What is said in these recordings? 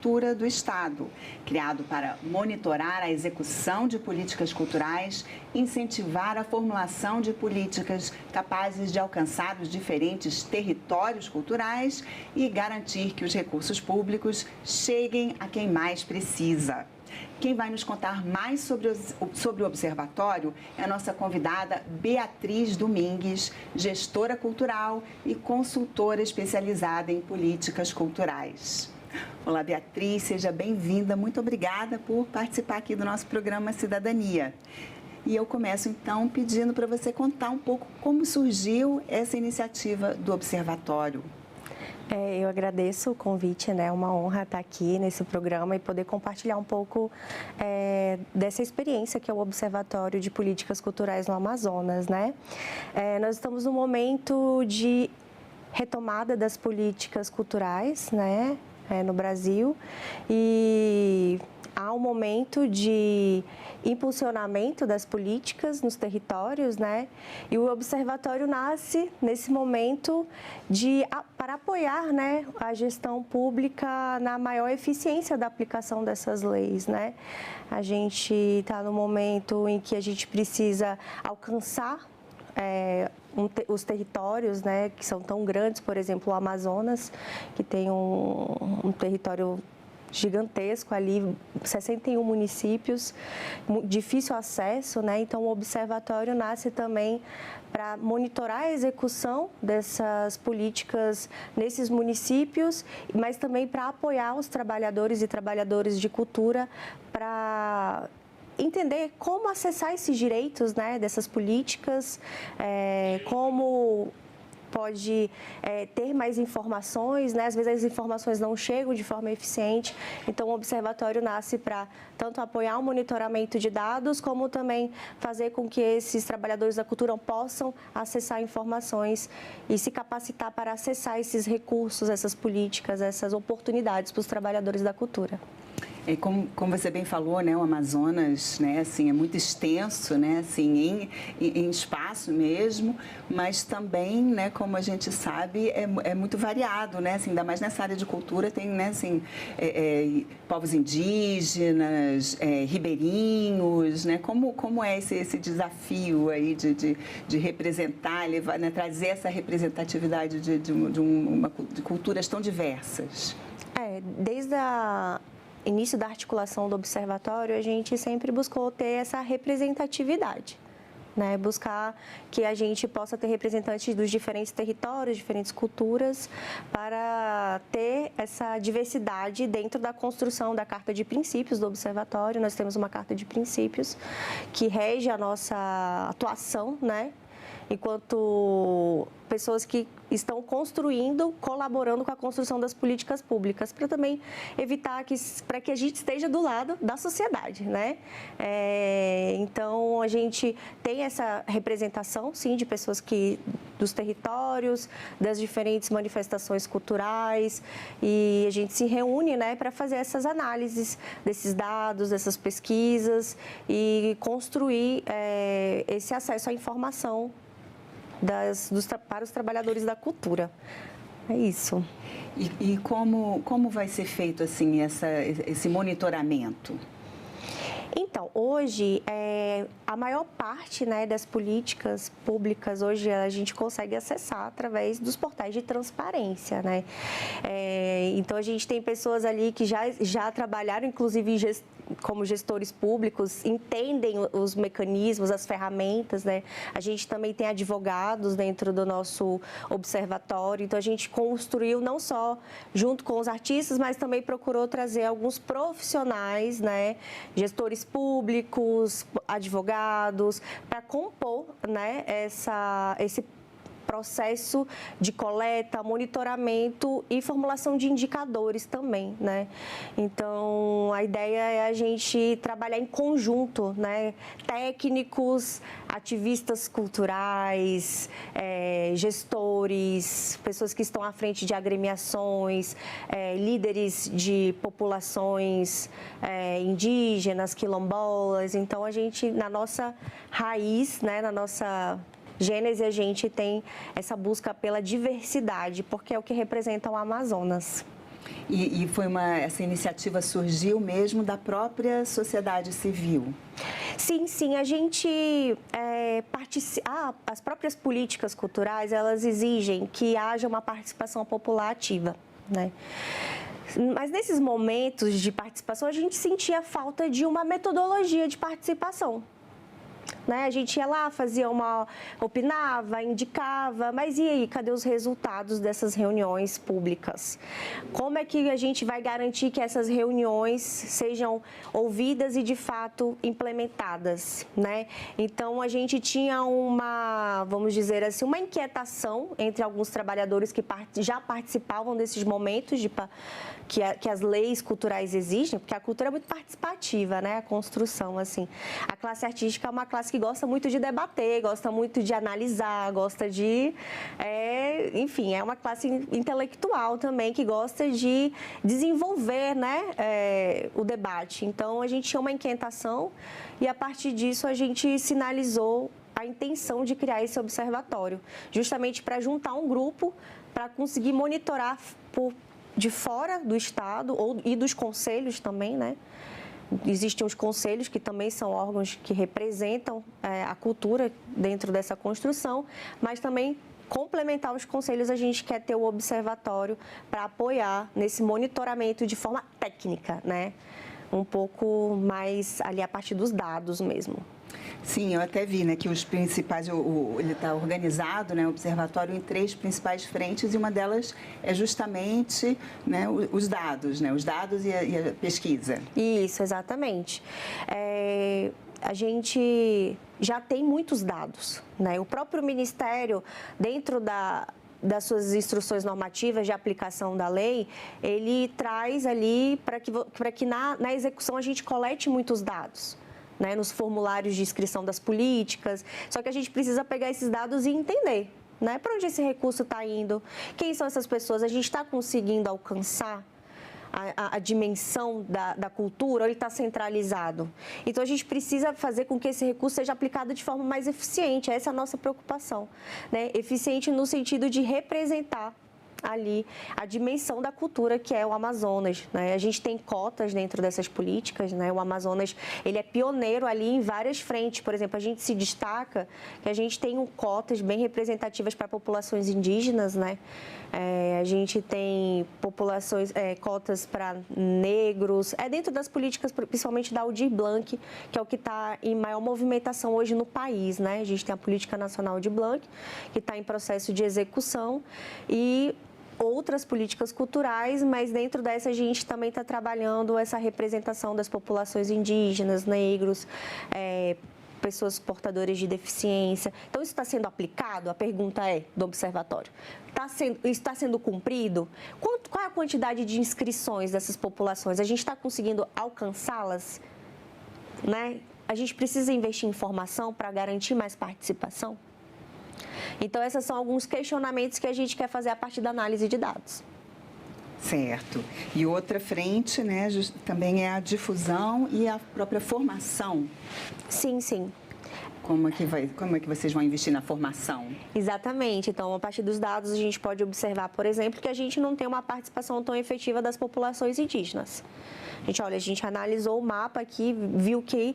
Cultura do Estado, criado para monitorar a execução de políticas culturais, incentivar a formulação de políticas capazes de alcançar os diferentes territórios culturais e garantir que os recursos públicos cheguem a quem mais precisa. Quem vai nos contar mais sobre o Observatório é a nossa convidada Beatriz Domingues, gestora cultural e consultora especializada em políticas culturais. Olá, Beatriz, seja bem-vinda. Muito obrigada por participar aqui do nosso programa Cidadania. E eu começo, então, pedindo para você contar um pouco como surgiu essa iniciativa do Observatório. Eu agradeço o convite, né? É uma honra estar aqui nesse programa e poder compartilhar um pouco dessa experiência que é o Observatório de Políticas Culturais no Amazonas, né? Nós estamos num momento de retomada das políticas culturais, né? No Brasil, e há um momento de impulsionamento das políticas nos territórios, né? E o Observatório nasce nesse momento para apoiar, né, a gestão pública na maior eficiência da aplicação dessas leis, né? A gente está no momento em que a gente precisa alcançar os territórios, né, que são tão grandes, por exemplo, o Amazonas, que tem um território gigantesco ali, 61 municípios, difícil acesso, né? Então, o Observatório nasce também para monitorar a execução dessas políticas nesses municípios, mas também para apoiar os trabalhadores e trabalhadoras de cultura para entender como acessar esses direitos, né, dessas políticas, como pode ter mais informações, né? Às vezes as informações não chegam de forma eficiente, então o Observatório nasce para tanto apoiar o monitoramento de dados, como também fazer com que esses trabalhadores da cultura possam acessar informações e se capacitar para acessar esses recursos, essas políticas, essas oportunidades para os trabalhadores da cultura. Como você bem falou, né, o Amazonas, né, assim, é muito extenso, né, assim, em espaço mesmo, mas também, né, como a gente sabe, é muito variado, né, assim, ainda mais nessa área de cultura tem, né, assim, povos indígenas, ribeirinhos, né, como é esse desafio aí de representar, levar, né, trazer essa representatividade de culturas tão diversas? Desde início da articulação do Observatório, a gente sempre buscou ter essa representatividade, né? Buscar que a gente possa ter representantes dos diferentes territórios, diferentes culturas, para ter essa diversidade dentro da construção da Carta de Princípios do Observatório. Nós temos uma Carta de Princípios que rege a nossa atuação, né? Enquanto pessoas que estão construindo, colaborando com a construção das políticas públicas, para também evitar para que a gente esteja do lado da sociedade, né? Então, a gente tem essa representação, sim, de pessoas dos territórios, das diferentes manifestações culturais, e a gente se reúne, né, para fazer essas análises desses dados, dessas pesquisas e construir esse acesso à informação para os trabalhadores da cultura. É isso. E como vai ser feito, assim, esse monitoramento? Então, hoje, a maior parte, né, das políticas públicas, hoje a gente consegue acessar através dos portais de transparência, né? Então, a gente tem pessoas ali que já trabalharam, inclusive, como gestores públicos, entendem os mecanismos, as ferramentas, né? A gente também tem advogados dentro do nosso observatório, então a gente construiu não só junto com os artistas, mas também procurou trazer alguns profissionais, né? Gestores públicos, advogados, para compor, né, esse processo de coleta, monitoramento e formulação de indicadores também, né? Então, a ideia é a gente trabalhar em conjunto, né? Técnicos, ativistas culturais, gestores, pessoas que estão à frente de agremiações, líderes de populações indígenas, quilombolas. Então, a gente, na nossa raiz, né, na nossa Gênese, a gente tem essa busca pela diversidade, porque é o que representa o Amazonas. E essa iniciativa surgiu mesmo da própria sociedade civil? Sim, sim. A gente as próprias políticas culturais, elas exigem que haja uma participação popular ativa, né? Mas nesses momentos de participação, a gente sentia falta de uma metodologia de participação. Né? A gente ia lá, opinava, indicava, mas e aí, cadê os resultados dessas reuniões públicas? Como é que a gente vai garantir que essas reuniões sejam ouvidas e, de fato, implementadas? Né? Então, a gente tinha vamos dizer assim, uma inquietação entre alguns trabalhadores que já participavam desses momentos que as leis culturais exigem, porque a cultura é muito participativa, né? A construção, assim. A classe artística é uma classe que gosta muito de debater, gosta muito de analisar, gosta de... enfim, é uma classe intelectual também que gosta de desenvolver, né, o debate. Então, a gente tinha uma inquietação e, a partir disso, a gente sinalizou a intenção de criar esse observatório, justamente para juntar um grupo para conseguir monitorar de fora do Estado e dos conselhos também, né? Existem os conselhos que também são órgãos que representam a cultura dentro dessa construção, mas também complementar os conselhos, a gente quer ter o observatório para apoiar nesse monitoramento de forma técnica, né? Um pouco mais ali a partir dos dados mesmo. Sim, eu até vi, né, que os principais, ele está organizado, né, o observatório em 3 principais frentes, e uma delas é justamente, né, os dados e a pesquisa. Isso, exatamente. A gente já tem muitos dados, né? O próprio Ministério, dentro das suas instruções normativas de aplicação da lei, ele traz ali para que na execução a gente colete muitos dados, né, nos formulários de inscrição das políticas. Só que a gente precisa pegar esses dados e entender, né, para onde esse recurso está indo, quem são essas pessoas, a gente está conseguindo alcançar a dimensão da cultura, ou ele está centralizado. Então, a gente precisa fazer com que esse recurso seja aplicado de forma mais eficiente. Essa é a nossa preocupação, né? Eficiente no sentido de representar ali a dimensão da cultura que é o Amazonas, né? A gente tem cotas dentro dessas políticas, né? O Amazonas, ele é pioneiro ali em várias frentes. Por exemplo, a gente se destaca que a gente tem cotas bem representativas para populações indígenas, né? A gente tem cotas para negros, dentro das políticas, principalmente da Aldir Blanc, que é o que está em maior movimentação hoje no país, né? A gente tem a Política Nacional Aldir Blanc, que está em processo de execução, e outras políticas culturais, mas dentro dessa a gente também está trabalhando essa representação das populações indígenas, negros, pessoas portadoras de deficiência. Então, isso está sendo aplicado? A pergunta do observatório. Está sendo cumprido? Qual é a quantidade de inscrições dessas populações? A gente está conseguindo alcançá-las? Né? A gente precisa investir em formação para garantir mais participação? Então, esses são alguns questionamentos que a gente quer fazer a partir da análise de dados. Certo. E outra frente, né, também é a difusão e a própria formação. Sim, sim. Como é que vocês vão investir na formação? Exatamente. Então, a partir dos dados, a gente pode observar, por exemplo, que a gente não tem uma participação tão efetiva das populações indígenas. A gente analisou o mapa aqui, viu que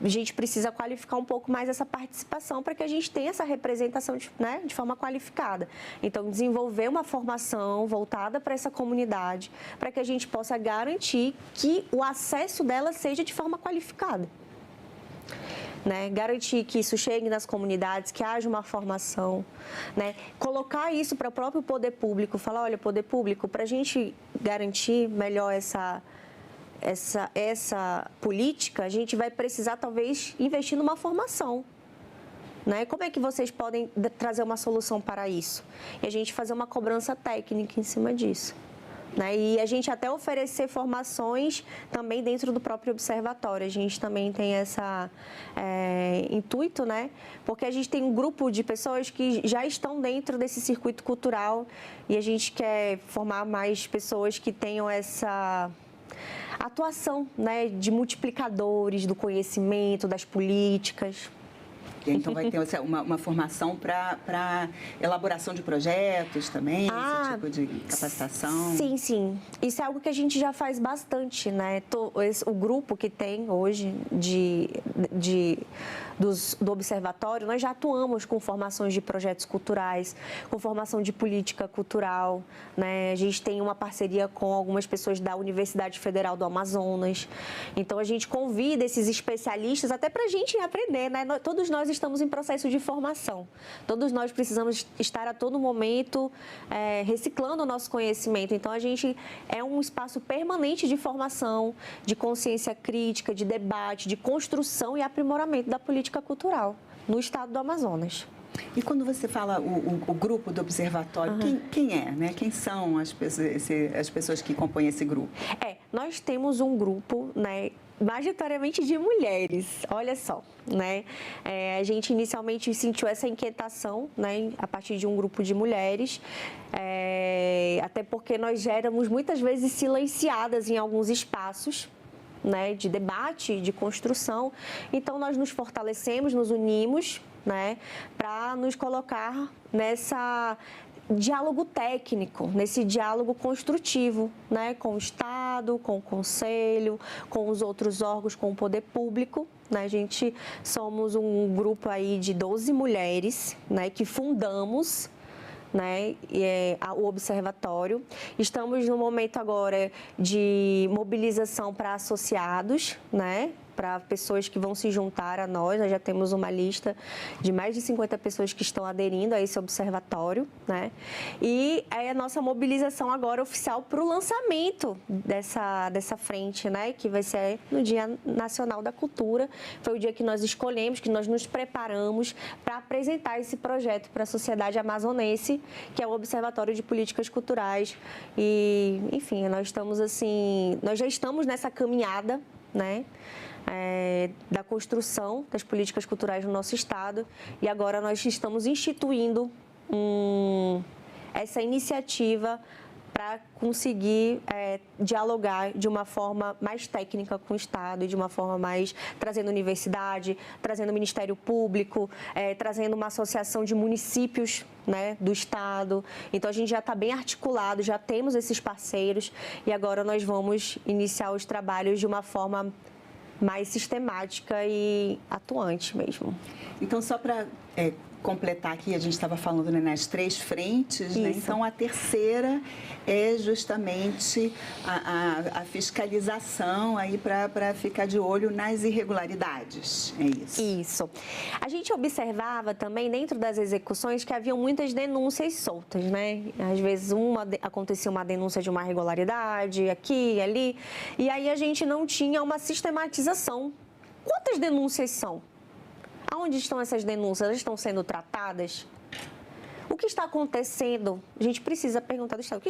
a gente precisa qualificar um pouco mais essa participação para que a gente tenha essa representação de forma qualificada. Então, desenvolver uma formação voltada para essa comunidade, para que a gente possa garantir que o acesso dela seja de forma qualificada. Né? Garantir que isso chegue nas comunidades, que haja uma formação, né? Colocar isso para o próprio poder público, falar, olha, poder público, para a gente garantir melhor essa política, a gente vai precisar, talvez, investir numa formação. Né? Como é que vocês podem trazer uma solução para isso? E a gente fazer uma cobrança técnica em cima disso. Né? E a gente até oferecer formações também dentro do próprio observatório. A gente também tem esse intuito, né? Porque a gente tem um grupo de pessoas que já estão dentro desse circuito cultural e a gente quer formar mais pessoas que tenham essa atuação, né, de multiplicadores do conhecimento, das políticas. Então vai ter uma formação para elaboração de projetos também, esse tipo de capacitação? Sim, sim. Isso é algo que a gente já faz bastante, né? O grupo que tem hoje do Observatório, nós já atuamos com formações de projetos culturais, com formação de política cultural, né? A gente tem uma parceria com algumas pessoas da Universidade Federal do Amazonas. Então, a gente convida esses especialistas até para a gente aprender, né? Todos nós estamos em processo de formação. Todos nós precisamos estar a todo momento reciclando o nosso conhecimento. Então, a gente é um espaço permanente de formação, de consciência crítica, de debate, de construção e aprimoramento da política cultural no estado do Amazonas. E quando você fala o grupo do Observatório, quem é, né? Quem são as pessoas que compõem esse grupo? Nós temos um grupo, né, majoritariamente de mulheres, olha só, né? A gente inicialmente sentiu essa inquietação, né, a partir de um grupo de mulheres, até porque nós já éramos muitas vezes silenciadas em alguns espaços, né, de debate, de construção. Então, nós nos fortalecemos, nos unimos, né, para nos colocar nessa diálogo técnico, nesse diálogo construtivo, né, com o Estado, com o Conselho, com os outros órgãos, com o poder público. Né? A gente somos um grupo aí de 12 mulheres, né, que fundamos, né, o Observatório. Estamos no momento agora de mobilização para associados, né, para pessoas que vão se juntar a nós. Nós já temos uma lista de mais de 50 pessoas que estão aderindo a esse observatório, né? E é a nossa mobilização agora oficial para o lançamento dessa frente, né? Que vai ser no Dia Nacional da Cultura. Foi o dia que nós escolhemos, que nós nos preparamos para apresentar esse projeto para a sociedade amazonense, que é o Observatório de Políticas Culturais. E, enfim, nós já estamos nessa caminhada, né? Da construção das políticas culturais no nosso estado, e agora nós estamos instituindo essa iniciativa para conseguir dialogar de uma forma mais técnica com o Estado e de uma forma mais trazendo universidade, trazendo Ministério Público, trazendo uma associação de municípios, né, do Estado. Então, a gente já está bem articulado, já temos esses parceiros e agora nós vamos iniciar os trabalhos de uma forma mais sistemática e atuante mesmo. Então, só para completar aqui, a gente estava falando, né, nas 3 frentes, né? Então a terceira é justamente a fiscalização aí para ficar de olho nas irregularidades, é isso? Isso. A gente observava também dentro das execuções que haviam muitas denúncias soltas, né? Às vezes acontecia uma denúncia de uma irregularidade aqui e ali, e aí a gente não tinha uma sistematização. Quantas denúncias são? Aonde estão essas denúncias? Elas estão sendo tratadas? O que está acontecendo? A gente precisa perguntar do Estado,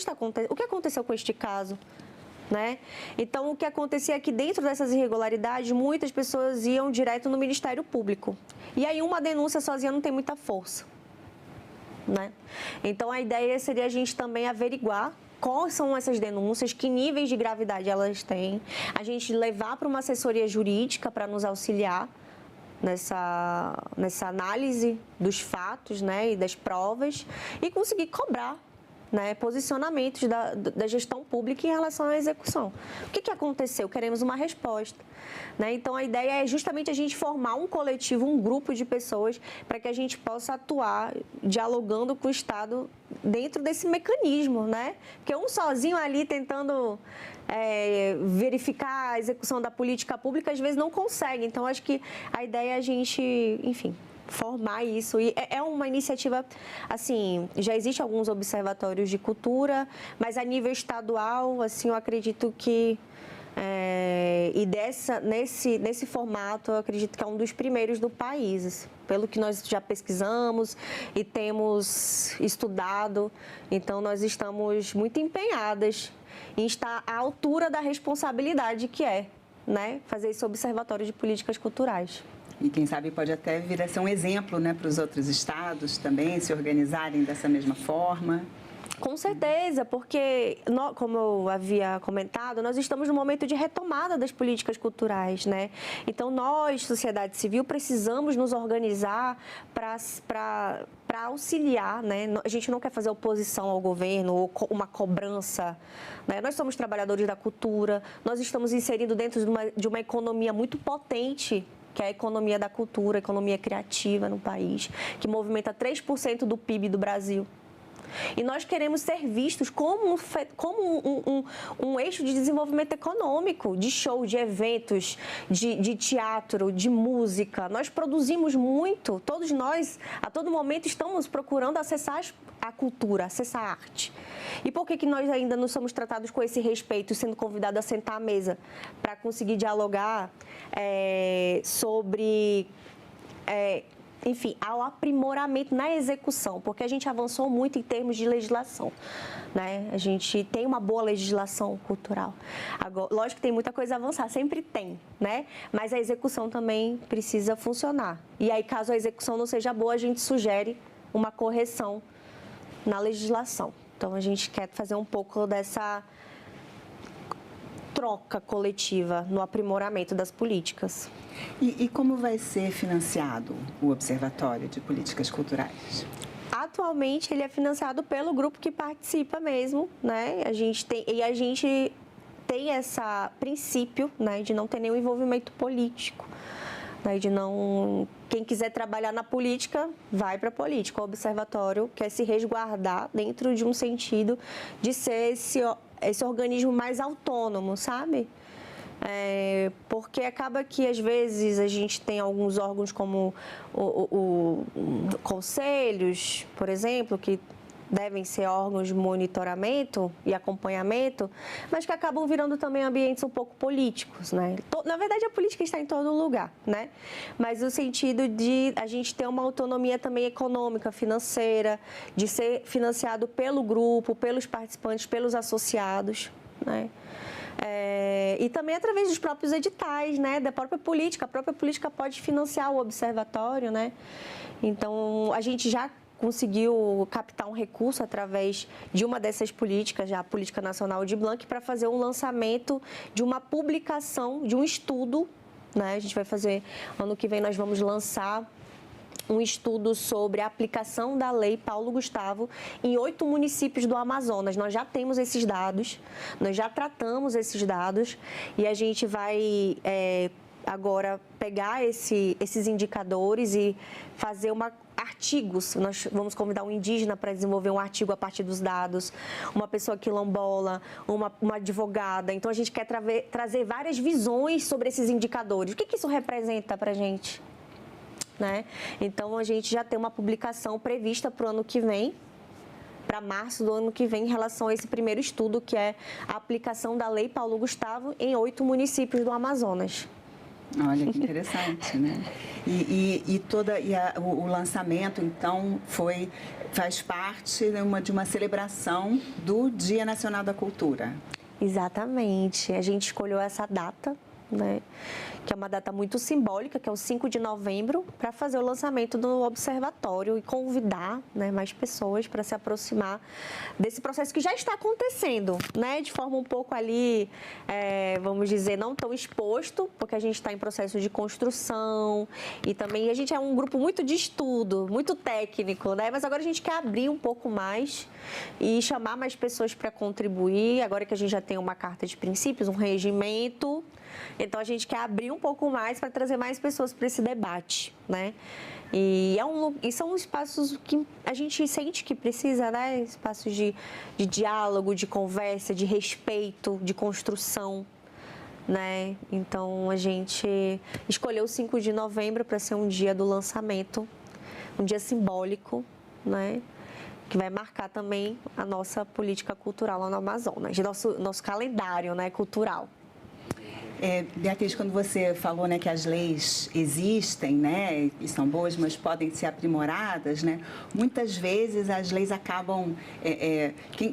o que aconteceu com este caso? Né? Então, o que acontecia é que dentro dessas irregularidades, muitas pessoas iam direto no Ministério Público. E aí uma denúncia sozinha não tem muita força. Né? Então, a ideia seria a gente também averiguar quais são essas denúncias, que níveis de gravidade elas têm, a gente levar para uma assessoria jurídica para nos auxiliar nessa análise dos fatos, né, e das provas e conseguir cobrar, né, posicionamentos da gestão pública em relação à execução. O que aconteceu? Queremos uma resposta. Né? Então, a ideia é justamente a gente formar um coletivo, um grupo de pessoas para que a gente possa atuar dialogando com o Estado dentro desse mecanismo, né? Porque um sozinho ali tentando verificar a execução da política pública, às vezes não consegue. Então, acho que a ideia é a gente, enfim, formar isso. E é uma iniciativa, assim, já existem alguns observatórios de cultura, mas a nível estadual, assim, eu acredito que nesse formato, eu acredito que é um dos primeiros do país, pelo que nós já pesquisamos e temos estudado. Então, nós estamos muito empenhadas em estar à altura da responsabilidade que é, né, fazer esse observatório de políticas culturais. E quem sabe pode até vir a ser um exemplo, né, para os outros estados também se organizarem dessa mesma forma. Com certeza, porque, como eu havia comentado, nós estamos num momento de retomada das políticas culturais, né? Então, nós, sociedade civil, precisamos nos organizar para auxiliar, né? A gente não quer fazer oposição ao governo ou uma cobrança, né? Nós somos trabalhadores da cultura, nós estamos inserindo dentro de uma economia muito potente, que é a economia da cultura, a economia criativa no país, que movimenta 3% do PIB do Brasil. E nós queremos ser vistos como um eixo de desenvolvimento econômico, de show, de eventos, de teatro, de música. Nós produzimos muito, todos nós, a todo momento, estamos procurando acessar a cultura, acessar a arte. E por que nós ainda não somos tratados com esse respeito, sendo convidados a sentar à mesa para conseguir dialogar sobre... enfim, ao aprimoramento na execução, porque a gente avançou muito em termos de legislação, né? A gente tem uma boa legislação cultural. Agora, lógico que tem muita coisa a avançar, sempre tem, né? Mas a execução também precisa funcionar. E aí, caso a execução não seja boa, a gente sugere uma correção na legislação. Então, a gente quer fazer um pouco dessa troca coletiva no aprimoramento das políticas. E como vai ser financiado o Observatório de Políticas Culturais? Atualmente, ele é financiado pelo grupo que participa mesmo, né? A gente tem esse princípio, né, de não ter nenhum envolvimento político, né, de não... Quem quiser trabalhar na política, vai para a política. O Observatório quer se resguardar dentro de um sentido de ser esse organismo mais autônomo, sabe? Porque acaba que, às vezes, a gente tem alguns órgãos como conselhos, por exemplo, que devem ser órgãos de monitoramento e acompanhamento, mas que acabam virando também ambientes um pouco políticos, né? Na verdade, a política está em todo lugar, né? Mas no sentido de a gente ter uma autonomia também econômica, financeira, de ser financiado pelo grupo, pelos participantes, pelos associados, né? E também através dos próprios editais, né? Da própria política. A própria política pode financiar o observatório, né? Então, a gente já conseguiu captar um recurso através de uma dessas políticas, já a Política Nacional de Blanc, para fazer um lançamento de uma publicação, de um estudo, né? A gente vai fazer, ano que vem nós vamos lançar um estudo sobre a aplicação da Lei Paulo Gustavo em 8 municípios do Amazonas. Nós já temos esses dados, nós já tratamos esses dados e a gente vai agora pegar esses indicadores e fazer artigos. Nós vamos convidar um indígena para desenvolver um artigo a partir dos dados, uma pessoa quilombola, uma advogada. Então, a gente quer trazer várias visões sobre esses indicadores. O que isso representa para a gente? Né? Então, a gente já tem uma publicação prevista para o ano que vem, para março do ano que vem, em relação a esse primeiro estudo, que é a aplicação da Lei Paulo Gustavo em 8 municípios do Amazonas. Olha, que interessante, né? O lançamento, então, faz parte de uma celebração do Dia Nacional da Cultura. Exatamente. A gente escolheu essa data, né, que é uma data muito simbólica, que é o 5 de novembro, para fazer o lançamento do observatório e convidar, né, mais pessoas para se aproximar desse processo que já está acontecendo, né, de forma um pouco ali, vamos dizer, não tão exposto, porque a gente está em processo de construção e também a gente é um grupo muito de estudo, muito técnico, né, mas agora a gente quer abrir um pouco mais e chamar mais pessoas para contribuir, agora que a gente já tem uma carta de princípios, um regimento. Então, a gente quer abrir um pouco mais para trazer mais pessoas para esse debate, né? E são espaços que a gente sente que precisa, né? Espaços de diálogo, de conversa, de respeito, de construção, né? Então, a gente escolheu o 5 de novembro para ser um dia do lançamento, um dia simbólico, né? Que vai marcar também a nossa política cultural lá no Amazonas, nosso calendário, né, cultural. Beatriz, quando você falou, né, que as leis existem, né, e são boas, mas podem ser aprimoradas, né, muitas vezes as leis acabam...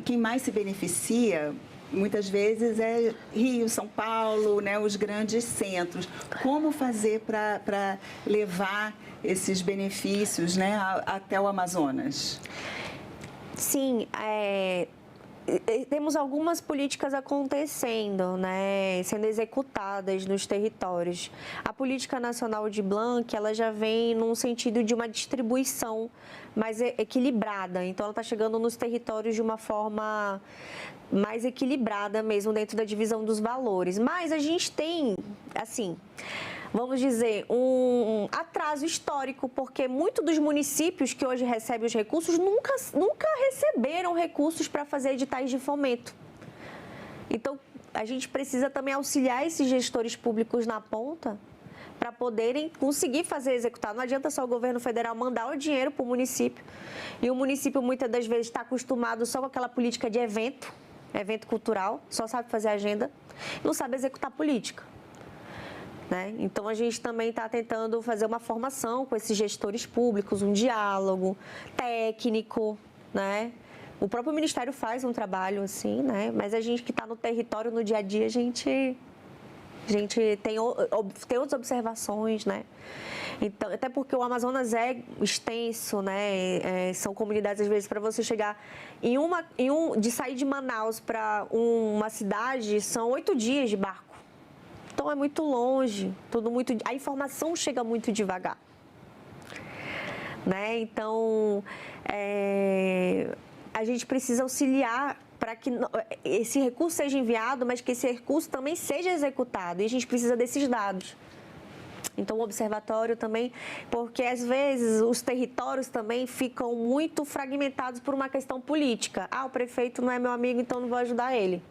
quem mais se beneficia, muitas vezes, é Rio, São Paulo, né, os grandes centros. Como fazer para levar esses benefícios, né, até o Amazonas? Sim, temos algumas políticas acontecendo, né, sendo executadas nos territórios. A Política Nacional de Blanc, ela já vem num sentido de uma distribuição mais equilibrada. Então, ela está chegando nos territórios de uma forma mais equilibrada mesmo, dentro da divisão dos valores. Mas a gente tem, assim, vamos dizer, um atraso histórico, porque muitos dos municípios que hoje recebem os recursos nunca receberam recursos para fazer editais de fomento. Então, a gente precisa também auxiliar esses gestores públicos na ponta para poderem conseguir fazer executar. Não adianta só o governo federal mandar o dinheiro para o município, e o município muitas das vezes está acostumado só com aquela política de evento cultural, só sabe fazer agenda, não sabe executar política. Né? Então, a gente também está tentando fazer uma formação com esses gestores públicos, um diálogo técnico, né? O próprio Ministério faz um trabalho assim, né? Mas a gente que está no território, no dia a dia, a gente tem outras observações, né? Então, até porque o Amazonas é extenso, né? São comunidades, às vezes, para você chegar de sair de Manaus para uma cidade, são 8 dias de barco. Então, é muito longe, a informação chega muito devagar. Né? Então, a gente precisa auxiliar para que esse recurso seja enviado, mas que esse recurso também seja executado. E a gente precisa desses dados. Então, o observatório também, porque às vezes os territórios também ficam muito fragmentados por uma questão política. O prefeito não é meu amigo, então não vou ajudar ele.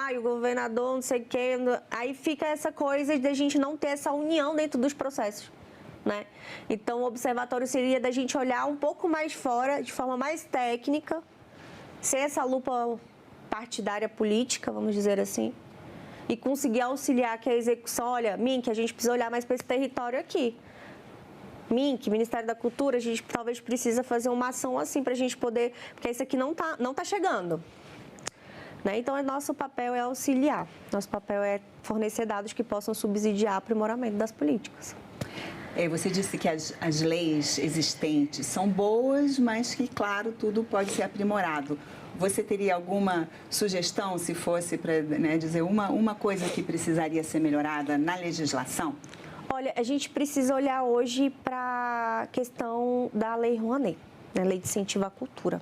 E o governador não sei o quê. Aí fica essa coisa de a gente não ter essa união dentro dos processos. Né? Então, o observatório seria da gente olhar um pouco mais fora, de forma mais técnica, sem essa lupa partidária política, vamos dizer assim, e conseguir auxiliar que a execução, olha, MINC, a gente precisa olhar mais para esse território aqui. MINC, Ministério da Cultura, a gente talvez precisa fazer uma ação assim para a gente poder, porque isso aqui não tá chegando. Né? Então, nosso papel é auxiliar, nosso papel é fornecer dados que possam subsidiar o aprimoramento das políticas. Você disse que as leis existentes são boas, mas que, claro, tudo pode ser aprimorado. Você teria alguma sugestão, se fosse para dizer uma coisa que precisaria ser melhorada na legislação? Olha, a gente precisa olhar hoje para a questão da Lei Rouanet, né? Lei de Incentivo à Cultura.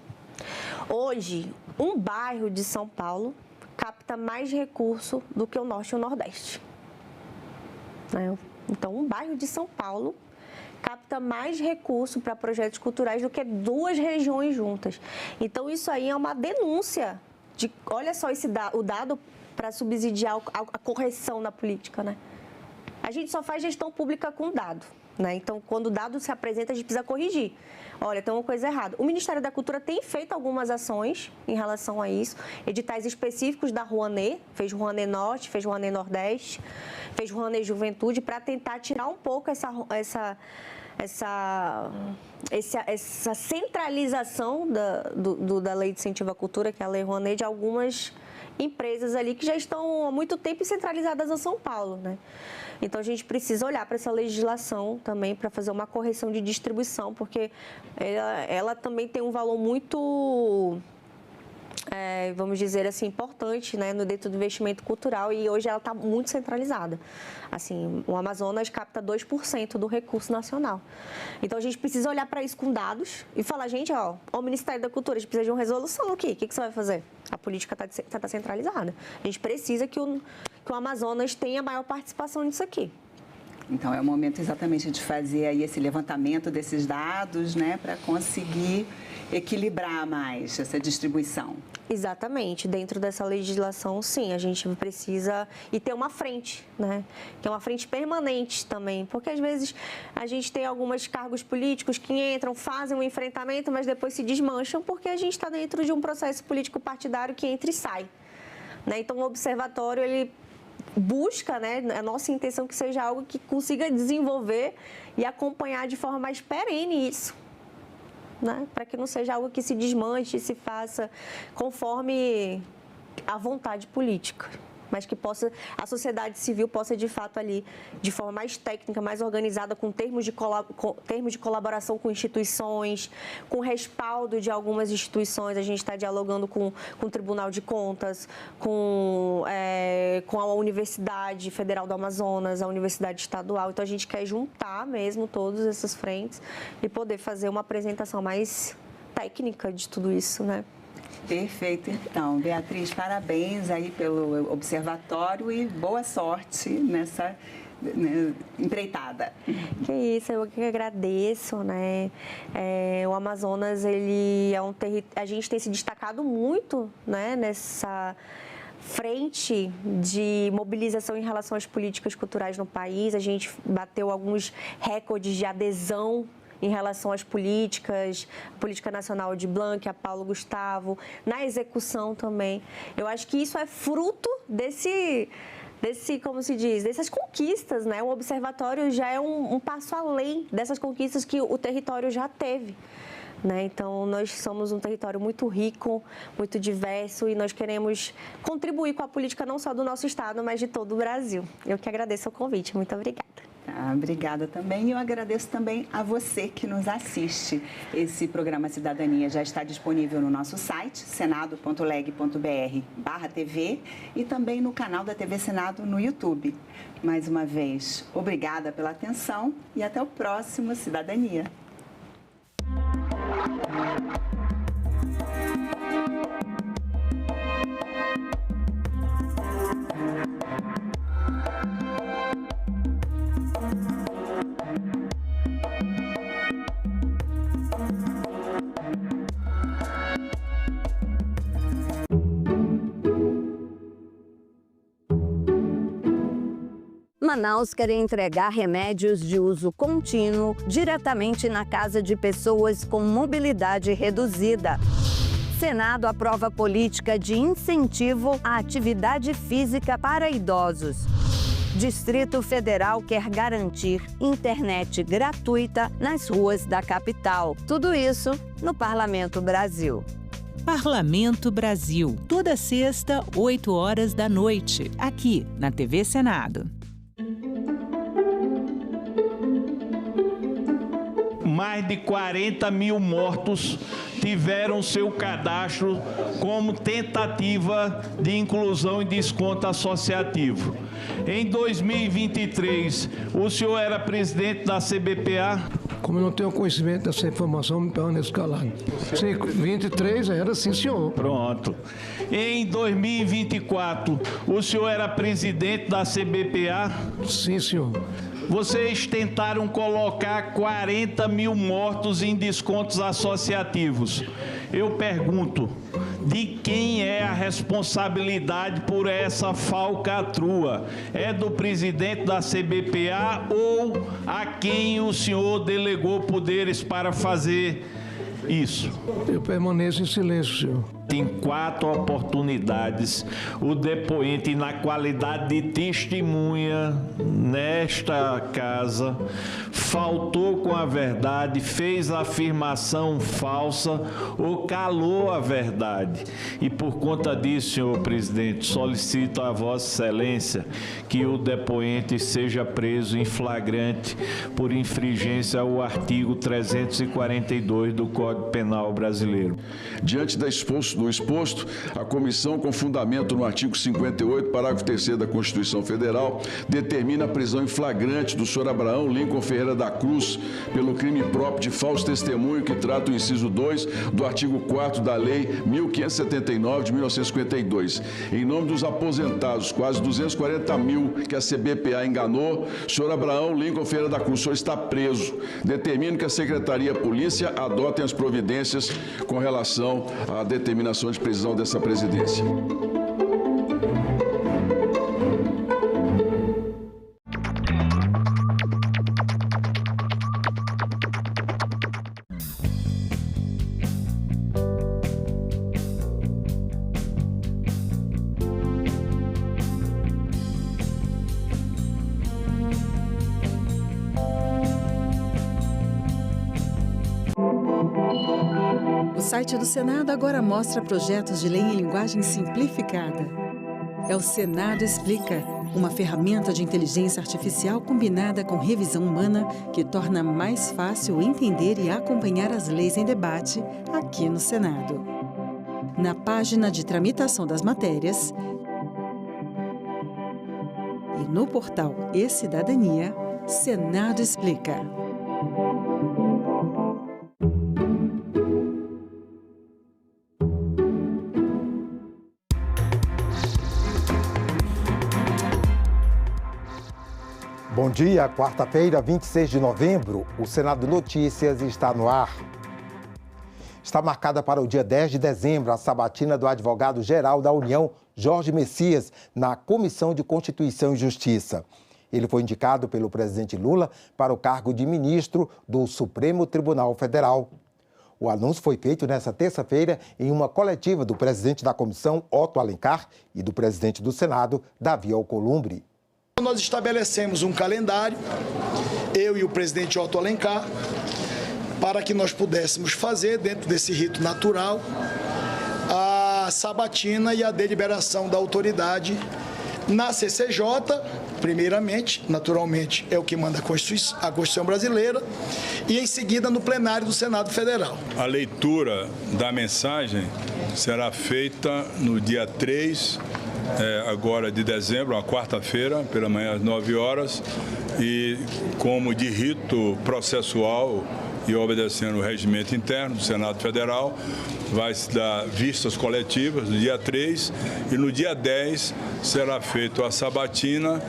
Hoje, um bairro de São Paulo capta mais recurso do que o Norte e o Nordeste. Né? Então, um bairro de São Paulo capta mais recurso para projetos culturais do que 2 regiões juntas. Então, isso aí é uma denúncia de, olha só o dado para subsidiar a correção na política, né? A gente só faz gestão pública com dado, né? Então, quando o dado se apresenta, a gente precisa corrigir. Olha, tem uma coisa errada. O Ministério da Cultura tem feito algumas ações em relação a isso, editais específicos da Rouanet, fez Rouanet Norte, fez Rouanet Nordeste, fez Rouanet Juventude, para tentar tirar um pouco essa centralização da Lei de Incentivo à Cultura, que é a Lei Rouanet, de algumas empresas ali que já estão há muito tempo centralizadas em São Paulo, né? Então, a gente precisa olhar para essa legislação também para fazer uma correção de distribuição, porque ela também tem um valor muito, vamos dizer assim, importante, né, dentro do investimento cultural, e hoje ela está muito centralizada. Assim, o Amazonas capta 2% do recurso nacional. Então, a gente precisa olhar para isso com dados e falar, gente, o Ministério da Cultura, a gente precisa de uma resolução aqui. O que você vai fazer? A política está centralizada. A gente precisa que o Amazonas tenha maior participação nisso aqui. Então, é o momento exatamente de fazer aí esse levantamento desses dados, né, para conseguir equilibrar mais essa distribuição. Exatamente. Dentro dessa legislação, sim, a gente precisa e ter uma frente, né? Que é uma frente permanente também, porque às vezes a gente tem alguns cargos políticos que entram, fazem um enfrentamento, mas depois se desmancham porque a gente está dentro de um processo político partidário que entra e sai. Né? Então, o observatório, ele busca, né, a nossa intenção que seja algo que consiga desenvolver e acompanhar de forma mais perene isso. Né? Para que não seja algo que se desmanche, se faça conforme a vontade política. mas que a sociedade civil possa, de fato, ali, de forma mais técnica, mais organizada, com termos de colaboração com instituições, com respaldo de algumas instituições. A gente está dialogando com o Tribunal de Contas, com a Universidade Federal do Amazonas, a Universidade Estadual. Então, a gente quer juntar mesmo todas essas frentes e poder fazer uma apresentação mais técnica de tudo isso, né? Perfeito, então. Beatriz, parabéns aí pelo observatório e boa sorte nessa empreitada. Que isso, eu que agradeço, né? O Amazonas, ele é um a gente tem se destacado muito, né, nessa frente de mobilização em relação às políticas culturais no país. A gente bateu alguns recordes de adesão em relação às políticas, a Política Nacional de Blanc, a Paulo Gustavo, na execução também. Eu acho que isso é fruto desse, como se diz, dessas conquistas, né? O observatório já é um passo além dessas conquistas que o território já teve, né? Então, nós somos um território muito rico, muito diverso e nós queremos contribuir com a política não só do nosso estado, mas de todo o Brasil. Eu que agradeço o convite. Muito obrigada. Obrigada também. E eu agradeço também a você que nos assiste. Esse programa Cidadania já está disponível no nosso site, senado.leg.br/TV e também no canal da TV Senado no YouTube. Mais uma vez, obrigada pela atenção e até o próximo Cidadania. Manaus quer entregar remédios de uso contínuo diretamente na casa de pessoas com mobilidade reduzida. Senado aprova política de incentivo à atividade física para idosos. Distrito Federal quer garantir internet gratuita nas ruas da capital. Tudo isso no Parlamento Brasil. Parlamento Brasil, toda sexta, 8 horas da noite, aqui na TV Senado. Mais de 40 mil mortos tiveram seu cadastro como tentativa de inclusão e desconto associativo. Em 2023, o senhor era presidente da CBPA? Como eu não tenho conhecimento dessa informação, me permaneço calado. Sim, 23 era sim, senhor. Pronto. Em 2024, o senhor era presidente da CBPA? Sim, senhor. Vocês tentaram colocar 40 mil mortos em descontos associativos. Eu pergunto, de quem é a responsabilidade por essa falcatrua? É do presidente da CBPA ou a quem o senhor delegou poderes para fazer isso? Eu permaneço em silêncio, senhor. Em 4 oportunidades, o depoente, na qualidade de testemunha nesta casa, faltou com a verdade, fez afirmação falsa ou calou a verdade. E por conta disso, senhor presidente, solicito a Vossa Excelência que o depoente seja preso em flagrante por infringência ao artigo 342 do Código Penal Brasileiro. Diante do exposto, a comissão, com fundamento no artigo 58, parágrafo 3º da Constituição Federal, determina a prisão em flagrante do senhor Abraão Lincoln Ferreira da Cruz pelo crime próprio de falso testemunho, que trata o inciso 2 do artigo 4º da Lei 1579 de 1952. Em nome dos aposentados, quase 240 mil que a CBPA enganou, o senhor Abraão Lincoln Ferreira da Cruz, o senhor está preso. Determino que a Secretaria e a Polícia adotem as providências com relação à determinação de prisão dessa presidência. O site do Senado agora mostra projetos de lei em linguagem simplificada. é o Senado Explica, uma ferramenta de inteligência artificial combinada com revisão humana que torna mais fácil entender e acompanhar as leis em debate aqui no Senado. Na página de tramitação das matérias e no portal E-Cidadania, Senado Explica. Bom dia, quarta-feira, 26 de novembro, o Senado Notícias está no ar. Está marcada para o dia 10 de dezembro a sabatina do advogado-geral da União, Jorge Messias, na Comissão de Constituição e Justiça. Ele foi indicado pelo presidente Lula para o cargo de ministro do Supremo Tribunal Federal. O anúncio foi feito nesta terça-feira em uma coletiva do presidente da comissão, Otto Alencar, e do presidente do Senado, Davi Alcolumbre. Nós estabelecemos um calendário, eu e o presidente Otto Alencar, para que nós pudéssemos fazer, dentro desse rito natural, a sabatina e a deliberação da autoridade na CCJ, primeiramente, naturalmente, é o que manda a Constituição brasileira, e em seguida no plenário do Senado Federal. A leitura da mensagem será feita no dia 3 agora de dezembro, uma quarta-feira, pela manhã às 9 horas, e como de rito processual e obedecendo o regimento interno do Senado Federal, vai se dar vistas coletivas no dia 3 e no dia 10 será feita a sabatina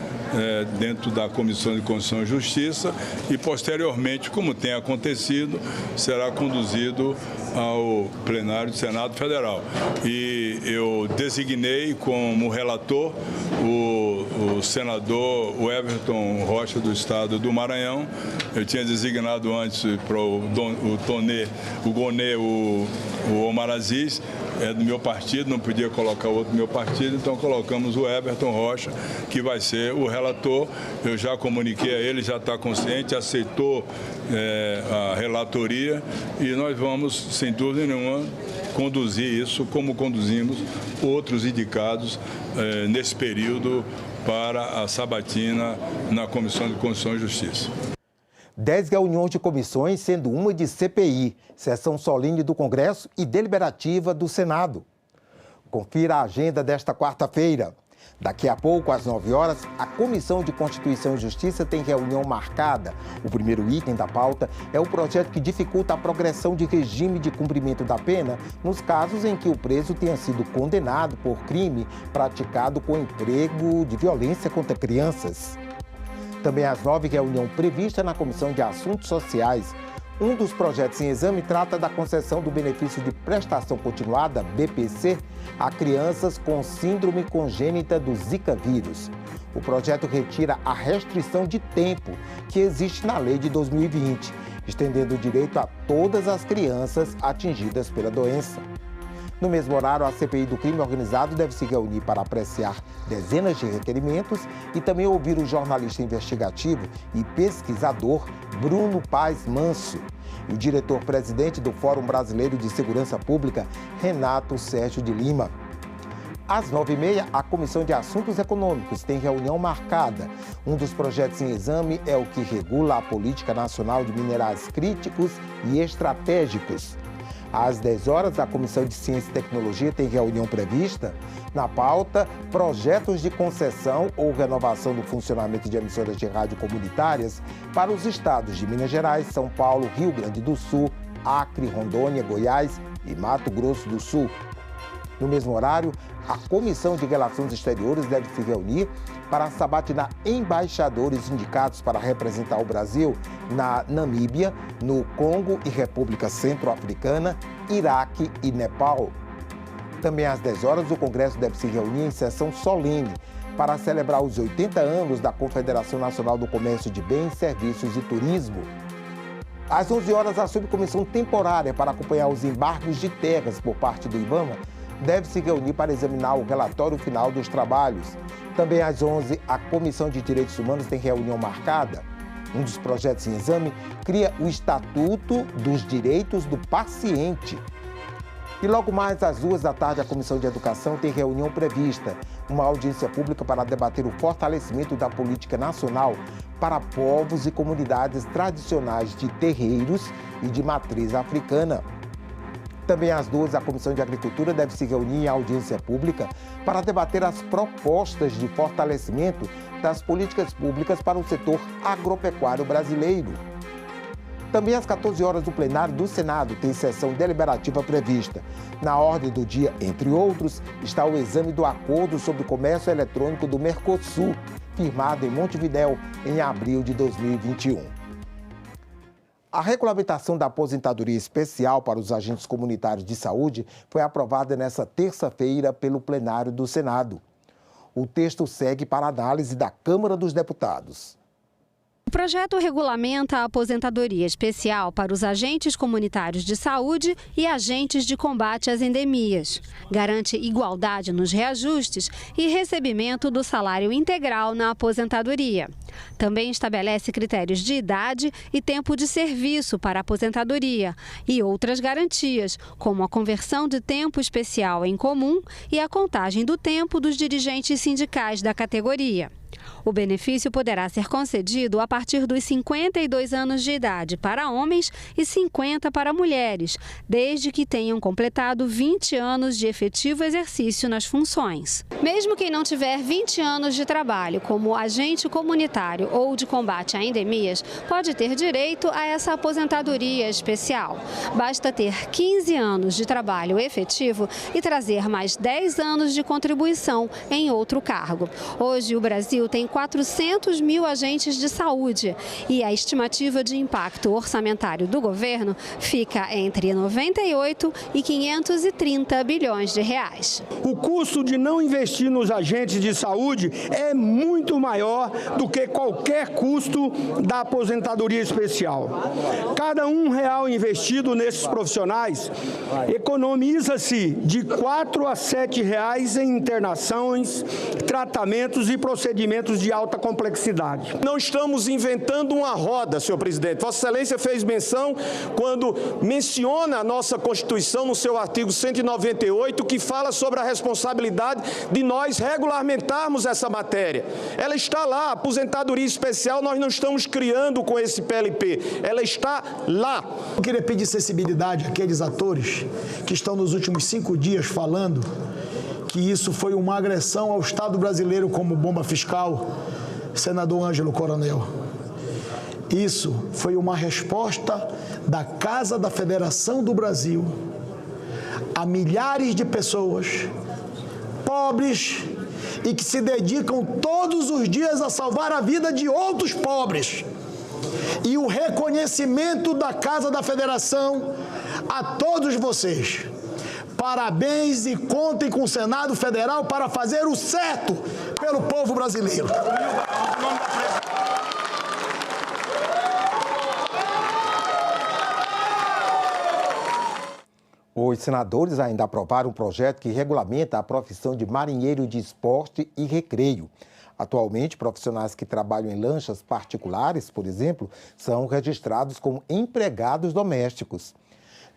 dentro da Comissão de Constituição e Justiça e posteriormente, como tem acontecido, será conduzido ao plenário do Senado Federal. E eu designei como relator o senador Everton Rocha do Estado do Maranhão. Eu tinha designado antes para o Gonê, o Omar Aziz, é do meu partido, não podia colocar outro do meu partido, então colocamos o Everton Rocha, que vai ser o relator. Eu já comuniquei a ele, já está consciente, aceitou a relatoria e nós vamos, sem dúvida nenhuma, conduzir isso como conduzimos outros indicados nesse período para a sabatina na Comissão de Constituição e Justiça. 10 reuniões de comissões, sendo uma de CPI, sessão solene do Congresso e deliberativa do Senado. Confira a agenda desta quarta-feira. Daqui a pouco, às 9 horas, a Comissão de Constituição e Justiça tem reunião marcada. O primeiro item da pauta é o projeto que dificulta a progressão de regime de cumprimento da pena nos casos em que o preso tenha sido condenado por crime praticado com emprego de violência contra crianças. Também às 9, reunião prevista na Comissão de Assuntos Sociais. Um dos projetos em exame trata da concessão do benefício de prestação continuada, BPC, a crianças com síndrome congênita do Zika vírus. O projeto retira a restrição de tempo que existe na lei de 2020, estendendo o direito a todas as crianças atingidas pela doença. No mesmo horário, a CPI do crime organizado deve se reunir para apreciar dezenas de requerimentos e também ouvir o jornalista investigativo e pesquisador Bruno Paes Manso e o diretor-presidente do Fórum Brasileiro de Segurança Pública, Renato Sérgio de Lima. Às 9h30, a Comissão de Assuntos Econômicos tem reunião marcada. Um dos projetos em exame é o que regula a Política Nacional de Minerais Críticos e Estratégicos. Às 10 horas, a Comissão de Ciência e Tecnologia tem reunião prevista. Na pauta, projetos de concessão ou renovação do funcionamento de emissoras de rádio comunitárias para os estados de Minas Gerais, São Paulo, Rio Grande do Sul, Acre, Rondônia, Goiás e Mato Grosso do Sul. No mesmo horário, a Comissão de Relações Exteriores deve se reunir para sabatinar embaixadores indicados para representar o Brasil na Namíbia, no Congo e República Centro-Africana, Iraque e Nepal. Também às 10 horas, o Congresso deve se reunir em sessão solene para celebrar os 80 anos da Confederação Nacional do Comércio de Bens, Serviços e Turismo. Às 11 horas, a subcomissão temporária para acompanhar os embargos de terras por parte do IBAMA deve se reunir para examinar o relatório final dos trabalhos. Também às 11, a Comissão de Direitos Humanos tem reunião marcada. Um dos projetos em exame cria o Estatuto dos Direitos do Paciente. E logo mais às 2 da tarde, a Comissão de Educação tem reunião prevista. uma audiência pública para debater o fortalecimento da política nacional para povos e comunidades tradicionais de terreiros e de matriz africana. Também às 2, a Comissão de Agricultura deve se reunir em audiência pública para debater as propostas de fortalecimento das políticas públicas para o setor agropecuário brasileiro. Também às 14 horas, o plenário do Senado tem sessão deliberativa prevista. Na ordem do dia, entre outros, está o exame do Acordo sobre Comércio Eletrônico do Mercosul, firmado em Montevidéu em abril de 2021. A regulamentação da aposentadoria especial para os agentes comunitários de saúde foi aprovada nesta terça-feira pelo plenário do Senado. O texto segue para análise da Câmara dos Deputados. O projeto regulamenta a aposentadoria especial para os agentes comunitários de saúde e agentes de combate às endemias. Garante igualdade nos reajustes e recebimento do salário integral na aposentadoria. Também estabelece critérios de idade e tempo de serviço para a aposentadoria e outras garantias, como a conversão de tempo especial em comum e a contagem do tempo dos dirigentes sindicais da categoria. O benefício poderá ser concedido a partir dos 52 anos de idade para homens e 50 para mulheres, desde que tenham completado 20 anos de efetivo exercício nas funções. Mesmo quem não tiver 20 anos de trabalho como agente comunitário ou de combate a endemias, pode ter direito a essa aposentadoria especial. Basta ter 15 anos de trabalho efetivo e trazer mais 10 anos de contribuição em outro cargo. Hoje, o Brasil tem 400 mil agentes de saúde e a estimativa de impacto orçamentário do governo fica entre 98 e 530 bilhões de reais. O custo de não investir nos agentes de saúde é muito maior do que qualquer custo da aposentadoria especial. Cada R$1 investido nesses profissionais economiza-se de R$4 a R$7 em internações, tratamentos e procedimentos de alta complexidade. Não estamos inventando uma roda, senhor presidente. Vossa Excelência fez menção quando menciona a nossa Constituição no seu artigo 198, que fala sobre a responsabilidade de nós regulamentarmos essa matéria. Ela está lá, a aposentadoria especial nós não estamos criando com esse PLP, ela está lá. Eu queria pedir sensibilidade àqueles atores que estão nos últimos 5 dias falando que isso foi uma agressão ao Estado brasileiro como bomba fiscal, senador Ângelo Coronel. Isso foi uma resposta da Casa da Federação do Brasil a milhares de pessoas pobres e que se dedicam todos os dias a salvar a vida de outros pobres. E o reconhecimento da Casa da Federação a todos vocês. Parabéns e contem com o Senado Federal para fazer o certo pelo povo brasileiro. Os senadores ainda aprovaram um projeto que regulamenta a profissão de marinheiro de esporte e recreio. Atualmente, profissionais que trabalham em lanchas particulares, por exemplo, são registrados como empregados domésticos.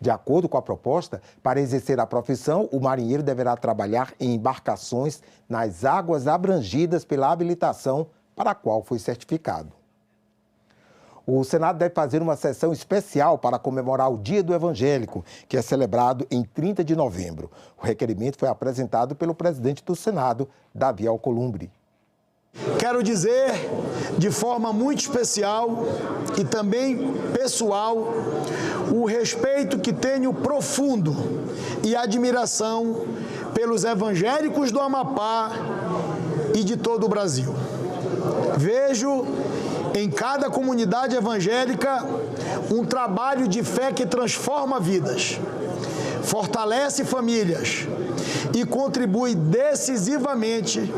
De acordo com a proposta, para exercer a profissão, o marinheiro deverá trabalhar em embarcações nas águas abrangidas pela habilitação para a qual foi certificado. O Senado deve fazer uma sessão especial para comemorar o Dia do Evangélico, que é celebrado em 30 de novembro. O requerimento foi apresentado pelo presidente do Senado, Davi Alcolumbre. Quero dizer, de forma muito especial e também pessoal, o respeito que tenho profundo e admiração pelos evangélicos do Amapá e de todo o Brasil. Vejo em cada comunidade evangélica um trabalho de fé que transforma vidas, fortalece famílias e contribui decisivamente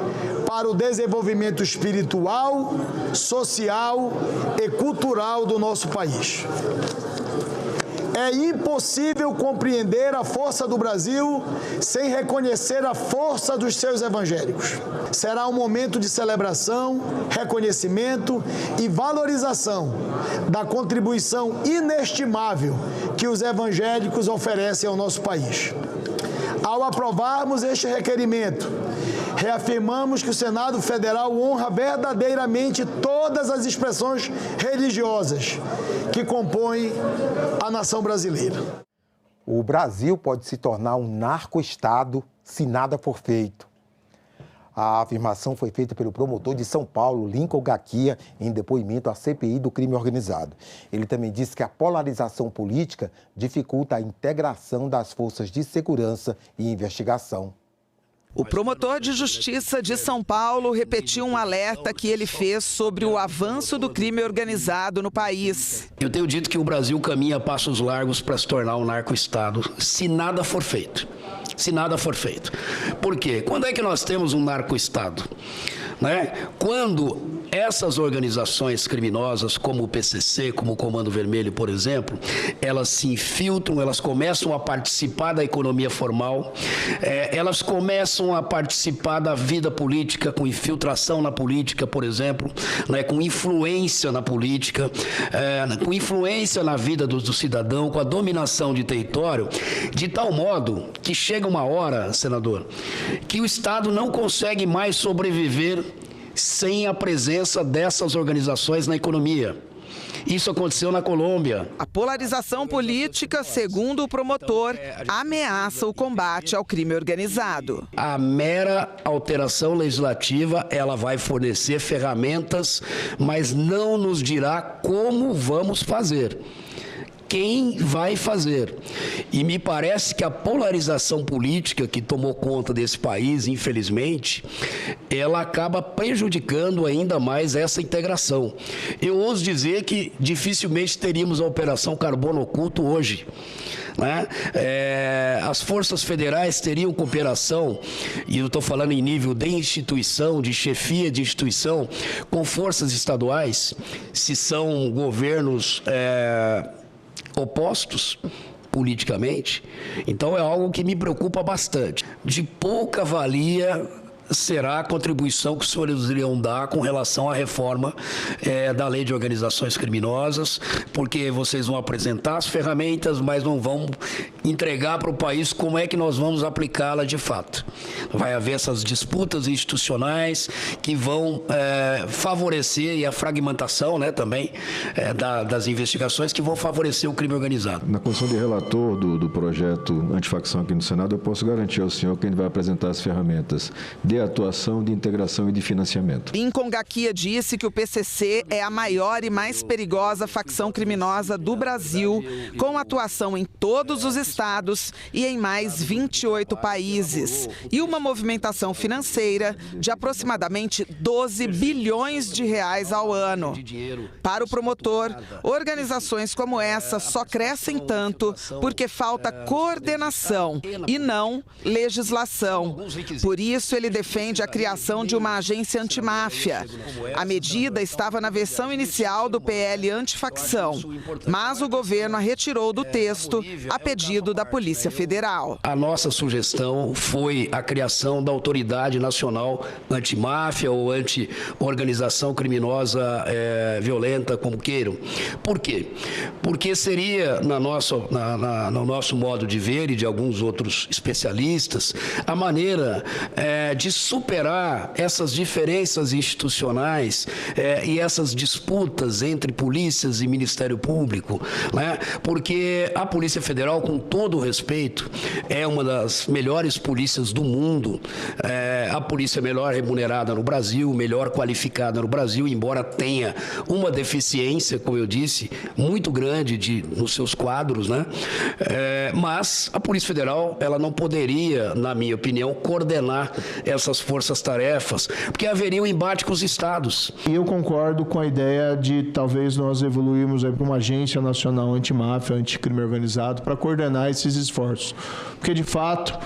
para o desenvolvimento espiritual, social e cultural do nosso país. É impossível compreender a força do Brasil sem reconhecer a força dos seus evangélicos. Será um momento de celebração, reconhecimento e valorização da contribuição inestimável que os evangélicos oferecem ao nosso país. Ao aprovarmos este requerimento, reafirmamos que o Senado Federal honra verdadeiramente todas as expressões religiosas que compõem a nação brasileira. O Brasil pode se tornar um narco-estado se nada for feito. A afirmação foi feita pelo promotor de São Paulo, Lincoln Gaquia, em depoimento à CPI do crime organizado. Ele também disse que a polarização política dificulta a integração das forças de segurança e investigação. O promotor de justiça de São Paulo repetiu um alerta que ele fez sobre o avanço do crime organizado no país. Eu tenho dito que o Brasil caminha a passos largos para se tornar um narco-estado, se nada for feito. Se nada for feito. Por quê? Quando é que nós temos um narco-estado? Quando essas organizações criminosas, como o PCC, como o Comando Vermelho, por exemplo, elas se infiltram, elas começam a participar da economia formal, elas começam a participar da vida política, com infiltração na política, por exemplo, com influência na política, com influência na vida do cidadão, com a dominação de território, de tal modo que chega uma hora, senador, que o Estado não consegue mais sobreviver sem a presença dessas organizações na economia. Isso aconteceu na Colômbia. A polarização política, segundo o promotor, ameaça o combate ao crime organizado. A mera alteração legislativa, ela vai fornecer ferramentas, mas não nos dirá como vamos fazer. Quem vai fazer? E me parece que a polarização política que tomou conta desse país, infelizmente, ela acaba prejudicando ainda mais essa integração. Eu ouso dizer que dificilmente teríamos a Operação Carbono Oculto hoje. As forças federais teriam cooperação, e eu estou falando em nível de instituição, de chefia de instituição, com forças estaduais, se são governos opostos politicamente. Então é algo que me preocupa bastante. De pouca valia será a contribuição que os senhores iriam dar com relação à reforma da lei de organizações criminosas, porque vocês vão apresentar as ferramentas, mas não vão entregar para o país como é que nós vamos aplicá-la de fato. Vai haver essas disputas institucionais que vão favorecer, e a fragmentação também das investigações, que vão favorecer o crime organizado. Na condição de relator do projeto antifacção aqui no Senado, eu posso garantir ao senhor que a gente vai apresentar as ferramentas de atuação, de integração e de financiamento. Lincoln Gaquia disse que o PCC é a maior e mais perigosa facção criminosa do Brasil, com atuação em todos os estados e em mais 28 países, e uma movimentação financeira de aproximadamente 12 bilhões de reais ao ano. Para o promotor, organizações como essa só crescem tanto porque falta coordenação e não legislação. Por isso, ele defende a criação de uma agência antimáfia. A medida estava na versão inicial do PL antifacção, mas o governo a retirou do texto a pedido da Polícia Federal. A nossa sugestão foi a criação da Autoridade Nacional Antimáfia ou Anti-Organização Criminosa Violenta, como queiram. Por quê? Porque seria, no nosso modo de ver e de alguns outros especialistas, a maneira de superar essas diferenças institucionais e essas disputas entre polícias e Ministério Público, porque a Polícia Federal, com todo o respeito, é uma das melhores polícias do mundo, a polícia melhor remunerada no Brasil, melhor qualificada no Brasil, embora tenha uma deficiência, como eu disse, muito grande nos seus quadros, mas a Polícia Federal, ela não poderia, na minha opinião, coordenar essas forças-tarefas, porque haveria um embate com os estados. E eu concordo com a ideia de talvez nós evoluirmos para uma agência nacional antimáfia, anticrime organizado, para coordenar esses esforços. Porque, de fato,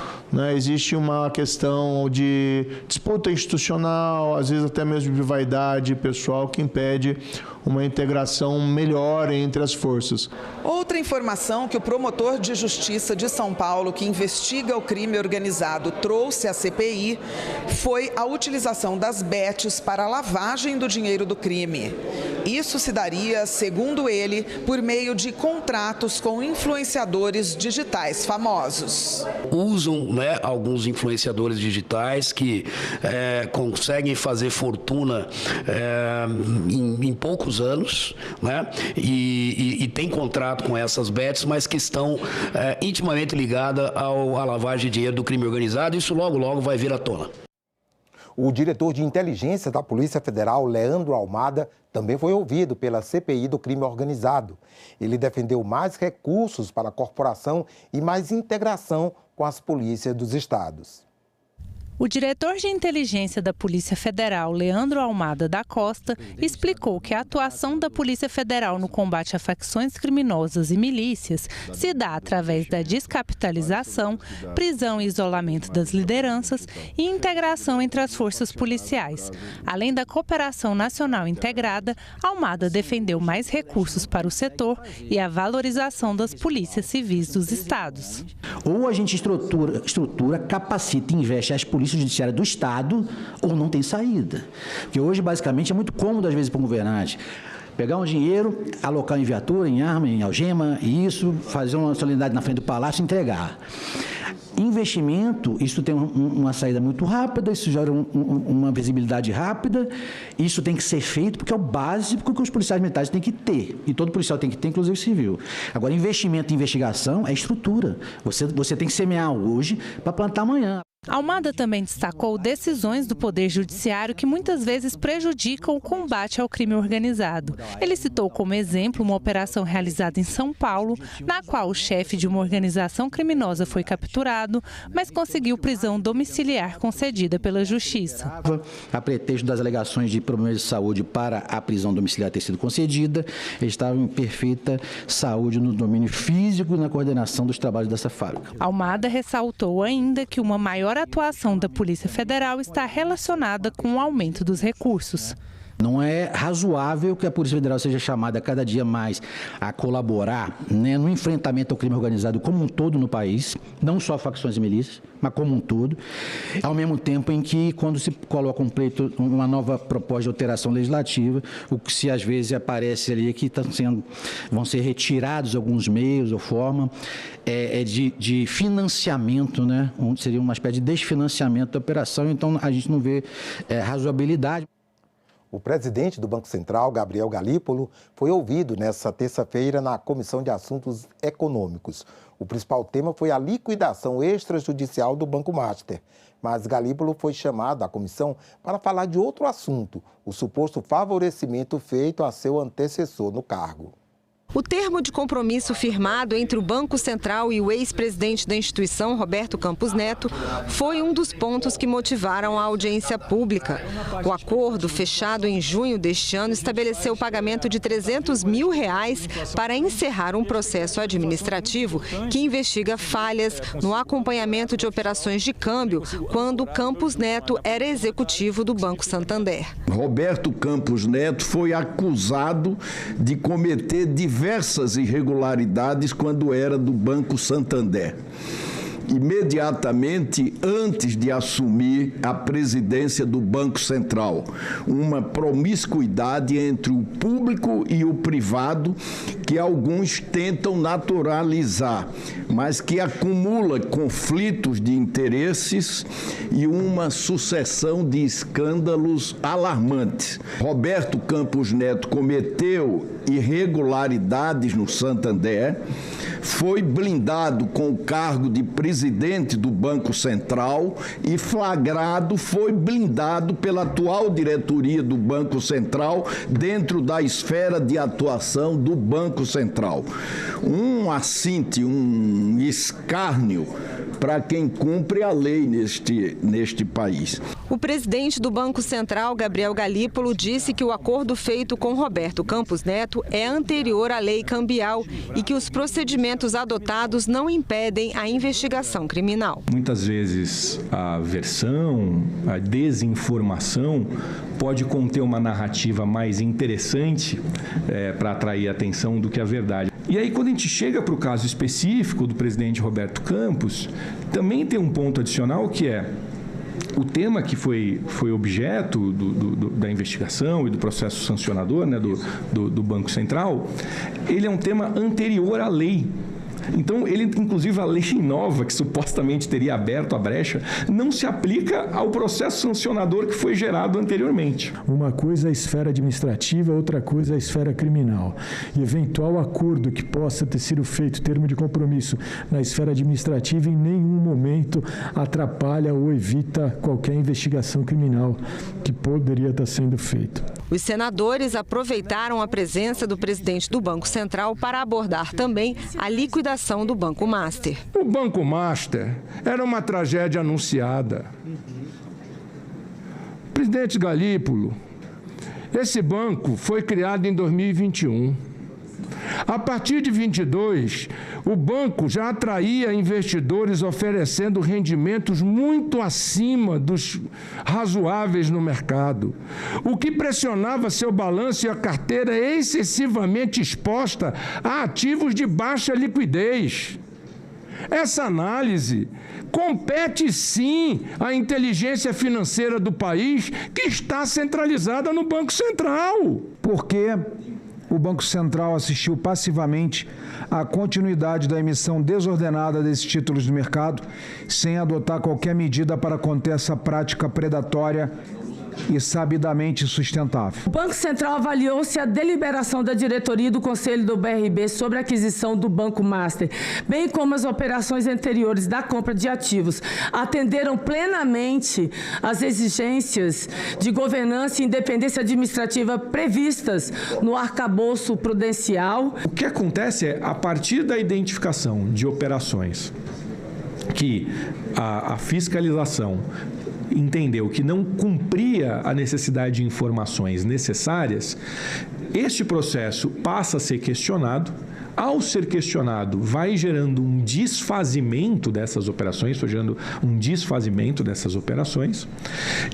existe uma questão de disputa institucional, às vezes até mesmo de vaidade pessoal, que impede uma integração melhor entre as forças. Outra informação que o promotor de justiça de São Paulo, que investiga o crime organizado, trouxe à CPI foi a utilização das bets para a lavagem do dinheiro do crime. Isso se daria, segundo ele, por meio de contratos com influenciadores digitais famosos. Usam, né, alguns influenciadores digitais que conseguem fazer fortuna em poucos anos, né, e tem contrato com essas bets, mas que estão intimamente ligadas à lavagem de dinheiro do crime organizado. Isso logo, logo vai vir à tona. O diretor de inteligência da Polícia Federal, Leandro Almada, também foi ouvido pela CPI do crime organizado. Ele defendeu mais recursos para a corporação e mais integração com as polícias dos estados. O diretor de inteligência da Polícia Federal, Leandro Almada da Costa, explicou que a atuação da Polícia Federal no combate a facções criminosas e milícias se dá através da descapitalização, prisão e isolamento das lideranças e integração entre as forças policiais. Além da cooperação nacional integrada, Almada defendeu mais recursos para o setor e a valorização das polícias civis dos estados. Ou a gente estrutura, capacita e investe as polícias judiciária do Estado, ou não tem saída. Porque hoje, basicamente, é muito cômodo, às vezes, para um governante pegar um dinheiro, alocar em viatura, em arma, em algema, e isso, fazer uma solenidade na frente do palácio e entregar. Investimento, isso tem uma saída muito rápida, isso gera uma visibilidade rápida, isso tem que ser feito porque é o básico que os policiais militares têm que ter, e todo policial tem que ter, inclusive civil. Agora, investimento em investigação é estrutura. Você tem que semear hoje para plantar amanhã. Almada também destacou decisões do Poder Judiciário que muitas vezes prejudicam o combate ao crime organizado. Ele citou como exemplo uma operação realizada em São Paulo, na qual o chefe de uma organização criminosa foi capturado, mas conseguiu prisão domiciliar concedida pela Justiça. A pretexto das alegações de problemas de saúde para a prisão domiciliar ter sido concedida, ele estava em perfeita saúde no domínio físico e na coordenação dos trabalhos dessa fábrica. Almada ressaltou ainda que uma maior atuação da Polícia Federal está relacionada com o aumento dos recursos. Não é razoável que a Polícia Federal seja chamada cada dia mais a colaborar, né, no enfrentamento ao crime organizado como um todo no país, não só facções e milícias, mas como um todo, ao mesmo tempo em que, quando se coloca um pleito, uma nova proposta de alteração legislativa, o que se às vezes aparece ali é que vão ser retirados alguns meios ou forma de financiamento, né? Seria uma espécie de desfinanciamento da operação, então a gente não vê razoabilidade. O presidente do Banco Central, Gabriel Galípolo, foi ouvido nesta terça-feira na Comissão de Assuntos Econômicos. O principal tema foi a liquidação extrajudicial do Banco Master. Mas Galípolo foi chamado à comissão para falar de outro assunto, o suposto favorecimento feito a seu antecessor no cargo. O termo de compromisso firmado entre o Banco Central e o ex-presidente da instituição, Roberto Campos Neto, foi um dos pontos que motivaram a audiência pública. O acordo, fechado em junho deste ano, estabeleceu o pagamento de R$300 mil para encerrar um processo administrativo que investiga falhas no acompanhamento de operações de câmbio quando Campos Neto era executivo do Banco Santander. Roberto Campos Neto foi acusado de cometer diversas irregularidades quando era do Banco Santander. Imediatamente antes de assumir a presidência do Banco Central, uma promiscuidade entre o público e o privado que alguns tentam naturalizar, mas que acumula conflitos de interesses e uma sucessão de escândalos alarmantes. Roberto Campos Neto cometeu irregularidades no Santander, foi blindado com o cargo de presidente do Banco Central e flagrado, foi blindado pela atual diretoria do Banco Central dentro da esfera de atuação do Banco Central. Um assinte, um escárnio para quem cumpre a lei neste país. O presidente do Banco Central, Gabriel Galípolo, disse que o acordo feito com Roberto Campos Neto é anterior à lei cambial e que os procedimentos adotados não impedem a investigação criminal. Muitas vezes a versão, a desinformação pode conter uma narrativa mais interessante para atrair a atenção do que a verdade. E aí, quando a gente chega para o caso específico do presidente Roberto Campos, também tem um ponto adicional que é o tema que foi objeto da investigação e do processo sancionador, né, do Banco Central, ele é um tema anterior à lei. Então, inclusive, a lei nova, que supostamente teria aberto a brecha, não se aplica ao processo sancionador que foi gerado anteriormente. Uma coisa é a esfera administrativa, outra coisa é a esfera criminal. E eventual acordo que possa ter sido feito, termo de compromisso, na esfera administrativa, em nenhum momento atrapalha ou evita qualquer investigação criminal que poderia estar sendo feita. Os senadores aproveitaram a presença do presidente do Banco Central para abordar também a liquidação do Banco Master. O Banco Master era uma tragédia anunciada. Presidente Galípolo, esse banco foi criado em 2021. A partir de 22, o banco já atraía investidores oferecendo rendimentos muito acima dos razoáveis no mercado, o que pressionava seu balanço e a carteira excessivamente exposta a ativos de baixa liquidez. Essa análise compete, sim, à inteligência financeira do país, que está centralizada no Banco Central. Por quê? O Banco Central assistiu passivamente à continuidade da emissão desordenada desses títulos do mercado, sem adotar qualquer medida para conter essa prática predatória e sabidamente sustentável. O Banco Central avaliou se a deliberação da diretoria e do Conselho do BRB sobre a aquisição do Banco Master, bem como as operações anteriores da compra de ativos, atenderam plenamente às exigências de governança e independência administrativa previstas no arcabouço prudencial. O que acontece é, a partir da identificação de operações que a fiscalização entendeu que não cumpria a necessidade de informações necessárias, este processo passa a ser questionado. Ao ser questionado, vai gerando um desfazimento dessas operações,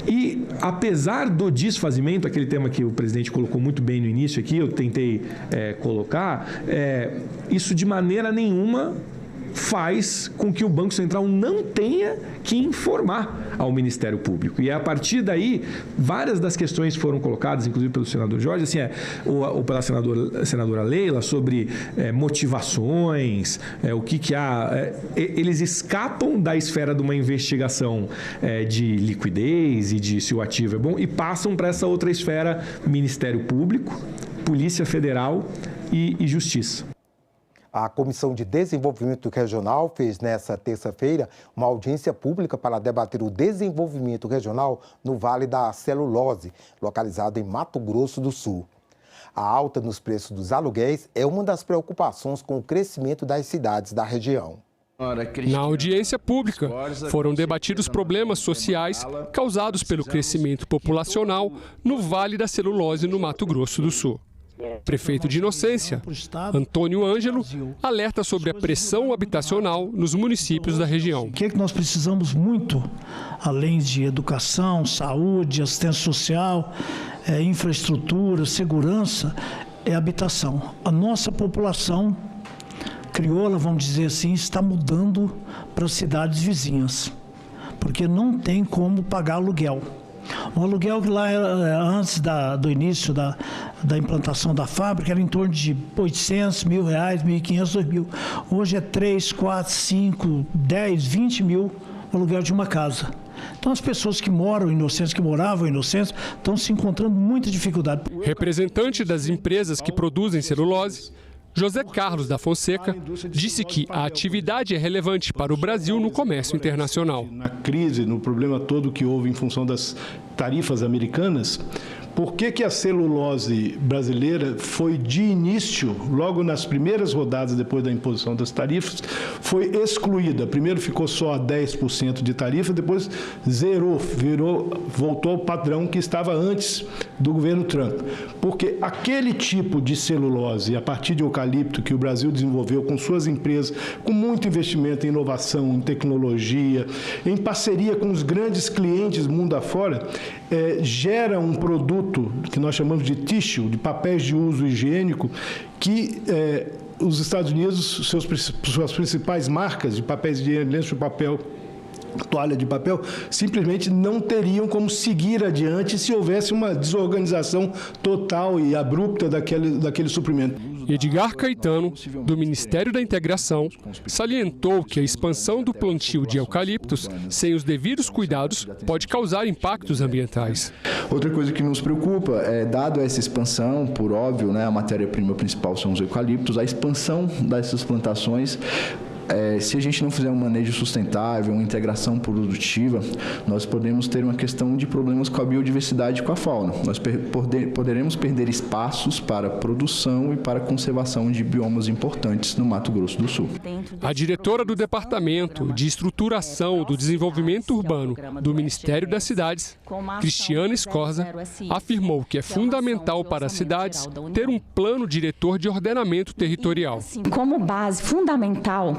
e apesar do desfazimento, aquele tema que o presidente colocou muito bem no início aqui, eu tentei colocar, isso de maneira nenhuma faz com que o Banco Central não tenha que informar ao Ministério Público. E a partir daí, várias das questões foram colocadas, inclusive pelo senador Jorge, assim, ou pela senadora Leila, sobre motivações, o que há. Eles escapam da esfera de uma investigação de liquidez e de se o ativo é bom e passam para essa outra esfera: Ministério Público, Polícia Federal e Justiça. A Comissão de Desenvolvimento Regional fez nesta terça-feira uma audiência pública para debater o desenvolvimento regional no Vale da Celulose, localizado em Mato Grosso do Sul. A alta nos preços dos aluguéis é uma das preocupações com o crescimento das cidades da região. Na audiência pública, foram debatidos problemas sociais causados pelo crescimento populacional no Vale da Celulose, no Mato Grosso do Sul. Prefeito de Inocência, Antônio Ângelo, alerta sobre a pressão habitacional nos municípios da região. O que é que nós precisamos muito, além de educação, saúde, assistência social, infraestrutura, segurança, é habitação. A nossa população crioula, vamos dizer assim, está mudando para as cidades vizinhas, porque não tem como pagar aluguel. O aluguel que lá era, antes do início da implantação da fábrica, era em torno de R$800 mil, R$1.500, R$2.000. Hoje é 3, 4, 5, 10, 20 mil o aluguel de uma casa. Então as pessoas que moram em Inocência, que moravam em Inocência, estão se encontrando muita dificuldade. Representante das empresas que produzem celulose, José Carlos da Fonseca, disse que a atividade é relevante para o Brasil no comércio internacional. Na crise, no problema todo que houve em função das tarifas americanas, por que a celulose brasileira foi de início, logo nas primeiras rodadas depois da imposição das tarifas, foi excluída? Primeiro ficou só a 10% de tarifa, depois zerou, voltou ao padrão que estava antes do governo Trump. Porque aquele tipo de celulose, a partir de eucalipto, que o Brasil desenvolveu com suas empresas, com muito investimento em inovação, em tecnologia, em parceria com os grandes clientes mundo afora, gera um produto que nós chamamos de tissue, de papéis de uso higiênico, que os Estados Unidos, suas principais marcas de papéis de lenço de papel toalha de papel, simplesmente não teriam como seguir adiante se houvesse uma desorganização total e abrupta daquele suprimento. Edgar Caetano, do Ministério da Integração, salientou que a expansão do plantio de eucaliptos, sem os devidos cuidados, pode causar impactos ambientais. Outra coisa que nos preocupa é, dado essa expansão, por óbvio, né, a matéria-prima principal são os eucaliptos, a expansão dessas plantações, se a gente não fizer um manejo sustentável, uma integração produtiva, nós podemos ter uma questão de problemas com a biodiversidade e com a fauna. Nós poderemos perder espaços para produção e para conservação de biomas importantes no Mato Grosso do Sul. A diretora do Departamento de Estruturação do Desenvolvimento Urbano do Ministério das Cidades, Cristiana Escorza, afirmou que é fundamental para as cidades ter um plano diretor de ordenamento territorial. Como base fundamental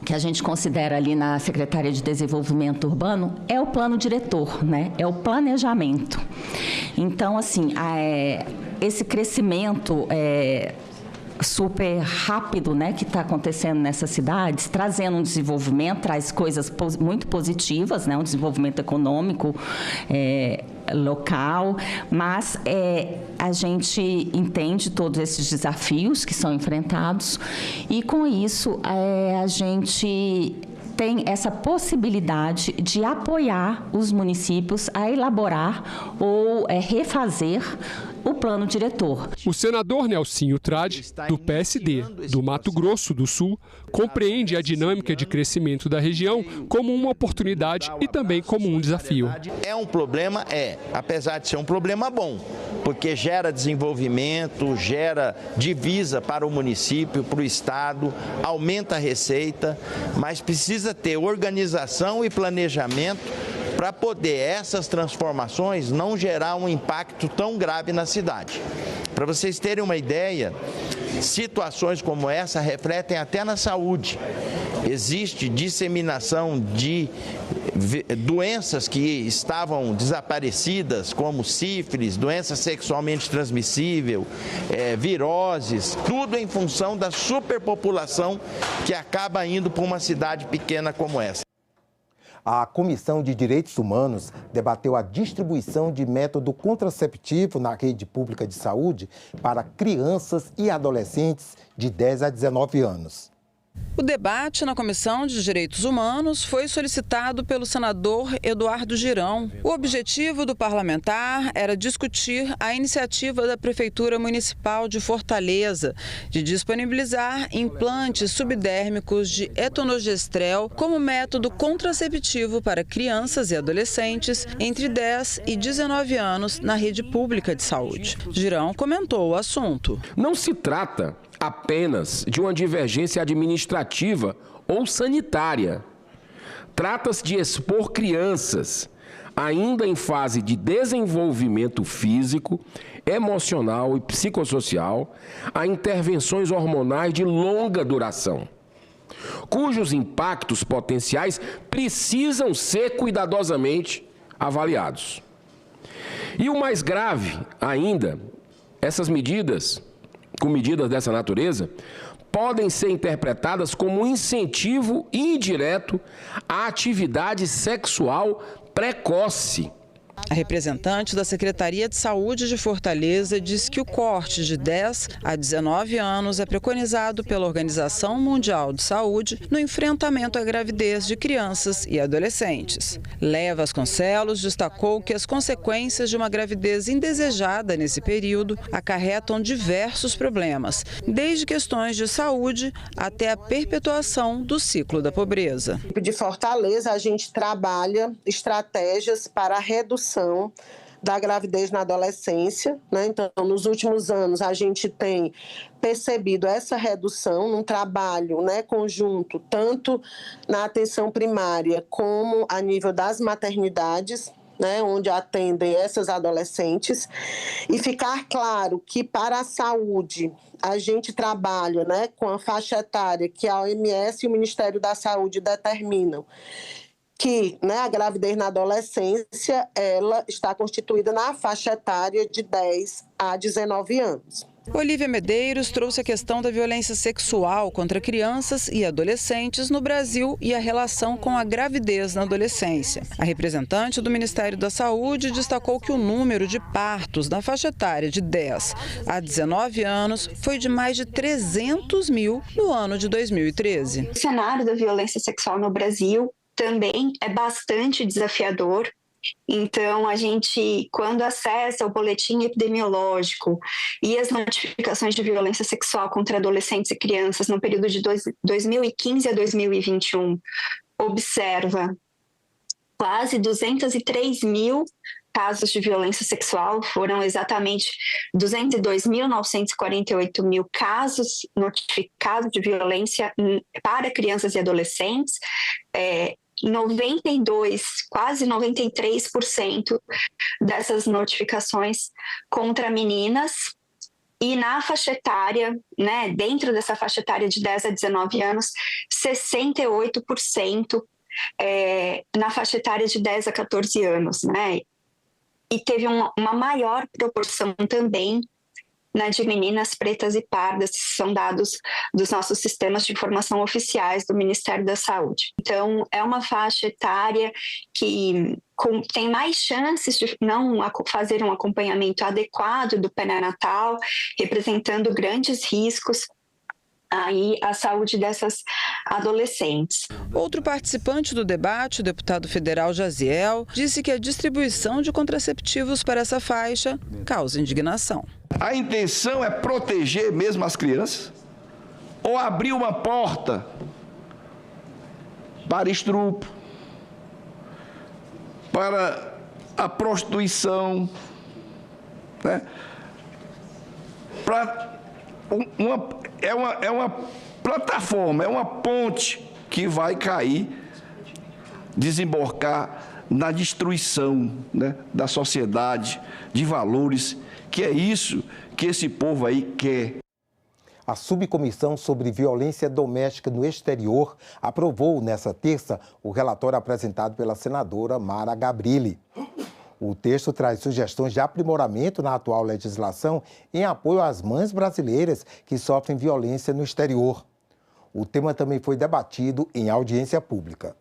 que a gente considera ali na Secretaria de Desenvolvimento Urbano é o plano diretor, né? É o planejamento. Então, assim, esse crescimento super rápido, né, que está acontecendo nessas cidades, trazendo um desenvolvimento, traz coisas muito positivas, né, um desenvolvimento econômico local, mas a gente entende todos esses desafios que são enfrentados e, com isso, a gente tem essa possibilidade de apoiar os municípios a elaborar ou refazer o plano diretor. O senador Nelsinho Trade, do PSD do Mato Grosso do Sul, compreende a dinâmica de crescimento da região como uma oportunidade e também como um desafio. É um problema, apesar de ser um problema bom, porque gera desenvolvimento, gera divisa para o município, para o estado, aumenta a receita, mas precisa ter organização e planejamento para poder essas transformações não gerar um impacto tão grave na cidade. Para vocês terem uma ideia, situações como essa refletem até na saúde. Existe disseminação de doenças que estavam desaparecidas, como sífilis, doença sexualmente transmissível, viroses, tudo em função da superpopulação que acaba indo para uma cidade pequena como essa. A Comissão de Direitos Humanos debateu a distribuição de método contraceptivo na rede pública de saúde para crianças e adolescentes de 10 a 19 anos. O debate na Comissão de Direitos Humanos foi solicitado pelo senador Eduardo Girão. O objetivo do parlamentar era discutir a iniciativa da Prefeitura Municipal de Fortaleza de disponibilizar implantes subdérmicos de etonogestrel como método contraceptivo para crianças e adolescentes entre 10 e 19 anos na rede pública de saúde. Girão comentou o assunto. Não se trata apenas de uma divergência administrativa ou sanitária. Trata-se de expor crianças, ainda em fase de desenvolvimento físico, emocional e psicossocial, a intervenções hormonais de longa duração, cujos impactos potenciais precisam ser cuidadosamente avaliados. E o mais grave ainda, essas medidas, com medidas dessa natureza, podem ser interpretadas como um incentivo indireto à atividade sexual precoce. A representante da Secretaria de Saúde de Fortaleza diz que o corte de 10 a 19 anos é preconizado pela Organização Mundial de Saúde no enfrentamento à gravidez de crianças e adolescentes. Léa Vasconcelos destacou que as consequências de uma gravidez indesejada nesse período acarretam diversos problemas, desde questões de saúde até a perpetuação do ciclo da pobreza. De Fortaleza, a gente trabalha estratégias para a redução da gravidez na adolescência, né? Então, nos últimos anos, a gente tem percebido essa redução num trabalho, né, conjunto, tanto na atenção primária como a nível das maternidades, né, onde atendem essas adolescentes, e ficar claro que para a saúde a gente trabalha, né, com a faixa etária que a OMS e o Ministério da Saúde determinam, que, né, a gravidez na adolescência ela está constituída na faixa etária de 10 a 19 anos. Olívia Medeiros trouxe a questão da violência sexual contra crianças e adolescentes no Brasil e a relação com a gravidez na adolescência. A representante do Ministério da Saúde destacou que o número de partos na faixa etária de 10 a 19 anos foi de mais de 300 mil no ano de 2013. O cenário da violência sexual no Brasil também é bastante desafiador. Então, a gente, quando acessa o boletim epidemiológico e as notificações de violência sexual contra adolescentes e crianças no período de 2015 a 2021, observa quase 203 mil casos de violência sexual, foram exatamente 202.948 mil casos notificados de violência para crianças e adolescentes, quase 93% dessas notificações contra meninas, e na faixa etária, né, dentro dessa faixa etária de 10 a 19 anos, 68% na faixa etária de 10 a 14 anos, né? E teve uma maior proporção também, né, de meninas pretas e pardas, que são dados dos nossos sistemas de informação oficiais do Ministério da Saúde. Então, é uma faixa etária que tem mais chances de não fazer um acompanhamento adequado do pré-natal, representando grandes riscos aí à saúde dessas adolescentes. Outro participante do debate, o deputado federal Jaziel, disse que a distribuição de contraceptivos para essa faixa causa indignação. A intenção é proteger mesmo as crianças ou abrir uma porta para estupro, para a prostituição, né? É uma plataforma, é uma ponte que vai cair, desembocar na destruição, né, da sociedade, de valores, que é isso que esse povo aí quer. A Subcomissão sobre Violência Doméstica no Exterior aprovou nesta terça o relatório apresentado pela senadora Mara Gabrilli. O texto traz sugestões de aprimoramento na atual legislação em apoio às mães brasileiras que sofrem violência no exterior. O tema também foi debatido em audiência pública.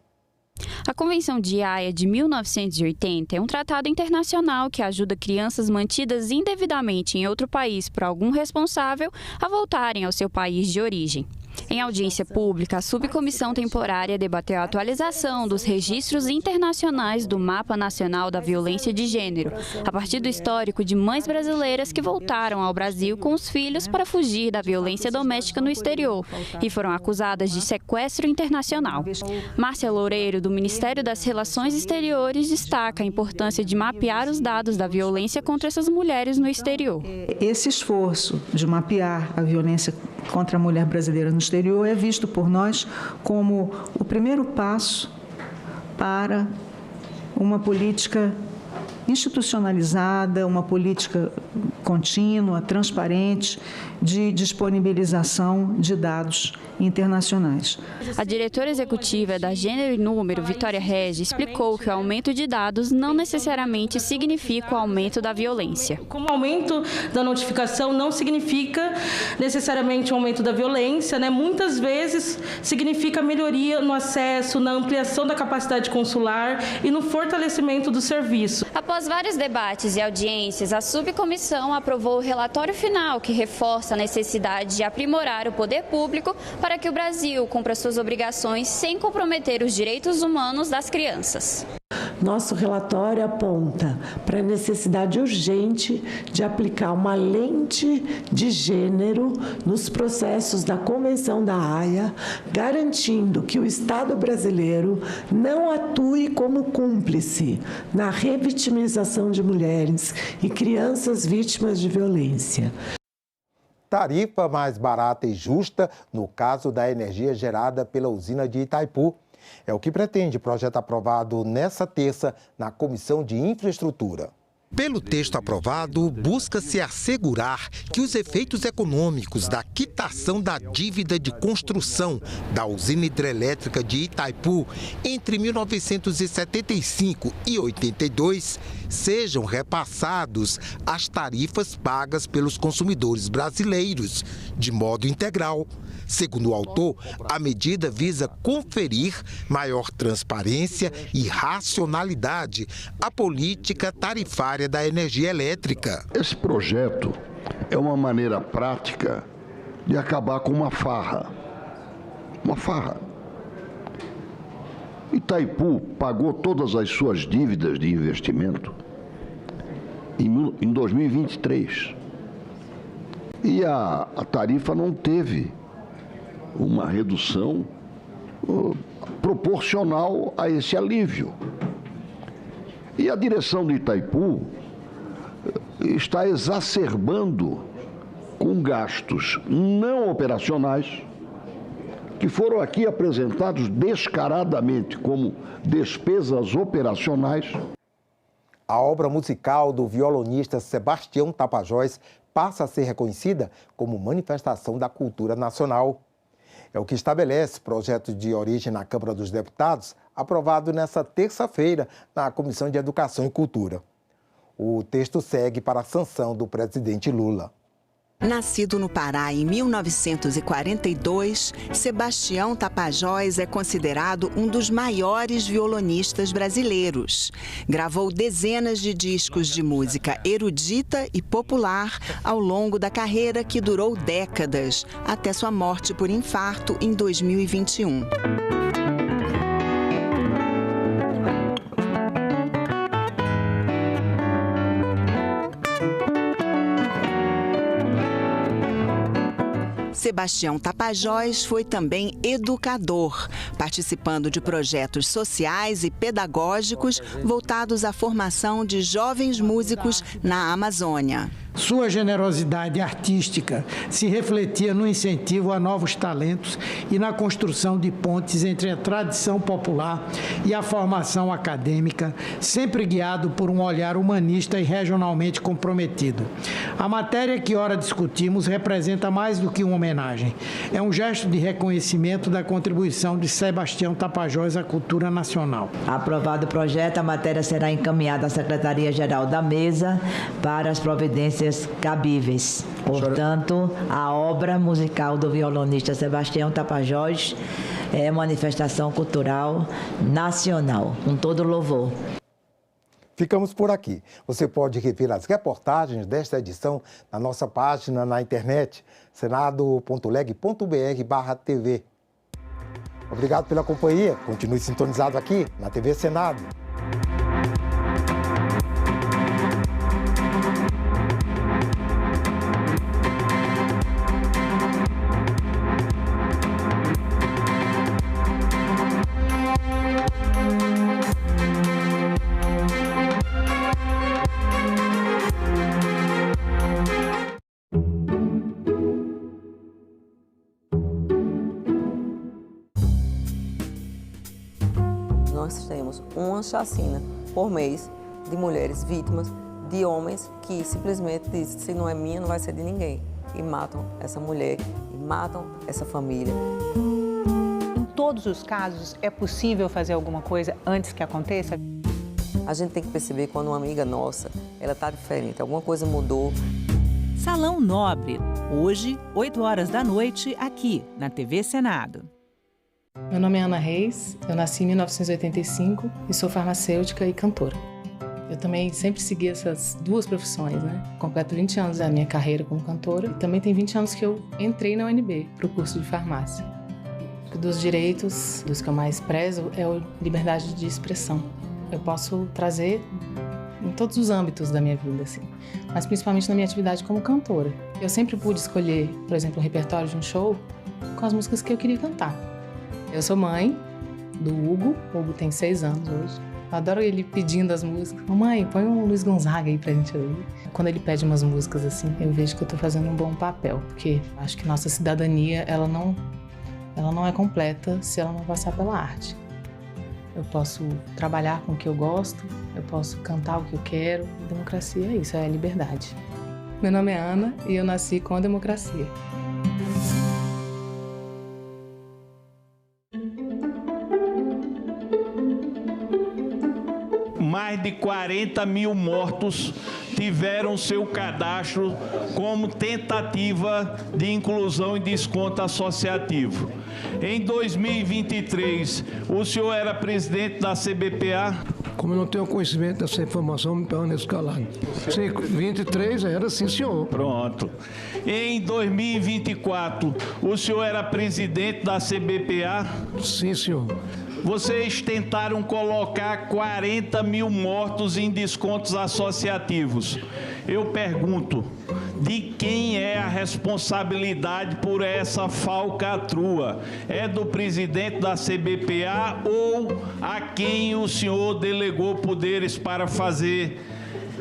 A Convenção de Haia de 1980 é um tratado internacional que ajuda crianças mantidas indevidamente em outro país por algum responsável a voltarem ao seu país de origem. Em audiência pública, a subcomissão temporária debateu a atualização dos registros internacionais do Mapa Nacional da Violência de Gênero, a partir do histórico de mães brasileiras que voltaram ao Brasil com os filhos para fugir da violência doméstica no exterior e foram acusadas de sequestro internacional. Márcia Loureiro, do Ministério das Relações Exteriores, destaca a importância de mapear os dados da violência contra essas mulheres no exterior. Esse esforço de mapear a violência contra a mulher brasileira no exterior é visto por nós como o primeiro passo para uma política institucionalizada, uma política contínua, transparente, de disponibilização de dados internacionais. A diretora executiva da Gênero e Número, Vitória Regi, explicou que o aumento de dados não necessariamente significa o aumento da violência. Como o aumento da notificação não significa necessariamente o aumento da violência, né? Muitas vezes significa melhoria no acesso, na ampliação da capacidade consular e no fortalecimento do serviço. Após vários debates e audiências, a subcomissão aprovou o relatório final que reforça a necessidade de aprimorar o poder público para que o Brasil cumpra suas obrigações sem comprometer os direitos humanos das crianças. Nosso relatório aponta para a necessidade urgente de aplicar uma lente de gênero nos processos da Convenção da Haia, garantindo que o Estado brasileiro não atue como cúmplice na revitimização de mulheres e crianças vítimas de violência. Tarifa mais barata e justa no caso da energia gerada pela usina de Itaipu. É o que pretende o projeto aprovado nesta terça na Comissão de Infraestrutura. Pelo texto aprovado, busca-se assegurar que os efeitos econômicos da quitação da dívida de construção da usina hidrelétrica de Itaipu entre 1975 e 82 sejam repassados às tarifas pagas pelos consumidores brasileiros, de modo integral. Segundo o autor, a medida visa conferir maior transparência e racionalidade à política tarifária da energia elétrica. Esse projeto é uma maneira prática de acabar com uma farra. Uma farra. Itaipu pagou todas as suas dívidas de investimento em 2023. E a tarifa não teve uma redução proporcional a esse alívio. E a direção de Itaipu está exacerbando com gastos não operacionais que foram aqui apresentados descaradamente como despesas operacionais. A obra musical do violonista Sebastião Tapajós passa a ser reconhecida como manifestação da cultura nacional. É o que estabelece o projeto de origem na Câmara dos Deputados, aprovado nesta terça-feira na Comissão de Educação e Cultura. O texto segue para a sanção do presidente Lula. Nascido no Pará em 1942, Sebastião Tapajós é considerado um dos maiores violonistas brasileiros. Gravou dezenas de discos de música erudita e popular ao longo da carreira que durou décadas, até sua morte por infarto em 2021. Sebastião Tapajós foi também educador, participando de projetos sociais e pedagógicos voltados à formação de jovens músicos na Amazônia. Sua generosidade artística se refletia no incentivo a novos talentos e na construção de pontes entre a tradição popular e a formação acadêmica, sempre guiado por um olhar humanista e regionalmente comprometido. A matéria que ora discutimos representa mais do que uma homenagem. É um gesto de reconhecimento da contribuição de Sebastião Tapajós à cultura nacional. Aprovado o projeto, a matéria será encaminhada à Secretaria-Geral da Mesa para as providências cabíveis. Portanto, a obra musical do violonista Sebastião Tapajós é manifestação cultural nacional, com todo louvor. Ficamos por aqui. Você pode rever as reportagens desta edição na nossa página na internet, senado.leg.br/TV. Obrigado pela companhia. Continue sintonizado aqui na TV Senado. Nós temos uma chacina por mês de mulheres vítimas de homens que simplesmente dizem: se não é minha, não vai ser de ninguém. E matam essa mulher, e matam essa família. Em todos os casos, é possível fazer alguma coisa antes que aconteça? A gente tem que perceber quando uma amiga nossa, ela está diferente, alguma coisa mudou. Salão Nobre, hoje, 8 horas da noite, aqui na TV Senado. Meu nome é Ana Reis, eu nasci em 1985 e sou farmacêutica e cantora. Eu também sempre segui essas duas profissões, né? Completo 20 anos da minha carreira como cantora e também tem 20 anos que eu entrei na UNB para o curso de farmácia. Dos direitos, dos que eu mais prezo, é a liberdade de expressão. Eu posso trazer em todos os âmbitos da minha vida, assim, mas principalmente na minha atividade como cantora. Eu sempre pude escolher, por exemplo, um repertório de um show com as músicas que eu queria cantar. Eu sou mãe do Hugo. O Hugo tem 6 anos hoje. Eu adoro ele pedindo as músicas. Mamãe, põe um Luiz Gonzaga aí pra gente ouvir. Quando ele pede umas músicas assim, eu vejo que eu tô fazendo um bom papel, porque acho que nossa cidadania, ela não é completa se ela não passar pela arte. eu posso trabalhar com o que eu gosto, eu posso cantar o que eu quero. Democracia é isso, é liberdade. Meu nome é Ana e eu nasci com a democracia. Mais de 40 mil mortos tiveram seu cadastro como tentativa de inclusão e desconto associativo. Em 2023, o senhor era presidente da CBPA? Como eu não tenho conhecimento dessa informação, me permaneço calado. Sim, 23 era, sim, senhor. Pronto. Em 2024, o senhor era presidente da CBPA? Sim, senhor. Vocês tentaram colocar 40 mil mortos em descontos associativos. Eu pergunto, de quem é a responsabilidade por essa falcatrua? É do presidente da CBPA ou a quem o senhor delegou poderes para fazer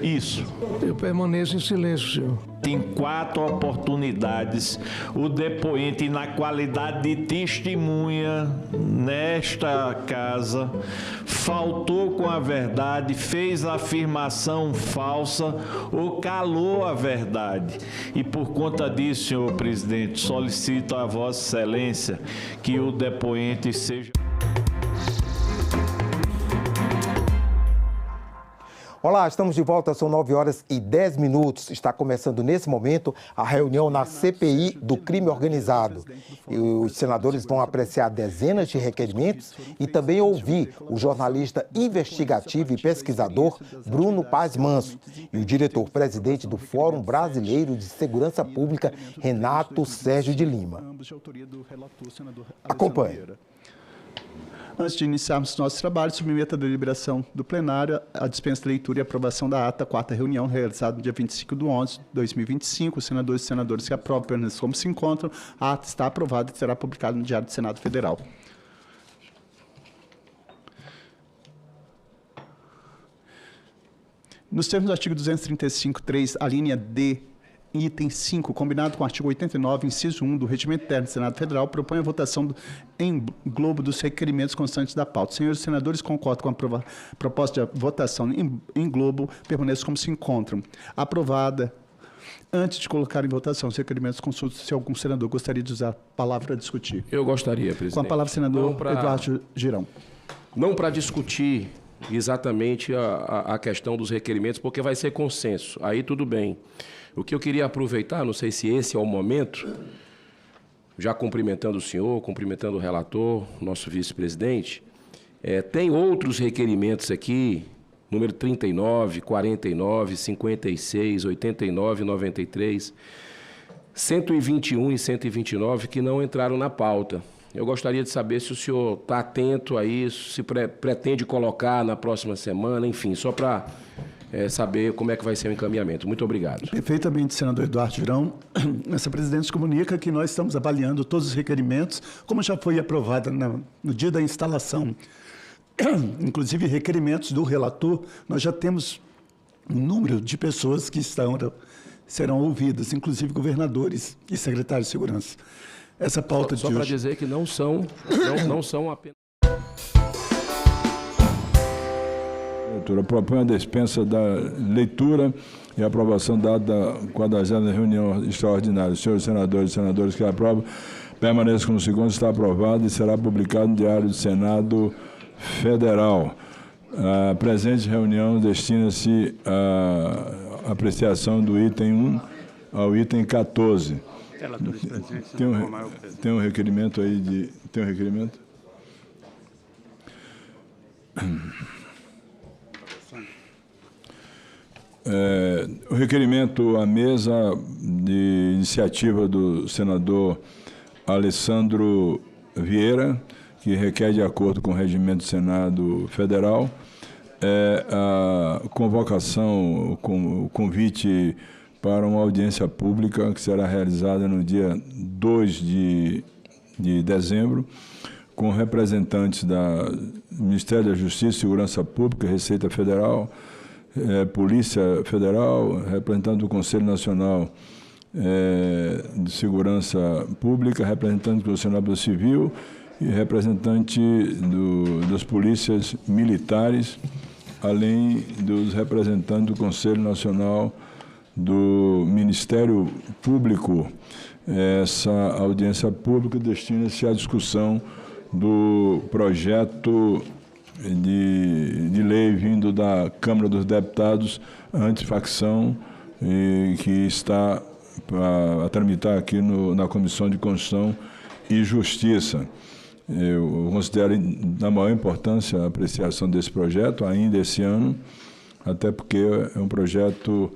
isso? Eu permaneço em silêncio, senhor. Em 4 oportunidades, o depoente, na qualidade de testemunha nesta casa, faltou com a verdade, fez afirmação falsa ou calou a verdade. E por conta disso, senhor presidente, solicito a Vossa Excelência que o depoente seja... Olá, estamos de volta, são 9h10. Está começando nesse momento a reunião na CPI do crime organizado. E os senadores vão apreciar dezenas de requerimentos e também ouvir o jornalista investigativo e pesquisador Bruno Paz Manso e o diretor-presidente do Fórum Brasileiro de Segurança Pública, Renato Sérgio de Lima. Acompanhe. Antes de iniciarmos nosso trabalho, submeto a deliberação do plenário a dispensa de leitura e aprovação da ata, 4ª reunião, realizada no dia 25/11/2025. Os senadores e senadoras que aprovam permanecem como se encontram. A ata está aprovada e será publicada no Diário do Senado Federal. Nos termos do artigo 235.3, a linha D, item 5, combinado com o artigo 89, inciso 1 do Regimento Interno do Senado Federal, propõe a votação em globo dos requerimentos constantes da pauta. Senhores senadores, concordam com a proposta de votação em globo, permaneçam como se encontram. Aprovada. Antes de colocar em votação os requerimentos, consulto se algum senador gostaria de usar a palavra para discutir. Eu gostaria, presidente. Com a palavra, senador Eduardo Girão. Não para discutir exatamente a questão dos requerimentos, porque vai ser consenso. Aí tudo bem. O que eu queria aproveitar, não sei se esse é o momento, já cumprimentando o senhor, cumprimentando o relator, nosso vice-presidente, tem outros requerimentos aqui, número 39, 49, 56, 89, 93, 121 e 129, que não entraram na pauta. Eu gostaria de saber se o senhor está atento a isso, se pretende colocar na próxima semana, enfim, só para saber como é que vai ser o encaminhamento. Muito obrigado. Perfeitamente, senador Eduardo Girão. Essa presidente comunica que nós estamos avaliando todos os requerimentos, como já foi aprovada no dia da instalação, inclusive requerimentos do relator, nós já temos um número de pessoas que serão ouvidas, inclusive governadores e secretários de segurança. Essa pauta só de hoje... para dizer que não são apenas... Propõe a dispensa da leitura e aprovação da 40ª reunião extraordinária. Senhores senadores e senadoras que aprovam, permaneça como segundo, está aprovado e será publicado no Diário do Senado Federal. A presente reunião destina-se à apreciação do item 1 ao item 14. Tem um requerimento aí de... Tem um requerimento? O requerimento à mesa de iniciativa do senador Alessandro Vieira, que requer, de acordo com o regimento do Senado Federal, a convocação, o convite para uma audiência pública que será realizada no dia 2 de dezembro, com representantes do Ministério da Justiça e Segurança Pública, Receita Federal, Polícia Federal, representante do Conselho Nacional de Segurança Pública, representante do Senado Civil e representante das polícias militares, além dos representantes do Conselho Nacional do Ministério Público. Essa audiência pública destina-se à discussão do projeto de lei vindo da Câmara dos Deputados anti-facção, que está a tramitar aqui na Comissão de Constituição e Justiça. Eu considero da maior importância a apreciação desse projeto, ainda esse ano, até porque é um projeto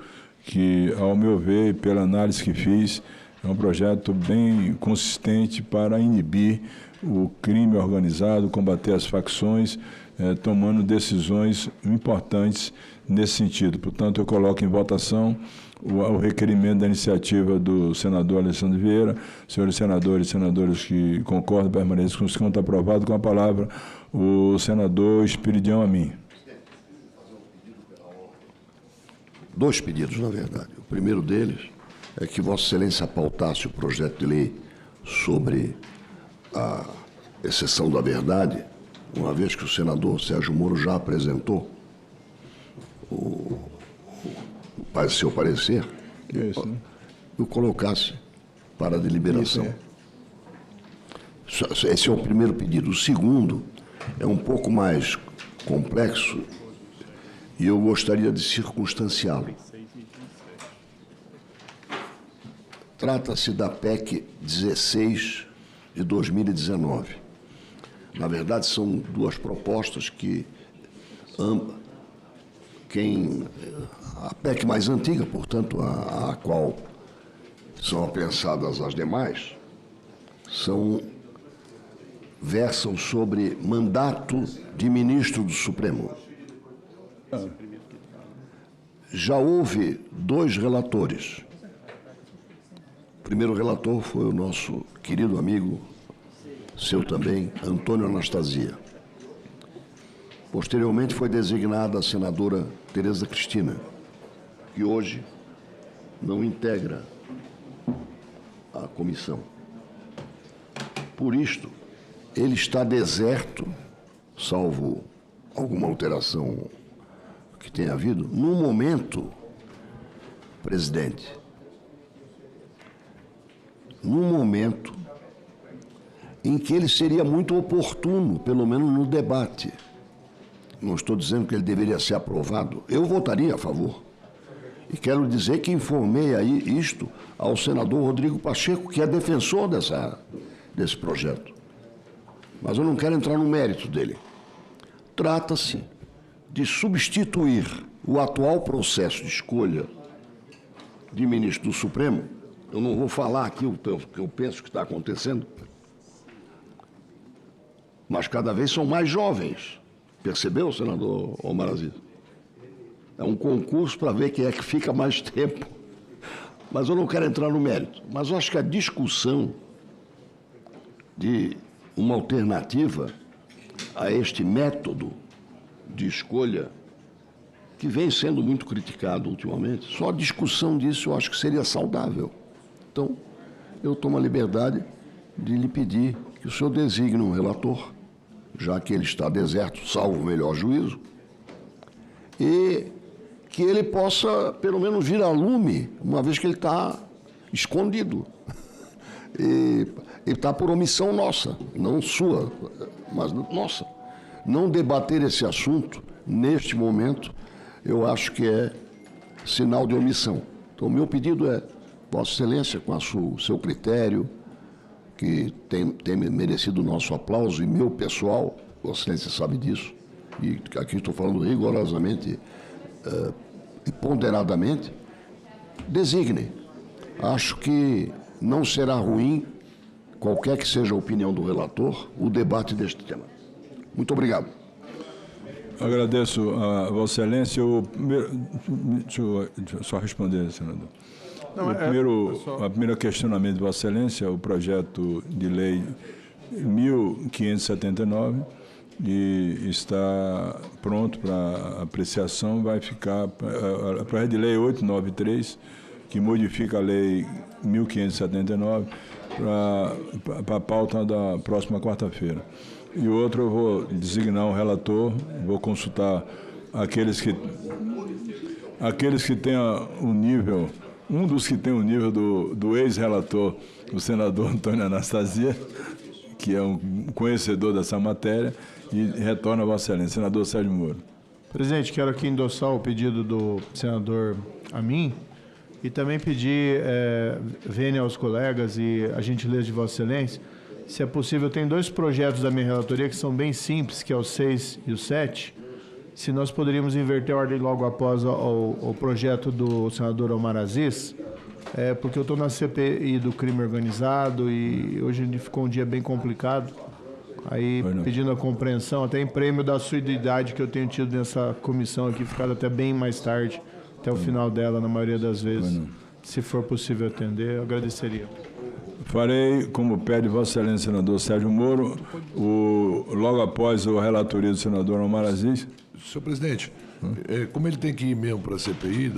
que, ao meu ver, pela análise que fiz, é um projeto bem consistente para inibir o crime organizado, combater as facções, tomando decisões importantes nesse sentido. Portanto, eu coloco em votação o requerimento da iniciativa do senador Alessandro Vieira. Senhores senadores e senadoras que concordam, permaneçam com o segundo aprovado. Com a palavra, o senador Espiridião Amin. Dois pedidos, na verdade. O primeiro deles é que Vossa Excelência pautasse o projeto de lei sobre a exceção da verdade, uma vez que o senador Sérgio Moro já apresentou o seu parecer, eu colocasse para a deliberação. Esse é o primeiro pedido. O segundo é um pouco mais complexo e eu gostaria de circunstanciá-lo. Trata-se da PEC 16 de 2019. Na verdade, são duas propostas que a PEC mais antiga, portanto, a qual são apensadas as demais, versam sobre mandato de ministro do Supremo. Já houve dois relatores. O primeiro relator foi o nosso querido amigo, seu também, Antônio Anastasia. Posteriormente foi designada a senadora Tereza Cristina, que hoje não integra a comissão. Por isto, ele está deserto, salvo alguma alteração que tenha havido, no momento, presidente, num momento em que ele seria muito oportuno, pelo menos no debate. Não estou dizendo que ele deveria ser aprovado. Eu votaria a favor. E quero dizer que informei aí isto ao senador Rodrigo Pacheco, que é defensor desse projeto. Mas eu não quero entrar no mérito dele. Trata-se de substituir o atual processo de escolha de ministro do Supremo. Eu não vou falar aqui o que eu penso que está acontecendo, mas cada vez são mais jovens. Percebeu, senador Omar Aziz? É um concurso para ver quem é que fica mais tempo. Mas eu não quero entrar no mérito. Mas eu acho que a discussão de uma alternativa a este método de escolha, que vem sendo muito criticado ultimamente, só a discussão disso eu acho que seria saudável. Então, eu tomo a liberdade de lhe pedir que o senhor designe um relator, já que ele está deserto, salvo o melhor juízo, e que ele possa, pelo menos, vir a lume, uma vez que ele está escondido. E está por omissão nossa, não sua, mas nossa. Não debater esse assunto, neste momento, eu acho que é sinal de omissão. Então, o meu pedido é, Vossa Excelência, com o seu critério, que tem merecido o nosso aplauso, e meu pessoal, Vossa Excelência sabe disso, e aqui estou falando rigorosamente e ponderadamente, designe. Acho que não será ruim, qualquer que seja a opinião do relator, o debate deste tema. Muito obrigado. Agradeço a Vossa Excelência. Deixa eu só responder, senador. O primeiro questionamento de Vossa Excelência é o projeto de lei 1579 e está pronto para apreciação. Vai ficar a projeto de lei 893, que modifica a lei 1579 para a pauta da próxima quarta-feira. E outro eu vou designar um relator, vou consultar aqueles que têm o nível, um dos que tem o nível do ex-relator, o senador Antônio Anastasia, que é um conhecedor dessa matéria, e retorna a Vossa Excelência, senador Sérgio Moro. Presidente, quero aqui endossar o pedido do senador Amin e também pedir, vênia aos colegas e a gentileza de Vossa Excelência, se é possível, tem 2 projetos da minha relatoria que são bem simples, que é o 6 e o 7, se nós poderíamos inverter a ordem logo após o projeto do senador Omar Aziz, porque eu estou na CPI do crime organizado e hoje ficou um dia bem complicado, aí pedindo a compreensão, até em prêmio da assiduidade que eu tenho tido nessa comissão aqui, ficado até bem mais tarde, até o final dela, na maioria das vezes. Se for possível atender, eu agradeceria. Farei, como pede Vossa Excelência, senador Sérgio Moro, logo após a relatoria do senador Omar Aziz. Senhor presidente, como ele tem que ir mesmo para a CPI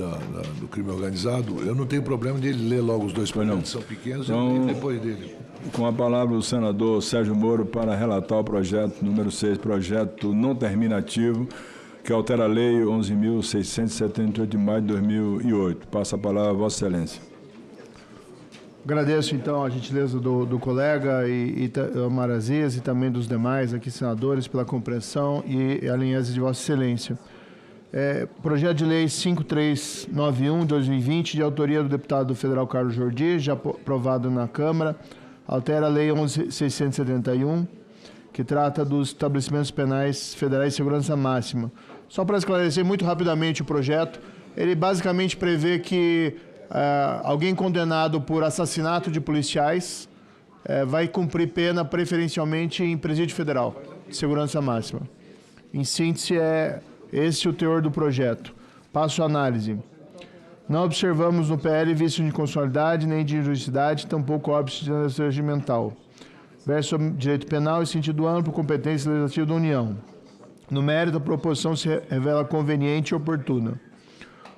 do crime organizado, eu não tenho problema de ele ler logo os 2 projetos, que são pequenos, então, e depois dele. Com a palavra o senador Sérgio Moro para relatar o projeto número 6, projeto não terminativo, que altera a Lei 11.678 de maio de 2008. Passa a palavra a Vossa Excelência. Agradeço, então, a gentileza do colega Omar Aziz e também dos demais aqui senadores pela compreensão e a linheza de Vossa Excelência. Projeto de Lei 5391/2020, de autoria do deputado federal Carlos Jordi, já aprovado na Câmara, altera a Lei 11.671, que trata dos estabelecimentos penais federais de segurança máxima. Só para esclarecer muito rapidamente o projeto, ele basicamente prevê que alguém condenado por assassinato de policiais vai cumprir pena preferencialmente em presídio federal, de segurança máxima. Em síntese, é esse o teor do projeto. Passo a análise. Não observamos no PL vício de inconstitucionalidade nem de injusticidade, tampouco óbice de natureza regimental. Verso direito penal em sentido amplo, competência legislativa da União. No mérito, a proposição se revela conveniente e oportuna.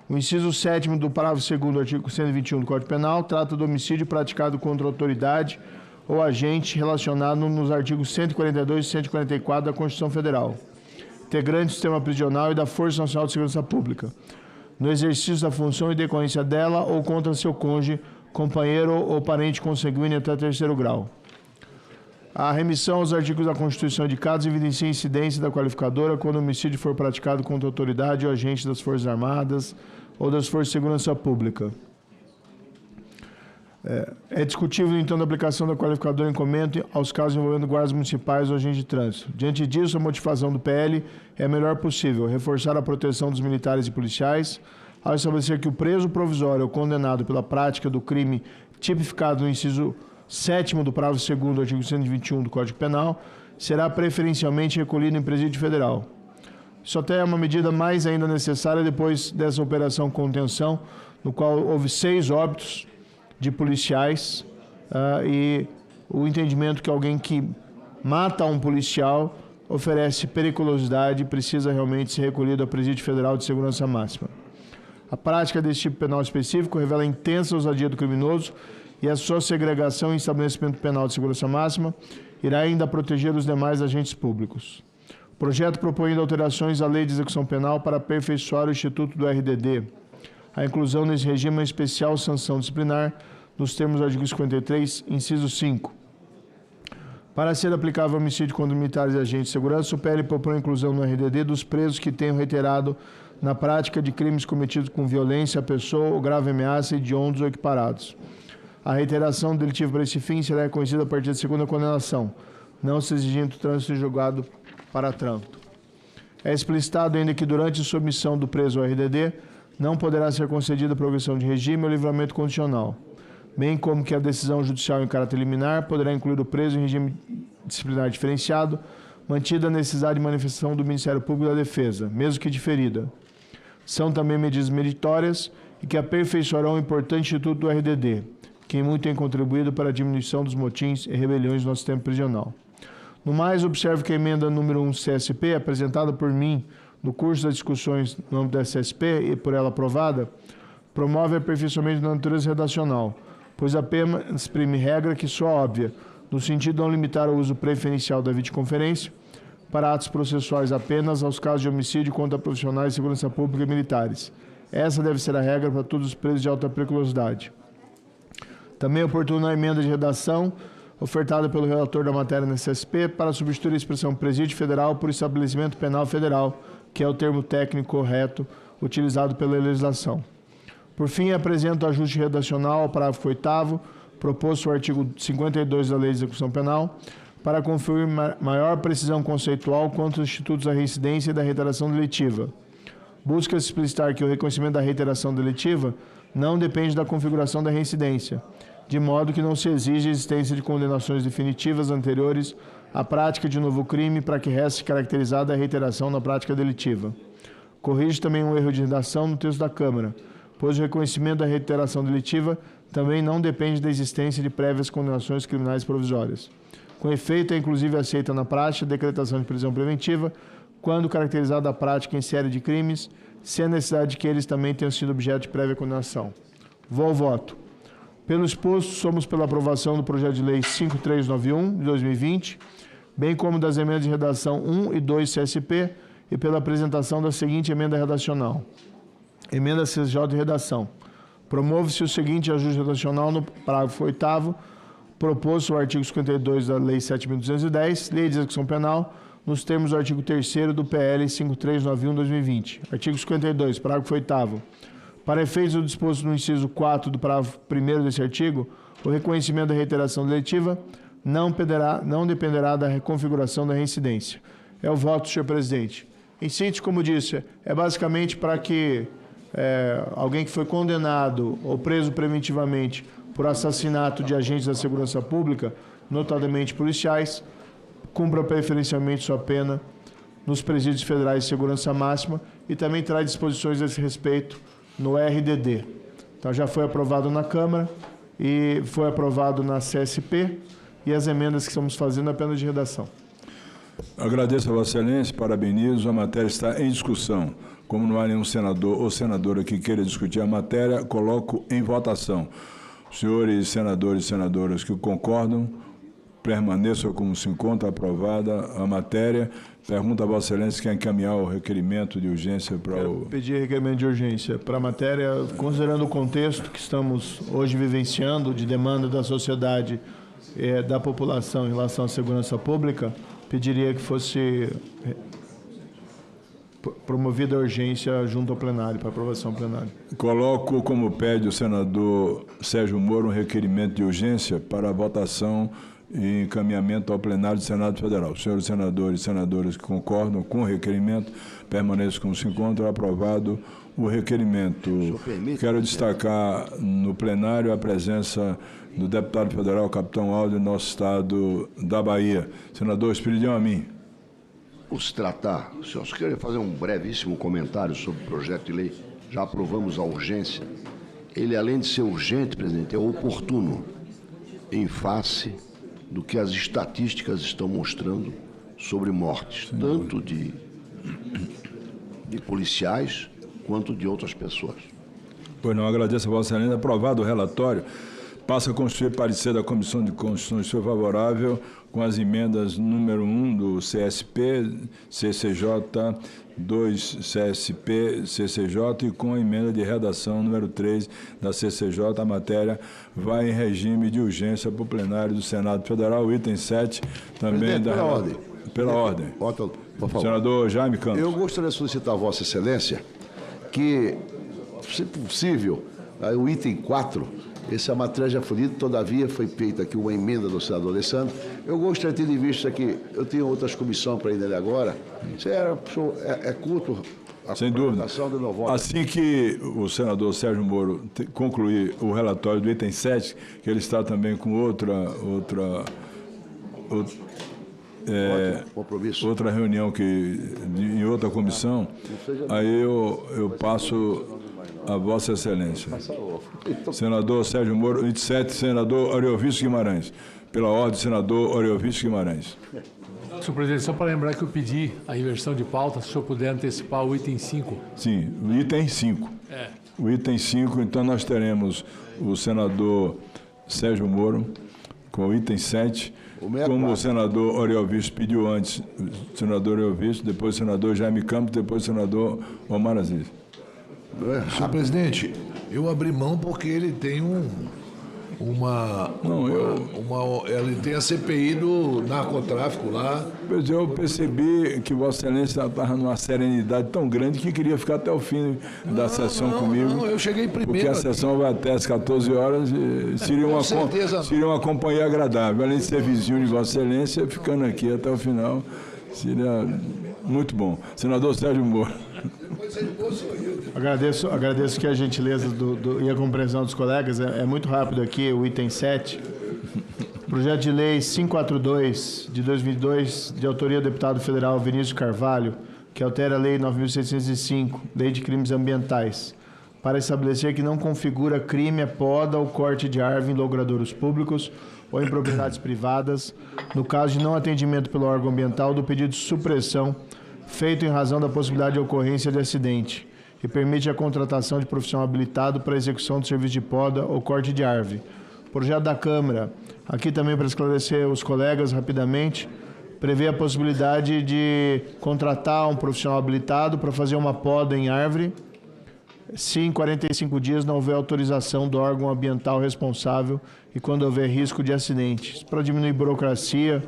O inciso 7º do parágrafo 2º do artigo 121 do Código Penal trata do homicídio praticado contra autoridade ou agente relacionado nos artigos 142 e 144 da Constituição Federal, integrante do sistema prisional e da Força Nacional de Segurança Pública, no exercício da função e decorrência dela ou contra seu cônjuge, companheiro ou parente consanguíneo até 3º grau. A remissão aos artigos da Constituição indicados evidencia a incidência da qualificadora quando o homicídio for praticado contra autoridade ou agente das Forças Armadas ou das Forças de Segurança Pública. É discutível, então, a aplicação da qualificadora em comento aos casos envolvendo guardas municipais ou agentes de trânsito. Diante disso, a modificação do PL é a melhor possível, reforçar a proteção dos militares e policiais, ao estabelecer que o preso provisório ou condenado pela prática do crime tipificado no inciso 7º do parágrafo 2º do artigo 121 do Código Penal será preferencialmente recolhido em presídio federal. Isso até é uma medida mais ainda necessária depois dessa operação contenção, no qual houve 6 óbitos de policiais e o entendimento que alguém que mata um policial oferece periculosidade e precisa realmente ser recolhido ao presídio federal de segurança máxima. A prática desse tipo penal específico revela a intensa ousadia do criminoso e a sua segregação em estabelecimento penal de segurança máxima irá ainda proteger os demais agentes públicos. O projeto propõe alterações à Lei de Execução Penal para aperfeiçoar o Instituto do RDD, a inclusão nesse regime uma especial sanção disciplinar nos termos do artigo 53, inciso 5. Para ser aplicável ao homicídio contra militares e agentes de segurança, o PL propõe a inclusão no RDD dos presos que tenham reiterado na prática de crimes cometidos com violência à pessoa ou grave ameaça hediondos ou equiparados. A reiteração delitiva para esse fim será reconhecida a partir da segunda condenação, não se exigindo trânsito julgado para trânsito. É explicitado ainda que durante a submissão do preso ao RDD não poderá ser concedida progressão de regime ou livramento condicional, bem como que a decisão judicial em caráter liminar poderá incluir o preso em regime disciplinar diferenciado, mantida a necessidade de manifestação do Ministério Público da Defesa, mesmo que diferida. São também medidas meritórias e que aperfeiçoarão o importante instituto do RDD, que muito tem contribuído para a diminuição dos motins e rebeliões no nosso sistema prisional. No mais, observo que a emenda número 1 CSP, apresentada por mim no curso das discussões no âmbito da SSP e por ela aprovada, promove aperfeiçoamento da natureza redacional, pois apenas exprime regra que soa óbvia, no sentido de não limitar o uso preferencial da videoconferência para atos processuais apenas aos casos de homicídio contra profissionais de segurança pública e militares. Essa deve ser a regra para todos os presos de alta periculosidade. Também é oportuna a emenda de redação ofertada pelo relator da matéria na CSP para substituir a expressão presídio federal por estabelecimento penal federal, que é o termo técnico correto utilizado pela legislação. Por fim, apresento o ajuste redacional ao parágrafo 8º, proposto no artigo 52 da Lei de Execução Penal, para conferir maior precisão conceitual quanto aos institutos da reincidência e da reiteração delitiva. Busca-se explicitar que o reconhecimento da reiteração delitiva não depende da configuração da reincidência, de modo que não se exige a existência de condenações definitivas anteriores à prática de novo crime para que reste caracterizada a reiteração na prática delitiva. Corrige também um erro de redação no texto da Câmara, pois o reconhecimento da reiteração delitiva também não depende da existência de prévias condenações criminais provisórias. Com efeito, é inclusive aceita na prática a decretação de prisão preventiva, quando caracterizada a prática em série de crimes, sem a necessidade de que eles também tenham sido objeto de prévia condenação. Vou ao voto. Pelo exposto, somos pela aprovação do projeto de lei 5391, de 2020, bem como das emendas de redação 1 e 2 CSP e pela apresentação da seguinte emenda redacional. Emenda CSJ de redação. Promove-se o seguinte ajuste redacional no parágrafo 8º, proposto no artigo 52 da Lei 7.210, Lei de Execução Penal, nos termos do artigo 3º do PL 5391/2020. Artigo 52, parágrafo 8º. Para efeitos do disposto no inciso 4 do parágrafo 1º desse artigo, o reconhecimento da reiteração delitiva não dependerá da reconfiguração da reincidência. É o voto, senhor presidente. Em síntese, como disse, é basicamente para que alguém que foi condenado ou preso preventivamente por assassinato de agentes da segurança pública, notadamente policiais, cumpra preferencialmente sua pena nos presídios federais de segurança máxima e também traz disposições a esse respeito no RDD. Então, já foi aprovado na Câmara e foi aprovado na CSP e as emendas que estamos fazendo apenas de redação. Agradeço a Vossa Excelência, parabenizo. A matéria está em discussão. Como não há nenhum senador ou senadora que queira discutir a matéria, coloco em votação. Senhores senadores e senadoras que concordam, permaneçam como se encontra aprovada a matéria. Pergunta a Vossa Excelência quem encaminhar o requerimento de urgência para o... Pedir requerimento de urgência para a matéria, considerando o contexto que estamos hoje vivenciando de demanda da sociedade da população em relação à segurança pública, pediria que fosse promovida a urgência junto ao plenário, para aprovação plenária. Coloco, como pede o senador Sérgio Moro, um requerimento de urgência para a votação e encaminhamento ao plenário do Senado Federal. Senhores senadores e senadoras que concordam com o requerimento, permaneçam como se encontra. Aprovado o requerimento. Quero destacar no plenário a presença do deputado federal, capitão Aldo, do nosso estado da Bahia. Senador Espiridião Amin. Por se tratar, senhor, eu queria fazer um brevíssimo comentário sobre o projeto de lei. Já aprovamos a urgência. Ele, além de ser urgente, presidente, é oportuno em face do que as estatísticas estão mostrando sobre mortes, tanto de policiais quanto de outras pessoas. Pois não, agradeço a Vossa Excelência. Aprovado o relatório, passa a constituir parecer da Comissão de Constituição e seu favorável com as emendas número 1 do CSP, CCJ, 2 CSP, CCJ e com a emenda de redação número 3 da CCJ. A matéria vai em regime de urgência para o plenário do Senado Federal. Item 7 também da... Pela ordem. Pela ordem. Por favor. Senador Jaime Campos. Eu gostaria de solicitar a Vossa Excelência que, se possível, o item 4... Essa matéria já foi lida, todavia foi feita aqui uma emenda do senador Alessandro. Eu gostaria de ter visto aqui, eu tenho outras comissões para ir nele agora. É curto a sem dúvida. Do meu voto. Assim que o senador Sérgio Moro concluir o relatório do item 7, que ele está também com outra reunião em outra comissão, aí eu passo a Vossa Excelência. Senador Sérgio Moro, 27, senador Ariovício Guimarães. Pela ordem, senador Ariovício Guimarães. Senhor presidente, só para lembrar que eu pedi a inversão de pauta, se o senhor puder antecipar o item 5. Sim, o item 5. O item 5, então nós teremos o senador Sérgio Moro, com o item 7, como o senador Oriol Vício pediu antes, o senador Oriol Vício, depois o senador Jaime Campos, depois o senador Omar Aziz. Senhor presidente, eu abri mão porque ele tem ele tem a CPI do narcotráfico lá. Pois eu percebi que Vossa Excelência estava numa serenidade tão grande que queria ficar até o fim da sessão comigo. Não, eu cheguei primeiro. Porque a sessão vai até às 14 horas e seria uma companhia agradável. Além de ser vizinho de Vossa Excelência, ficando aqui até o final, seria muito bom. Senador Sérgio Moro. Agradeço que a gentileza e a compreensão dos colegas. É muito rápido aqui, o item 7. Projeto de lei 542, de 2022, de autoria do deputado federal Vinícius Carvalho, que altera a lei 9.605, Lei de Crimes Ambientais, para estabelecer que não configura crime a poda ou corte de árvore em logradouros públicos ou em propriedades privadas, no caso de não atendimento pelo órgão ambiental do pedido de supressão feito em razão da possibilidade de ocorrência de acidente, e permite a contratação de profissional habilitado para a execução do serviço de poda ou corte de árvore. Projeto da Câmara, aqui também para esclarecer os colegas rapidamente, prevê a possibilidade de contratar um profissional habilitado para fazer uma poda em árvore, se em 45 dias não houver autorização do órgão ambiental responsável e quando houver risco de acidente, para diminuir burocracia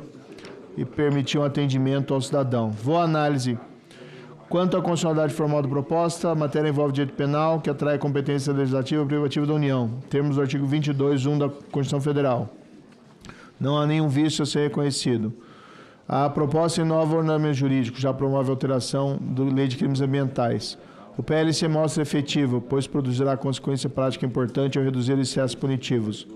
e permitir um atendimento ao cidadão. Vou à análise. Quanto à constitucionalidade formal da proposta, a matéria envolve direito penal, que atrai a competência legislativa e privativa da União, termos do artigo 22(1) da Constituição Federal. Não há nenhum vício a ser reconhecido. A proposta inova o ordenamento jurídico, já promove a alteração da Lei de Crimes Ambientais. O PL se mostra efetivo, pois produzirá consequência prática importante ao reduzir excessos punitivos.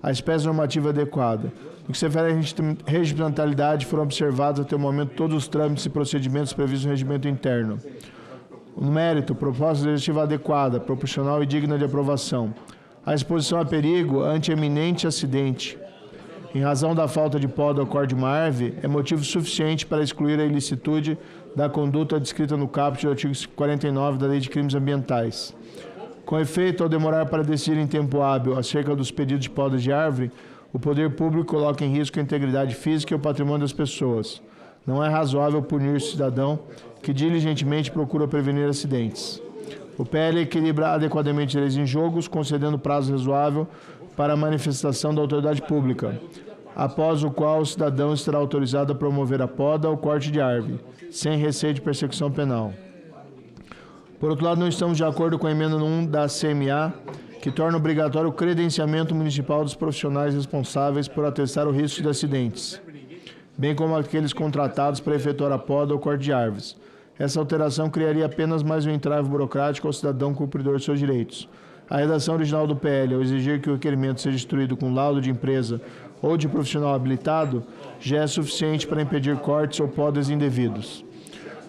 A espécie normativa adequada. No que se refere à regimentalidade, foram observados até o momento todos os trâmites e procedimentos previstos no regimento interno. No mérito, proposta legislativa adequada, proporcional e digna de aprovação. A exposição a perigo ante eminente acidente, em razão da falta de poda ou corte de uma árvore, é motivo suficiente para excluir a ilicitude da conduta descrita no caput do artigo 49 da Lei de Crimes Ambientais. Com efeito, ao demorar para decidir em tempo hábil acerca dos pedidos de poda de árvore, o poder público coloca em risco a integridade física e o patrimônio das pessoas. Não é razoável punir o cidadão que diligentemente procura prevenir acidentes. O PL equilibra adequadamente leis em jogos, concedendo prazo razoável para a manifestação da autoridade pública, após o qual o cidadão estará autorizado a promover a poda ou corte de árvore, sem receio de persecução penal. Por outro lado, não estamos de acordo com a emenda 1 da CMA, que torna obrigatório o credenciamento municipal dos profissionais responsáveis por atestar o risco de acidentes, bem como aqueles contratados para efetuar a poda ou corte de árvores. Essa alteração criaria apenas mais um entrave burocrático ao cidadão cumpridor de seus direitos. A redação original do PL, ao exigir que o requerimento seja instruído com laudo de empresa ou de profissional habilitado, já é suficiente para impedir cortes ou podas indevidos.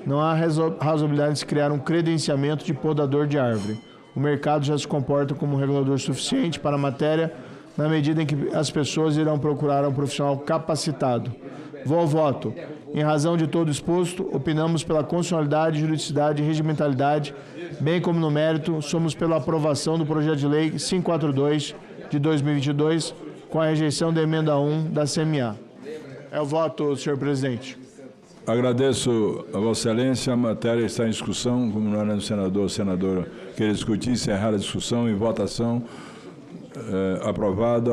Não há razoabilidade de se criar um credenciamento de podador de árvore. O mercado já se comporta como um regulador suficiente para a matéria, na medida em que as pessoas irão procurar um profissional capacitado. Vou ao voto. Em razão de todo exposto, opinamos pela constitucionalidade, juridicidade e regimentalidade, bem como no mérito, somos pela aprovação do projeto de lei 542 de 2022, com a rejeição da emenda 1 da CMA. É o voto, senhor presidente. Agradeço a Vossa Excelência. A matéria está em discussão. Como não era senador ou senadora querer discutir, encerrar a discussão e votação. Aprovada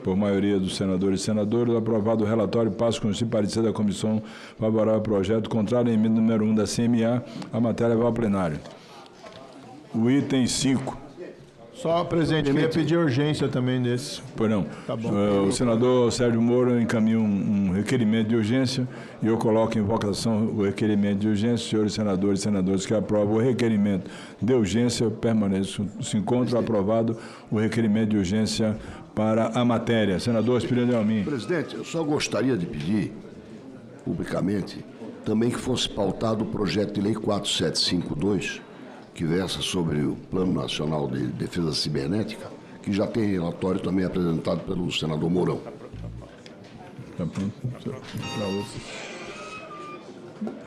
por maioria dos senadores e senadoras. Aprovado o relatório, passo com o parecer da comissão favorável ao projeto, contrário à emenda número 1 da CMA. A matéria vai ao plenário. O item 5. Só, presidente, queria pedir urgência também nesse. Pois não. Tá bom. O senador Sérgio Moro encaminha um requerimento de urgência e eu coloco em votação o requerimento de urgência. Senhores senadores e senadoras que aprovam o requerimento de urgência, se encontra aprovado o requerimento de urgência para a matéria. Senador Espírito de Almin. Presidente, eu só gostaria de pedir, publicamente, também que fosse pautado o projeto de lei 4752, que versa sobre o Plano Nacional de Defesa Cibernética, que já tem relatório também apresentado pelo senador Mourão.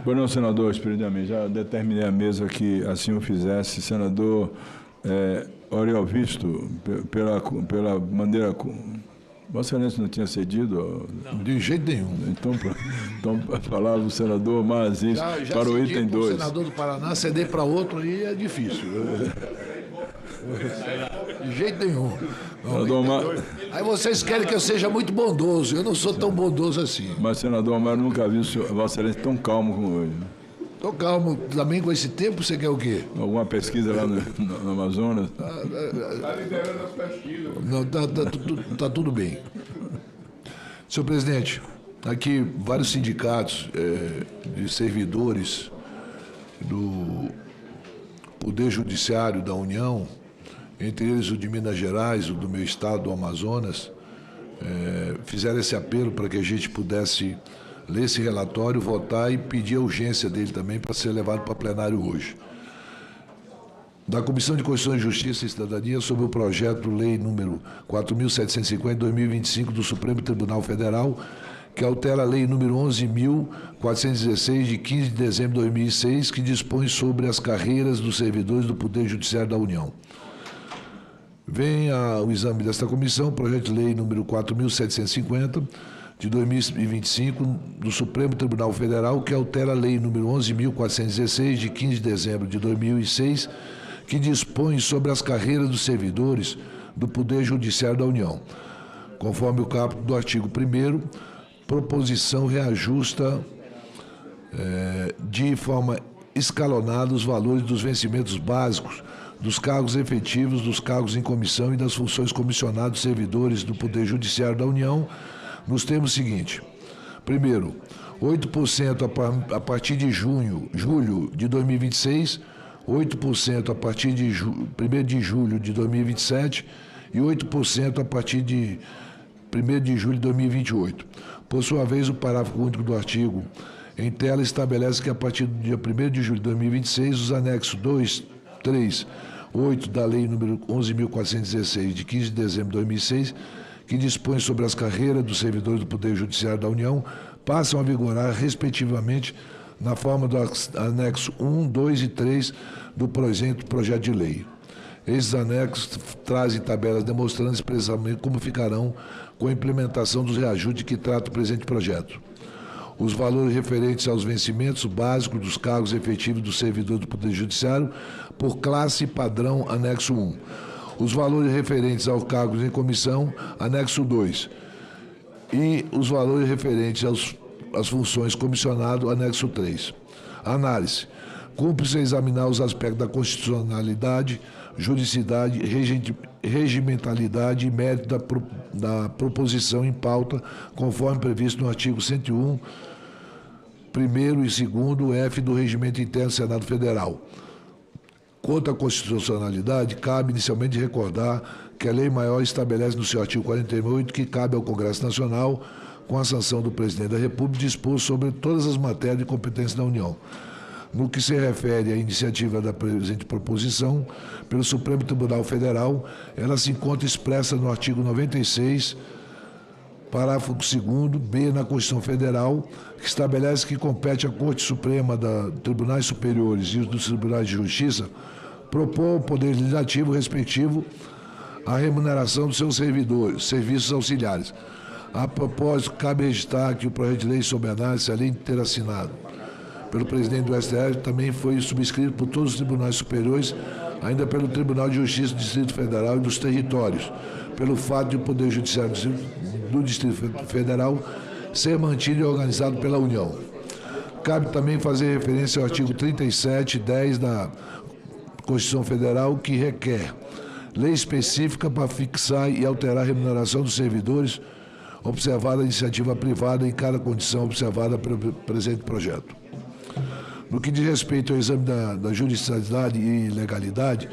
Pois não, senador Espírito de Almin, já determinei à mesa que assim o fizesse. Senador Oriol Visto, pela maneira... Vossa Excelência não tinha cedido? Não. De jeito nenhum. Então falava o senador Marazins para o item 2. O senador do Paraná ceder para outro aí é difícil. De jeito nenhum. Aí vocês querem que eu seja muito bondoso. Eu não sou tão bondoso assim. Mas, senador Omar, nunca vi Vossa Excelência tão calmo como hoje. Estou calmo. Também com esse tempo, você quer o quê? Alguma pesquisa lá no Amazonas? Está liderando as pesquisas. Não, tá tudo bem. Senhor presidente, aqui vários sindicatos de servidores do Poder Judiciário da União, entre eles o de Minas Gerais, o do meu estado, do Amazonas, fizeram esse apelo para que a gente pudesse ler esse relatório, votar e pedir a urgência dele também para ser levado para plenário hoje. Da Comissão de Constituição e Justiça e Cidadania sobre o projeto de lei número 4.750/2025 do Supremo Tribunal Federal, que altera a lei número 11.416 de 15 de dezembro de 2006, que dispõe sobre as carreiras dos servidores do Poder Judiciário da União. Vem ao exame desta comissão o projeto de lei número 4.750 de 2025 do Supremo Tribunal Federal, que altera a lei número 11.416 de 15 de dezembro de 2006, que dispõe sobre as carreiras dos servidores do Poder Judiciário da União. Conforme o caput do artigo 1º, proposição reajusta de forma escalonada os valores dos vencimentos básicos dos cargos efetivos, dos cargos em comissão e das funções comissionadas dos servidores do Poder Judiciário da União, nos termos seguintes. Primeiro, 8% a partir de julho de 2026, 8% a partir de 1º de julho de 2027 e 8% a partir de 1º de julho de 2028. Por sua vez, o parágrafo único do artigo em tela estabelece que a partir do dia 1º de julho de 2026, os anexos 2, 3, 8 da Lei número 11.416, de 15 de dezembro de 2006, que dispõe sobre as carreiras dos servidores do Poder Judiciário da União, passam a vigorar, respectivamente, na forma do anexo 1, 2 e 3 do presente projeto de lei. Esses anexos trazem tabelas demonstrando expressamente como ficarão com a implementação dos reajustes que trata o presente projeto. Os valores referentes aos vencimentos básicos dos cargos efetivos do servidor do Poder Judiciário por classe padrão, anexo 1. Os valores referentes aos cargos em comissão, anexo 2. E os valores referentes às funções comissionado, anexo 3. Análise. Cumpre-se examinar os aspectos da constitucionalidade, juridicidade, regimentalidade e mérito da proposição em pauta, conforme previsto no artigo 101, 1º e 2º F do Regimento Interno do Senado Federal. Quanto à constitucionalidade, cabe inicialmente recordar que a Lei Maior estabelece no seu artigo 48 que cabe ao Congresso Nacional, com a sanção do Presidente da República, dispor sobre todas as matérias de competência da União. No que se refere à iniciativa da presente proposição, pelo Supremo Tribunal Federal, ela se encontra expressa no artigo 96, parágrafo 2º, B, na Constituição Federal, que estabelece que compete à Corte Suprema, Tribunais Superiores e dos Tribunais de Justiça propor ao Poder Legislativo respectivo a remuneração dos seus servidores, serviços auxiliares. A propósito, cabe registrar que o projeto de lei sob análise, além de ter assinado pelo presidente do STF, também foi subscrito por todos os tribunais superiores, ainda pelo Tribunal de Justiça do Distrito Federal e dos Territórios, pelo fato de o Poder Judiciário do Distrito Federal ser mantido e organizado pela União. Cabe também fazer referência ao artigo 37(10) da Constituição Federal, que requer lei específica para fixar e alterar a remuneração dos servidores, observada a iniciativa privada em cada condição observada pelo presente projeto. No que diz respeito ao exame da juridicidade e legalidade,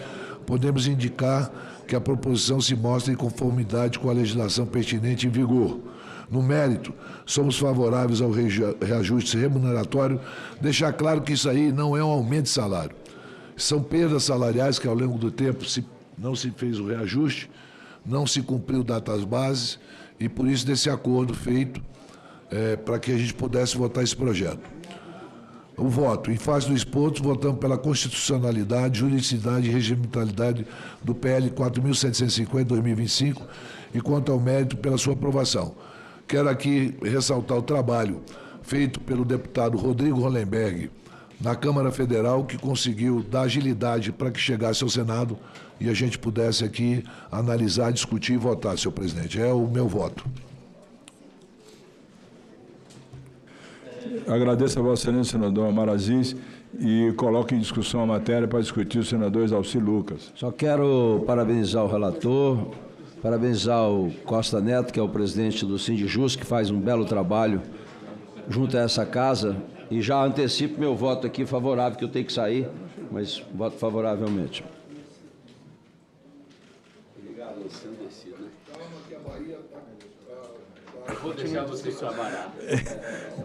podemos indicar que a proposição se mostra em conformidade com a legislação pertinente em vigor. No mérito, somos favoráveis ao reajuste remuneratório, deixar claro que isso aí não é um aumento de salário. São perdas salariais que, ao longo do tempo, não se fez o reajuste, não se cumpriu datas bases, e por isso desse acordo feito para que a gente pudesse votar esse projeto. o voto. Em face do exposto, votamos pela constitucionalidade, juridicidade e regimentalidade do PL 4.750/2025 e quanto ao mérito pela sua aprovação. Quero aqui ressaltar o trabalho feito pelo deputado Rodrigo Hollenberg na Câmara Federal, que conseguiu dar agilidade para que chegasse ao Senado e a gente pudesse aqui analisar, discutir e votar, senhor presidente. É o meu voto. Agradeço a Vossa Excelência, senador Omar Aziz, e coloco em discussão a matéria para discutir o senador Exalci Lucas. Só quero parabenizar o relator, parabenizar o Costa Neto, que é o presidente do Sindijus, que faz um belo trabalho junto a essa casa, e já antecipo meu voto aqui favorável, que eu tenho que sair, mas voto favoravelmente. Obrigado, você decide, né? Vou deixar você trabalhar.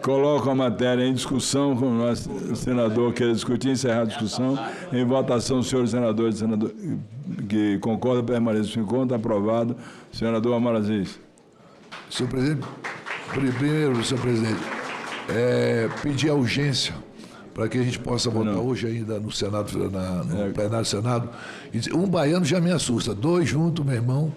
Coloco a matéria em discussão, como o nosso senador quer discutir, encerrar a discussão. Em votação, senhores senadores, senador que concordam, permaneçam em conta. Aprovado. Senador Omar Aziz. Senhor presidente, primeiro, senhor presidente, pedir a urgência para que a gente possa votar hoje ainda no Senado, no plenário do Senado. Um baiano já me assusta, 2 juntos, meu irmão.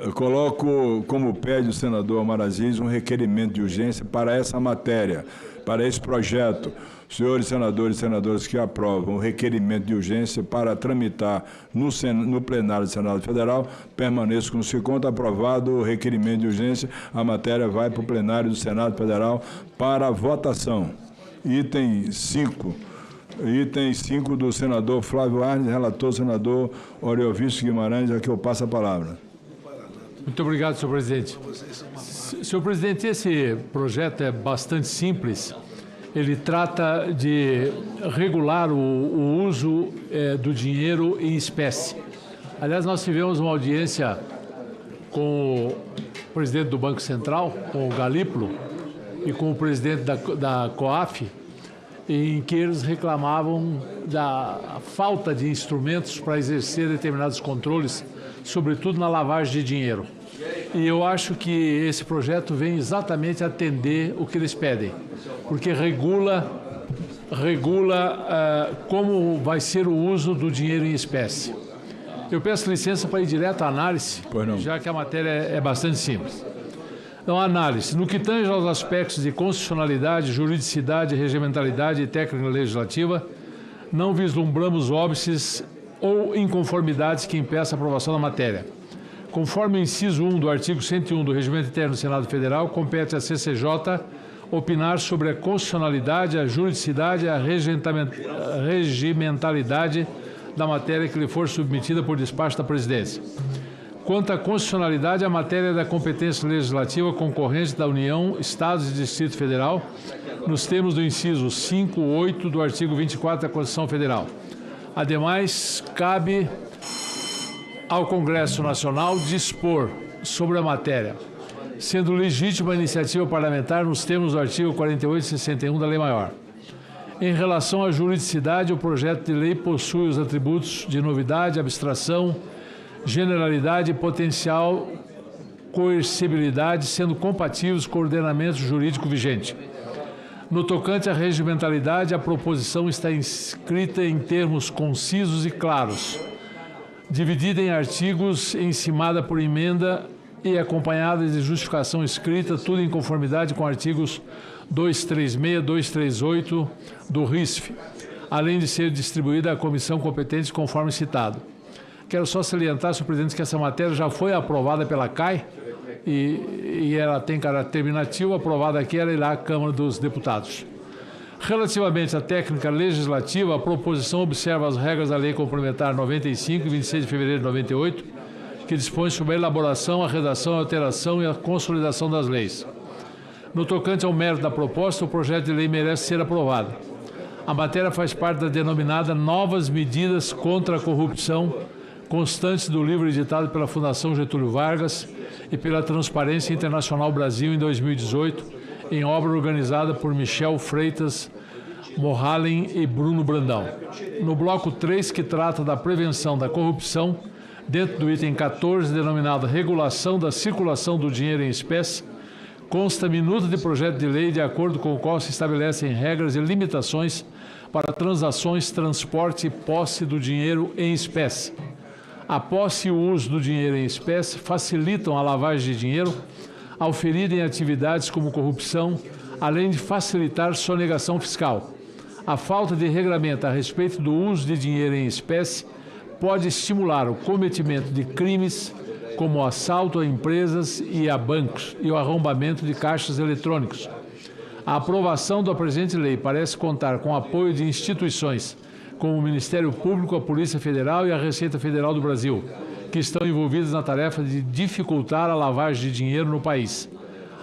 Eu coloco, como pede o senador Omar Aziz, um requerimento de urgência para essa matéria, para esse projeto. Senhores senadores e senadoras que aprovam o requerimento de urgência para tramitar no plenário do Senado Federal, permaneço com se conta. Aprovado o requerimento de urgência, a matéria vai para o plenário do Senado Federal para votação. Item 5. Item 5 do senador Flávio Arnes, relator senador Oriovisto Guimarães, a que eu passo a palavra. Muito obrigado, senhor presidente. Senhor presidente, esse projeto é bastante simples. Ele trata de regular o uso do dinheiro em espécie. Aliás, nós tivemos uma audiência com o presidente do Banco Central, com o Galípolo, e com o presidente da COAF, em que eles reclamavam da falta de instrumentos para exercer determinados controles, sobretudo na lavagem de dinheiro. E eu acho que esse projeto vem exatamente atender o que eles pedem, porque regula como vai ser o uso do dinheiro em espécie. Eu peço licença para ir direto à análise, já que a matéria é bastante simples. Então, análise. No que tange aos aspectos de constitucionalidade, juridicidade, regimentalidade e técnica legislativa, não vislumbramos óbices ou inconformidades que impeçam a aprovação da matéria. Conforme o inciso 1 do artigo 101 do Regimento Interno do Senado Federal, compete à CCJ opinar sobre a constitucionalidade, a juridicidade e a regimentalidade da matéria que lhe for submetida por despacho da Presidência. Quanto à constitucionalidade, a matéria da competência legislativa concorrente da União, Estados e Distrito Federal, nos termos do inciso 5, 8 do artigo 24 da Constituição Federal. Ademais, cabe ao Congresso Nacional dispor sobre a matéria, sendo legítima a iniciativa parlamentar nos termos do artigo 48 e 61 da Lei Maior. Em relação à juridicidade, o projeto de lei possui os atributos de novidade, abstração, generalidade e potencial coercibilidade, sendo compatíveis com o ordenamento jurídico vigente. No tocante à regimentalidade, a proposição está inscrita em termos concisos e claros, dividida em artigos, encimada por emenda e acompanhada de justificação escrita, tudo em conformidade com artigos 236 e 238 do RISF, além de ser distribuída à comissão competente conforme citado. Quero só salientar, senhor presidente, que essa matéria já foi aprovada pela CAI e ela tem caráter terminativo, aprovada aqui, ela irá à Câmara dos Deputados. Relativamente à técnica legislativa, a proposição observa as regras da Lei Complementar 95, 26 de fevereiro de 98, que dispõe sobre a elaboração, a redação, a alteração e a consolidação das leis. No tocante ao mérito da proposta, o projeto de lei merece ser aprovado. A matéria faz parte da denominada Novas Medidas contra a Corrupção, constantes do livro editado pela Fundação Getúlio Vargas e pela Transparência Internacional Brasil em 2018, em obra organizada por Michel Freitas, Mohalen e Bruno Brandão. No bloco 3, que trata da prevenção da corrupção, dentro do item 14, denominado Regulação da Circulação do Dinheiro em Espécie, consta minuta de projeto de lei de acordo com o qual se estabelecem regras e limitações para transações, transporte e posse do dinheiro em espécie. A posse e o uso do dinheiro em espécie facilitam a lavagem de dinheiro ao ferirem atividades como corrupção, além de facilitar sonegação fiscal. A falta de regramento a respeito do uso de dinheiro em espécie pode estimular o cometimento de crimes como o assalto a empresas e a bancos e o arrombamento de caixas eletrônicos. A aprovação da presente lei parece contar com o apoio de instituições como o Ministério Público, a Polícia Federal e a Receita Federal do Brasil, que estão envolvidas na tarefa de dificultar a lavagem de dinheiro no país.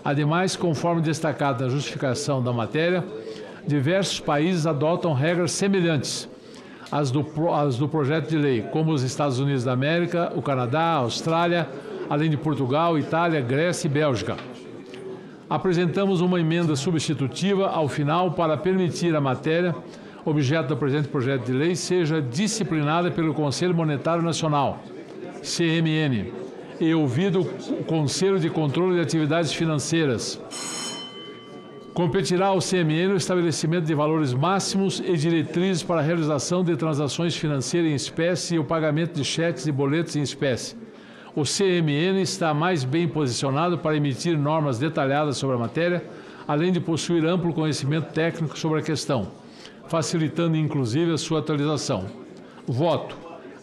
Ademais, conforme destacado na justificação da matéria, diversos países adotam regras semelhantes às do projeto de lei, como os Estados Unidos da América, o Canadá, a Austrália, além de Portugal, Itália, Grécia e Bélgica. Apresentamos uma emenda substitutiva ao final para permitir a matéria, objeto do presente projeto de lei, seja disciplinada pelo Conselho Monetário Nacional, CMN, e ouvido o Conselho de Controle de Atividades Financeiras. Competirá ao CMN o estabelecimento de valores máximos e diretrizes para a realização de transações financeiras em espécie e o pagamento de cheques e boletos em espécie. O CMN está mais bem posicionado para emitir normas detalhadas sobre a matéria, além de possuir amplo conhecimento técnico sobre a questão, facilitando inclusive a sua atualização. Voto.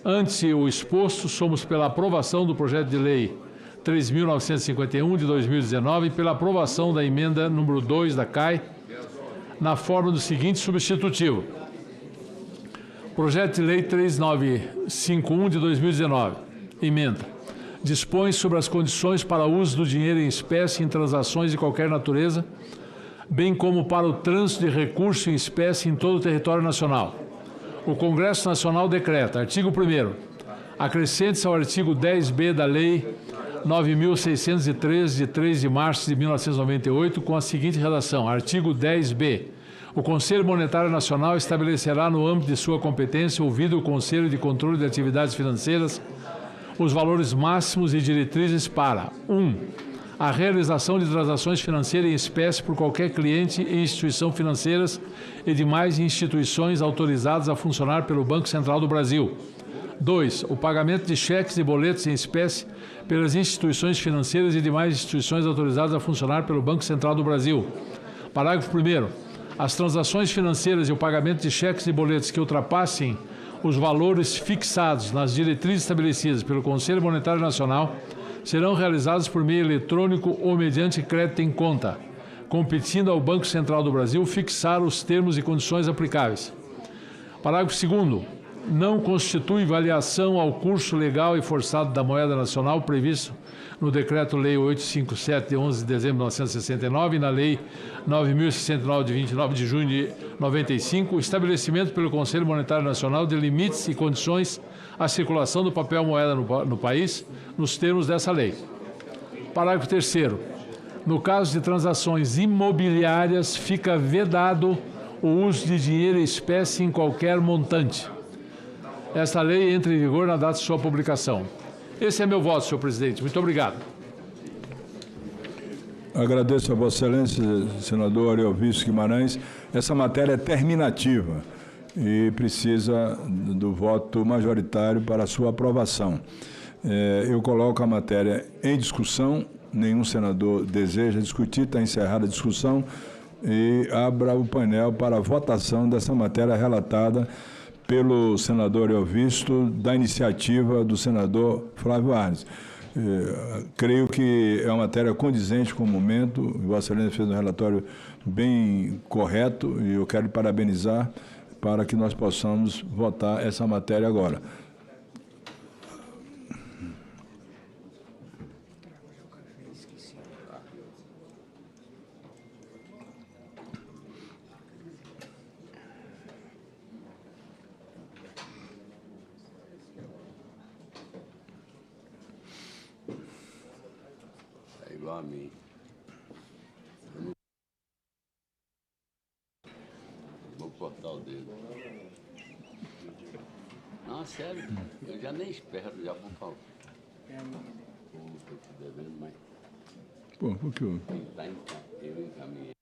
Ante o exposto, somos pela aprovação do projeto de lei 3.951 de 2019 e pela aprovação da emenda número 2 da CAI, na forma do seguinte substitutivo. Projeto de lei 3.951 de 2019. Emenda. Dispõe sobre as condições para o uso do dinheiro em espécie em transações de qualquer natureza, bem como para o trânsito de recurso em espécie em todo o território nacional. O Congresso Nacional decreta, artigo 1º, acrescente-se ao artigo 10b da Lei 9.613, de 3 de março de 1998, com a seguinte redação, artigo 10b. O Conselho Monetário Nacional estabelecerá no âmbito de sua competência, ouvido o Conselho de Controle de Atividades Financeiras, os valores máximos e diretrizes para 1. A realização de transações financeiras em espécie por qualquer cliente e instituição financeiras e demais instituições autorizadas a funcionar pelo Banco Central do Brasil. 2. O pagamento de cheques e boletos em espécie pelas instituições financeiras e demais instituições autorizadas a funcionar pelo Banco Central do Brasil. Parágrafo 1º. As transações financeiras e o pagamento de cheques e boletos que ultrapassem os valores fixados nas diretrizes estabelecidas pelo Conselho Monetário Nacional serão realizados por meio eletrônico ou mediante crédito em conta, competindo ao Banco Central do Brasil fixar os termos e condições aplicáveis. Parágrafo 2º. Não constitui variação ao curso legal e forçado da moeda nacional previsto no Decreto-Lei 857, de 11 de dezembro de 1969, e na Lei 9.069, de 29 de junho de 95, o estabelecimento pelo Conselho Monetário Nacional de limites e condições à circulação do papel moeda no país, nos termos dessa lei. Parágrafo 3º. No caso de transações imobiliárias, fica vedado o uso de dinheiro em espécie em qualquer montante. Esta lei entra em vigor na data de sua publicação. Esse é meu voto, senhor presidente. Muito obrigado. Agradeço a Vossa Excelência, senador Ariovisto Guimarães. Essa matéria é terminativa e precisa do voto majoritário para a sua aprovação. Eu coloco a matéria em discussão. Nenhum senador deseja discutir. Está encerrada a discussão e abra o painel para a votação dessa matéria relatada pelo senador Ariovisto, da iniciativa do senador Flávio Arnes. Creio que é uma matéria condizente com o momento. Vossa Excelência fez um relatório bem correto e eu quero lhe parabenizar para que nós possamos votar essa matéria agora. A mim. Vou cortar o dedo. Não, sério, eu já nem espero, já vou falar. Estou te devendo, mas Pô, o que houve? Eu encaminhei.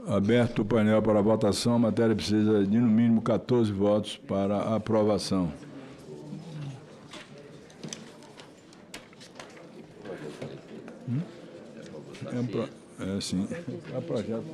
Aberto o painel para votação, a matéria precisa de, no mínimo, 14 votos para aprovação. É sim. É projeto.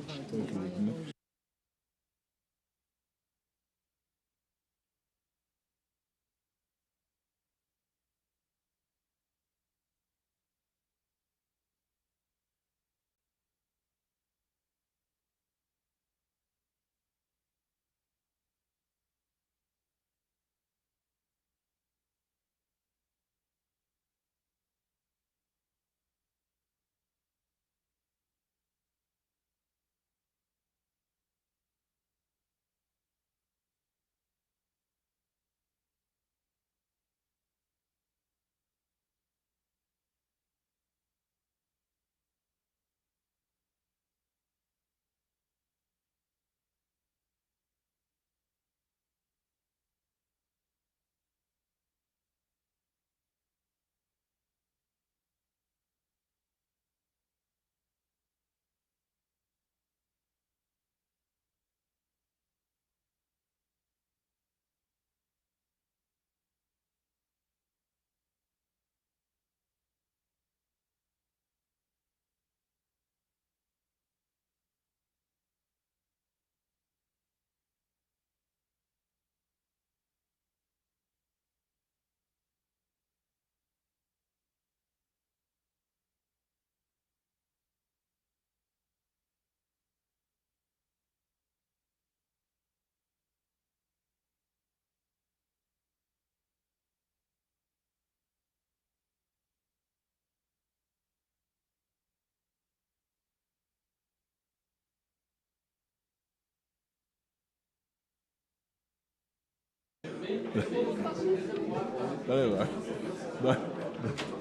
Peraí lá.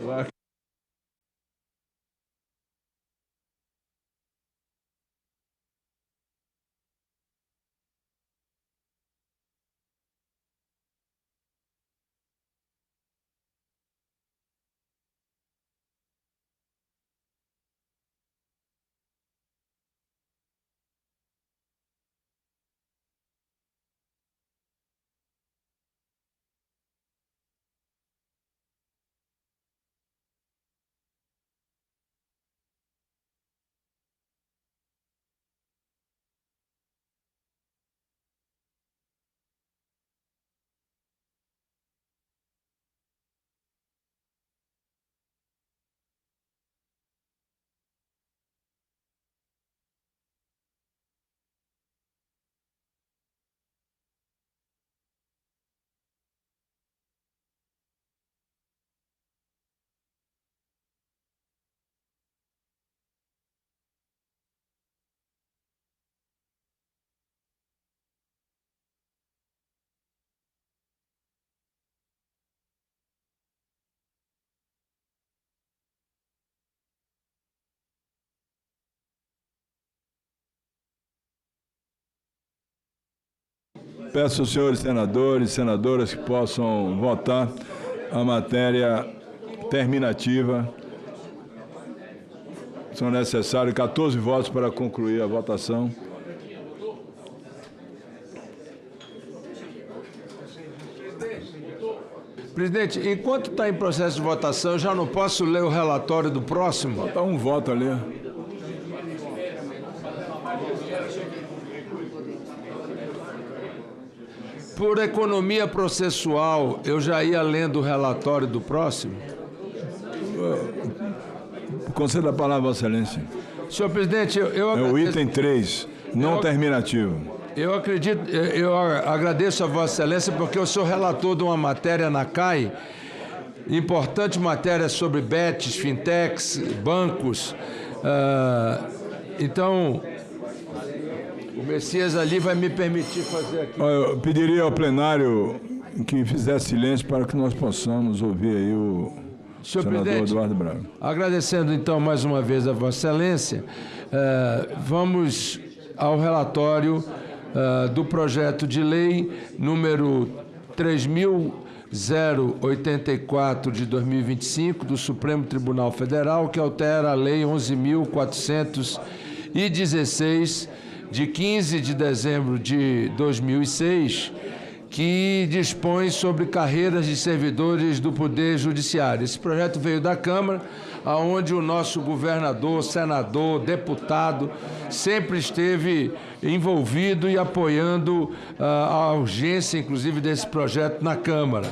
Vai. Peço aos senhores senadores e senadoras que possam votar a matéria terminativa São necessários 14 votos para concluir a votação. Presidente, enquanto está em processo de votação, eu já não posso ler o relatório do próximo? Falta um voto ali. Por economia processual, eu já ia lendo o relatório do próximo? Conceda a palavra, Vossa Excelência. Senhor presidente, eu agradeço... É o item 3, não terminativo. Eu agradeço a Vossa Excelência porque eu sou relator de uma matéria na CAI, importante matéria sobre bets, fintechs, bancos. Então, o Messias ali vai me permitir fazer aqui. Eu pediria ao plenário que fizesse silêncio para que nós possamos ouvir aí o senador Eduardo Braga. Agradecendo então mais uma vez a Vossa Excelência, vamos ao relatório do projeto de lei número 3.084 de 2025 do Supremo Tribunal Federal, que altera a Lei 11.416 de 15 de dezembro de 2006, que dispõe sobre carreiras de servidores do Poder Judiciário. Esse projeto veio da Câmara, onde o nosso governador, senador, deputado, sempre esteve envolvido e apoiando a urgência, inclusive, desse projeto na Câmara.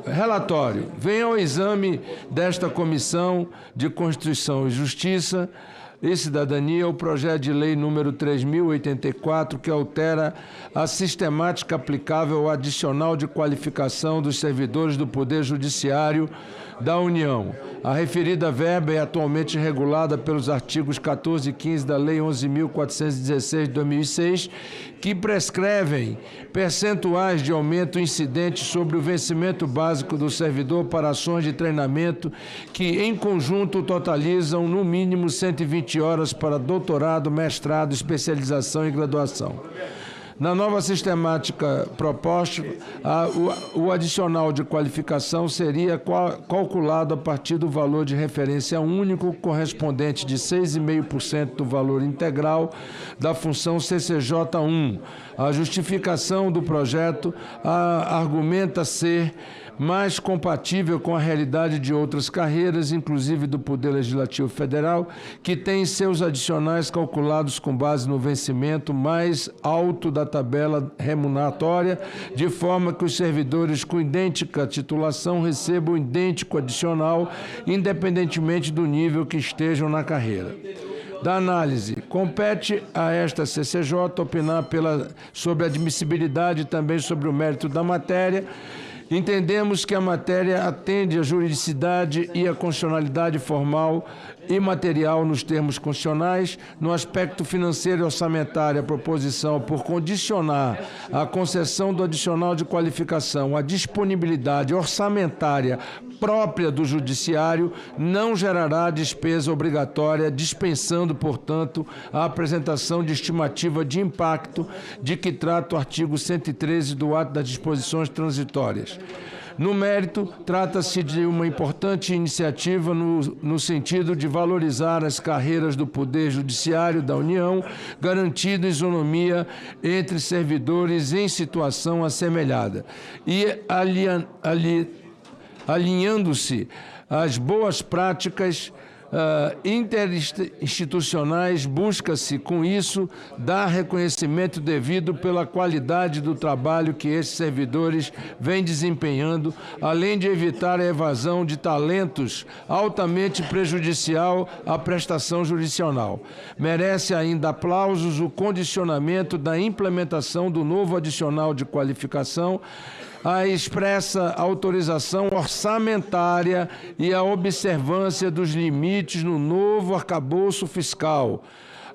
Relatório. Vem ao exame desta Comissão de Constituição e Justiça e Cidadania o projeto de lei número 3.084, que altera a sistemática aplicável ao adicional de qualificação dos servidores do Poder Judiciário da União. A referida verba é atualmente regulada pelos artigos 14 e 15 da Lei 11.416 de 2006, que prescrevem percentuais de aumento incidente sobre o vencimento básico do servidor para ações de treinamento que, em conjunto, totalizam no mínimo 120 horas para doutorado, mestrado, especialização e graduação. Na nova sistemática proposta, o adicional de qualificação seria calculado a partir do valor de referência único, correspondente de 6,5% do valor integral da função CCJ1. A justificação do projeto argumenta ser mais compatível com a realidade de outras carreiras, inclusive do Poder Legislativo Federal, que tem seus adicionais calculados com base no vencimento mais alto da tabela remuneratória, de forma que os servidores com idêntica titulação recebam idêntico adicional, independentemente do nível que estejam na carreira. Da análise, compete a esta CCJ opinar sobre a admissibilidade e também sobre o mérito da matéria. Entendemos que a matéria atende à juridicidade e à constitucionalidade formal e material nos termos constitucionais. No aspecto financeiro e orçamentário, a proposição, por condicionar a concessão do adicional de qualificação à disponibilidade orçamentária própria do Judiciário, não gerará despesa obrigatória, dispensando, portanto, a apresentação de estimativa de impacto de que trata o artigo 113 do Ato das Disposições Transitórias. No mérito, trata-se de uma importante iniciativa no sentido de valorizar as carreiras do Poder Judiciário da União, garantindo isonomia entre servidores em situação assemelhada e alinhando-se às boas práticas interinstitucionais, busca-se, com isso, dar reconhecimento devido pela qualidade do trabalho que esses servidores vêm desempenhando, além de evitar a evasão de talentos altamente prejudicial à prestação jurisdicional. Merece ainda aplausos o condicionamento da implementação do novo adicional de qualificação, a expressa autorização orçamentária e a observância dos limites no novo arcabouço fiscal.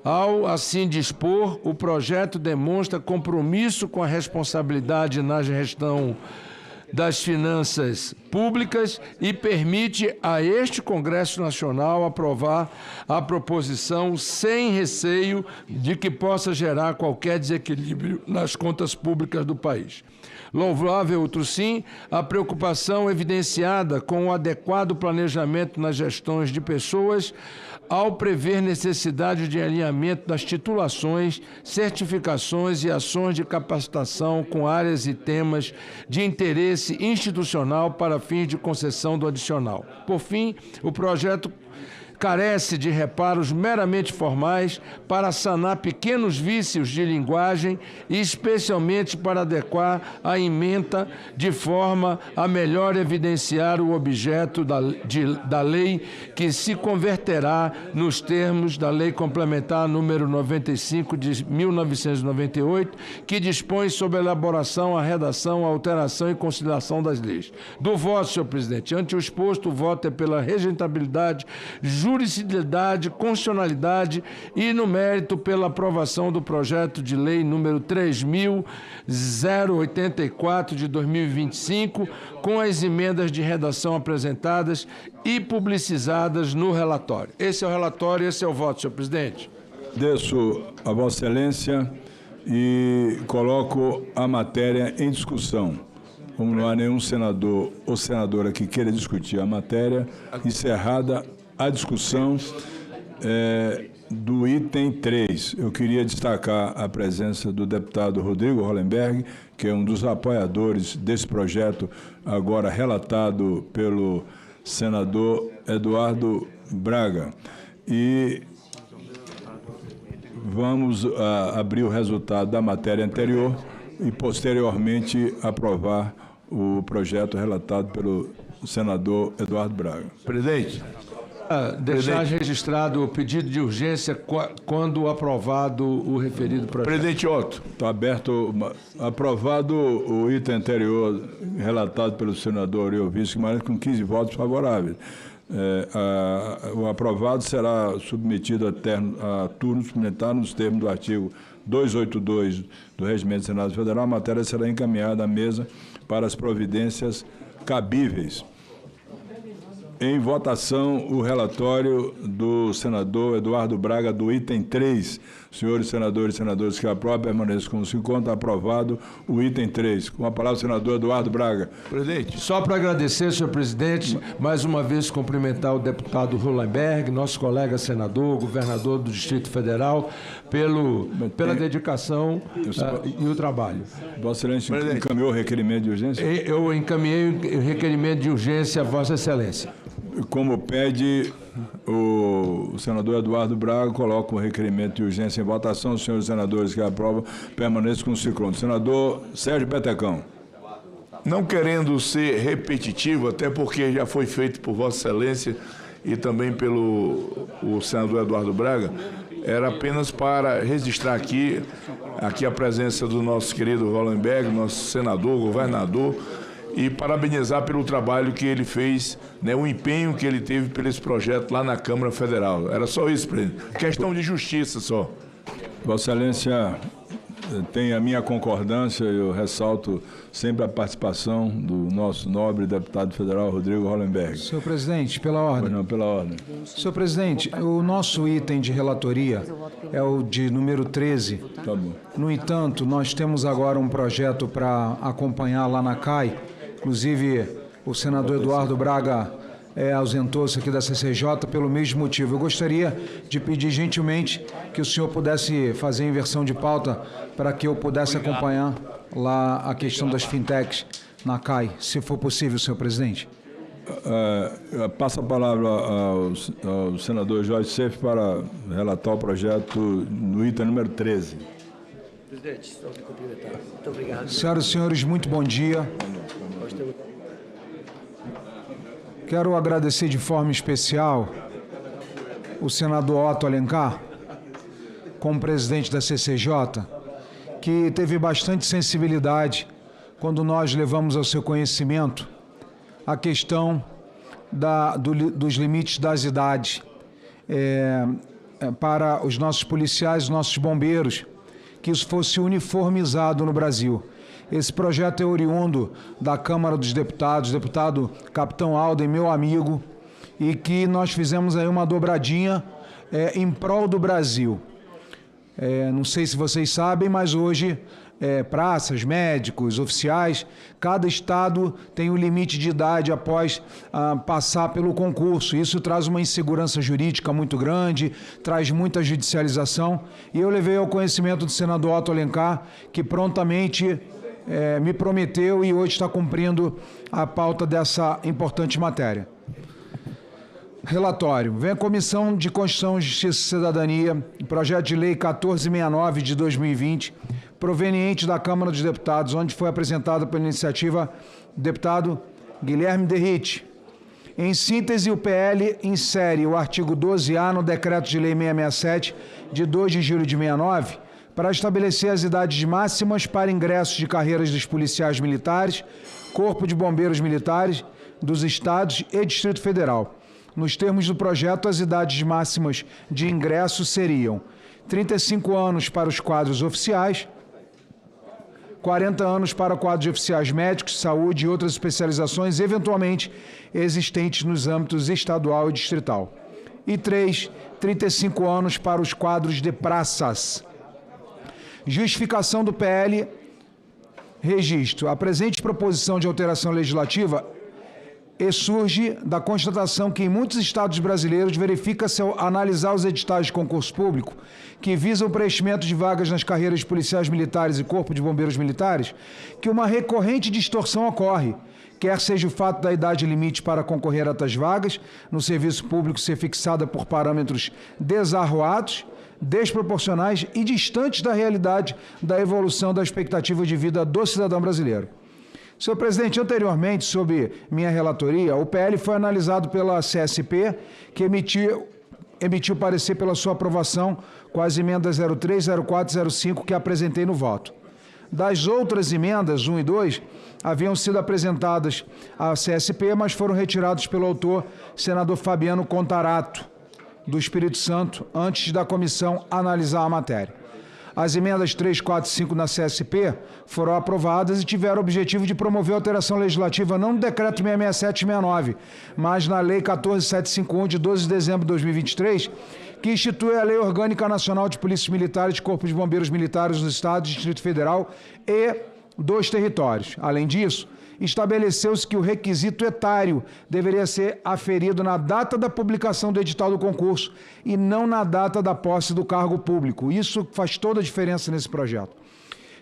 Ao assim dispor, o projeto demonstra compromisso com a responsabilidade na gestão das finanças públicas e permite a este Congresso Nacional aprovar a proposição sem receio de que possa gerar qualquer desequilíbrio nas contas públicas do país. Louvável, outro sim, a preocupação evidenciada com o adequado planejamento nas gestões de pessoas, ao prever necessidade de alinhamento das titulações, certificações e ações de capacitação com áreas e temas de interesse institucional para fins de concessão do adicional. Por fim, o projeto carece de reparos meramente formais para sanar pequenos vícios de linguagem e especialmente para adequar a ementa de forma a melhor evidenciar o objeto da lei que se converterá nos termos da Lei Complementar número 95 de 1998, que dispõe sobre a elaboração, a redação, a alteração e conciliação das leis. Do voto, senhor presidente, ante o exposto, o voto é pela regentabilidade, juridicidade, constitucionalidade e, no mérito, pela aprovação do projeto de lei número 3.084 de 2025, com as emendas de redação apresentadas e publicizadas no relatório. Esse é o relatório, esse é o voto, senhor presidente. Agradeço a Vossa Excelência e coloco a matéria em discussão. Como não há nenhum senador ou senadora que queira discutir a matéria, encerrada a discussão do item 3. Eu queria destacar a presença do deputado Rodrigo Hollenberg, que é um dos apoiadores desse projeto, agora relatado pelo senador Eduardo Braga. E vamos abrir o resultado da matéria anterior e, posteriormente, aprovar o projeto relatado pelo senador Eduardo Braga. Presidente. Deixar registrado o pedido de urgência quando aprovado o referido projeto. Presidente Otto. Está aberto, aprovado o item anterior relatado pelo senador Eovício Guimarães com 15 votos favoráveis. O aprovado será submetido a turno suplementar nos termos do artigo 282 do Regimento do Senado Federal. A matéria será encaminhada à mesa para as providências cabíveis. Em votação, o relatório do senador Eduardo Braga, do item 3. Senhores senadores e senadoras que aprovam, permaneçam como se encontra. Aprovado o item 3. Com a palavra, o senador Eduardo Braga. Presidente. Só para agradecer, senhor presidente, mais uma vez cumprimentar o deputado Hollenberg, nosso colega senador, governador do Distrito Federal, pela dedicação e o trabalho. Vossa Excelência encaminhou o requerimento de urgência? Eu encaminhei o requerimento de urgência a Vossa Excelência. Como pede o senador Eduardo Braga, coloca o requerimento de urgência em votação. Os senhores senadores que aprovam, permaneçam com o ciclone. Senador Sérgio Petecão. Não querendo ser repetitivo, até porque já foi feito por Vossa Excelência e também pelo senador Eduardo Braga, era apenas para registrar aqui a presença do nosso querido Hollenberg, nosso senador, governador, e parabenizar pelo trabalho que ele fez, né, o empenho que ele teve por esse projeto lá na Câmara Federal. Era só isso, presidente. Questão de justiça só. Vossa Excelência tem a minha concordância, eu ressalto sempre a participação do nosso nobre deputado federal, Rodrigo Hollenberg. Senhor presidente, pela ordem. Não, pela ordem. Senhor presidente, o nosso item de relatoria é o de número 13. Tá bom. No entanto, nós temos agora um projeto para acompanhar lá na CAI. Inclusive, o senador Eduardo Braga ausentou-se aqui da CCJ pelo mesmo motivo. Eu gostaria de pedir gentilmente que o senhor pudesse fazer a inversão de pauta para que eu pudesse acompanhar lá a questão das fintechs na CAI, se for possível, senhor presidente. Passa a palavra ao senador Jorge Seif para relatar o projeto no item número 13. Presidente, só me cumprimentar. Muito obrigado. Senhoras e senhores, muito bom dia. Quero agradecer de forma especial o senador Otto Alencar, como presidente da CCJ, que teve bastante sensibilidade quando nós levamos ao seu conhecimento a questão dos limites das idades para os nossos policiais, os nossos bombeiros, que isso fosse uniformizado no Brasil. Esse projeto é oriundo da Câmara dos Deputados, deputado Capitão Alden, meu amigo, e que nós fizemos aí uma dobradinha em prol do Brasil. Não sei se vocês sabem, mas hoje praças, médicos, oficiais. Cada estado tem um limite de idade após passar pelo concurso. Isso traz uma insegurança jurídica muito grande, traz muita judicialização. E eu levei ao conhecimento do senador Otto Alencar, que prontamente me prometeu e hoje está cumprindo a pauta dessa importante matéria. Relatório. Vem a Comissão de Constituição, Justiça e Cidadania, projeto de lei 1469 de 2020, proveniente da Câmara dos Deputados, onde foi apresentada pela iniciativa do deputado Guilherme Derrite. Em síntese, o PL insere o artigo 12A no Decreto de Lei 667, de 2 de julho de 69, para estabelecer as idades máximas para ingressos de carreiras dos policiais militares, Corpo de Bombeiros Militares dos Estados e Distrito Federal. Nos termos do projeto, as idades máximas de ingresso seriam 35 anos para os quadros oficiais, 40 anos para quadros de oficiais médicos, saúde e outras especializações eventualmente existentes nos âmbitos estadual e distrital. E 35 anos para os quadros de praças. Justificação do PL, registro. A presente proposição de alteração legislativa surge da constatação que em muitos estados brasileiros verifica-se ao analisar os editais de concurso público que visam o preenchimento de vagas nas carreiras de policiais militares e Corpo de Bombeiros Militares, que uma recorrente distorção ocorre, quer seja o fato da idade limite para concorrer a tais vagas no serviço público ser fixada por parâmetros desarruados, desproporcionais e distantes da realidade da evolução da expectativa de vida do cidadão brasileiro. Senhor presidente, anteriormente, sob minha relatoria, o PL foi analisado pela CSP, que emitiu parecer pela sua aprovação com as emendas 03, 04 e 05 que apresentei no voto. Das outras emendas, 1 e 2, haviam sido apresentadas à CSP, mas foram retiradas pelo autor, senador Fabiano Contarato, do Espírito Santo, antes da comissão analisar a matéria. As emendas 3, 4 e 5 na CSP foram aprovadas e tiveram o objetivo de promover alteração legislativa não no Decreto 667 e 69, mas na Lei 14751, de 12 de dezembro de 2023, que institui a Lei Orgânica Nacional de Polícias Militares e Corpos de Bombeiros Militares dos Estados, Distrito Federal e dos territórios. Além disso, estabeleceu-se que o requisito etário deveria ser aferido na data da publicação do edital do concurso e não na data da posse do cargo público. Isso faz toda a diferença nesse projeto.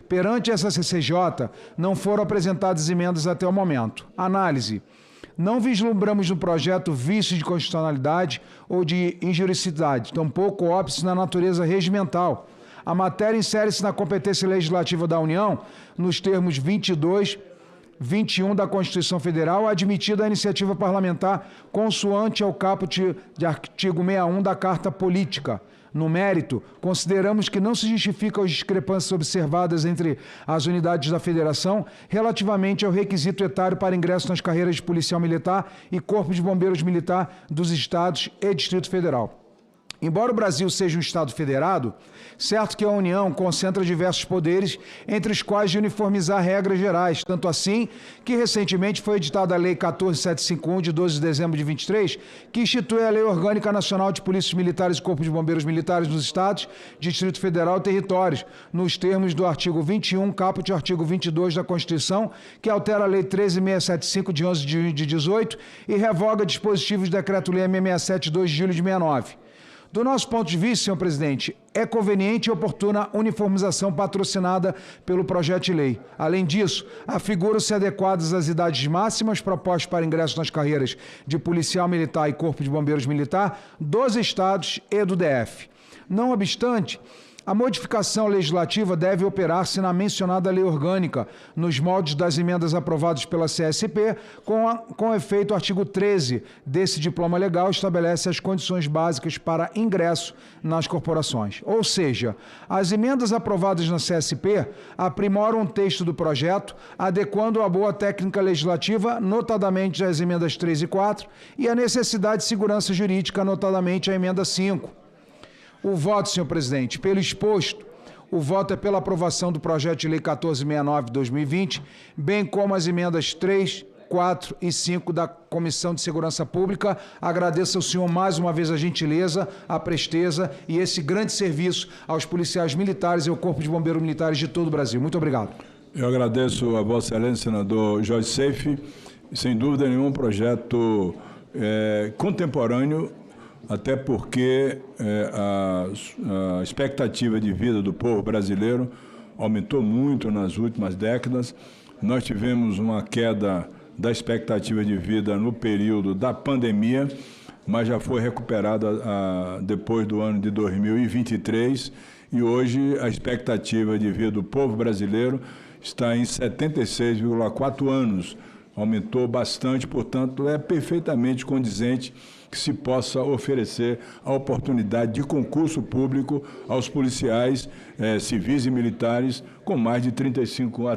Perante essa CCJ, não foram apresentadas emendas até o momento. Análise. Não vislumbramos no projeto vícios de constitucionalidade ou de injuricidade, tampouco óbices na natureza regimental. A matéria insere-se na competência legislativa da União, nos termos 21 da Constituição Federal, admitida a iniciativa parlamentar consoante ao caput de artigo 61 da Carta Política. No mérito, consideramos que não se justificam as discrepâncias observadas entre as unidades da Federação relativamente ao requisito etário para ingresso nas carreiras de policial militar e Corpo de Bombeiros Militar dos Estados e Distrito Federal. Embora o Brasil seja um Estado federado, certo que a União concentra diversos poderes, entre os quais de uniformizar regras gerais, tanto assim que recentemente foi editada a Lei 14751, de 12 de dezembro de 23, que institui a Lei Orgânica Nacional de Polícias Militares e Corpos de Bombeiros Militares nos Estados, Distrito Federal e Territórios, nos termos do artigo 21, caput e artigo 22 da Constituição, que altera a Lei 13675, de 11 de junho de 18, e revoga dispositivos do Decreto-Lei 667, de 2 de julho de 69. Do nosso ponto de vista, senhor presidente, é conveniente e oportuna uniformização patrocinada pelo projeto de lei. Além disso, afiguram-se adequadas as idades máximas propostas para ingresso nas carreiras de policial militar e Corpo de Bombeiros Militar dos estados e do DF. Não obstante, a modificação legislativa deve operar-se na mencionada lei orgânica, nos moldes das emendas aprovadas pela CSP, com efeito o artigo 13 desse diploma legal estabelece as condições básicas para ingresso nas corporações. Ou seja, as emendas aprovadas na CSP aprimoram o texto do projeto, adequando a boa técnica legislativa, notadamente as emendas 3 e 4, e a necessidade de segurança jurídica, notadamente a emenda 5. O voto, senhor presidente, pelo exposto, o voto é pela aprovação do projeto de lei 1469 de 2020, bem como as emendas 3, 4 e 5 da Comissão de Segurança Pública. Agradeço ao senhor mais uma vez a gentileza, a presteza e esse grande serviço aos policiais militares e ao Corpo de Bombeiros Militares de todo o Brasil. Muito obrigado. Eu agradeço a Vossa Excelência, senador Jorge Seife. Sem dúvida nenhuma, um projeto contemporâneo, até porque a expectativa de vida do povo brasileiro aumentou muito nas últimas décadas. Nós tivemos uma queda da expectativa de vida no período da pandemia, mas já foi recuperada depois do ano de 2023, e hoje a expectativa de vida do povo brasileiro está em 76,4 anos. Aumentou bastante, portanto, é perfeitamente condizente que se possa oferecer a oportunidade de concurso público aos policiais civis e militares com mais de 35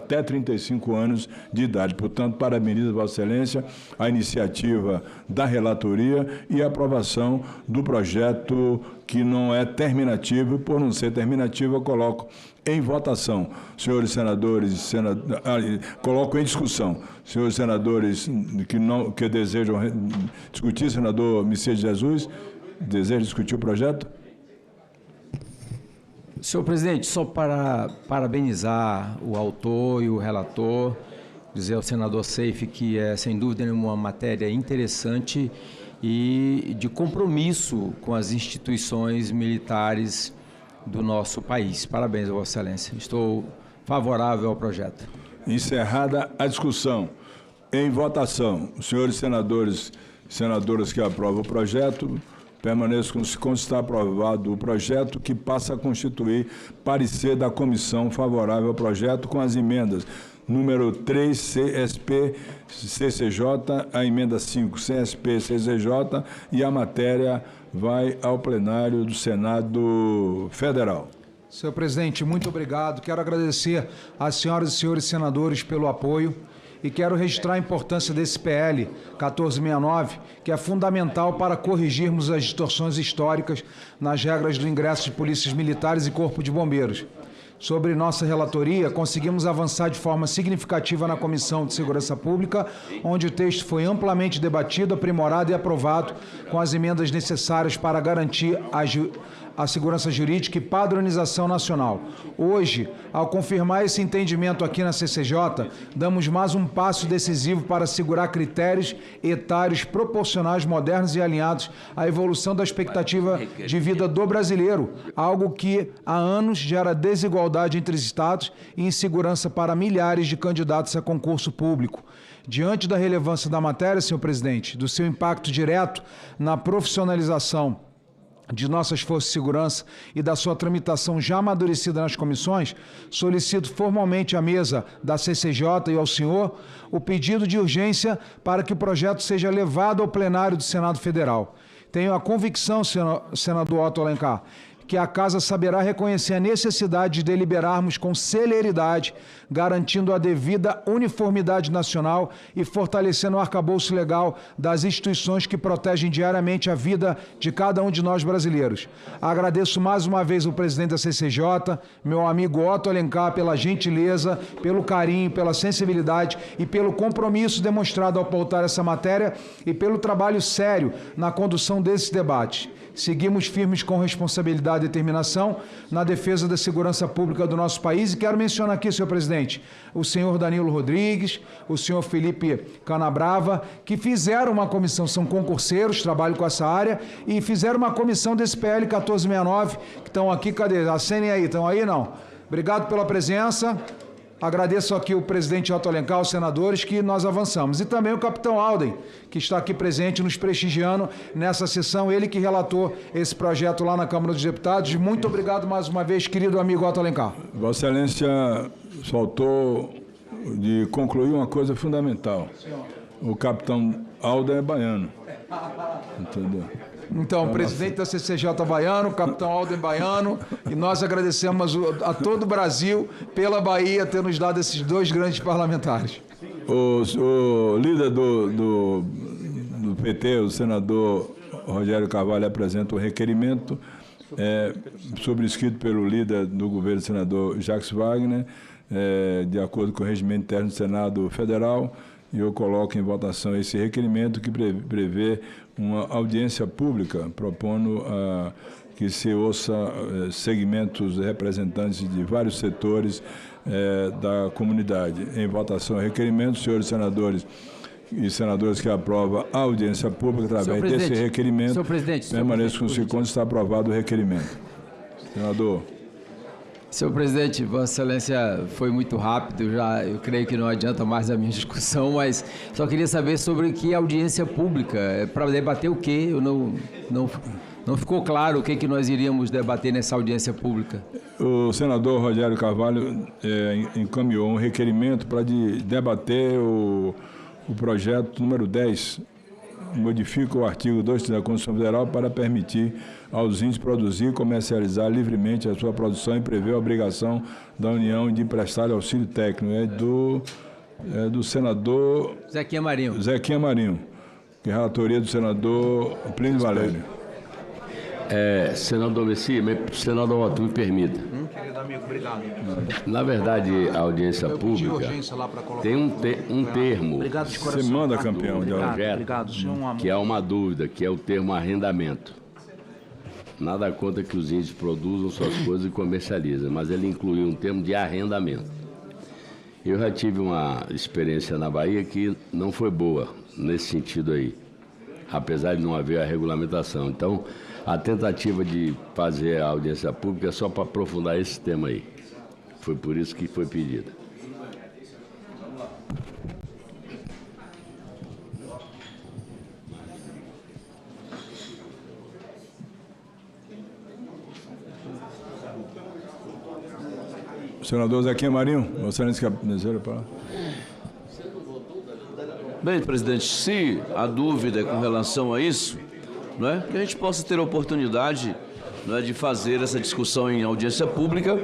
anos de idade. Portanto, parabenizo Vossa Excelência a iniciativa da relatoria e a aprovação do projeto, que não é terminativo, e por não ser terminativo, eu coloco em votação. Senhores senadores, coloco em discussão. Senhores senadores que desejam discutir, senador Messias de Jesus, deseja discutir o projeto? Senhor presidente, só para parabenizar o autor e o relator, dizer ao senador Seife que é, sem dúvida nenhuma, uma matéria interessante e de compromisso com as instituições militares do nosso país. Parabéns, Vossa Excelência. Estou favorável ao projeto. Encerrada a discussão. Em votação, os senhores senadores e senadoras que aprovam o projeto, permaneçam como está aprovado o projeto, que passa a constituir parecer da comissão favorável ao projeto, com as emendas número 3, CSP, CCJ, a emenda 5, CSP, CCJ, e a matéria vai ao plenário do Senado Federal. Senhor presidente, muito obrigado. Quero agradecer às senhoras e senhores senadores pelo apoio e quero registrar a importância desse PL 1469, que é fundamental para corrigirmos as distorções históricas nas regras do ingresso de polícias militares e Corpo de Bombeiros. Sobre nossa relatoria, conseguimos avançar de forma significativa na Comissão de Segurança Pública, onde o texto foi amplamente debatido, aprimorado e aprovado com as emendas necessárias para garantir a segurança jurídica e padronização nacional. Hoje, ao confirmar esse entendimento aqui na CCJ, damos mais um passo decisivo para assegurar critérios etários proporcionais, modernos e alinhados à evolução da expectativa de vida do brasileiro, algo que há anos gera desigualdade entre estados e insegurança para milhares de candidatos a concurso público. Diante da relevância da matéria, senhor presidente, do seu impacto direto na profissionalização de nossas forças de segurança e da sua tramitação já amadurecida nas comissões, solicito formalmente à mesa da CCJ e ao senhor o pedido de urgência para que o projeto seja levado ao plenário do Senado Federal. Tenho a convicção, senador Otto Alencar, que a Casa saberá reconhecer a necessidade de deliberarmos com celeridade, garantindo a devida uniformidade nacional e fortalecendo o arcabouço legal das instituições que protegem diariamente a vida de cada um de nós brasileiros. Agradeço mais uma vez ao presidente da CCJ, meu amigo Otto Alencar, pela gentileza, pelo carinho, pela sensibilidade e pelo compromisso demonstrado ao pautar essa matéria e pelo trabalho sério na condução desse debate. Seguimos firmes com responsabilidade e determinação na defesa da segurança pública do nosso país, e quero mencionar aqui, senhor presidente, o senhor Danilo Rodrigues, o senhor Felipe Canabrava, que fizeram uma comissão, são concurseiros, trabalham com essa área, e fizeram uma comissão desse PL 1469, que estão aqui, cadê? Acenem aí, estão aí? Não. Obrigado pela presença. Agradeço aqui o presidente Otto Alencar, os senadores, que nós avançamos. E também o capitão Alden, que está aqui presente, nos prestigiando nessa sessão, ele que relatou esse projeto lá na Câmara dos Deputados. Muito obrigado mais uma vez, querido amigo Otto Alencar. Vossa Excelência faltou de concluir uma coisa fundamental. O capitão Alden é baiano. Entendeu? Então, o presidente da CCJ baiano, o capitão Alden baiano, e nós agradecemos a todo o Brasil pela Bahia ter nos dado esses dois grandes parlamentares. O líder do PT, o senador Rogério Carvalho, apresenta o requerimento sobrescrito pelo líder do governo, senador Jacques Wagner, de acordo com o regimento interno do Senado Federal, e eu coloco em votação esse requerimento que prevê uma audiência pública, propondo que se ouça segmentos representantes de vários setores da comunidade. Em votação, requerimento, senhores senadores e senadoras que aprovam a audiência pública através desse requerimento, permaneço consigo quando está aprovado o requerimento. Senador. Senhor presidente, Vossa Excelência foi muito rápido, eu creio que não adianta mais a minha discussão, mas só queria saber sobre que audiência pública, para debater o quê? Não ficou claro o que nós iríamos debater nessa audiência pública. O senador Rogério Carvalho encaminhou um requerimento para debater o projeto número 10, modifica o artigo 2 da Constituição Federal para permitir aos índios produzir e comercializar livremente a sua produção e prevê a obrigação da União de prestar auxílio técnico. É do senador Zequinha Marinho, que é a relatoria do senador Plínio Valério. Senador Messi, senador Otto, me permita. Querido amigo, obrigado. Na verdade, a audiência pública tem um termo. Você manda, campeão, de projeto, que é uma dúvida, que é o termo arrendamento. Nada contra que os índios produzam suas coisas e comercializam, mas ele incluiu um termo de arrendamento. Eu já tive uma experiência na Bahia que não foi boa nesse sentido aí, apesar de não haver a regulamentação. Então, a tentativa de fazer a audiência pública é só para aprofundar esse tema aí. Foi por isso que foi pedida. Senador Zequinha Marinho, Vossa Excelência quer para. Bem, presidente, se a dúvida é com relação a isso, não é, que a gente possa ter a oportunidade, não é, de fazer essa discussão em audiência pública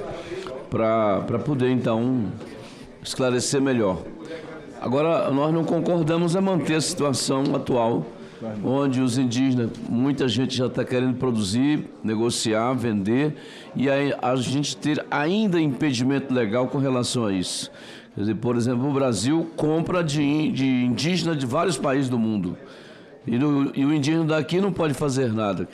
para poder, então, esclarecer melhor. Agora, nós não concordamos a manter a situação atual, onde os indígenas, muita gente já está querendo produzir, negociar, vender, e a gente ter ainda impedimento legal com relação a isso. Quer dizer, por exemplo, o Brasil compra de indígena de vários países do mundo. E o indígena daqui não pode fazer nada.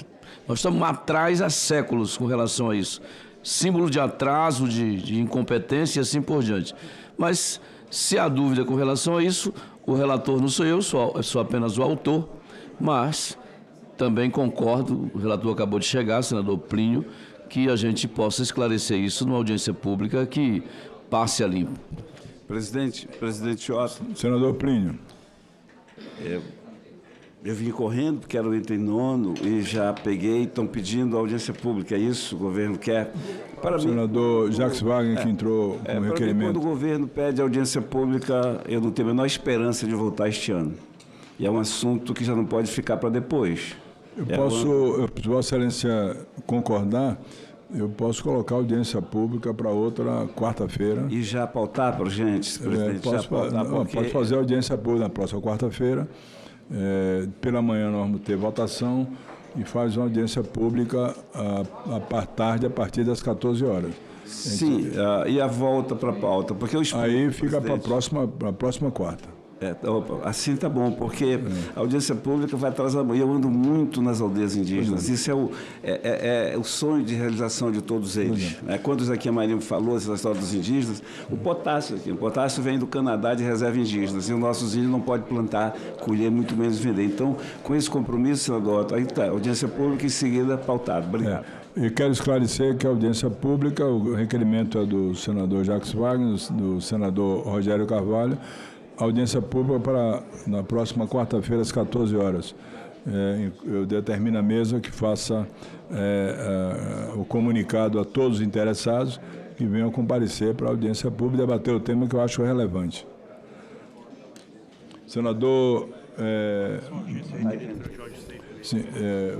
Nós estamos atrás há séculos com relação a isso. Símbolo de atraso, de incompetência e assim por diante. Mas, se há dúvida com relação a isso, o relator não sou eu, sou apenas o autor, mas também concordo, o relator acabou de chegar, senador Plínio, que a gente possa esclarecer isso numa audiência pública que passe a limpo. Presidente Otto. Senador Plínio. Eu vim correndo porque era o item 9 e já peguei, estão pedindo audiência pública, é isso? O governo quer? Para senador Jacques Wagner, que entrou com o requerimento. Mim, quando o governo pede audiência pública, eu não tenho a menor esperança de voltar este ano. E é um assunto que já não pode ficar para depois. Se Vossa Excelência concordar, eu posso colocar audiência pública para outra quarta-feira. E já pautar para a gente, presidente? Pode fazer audiência pública na próxima quarta-feira. Pela manhã nós vamos ter votação e faz uma audiência pública à tarde, a partir das 14 horas. Sim, e a volta para a pauta? Porque aí fica para a próxima quarta. Assim tá bom, porque a audiência pública vai atrasar. Eu ando muito nas aldeias indígenas. Isso é o sonho de realização de todos eles. Quando o Zequinha Marinho falou essa história dos indígenas, o potássio vem do Canadá de reserva indígenas. E os nossos índios não podem plantar, colher, muito menos vender. Então, com esse compromisso, senador Otto, aí está, audiência pública em seguida pautado. Obrigado. E quero esclarecer que a audiência pública, o requerimento é do senador Jacques Wagner, do senador Rogério Carvalho. Audiência pública para na próxima quarta-feira, às 14 horas. Eu determino a mesa que faça o comunicado a todos os interessados que venham comparecer para a audiência pública e debater o tema que eu acho relevante. Senador...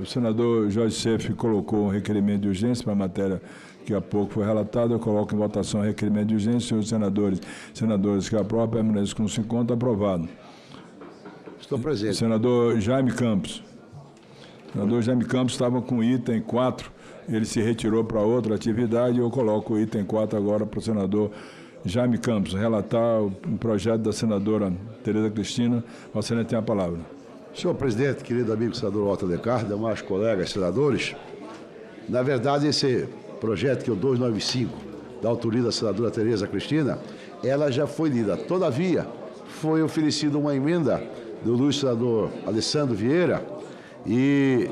o senador Jorge Seif colocou um requerimento de urgência para a matéria que há pouco foi relatado. Eu coloco em votação o requerimento de urgência. Senhores senadores que aprovam, permaneçam com 50, aprovado. Estou presente. Senador Jaime Campos. O senador Jaime Campos estava com o item 4, ele se retirou para outra atividade, eu coloco o item 4 agora para o senador Jaime Campos, relatar o projeto da senadora Tereza Cristina. Vossa Excelência tem a palavra. Senhor presidente, querido amigo senador Otto Alencar, demais colegas senadores, na verdade esse projeto que é o 295, da autoria da senadora Tereza Cristina, ela já foi lida. Todavia, foi oferecida uma emenda do ilustre senador Alessandro Vieira e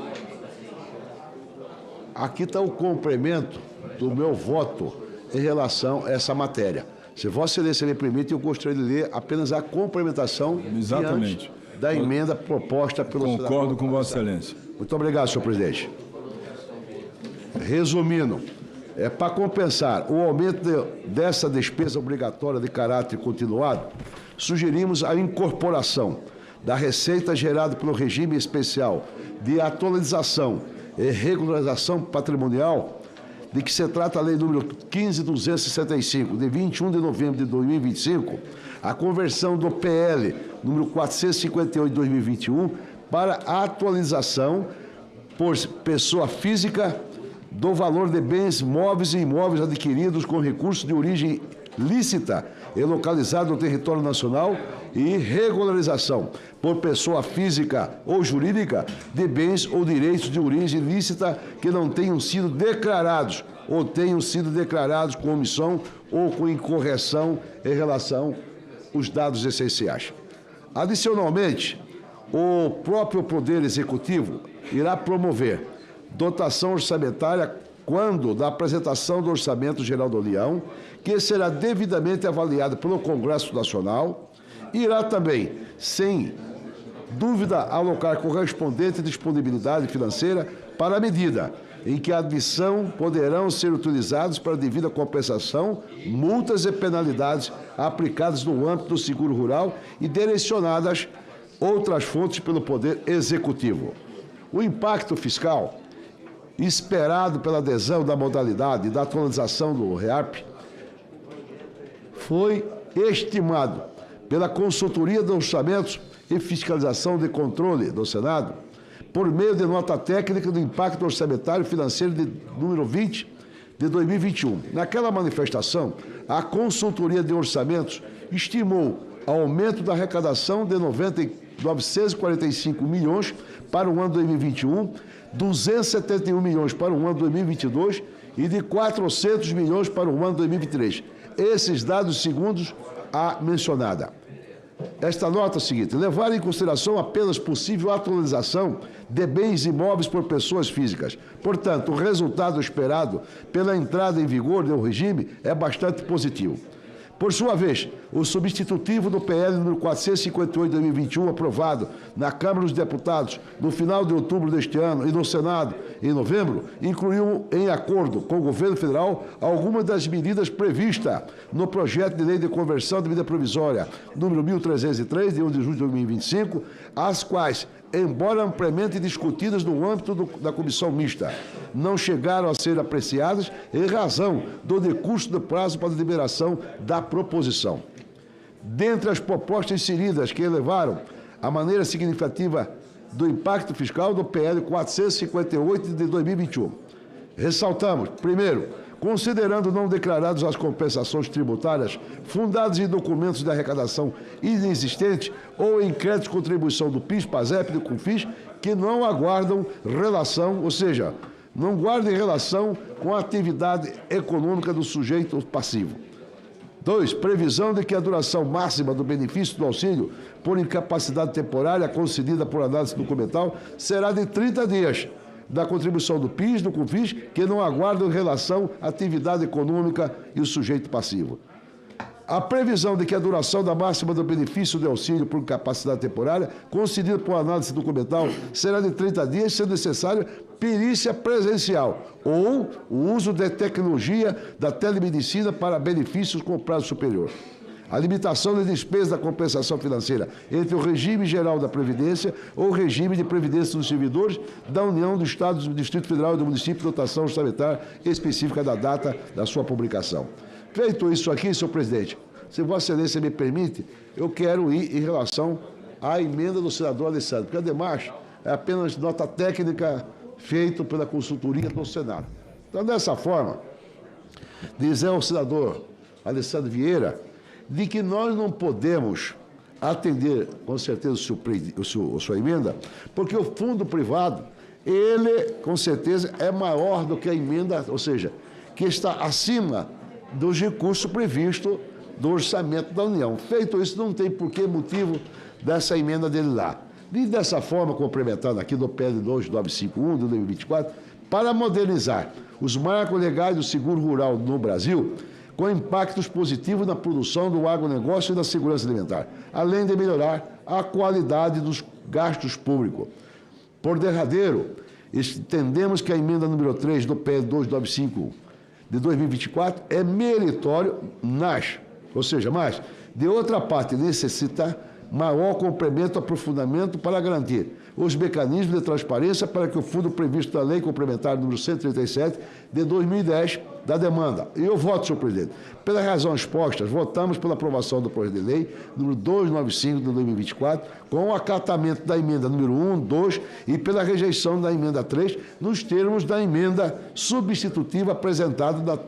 aqui está o complemento do meu voto em relação a essa matéria. Se Vossa Excelência me permite, eu gostaria de ler apenas a complementação Exatamente. Da emenda proposta pelo senador. Concordo com Vossa Excelência. Muito obrigado, senhor presidente. Resumindo, para compensar o aumento dessa despesa obrigatória de caráter continuado, sugerimos a incorporação da receita gerada pelo regime especial de atualização e regularização patrimonial, de que se trata a lei número 15.265, de 21 de novembro de 2025, a conversão do PL número 458 de 2021 para a atualização por pessoa física do valor de bens móveis e imóveis adquiridos com recursos de origem lícita e localizado no território nacional e regularização por pessoa física ou jurídica de bens ou direitos de origem lícita que não tenham sido declarados ou tenham sido declarados com omissão ou com incorreção em relação aos dados essenciais. Adicionalmente, o próprio Poder Executivo irá promover dotação orçamentária quando da apresentação do Orçamento Geral da União, que será devidamente avaliado pelo Congresso Nacional, irá também, sem dúvida, alocar correspondente disponibilidade financeira para a medida em que a admissão poderão ser utilizados para devida compensação, multas e penalidades aplicadas no âmbito do seguro rural e direcionadas outras fontes pelo Poder Executivo. O impacto fiscal esperado pela adesão da modalidade da atualização do REARP foi estimado pela Consultoria de Orçamentos e Fiscalização de Controle do Senado por meio de nota técnica do impacto orçamentário financeiro de número 20 de 2021. Naquela manifestação, a Consultoria de Orçamentos estimou aumento da arrecadação de 945 milhões para o ano 2021, 271 milhões para o ano 2022 e de 400 milhões para o ano 2023. Esses dados segundo a mencionada. Esta nota é a seguinte: levar em consideração apenas possível atualização de bens imóveis por pessoas físicas. Portanto, o resultado esperado pela entrada em vigor do regime é bastante positivo. Por sua vez, o substitutivo do PL número 458 de 2021, aprovado na Câmara dos Deputados no final de outubro deste ano e no Senado em novembro, incluiu, em acordo com o governo federal, algumas das medidas previstas no projeto de lei de conversão de medida provisória número 1303, de 1 de julho de 2025, as quais, embora amplamente discutidas no âmbito da comissão mista, não chegaram a ser apreciadas em razão do decurso do prazo para a deliberação da proposição. Dentre as propostas inseridas que elevaram a maneira significativa do impacto fiscal do PL 458 de 2021, ressaltamos, primeiro, considerando não declarados as compensações tributárias fundadas em documentos de arrecadação inexistentes ou em créditos de contribuição do PIS, PASEP e do CONFIS, que não aguardam relação, ou seja, não guardem relação com a atividade econômica do sujeito passivo. 2. Previsão de que a duração máxima do benefício do auxílio por incapacidade temporária concedida por análise documental será de 30 dias, da contribuição do PIS, do CONFIS, que não aguardam relação à atividade econômica e o sujeito passivo. A previsão de que a duração da máxima do benefício de auxílio por incapacidade temporária, concedida por análise documental, será de 30 dias, sendo necessário perícia presencial ou o uso de tecnologia da telemedicina para benefícios com prazo superior. A limitação de despesas da compensação financeira entre o regime geral da Previdência ou o regime de previdência dos servidores da União, do Estado, do Distrito Federal e do município, dotação orçamentária específica da data da sua publicação. Feito isso aqui, senhor presidente, se Vossa Excelência me permite, eu quero ir em relação à emenda do senador Alessandro, porque ademais é apenas nota técnica feita pela consultoria do Senado. Então, dessa forma, dizer ao senador Alessandro Vieira, de que nós não podemos atender, com certeza, a sua emenda, porque o fundo privado, ele, com certeza, é maior do que a emenda, ou seja, que está acima dos recursos previstos do orçamento da União. Feito isso, não tem motivo dessa emenda dele lá. E dessa forma, complementando aqui do PL 2951 de 2024, para modernizar os marcos legais do seguro rural no Brasil, com impactos positivos na produção do agronegócio e da segurança alimentar, além de melhorar a qualidade dos gastos públicos. Por derradeiro, entendemos que a emenda número 3 do PL 295 de 2024 é meritório, mas, de outra parte, necessita maior complemento e aprofundamento para garantir os mecanismos de transparência para que o fundo previsto na Lei Complementar número 137 de 2010 da demanda. E eu voto, senhor presidente. Pela razão exposta, votamos pela aprovação do projeto de lei número 295 de 2024, com o acatamento da emenda número 1, 2 e pela rejeição da emenda 3, nos termos da emenda substitutiva apresentada da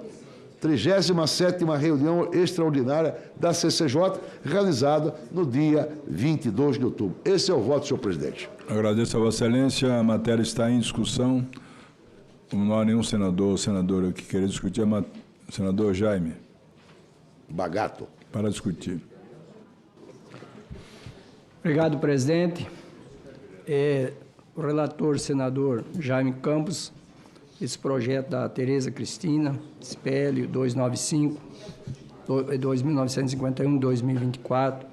37ª reunião extraordinária da CCJ, realizada no dia 22 de outubro. Esse é o voto, senhor presidente. Agradeço a Vossa Excelência. A matéria está em discussão. Não há nenhum senador ou senadora que queira discutir. Senador Jaime. Bagato. Para discutir. Obrigado, presidente. O relator, senador Jaime Campos, esse projeto da Tereza Cristina, SPL 295, 2951, 2024.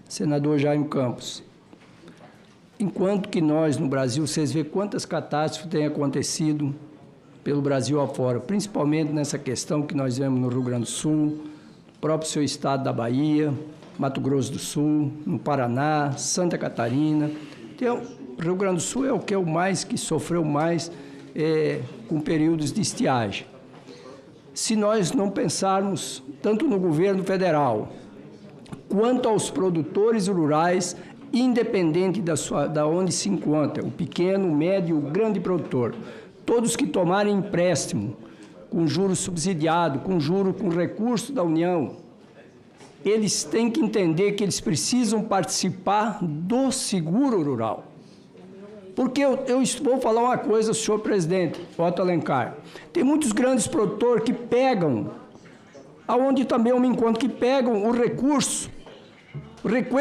Senador Jaime Campos, enquanto que nós, no Brasil, vocês veem quantas catástrofes têm acontecido pelo Brasil afora, principalmente nessa questão que nós vemos no Rio Grande do Sul, próprio seu estado da Bahia, Mato Grosso do Sul, no Paraná, Santa Catarina. Então, o Rio Grande do Sul é o que que sofreu mais com períodos de estiagem. Se nós não pensarmos tanto no governo federal quanto aos produtores rurais, independente da onde se encontra, o pequeno, o médio, o grande produtor, todos que tomarem empréstimo com juros subsidiados, com recurso da União, eles têm que entender que eles precisam participar do seguro rural. Porque eu vou falar uma coisa, senhor presidente, Otto Alencar. Tem muitos grandes produtores que pegam, aonde também eu me encontro, que pegam o recurso,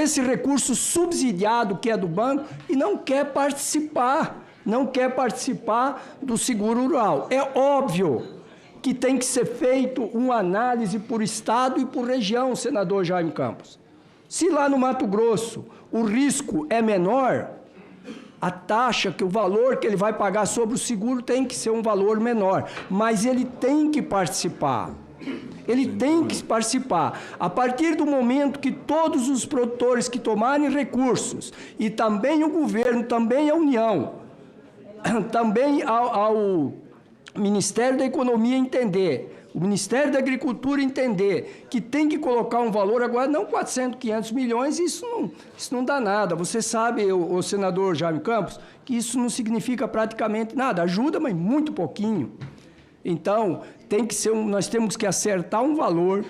esse recurso subsidiado que é do banco e não quer participar do seguro rural. É óbvio que tem que ser feito uma análise por estado e por região, senador Jaime Campos. Se lá no Mato Grosso o risco é menor, a taxa, o valor que ele vai pagar sobre o seguro tem que ser um valor menor, mas ele tem que participar. Ele tem que participar. A partir do momento que todos os produtores que tomarem recursos, e também o governo, também a União, também ao Ministério da Economia entender, o Ministério da Agricultura entender que tem que colocar um valor agora, não 400, 500 milhões, isso não dá nada. Você sabe, o senador Jaime Campos, que isso não significa praticamente nada. Ajuda, mas muito pouquinho. Então, nós temos que acertar um valor.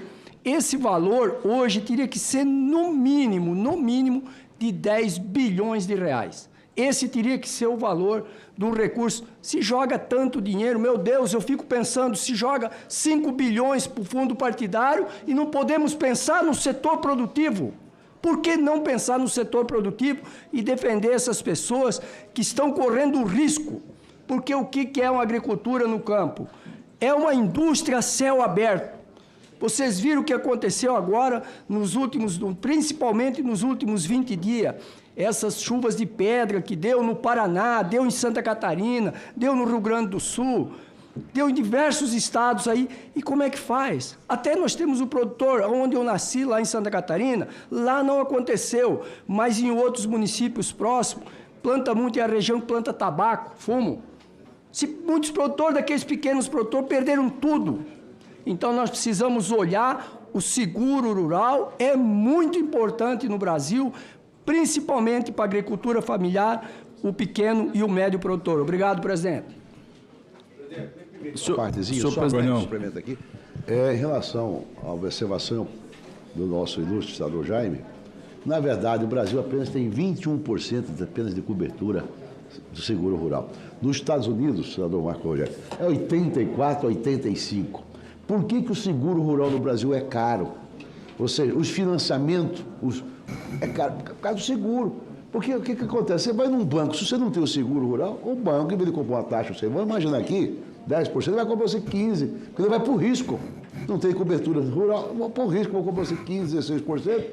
Esse valor, hoje, teria que ser, no mínimo, de 10 bilhões de reais. Esse teria que ser o valor do recurso. Se joga tanto dinheiro, meu Deus, eu fico pensando, se joga 5 bilhões para o fundo partidário e não podemos pensar no setor produtivo. Por que não pensar no setor produtivo e defender essas pessoas que estão correndo risco? Porque o que é uma agricultura no campo? É uma indústria a céu aberto. Vocês viram o que aconteceu agora, principalmente nos últimos 20 dias. Essas chuvas de pedra que deu no Paraná, deu em Santa Catarina, deu no Rio Grande do Sul, deu em diversos estados aí. E como é que faz? Até nós temos o produtor, onde eu nasci, lá em Santa Catarina, lá não aconteceu, mas em outros municípios próximos, planta muito, e a região planta tabaco, fumo. Muitos produtores, daqueles pequenos produtores, perderam tudo. Então, nós precisamos olhar, o seguro rural é muito importante no Brasil, principalmente para a agricultura familiar, o pequeno e o médio produtor. Obrigado, presidente. Só um complemento aqui. Em relação à observação do nosso ilustre senador Jaime, na verdade, o Brasil apenas tem 21% apenas de cobertura do seguro rural. Nos Estados Unidos, senador Marco Rogério, é 84, 85. Por que o seguro rural no Brasil é caro? Ou seja, os financiamentos é caro por causa do seguro. Porque o que acontece? Você vai num banco, se você não tem o seguro rural, o banco, em vez de comprar uma taxa, você vai imaginar aqui, 10%, ele vai comprar você 15%, porque ele vai por risco. Não tem cobertura rural, vou por risco, vou comprar você 15%, 16%.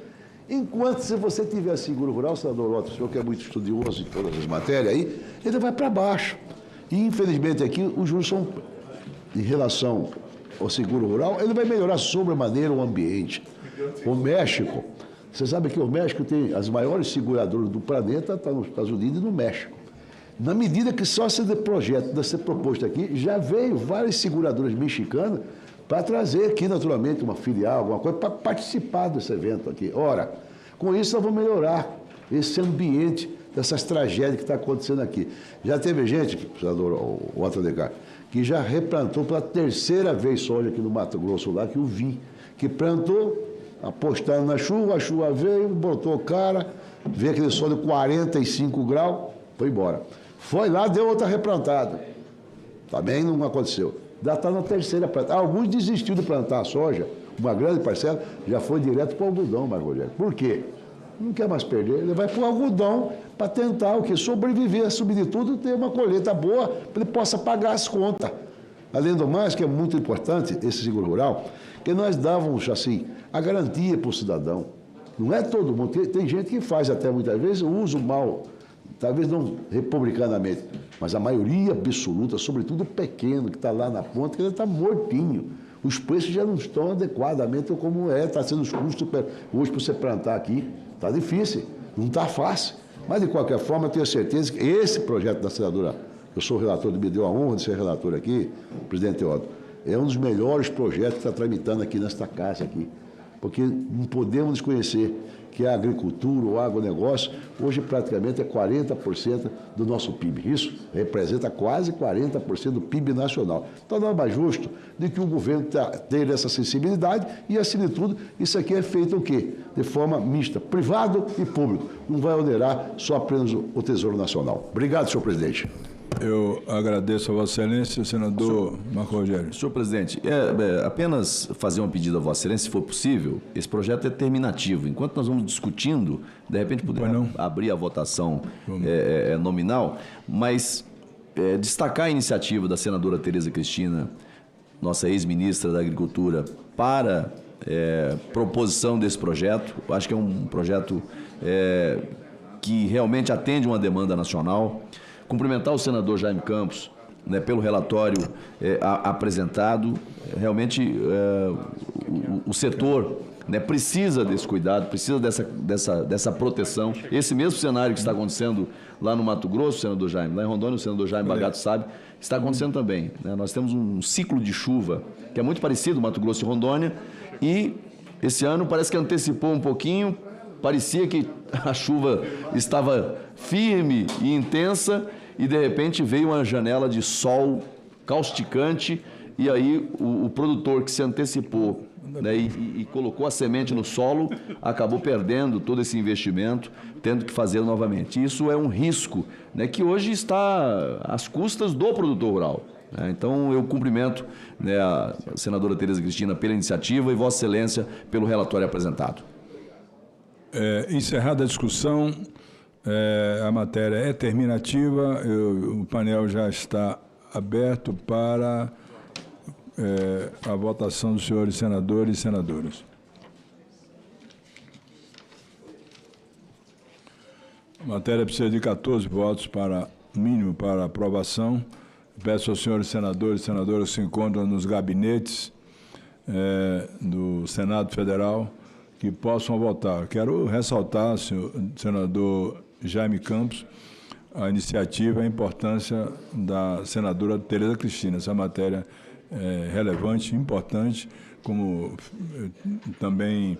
Enquanto, se você tiver seguro rural, senador Lota, o senhor que é muito estudioso em todas as matérias aí, ele vai para baixo. E, infelizmente, aqui os juros são, em relação ao seguro rural, ele vai melhorar sobremaneira o ambiente. O México, você sabe que o México tem as maiores seguradoras do planeta, está nos Estados Unidos e no México. Na medida que só esse projeto desse proposto aqui, já veio várias seguradoras mexicanas para trazer aqui, naturalmente, uma filial, alguma coisa, para participar desse evento aqui. Ora, com isso nós vamos melhorar esse ambiente dessas tragédias que está acontecendo aqui. Já teve gente, senador Walter Alencar, que já replantou pela terceira vez soja aqui no Mato Grosso, lá que eu vi, que plantou, apostando na chuva, a chuva veio, botou o cara, veio aquele solo de 45 graus, foi embora. Foi lá, deu outra replantada. Também não aconteceu. Já está na terceira planta. Alguns desistiram de plantar a soja, uma grande parcela, já foi direto para o algodão, Marco Rogério. Por quê? Não quer mais perder, ele vai para o algodão para tentar o quê? Sobreviver, subir de tudo, ter uma colheita boa, para ele possa pagar as contas. Além do mais, que é muito importante, esse seguro rural, que nós dávamos, assim, a garantia para o cidadão. Não é todo mundo, tem gente que faz até muitas vezes o uso mal, talvez não republicanamente, mas a maioria absoluta, sobretudo o pequeno, que está lá na ponta, que ele está mortinho. Os preços já não estão adequadamente como está sendo os custos hoje para você plantar aqui. Está difícil, não está fácil. Mas, de qualquer forma, eu tenho certeza que esse projeto da senadora, eu sou relator, me deu a honra de ser relator aqui, presidente Teódono, é um dos melhores projetos que está tramitando aqui nesta casa aqui. Porque não podemos desconhecer que a agricultura, o agronegócio, hoje praticamente é 40% do nosso PIB. Isso representa quase 40% do PIB nacional. Então, não é mais justo de que o governo tenha essa sensibilidade e, acima de tudo, isso aqui é feito o quê? De forma mista, privado e público. Não vai onerar só apenas o Tesouro Nacional. Obrigado, senhor presidente. Eu agradeço a Vossa Excelência, o senador Marco Rogério. Senhor presidente, apenas fazer um pedido a Vossa Excelência, se for possível. Esse projeto é terminativo. Enquanto nós vamos discutindo, de repente poderemos abrir a votação nominal, mas destacar a iniciativa da senadora Tereza Cristina, nossa ex-ministra da Agricultura, para proposição desse projeto. Acho que é um projeto que realmente atende uma demanda nacional. Cumprimentar o senador Jaime Campos, né, pelo relatório apresentado. Realmente o setor, né, precisa desse cuidado, precisa dessa proteção. Esse mesmo cenário que está acontecendo lá no Mato Grosso, senador Jaime, lá em Rondônia, o senador Jaime Bagato sabe, está acontecendo também. Né? Nós temos um ciclo de chuva que é muito parecido, Mato Grosso e Rondônia, e esse ano parece que antecipou um pouquinho. Parecia que a chuva estava firme e intensa e, de repente, veio uma janela de sol causticante e aí o produtor que se antecipou, né, e colocou a semente no solo acabou perdendo todo esse investimento, tendo que fazê-lo novamente. Isso é um risco, né, que hoje está às custas do produtor rural. Né? Então, eu cumprimento, né, a senadora Tereza Cristina pela iniciativa e Vossa Excelência pelo relatório apresentado. Encerrada a discussão, a matéria é terminativa, o painel já está aberto para a votação dos senhores senadores e senadoras. A matéria precisa de 14 votos mínimo para aprovação. Peço aos senhores senadores e senadoras que se encontram nos gabinetes do Senado Federal que possam votar. Quero ressaltar, senador Jaime Campos, a iniciativa e a importância da senadora Tereza Cristina. Essa matéria é relevante, importante, como também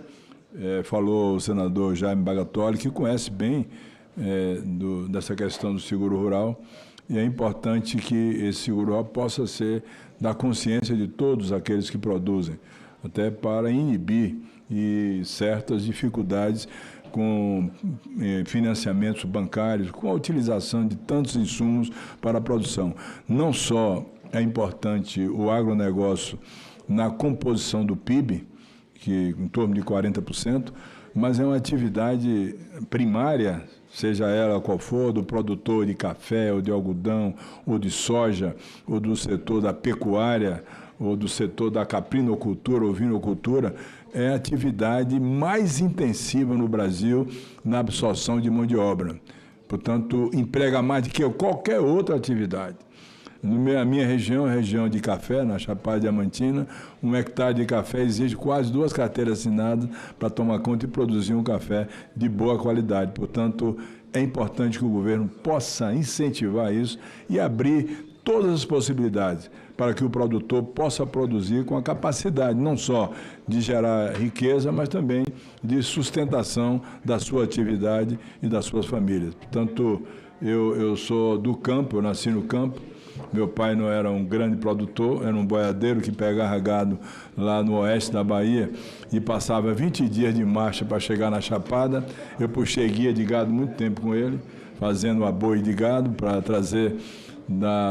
falou o senador Jaime Bagatoli, que conhece bem dessa questão do seguro rural, e é importante que esse seguro possa ser da consciência de todos aqueles que produzem, até para inibir certas dificuldades com financiamentos bancários, com a utilização de tantos insumos para a produção. Não só é importante o agronegócio na composição do PIB, que em torno de 40%, mas é uma atividade primária, seja ela qual for, do produtor de café, ou de algodão, ou de soja, ou do setor da pecuária, ou do setor da caprinocultura ou vinocultura, é a atividade mais intensiva no Brasil na absorção de mão de obra. Portanto, emprega mais do que qualquer outra atividade. Na minha região, a região de café, na Chapada Diamantina, 1 hectare de café exige quase 2 carteiras assinadas para tomar conta e produzir um café de boa qualidade. Portanto, é importante que o governo possa incentivar isso e abrir todas as possibilidades para que o produtor possa produzir com a capacidade não só de gerar riqueza, mas também de sustentação da sua atividade e das suas famílias. Portanto, eu sou do campo, eu nasci no campo. Meu pai não era um grande produtor, era um boiadeiro que pegava gado lá no oeste da Bahia e passava 20 dias de marcha para chegar na Chapada. Eu puxei guia de gado muito tempo com ele, fazendo aboi de gado para trazer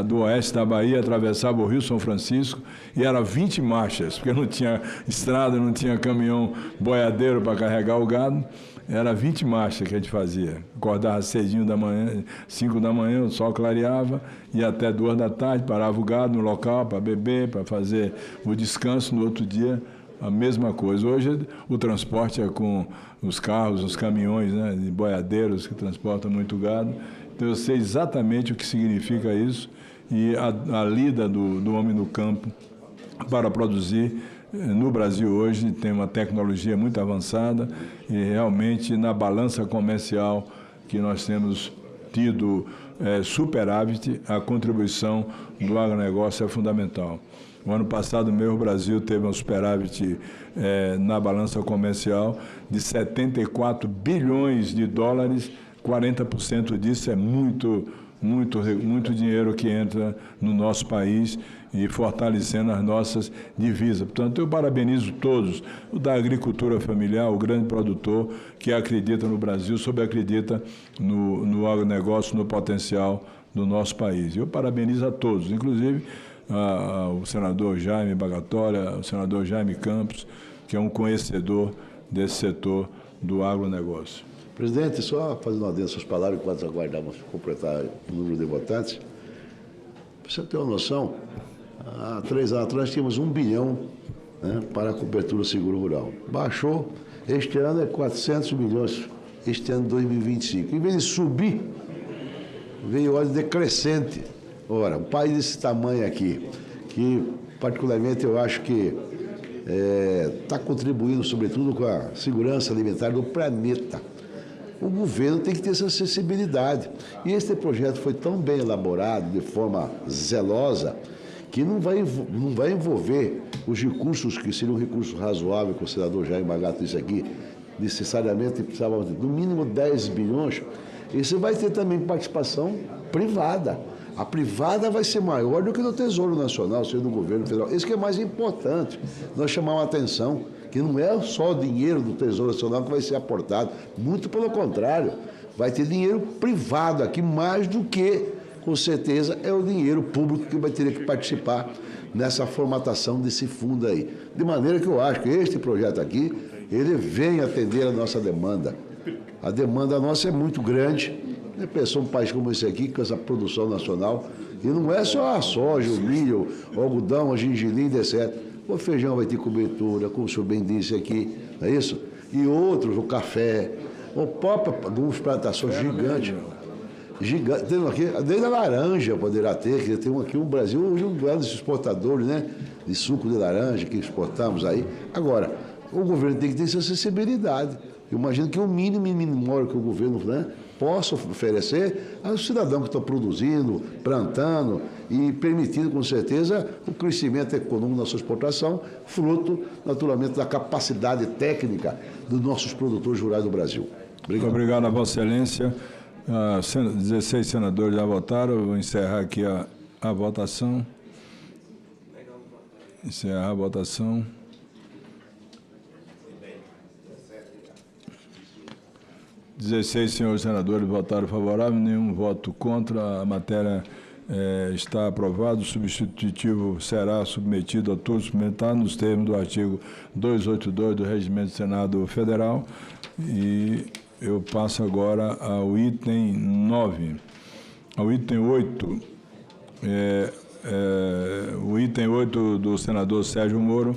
do oeste da Bahia, atravessava o Rio São Francisco, e era 20 marchas, porque não tinha estrada, não tinha caminhão boiadeiro para carregar o gado. Era 20 marchas que a gente fazia. Acordava cedinho da manhã, 5 da manhã, o sol clareava, ia até 2 da tarde, parava o gado no local para beber, para fazer o descanso. No outro dia, a mesma coisa. Hoje o transporte é com os carros, os caminhões, né, de boiadeiros que transportam muito gado. Então eu sei exatamente o que significa isso e a lida do homem no campo para produzir. No Brasil hoje tem uma tecnologia muito avançada e realmente na balança comercial que nós temos tido superávit, a contribuição do agronegócio é fundamental. O ano passado mesmo o Brasil teve um superávit na balança comercial de 74 bilhões de dólares, 40% disso é muito dinheiro que entra no nosso país e fortalecendo as nossas divisas. Portanto, eu parabenizo todos, o da agricultura familiar, o grande produtor que acredita no Brasil, acredita no agronegócio, no potencial do nosso país. Eu parabenizo a todos, inclusive o senador Jaime Bagatolli, o senador Jaime Campos, que é um conhecedor desse setor do agronegócio. Presidente, só fazendo uma adendo às suas palavras, enquanto aguardamos completar o número de votantes. Para você ter uma noção, há 3 anos atrás tínhamos 1 bilhão, né, para a cobertura seguro rural. Baixou, este ano é 400 milhões, este ano 2025. Em vez de subir, veio ordem decrescente. Ora, um país desse tamanho aqui, que particularmente eu acho que está contribuindo sobretudo com a segurança alimentar do planeta. O governo tem que ter essa acessibilidade. E este projeto foi tão bem elaborado, de forma zelosa, que não vai envolver os recursos, que seriam recursos razoáveis, que o senador Jaime Bagato disse aqui, necessariamente precisava de no mínimo 10 bilhões. E você vai ter também participação privada. A privada vai ser maior do que no Tesouro Nacional, seja no governo federal. Isso que é mais importante, nós chamamos a atenção, que não é só o dinheiro do Tesouro Nacional que vai ser aportado, muito pelo contrário, vai ter dinheiro privado aqui, mais do que, com certeza, é o dinheiro público que vai ter que participar nessa formatação desse fundo aí. De maneira que eu acho que este projeto aqui, ele vem atender a nossa demanda. A demanda nossa é muito grande. Pensou um país como esse aqui, com essa produção nacional, e não é só a soja, o milho, o algodão, a gengilim, etc. O feijão vai ter cobertura, como o senhor bem disse aqui, não é isso? E outros, o café, o próprio, algumas plantações gigantes. Tem aqui, desde a laranja poderá ter, que tem aqui no Brasil, hoje um grande exportador, né, de suco de laranja que exportamos aí. Agora, o governo tem que ter essa acessibilidade. Eu imagino que o mínimo que o governo, né, possa oferecer aos cidadãos que estão produzindo, plantando e permitindo, com certeza, o crescimento econômico da sua exportação, fruto, naturalmente, da capacidade técnica dos nossos produtores rurais do Brasil. Obrigado a Vossa Excelência. 16 senadores já votaram. Eu vou encerrar aqui a votação. Encerrar a votação. Senhores senadores votaram favorável, nenhum voto contra. A matéria está aprovada. O substitutivo será submetido a todos os parlamentares nos termos do artigo 282 do Regimento do Senado Federal. E eu passo agora ao item 9. Ao item 8, o item 8 do senador Sérgio Moro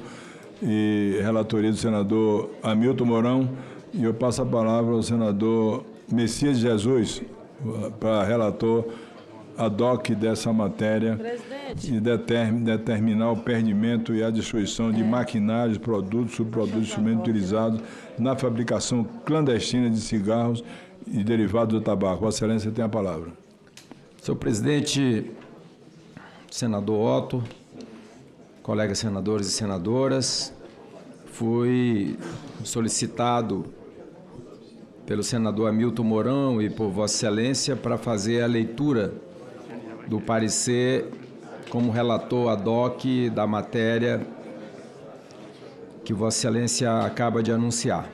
e relatoria do senador Hamilton Mourão. E eu passo a palavra ao senador Messias Jesus, para relator ad hoc dessa matéria. Presidente. E determinar o perdimento e a destruição de maquinários, produtos, subprodutos, instrumentos utilizados na fabricação clandestina de cigarros e derivados do tabaco. Vossa Excelência tem a palavra. Senhor presidente, senador Otto, colegas senadores e senadoras, fui solicitado pelo senador Hamilton Mourão e por Vossa Excelência para fazer a leitura do parecer como relator ad hoc da matéria que Vossa Excelência acaba de anunciar.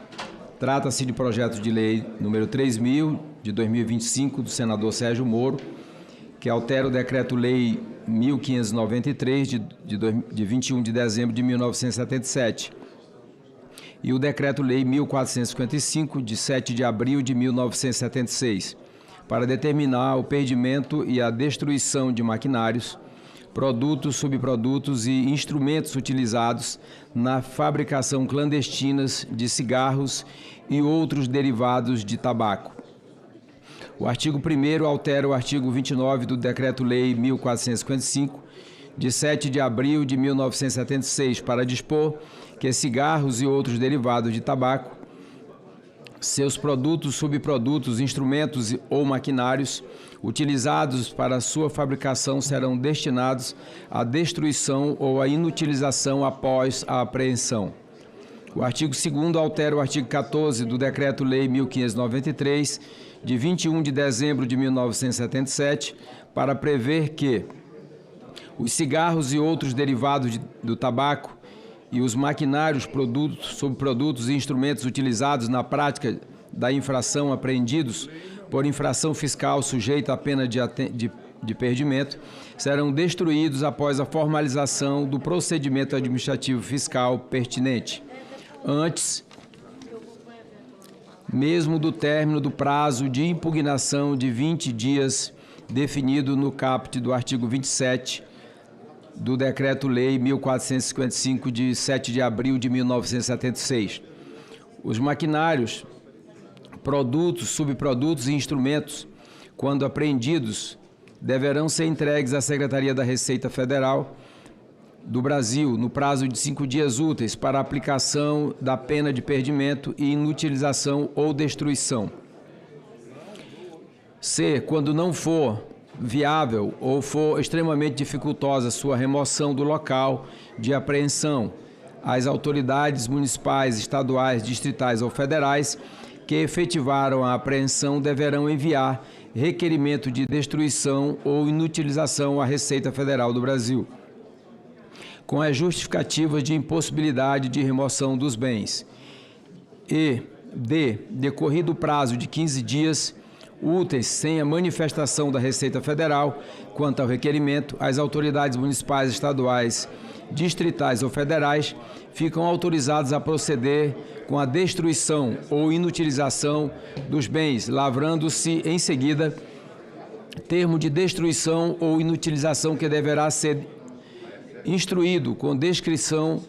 Trata-se de projeto de lei número 3.000, de 2025, do senador Sérgio Moro, que altera o decreto-lei 1593, de 21 de dezembro de 1977, e o decreto-lei 1455, de 7 de abril de 1976, para determinar o perdimento e a destruição de maquinários, produtos, subprodutos e instrumentos utilizados na fabricação clandestina de cigarros e outros derivados de tabaco. O artigo 1º altera o artigo 29 do Decreto-Lei 1455, de 7 de abril de 1976, para dispor que cigarros e outros derivados de tabaco, seus produtos, subprodutos, instrumentos ou maquinários utilizados para sua fabricação serão destinados à destruição ou à inutilização após a apreensão. O artigo 2º altera o artigo 14 do Decreto-Lei 1593, de 21 de dezembro de 1977, para prever que os cigarros e outros derivados do tabaco e os maquinários, produtos, subprodutos e instrumentos utilizados na prática da infração apreendidos por infração fiscal sujeita à pena de perdimento serão destruídos após a formalização do procedimento administrativo fiscal pertinente, antes mesmo do término do prazo de impugnação de 20 dias definido no caput do artigo 27 do Decreto-Lei 1455, de 7 de abril de 1976. Os maquinários, produtos, subprodutos e instrumentos, quando apreendidos, deverão ser entregues à Secretaria da Receita Federal do Brasil no prazo de 5 dias úteis para a aplicação da pena de perdimento e inutilização ou destruição. C, quando não for viável ou for extremamente dificultosa sua remoção do local de apreensão, as autoridades municipais, estaduais, distritais ou federais que efetivaram a apreensão deverão enviar requerimento de destruição ou inutilização à Receita Federal do Brasil, com as justificativas de impossibilidade de remoção dos bens. E D, decorrido o prazo de 15 dias úteis sem a manifestação da Receita Federal quanto ao requerimento, as autoridades municipais, estaduais, distritais ou federais ficam autorizadas a proceder com a destruição ou inutilização dos bens, lavrando-se em seguida termo de destruição ou inutilização que deverá ser instruído com descrição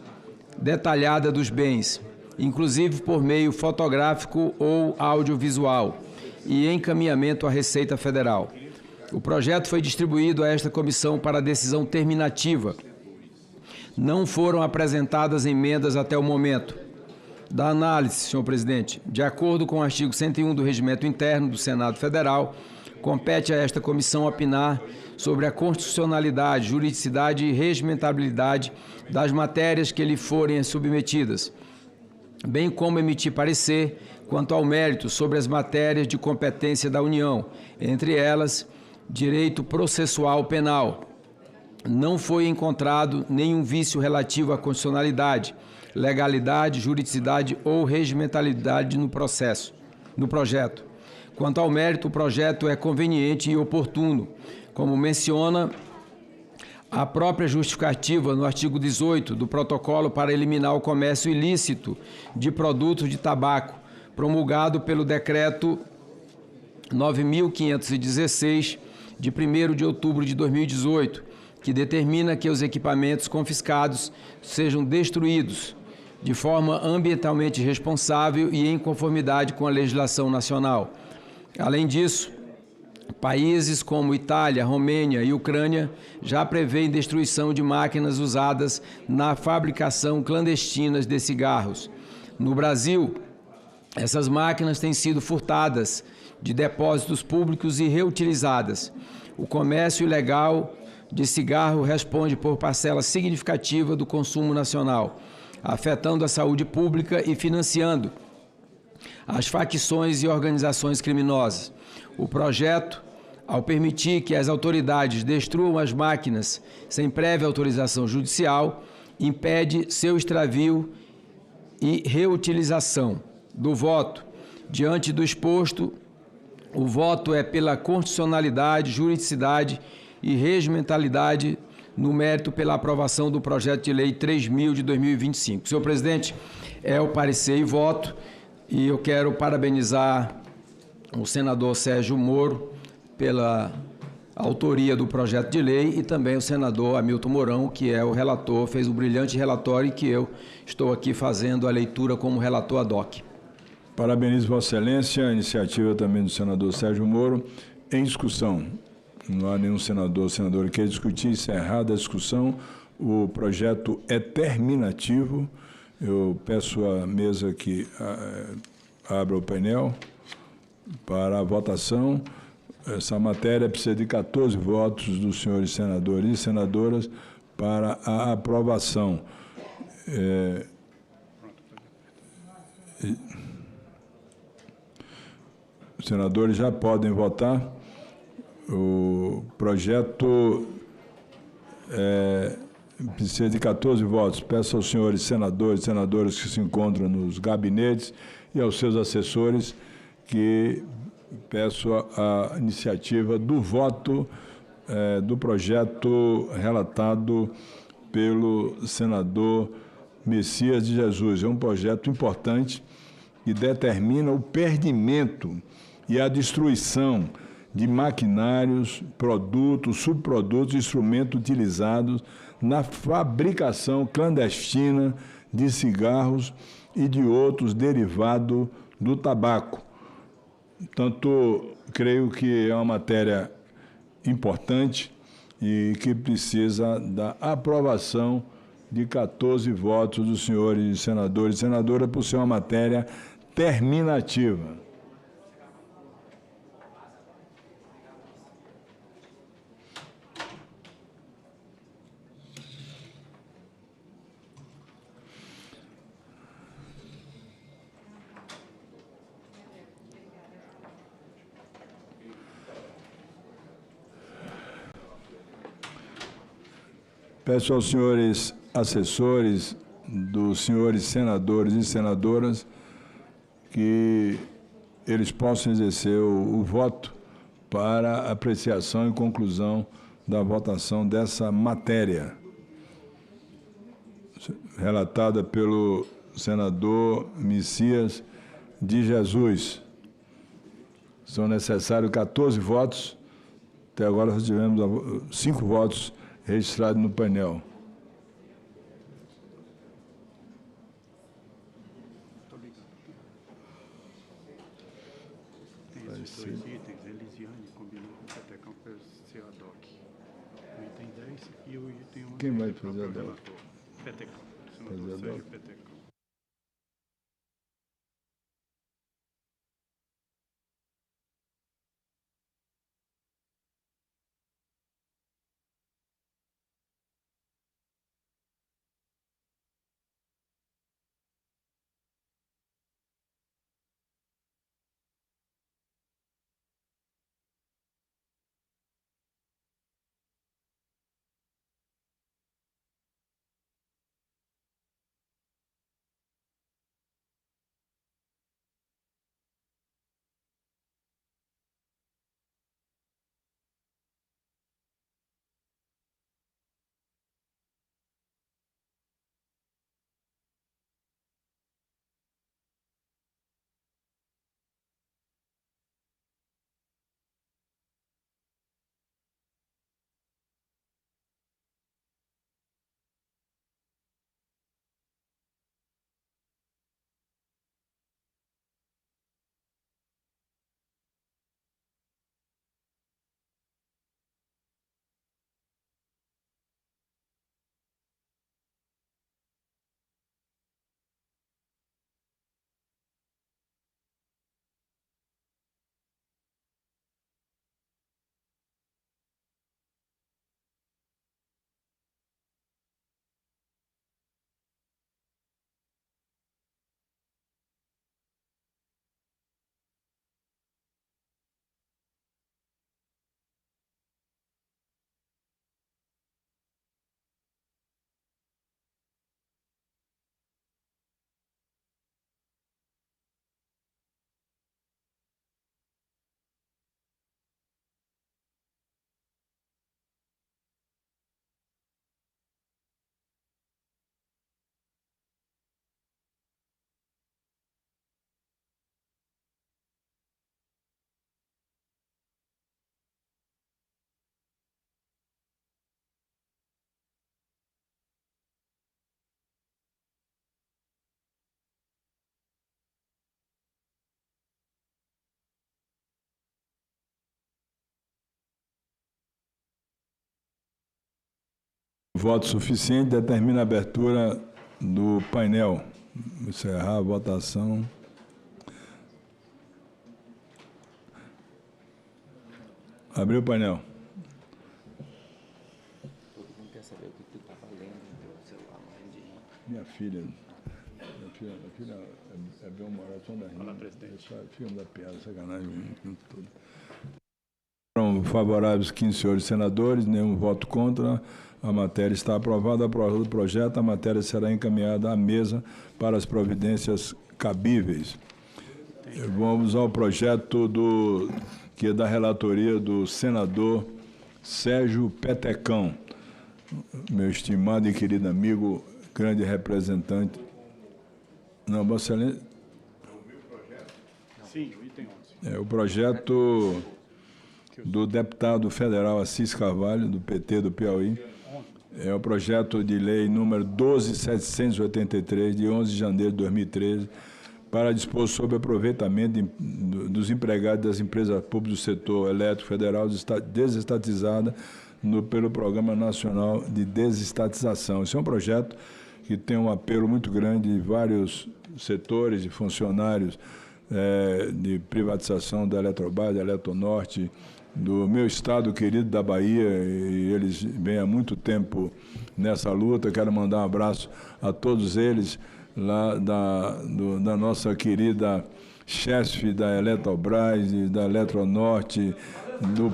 detalhada dos bens, inclusive por meio fotográfico ou audiovisual, e encaminhamento à Receita Federal. O projeto foi distribuído a esta comissão para decisão terminativa. Não foram apresentadas emendas até o momento. Da análise, senhor presidente, de acordo com o artigo 101 do Regimento Interno do Senado Federal, compete a esta comissão opinar sobre a constitucionalidade, juridicidade e regimentabilidade das matérias que lhe forem submetidas, bem como emitir parecer quanto ao mérito sobre as matérias de competência da União, entre elas, direito processual penal. Não foi encontrado nenhum vício relativo à constitucionalidade, legalidade, juridicidade ou regimentalidade no projeto. Quanto ao mérito, o projeto é conveniente e oportuno, como menciona a própria justificativa no artigo 18 do Protocolo para eliminar o comércio ilícito de produtos de tabaco, promulgado pelo Decreto 9.516, de 1º de outubro de 2018, que determina que os equipamentos confiscados sejam destruídos de forma ambientalmente responsável e em conformidade com a legislação nacional. Além disso, países como Itália, Romênia e Ucrânia já prevêem destruição de máquinas usadas na fabricação clandestina de cigarros. No Brasil, essas máquinas têm sido furtadas de depósitos públicos e reutilizadas. O comércio ilegal de cigarro responde por parcela significativa do consumo nacional, afetando a saúde pública e financiando as facções e organizações criminosas. O projeto, ao permitir que as autoridades destruam as máquinas sem prévia autorização judicial, impede seu extravio e reutilização. Do voto, diante do exposto, o voto é pela constitucionalidade, juridicidade e regimentalidade no mérito pela aprovação do projeto de lei 3.000 de 2025. Senhor presidente, é o parecer e voto, e eu quero parabenizar o senador Sérgio Moro pela autoria do projeto de lei e também o senador Hamilton Mourão, que é o relator, fez um brilhante relatório e que eu estou aqui fazendo a leitura como relator ad hoc. Parabenizo Vossa Excelência, a iniciativa também do senador Sérgio Moro. Em discussão, não há nenhum senador ou senadora que queira discutir, encerrada a discussão, o projeto é terminativo. Eu peço à mesa que abra o painel para a votação. Essa matéria precisa de 14 votos dos senhores senadores e senadoras para a aprovação. Os senadores já podem votar. O projeto precisa de 14 votos. Peço aos senhores senadores e senadoras que se encontram nos gabinetes e aos seus assessores que peço a iniciativa do voto do projeto relatado pelo senador Messias de Jesus. É um projeto importante que determina o perdimento e a destruição de maquinários, produtos, subprodutos, instrumentos utilizados na fabricação clandestina de cigarros e de outros derivados do tabaco. Portanto, creio que é uma matéria importante e que precisa da aprovação de 14 votos dos senhores senadores e senadoras por ser uma matéria terminativa. Peço aos senhores assessores dos senhores senadores e senadoras que eles possam exercer o voto para apreciação e conclusão da votação dessa matéria, relatada pelo senador Messias de Jesus. São necessários 14 votos. Até agora nós tivemos 5 votos registrado no painel. Tem esses dois itens, Elisiane combinou com o Petecão para ser ad hoc. O item 10 e o item 11. Quem vai fazer ad hoc? Petecão, senador Sérgio Petecão. Voto suficiente determina a abertura do painel. Vou encerrar a votação. Abriu o painel. Todo mundo quer saber o que tu estava lendo no celular, morrendo de rir. Minha filha é ver uma oração da rima. Filme da piada, sacanagem. Tudo. Foram favoráveis 15 senhores senadores, nenhum voto contra. A matéria está aprovada. Aprovado o projeto, a matéria será encaminhada à mesa para as providências cabíveis. Vamos ao projeto que é da relatoria do senador Sérgio Petecão, meu estimado e querido amigo, grande representante. Não, Vossa Excelência. Sim, o item 11. É o projeto do deputado federal Assis Carvalho, do PT do Piauí. É o projeto de lei número 12.783, de 11 de janeiro de 2013, para dispor sobre o aproveitamento dos empregados das empresas públicas do setor elétrico federal desestatizada pelo Programa Nacional de Desestatização. Esse é um projeto que tem um apelo muito grande de vários setores, de funcionários de privatização da Eletrobras, da Eletronorte, do meu estado querido da Bahia, e eles vêm há muito tempo nessa luta. Quero mandar um abraço a todos eles, lá da nossa querida chefe da Eletrobras, da Eletronorte, meu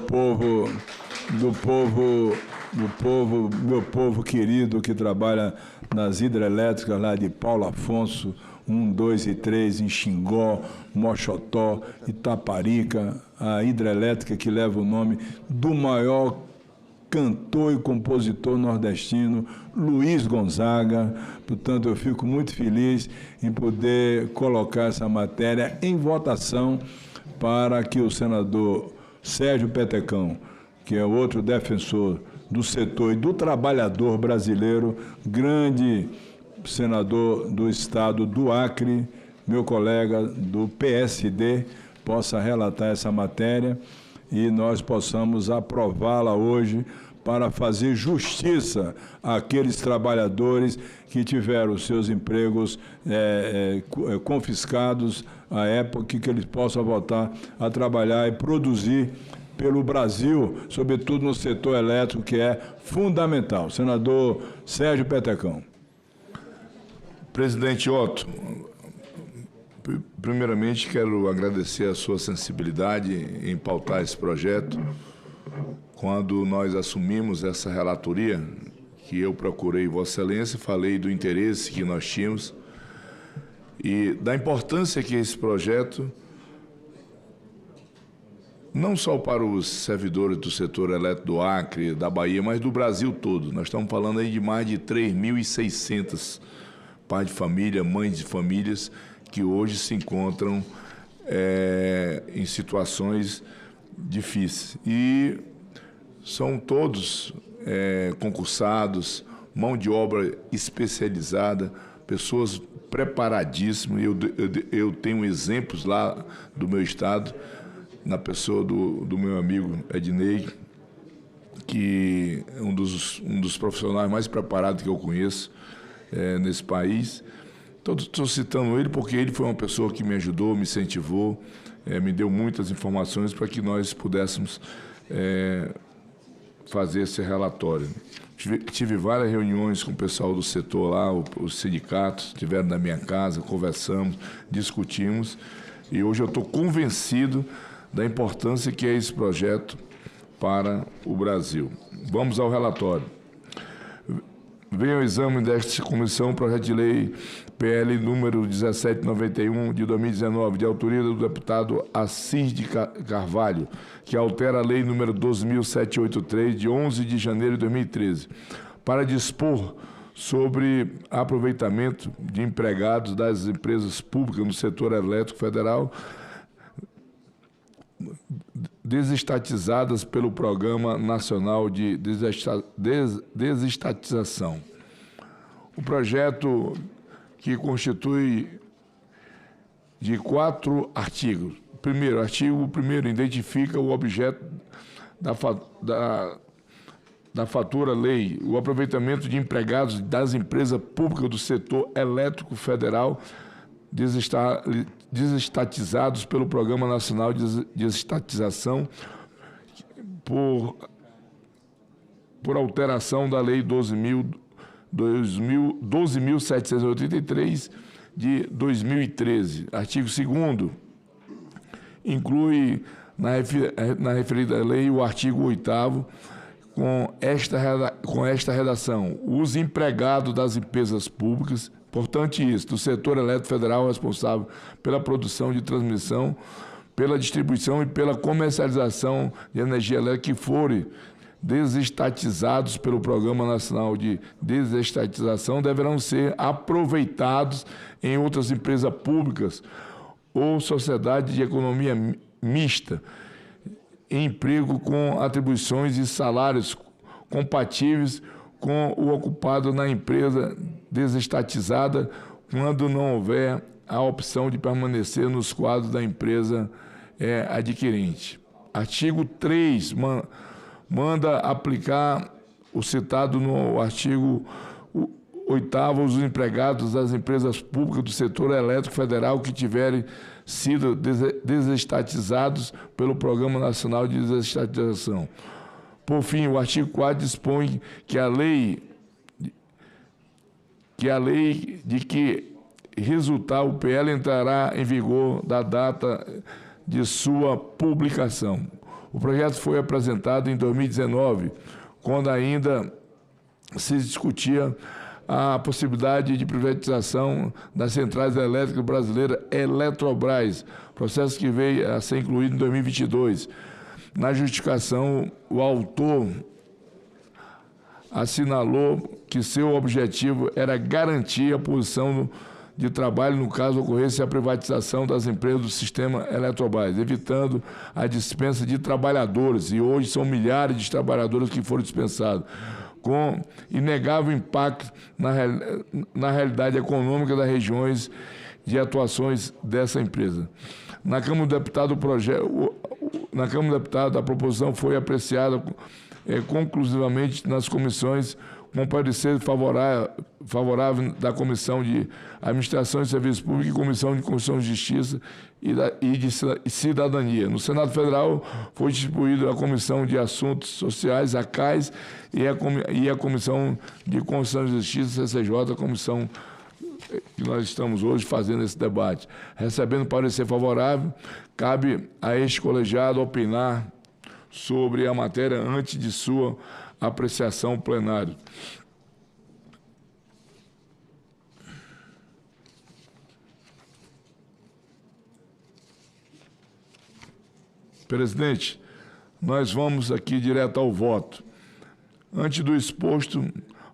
povo querido que trabalha nas hidrelétricas lá de Paulo Afonso, 1, 2 e 3, em Xingó, Moxotó, Itaparica, a hidrelétrica que leva o nome do maior cantor e compositor nordestino, Luiz Gonzaga. Portanto, eu fico muito feliz em poder colocar essa matéria em votação para que o senador Sérgio Petecão, que é outro defensor do setor e do trabalhador brasileiro, grande senador do estado do Acre, meu colega do PSD, possa relatar essa matéria e nós possamos aprová-la hoje para fazer justiça àqueles trabalhadores que tiveram seus empregos confiscados à época que eles possam voltar a trabalhar e produzir pelo Brasil, sobretudo no setor elétrico, que é fundamental. Senador Sérgio Petecão. Presidente Otto, primeiramente quero agradecer a sua sensibilidade em pautar esse projeto. Quando nós assumimos essa relatoria, que eu procurei Vossa Excelência, falei do interesse que nós tínhamos e da importância que esse projeto, não só para os servidores do setor elétrico do Acre, da Bahia, mas do Brasil todo. Nós estamos falando aí de mais de 3.600 pais de família, mães de famílias, que hoje se encontram em situações difíceis. E são todos concursados, mão de obra especializada, pessoas preparadíssimas. Eu tenho exemplos lá do meu estado, na pessoa do meu amigo Ednei, que é um dos profissionais mais preparados que eu conheço nesse país. Estou citando ele porque ele foi uma pessoa que me ajudou, me incentivou, me deu muitas informações para que nós pudéssemos fazer esse relatório. Tive várias reuniões com o pessoal do setor lá, os sindicatos estiveram na minha casa, conversamos, discutimos, e hoje eu estou convencido da importância que é esse projeto para o Brasil. Vamos ao relatório. Vem ao exame desta comissão o projeto de lei PL número 1791 de 2019, de autoria do deputado Assis de Carvalho, que altera a lei número 12.783 de 11 de janeiro de 2013, para dispor sobre aproveitamento de empregados das empresas públicas no setor elétrico federal desestatizadas pelo Programa Nacional de Desestatização. O projeto, que constitui de 4 artigos. Primeiro, artigo 1º, identifica o objeto da da fatura-lei, o aproveitamento de empregados das empresas públicas do setor elétrico federal desestatizados pelo Programa Nacional de Desestatização por alteração da Lei 12.783 de 2013. Artigo 2º, inclui na referida lei o artigo 8º com esta redação: os empregados das empresas públicas, importante isso, do setor elétrico federal responsável pela produção de transmissão, pela distribuição e pela comercialização de energia elétrica que forem desestatizados pelo Programa Nacional de Desestatização deverão ser aproveitados em outras empresas públicas ou sociedade de economia mista, em emprego com atribuições e salários compatíveis com o ocupado na empresa desestatizada, quando não houver a opção de permanecer nos quadros da empresa adquirente. Artigo 3, manda aplicar o citado no artigo 8º, os empregados das empresas públicas do setor elétrico federal que tiverem sido desestatizados pelo Programa Nacional de Desestatização. Por fim, o artigo 4 dispõe que a lei de que resultar o PL entrará em vigor da data de sua publicação. O projeto foi apresentado em 2019, quando ainda se discutia a possibilidade de privatização das centrais elétricas brasileiras Eletrobras, processo que veio a ser incluído em 2022. Na justificação, o autor assinalou que seu objetivo era garantir a posição de trabalho no caso ocorresse a privatização das empresas do sistema Eletrobras, evitando a dispensa de trabalhadores, e hoje são milhares de trabalhadores que foram dispensados, com inegável impacto na realidade econômica das regiões de atuações dessa empresa. Na Câmara dos Deputados, a proposição foi apreciada conclusivamente nas comissões, com parecer favorável da Comissão de Administração e Serviços Públicos e Comissão de Constituição e Justiça e de Cidadania. No Senado Federal foi distribuída a Comissão de Assuntos Sociais, a CAIS, e a Comissão de Constituição e Justiça, CCJ, a comissão que nós estamos hoje fazendo esse debate. Recebendo parecer favorável, cabe a este colegiado opinar sobre a matéria antes de sua apreciação plenária. Presidente, nós vamos aqui direto ao voto. Antes do exposto,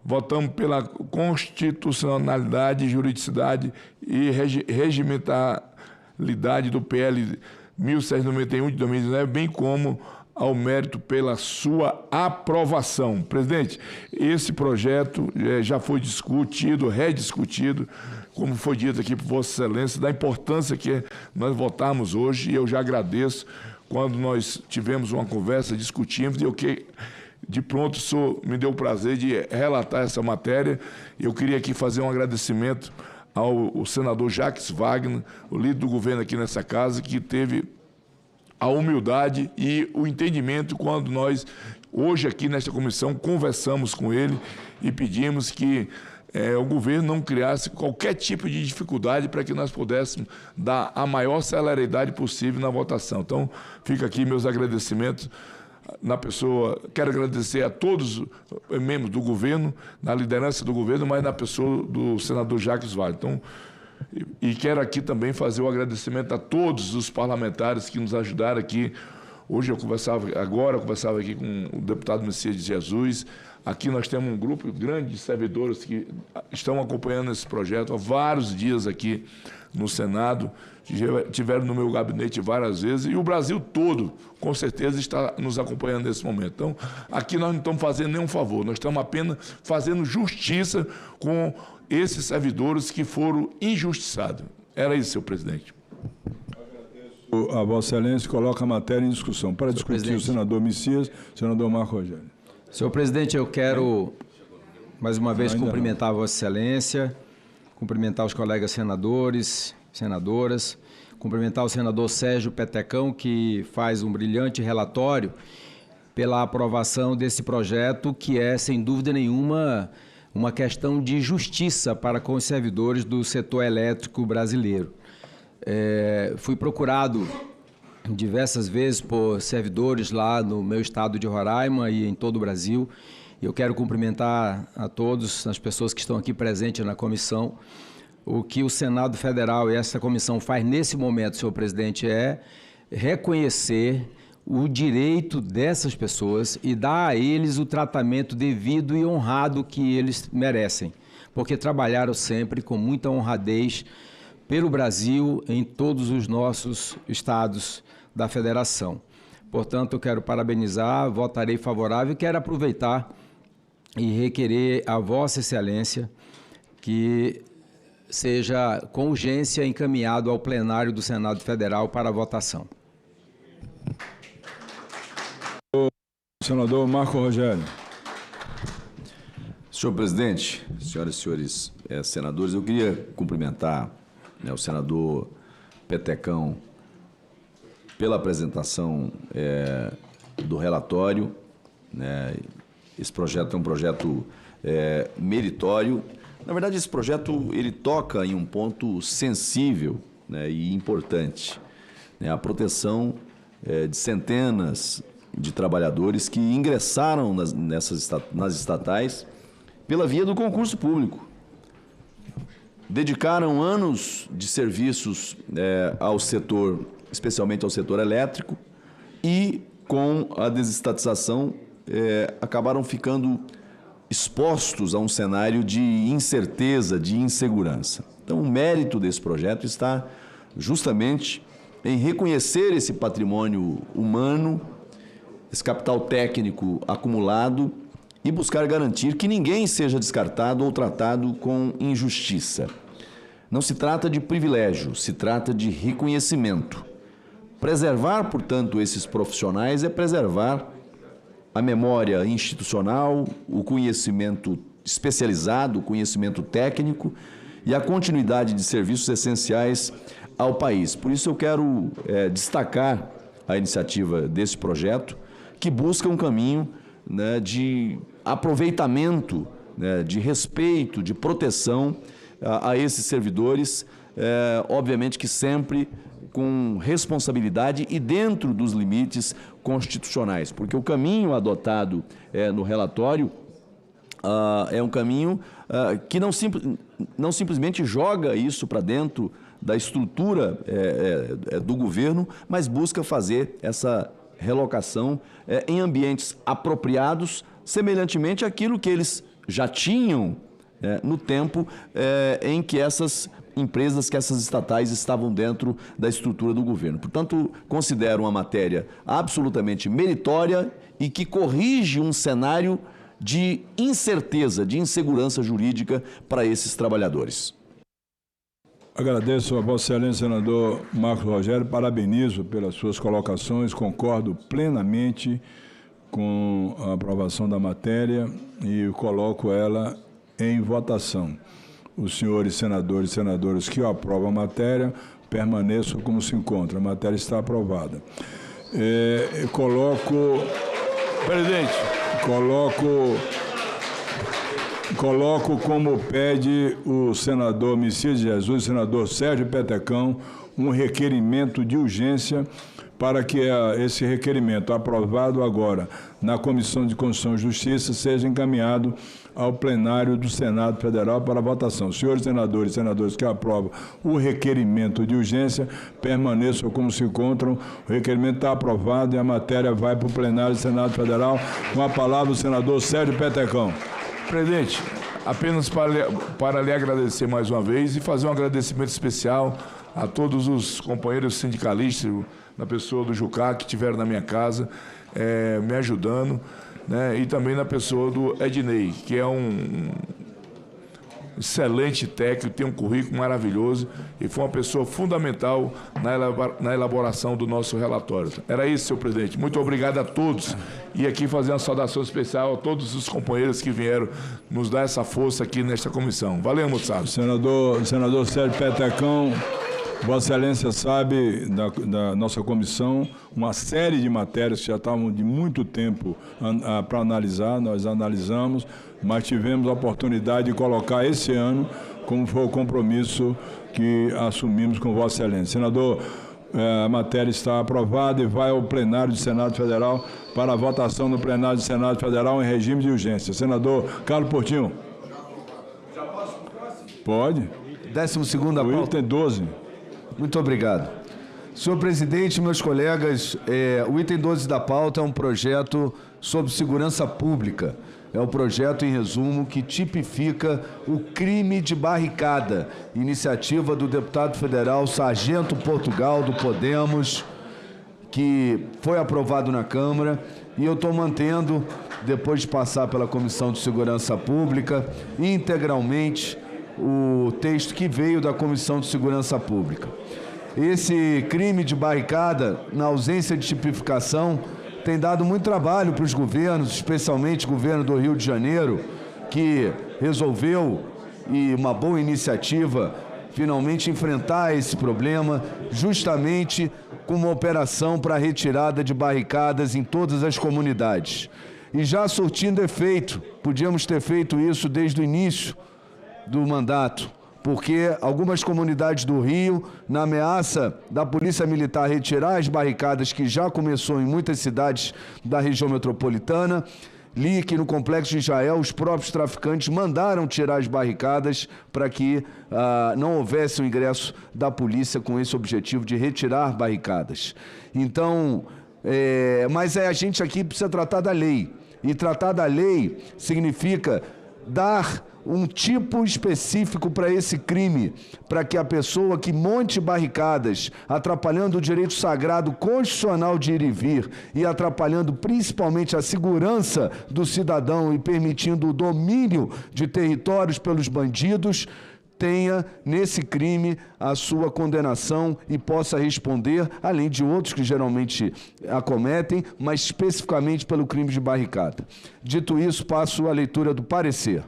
votamos pela constitucionalidade, juridicidade e regimentalidade do PL 1791 de 2019, bem como ao mérito pela sua aprovação. Presidente, esse projeto já foi discutido, rediscutido, como foi dito aqui por Vossa Excelência, da importância que nós votamos hoje, e eu já agradeço quando nós tivemos uma conversa, discutimos, e eu que de pronto o senhor me deu o prazer de relatar essa matéria. Eu queria aqui fazer um agradecimento ao senador Jacques Wagner, o líder do governo aqui nessa casa, que teve a humildade e o entendimento quando nós, hoje aqui nesta comissão, conversamos com ele e pedimos que o governo não criasse qualquer tipo de dificuldade para que nós pudéssemos dar a maior celeridade possível na votação. Então, fica aqui meus agradecimentos na pessoa, quero agradecer a todos os membros do governo, na liderança do governo, mas na pessoa do senador Jacques Wagner. Então, e quero aqui também fazer o agradecimento a todos os parlamentares que nos ajudaram aqui. Hoje eu conversava aqui com o deputado Messias de Jesus. Aqui nós temos um grupo grande de servidores que estão acompanhando esse projeto há vários dias aqui no Senado, estiveram no meu gabinete várias vezes, e o Brasil todo, com certeza, está nos acompanhando nesse momento. Então, aqui nós não estamos fazendo nenhum favor, nós estamos apenas fazendo justiça com esses servidores que foram injustiçados. Era isso, senhor presidente. A Vossa Excelência coloca a matéria em discussão. Para discutir, o senador Messias, o senador Marco Rogério. Senhor presidente, eu quero mais uma vez cumprimentar a Vossa Excelência, cumprimentar os colegas senadores, senadoras, cumprimentar o senador Sérgio Petecão, que faz um brilhante relatório pela aprovação desse projeto, que é, sem dúvida nenhuma, uma questão de justiça para com os servidores do setor elétrico brasileiro. Fui procurado diversas vezes por servidores lá no meu estado de Roraima e em todo o Brasil. Eu quero cumprimentar a todos, as pessoas que estão aqui presentes na comissão. O que o Senado Federal e essa comissão faz nesse momento, senhor presidente, é reconhecer o direito dessas pessoas e dar a eles o tratamento devido e honrado que eles merecem, porque trabalharam sempre com muita honradez pelo Brasil em todos os nossos estados da federação. Portanto, eu quero parabenizar, votarei favorável e quero aproveitar e requerer a Vossa Excelência que seja com urgência encaminhado ao plenário do Senado Federal para a votação. Senador Marco Rogério. Senhor presidente, senhoras e senhores senadores, eu queria cumprimentar o senador Petecão pela apresentação do relatório. Esse projeto é um projeto meritório. Na verdade, esse projeto ele toca em um ponto sensível, e importante, a proteção de centenas de trabalhadores que ingressaram nas estatais pela via do concurso público. Dedicaram anos de serviços ao setor, especialmente ao setor elétrico, e com a desestatização acabaram ficando expostos a um cenário de incerteza, de insegurança. Então, o mérito desse projeto está justamente em reconhecer esse patrimônio humano, esse capital técnico acumulado e buscar garantir que ninguém seja descartado ou tratado com injustiça. Não se trata de privilégio, se trata de reconhecimento. Preservar, portanto, esses profissionais é preservar a memória institucional, o conhecimento especializado, o conhecimento técnico e a continuidade de serviços essenciais ao país. Por isso eu quero destacar a iniciativa desse projeto, que busca um caminho de aproveitamento, de respeito, de proteção a esses servidores, obviamente que sempre com responsabilidade e dentro dos limites constitucionais, porque o caminho adotado no relatório é um caminho que não simplesmente joga isso para dentro da estrutura do governo, mas busca fazer essa relocação em ambientes apropriados, semelhantemente àquilo que eles já tinham no tempo em que essas empresas, que essas estatais estavam dentro da estrutura do governo. Portanto, considero uma matéria absolutamente meritória e que corrige um cenário de incerteza, de insegurança jurídica para esses trabalhadores. Agradeço a Vossa Excelência, senador Marcos Rogério, parabenizo pelas suas colocações, concordo plenamente com a aprovação da matéria e coloco ela em votação. Os senhores senadores e senadoras que aprovam a matéria permaneçam como se encontra. A matéria está aprovada. Presidente. Coloco como pede o senador Messias de Jesus, o senador Sérgio Petecão, um requerimento de urgência para que esse requerimento, aprovado agora na Comissão de Constituição e Justiça, seja encaminhado ao plenário do Senado Federal para votação. Senhores senadores e senadoras que aprovam o requerimento de urgência, permaneçam como se encontram. O requerimento está aprovado e a matéria vai para o plenário do Senado Federal. Com a palavra o senador Sérgio Petecão. Presidente, apenas para lhe agradecer mais uma vez e fazer um agradecimento especial a todos os companheiros sindicalistas, na pessoa do Jucá, que estiveram na minha casa, me ajudando, e também na pessoa do Ednei, que é excelente técnico, tem um currículo maravilhoso e foi uma pessoa fundamental na elaboração do nosso relatório. Era isso, senhor presidente. Muito obrigado a todos. E aqui fazer uma saudação especial a todos os companheiros que vieram nos dar essa força aqui nesta comissão. Valeu, moçada. Senador Sérgio Petecão, Vossa Excelência sabe da nossa comissão uma série de matérias que já estavam de muito tempo para analisar, nós analisamos, mas tivemos a oportunidade de colocar esse ano, como foi o compromisso que assumimos com Vossa Excelência. Senador, a matéria está aprovada e vai ao plenário do Senado Federal para a votação no plenário do Senado Federal em regime de urgência. Senador Carlos Portinho. Já posso pro próximo? Pode. 12ª pauta. O item 12. Muito obrigado. Senhor presidente, meus colegas, o item 12 da pauta é um projeto sobre segurança pública. É um projeto, em resumo, que tipifica o crime de barricada, iniciativa do deputado federal Sargento Portugal, do Podemos, que foi aprovado na Câmara, e eu estou mantendo, depois de passar pela Comissão de Segurança Pública, integralmente o texto que veio da Comissão de Segurança Pública. Esse crime de barricada, na ausência de tipificação, tem dado muito trabalho para os governos, especialmente o governo do Rio de Janeiro, que resolveu, e uma boa iniciativa, finalmente enfrentar esse problema, justamente com uma operação para a retirada de barricadas em todas as comunidades. E já surtindo efeito, podíamos ter feito isso desde o início do mandato, porque algumas comunidades do Rio, na ameaça da Polícia Militar retirar as barricadas, que já começou em muitas cidades da região metropolitana, li que no Complexo de Israel os próprios traficantes mandaram tirar as barricadas para que não houvesse o ingresso da polícia com esse objetivo de retirar barricadas. Então, mas a gente aqui precisa tratar da lei, e tratar da lei significa dar um tipo específico para esse crime, para que a pessoa que monte barricadas, atrapalhando o direito sagrado constitucional de ir e vir e atrapalhando principalmente a segurança do cidadão e permitindo o domínio de territórios pelos bandidos, tenha nesse crime a sua condenação e possa responder, além de outros que geralmente acometem, mas especificamente pelo crime de barricada. Dito isso, passo à leitura do parecer.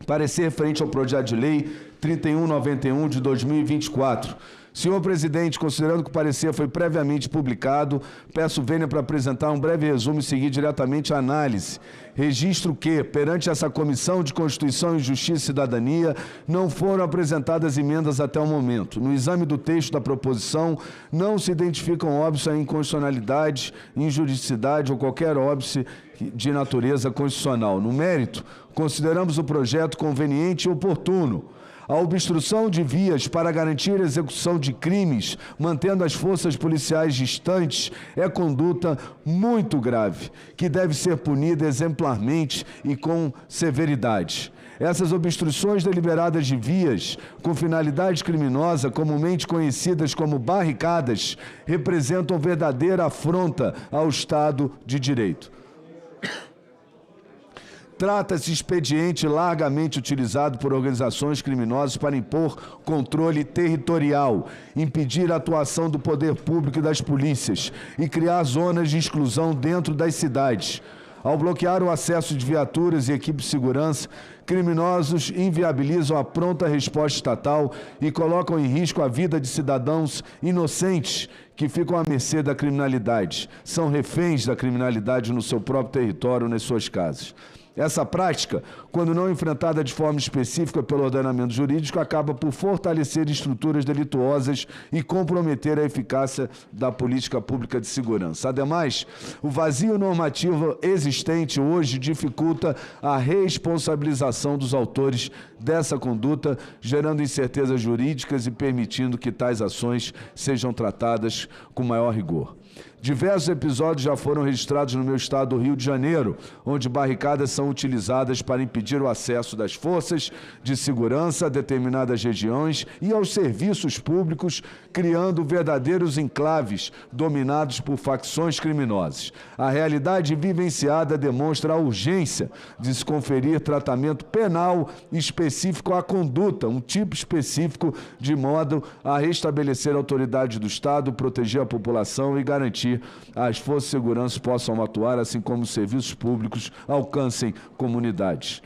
Parecer referente ao projeto de lei 3191 de 2024. Senhor presidente, considerando que o parecer foi previamente publicado, peço vênia para apresentar um breve resumo e seguir diretamente à análise. Registro que, perante essa Comissão de Constituição e Justiça e Cidadania, não foram apresentadas emendas até o momento. No exame do texto da proposição, não se identificam óbices à inconstitucionalidade, injuridicidade ou qualquer óbice de natureza constitucional. No mérito, consideramos o projeto conveniente e oportuno. A obstrução de vias para garantir a execução de crimes, mantendo as forças policiais distantes, é conduta muito grave, que deve ser punida exemplarmente e com severidade. Essas obstruções deliberadas de vias, com finalidade criminosa, comumente conhecidas como barricadas, representam verdadeira afronta ao Estado de Direito. Trata-se de expediente largamente utilizado por organizações criminosas para impor controle territorial, impedir a atuação do poder público e das polícias e criar zonas de exclusão dentro das cidades. Ao bloquear o acesso de viaturas e equipes de segurança, criminosos inviabilizam a pronta resposta estatal e colocam em risco a vida de cidadãos inocentes que ficam à mercê da criminalidade. São reféns da criminalidade no seu próprio território, nas suas casas. Essa prática, quando não enfrentada de forma específica pelo ordenamento jurídico, acaba por fortalecer estruturas delituosas e comprometer a eficácia da política pública de segurança. Ademais, o vazio normativo existente hoje dificulta a responsabilização dos autores dessa conduta, gerando incertezas jurídicas e permitindo que tais ações sejam tratadas com maior rigor. Diversos episódios já foram registrados no meu estado do Rio de Janeiro, onde barricadas são utilizadas para impedir o acesso das forças de segurança a determinadas regiões e aos serviços públicos, criando verdadeiros enclaves dominados por facções criminosas. A realidade vivenciada demonstra a urgência de se conferir tratamento penal específico à conduta, um tipo específico, de modo a restabelecer a autoridade do Estado, proteger a população e garantir as forças de segurança possam atuar, assim como os serviços públicos alcancem comunidades.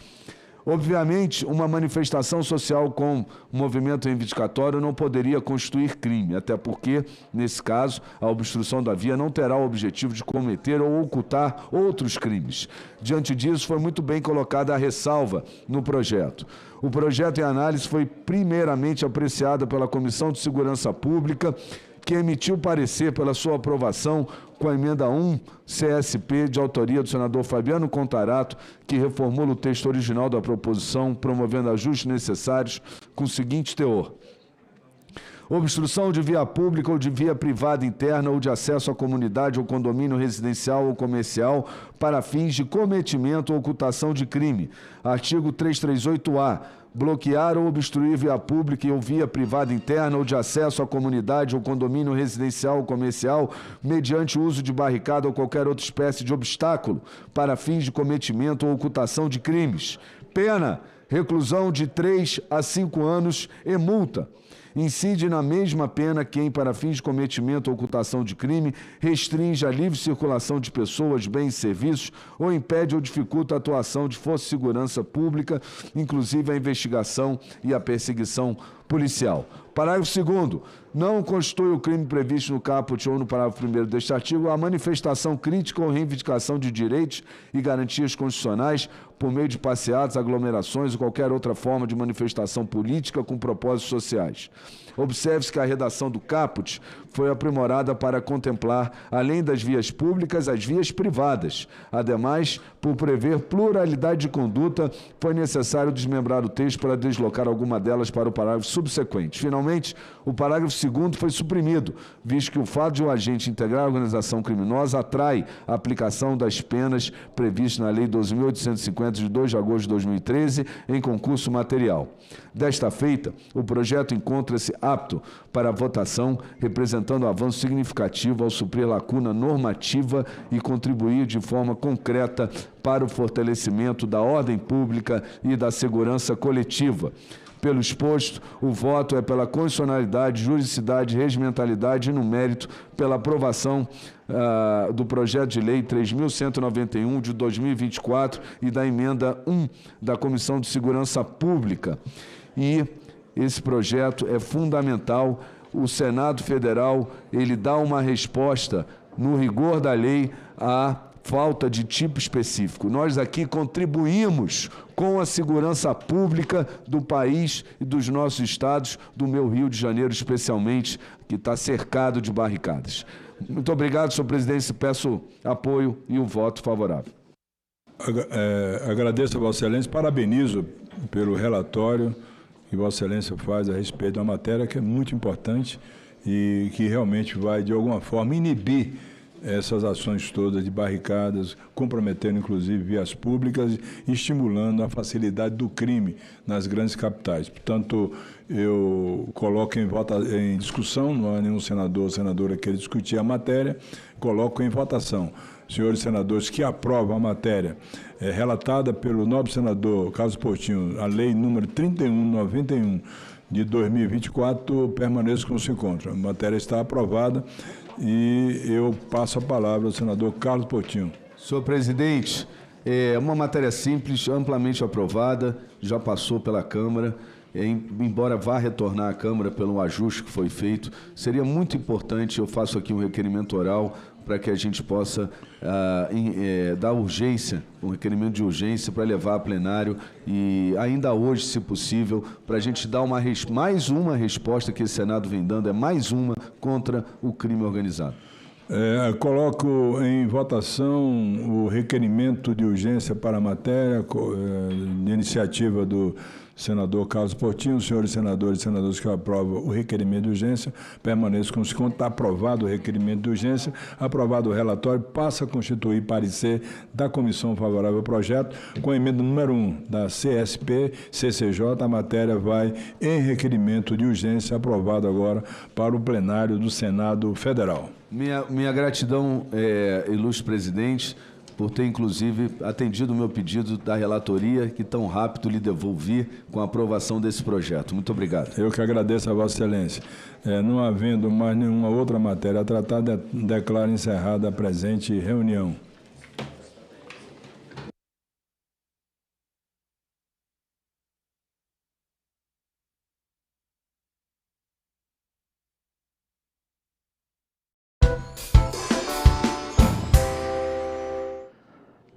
Obviamente, uma manifestação social com movimento reivindicatório não poderia constituir crime, até porque, nesse caso, a obstrução da via não terá o objetivo de cometer ou ocultar outros crimes. Diante disso, foi muito bem colocada a ressalva no projeto. O projeto em análise foi primeiramente apreciado pela Comissão de Segurança Pública, que emitiu parecer pela sua aprovação com a emenda 1 CSP de autoria do senador Fabiano Contarato, que reformula o texto original da proposição, promovendo ajustes necessários com o seguinte teor: obstrução de via pública ou de via privada interna ou de acesso à comunidade ou condomínio residencial ou comercial para fins de cometimento ou ocultação de crime. Artigo 338-A. Bloquear ou obstruir via pública ou via privada interna ou de acesso à comunidade ou condomínio residencial ou comercial mediante uso de barricada ou qualquer outra espécie de obstáculo para fins de cometimento ou ocultação de crimes. Pena: reclusão de 3 a 5 anos e multa. Incide na mesma pena quem, para fins de cometimento ou ocultação de crime, restringe a livre circulação de pessoas, bens e serviços ou impede ou dificulta a atuação de força de segurança pública, inclusive a investigação e a perseguição policial. Parágrafo 2º. Não constitui o crime previsto no caput ou no parágrafo 1º deste artigo a manifestação crítica ou reivindicação de direitos e garantias constitucionais por meio de passeatas, aglomerações ou qualquer outra forma de manifestação política com propósitos sociais. Observe-se que a redação do caput foi aprimorada para contemplar, além das vias públicas, as vias privadas. Ademais, por prever pluralidade de conduta, foi necessário desmembrar o texto para deslocar alguma delas para o parágrafo subsequente. Finalmente, o parágrafo 2º foi suprimido, visto que o fato de um agente integrar a organização criminosa atrai a aplicação das penas previstas na Lei 12.850, de 2 de agosto de 2013, em concurso material. Desta feita, o projeto encontra-se apto para votação, representando um avanço significativo ao suprir lacuna normativa e contribuir de forma concreta para o fortalecimento da ordem pública e da segurança coletiva. Pelo exposto, o voto é pela constitucionalidade, juridicidade, regimentalidade e, no mérito, pela aprovação do projeto de lei 3.191 de 2024 e da emenda 1 da Comissão de Segurança Pública. E esse projeto é fundamental. O Senado Federal, ele dá uma resposta, no rigor da lei, à falta de tipo específico. Nós aqui contribuímos com a segurança pública do país e dos nossos estados, do meu Rio de Janeiro especialmente, que está cercado de barricadas. Muito obrigado, senhor presidente. Peço apoio e um voto favorável. Agradeço a Vossa Excelência, parabenizo pelo relatório que Vossa Excelência faz a respeito da matéria, que é muito importante e que realmente vai, de alguma forma, inibir essas ações todas de barricadas, comprometendo inclusive vias públicas e estimulando a facilidade do crime nas grandes capitais. Portanto, eu coloco em discussão, não há nenhum senador ou senadora que queira discutir a matéria, coloco em votação. Senhores senadores que aprovam a matéria relatada pelo nobre senador Carlos Portinho, a lei número 3191 de 2024, permaneça como se encontra. A matéria está aprovada. E eu passo a palavra ao senador Carlos Portinho. Senhor presidente, é uma matéria simples, amplamente aprovada, já passou pela Câmara, embora vá retornar à Câmara pelo ajuste que foi feito, seria muito importante, eu faço aqui um requerimento oral para que a gente possa dar urgência, um requerimento de urgência para levar a plenário e ainda hoje, se possível, para a gente dar mais uma resposta que o Senado vem dando, mais uma contra o crime organizado. Coloco em votação o requerimento de urgência para a matéria, de iniciativa do senador Carlos Portinho. Os senhores senadores e senadoras que aprovam o requerimento de urgência permaneçam como se conta. Está aprovado o requerimento de urgência, aprovado o relatório, passa a constituir parecer da comissão favorável ao projeto. Com a emenda número 1 da CSP-CCJ, a matéria vai em requerimento de urgência, aprovado agora para o plenário do Senado Federal. Minha gratidão, ilustre presidente, por ter, inclusive, atendido o meu pedido da relatoria, que tão rápido lhe devolvi com a aprovação desse projeto. Muito obrigado. Eu que agradeço a Vossa Excelência. Não havendo mais nenhuma outra matéria a tratar, declaro encerrada a presente reunião.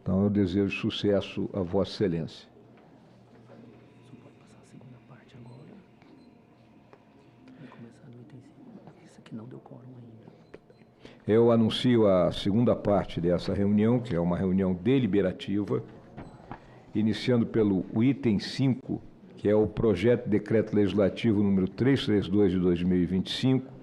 Então, eu desejo sucesso a Vossa Excelência. Eu anuncio a segunda parte dessa reunião, que é uma reunião deliberativa, iniciando pelo item 5, que é o projeto de decreto legislativo número 332 de 2025,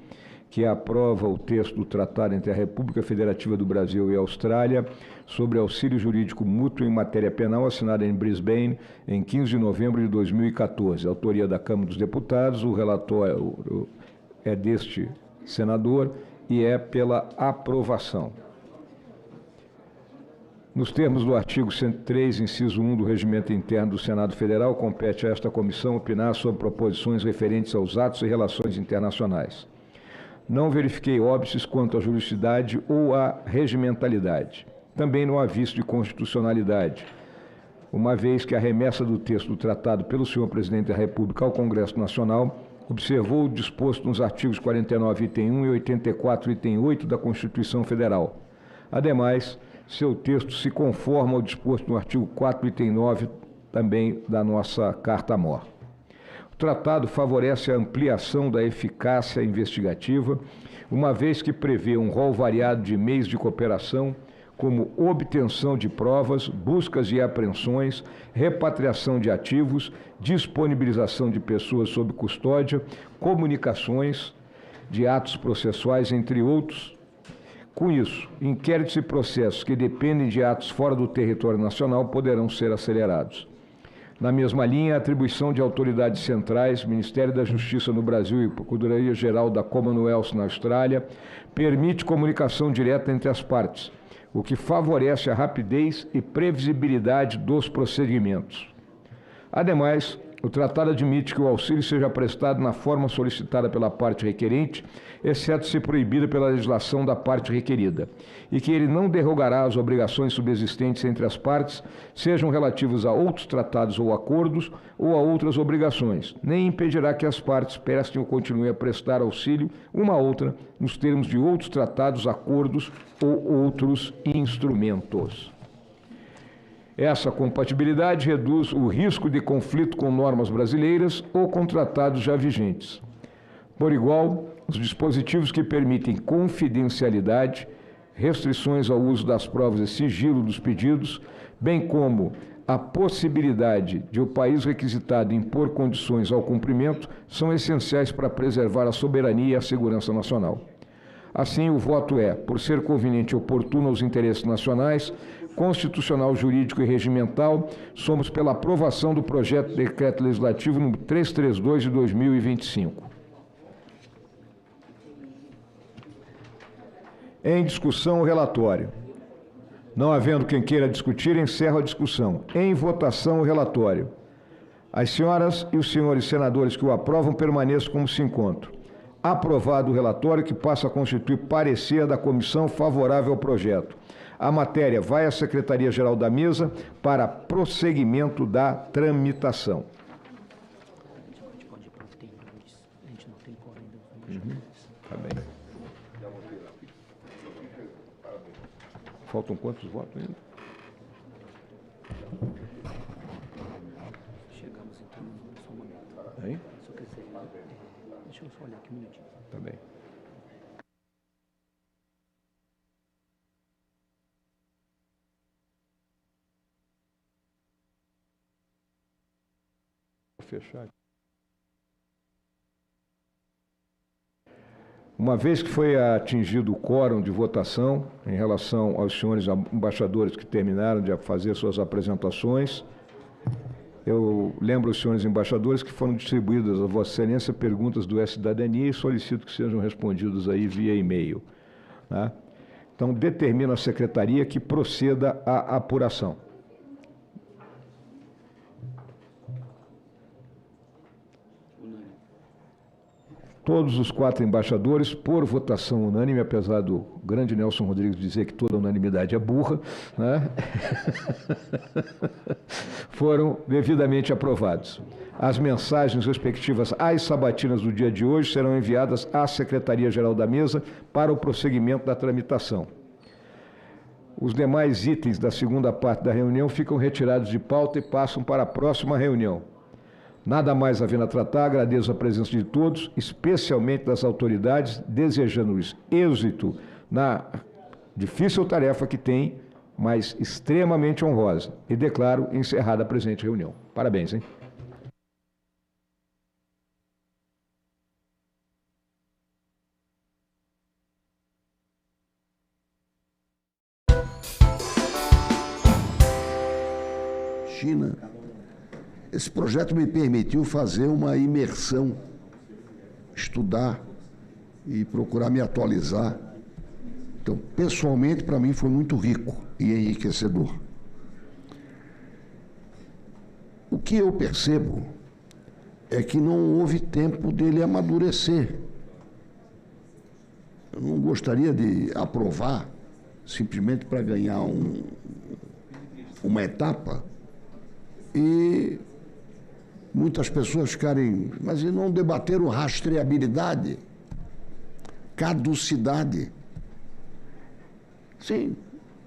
que aprova o texto do Tratado entre a República Federativa do Brasil e a Austrália sobre auxílio jurídico mútuo em matéria penal, assinado em Brisbane em 15 de novembro de 2014. Autoria da Câmara dos Deputados, o relatório é deste senador e é pela aprovação. Nos termos do artigo 103, inciso 1 do Regimento Interno do Senado Federal, compete a esta comissão opinar sobre proposições referentes aos atos e relações internacionais. Não verifiquei óbices quanto à juridicidade ou à regimentalidade. Também não há vício de constitucionalidade, uma vez que a remessa do texto do tratado pelo senhor Presidente da República ao Congresso Nacional observou o disposto nos artigos 49, item 1 e 84, item 8 da Constituição Federal. Ademais, seu texto se conforma ao disposto no artigo 4, item 9, também da nossa Carta-Mor. O tratado favorece a ampliação da eficácia investigativa, uma vez que prevê um rol variado de meios de cooperação, como obtenção de provas, buscas e apreensões, repatriação de ativos, disponibilização de pessoas sob custódia, comunicações de atos processuais, entre outros. Com isso, inquéritos e processos que dependem de atos fora do território nacional poderão ser acelerados. Na mesma linha, a atribuição de autoridades centrais, Ministério da Justiça no Brasil e Procuradoria-Geral da Commonwealth na Austrália, permite comunicação direta entre as partes, o que favorece a rapidez e previsibilidade dos procedimentos. Ademais, o tratado admite que o auxílio seja prestado na forma solicitada pela parte requerente, exceto se proibida pela legislação da parte requerida, e que ele não derrogará as obrigações subsistentes entre as partes, sejam relativos a outros tratados ou acordos ou a outras obrigações, nem impedirá que as partes prestem ou continuem a prestar auxílio uma à outra nos termos de outros tratados, acordos ou outros instrumentos. Essa compatibilidade reduz o risco de conflito com normas brasileiras ou com tratados já vigentes. Por igual, os dispositivos que permitem confidencialidade, restrições ao uso das provas e sigilo dos pedidos, bem como a possibilidade de o país requisitado impor condições ao cumprimento, são essenciais para preservar a soberania e a segurança nacional. Assim, o voto é, por ser conveniente e oportuno aos interesses nacionais, constitucional, jurídico e regimental, somos pela aprovação do projeto de decreto legislativo número 332 de 2025. Em discussão, o relatório. Não havendo quem queira discutir, encerro a discussão. Em votação, o relatório. As senhoras e os senhores senadores que o aprovam permaneçam como se encontram. Aprovado o relatório, que passa a constituir parecer da comissão favorável ao projeto. A matéria vai à Secretaria-Geral da Mesa para prosseguimento da tramitação. Tá bem. Faltam quantos votos ainda? Chegamos então no seu momento. Hein? Se eu quiser, deixa eu só olhar aqui um minutinho. Tá bem. fechar. Uma vez que foi atingido o quórum de votação em relação aos senhores embaixadores que terminaram de fazer suas apresentações, eu lembro aos senhores embaixadores que foram distribuídas a Vossa Excelência perguntas do E-Cidadania e solicito que sejam respondidos aí via e-mail, né? Então, determina a Secretaria que proceda à apuração. Todos os 4 embaixadores, por votação unânime, apesar do grande Nelson Rodrigues dizer que toda unanimidade é burra, né? Foram devidamente aprovados. As mensagens respectivas às sabatinas do dia de hoje serão enviadas à Secretaria-Geral da Mesa para o prosseguimento da tramitação. Os demais itens da segunda parte da reunião ficam retirados de pauta e passam para a próxima reunião. Nada mais havendo a tratar, agradeço a presença de todos, especialmente das autoridades, desejando-lhes êxito na difícil tarefa que têm, mas extremamente honrosa. E declaro encerrada a presente reunião. Parabéns, hein? China. Esse projeto me permitiu fazer uma imersão, estudar e procurar me atualizar. Então, pessoalmente, para mim foi muito rico e enriquecedor. O que eu percebo é que não houve tempo dele amadurecer. Eu não gostaria de aprovar simplesmente para ganhar uma etapa e muitas pessoas ficarem, mas e não debateram rastreabilidade, caducidade. Sim,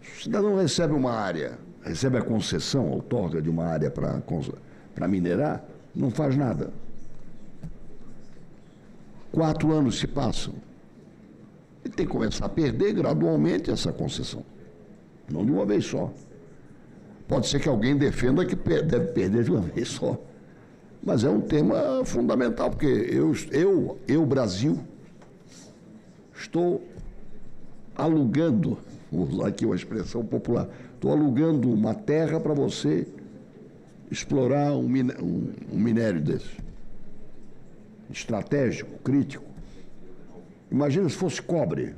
o cidadão recebe uma área, recebe a concessão, a outorga de uma área para minerar, não faz nada. 4 anos se passam. Ele tem que começar a perder gradualmente essa concessão, não de uma vez só. Pode ser que alguém defenda que deve perder de uma vez só. Mas é um tema fundamental, porque eu Brasil, estou alugando, vou usar aqui uma expressão popular, estou alugando uma terra para você explorar um minério desse. Estratégico, crítico. Imagina se fosse cobre,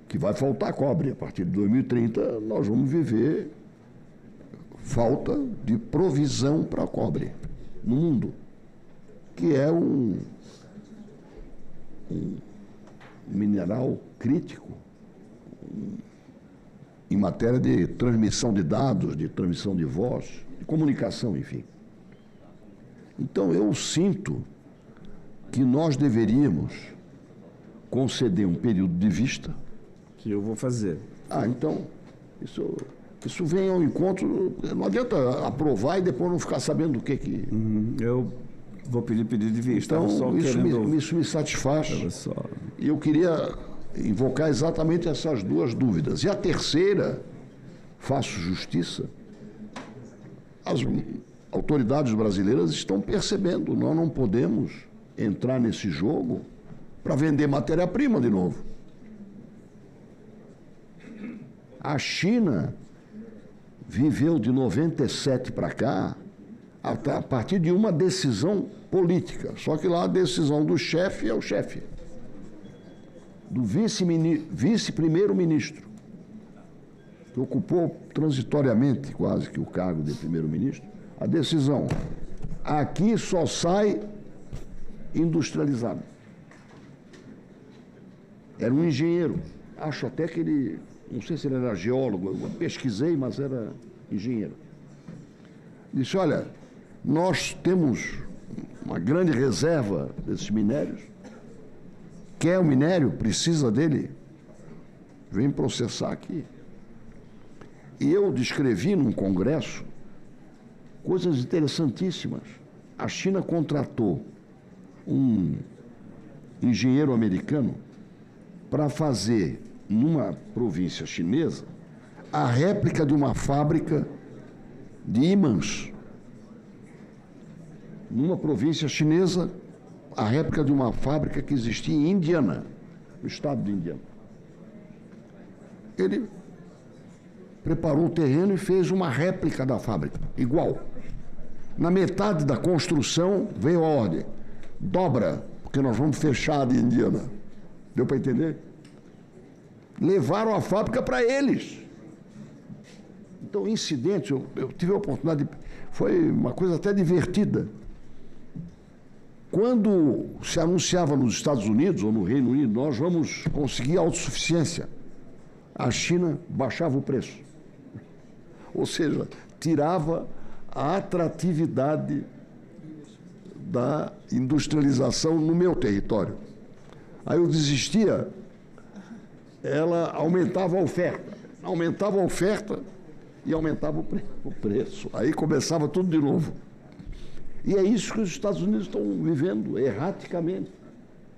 que vai faltar cobre. A partir de 2030, nós vamos viver falta de provisão para cobre no mundo, que é um mineral crítico em matéria de transmissão de dados, de transmissão de voz, de comunicação, enfim. Então, eu sinto que nós deveríamos conceder um período de vista. Que eu vou fazer. Então, isso vem ao encontro, não adianta aprovar e depois não ficar sabendo do que... Eu vou pedir pedido de vista. Então, isso me satisfaz. E eu queria invocar exatamente essas 2 dúvidas. E a terceira, faço justiça, as autoridades brasileiras estão percebendo, nós não podemos entrar nesse jogo para vender matéria-prima de novo. A China viveu de 97 para cá a partir de uma decisão política. Só que lá a decisão do chefe é o chefe. Do vice-primeiro-ministro, que ocupou transitoriamente quase que o cargo de primeiro-ministro, a decisão. Aqui só sai industrializado. Era um engenheiro. Acho até que ele... Não sei se ele era geólogo, eu pesquisei, mas era engenheiro. Disse, olha, nós temos uma grande reserva desses minérios. Quer o minério? Precisa dele? Vem processar aqui. E eu descrevi num congresso coisas interessantíssimas. A China contratou um engenheiro americano para fazer, numa província chinesa, a réplica de uma fábrica de ímãs. numa província chinesa, a réplica de uma fábrica que existia em Indiana, no estado de Indiana. Ele preparou o terreno e fez uma réplica da fábrica, igual. Na metade da construção veio a ordem: dobra, porque nós vamos fechar de Indiana. Deu para entender? Levaram a fábrica para eles. Então, incidente, eu tive a oportunidade, foi uma coisa até divertida. Quando se anunciava nos Estados Unidos ou no Reino Unido, nós vamos conseguir autossuficiência, a China baixava o preço. Ou seja, tirava a atratividade da industrialização no meu território. Aí eu desistia, ela aumentava a oferta. Aumentava a oferta e aumentava o preço. Aí começava tudo de novo. E é isso que os Estados Unidos estão vivendo erraticamente.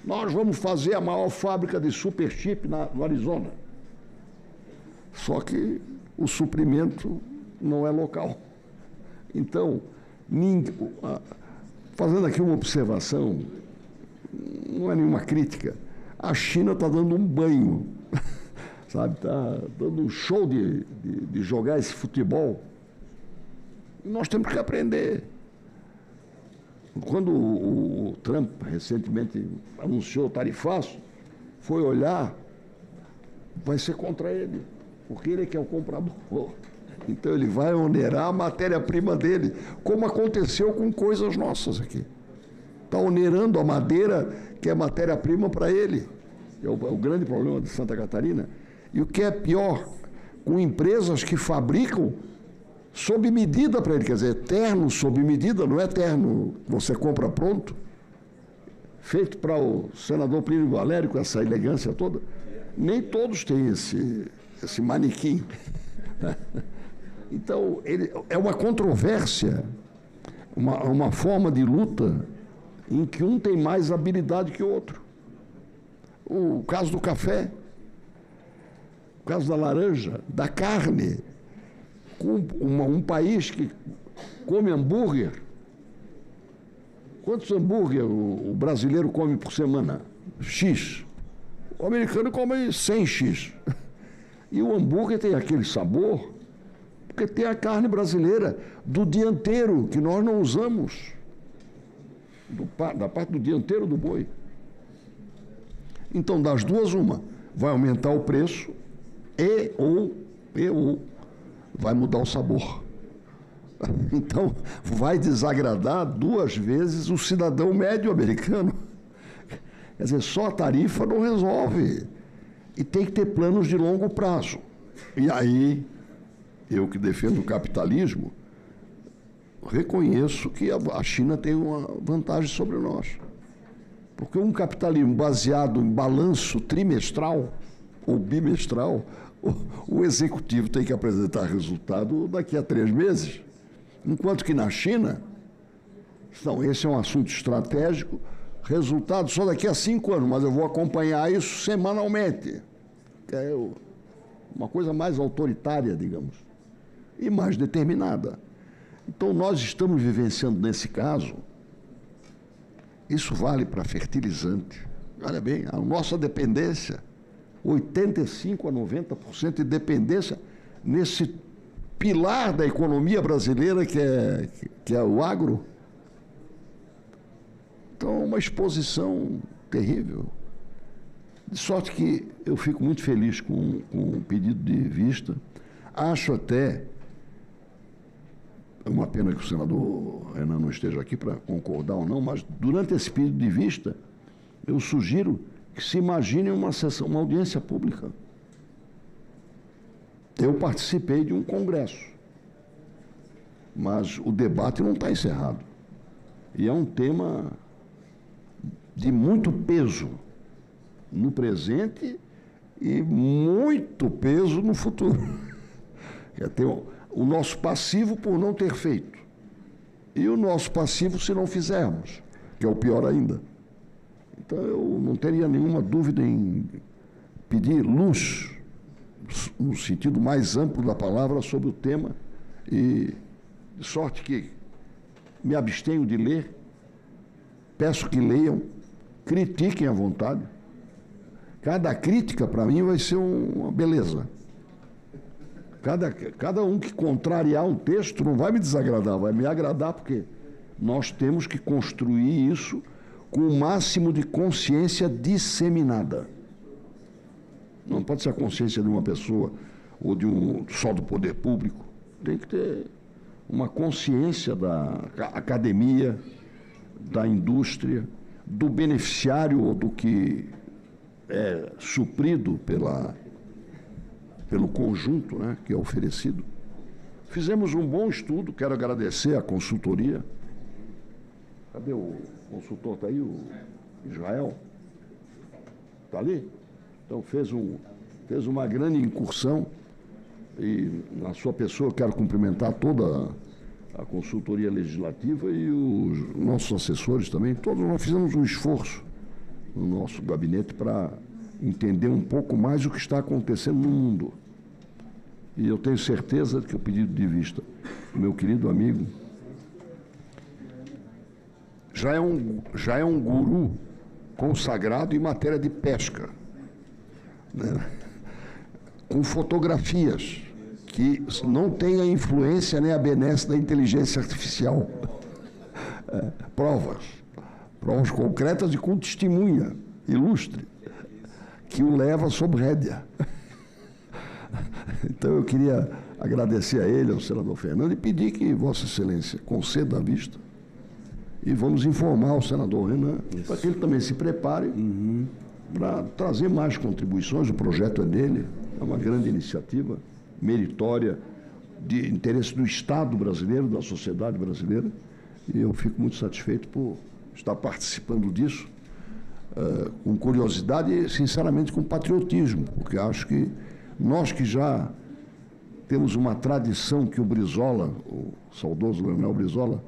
Nós vamos fazer a maior fábrica de superchip no Arizona. Só que o suprimento não é local. Então, fazendo aqui uma observação, não é nenhuma crítica, a China está dando um banho, sabe? Está dando um show de jogar esse futebol. E nós temos que aprender. Quando o Trump recentemente anunciou o tarifaço, foi olhar, vai ser contra ele, porque ele é que é o comprador. Então ele vai onerar a matéria-prima dele, como aconteceu com coisas nossas aqui. Está onerando a madeira, que é matéria-prima para ele. É o grande problema de Santa Catarina. E o que é pior, com empresas que fabricam sob medida para ele, quer dizer, terno sob medida, não é terno que você compra pronto, feito para o senador Plínio Valério, com essa elegância toda. Nem todos têm esse manequim. Então, é uma controvérsia, uma forma de luta em que um tem mais habilidade que o outro. O caso do café, o caso da laranja, da carne. Um país que come hambúrguer. Quantos hambúrguer o brasileiro come por semana? X. O americano come 100x. E o hambúrguer tem aquele sabor porque tem a carne brasileira do dianteiro, que nós não usamos. Da parte do dianteiro do boi. Então, das duas, uma. Vai aumentar o preço ou vai mudar o sabor. Então, vai desagradar duas vezes o cidadão médio americano. Quer dizer, só a tarifa não resolve. E tem que ter planos de longo prazo. E aí, eu que defendo o capitalismo, reconheço que a China tem uma vantagem sobre nós. Porque um capitalismo baseado em balanço trimestral ou bimestral, o executivo tem que apresentar resultado daqui a 3 meses. Enquanto que na China, então, esse é um assunto estratégico, resultado só daqui a 5 anos, mas eu vou acompanhar isso semanalmente. É uma coisa mais autoritária, digamos, e mais determinada. Então, nós estamos vivenciando, nesse caso, isso vale para fertilizante. Olha bem, a nossa dependência, 85% a 90% de dependência nesse pilar da economia brasileira que é o agro. Então, uma exposição terrível. De sorte que eu fico muito feliz com o pedido de vista. Acho até, é uma pena que o senador Renan não esteja aqui para concordar ou não, mas durante esse pedido de vista, eu sugiro que se imagine uma sessão, uma audiência pública. Eu participei de um congresso, mas o debate não está encerrado. E é um tema de muito peso no presente e muito peso no futuro. Quer ter o nosso passivo por não ter feito e o nosso passivo se não fizermos, que é o pior ainda. Então, eu não teria nenhuma dúvida em pedir luz, no sentido mais amplo da palavra, sobre o tema, e de sorte que me abstenho de ler, peço que leiam, critiquem à vontade. Cada crítica, para mim, vai ser uma beleza. Cada um que contrariar um texto não vai me desagradar, vai me agradar, porque nós temos que construir isso com o máximo de consciência disseminada. Não pode ser a consciência de uma pessoa ou só do poder público. Tem que ter uma consciência da academia, da indústria, do beneficiário ou do que é suprido pelo conjunto, né, que é oferecido. Fizemos um bom estudo, quero agradecer à consultoria. Cadê o consultor? Está aí, o Israel? Está ali? Então fez uma grande incursão e na sua pessoa quero cumprimentar toda a consultoria legislativa e os nossos assessores também. Todos nós fizemos um esforço no nosso gabinete para entender um pouco mais o que está acontecendo no mundo. E eu tenho certeza de que o pedido de vista do meu querido amigo já é um guru consagrado em matéria de pesca, né? Com fotografias que não tem a influência nem a benesse da inteligência artificial. Provas concretas e com testemunha ilustre que o leva sob rédea. Então eu queria agradecer a ele, ao senador Fernando, e pedir que Vossa Excelência conceda a vista e vamos informar o senador Renan para que ele também se prepare para trazer mais contribuições. O projeto é dele, é uma grande iniciativa meritória, de interesse do Estado brasileiro, da sociedade brasileira, e eu fico muito satisfeito por estar participando disso, com curiosidade e, sinceramente, com patriotismo, porque acho que nós que já temos uma tradição que o Brizola, o saudoso Leonel Brizola,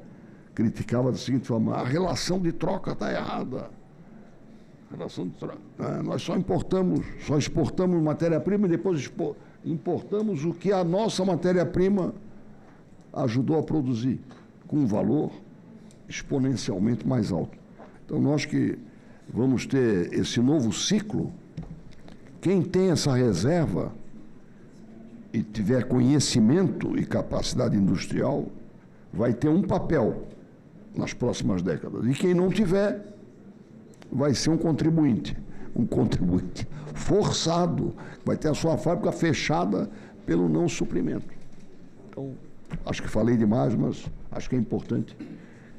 criticava da seguinte forma: a relação de troca está errada. Nós só exportamos matéria-prima e depois importamos o que a nossa matéria-prima ajudou a produzir, com um valor exponencialmente mais alto. Então, nós que vamos ter esse novo ciclo, quem tem essa reserva e tiver conhecimento e capacidade industrial, vai ter um papel nas próximas décadas. E quem não tiver, vai ser um contribuinte forçado, vai ter a sua fábrica fechada pelo não suprimento. Então, acho que falei demais, mas acho que é importante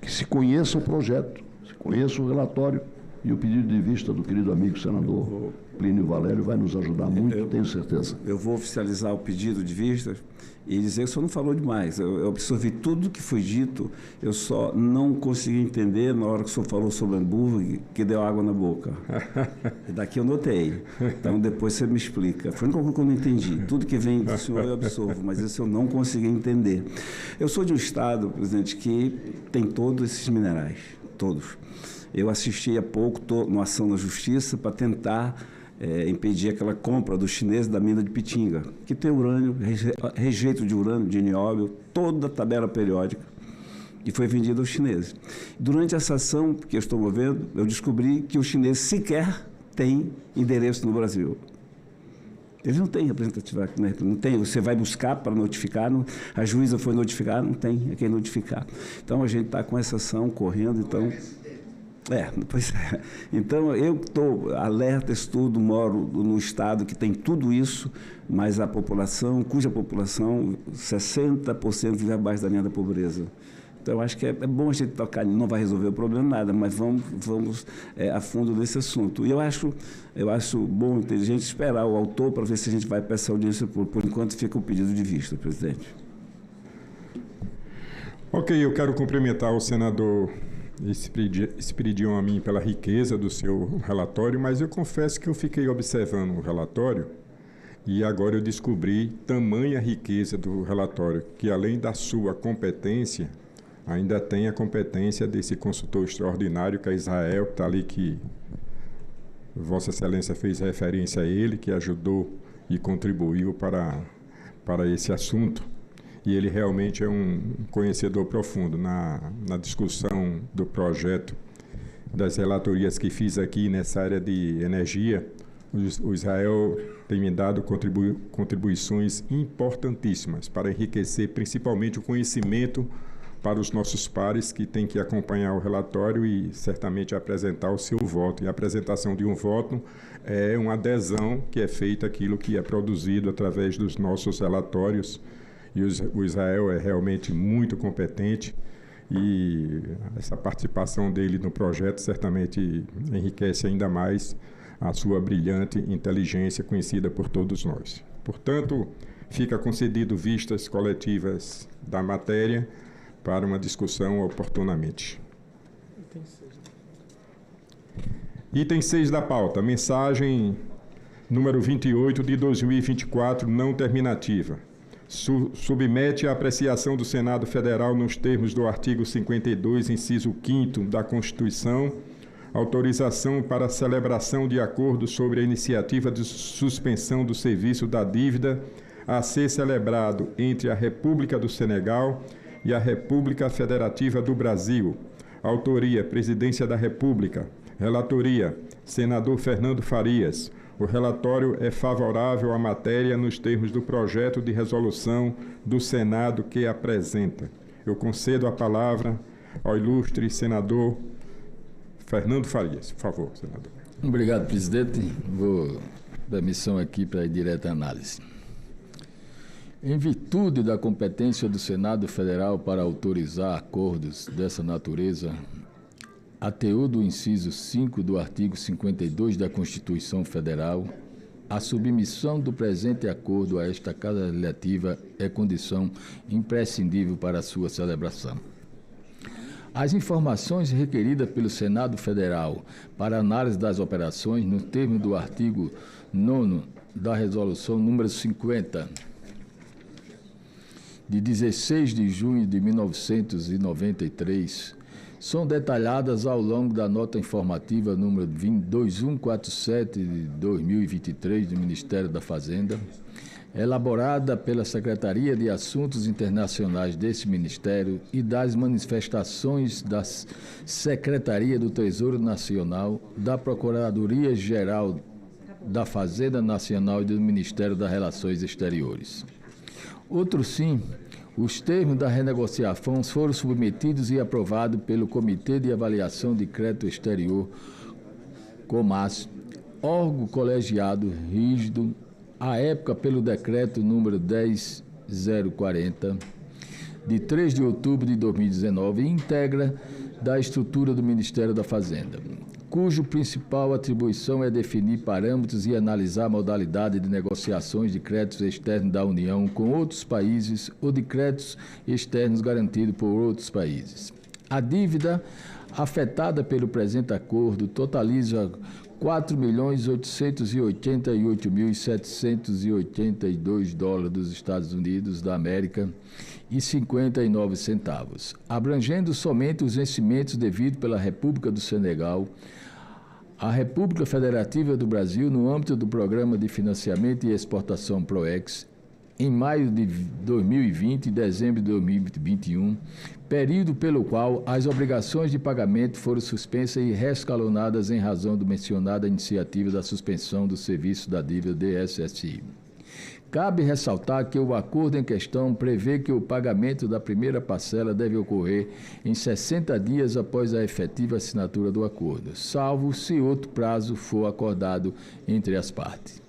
que se conheça o projeto, se conheça o relatório, e o pedido de vista do querido amigo senador Plínio Valério vai nos ajudar muito, tenho certeza. Eu vou oficializar o pedido de vista e dizer que o senhor não falou demais. Eu absorvi tudo que foi dito, eu só não consegui entender na hora que o senhor falou sobre hambúrguer, que deu água na boca. E daqui eu notei. Então depois você me explica. Foi a única coisa que eu não entendi. Tudo que vem do senhor eu absorvo, mas isso eu não consegui entender. Eu sou de um estado, presidente, que tem todos esses minerais, todos. Eu assisti há pouco numa ação na justiça para tentar impedir aquela compra dos chineses da mina de Pitinga, que tem urânio, rejeito de urânio, de nióbio, toda a tabela periódica, e foi vendida aos chineses. Durante essa ação que eu estou movendo, eu descobri que os chineses sequer têm endereço no Brasil. Eles não têm representatividade, não tem. Você vai buscar para notificar, a juíza foi notificar, não tem quem notificar. Então a gente está com essa ação correndo, então... pois é. Então, eu estou alerta, estudo, moro no estado que tem tudo isso, mas a população, cuja população, 60% vive abaixo da linha da pobreza. Então, eu acho que é bom a gente tocar, não vai resolver o problema nada, mas vamos a fundo nesse assunto. E eu acho bom, inteligente, esperar o autor para ver se a gente vai para essa audiência pública. Por enquanto, fica o pedido de vista, presidente. Ok, eu quero cumprimentar o senador Esperidião a mim pela riqueza do seu relatório, mas eu confesso que eu fiquei observando o relatório e agora eu descobri tamanha riqueza do relatório, que além da sua competência, ainda tem a competência desse consultor extraordinário, que é Israel, que está ali, que Vossa Excelência fez referência a ele, que ajudou e contribuiu para esse assunto. E ele realmente é um conhecedor profundo na discussão do projeto das relatorias que fiz aqui nessa área de energia, o Israel tem me dado contribuições importantíssimas para enriquecer principalmente o conhecimento para os nossos pares que têm que acompanhar o relatório e certamente apresentar o seu voto. E a apresentação de um voto é uma adesão que é feita àquilo que é produzido através dos nossos relatórios. E o Israel é realmente muito competente e essa participação dele no projeto certamente enriquece ainda mais a sua brilhante inteligência conhecida por todos nós. Portanto, fica concedido vistas coletivas da matéria para uma discussão oportunamente. Item 6 da pauta, mensagem número 28 de 2024, não terminativa. Submete à apreciação do Senado Federal nos termos do artigo 52, inciso 5º da Constituição, autorização para a celebração de acordo sobre a iniciativa de suspensão do serviço da dívida a ser celebrado entre a República do Senegal e a República Federativa do Brasil. Autoria, Presidência da República. Relatoria, Senador Fernando Farias. O relatório é favorável à matéria nos termos do projeto de resolução do Senado que apresenta. Eu concedo a palavra ao ilustre senador Fernando Farias. Por favor, senador. Obrigado, presidente. Vou dar missão aqui para ir direto à análise. Em virtude da competência do Senado Federal para autorizar acordos dessa natureza, ateou do inciso 5 do artigo 52 da Constituição Federal, a submissão do presente acordo a esta Casa Legislativa é condição imprescindível para a sua celebração. As informações requeridas pelo Senado Federal para análise das operações, no termo do artigo 9º da Resolução número 50, de 16 de junho de 1993, são detalhadas ao longo da nota informativa número 2147 de 2023 do Ministério da Fazenda, elaborada pela Secretaria de Assuntos Internacionais desse Ministério e das manifestações da Secretaria do Tesouro Nacional, da Procuradoria-Geral da Fazenda Nacional e do Ministério das Relações Exteriores. Outro sim, os termos da renegociação foram submetidos e aprovados pelo Comitê de Avaliação de Crédito Exterior, COMAS, órgão colegiado rígido, à época pelo decreto número 10.040, de 3 de outubro de 2019, e integra da estrutura do Ministério da Fazenda, cuja principal atribuição é definir parâmetros e analisar a modalidade de negociações de créditos externos da União com outros países ou de créditos externos garantidos por outros países. A dívida afetada pelo presente acordo totaliza 4.888.782 dólares dos Estados Unidos da América e 59 centavos, abrangendo somente os vencimentos devidos pela República do Senegal, a República Federativa do Brasil, no âmbito do Programa de Financiamento e Exportação PROEX, em maio de 2020 e dezembro de 2021, período pelo qual as obrigações de pagamento foram suspensas e reescalonadas em razão do mencionada iniciativa da suspensão do serviço da dívida DSSI. Cabe ressaltar que o acordo em questão prevê que o pagamento da primeira parcela deve ocorrer em 60 dias após a efetiva assinatura do acordo, salvo se outro prazo for acordado entre as partes.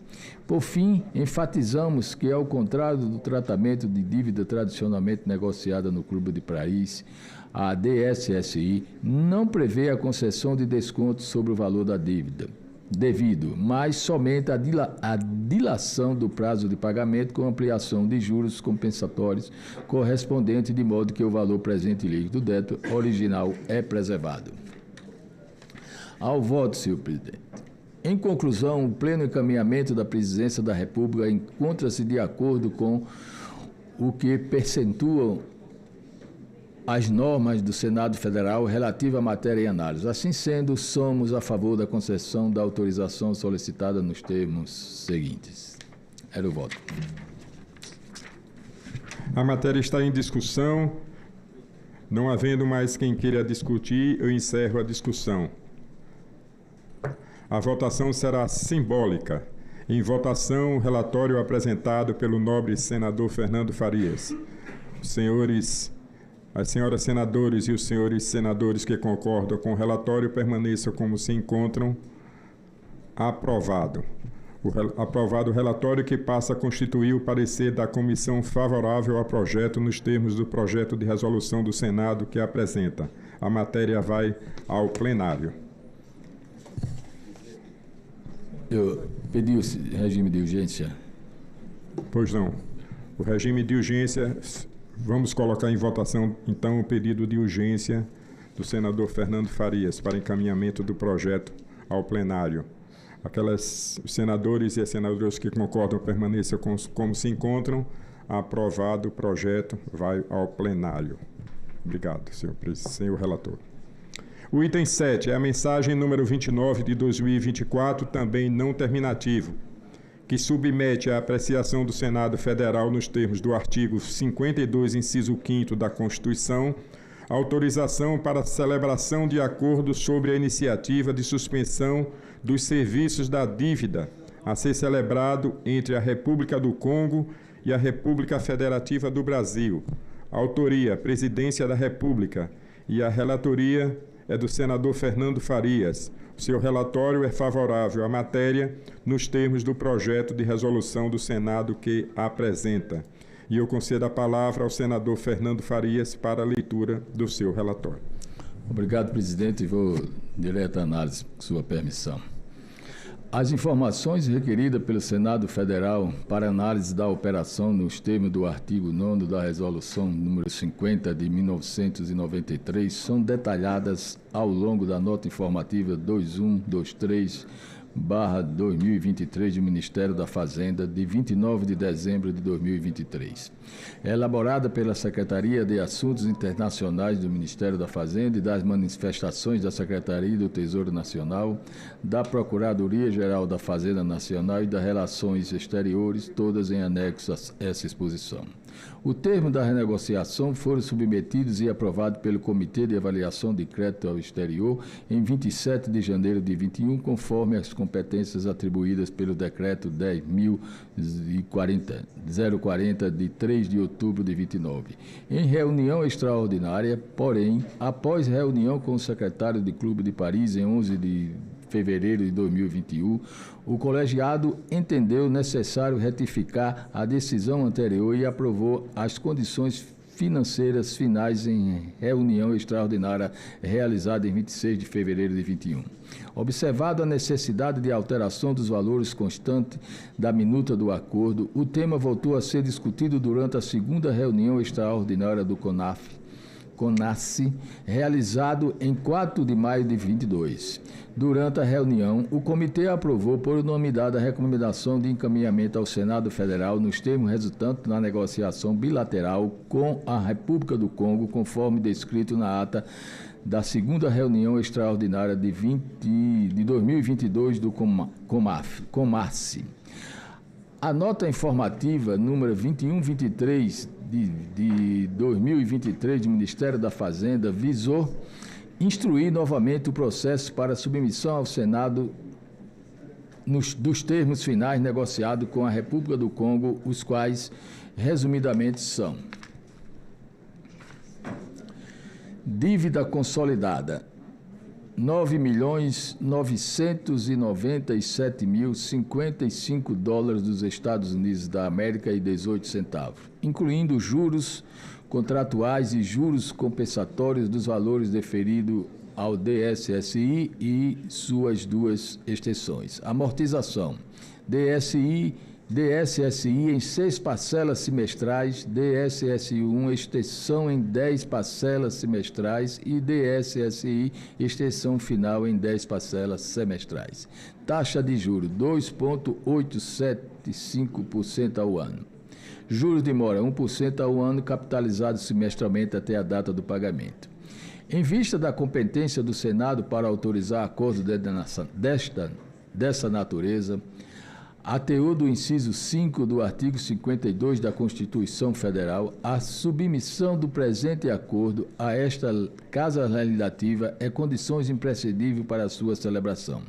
Por fim, enfatizamos que, ao contrário do tratamento de dívida tradicionalmente negociada no Clube de Paris, a DSSI não prevê a concessão de desconto sobre o valor da dívida devido, mas somente a dilação do prazo de pagamento com ampliação de juros compensatórios correspondente, de modo que o valor presente líquido do débito original é preservado. Ao voto, senhor presidente. Em conclusão, o pleno encaminhamento da Presidência da República encontra-se de acordo com o que percentuam as normas do Senado Federal relativa à matéria em análise. Assim sendo, somos a favor da concessão da autorização solicitada nos termos seguintes. Era o voto. A matéria está em discussão. Não havendo mais quem queira discutir, eu encerro a discussão. A votação será simbólica. Em votação, o relatório apresentado pelo nobre senador Fernando Farias. As senhoras senadores e os senhores senadores que concordam com o relatório permaneçam como se encontram. Aprovado. Aprovado o relatório que passa a constituir o parecer da comissão favorável ao projeto nos termos do projeto de resolução do Senado que apresenta. A matéria vai ao plenário. Eu pedi o regime de urgência. Pois não. O regime de urgência, vamos colocar em votação, então, o pedido de urgência do senador Fernando Farias para encaminhamento do projeto ao plenário. Os senadores e as senadoras que concordam permaneçam como se encontram. Aprovado o projeto, vai ao plenário. Obrigado, senhor relator. O item 7 é a mensagem número 29 de 2024, também não terminativo, que submete à apreciação do Senado Federal, nos termos do artigo 52, inciso 5º da Constituição, autorização para celebração de acordo sobre a iniciativa de suspensão dos serviços da dívida a ser celebrado entre a República do Congo e a República Federativa do Brasil. Autoria, Presidência da República, e a relatoria é do senador Fernando Farias. O seu relatório é favorável à matéria nos termos do projeto de resolução do Senado que apresenta. E eu concedo a palavra ao senador Fernando Farias para a leitura do seu relatório. Obrigado, presidente. Vou direto à análise, com sua permissão. As informações requeridas pelo Senado Federal para análise da operação nos termos do artigo 9º da Resolução número 50 de 1993 são detalhadas ao longo da nota informativa 2123/2023 do Ministério da Fazenda, de 29 de dezembro de 2023. É elaborada pela Secretaria de Assuntos Internacionais do Ministério da Fazenda e das manifestações da Secretaria do Tesouro Nacional, da Procuradoria-Geral da Fazenda Nacional e das Relações Exteriores, todas em anexo a essa exposição. O termo da renegociação foram submetidos e aprovados pelo Comitê de Avaliação de Crédito ao Exterior em 27 de janeiro de 21, conforme as competências atribuídas pelo Decreto 10.040, de 3 de outubro de 29. Em reunião extraordinária, porém, após reunião com o secretário de Clube de Paris em 11 de fevereiro de 2021, o colegiado entendeu necessário retificar a decisão anterior e aprovou as condições financeiras finais em reunião extraordinária realizada em 26 de fevereiro de 21. Observado a necessidade de alteração dos valores constantes da minuta do acordo, o tema voltou a ser discutido durante a segunda reunião extraordinária do CONACE, realizado em 4 de maio de 22. Durante a reunião, o comitê aprovou por unanimidade a recomendação de encaminhamento ao Senado Federal nos termos resultantes da negociação bilateral com a República do Congo, conforme descrito na ata da segunda reunião extraordinária de 2022 do COMACE. A nota informativa número 2123 de 2023 do Ministério da Fazenda visou instruir novamente o processo para submissão ao Senado dos termos finais negociados com a República do Congo, os quais, resumidamente, são: dívida consolidada, $9.997.055 dos Estados Unidos da América e 18 centavos, incluindo juros contratuais e juros compensatórios dos valores deferidos ao DSSI e suas duas extensões. Amortização: DSSI em 6 parcelas semestrais, DSSI1 extensão em 10 parcelas semestrais e DSSI extensão final em 10 parcelas semestrais. Taxa de juros 2,875% ao ano. Juros de mora 1% ao ano, capitalizados semestralmente até a data do pagamento. Em vista da competência do Senado para autorizar acordos dessa natureza, a teor do inciso 5 do artigo 52 da Constituição Federal, a submissão do presente acordo a esta Casa Legislativa é condições imprescindíveis para a sua celebração.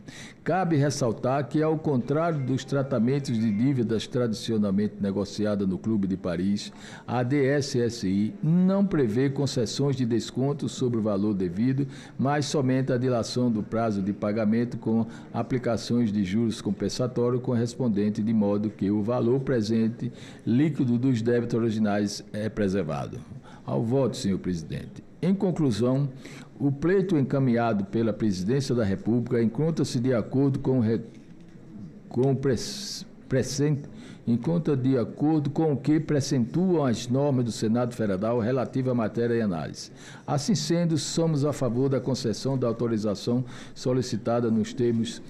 Cabe ressaltar que, ao contrário dos tratamentos de dívidas tradicionalmente negociadas no Clube de Paris, a DSSI não prevê concessões de desconto sobre o valor devido, mas somente a dilação do prazo de pagamento com aplicações de juros compensatórios correspondente, de modo que o valor presente líquido dos débitos originais é preservado. Ao voto, senhor presidente. Em conclusão, o pleito encaminhado pela Presidência da República encontra-se de acordo com o que precentuam as normas do Senado Federal relativa à matéria em análise. Assim sendo, somos a favor da concessão da autorização solicitada nos termos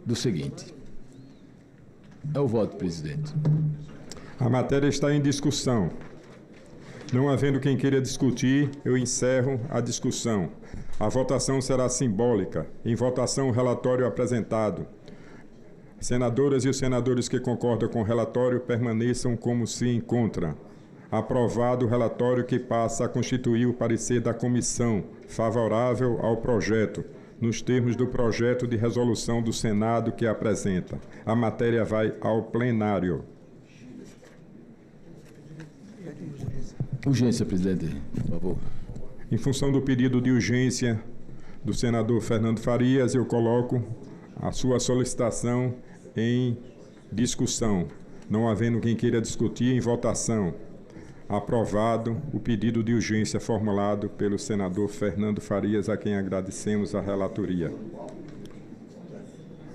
do seguinte. É o voto, presidente. A matéria está em discussão. Não havendo quem queira discutir, eu encerro a discussão. A votação será simbólica. Em votação, o relatório apresentado. Senadoras e os senadores que concordam com o relatório permaneçam como se encontram. Aprovado o relatório que passa a constituir o parecer da comissão favorável ao projeto, nos termos do projeto de resolução do Senado que apresenta. A matéria vai ao plenário. Urgência, presidente, por favor. Em função do pedido de urgência do senador Fernando Farias, eu coloco a sua solicitação em discussão. Não havendo quem queira discutir, em votação. Aprovado o pedido de urgência formulado pelo senador Fernando Farias, a quem agradecemos a relatoria.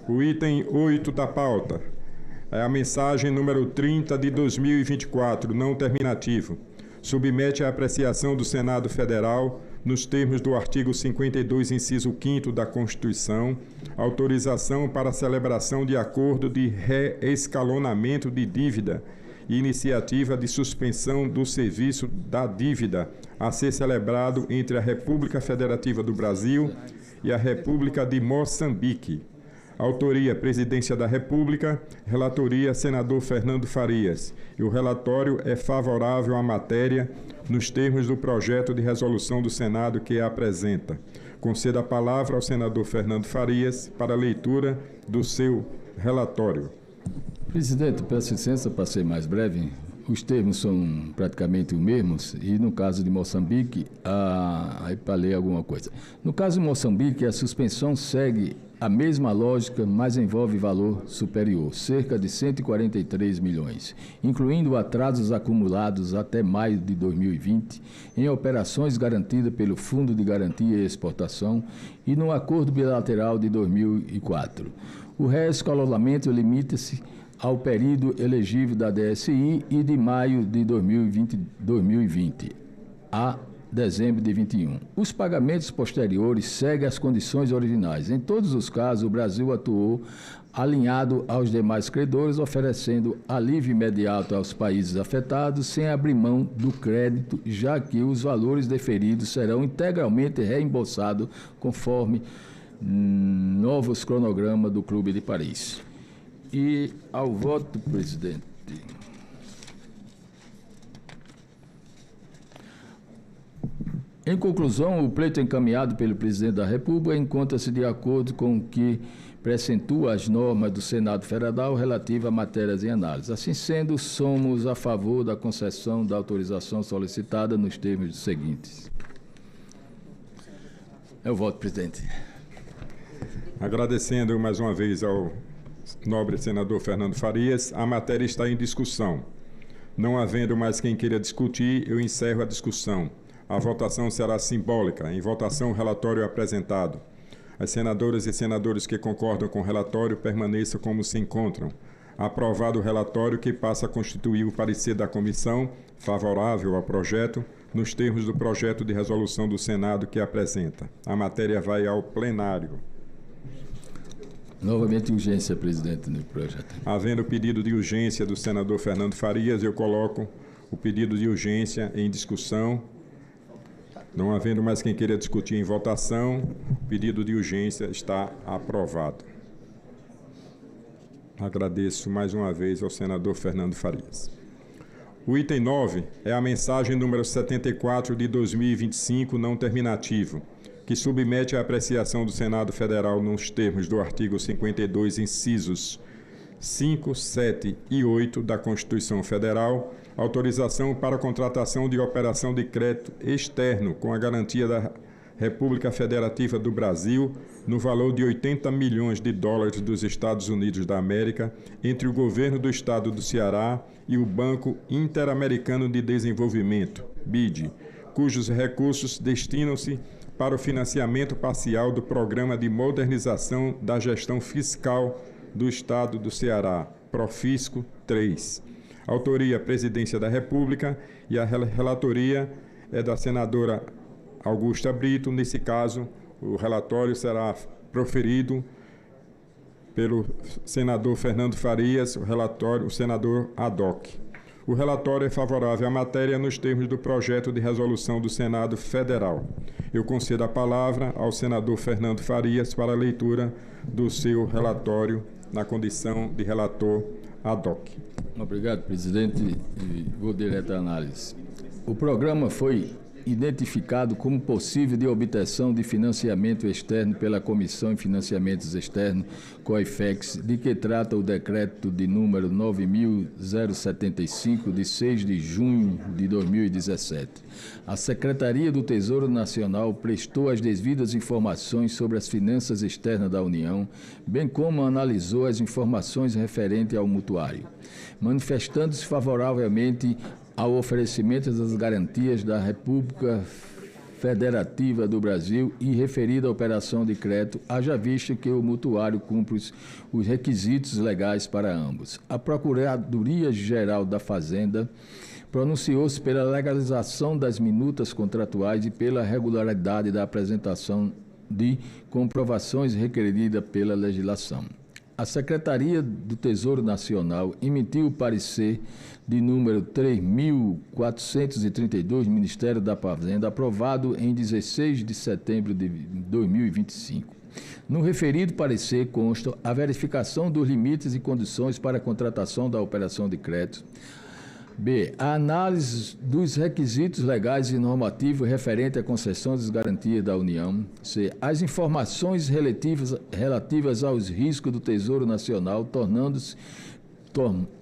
O item 8 da pauta é a mensagem número 30 de 2024, não terminativo. Submete à apreciação do Senado Federal, nos termos do artigo 52, inciso 5º da Constituição, autorização para a celebração de acordo de reescalonamento de dívida e iniciativa de suspensão do serviço da dívida a ser celebrado entre a República Federativa do Brasil e a República de Moçambique. Autoria, Presidência da República. Relatoria, senador Fernando Farias. E o relatório é favorável à matéria nos termos do projeto de resolução do Senado que a apresenta. Concedo a palavra ao senador Fernando Farias para a leitura do seu relatório. Presidente, peço licença para ser mais breve. Os termos são praticamente os mesmos e, no caso de Moçambique, aí para ler alguma coisa. No caso de Moçambique, a suspensão segue a mesma lógica, mas envolve valor superior, cerca de 143 milhões, incluindo atrasos acumulados até maio de 2020 em operações garantidas pelo Fundo de Garantia e Exportação e no Acordo Bilateral de 2004. O reescalonamento limita-se ao período elegível da DSI e de maio de 2020 a dezembro de 21. Os pagamentos posteriores seguem as condições originais. Em todos os casos, o Brasil atuou alinhado aos demais credores, oferecendo alívio imediato aos países afetados, sem abrir mão do crédito, já que os valores deferidos serão integralmente reembolsados conforme novos cronogramas do Clube de Paris. E ao voto, presidente. Em conclusão, o pleito encaminhado pelo presidente da República encontra-se de acordo com o que precentua as normas do Senado Federal relativas a matérias em análise. Assim sendo, somos a favor da concessão da autorização solicitada nos termos seguintes. É o voto, presidente. Agradecendo mais uma vez ao nobre senador Fernando Farias, a matéria está em discussão. Não havendo mais quem queira discutir, eu encerro a discussão. A votação será simbólica. Em votação, o relatório apresentado. As senadoras e senadores que concordam com o relatório permaneçam como se encontram. Aprovado o relatório que passa a constituir o parecer da comissão favorável ao projeto, nos termos do projeto de resolução do Senado que apresenta. A matéria vai ao plenário. Novamente urgência, presidente, no projeto. Havendo pedido de urgência do senador Fernando Farias, eu coloco o pedido de urgência em discussão. Não havendo mais quem queira discutir em votação, o pedido de urgência está aprovado. Agradeço mais uma vez ao senador Fernando Farias. O item 9 é a mensagem número 74 de 2025 não terminativo, que submete à apreciação do Senado Federal nos termos do artigo 52, incisos 5, 7 e 8 da Constituição Federal, autorização para a contratação de operação de crédito externo com a garantia da República Federativa do Brasil no valor de 80 milhões de dólares dos Estados Unidos da América entre o governo do estado do Ceará e o Banco Interamericano de Desenvolvimento, BID, cujos recursos destinam-se para o financiamento parcial do Programa de Modernização da Gestão Fiscal do Estado do Ceará, Profisco 3. Autoria, Presidência da República, e a relatoria é da senadora Augusta Brito. Nesse caso, o relatório será proferido pelo senador Fernando Farias, o senador Haddock. O relatório é favorável à matéria nos termos do projeto de resolução do Senado Federal. Eu concedo a palavra ao senador Fernando Farias para a leitura do seu relatório na condição de relator Haddock. Obrigado, presidente. E vou direto à análise. O programa foi identificado como possível de obtenção de financiamento externo pela Comissão de Financiamentos Externos, COIFEX, de que trata o decreto de número 9.075, de 6 de junho de 2017. A Secretaria do Tesouro Nacional prestou as devidas informações sobre as finanças externas da União, bem como analisou as informações referentes ao mutuário, manifestando-se favoravelmente ao oferecimento das garantias da República Federativa do Brasil e referida à operação de crédito, haja vista que o mutuário cumpre os requisitos legais para ambos. A Procuradoria-Geral da Fazenda pronunciou-se pela legalização das minutas contratuais e pela regularidade da apresentação de comprovações requerida pela legislação. A Secretaria do Tesouro Nacional emitiu o parecer de número 3.432 do Ministério da Fazenda, aprovado em 16 de setembro de 2025. No referido parecer consta a verificação dos limites e condições para a contratação da operação de crédito. B. A análise dos requisitos legais e normativos referentes à concessão das garantias da União. C. As informações relativas aos riscos do Tesouro Nacional,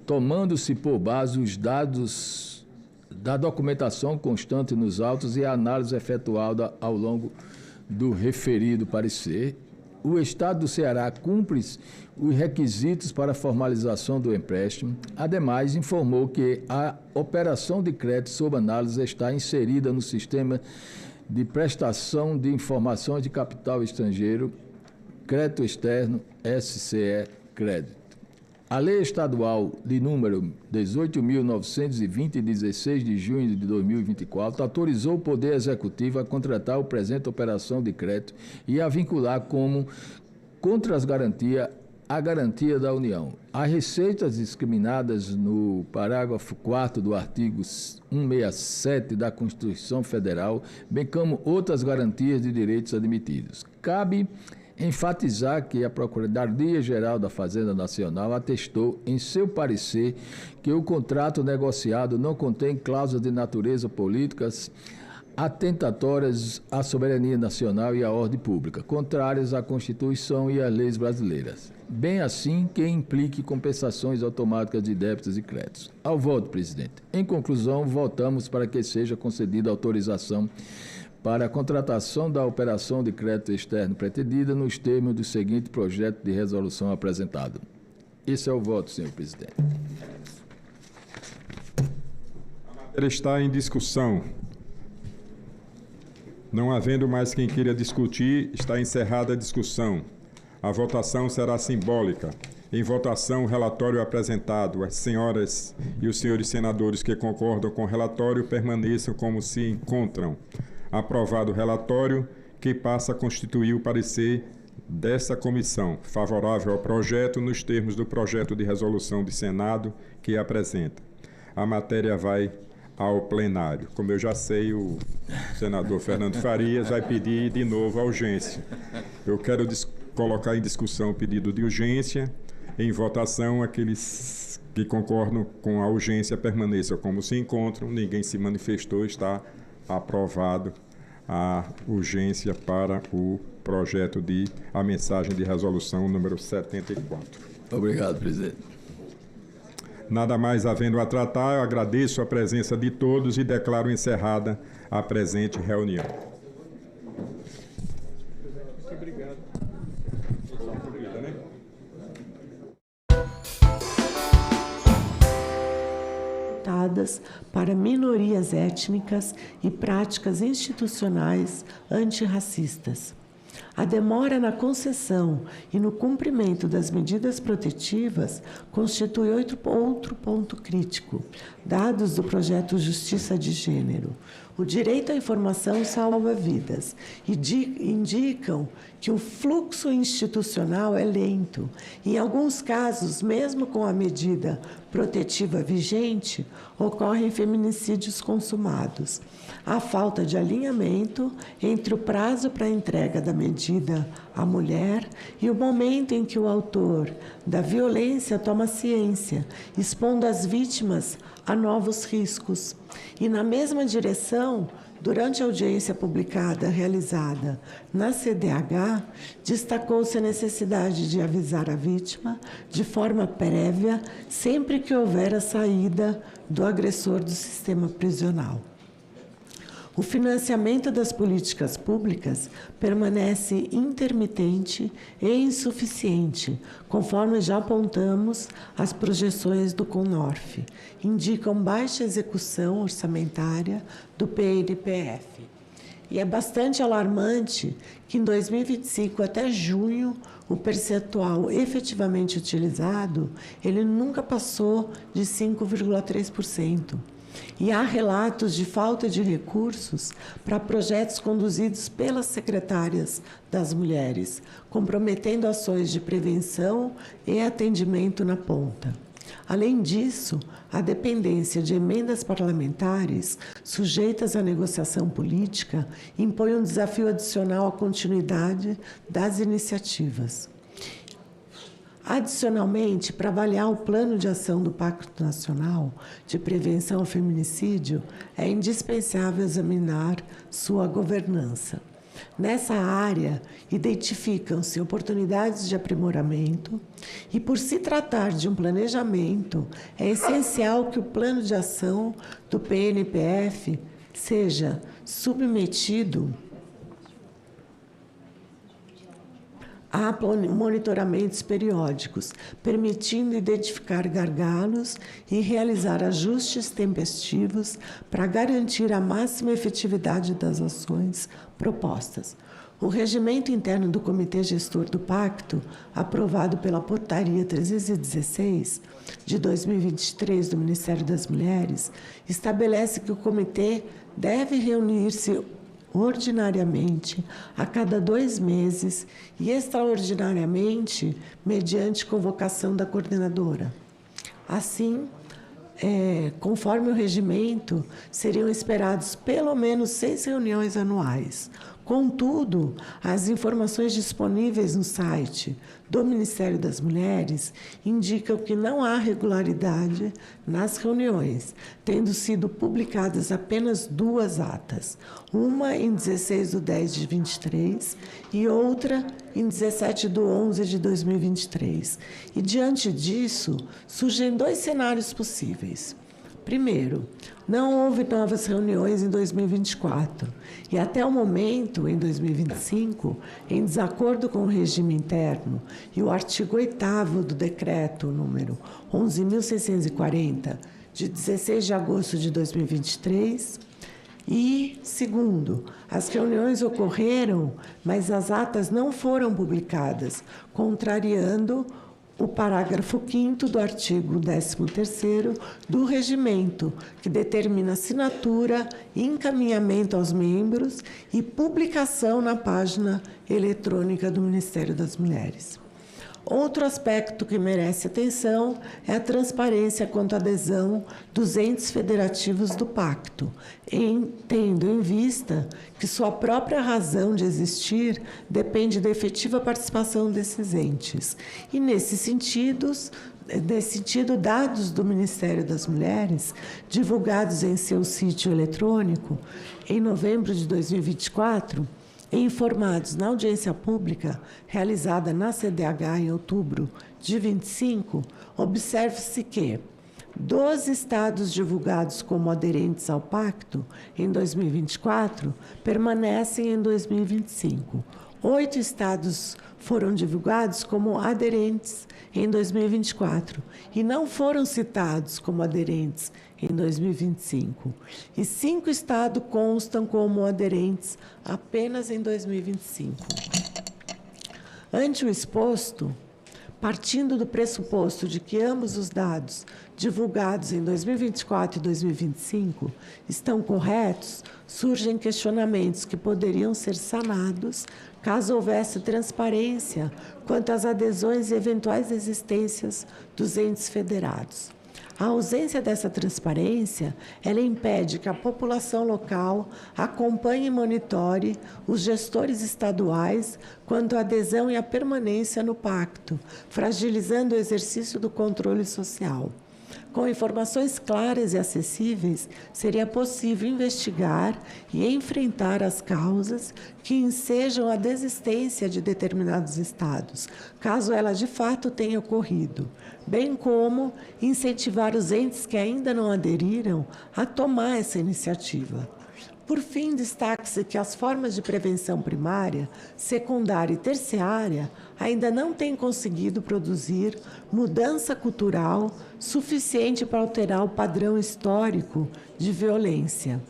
tomando-se por base os dados da documentação constante nos autos e a análise efetuada ao longo do referido parecer. O Estado do Ceará cumpre os requisitos para a formalização do empréstimo. Ademais, informou que a operação de crédito sob análise está inserida no sistema de prestação de informações de capital estrangeiro, crédito externo, SCE Crédito. A Lei Estadual de número 18.920, de 16 de junho de 2024, autorizou o Poder Executivo a contratar o presente operação de crédito e a vincular como contra as garantias a garantia da União. As receitas discriminadas no parágrafo 4º do artigo 167 da Constituição Federal, bem como outras garantias de direitos admitidos. Cabe enfatizar que a Procuradoria-Geral da Fazenda Nacional atestou em seu parecer que o contrato negociado não contém cláusulas de natureza políticas atentatórias à soberania nacional e à ordem pública, contrárias à Constituição e às leis brasileiras, bem assim que implique compensações automáticas de débitos e créditos. Ao voto, presidente. Em conclusão, votamos para que seja concedida autorização para a contratação da operação de crédito externo pretendida nos termos do seguinte projeto de resolução apresentado. Esse é o voto, senhor presidente. A matéria está em discussão. Não havendo mais quem queira discutir, está encerrada a discussão. A votação será simbólica. Em votação, o relatório apresentado. As senhoras e os senhores senadores que concordam com o relatório permaneçam como se encontram. Aprovado o relatório, que passa a constituir o parecer dessa comissão, favorável ao projeto nos termos do projeto de resolução do Senado que apresenta. A matéria vai ao plenário. Como eu já sei, o senador Fernando Farias vai pedir de novo a urgência. Eu quero colocar em discussão o pedido de urgência. Em votação, aqueles que concordam com a urgência permaneçam como se encontram. Ninguém se manifestou, está aprovado a urgência para o projeto a mensagem de resolução número 74. Obrigado, presidente. Nada mais havendo a tratar, eu agradeço a presença de todos e declaro encerrada a presente reunião. Muito obrigado. Para minorias étnicas e práticas institucionais antirracistas. A demora na concessão e no cumprimento das medidas protetivas constitui outro ponto crítico, dados do projeto Justiça de Gênero. O direito à informação salva vidas e indicam que o fluxo institucional é lento. Em alguns casos, mesmo com a medida protetiva vigente, ocorrem feminicídios consumados. Há falta de alinhamento entre o prazo para a entrega da medida à mulher e o momento em que o autor da violência toma ciência, expondo as vítimas a novos riscos. E na mesma direção, durante a audiência publicada realizada na CDH, destacou-se a necessidade de avisar a vítima de forma prévia sempre que houver a saída do agressor do sistema prisional. O financiamento das políticas públicas permanece intermitente e insuficiente, conforme já apontamos as projeções do CONORF. Indicam baixa execução orçamentária do PNPF. E é bastante alarmante que em 2025 até junho o percentual efetivamente utilizado, ele nunca passou de 5,3%. E há relatos de falta de recursos para projetos conduzidos pelas secretárias das mulheres, comprometendo ações de prevenção e atendimento na ponta. Além disso, a dependência de emendas parlamentares sujeitas à negociação política impõe um desafio adicional à continuidade das iniciativas. Adicionalmente, para avaliar o plano de ação do Pacto Nacional de Prevenção ao Feminicídio, é indispensável examinar sua governança. Nessa área, identificam-se oportunidades de aprimoramento e, por se tratar de um planejamento, é essencial que o plano de ação do PNPF seja submetido há monitoramentos periódicos, permitindo identificar gargalos e realizar ajustes tempestivos para garantir a máxima efetividade das ações propostas. O regimento interno do Comitê Gestor do Pacto, aprovado pela Portaria 316 de 2023 do Ministério das Mulheres, estabelece que o comitê deve reunir-se ordinariamente a cada 2 meses e extraordinariamente mediante convocação da coordenadora. Assim, conforme o regimento, seriam esperados pelo menos 6 reuniões anuais. Contudo, as informações disponíveis no site do Ministério das Mulheres indicam que não há regularidade nas reuniões, tendo sido publicadas apenas 2 atas, uma em 16/10/23 e outra em 17/11/2023. E, diante disso, surgem 2 cenários possíveis. Primeiro, não houve novas reuniões em 2024 e, até o momento, em 2025, em desacordo com o regime interno e o artigo 8º do decreto número 11.640, de 16 de agosto de 2023, e, segundo, as reuniões ocorreram, mas as atas não foram publicadas, contrariando o parágrafo 5º do artigo 13º do regimento, que determina assinatura, encaminhamento aos membros e publicação na página eletrônica do Ministério das Mulheres. Outro aspecto que merece atenção é a transparência quanto à adesão dos entes federativos do pacto, tendo em vista que sua própria razão de existir depende da efetiva participação desses entes. E, nesse sentido, dados do Ministério das Mulheres, divulgados em seu sítio eletrônico em novembro de 2024, e informados na audiência pública realizada na CDH em outubro de 25, observe-se que 12 estados divulgados como aderentes ao pacto em 2024 permanecem em 2025. 8 estados foram divulgados como aderentes em 2024 e não foram citados como aderentes em 2025. E 5 estados constam como aderentes apenas em 2025. Ante o exposto, partindo do pressuposto de que ambos os dados divulgados em 2024 e 2025 estão corretos, surgem questionamentos que poderiam ser sanados caso houvesse transparência quanto às adesões e eventuais existências dos entes federados. A ausência dessa transparência, ela impede que a população local acompanhe e monitore os gestores estaduais quanto à adesão e à permanência no pacto, fragilizando o exercício do controle social. Com informações claras e acessíveis, seria possível investigar e enfrentar as causas que ensejam a desistência de determinados estados, caso ela de fato tenha ocorrido, bem como incentivar os entes que ainda não aderiram a tomar essa iniciativa. Por fim, destaque-se que as formas de prevenção primária, secundária e terciária ainda não têm conseguido produzir mudança cultural suficiente para alterar o padrão histórico de violência.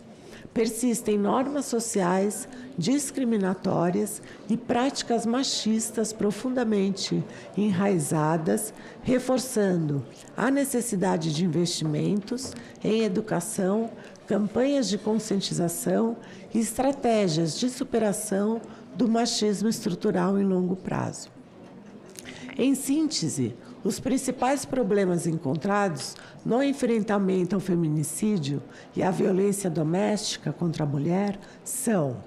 Persistem normas sociais discriminatórias e práticas machistas profundamente enraizadas, reforçando a necessidade de investimentos em educação, campanhas de conscientização e estratégias de superação do machismo estrutural em longo prazo. Em síntese, os principais problemas encontrados no enfrentamento ao feminicídio e à violência doméstica contra a mulher são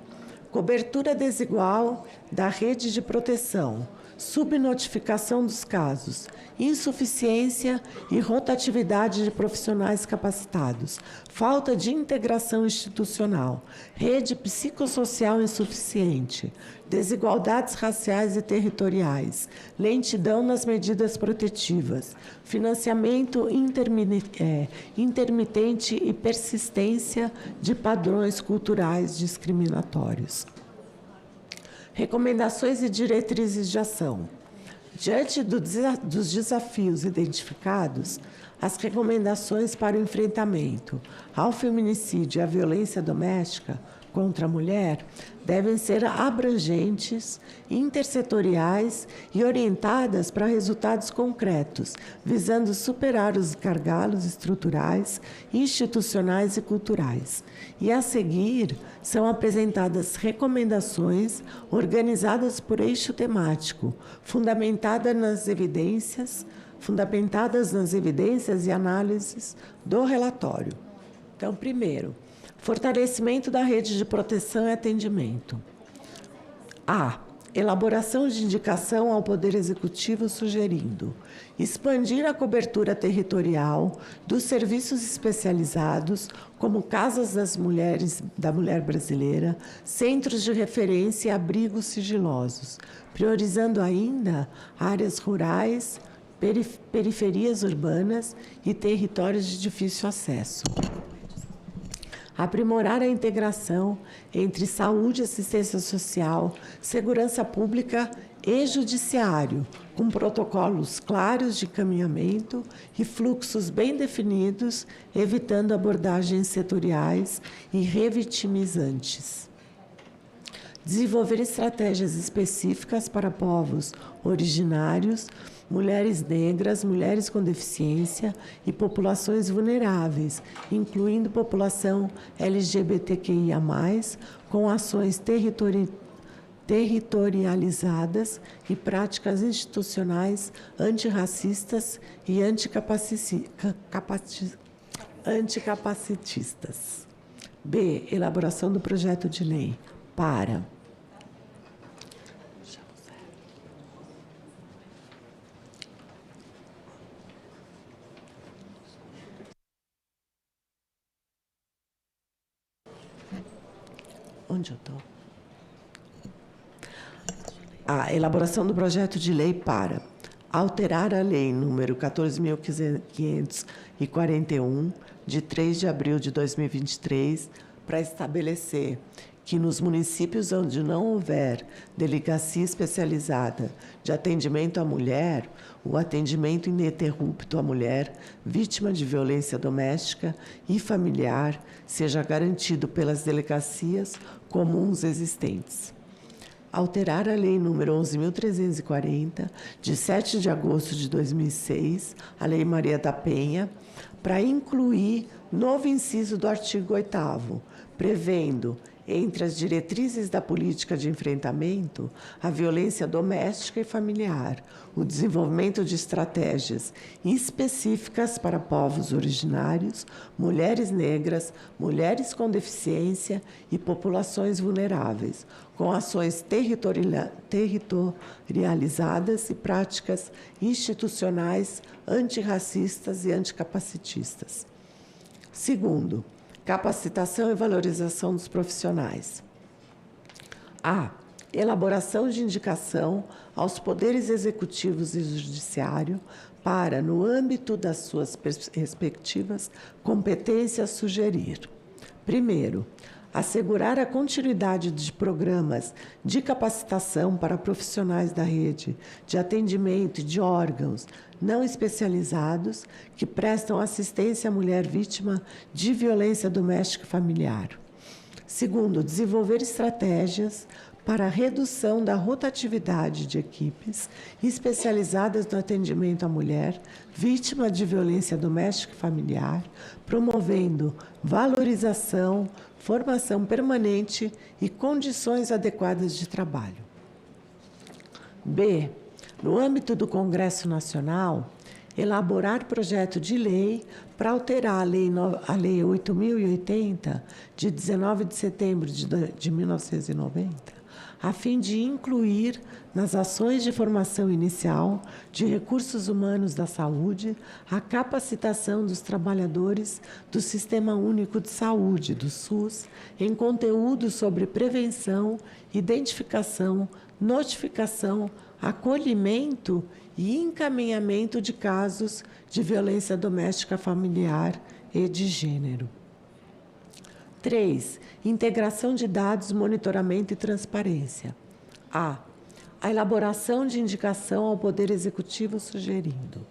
cobertura desigual da rede de proteção, subnotificação dos casos, insuficiência e rotatividade de profissionais capacitados, falta de integração institucional, rede psicossocial insuficiente, desigualdades raciais e territoriais, lentidão nas medidas protetivas, financiamento intermitente e persistência de padrões culturais discriminatórios. Recomendações e diretrizes de ação. Diante dos desafios identificados, as recomendações para o enfrentamento ao feminicídio e à violência doméstica contra a mulher devem ser abrangentes, intersetoriais e orientadas para resultados concretos, visando superar os gargalos estruturais, institucionais e culturais. E, a seguir, são apresentadas recomendações organizadas por eixo temático, fundamentadas nas evidências e análises do relatório. Então, primeiro, fortalecimento da rede de proteção e atendimento. A. Elaboração de indicação ao Poder Executivo sugerindo expandir a cobertura territorial dos serviços especializados, como casas da mulher brasileira, centros de referência e abrigos sigilosos, priorizando ainda áreas rurais, periferias urbanas e territórios de difícil acesso. Aprimorar a integração entre saúde, assistência social, segurança pública e judiciário, com protocolos claros de caminhamento e fluxos bem definidos, evitando abordagens setoriais e revitimizantes. Desenvolver estratégias específicas para povos originários, mulheres negras, mulheres com deficiência e populações vulneráveis, incluindo população LGBTQIA+, com ações territorializadas e práticas institucionais antirracistas e anticapacitistas. B. Elaboração do projeto de lei para onde eu estou? A elaboração do projeto de lei para alterar a lei número 14.541, de 3 de abril de 2023, para estabelecer que nos municípios onde não houver delegacia especializada de atendimento à mulher, o atendimento ininterrupto à mulher vítima de violência doméstica e familiar seja garantido pelas delegacias comuns existentes. Alterar a Lei nº 11.340, de 7 de agosto de 2006, a Lei Maria da Penha, para incluir novo inciso do artigo 8º, prevendo, entre as diretrizes da política de enfrentamento à violência doméstica e familiar, o desenvolvimento de estratégias específicas para povos originários, mulheres negras, mulheres com deficiência e populações vulneráveis, com ações territorializadas e práticas institucionais antirracistas e anticapacitistas. Segundo, capacitação e valorização dos profissionais. A. Elaboração de indicação aos poderes executivos e judiciário para, no âmbito das suas respectivas competências, sugerir. Primeiro, assegurar a continuidade de programas de capacitação para profissionais da rede de atendimento e de órgãos não especializados que prestam assistência à mulher vítima de violência doméstica e familiar. Segundo, desenvolver estratégias para a redução da rotatividade de equipes especializadas no atendimento à mulher vítima de violência doméstica e familiar, promovendo valorização, formação permanente e condições adequadas de trabalho. B. No âmbito do Congresso Nacional, elaborar projeto de lei para alterar a Lei 8.080, de 19 de setembro de 1990, a fim de incluir nas ações de formação inicial de recursos humanos da saúde a capacitação dos trabalhadores do Sistema Único de Saúde, do SUS, em conteúdos sobre prevenção, identificação, notificação, acolhimento e encaminhamento de casos de violência doméstica familiar e de gênero. 3. Integração de dados, monitoramento e transparência. A elaboração de indicação ao Poder Executivo sugerindo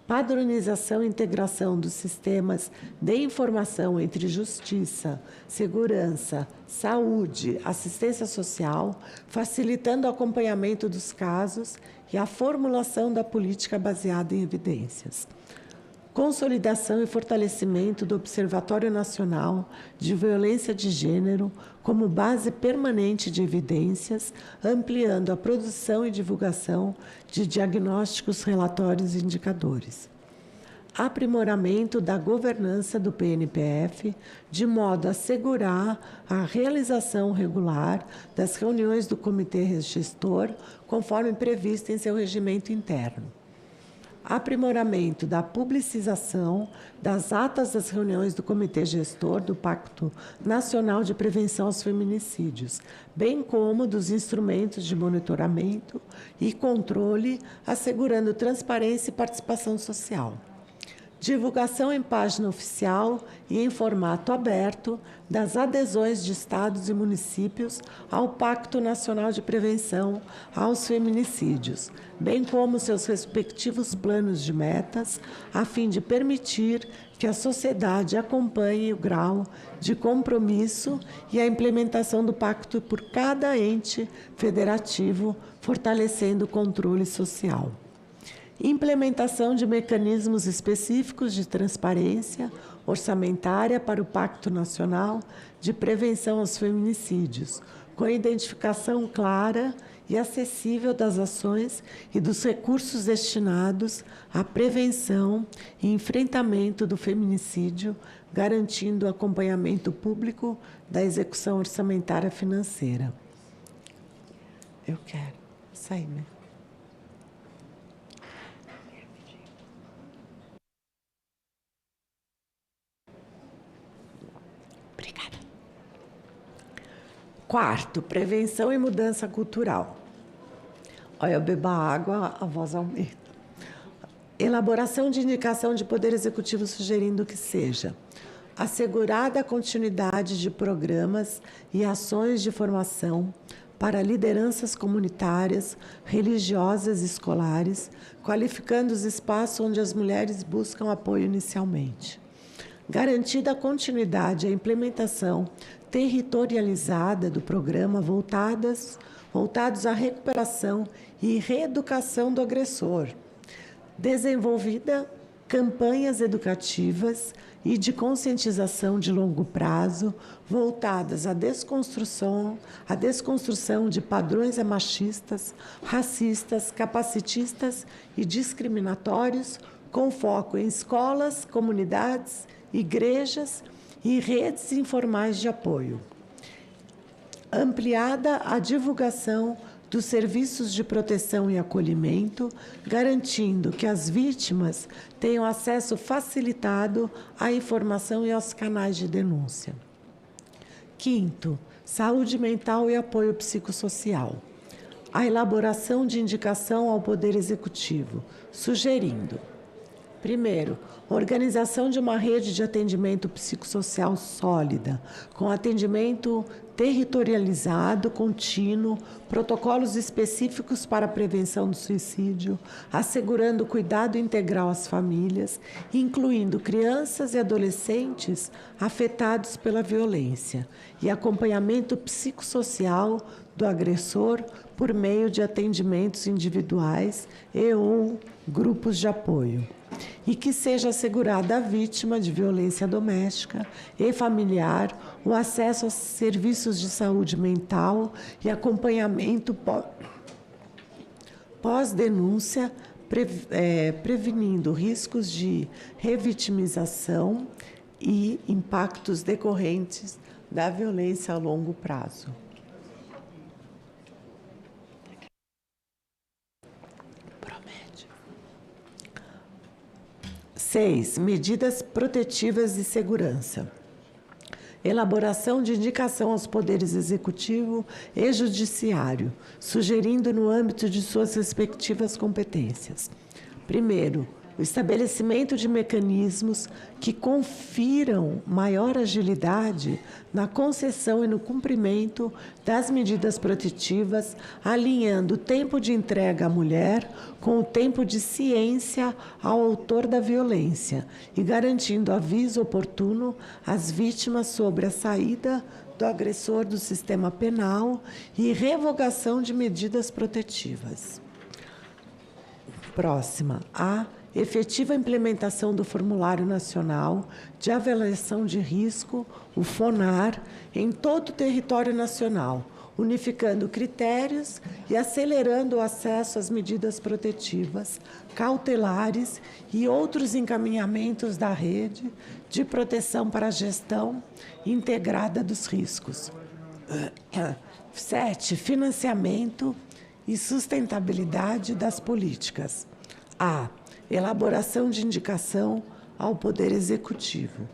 padronização e integração dos sistemas de informação entre justiça, segurança, saúde, assistência social, facilitando o acompanhamento dos casos e a formulação da política baseada em evidências. Consolidação e fortalecimento do Observatório Nacional de Violência de Gênero como base permanente de evidências, ampliando a produção e divulgação de diagnósticos, relatórios e indicadores. Aprimoramento da governança do PNPF, de modo a assegurar a realização regular das reuniões do Comitê Gestor, conforme previsto em seu regimento interno. Aprimoramento da publicização das atas das reuniões do Comitê Gestor do Pacto Nacional de Prevenção aos Feminicídios, bem como dos instrumentos de monitoramento e controle, assegurando transparência e participação social. Divulgação em página oficial e em formato aberto das adesões de estados e municípios ao Pacto Nacional de Prevenção aos Feminicídios, bem como seus respectivos planos de metas, a fim de permitir que a sociedade acompanhe o grau de compromisso e a implementação do pacto por cada ente federativo, fortalecendo o controle social. Implementação de mecanismos específicos de transparência orçamentária para o Pacto Nacional de Prevenção aos Feminicídios, com a identificação clara e acessível das ações e dos recursos destinados à prevenção e enfrentamento do feminicídio, garantindo o acompanhamento público da execução orçamentária financeira. Eu quero sair, né? Obrigada. Quarto, prevenção e mudança cultural. Olha, eu bebo água, a voz aumenta. Elaboração de indicação de Poder Executivo sugerindo que seja assegurada a continuidade de programas e ações de formação para lideranças comunitárias, religiosas e escolares, qualificando os espaços onde as mulheres buscam apoio inicialmente. Garantida a continuidade e a implementação territorializada do programa voltados à recuperação e reeducação do agressor. Desenvolvida campanhas educativas e de conscientização de longo prazo voltadas à desconstrução de padrões machistas, racistas, capacitistas e discriminatórios, com foco em escolas, comunidades, igrejas e redes informais de apoio. Ampliada a divulgação dos serviços de proteção e acolhimento, garantindo que as vítimas tenham acesso facilitado à informação e aos canais de denúncia. Quinto, saúde mental e apoio psicossocial. A elaboração de indicação ao Poder Executivo, sugerindo: primeiro, organização de uma rede de atendimento psicossocial sólida, com atendimento territorializado, contínuo, protocolos específicos para a prevenção do suicídio, assegurando cuidado integral às famílias, incluindo crianças e adolescentes afetados pela violência, e acompanhamento psicossocial do agressor por meio de atendimentos individuais e/ou grupos de apoio. E que seja assegurada à vítima de violência doméstica e familiar o acesso aos serviços de saúde mental e acompanhamento pós-denúncia, prevenindo riscos de revitimização e impactos decorrentes da violência a longo prazo. Promete. 6. Medidas protetivas de segurança. Elaboração de indicação aos poderes executivo e judiciário, sugerindo no âmbito de suas respectivas competências. Primeiro, o estabelecimento de mecanismos que confiram maior agilidade na concessão e no cumprimento das medidas protetivas, alinhando o tempo de entrega à mulher com o tempo de ciência ao autor da violência e garantindo aviso oportuno às vítimas sobre a saída do agressor do sistema penal e revogação de medidas protetivas. Próxima, a efetiva implementação do Formulário Nacional de Avaliação de Risco, o FONAR, em todo o território nacional, unificando critérios e acelerando o acesso às medidas protetivas, cautelares e outros encaminhamentos da rede de proteção para a gestão integrada dos riscos. 7. Financiamento e sustentabilidade das políticas. A. Elaboração de indicação ao Poder Executivo.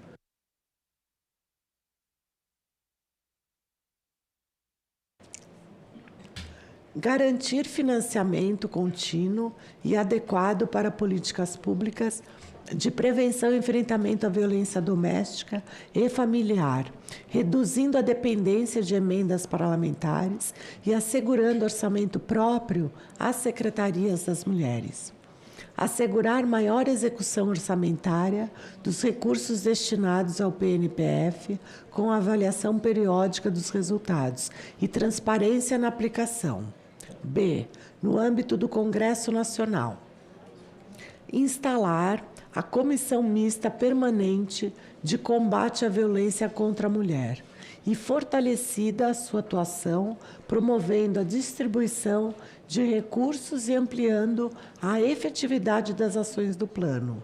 Garantir financiamento contínuo e adequado para políticas públicas de prevenção e enfrentamento à violência doméstica e familiar, reduzindo a dependência de emendas parlamentares e assegurando orçamento próprio às secretarias das mulheres. Assegurar maior execução orçamentária dos recursos destinados ao PNPF, com avaliação periódica dos resultados e transparência na aplicação. B. No âmbito do Congresso Nacional, instalar a Comissão Mista Permanente de Combate à Violência contra a Mulher e fortalecida a sua atuação, promovendo a distribuição de recursos e ampliando a efetividade das ações do plano.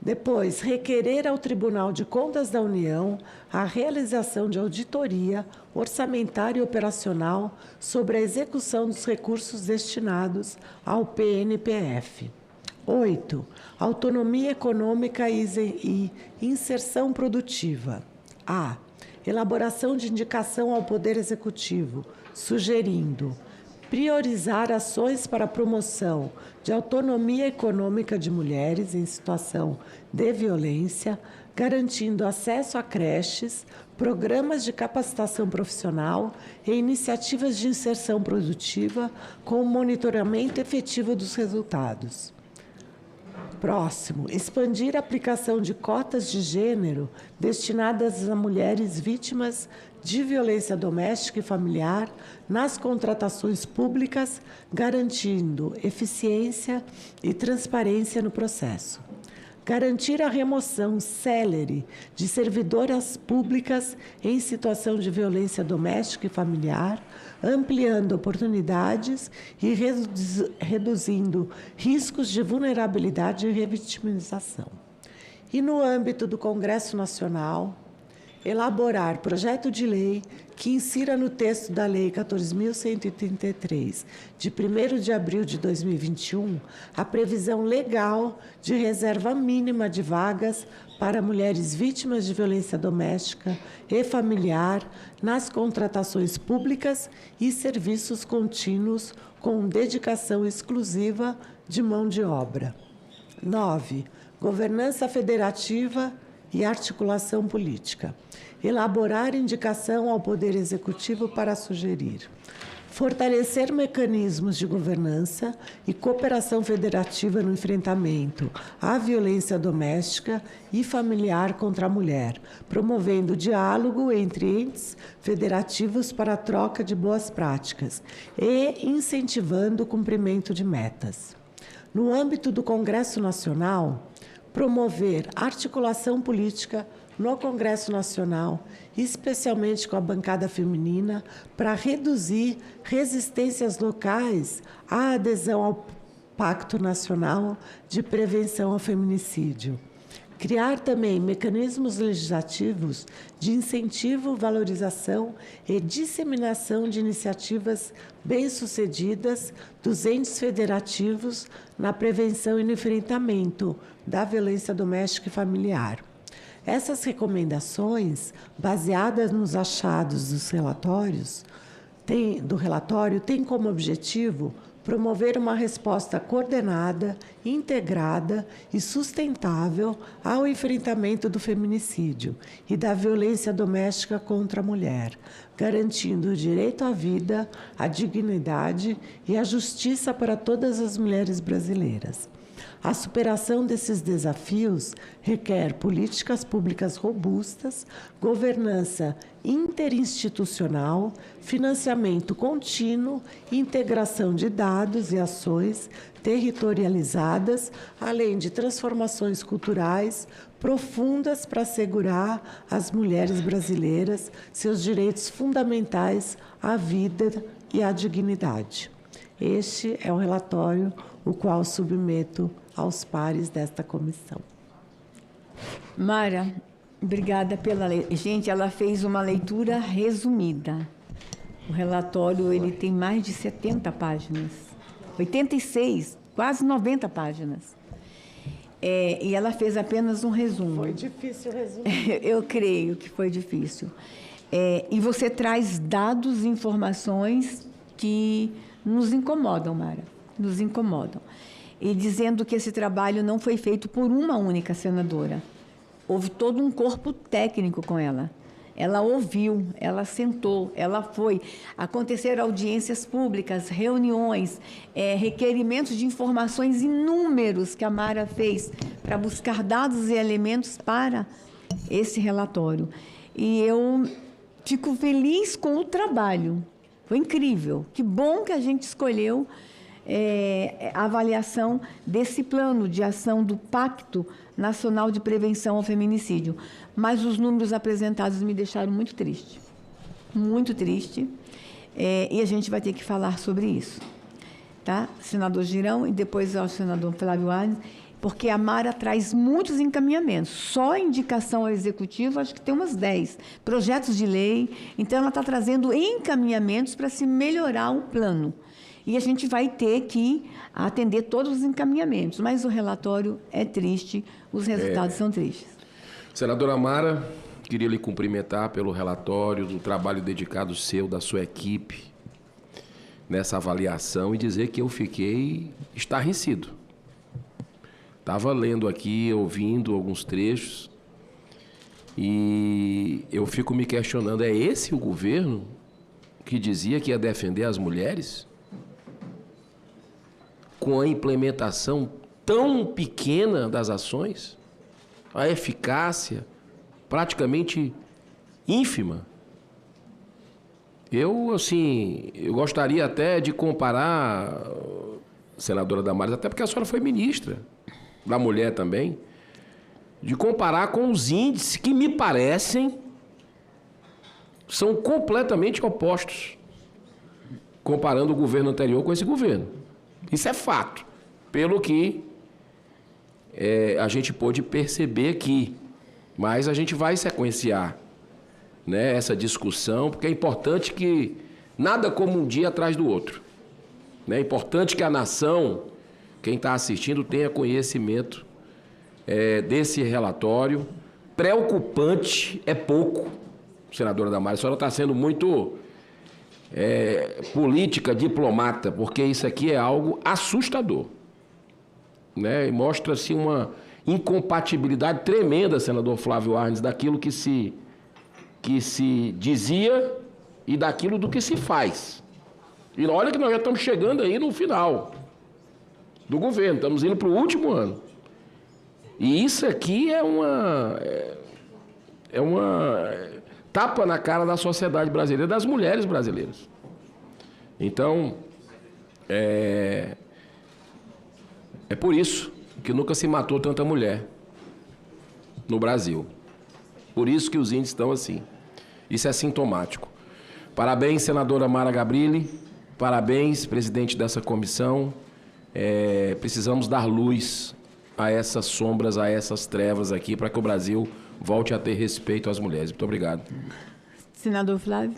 Depois, requerer ao Tribunal de Contas da União a realização de auditoria orçamentária e operacional sobre a execução dos recursos destinados ao PNPF. 8. Autonomia econômica e inserção produtiva. A. Elaboração de indicação ao Poder Executivo, sugerindo priorizar ações para a promoção de autonomia econômica de mulheres em situação de violência, garantindo acesso a creches, programas de capacitação profissional e iniciativas de inserção produtiva com monitoramento efetivo dos resultados. Próximo, expandir a aplicação de cotas de gênero destinadas a mulheres vítimas de violência doméstica e familiar nas contratações públicas, garantindo eficiência e transparência no processo. Garantir a remoção célere de servidoras públicas em situação de violência doméstica e familiar, ampliando oportunidades e reduzindo riscos de vulnerabilidade e revitimização. E no âmbito do Congresso Nacional, elaborar projeto de lei que insira no texto da Lei 14.133, de 1º de abril de 2021, a previsão legal de reserva mínima de vagas para mulheres vítimas de violência doméstica e familiar nas contratações públicas e serviços contínuos com dedicação exclusiva de mão de obra. 9. Governança federativa e articulação política. Elaborar indicação ao Poder Executivo para sugerir. Fortalecer mecanismos de governança e cooperação federativa no enfrentamento à violência doméstica e familiar contra a mulher, promovendo diálogo entre entes federativos para a troca de boas práticas e incentivando o cumprimento de metas. No âmbito do Congresso Nacional, promover articulação política no Congresso Nacional, especialmente com a bancada feminina, para reduzir resistências locais à adesão ao Pacto Nacional de Prevenção ao Feminicídio. Criar também mecanismos legislativos de incentivo, valorização e disseminação de iniciativas bem-sucedidas dos entes federativos na prevenção e no enfrentamento da violência doméstica e familiar. Essas recomendações, baseadas nos achados dos do relatório, têm como objetivo promover uma resposta coordenada, integrada e sustentável ao enfrentamento do feminicídio e da violência doméstica contra a mulher, garantindo o direito à vida, à dignidade e à justiça para todas as mulheres brasileiras. A superação desses desafios requer políticas públicas robustas, governança interinstitucional, financiamento contínuo, integração de dados e ações territorializadas, além de transformações culturais profundas para assegurar às mulheres brasileiras seus direitos fundamentais à vida e à dignidade. Este é o relatório o qual submeto aos pares desta comissão. Mara, obrigada pela leitura. Gente, ela fez uma leitura resumida. O relatório ele tem mais de 70 páginas, 86, quase 90 páginas. E ela fez apenas um resumo. Foi difícil resumir. Eu creio que foi difícil. E você traz dados e informações que nos incomodam, Mara, nos incomodam. E dizendo que esse trabalho não foi feito por uma única senadora. Houve todo um corpo técnico com ela. Ela ouviu, ela sentou, ela foi. Aconteceram audiências públicas, reuniões, requerimentos de informações inúmeros que a Mara fez para buscar dados e elementos para esse relatório. E eu fico feliz com o trabalho. Foi incrível. Que bom que a gente escolheu a avaliação desse plano de ação do Pacto Nacional de Prevenção ao Feminicídio. Mas os números apresentados me deixaram muito triste. Muito triste. E a gente vai ter que falar sobre isso. Tá? Senador Girão e depois ao senador Flávio Arnes, porque a Mara traz muitos encaminhamentos. Só a indicação ao Executivo, acho que tem umas 10 projetos de lei. Então, ela está trazendo encaminhamentos para se melhorar o plano. E a gente vai ter que atender todos os encaminhamentos. Mas o relatório é triste, os resultados são tristes. Senadora Mara, queria lhe cumprimentar pelo relatório, do trabalho dedicado seu, da sua equipe, nessa avaliação, e dizer que eu fiquei estarrecido. Estava lendo aqui, ouvindo alguns trechos, e eu fico me questionando, é esse o governo que dizia que ia defender as mulheres? Com a implementação tão pequena das ações, a eficácia praticamente ínfima. Eu gostaria até de comparar, senadora Damares, até porque a senhora foi ministra da mulher também, de comparar com os índices que me parecem são completamente opostos, comparando o governo anterior com esse governo. Isso é fato, pelo que a gente pôde perceber aqui. Mas a gente vai sequenciar, né, essa discussão, porque é importante que nada como um dia atrás do outro. É importante que a nação, quem está assistindo, tenha conhecimento desse relatório. Preocupante é pouco, senadora Damares. A senhora está sendo muito política, diplomata, porque isso aqui é algo assustador, né? E mostra-se uma incompatibilidade tremenda, senador Flávio Arnes, daquilo que se dizia e daquilo do que se faz. E olha que nós já estamos chegando aí no final do governo, estamos indo para o último ano. E isso aqui é uma tapa na cara da sociedade brasileira, das mulheres brasileiras. Então, é por isso que nunca se matou tanta mulher no Brasil. Por isso que os índices estão assim. Isso é sintomático. Parabéns, senadora Mara Gabrilli. Parabéns, presidente dessa comissão. Precisamos dar luz a essas sombras, a essas trevas aqui, para que o Brasil volte a ter respeito às mulheres. Muito obrigado. Senador Flávio.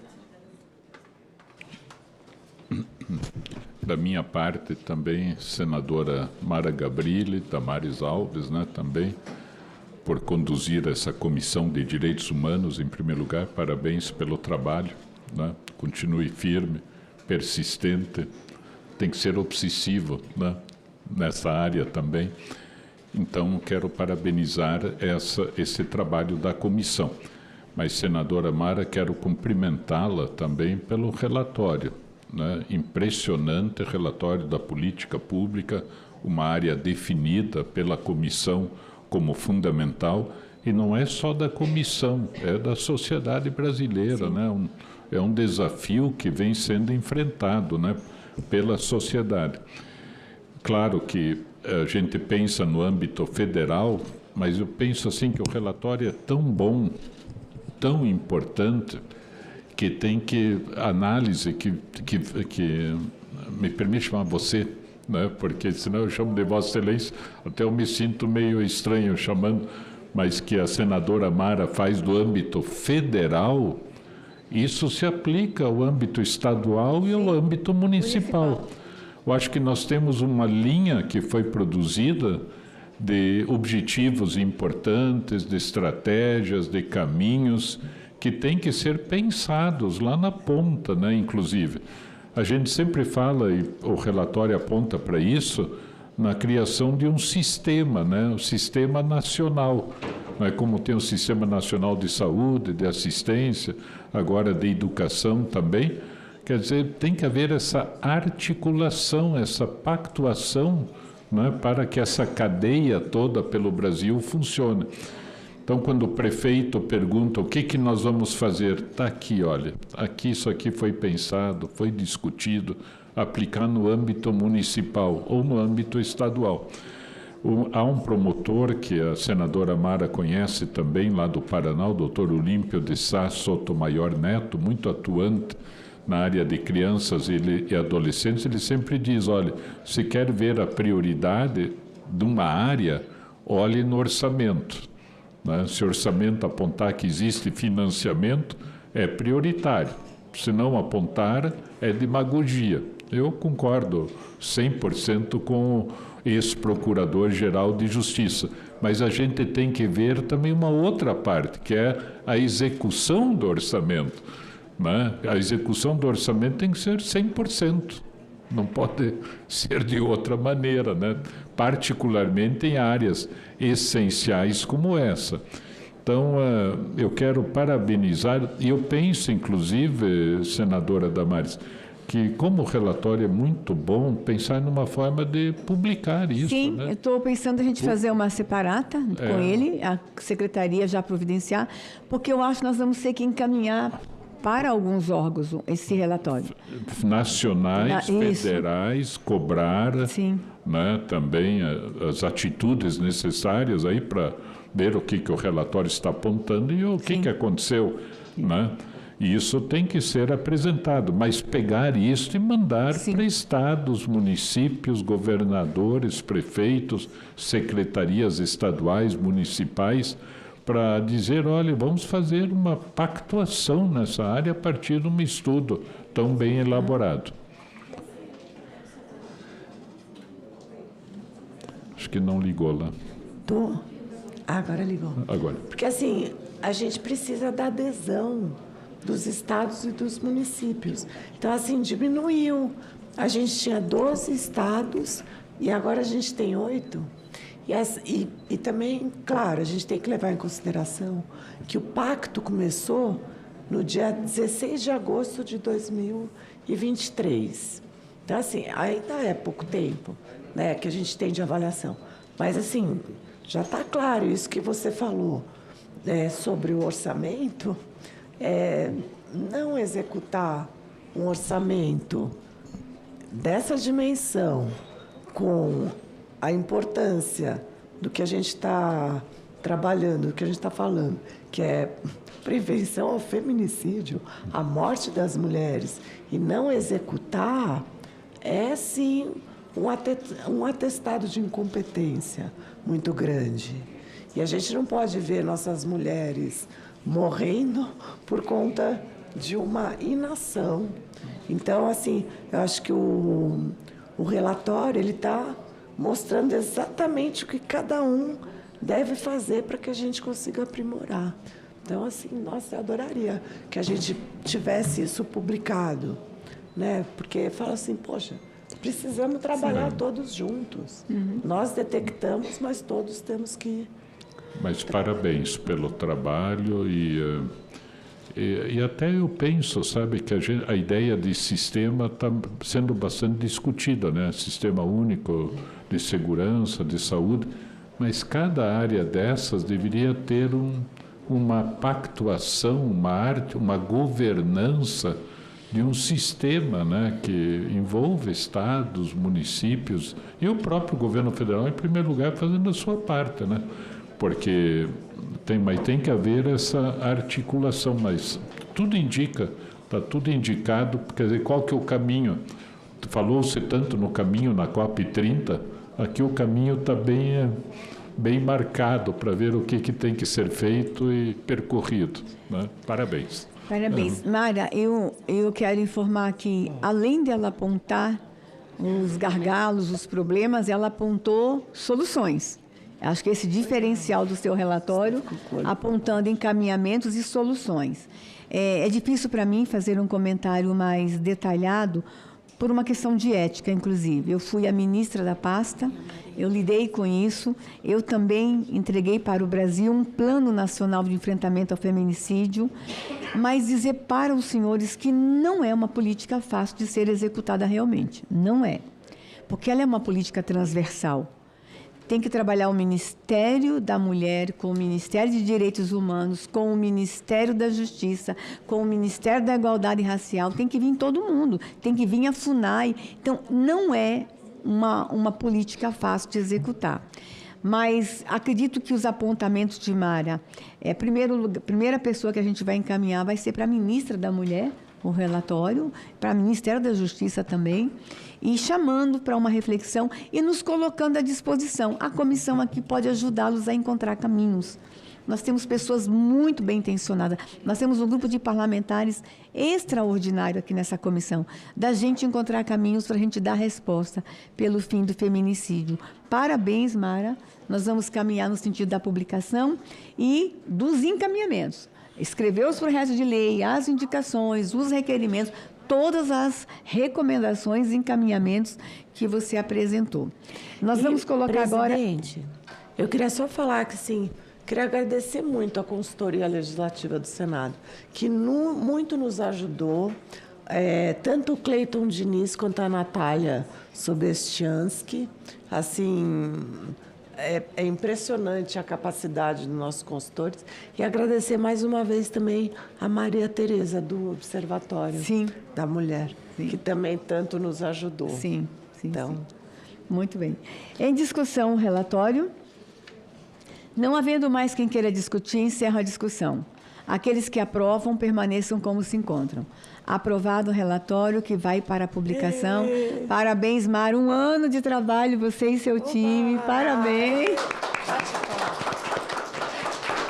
Da minha parte também, senadora Mara Gabrilli, Damares Alves, né, também, por conduzir essa comissão de direitos humanos, em primeiro lugar, parabéns pelo trabalho, né? Continue firme, persistente, tem que ser obsessivo, né, nessa área também. Então, quero parabenizar esse trabalho da comissão. Mas, senadora Mara, quero cumprimentá-la também pelo relatório, né? Impressionante relatório da política pública, uma área definida pela comissão como fundamental, e não é só da comissão, é da sociedade brasileira, né? É um desafio que vem sendo enfrentado, né, pela sociedade. Claro que a gente pensa no âmbito federal, mas eu penso assim que o relatório é tão bom, tão importante, que tem que análise, que me permite chamar você, né? Porque senão eu chamo de Vossa Excelência, até eu me sinto meio estranho chamando, mas que a senadora Mara faz do âmbito federal, isso se aplica ao âmbito estadual e ao âmbito municipal. Eu acho que nós temos uma linha que foi produzida de objetivos importantes, de estratégias, de caminhos, que têm que ser pensados lá na ponta, né? Inclusive, a gente sempre fala, e o relatório aponta para isso, na criação de um sistema, né? Um sistema nacional. Não é como tem o Sistema Nacional de Saúde, de Assistência, agora de Educação também. Quer dizer, tem que haver essa articulação, essa pactuação, né? Para que essa cadeia toda pelo Brasil funcione. Então, quando o prefeito pergunta o que nós vamos fazer, está aqui, olha, aqui isso aqui foi pensado, foi discutido, aplicar no âmbito municipal ou no âmbito estadual. Há um promotor que a senadora Mara conhece também, lá do Paraná, o doutor Olímpio de Sá Sotomayor Neto, muito atuante na área de crianças e adolescentes. Ele sempre diz, olha, se quer ver a prioridade de uma área, olhe no orçamento. Né? Se o orçamento apontar que existe financiamento, é prioritário. Se não apontar, é demagogia. Eu concordo 100% com o ex-procurador-geral de Justiça, mas a gente tem que ver também uma outra parte, que é a execução do orçamento. Né? A execução do orçamento tem que ser 100%. Não pode ser de outra maneira, né? Particularmente em áreas essenciais como essa. Então, eu quero parabenizar, e eu penso, inclusive, senadora Damares, que como o relatório é muito bom, pensar numa forma de publicar isso. Sim, né? eu estou pensando a gente fazer uma separata com ele, a secretaria já providenciar, porque eu acho que nós vamos ter que encaminhar para alguns órgãos esse relatório. Nacionais, federais, cobrar né, também as atitudes necessárias aí para ver o que o relatório está apontando e o que aconteceu. Né? E isso tem que ser apresentado, mas pegar isso e mandar para estados, municípios, governadores, prefeitos, secretarias estaduais, municipais, para dizer, olha, vamos fazer uma pactuação nessa área a partir de um estudo tão bem elaborado. Acho que não ligou lá. Agora ligou. Agora. Porque assim, a gente precisa da adesão dos estados e dos municípios. Então, assim, diminuiu. A gente tinha 12 estados e agora a gente tem 8. E também, claro, a gente tem que levar em consideração que o pacto começou no dia 16 de agosto de 2023. Então, assim, ainda é pouco tempo, né, que a gente tem de avaliação. Mas, assim, já está claro isso que você falou sobre o orçamento. Não executar um orçamento dessa dimensão com a importância do que a gente está trabalhando, do que a gente está falando, que é prevenção ao feminicídio, à morte das mulheres, e não executar, é sim um atestado de incompetência muito grande. E a gente não pode ver nossas mulheres morrendo por conta de uma inação. Então, assim, eu acho que o relatório ele está mostrando exatamente o que cada um deve fazer para que a gente consiga aprimorar. Então, assim, nossa, eu adoraria que a gente tivesse isso publicado, né? Porque fala assim, poxa, precisamos trabalhar todos juntos. Nós detectamos, mas todos temos que... Mas parabéns pelo trabalho e até eu penso, sabe, que a ideia de sistema está sendo bastante discutida, né? Sistema único de segurança, de saúde, mas cada área dessas deveria ter uma pactuação, uma governança de um sistema, né, que envolve estados, municípios e o próprio governo federal, em primeiro lugar, fazendo a sua parte, né? Porque tem que haver essa articulação, mas tudo indica, está tudo indicado, quer dizer, qual que é o caminho? Falou-se tanto no caminho na COP30, aqui o caminho está bem marcado para ver o que tem que ser feito e percorrido. Né? Parabéns. Parabéns. Mara, eu quero informar que, além dela apontar os gargalos, os problemas, ela apontou soluções. Acho que esse diferencial do seu relatório, apontando encaminhamentos e soluções. É difícil para mim fazer um comentário mais detalhado, por uma questão de ética, inclusive. Eu fui a ministra da pasta, eu lidei com isso, eu também entreguei para o Brasil um plano nacional de enfrentamento ao feminicídio, mas dizer para os senhores que não é uma política fácil de ser executada realmente, não é, porque ela é uma política transversal. tem que trabalhar o Ministério da Mulher com o Ministério de Direitos Humanos, com o Ministério da Justiça, com o Ministério da Igualdade Racial, tem que vir todo mundo, tem que vir a FUNAI. Então, não é uma política fácil de executar. Mas acredito que os apontamentos de Mara, a primeira pessoa que a gente vai encaminhar vai ser para a ministra da Mulher, o relatório, para o Ministério da Justiça também, e chamando para uma reflexão e nos colocando à disposição. A comissão aqui pode ajudá-los a encontrar caminhos. Nós temos pessoas muito bem intencionadas. Nós temos um grupo de parlamentares extraordinário aqui nessa comissão, da gente encontrar caminhos para a gente dar resposta pelo fim do feminicídio. Parabéns, Mara. Nós vamos caminhar no sentido da publicação e dos encaminhamentos. Escrever os projetos de lei, as indicações, os requerimentos, todas as recomendações e encaminhamentos que você apresentou. Nós vamos colocar agora... Presidente, eu queria só falar que, sim, queria agradecer muito a consultoria legislativa do Senado, que muito nos ajudou, tanto o Cleiton Diniz quanto a Natália Sobestiansky. Assim, é impressionante a capacidade dos nossos consultores. E agradecer mais uma vez também a Maria Tereza, do Observatório da Mulher, que também tanto nos ajudou. Sim. Muito bem. Em discussão, o relatório. Não havendo mais quem queira discutir, encerro a discussão. Aqueles que aprovam, permaneçam como se encontram. Aprovado o relatório que vai para a publicação. Parabéns, Mara. 1 ano de trabalho, você e seu time. Parabéns.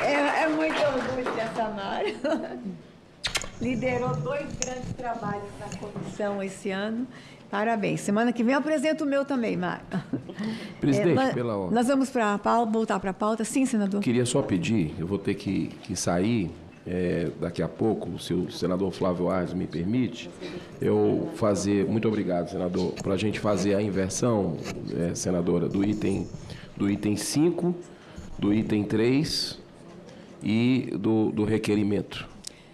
É muito orgulho dessa Mara. Liderou 2 grandes trabalhos na comissão esse ano. Parabéns. Semana que vem eu apresento o meu também, Mara. Presidente, pela ordem. Nós vamos voltar para a pauta. Sim, senador. Queria só pedir, eu vou ter que sair daqui a pouco, se o senador Flávio Arnes me permite, eu fazer... Muito obrigado, senador. Para a gente fazer a inversão, senadora, do item 5, do item 3 e do requerimento.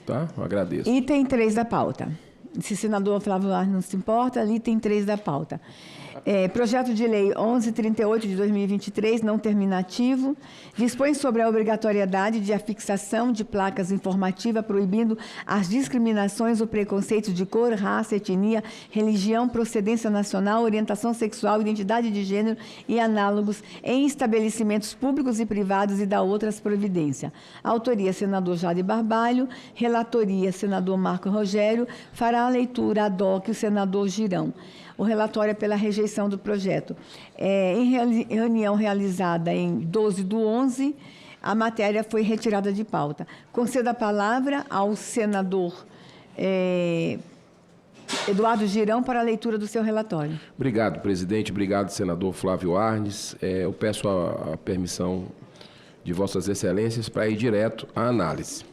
Tá? Eu agradeço. Item 3 da pauta. Se o senador Flávio Arnes não se importa, item 3 da pauta. Projeto de Lei 1138 de 2023, não terminativo, dispõe sobre a obrigatoriedade de afixação de placas informativas proibindo as discriminações ou preconceitos de cor, raça, etnia, religião, procedência nacional, orientação sexual, identidade de gênero e análogos em estabelecimentos públicos e privados e da outras providências. Autoria, senador Jade Barbalho. Relatoria, senador Marco Rogério. Fará a leitura ad hoc o senador Girão. O relatório é pela rejeição do projeto. Em reunião realizada em 12/11, a matéria foi retirada de pauta. Concedo a palavra ao senador Eduardo Girão para a leitura do seu relatório. Obrigado, presidente. Obrigado, senador Flávio Arnes. Eu peço a permissão de Vossas Excelências para ir direto à análise.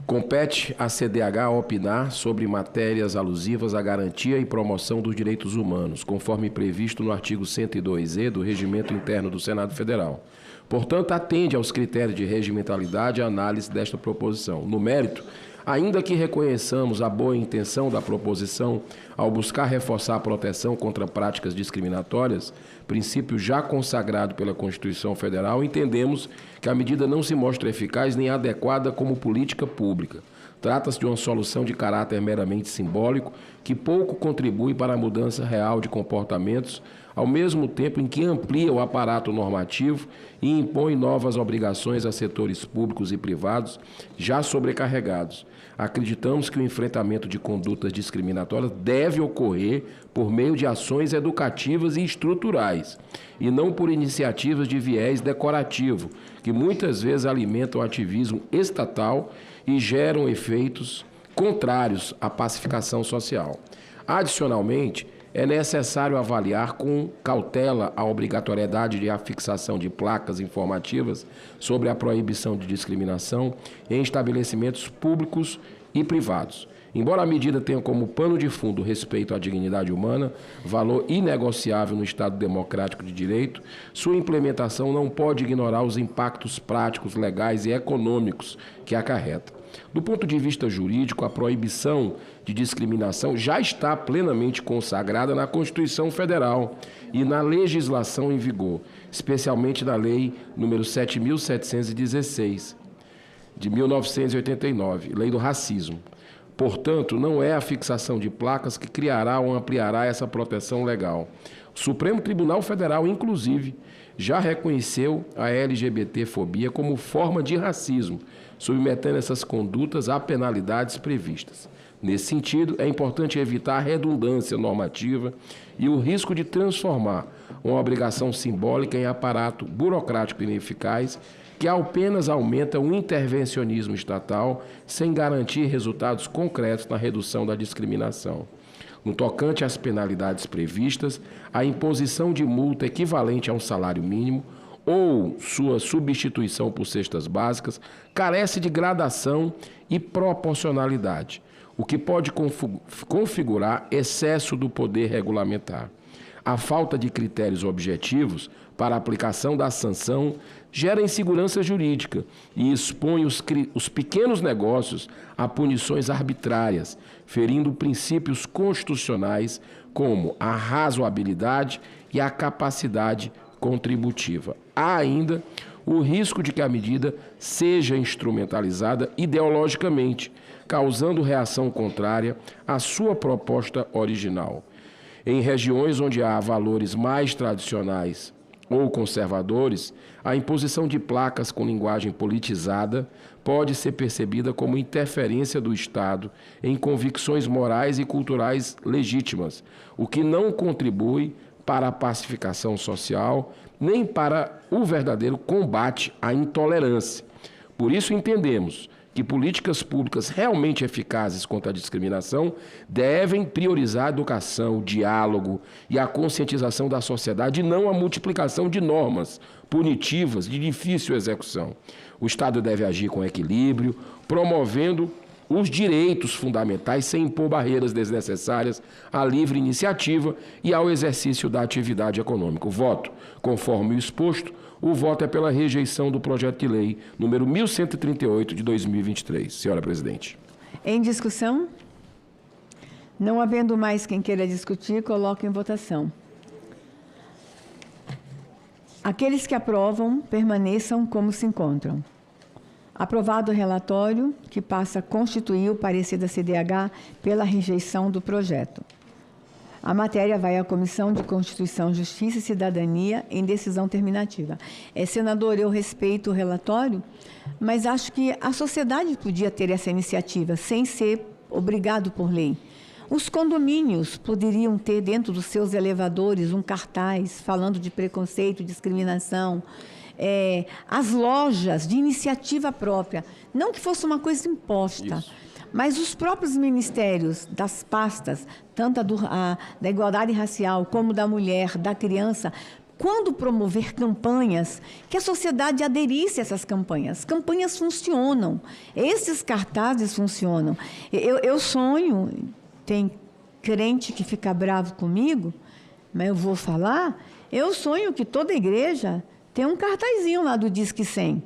Compete à CDH opinar sobre matérias alusivas à garantia e promoção dos direitos humanos, conforme previsto no artigo 102-E do Regimento Interno do Senado Federal. Portanto, atende aos critérios de regimentalidade a análise desta proposição. No mérito, ainda que reconheçamos a boa intenção da proposição ao buscar reforçar a proteção contra práticas discriminatórias, princípio já consagrado pela Constituição Federal, entendemos que a medida não se mostra eficaz nem adequada como política pública. Trata-se de uma solução de caráter meramente simbólico que pouco contribui para a mudança real de comportamentos, ao mesmo tempo em que amplia o aparato normativo e impõe novas obrigações a setores públicos e privados já sobrecarregados. Acreditamos que o enfrentamento de condutas discriminatórias deve ocorrer por meio de ações educativas e estruturais, e não por iniciativas de viés decorativo, que muitas vezes alimentam o ativismo estatal e geram efeitos contrários à pacificação social. Adicionalmente, é necessário avaliar com cautela a obrigatoriedade de afixação de placas informativas sobre a proibição de discriminação em estabelecimentos públicos e privados. Embora a medida tenha como pano de fundo o respeito à dignidade humana, valor inegociável no Estado democrático de direito, sua implementação não pode ignorar os impactos práticos, legais e econômicos que acarreta. Do ponto de vista jurídico, a proibição de discriminação já está plenamente consagrada na Constituição Federal e na legislação em vigor, especialmente na Lei nº 7.716, de 1989, Lei do Racismo. Portanto, não é a fixação de placas que criará ou ampliará essa proteção legal. O Supremo Tribunal Federal, inclusive, já reconheceu a LGBTfobia como forma de racismo, submetendo essas condutas a penalidades previstas. Nesse sentido, é importante evitar a redundância normativa e o risco de transformar uma obrigação simbólica em aparato burocrático ineficaz que apenas aumenta o intervencionismo estatal sem garantir resultados concretos na redução da discriminação. No tocante às penalidades previstas, a imposição de multa equivalente a um salário mínimo ou sua substituição por cestas básicas carece de gradação e proporcionalidade, o que pode configurar excesso do poder regulamentar. A falta de critérios objetivos para a aplicação da sanção gera insegurança jurídica e expõe os pequenos negócios a punições arbitrárias, ferindo princípios constitucionais como a razoabilidade e a capacidade contributiva. Há ainda o risco de que a medida seja instrumentalizada ideologicamente, causando reação contrária à sua proposta original. Em regiões onde há valores mais tradicionais ou conservadores, a imposição de placas com linguagem politizada pode ser percebida como interferência do Estado em convicções morais e culturais legítimas, o que não contribui para a pacificação social nem para o verdadeiro combate à intolerância. Por isso entendemos que políticas públicas realmente eficazes contra a discriminação devem priorizar a educação, o diálogo e a conscientização da sociedade, e não a multiplicação de normas punitivas de difícil execução. O Estado deve agir com equilíbrio, promovendo os direitos fundamentais sem impor barreiras desnecessárias à livre iniciativa e ao exercício da atividade econômica. O voto, conforme o exposto, o voto é pela rejeição do projeto de lei número 1138 de 2023. Senhora Presidente. Em discussão? Não havendo mais quem queira discutir, coloco em votação. Aqueles que aprovam, permaneçam como se encontram. Aprovado o relatório, que passa a constituir o parecer da CDH pela rejeição do projeto. A matéria vai à Comissão de Constituição, Justiça e Cidadania em decisão terminativa. Senador, eu respeito o relatório, mas acho que a sociedade podia ter essa iniciativa sem ser obrigado por lei. Os condomínios poderiam ter dentro dos seus elevadores um cartaz falando de preconceito, discriminação. As lojas de iniciativa própria, não que fosse uma coisa imposta. Isso. Mas os próprios ministérios das pastas, tanto da igualdade racial como da mulher, da criança, quando promover campanhas, que a sociedade aderisse a essas campanhas. Campanhas funcionam, esses cartazes funcionam. Eu sonho, tem crente que fica bravo comigo, mas eu vou falar, eu sonho que toda igreja tenha um cartazinho lá do Disque 100,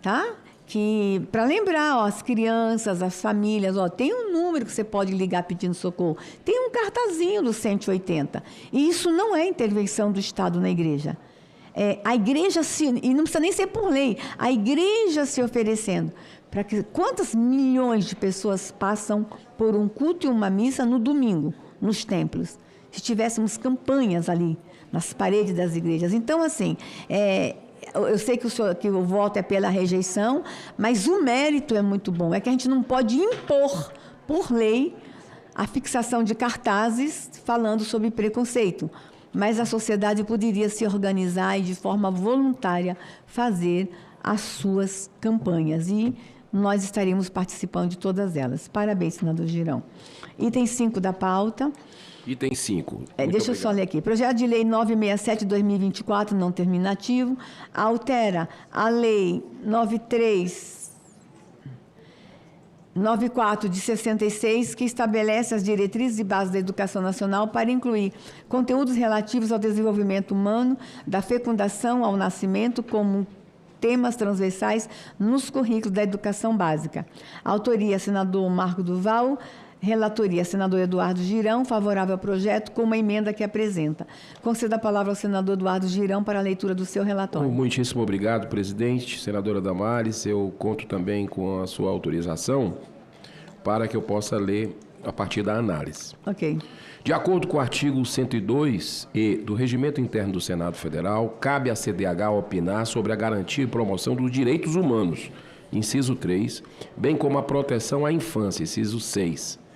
tá? Que para lembrar, as crianças, as famílias, tem um número que você pode ligar pedindo socorro. Tem um cartazinho do 180. E isso não é intervenção do Estado na igreja. A igreja, e não precisa nem ser por lei, a igreja se oferecendo. Para que quantas milhões de pessoas passam por um culto e uma missa no domingo, nos templos? Se tivéssemos campanhas ali, nas paredes das igrejas. Então, assim, eu sei que o voto é pela rejeição, mas o mérito é muito bom. É que a gente não pode impor, por lei, a fixação de cartazes falando sobre preconceito. Mas a sociedade poderia se organizar e, de forma voluntária, fazer as suas campanhas. E nós estaríamos participando de todas elas. Parabéns, senador Girão. Item 5 da pauta. Item 5. Deixa eu só ler aqui. Projeto de Lei 967/2024, não terminativo, altera a Lei 9394 de 66, que estabelece as diretrizes e bases da educação nacional para incluir conteúdos relativos ao desenvolvimento humano, da fecundação ao nascimento, como temas transversais nos currículos da educação básica. Autoria, senador Marco Duval. Relatoria, senador Eduardo Girão, favorável ao projeto, com uma emenda que apresenta. Concedo a palavra ao senador Eduardo Girão para a leitura do seu relatório. Muitíssimo obrigado, presidente. Senadora Damares, eu conto também com a sua autorização para que eu possa ler a partir da análise. Ok. De acordo com o artigo 102-e do Regimento Interno do Senado Federal, cabe à CDH opinar sobre a garantia e promoção dos direitos humanos, inciso 3, bem como a proteção à infância, inciso 6.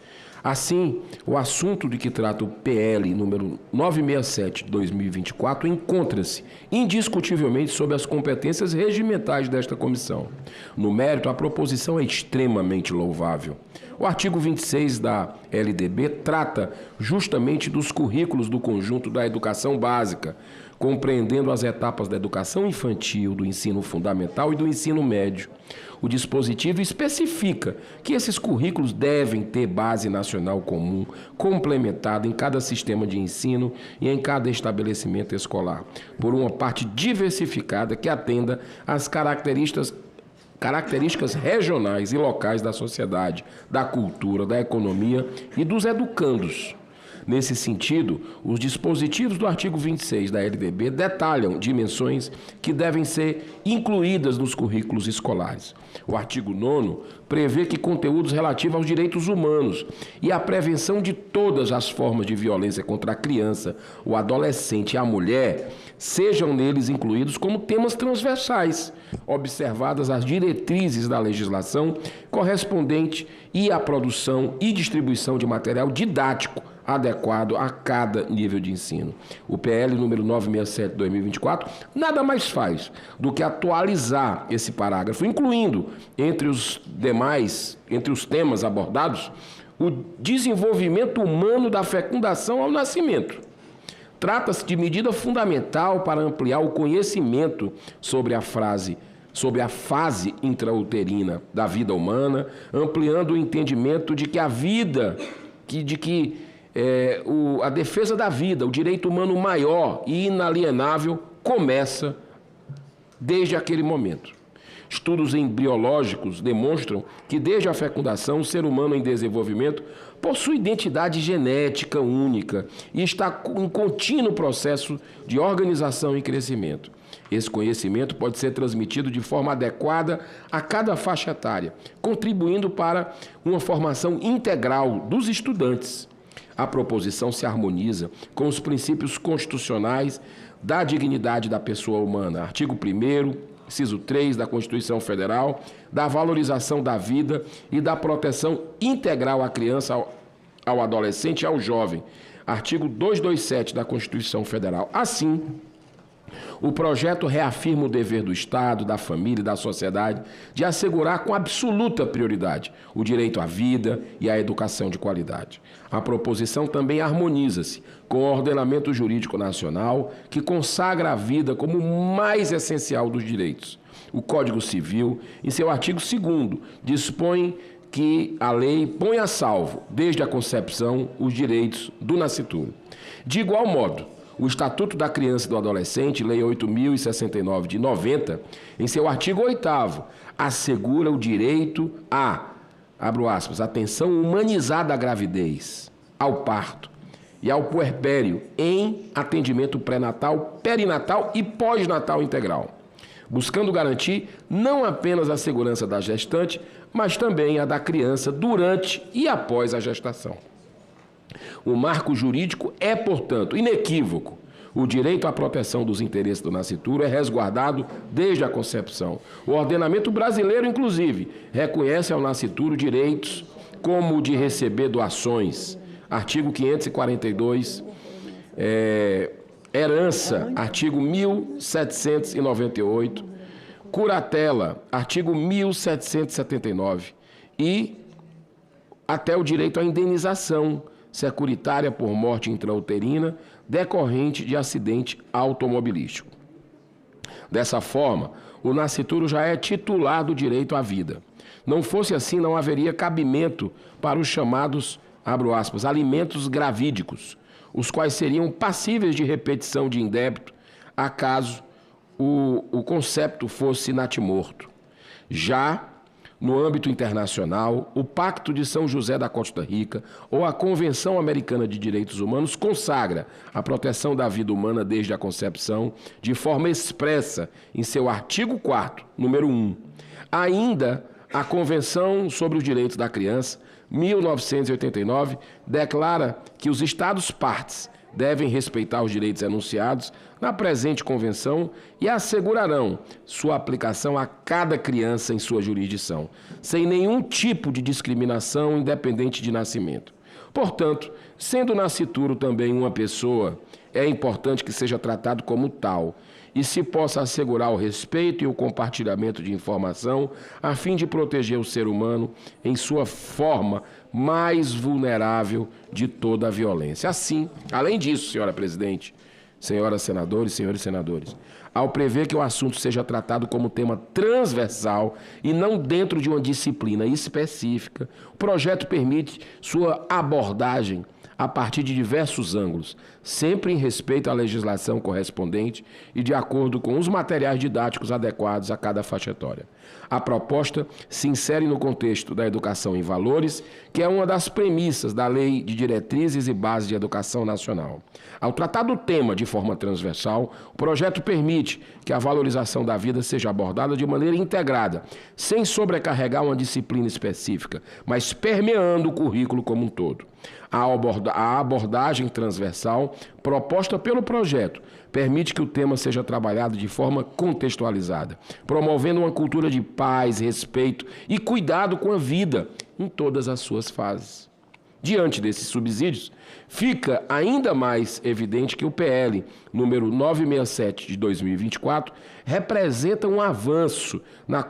Assim, o assunto de que trata o PL número 967 de 2024 encontra-se indiscutivelmente sob as competências regimentais desta comissão. No mérito, a proposição é extremamente louvável. O artigo 26 da LDB trata justamente dos currículos do conjunto da educação básica, compreendendo as etapas da educação infantil, do ensino fundamental e do ensino médio. O dispositivo especifica que esses currículos devem ter base nacional comum, complementada em cada sistema de ensino e em cada estabelecimento escolar, por uma parte diversificada que atenda às características regionais e locais da sociedade, da cultura, da economia e dos educandos. Nesse sentido, os dispositivos do artigo 26 da LDB detalham dimensões que devem ser incluídas nos currículos escolares. O artigo 9º prevê que conteúdos relativos aos direitos humanos e à prevenção de todas as formas de violência contra a criança, o adolescente e a mulher sejam neles incluídos como temas transversais, observadas as diretrizes da legislação correspondente e a produção e distribuição de material didático adequado a cada nível de ensino. O PL número 967 de 2024 nada mais faz do que atualizar esse parágrafo, incluindo entre os temas abordados, o desenvolvimento humano da fecundação ao nascimento. Trata-se de medida fundamental para ampliar o conhecimento sobre a fase intrauterina da vida humana, ampliando o entendimento de que a vida, a defesa da vida, o direito humano maior e inalienável, começa desde aquele momento. Estudos embriológicos demonstram que desde a fecundação o ser humano em desenvolvimento possui identidade genética única e está em contínuo processo de organização e crescimento. Esse conhecimento pode ser transmitido de forma adequada a cada faixa etária, contribuindo para uma formação integral dos estudantes. A proposição se harmoniza com os princípios constitucionais da dignidade da pessoa humana, artigo 1º, inciso 3 da Constituição Federal, da valorização da vida e da proteção integral à criança, ao adolescente e ao jovem, artigo 227 da Constituição Federal. Assim, o projeto reafirma o dever do Estado, da família e da sociedade de assegurar com absoluta prioridade o direito à vida e à educação de qualidade. A proposição também harmoniza-se com o ordenamento jurídico nacional, que consagra a vida como o mais essencial dos direitos. O Código Civil, em seu artigo 2º, dispõe que a lei põe a salvo, desde a concepção, os direitos do nascituro. De igual modo, o Estatuto da Criança e do Adolescente, Lei 8.069 de 90, em seu artigo 8º, assegura o direito a, abro aspas, atenção humanizada à gravidez, ao parto e ao puerpério em atendimento pré-natal, perinatal e pós-natal integral, buscando garantir não apenas a segurança da gestante, mas também a da criança durante e após a gestação. O marco jurídico é, portanto, inequívoco. O direito à proteção dos interesses do nascituro é resguardado desde a concepção. O ordenamento brasileiro, inclusive, reconhece ao nascituro direitos como o de receber doações. Artigo 542, herança, artigo 1798, curatela, artigo 1779, e até o direito à indenização securitária por morte intrauterina decorrente de acidente automobilístico. Dessa forma, o nascituro já é titular do direito à vida. Não fosse assim, não haveria cabimento para os chamados, abro aspas, alimentos gravídicos, os quais seriam passíveis de repetição de indébito, acaso o concepto fosse natimorto. Já no âmbito internacional, o Pacto de São José da Costa Rica ou a Convenção Americana de Direitos Humanos consagra a proteção da vida humana desde a concepção de forma expressa em seu artigo 4º, número 1. Ainda a Convenção sobre os Direitos da Criança, 1989, declara que os Estados partes devem respeitar os direitos enunciados na presente convenção e assegurarão sua aplicação a cada criança em sua jurisdição, sem nenhum tipo de discriminação independente de nascimento. Portanto, sendo o nascituro também uma pessoa, é importante que seja tratado como tal e se possa assegurar o respeito e o compartilhamento de informação a fim de proteger o ser humano em sua forma mais vulnerável de toda a violência. Assim, além disso, senhora presidente, senhoras senadores, senhores senadores, ao prever que o assunto seja tratado como tema transversal e não dentro de uma disciplina específica, o projeto permite sua abordagem a partir de diversos ângulos, sempre em respeito à legislação correspondente e de acordo com os materiais didáticos adequados a cada faixa etária. A proposta se insere no contexto da educação em valores, que é uma das premissas da Lei de Diretrizes e Bases de Educação Nacional. Ao tratar do tema de forma transversal, o projeto permite que a valorização da vida seja abordada de maneira integrada, sem sobrecarregar uma disciplina específica, mas permeando o currículo como um todo. A abordagem transversal proposta pelo projeto permite que o tema seja trabalhado de forma contextualizada, promovendo uma cultura de paz, respeito e cuidado com a vida em todas as suas fases. Diante desses subsídios, fica ainda mais evidente que o PL número 967 de 2024 representa um avanço na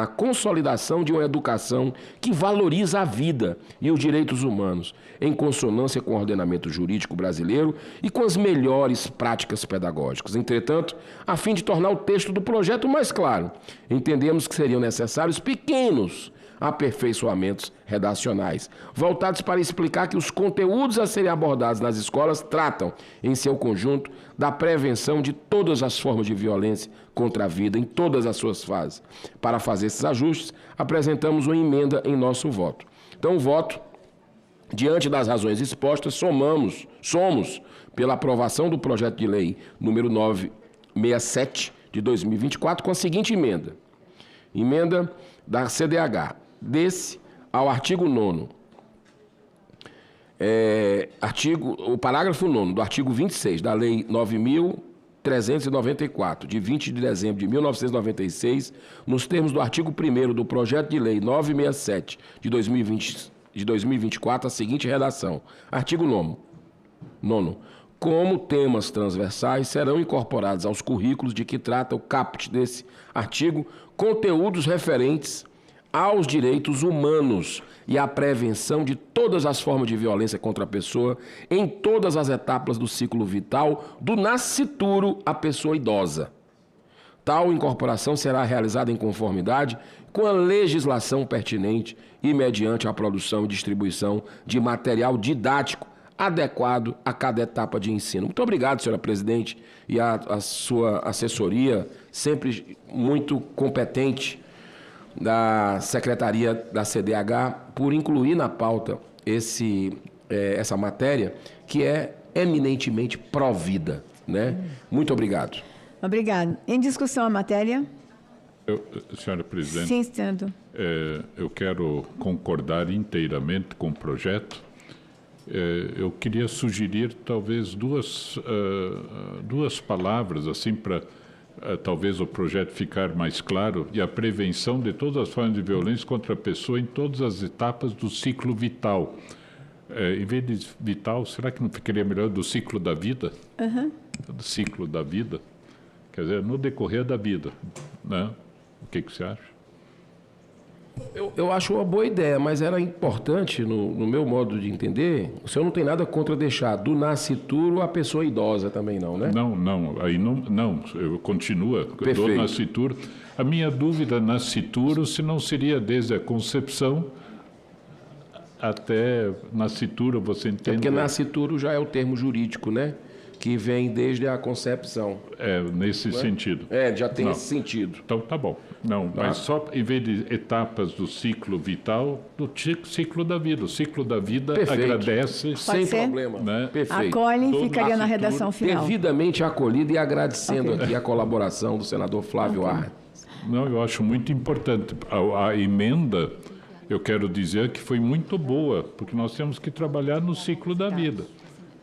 consolidação de uma educação que valoriza a vida e os direitos humanos, em consonância com o ordenamento jurídico brasileiro e com as melhores práticas pedagógicas. Entretanto, a fim de tornar o texto do projeto mais claro, entendemos que seriam necessários pequenos aperfeiçoamentos redacionais, voltados para explicar que os conteúdos a serem abordados nas escolas tratam, em seu conjunto, da prevenção de todas as formas de violência contra a vida, em todas as suas fases. Para fazer esses ajustes, apresentamos uma emenda em nosso voto. Então, o voto, diante das razões expostas, somos pela aprovação do projeto de lei número 967 de 2024, com a seguinte emenda. Emenda da CDH. Desse ao artigo 9º, o parágrafo 9º do artigo 26 da Lei 9.394, de 20 de dezembro de 1996, nos termos do artigo 1º do projeto de lei 967 de 2024, a seguinte redação. Artigo 9º. Como temas transversais serão incorporados aos currículos de que trata o caput desse artigo, conteúdos referentes aos direitos humanos e à prevenção de todas as formas de violência contra a pessoa em todas as etapas do ciclo vital, do nascituro à pessoa idosa. Tal incorporação será realizada em conformidade com a legislação pertinente e mediante a produção e distribuição de material didático adequado a cada etapa de ensino. Muito obrigado, senhora presidente, e a sua assessoria, sempre muito competente, da Secretaria da CDH, por incluir na pauta essa matéria, que é eminentemente pró-vida, né? Muito obrigado. Obrigado. Em discussão a matéria? Senhora presidente. Sim, senador. Eu quero concordar inteiramente com o projeto. Eu queria sugerir talvez duas palavras assim para talvez o projeto ficar mais claro, e a prevenção de todas as formas de violência contra a pessoa em todas as etapas do ciclo vital. Em vez de vital, será que não ficaria melhor do ciclo da vida? Uhum. Do ciclo da vida. Quer dizer, no decorrer da vida, né? O que você acha? Eu acho uma boa ideia, mas era importante, no meu modo de entender, o senhor não tem nada contra deixar do nascituro a pessoa idosa também não, né? Não, eu continuo do nascituro. A minha dúvida, nascituro, se não seria desde a concepção até nascituro, você entende? Porque nascituro já é o termo jurídico, né? que vem desde a concepção. Nesse Não é? sentido. Já tem Não. esse sentido. Então tá bom. Não, Tá. mas só em vez de etapas do ciclo vital, do ciclo da vida. O ciclo da vida Perfeito. agradece. Sem ser? problema. Né? Perfeito. Acolhe e Todo ficaria na futuro redação final. Devidamente acolhido e agradecendo Ok. aqui a colaboração do senador Flávio Arnes. Não, eu acho muito importante. A emenda, eu quero dizer que foi muito boa, porque nós temos que trabalhar no ciclo da vida.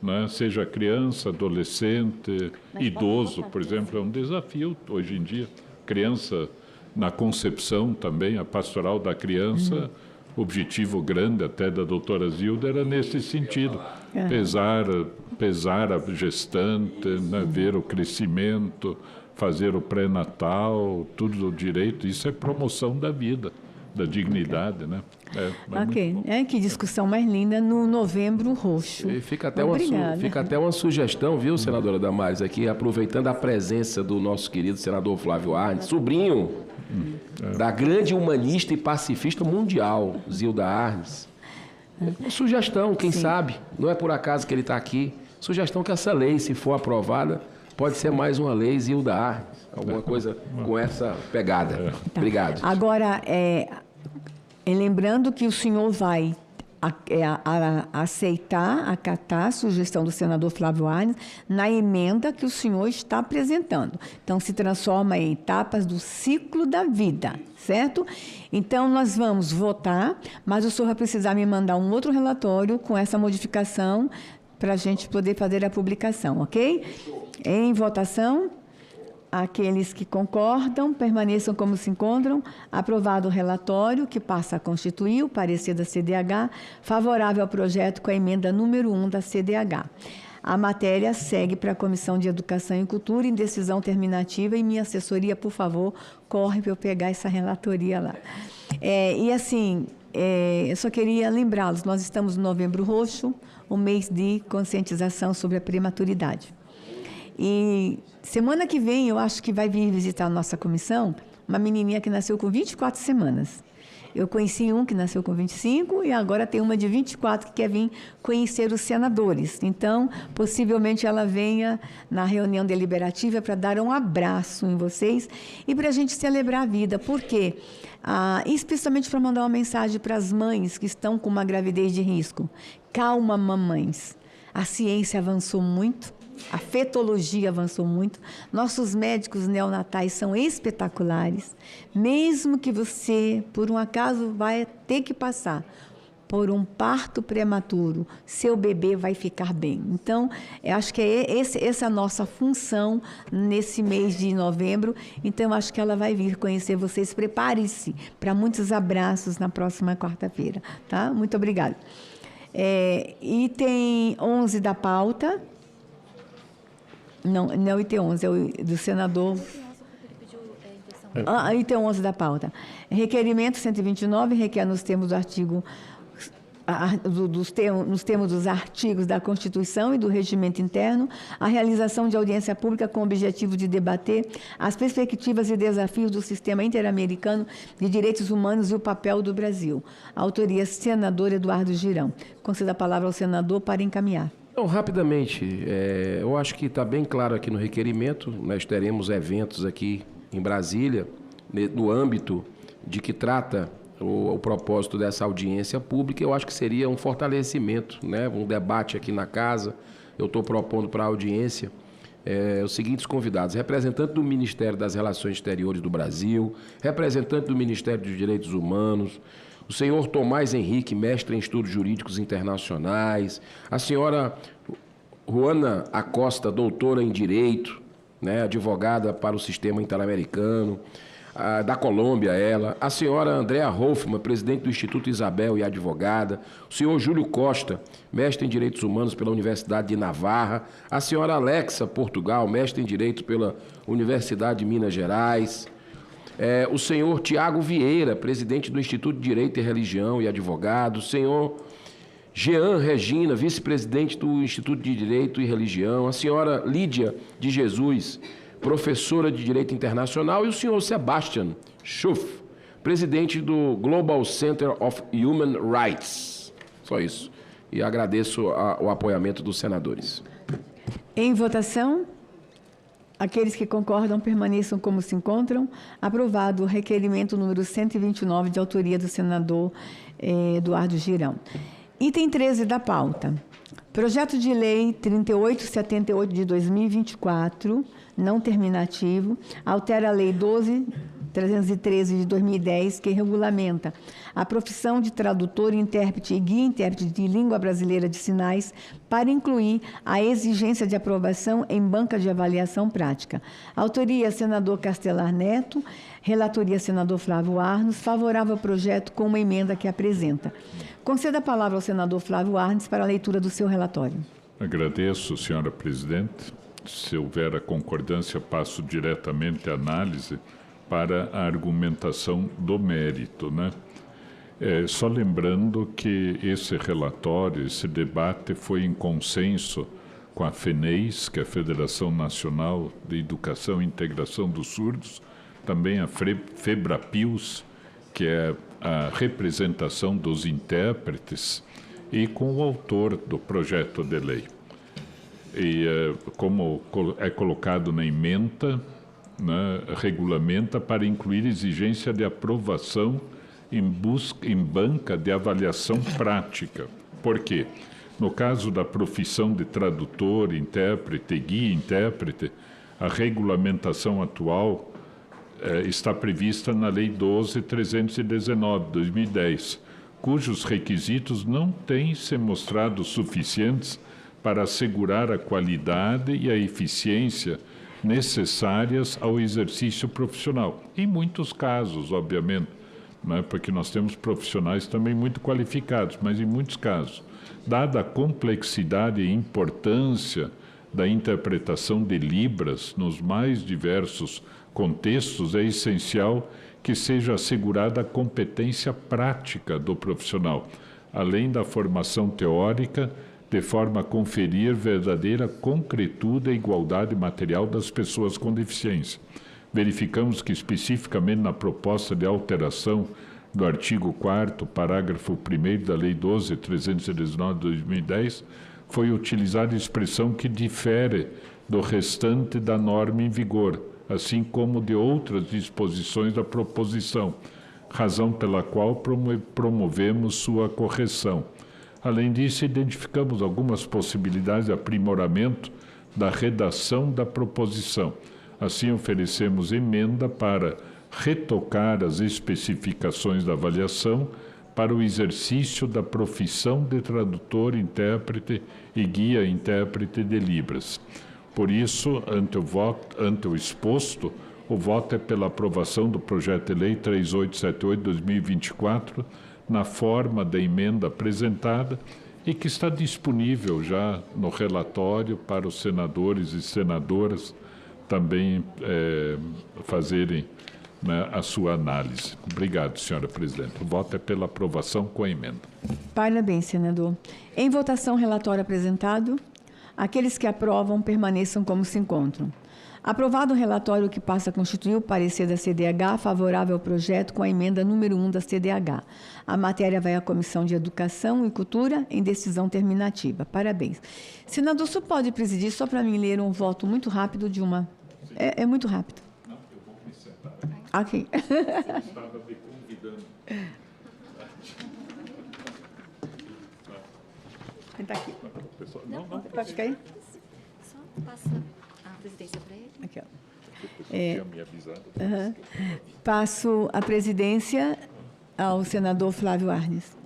Né? Seja criança, adolescente, idoso, por exemplo, é um desafio hoje em dia. Criança na concepção também, a pastoral da criança, objetivo grande até da doutora Zilda era nesse sentido. Pesar a gestante, né? Ver o crescimento, fazer o pré-natal, tudo do direito, isso é promoção da vida, da dignidade, né? Ok, que discussão mais linda no Novembro Roxo. E fica até, Obrigada. uma sugestão, viu, senadora Damares, aqui, aproveitando a presença do nosso querido senador Flávio Arnes, sobrinho da grande humanista e pacifista mundial, Zilda Arnes. Uma sugestão, quem sabe, não é por acaso que ele está aqui, sugestão que essa lei, se for aprovada, pode ser mais uma lei Zilda Arnes, alguma coisa com essa pegada. Obrigado. Agora, lembrando que o senhor vai acatar a sugestão do senador Flávio Arnes na emenda que o senhor está apresentando. Então, se transforma em etapas do ciclo da vida, certo? Então, nós vamos votar, mas o senhor vai precisar me mandar um outro relatório com essa modificação para a gente poder fazer a publicação, ok? Em votação, aqueles que concordam, permaneçam como se encontram. Aprovado o relatório, que passa a constituir o parecer da CDH, favorável ao projeto com a emenda número 1 da CDH. A matéria segue para a Comissão de Educação e Cultura em decisão terminativa e minha assessoria, por favor, corre para eu pegar essa relatoria lá. Eu só queria lembrá-los, nós estamos no Novembro Roxo, o mês de conscientização sobre a prematuridade. E semana que vem, eu acho que vai vir visitar a nossa comissão uma menininha que nasceu com 24 semanas. Eu conheci um que nasceu com 25 e agora tem uma de 24 que quer vir conhecer os senadores. Então, possivelmente ela venha na reunião deliberativa para dar um abraço em vocês e para a gente celebrar a vida. Por quê? Especialmente para mandar uma mensagem para as mães que estão com uma gravidez de risco. Calma, mamães. A ciência avançou muito. A fetologia avançou muito. Nossos médicos neonatais são espetaculares. Mesmo que você, por um acaso, vai ter que passar por um parto prematuro, seu bebê vai ficar bem. Então, eu acho que essa é a nossa função nesse mês de novembro. Então, eu acho que ela vai vir conhecer vocês. Prepare-se para muitos abraços na próxima quarta-feira. Tá? Muito obrigada. Item 11 da pauta. Não é o item 11, é o do senador... item 11 da pauta. Requerimento 129 requer nos termos do artigo... nos termos dos artigos da Constituição e do Regimento Interno, a realização de audiência pública com o objetivo de debater as perspectivas e desafios do sistema interamericano de direitos humanos e o papel do Brasil. Autoria, senador Eduardo Girão. Concedo a palavra ao senador para encaminhar. Então, rapidamente, eu acho que está bem claro aqui no requerimento, nós teremos eventos aqui em Brasília, no âmbito de que trata o propósito dessa audiência pública. Eu acho que seria um fortalecimento, né? Um debate aqui na casa. Eu estou propondo para a audiência os seguintes convidados: representante do Ministério das Relações Exteriores do Brasil, representante do Ministério dos Direitos Humanos, o senhor Tomás Henrique, mestre em Estudos Jurídicos Internacionais, a senhora Juana Acosta, doutora em Direito, né, advogada para o Sistema Interamericano, da Colômbia ela, a senhora Andréa Hoffmann, presidente do Instituto Isabel e advogada, o senhor Júlio Costa, mestre em Direitos Humanos pela Universidade de Navarra, a senhora Alexa Portugal, mestre em Direito pela Universidade de Minas Gerais, o senhor Tiago Vieira, presidente do Instituto de Direito e Religião e advogado, o senhor Jean Regina, vice-presidente do Instituto de Direito e Religião, a senhora Lídia de Jesus, professora de Direito Internacional, e o senhor Sebastian Schuff, presidente do Global Center of Human Rights. Só isso. E agradeço o apoiamento dos senadores. Em votação, aqueles que concordam permaneçam como se encontram. Aprovado o requerimento número 129, de autoria do senador Eduardo Girão. Item 13 da pauta. Projeto de Lei 3878 de 2024, não terminativo, altera a Lei 12.313 de 2010, que regulamenta a profissão de tradutor, intérprete e guia intérprete de língua brasileira de sinais, para incluir a exigência de aprovação em banca de avaliação prática. Autoria, senador Castelar Neto. Relatoria, senador Flávio Arnes. Favorável ao projeto com uma emenda que apresenta. Conceda a palavra ao senador Flávio Arnes para a leitura do seu relatório. Agradeço, senhora presidente. Se houver a concordância, passo diretamente a análise para a argumentação do mérito, né? Só lembrando que esse relatório, esse debate foi em consenso com a FENEIS, que é a Federação Nacional de Educação e Integração dos Surdos, também a FEBRAPILS, que é a representação dos intérpretes, e com o autor do projeto de lei. E como é colocado na ementa, né, regulamenta para incluir exigência de aprovação em banca de avaliação prática. Por quê? No caso da profissão de tradutor, intérprete, guia intérprete, a regulamentação atual está prevista na Lei 12.319, de 2010, cujos requisitos não têm se mostrado suficientes para assegurar a qualidade e a eficiência necessárias ao exercício profissional. Em muitos casos, obviamente, né, porque nós temos profissionais também muito qualificados, mas em muitos casos, dada a complexidade e importância da interpretação de Libras nos mais diversos contextos, é essencial que seja assegurada a competência prática do profissional, além da formação teórica, de forma a conferir verdadeira concretude e igualdade material das pessoas com deficiência. Verificamos que, especificamente na proposta de alteração do artigo 4º, parágrafo 1º da Lei 12.319 de 2010, foi utilizada a expressão que difere do restante da norma em vigor, assim como de outras disposições da proposição, razão pela qual promovemos sua correção. Além disso, identificamos algumas possibilidades de aprimoramento da redação da proposição. Assim, oferecemos emenda para retocar as especificações da avaliação para o exercício da profissão de tradutor, intérprete e guia intérprete de Libras. Por isso, ante o exposto, o voto é pela aprovação do projeto de lei 3878/2024, na forma da emenda apresentada e que está disponível já no relatório para os senadores e senadoras também fazerem, né, a sua análise. Obrigado, senhora presidente. O voto é pela aprovação com a emenda. Parabéns, senador. Em votação, relatório apresentado. Aqueles que aprovam permaneçam como se encontram. Aprovado o relatório que passa a constituir o parecer da CDH favorável ao projeto com a emenda número 1 da CDH. A matéria vai à Comissão de Educação e Cultura em decisão terminativa. Parabéns. Senador, o senhor pode presidir só para mim ler um voto muito rápido de uma... É muito rápido. Não, eu vou me sentar. Ok. Você estava me convidando. Está aqui. Não, pode cair? Só passa a presidência para ele. Aqui, ó. Tinha me avisado. Passo a presidência ao senador Flávio Arnes.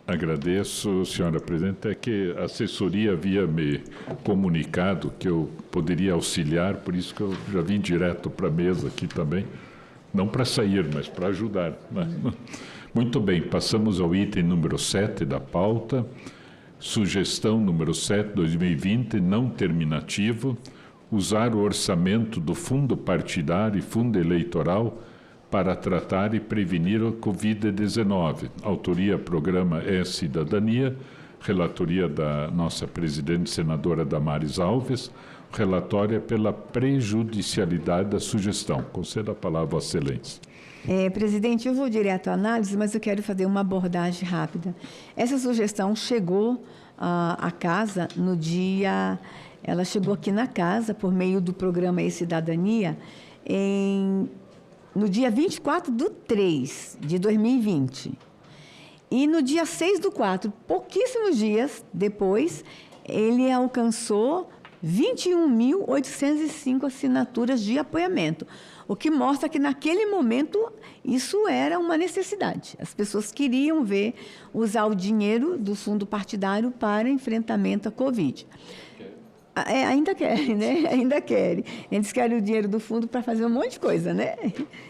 Agradeço, senhora presidente. É que a assessoria havia me comunicado que eu poderia auxiliar, por isso que eu já vim direto para a mesa aqui também. Não para sair, mas para ajudar, né? Muito bem, passamos ao item número 7 da pauta. Sugestão número 7, 2020, não terminativo, usar o orçamento do fundo partidário e fundo eleitoral para tratar e prevenir a Covid-19. Autoria, programa E-Cidadania, relatoria da nossa presidente senadora Damares Alves, relatório é pela prejudicialidade da sugestão. Conceda a palavra, Vossa Excelência. Presidente, eu vou direto à análise, mas eu quero fazer uma abordagem rápida. Essa sugestão chegou a casa no dia... Ela chegou aqui na casa, por meio do programa E-Cidadania, no dia 24/3 de 2020. E no dia 6/4, pouquíssimos dias depois, ele alcançou 21.805 assinaturas de apoiamento, o que mostra que, naquele momento, isso era uma necessidade. As pessoas queriam usar o dinheiro do fundo partidário para enfrentamento à Covid. Ainda querem, né? Ainda querem. Eles querem o dinheiro do fundo para fazer um monte de coisa, né?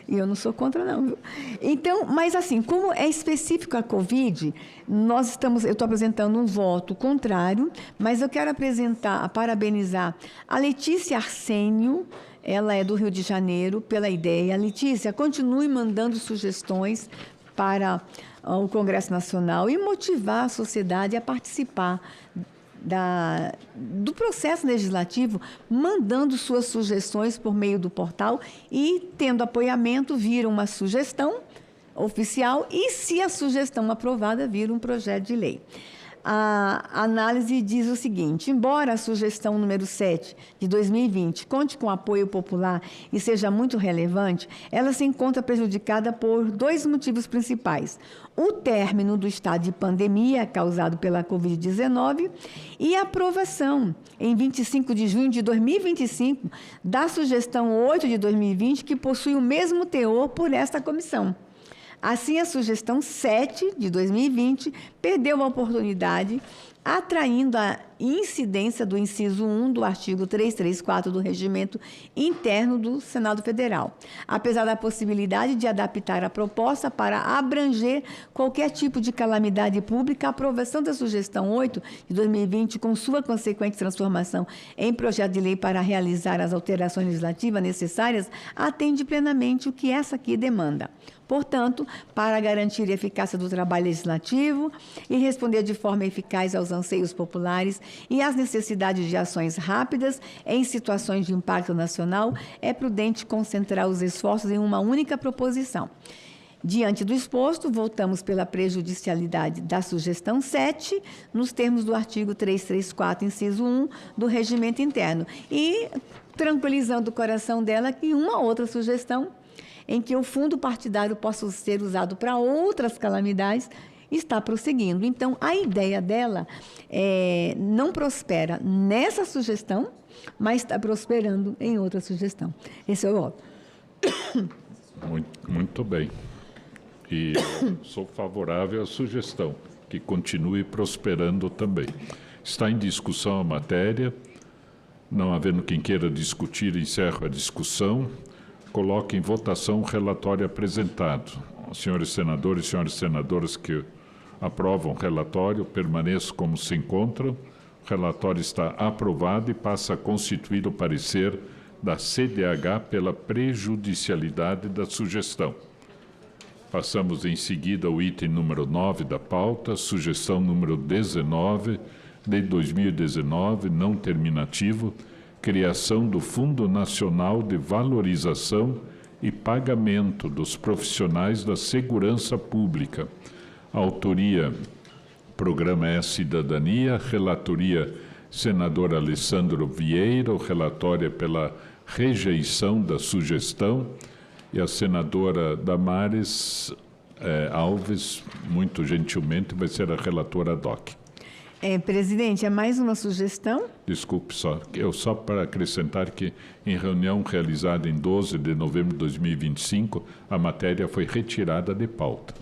E eu não sou contra, não, viu? Então, mas assim, como é específico a Covid, eu estou apresentando um voto contrário, mas eu quero parabenizar a Letícia Arsênio, ela é do Rio de Janeiro, pela ideia. Letícia, continue mandando sugestões para o Congresso Nacional e motivar a sociedade a participar do processo legislativo, mandando suas sugestões por meio do portal e, tendo apoiamento, vira uma sugestão oficial e, se a sugestão aprovada, vira um projeto de lei. A análise diz o seguinte: embora a sugestão número 7 de 2020 conte com apoio popular e seja muito relevante, ela se encontra prejudicada por 2 motivos principais: o término do estado de pandemia causado pela Covid-19 e a aprovação, em 25 de junho de 2025, da sugestão 8 de 2020, que possui o mesmo teor por esta comissão. Assim, a sugestão 7 de 2020 perdeu a oportunidade, atraindo a incidência do inciso 1 do artigo 334 do Regimento Interno do Senado Federal, apesar da possibilidade de adaptar a proposta para abranger qualquer tipo de calamidade pública. A aprovação da sugestão 8 de 2020, com sua consequente transformação em projeto de lei para realizar as alterações legislativas necessárias, atende plenamente o que essa aqui demanda. Portanto, para garantir a eficácia do trabalho legislativo e responder de forma eficaz aos anseios populares e às necessidades de ações rápidas em situações de impacto nacional, é prudente concentrar os esforços em uma única proposição. Diante do exposto, votamos pela prejudicialidade da sugestão 7, nos termos do artigo 334, inciso 1, do Regimento Interno, e tranquilizando o coração dela que uma outra sugestão em que o fundo partidário possa ser usado para outras calamidades, está prosseguindo. Então, a ideia dela não prospera nessa sugestão, mas está prosperando em outra sugestão. Esse é o voto. Muito bem. E sou favorável à sugestão, que continue prosperando também. Está em discussão a matéria. Não havendo quem queira discutir, encerro a discussão. Coloque em votação o relatório apresentado. Senhores senadores e senhoras senadoras que aprovam o relatório, permaneçam como se encontram. O relatório está aprovado e passa a constituir o parecer da CDH pela prejudicialidade da sugestão. Passamos em seguida ao item número 9 da pauta, sugestão número 19 de 2019, não terminativo, criação do Fundo Nacional de Valorização e Pagamento dos Profissionais da Segurança Pública. Autoria, Programa E-Cidadania, relatoria, senador Alessandro Vieira, o relatório é pela rejeição da sugestão, e a senadora Damares Alves, muito gentilmente, vai ser a relatora ad hoc. Presidente, é mais uma sugestão? Desculpe, só para acrescentar que, em reunião realizada em 12 de novembro de 2025, a matéria foi retirada de pauta.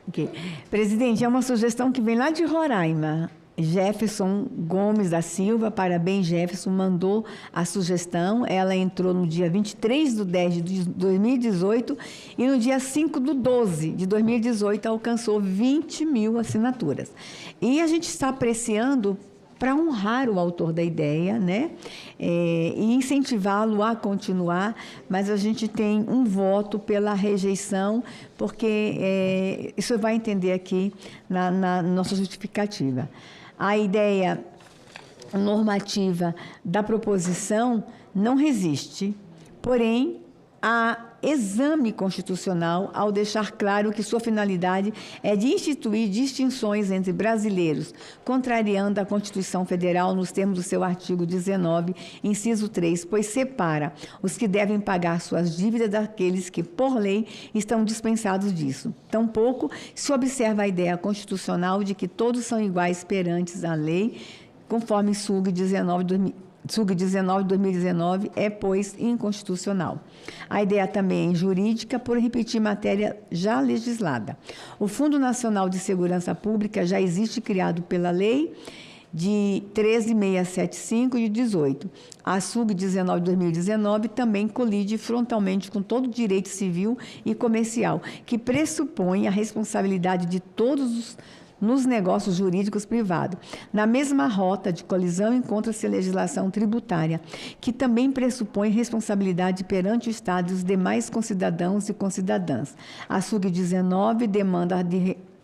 Okay. Presidente, é uma sugestão que vem lá de Roraima. Jefferson Gomes da Silva, parabéns, Jefferson, mandou a sugestão. Ela entrou no dia 23/10 de 2018 e no dia 5/12 de 2018 alcançou 20 mil assinaturas. E a gente está apreciando para honrar o autor da ideia, né? E incentivá-lo a continuar, mas a gente tem um voto pela rejeição, porque isso vai entender aqui na nossa justificativa. A ideia normativa da proposição não resiste, porém, a exame constitucional ao deixar claro que sua finalidade é de instituir distinções entre brasileiros, contrariando a Constituição Federal nos termos do seu artigo 19, inciso 3, pois separa os que devem pagar suas dívidas daqueles que, por lei, estão dispensados disso. Tampouco se observa a ideia constitucional de que todos são iguais perante a lei, conforme SUG 19 de 2019 é, pois, inconstitucional. A ideia também é injurídica por repetir matéria já legislada. O Fundo Nacional de Segurança Pública já existe, criado pela lei de 13.675 de 18. A SUG 19 de 2019 também colide frontalmente com todo o direito civil e comercial, que pressupõe a responsabilidade de todos nos negócios jurídicos privados. Na mesma rota de colisão encontra-se a legislação tributária, que também pressupõe responsabilidade perante o Estado e os demais concidadãos e concidadãs. A SUG 19 demanda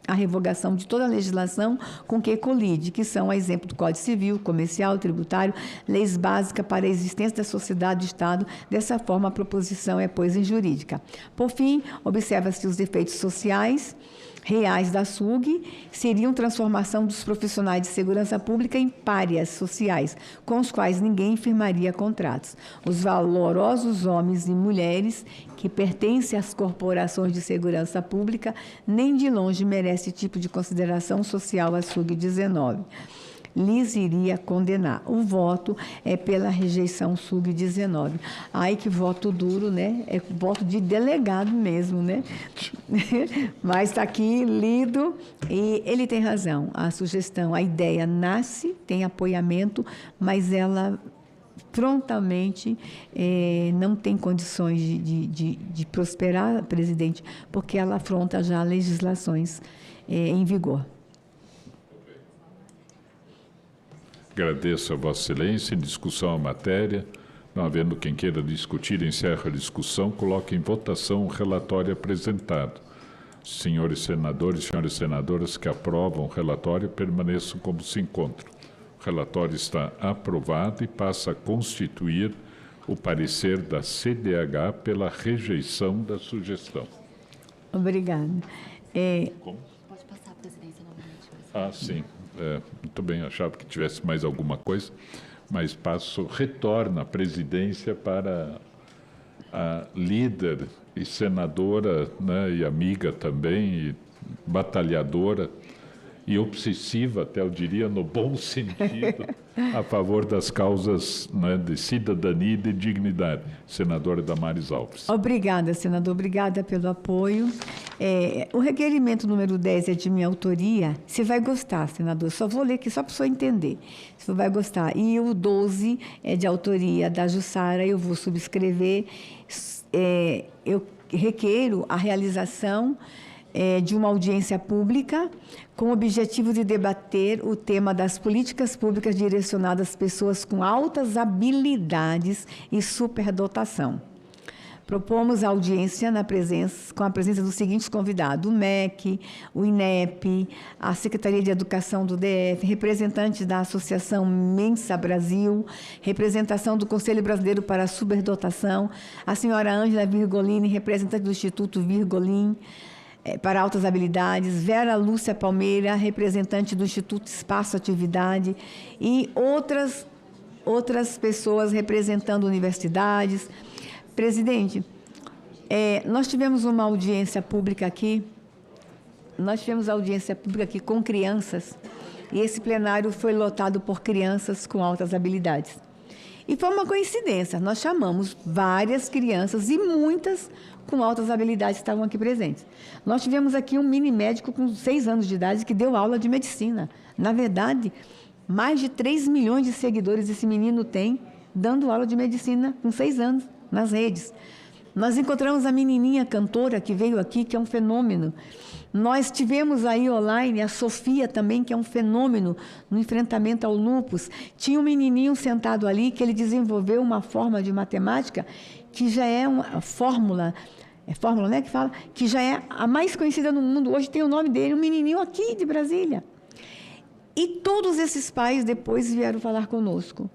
a revogação de toda a legislação com que colide, que são, a exemplo do Código Civil, Comercial, Tributário, leis básicas para a existência da sociedade e do Estado. Dessa forma, a proposição é, pois, injurídica. Por fim, observa-se os efeitos sociais reais da SUG seriam transformação dos profissionais de segurança pública em párias sociais, com os quais ninguém firmaria contratos. Os valorosos homens e mulheres que pertencem às corporações de segurança pública nem de longe merecem esse tipo de consideração social a SUG 19. Lhes iria condenar. O voto é pela rejeição SUG 19. Ai, que voto duro, né? É voto de delegado mesmo, né? Mas está aqui lido e ele tem razão. A sugestão, a ideia nasce, tem apoiamento, mas ela frontalmente não tem condições de prosperar, presidente, porque ela afronta já legislações em vigor. Agradeço a Vossa Excelência. Em discussão a matéria. Não havendo quem queira discutir, encerro a discussão. Coloque em votação o relatório apresentado. Senhores senadores e senhoras senadoras que aprovam o relatório permaneçam como se encontram. O relatório está aprovado e passa a constituir o parecer da CDH pela rejeição da sugestão. Obrigada. Como? Pode passar a presidência novamente. Ah, sim. Muito bem, achava que tivesse mais alguma coisa, mas retorno a presidência para a líder e senadora, né, e amiga também, e batalhadora, e obsessiva, até eu diria, no bom sentido, a favor das causas, né, de cidadania e de dignidade, senadora Damares Alves. Obrigada, senador. Obrigada pelo apoio. O requerimento número 10 é de minha autoria. Você vai gostar, senador. Só vou ler aqui só para o senhor entender. Você vai gostar. E o 12 é de autoria da Jussara. Eu vou subscrever. Eu requeiro a realização de uma audiência pública com o objetivo de debater o tema das políticas públicas direcionadas às pessoas com altas habilidades e superdotação. Propomos a audiência com a presença dos seguintes convidados: o MEC, o INEP, a Secretaria de Educação do DF, representantes da Associação Mensa Brasil, representação do Conselho Brasileiro para a Superdotação, a senhora Ângela Virgolini, representante do Instituto Virgolin para Altas Habilidades, Vera Lúcia Palmeira, representante do Instituto Espaço Atividade, e outras pessoas representando universidades. Presidente, nós tivemos uma audiência pública aqui, com crianças, e esse plenário foi lotado por crianças com altas habilidades. E foi uma coincidência, nós chamamos várias crianças e muitas com altas habilidades estavam aqui presentes. Nós tivemos aqui um mini médico com 6 anos de idade que deu aula de medicina. Na verdade, mais de 3 milhões de seguidores esse menino tem, dando aula de medicina com 6 anos, nas redes. Nós encontramos a menininha cantora que veio aqui, que é um fenômeno. Nós tivemos aí online a Sofia também, que é um fenômeno no enfrentamento ao lúpus. Tinha um menininho sentado ali que ele desenvolveu uma forma de matemática que já é uma fórmula, né, que fala, que já é a mais conhecida no mundo. Hoje tem o nome dele, um menininho aqui de Brasília. E todos esses pais depois vieram falar conosco.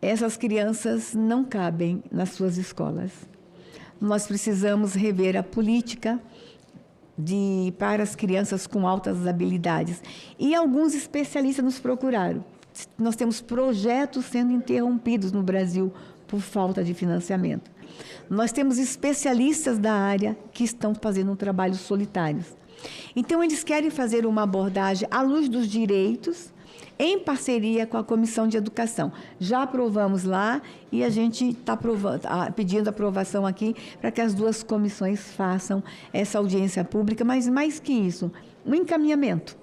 Essas crianças não cabem nas suas escolas. nós precisamos rever a política para as crianças com altas habilidades. E alguns especialistas nos procuraram. Nós temos projetos sendo interrompidos no Brasil por falta de financiamento. Nós temos especialistas da área que estão fazendo um trabalho solitário. Então, eles querem fazer uma abordagem à luz dos direitos, em parceria com a Comissão de Educação. Já aprovamos lá e a gente está pedindo aprovação aqui para que as duas comissões façam essa audiência pública, mas mais que isso, um encaminhamento.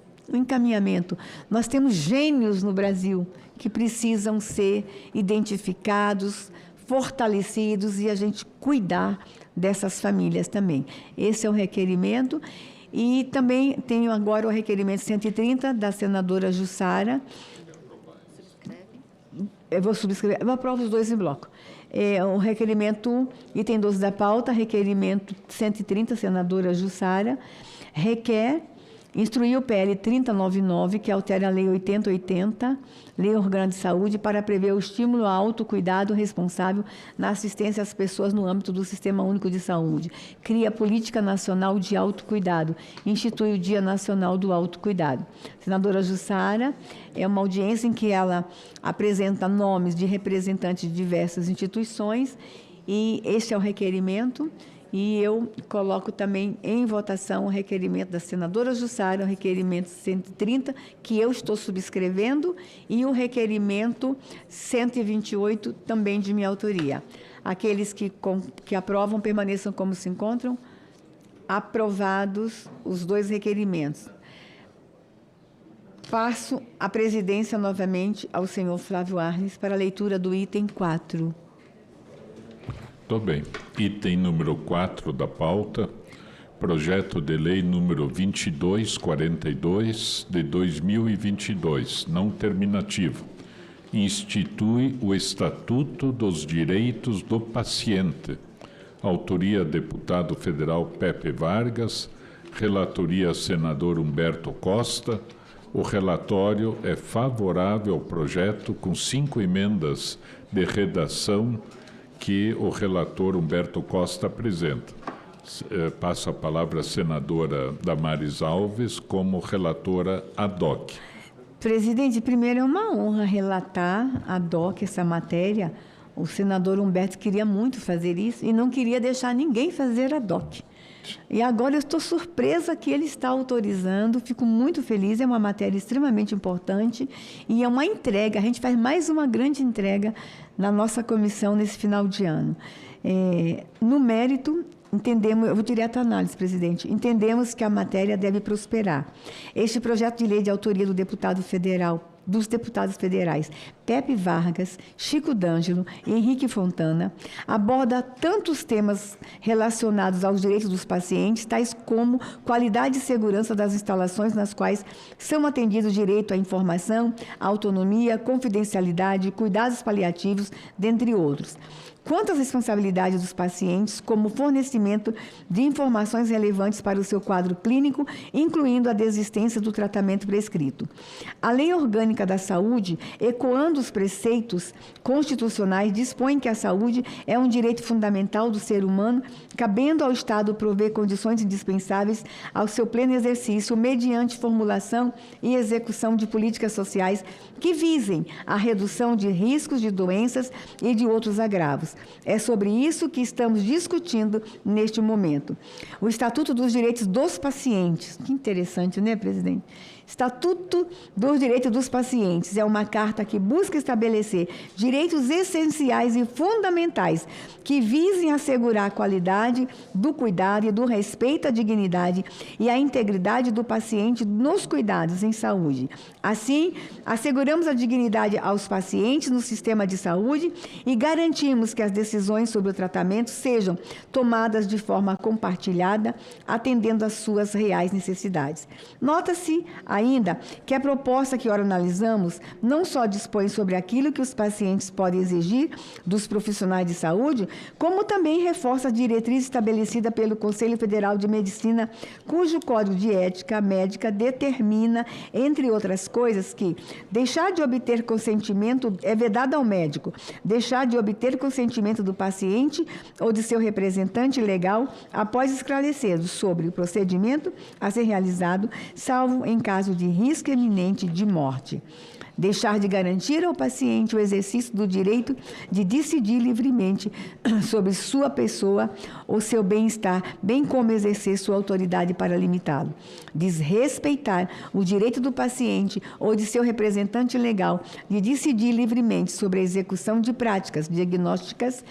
Nós temos gênios no Brasil que precisam ser identificados, fortalecidos e a gente cuidar dessas famílias também. Esse é o requerimento. E também tenho agora o requerimento 130 da senadora Jussara. Eu vou subscrever, eu aprovo os dois em bloco. O requerimento, item 12 da pauta, requerimento 130, senadora Jussara, requer instruir o PL 3099, que altera a Lei 8080, Lei Orgânica de Saúde, para prever o estímulo ao autocuidado responsável na assistência às pessoas no âmbito do Sistema Único de Saúde. Cria a Política Nacional de Autocuidado. Institui o Dia Nacional do Autocuidado. Senadora Jussara, é uma audiência em que ela apresenta nomes de representantes de diversas instituições e este é o requerimento. E eu coloco também em votação o requerimento da senadora Jussara, o requerimento 130, que eu estou subscrevendo, e o requerimento 128, também de minha autoria. Aqueles que aprovam, permaneçam como se encontram. Aprovados os dois requerimentos. Passo a presidência novamente ao senhor Flávio Arnes para a leitura do item 4. Muito bem. Item número 4 da pauta, projeto de lei número 2242 de 2022, não terminativo. Institui o Estatuto dos Direitos do Paciente. Autoria deputado federal Pepe Vargas, relatoria senador Humberto Costa. O relatório é favorável ao projeto com 5 emendas de redação que o relator Humberto Costa apresenta. Passo a palavra à senadora Damares Alves como relatora ad hoc. Presidente, primeiro é uma honra relatar ad hoc essa matéria. O senador Humberto queria muito fazer isso e não queria deixar ninguém fazer ad hoc. E agora eu estou surpresa que ele está autorizando, fico muito feliz, é uma matéria extremamente importante e é uma entrega, a gente faz mais uma grande entrega na nossa comissão nesse final de ano. No mérito, entendemos, eu vou direto à análise, presidente, entendemos que a matéria deve prosperar. Este projeto de lei de autoria dos deputados federais Pepe Vargas, Chico D'Angelo e Henrique Fontana, aborda tantos temas relacionados aos direitos dos pacientes, tais como qualidade e segurança das instalações nas quais são atendidos direito à informação, autonomia, confidencialidade, cuidados paliativos, dentre outros. Quanto às responsabilidades dos pacientes, como fornecimento de informações relevantes para o seu quadro clínico, incluindo a desistência do tratamento prescrito. A Lei Orgânica da Saúde, ecoando os preceitos constitucionais, dispõe que a saúde é um direito fundamental do ser humano, cabendo ao Estado prover condições indispensáveis ao seu pleno exercício, mediante formulação e execução de políticas sociais que visem a redução de riscos de doenças e de outros agravos. É sobre isso que estamos discutindo neste momento. O Estatuto dos Direitos dos Pacientes. Que interessante, né, presidente? Estatuto dos Direitos dos Pacientes é uma carta que busca estabelecer direitos essenciais e fundamentais que visem assegurar a qualidade do cuidado e do respeito à dignidade e à integridade do paciente nos cuidados em saúde. Assim, asseguramos a dignidade aos pacientes no sistema de saúde e garantimos que as decisões sobre o tratamento sejam tomadas de forma compartilhada, atendendo às suas reais necessidades. Nota-se ainda que a proposta que ora analisamos não só dispõe sobre aquilo que os pacientes podem exigir dos profissionais de saúde, como também reforça a diretriz estabelecida pelo Conselho Federal de Medicina, cujo Código de Ética Médica determina, entre outras coisas, que deixar de obter consentimento é vedado ao médico, deixar de obter consentimento do paciente ou de seu representante legal após esclarecer sobre o procedimento a ser realizado, salvo em caso de risco iminente de morte. Deixar de garantir ao paciente o exercício do direito de decidir livremente sobre sua pessoa ou seu bem-estar, bem como exercer sua autoridade para limitá-lo. Desrespeitar o direito do paciente ou de seu representante legal de decidir livremente sobre a execução de práticas diagnósticas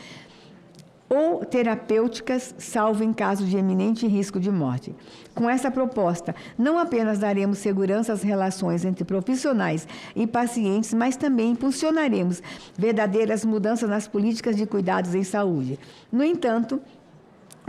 ou terapêuticas, salvo em caso de eminente risco de morte. Com essa proposta, não apenas daremos segurança às relações entre profissionais e pacientes, mas também impulsionaremos verdadeiras mudanças nas políticas de cuidados em saúde. No entanto,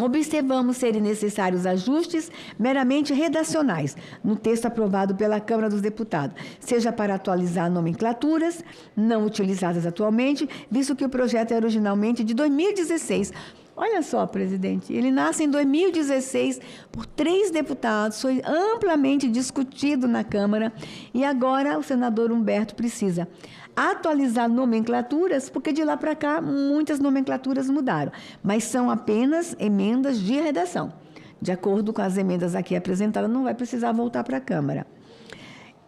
observamos serem necessários ajustes meramente redacionais no texto aprovado pela Câmara dos Deputados, seja para atualizar nomenclaturas não utilizadas atualmente, visto que o projeto é originalmente de 2016. Olha só, presidente, ele nasce em 2016 por 3 deputados, foi amplamente discutido na Câmara e agora o senador Humberto precisa atualizar nomenclaturas, porque de lá para cá muitas nomenclaturas mudaram, mas são apenas emendas de redação. De acordo com as emendas aqui apresentadas, não vai precisar voltar para a Câmara.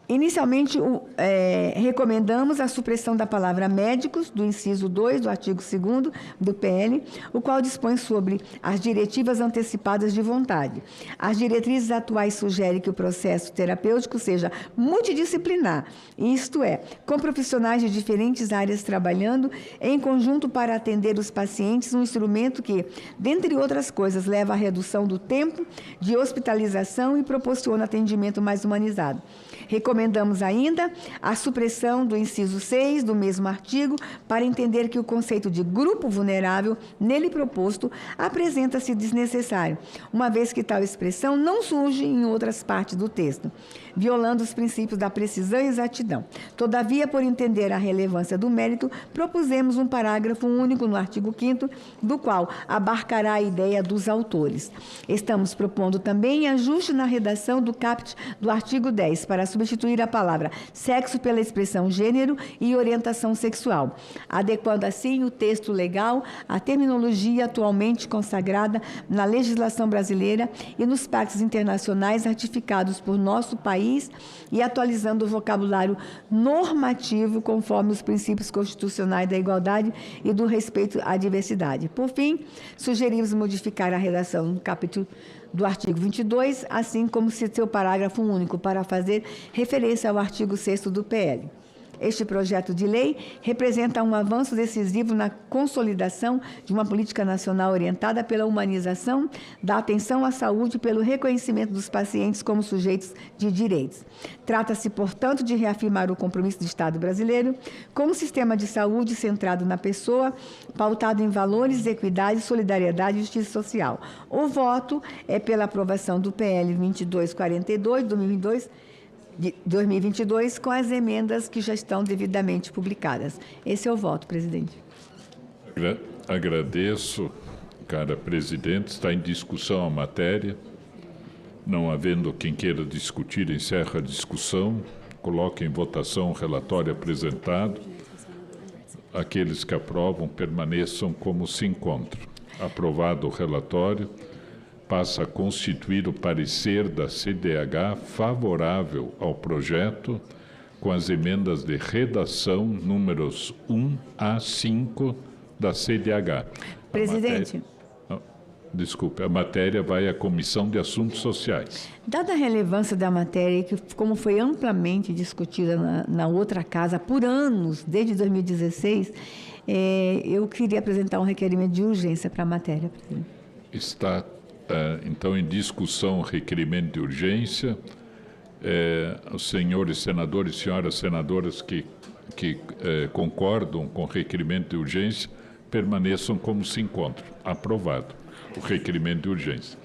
Inicialmente, recomendamos a supressão da palavra médicos, do inciso 2 do artigo 2º do PL, o qual dispõe sobre as diretivas antecipadas de vontade. As diretrizes atuais sugerem que o processo terapêutico seja multidisciplinar, isto é, com profissionais de diferentes áreas trabalhando em conjunto para atender os pacientes, um instrumento que, dentre outras coisas, leva à redução do tempo de hospitalização e proporciona atendimento mais humanizado. Recomendamos ainda a supressão do inciso 6 do mesmo artigo para entender que o conceito de grupo vulnerável nele proposto apresenta-se desnecessário, uma vez que tal expressão não surge em outras partes do texto, violando os princípios da precisão e exatidão. Todavia, por entender a relevância do mérito, propusemos um parágrafo único no artigo 5º, do qual abarcará a ideia dos autores. Estamos propondo também ajuste na redação do caput do artigo 10 para substituir a palavra sexo pela expressão gênero e orientação sexual, adequando assim o texto legal à terminologia atualmente consagrada na legislação brasileira e nos pactos internacionais ratificados por nosso país e atualizando o vocabulário normativo conforme os princípios constitucionais da igualdade e do respeito à diversidade. Por fim, sugerimos modificar a redação do capítulo do artigo 22, assim como seu parágrafo único, para fazer referência ao artigo 6º do PL. Este projeto de lei representa um avanço decisivo na consolidação de uma política nacional orientada pela humanização da atenção à saúde e pelo reconhecimento dos pacientes como sujeitos de direitos. Trata-se, portanto, de reafirmar o compromisso do Estado brasileiro com um sistema de saúde centrado na pessoa, pautado em valores, equidade, solidariedade e justiça social. O voto é pela aprovação do PL 2242, de 2022, com as emendas que já estão devidamente publicadas. Esse é o voto, presidente. Agradeço, cara presidente. Está em discussão a matéria. Não havendo quem queira discutir, encerra a discussão. Coloque em votação o relatório apresentado. Aqueles que aprovam permaneçam como se encontram. Aprovado o relatório, passa a constituir o parecer da CDH favorável ao projeto, com as emendas de redação números 1 a 5 da CDH. Presidente. Desculpe, a matéria vai à Comissão de Assuntos Sociais. Dada a relevância da matéria, que como foi amplamente discutida na outra casa por anos, desde 2016, eu queria apresentar um requerimento de urgência para a matéria, presidente. Está então em discussão o requerimento de urgência. Os senhores senadores e senhoras senadoras que concordam com o requerimento de urgência permaneçam como se encontram. Aprovado o requerimento de urgência.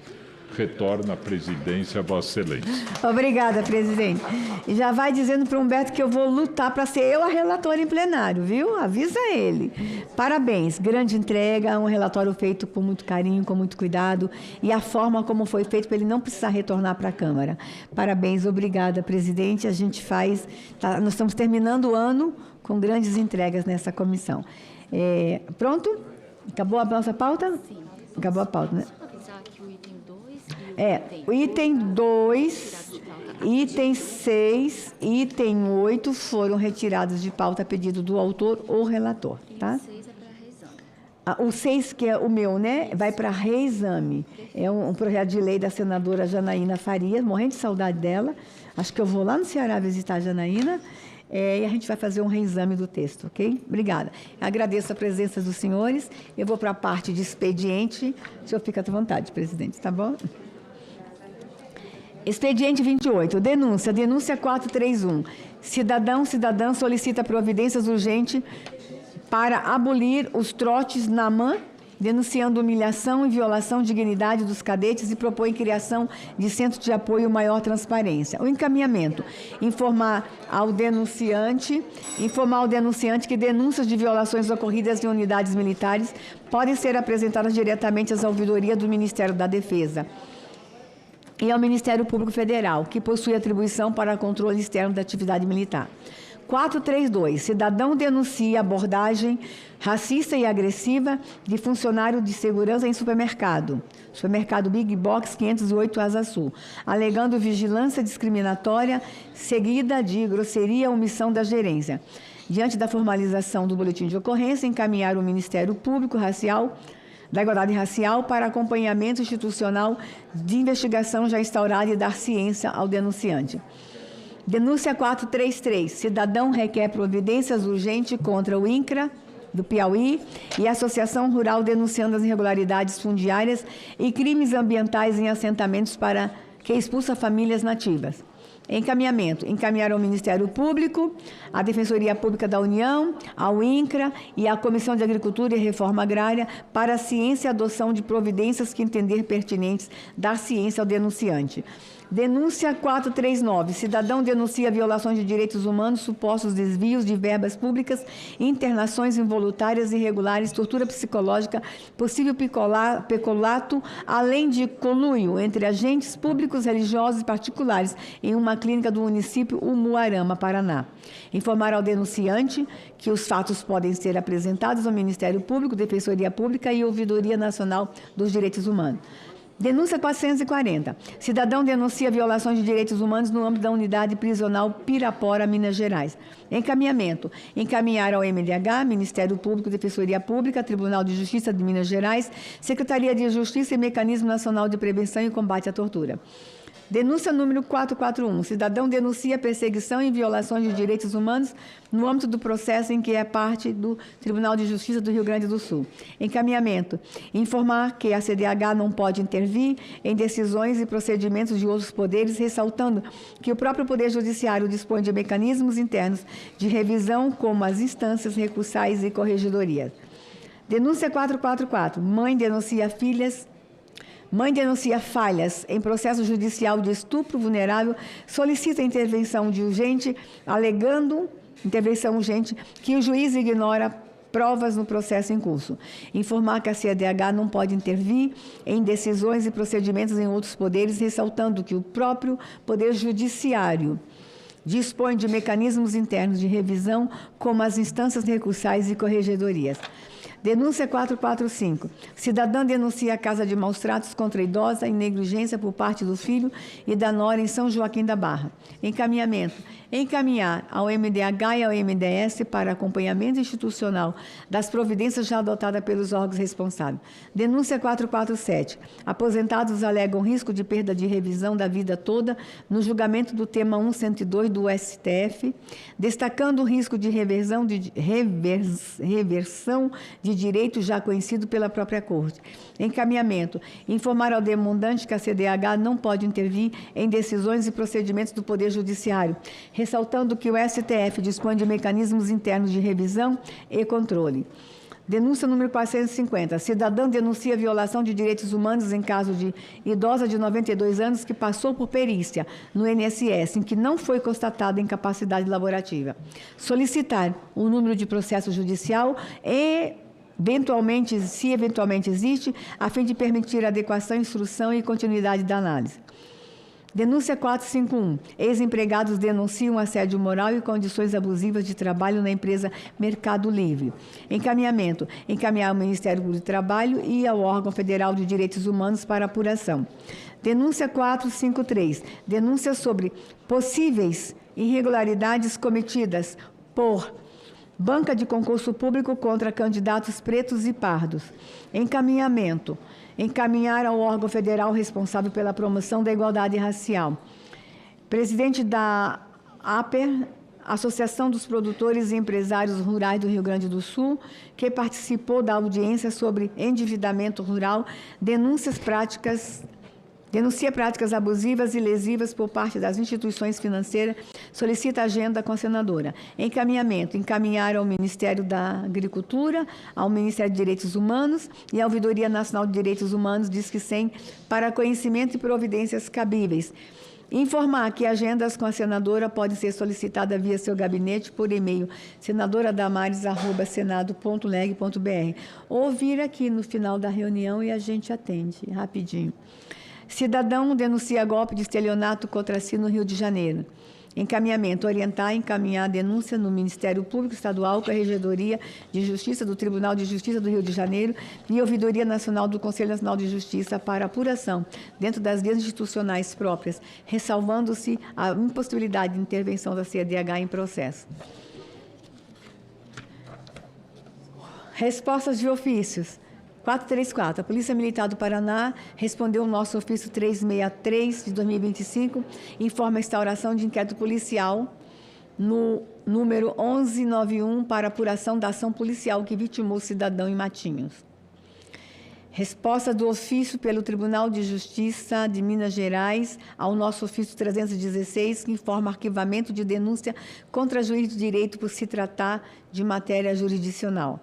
retorna a presidência a Vossa Excelência. Obrigada, presidente. E já vai dizendo para o Humberto que eu vou lutar para ser eu a relatora em plenário, viu? Avisa ele. Parabéns, grande entrega, um relatório feito com muito carinho, com muito cuidado, e a forma como foi feito para ele não precisar retornar para a Câmara. Parabéns, obrigada, presidente. A gente faz... nós estamos terminando o ano com grandes entregas nessa comissão. Pronto? Acabou a nossa pauta? Sim. Acabou a pauta, né? O item 2 item 6, item 8 foram retirados de pauta a pedido do autor ou relator, tá? O 6, que é o meu, né, vai para reexame. É um projeto de lei da senadora Janaína Farias, morrendo de saudade dela. Acho que eu vou lá no Ceará visitar a Janaína. E a gente vai fazer um reexame do texto, ok? Obrigada. Agradeço a presença dos senhores. Eu vou para a parte de expediente. O senhor fica à vontade, presidente, tá bom? Expediente 28, denúncia 431. Cidadã solicita providências urgentes para abolir os trotes na MAN, denunciando humilhação e violação de dignidade dos cadetes e propõe criação de centro de apoio e maior transparência. O encaminhamento, informar ao denunciante que denúncias de violações ocorridas em unidades militares podem ser apresentadas diretamente às ouvidorias do Ministério da Defesa e ao Ministério Público Federal, que possui atribuição para controle externo da atividade militar. 432. Cidadão denuncia abordagem racista e agressiva de funcionário de segurança em supermercado. Supermercado Big Box 508 Asa Sul, alegando vigilância discriminatória seguida de grosseria ou omissão da gerência. Diante da formalização do boletim de ocorrência, encaminhar o Ministério Público da Igualdade Racial para acompanhamento institucional de investigação já instaurada e dar ciência ao denunciante. Denúncia 433. Cidadão requer providências urgentes contra o INCRA do Piauí e a Associação Rural denunciando as irregularidades fundiárias e crimes ambientais em assentamentos para que expulsa famílias nativas. Encaminhamento. Encaminhar ao Ministério Público, à Defensoria Pública da União, ao INCRA e à Comissão de Agricultura e Reforma Agrária para a ciência e adoção de providências que entender pertinentes, dar ciência ao denunciante. Denúncia 439. Cidadão denuncia violações de direitos humanos, supostos desvios de verbas públicas, internações involuntárias e irregulares, tortura psicológica, possível peculato, além de conluio entre agentes públicos, religiosos e particulares em uma clínica do município Umuarama, Paraná. Informar ao denunciante que os fatos podem ser apresentados ao Ministério Público, Defensoria Pública e Ouvidoria Nacional dos Direitos Humanos. Denúncia 440. Cidadão denuncia violações de direitos humanos no âmbito da unidade prisional Pirapora, Minas Gerais. Encaminhamento. Encaminhar ao MDH, Ministério Público, Defensoria Pública, Tribunal de Justiça de Minas Gerais, Secretaria de Justiça e Mecanismo Nacional de Prevenção e Combate à Tortura. Denúncia número 441. Cidadão denuncia perseguição e violações de direitos humanos no âmbito do processo em que é parte do Tribunal de Justiça do Rio Grande do Sul. Encaminhamento. Informar que a CDH não pode intervir em decisões e procedimentos de outros poderes, ressaltando que o próprio Poder Judiciário dispõe de mecanismos internos de revisão, como as instâncias recursais e corregedorias. Denúncia 444. Mãe denuncia falhas em processo judicial de estupro vulnerável, solicita intervenção urgente, alegando intervenção urgente que o juiz ignora provas no processo em curso. Informar que a CDH não pode intervir em decisões e procedimentos em outros poderes, ressaltando que o próprio Poder Judiciário dispõe de mecanismos internos de revisão, como as instâncias recursais e corregedorias. Denúncia 445. Cidadã denuncia a casa de maus-tratos contra a idosa em negligência por parte do filho e da nora em São Joaquim da Barra. Encaminhamento. Encaminhar ao MDH e ao MDS para acompanhamento institucional das providências já adotadas pelos órgãos responsáveis. Denúncia 447. Aposentados alegam risco de perda de revisão da vida toda no julgamento do tema 102 do STF, destacando o risco de reversão de direito já conhecido pela própria Corte. Encaminhamento. Informar ao demandante que a CDH não pode intervir em decisões e procedimentos do Poder Judiciário, ressaltando que o STF dispõe de mecanismos internos de revisão e controle. Denúncia número 450. Cidadã denuncia violação de direitos humanos em caso de idosa de 92 anos que passou por perícia no INSS, em que não foi constatada incapacidade laborativa. Solicitar o número de processo judicial e, se eventualmente existe, a fim de permitir adequação, instrução e continuidade da análise. Denúncia 451. Ex-empregados denunciam assédio moral e condições abusivas de trabalho na empresa Mercado Livre. Encaminhamento. Encaminhar ao Ministério do Trabalho e ao órgão federal de direitos humanos para apuração. Denúncia 453. Denúncia sobre possíveis irregularidades cometidas por banca de concurso público contra candidatos pretos e pardos. Encaminhamento. Encaminhar ao órgão federal responsável pela promoção da igualdade racial. Presidente da APER, Associação dos Produtores e Empresários Rurais do Rio Grande do Sul, que participou da audiência sobre endividamento rural, denuncia práticas abusivas e lesivas por parte das instituições financeiras, solicita agenda com a senadora. Encaminhamento. Encaminhar ao Ministério da Agricultura, ao Ministério de Direitos Humanos e à Ouvidoria Nacional de Direitos Humanos, Disque 100, para conhecimento e providências cabíveis. Informar que agendas com a senadora podem ser solicitadas via seu gabinete por e-mail senadoradamares@senado.leg.br ou vir aqui no final da reunião e a gente atende rapidinho. Cidadão denuncia golpe de estelionato contra si no Rio de Janeiro. Encaminhamento. Orientar e encaminhar a denúncia no Ministério Público Estadual, Corregedoria de Justiça do Tribunal de Justiça do Rio de Janeiro e Ouvidoria Nacional do Conselho Nacional de Justiça para apuração, dentro das vias institucionais próprias, ressalvando-se a impossibilidade de intervenção da CEDH em processo. Respostas de ofícios. 434. A Polícia Militar do Paraná respondeu o nosso ofício 363 de 2025, informa a instauração de inquérito policial no número 1191 para apuração da ação policial que vitimou o cidadão em Matinhos. Resposta do ofício pelo Tribunal de Justiça de Minas Gerais ao nosso ofício 316, que informa arquivamento de denúncia contra juiz de direito por se tratar de matéria jurisdicional.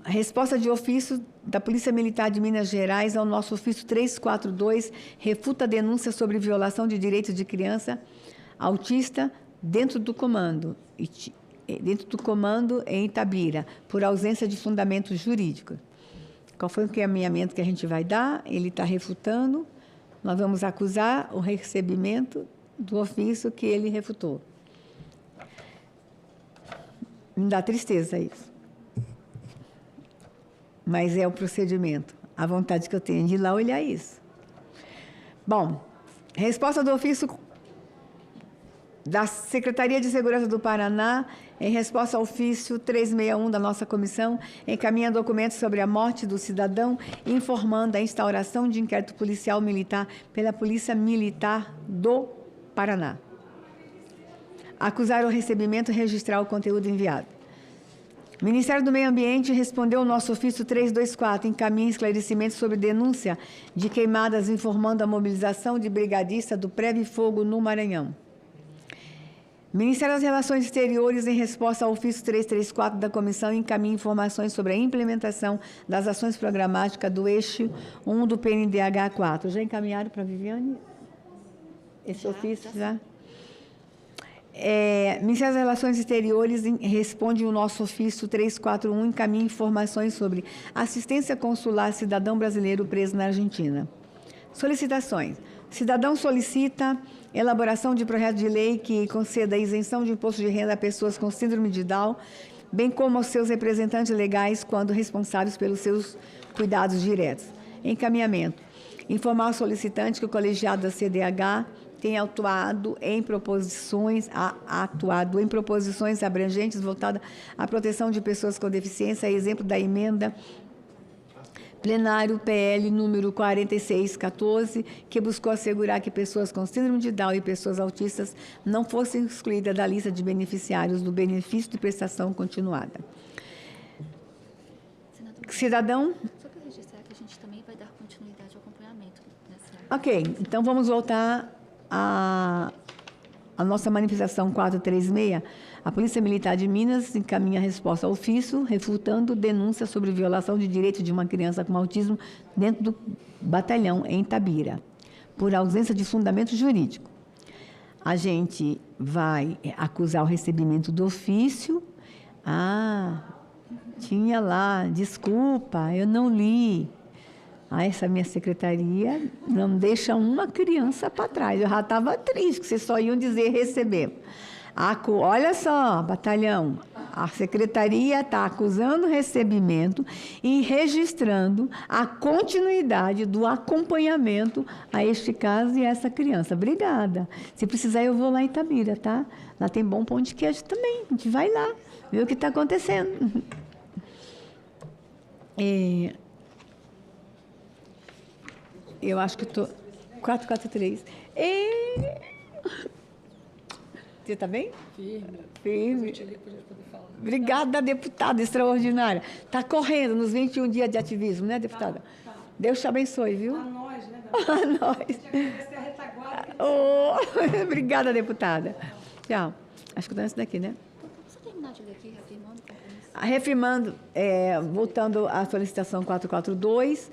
A resposta de ofício da Polícia Militar de Minas Gerais ao nosso ofício 342 refuta a denúncia sobre violação de direitos de criança autista dentro do comando em Itabira, por ausência de fundamento jurídico. Qual foi o encaminhamento que a gente vai dar? Ele está refutando. Nós vamos acusar o recebimento do ofício que ele refutou. Me dá tristeza isso. Mas é o procedimento. A vontade que eu tenho de ir lá olhar isso. Bom, resposta do ofício da Secretaria de Segurança do Paraná, em resposta ao ofício 361 da nossa comissão, encaminha documentos sobre a morte do cidadão, informando a instauração de inquérito policial militar pela Polícia Militar do Paraná. Acusar o recebimento e registrar o conteúdo enviado. O Ministério do Meio Ambiente respondeu ao nosso ofício 324, encaminha esclarecimentos sobre denúncia de queimadas, informando a mobilização de brigadista do Preve Fogo no Maranhão. Ministério das Relações Exteriores, em resposta ao ofício 334 da comissão, encaminha informações sobre a implementação das ações programáticas do eixo 1 do PNDH 4. Já encaminharam para a Viviane? Esse ofício já? Ministério das Relações Exteriores responde o nosso ofício 341, encaminha informações sobre assistência consular a cidadão brasileiro preso na Argentina. Solicitações. Cidadão solicita elaboração de projeto de lei que conceda isenção de imposto de renda a pessoas com síndrome de Down, bem como aos seus representantes legais quando responsáveis pelos seus cuidados diretos. Encaminhamento. Informar ao solicitante que o colegiado da CDH tem atuado em proposições abrangentes voltadas à proteção de pessoas com deficiência, a exemplo da emenda plenário PL número 4614, que buscou assegurar que pessoas com síndrome de Down e pessoas autistas não fossem excluídas da lista de beneficiários do benefício de prestação continuada. Cidadão? Só para registrar que a gente também vai dar continuidade ao acompanhamento nessa área. Ok, então vamos voltar à nossa manifestação 436, A Polícia Militar de Minas encaminha a resposta ao ofício, refutando denúncia sobre violação de direitos de uma criança com autismo dentro do batalhão em Itabira, por ausência de fundamento jurídico. A gente vai acusar o recebimento do ofício. Tinha lá, desculpa, eu não li. Essa minha secretaria não deixa uma criança para trás. Eu já estava triste, que vocês só iam dizer receber. Olha só, batalhão, a secretaria está acusando o recebimento e registrando a continuidade do acompanhamento a este caso e a essa criança. Obrigada. Se precisar, eu vou lá em Itabira, tá? Lá tem bom pão de queijo também. A gente vai lá, ver o que está acontecendo. Eu acho que estou... 443. Você está bem? Firme. Obrigada, deputada extraordinária. Está correndo nos 21 dias de ativismo, né, deputada? Deus te abençoe, viu? A nós, né? A nós. Obrigada, deputada. Tchau. Acho que está nesse daqui, né? Você terminar de ler aqui, reafirmando? Reafirmando, voltando à solicitação 442,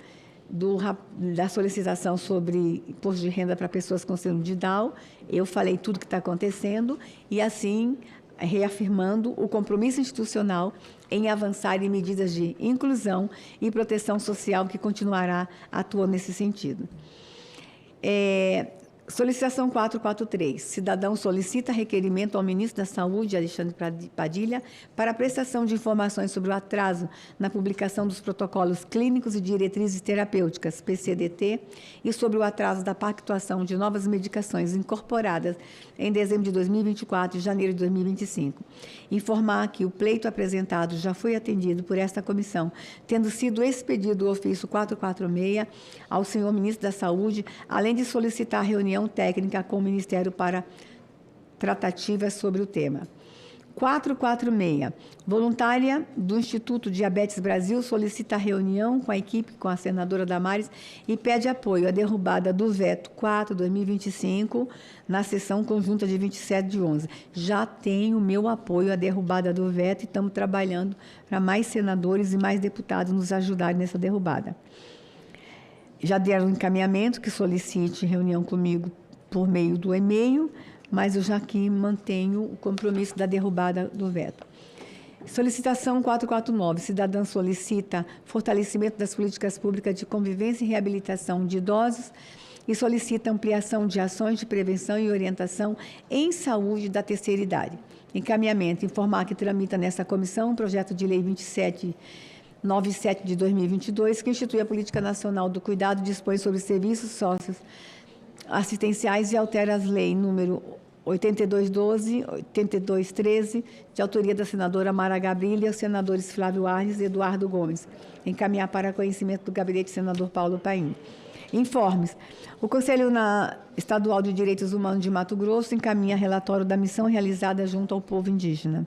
da solicitação sobre imposto de renda para pessoas com síndrome de Down, eu falei tudo o que está acontecendo e, assim, reafirmando o compromisso institucional em avançar em medidas de inclusão e proteção social que continuará atuando nesse sentido. Solicitação 443. Cidadão solicita requerimento ao ministro da Saúde, Alexandre Padilha, para a prestação de informações sobre o atraso na publicação dos protocolos clínicos e diretrizes terapêuticas, PCDT, e sobre o atraso da pactuação de novas medicações incorporadas em dezembro de 2024 e janeiro de 2025. Informar que o pleito apresentado já foi atendido por esta comissão, tendo sido expedido o ofício 446 ao senhor ministro da Saúde, além de solicitar reunião técnica com o Ministério para tratativas sobre o tema. 446. Voluntária do Instituto Diabetes Brasil solicita reunião com a equipe, com a senadora Damares, e pede apoio à derrubada do veto 4/2025 na sessão conjunta de 27/11. Já tenho o meu apoio à derrubada do veto e estamos trabalhando para mais senadores e mais deputados nos ajudarem nessa derrubada. Já deram um encaminhamento que solicite reunião comigo por meio do e-mail, mas eu já aqui mantenho o compromisso da derrubada do veto. Solicitação 449. Cidadã solicita fortalecimento das políticas públicas de convivência e reabilitação de idosos e solicita ampliação de ações de prevenção e orientação em saúde da terceira idade. Encaminhamento. Informar que tramita nesta comissão um projeto de lei 2797 de 2022, que institui a Política Nacional do Cuidado, dispõe sobre serviços socioassistenciais e altera as leis número 8212, 8213, de autoria da senadora Mara Gabrilli e os senadores Flávio Arnes e Eduardo Gomes. Encaminhar para conhecimento do gabinete do senador Paulo Paim. Informes. O Conselho Estadual de Direitos Humanos de Mato Grosso encaminha relatório da missão realizada junto ao povo indígena.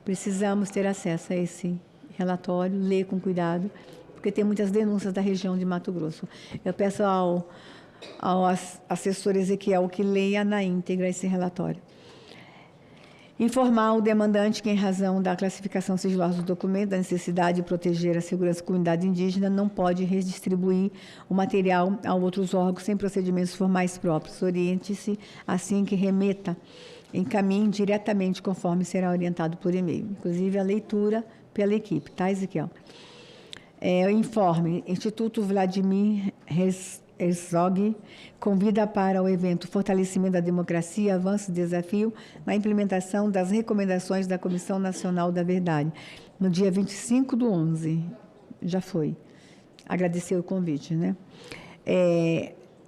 Precisamos ter acesso a esse relatório, ler com cuidado, porque tem muitas denúncias da região de Mato Grosso. Eu peço ao assessor Ezequiel que leia na íntegra esse relatório. Informar o demandante que, em razão da classificação sigilosa do documento, da necessidade de proteger a segurança da comunidade indígena, não pode redistribuir o material a outros órgãos sem procedimentos formais próprios. Oriente-se assim que remeta, encaminhe diretamente conforme será orientado por e-mail. Inclusive, a leitura pela equipe, tá, Ezequiel? Informe. Instituto Vladimir Herzog convida para o evento Fortalecimento da Democracia, Avanço e Desafio na implementação das recomendações da Comissão Nacional da Verdade, no dia 25/11. Já foi. Agradecer o convite, né?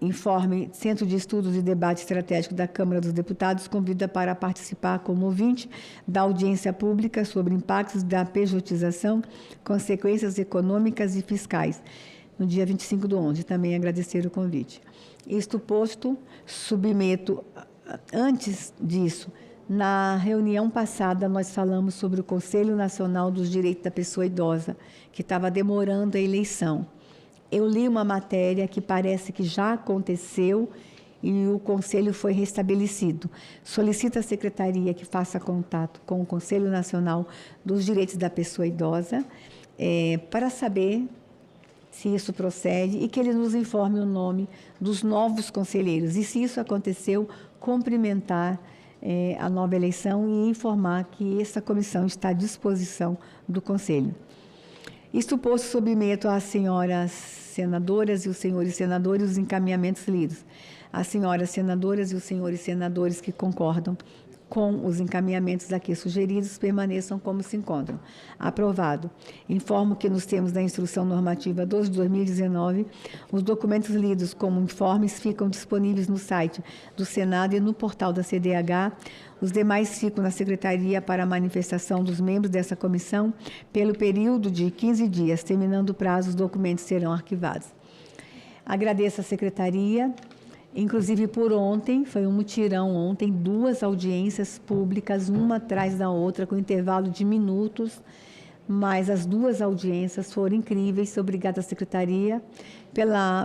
Informe. Centro de Estudos e Debate Estratégico da Câmara dos Deputados convida para participar como ouvinte da audiência pública sobre impactos da pejotização, consequências econômicas e fiscais, no dia 25/11. Também agradecer o convite. Isto posto, submeto. Antes disso, na reunião passada, nós falamos sobre o Conselho Nacional dos Direitos da Pessoa Idosa, que estava demorando a eleição. Eu li uma matéria que parece que já aconteceu e o Conselho foi restabelecido. Solicita à Secretaria que faça contato com o Conselho Nacional dos Direitos da Pessoa Idosa para saber se isso procede e que ele nos informe o nome dos novos conselheiros. E se isso aconteceu, cumprimentar a nova eleição e informar que essa comissão está à disposição do Conselho. Isto posto, submeto às senhoras senadoras e os senhores senadores os encaminhamentos lidos. As senhoras senadoras e os senhores senadores que concordam com os encaminhamentos aqui sugeridos permaneçam como se encontram. Aprovado. Informo que nos termos da Instrução Normativa 12 de 2019, os documentos lidos como informes ficam disponíveis no site do Senado e no portal da CDH. Os demais ficam na Secretaria para a manifestação dos membros dessa comissão pelo período de 15 dias. Terminando o prazo, os documentos serão arquivados. Agradeço à Secretaria. Inclusive, por ontem, foi um mutirão ontem, 2 audiências públicas, uma atrás da outra, com intervalo de minutos, mas as 2 audiências foram incríveis. Obrigada à Secretaria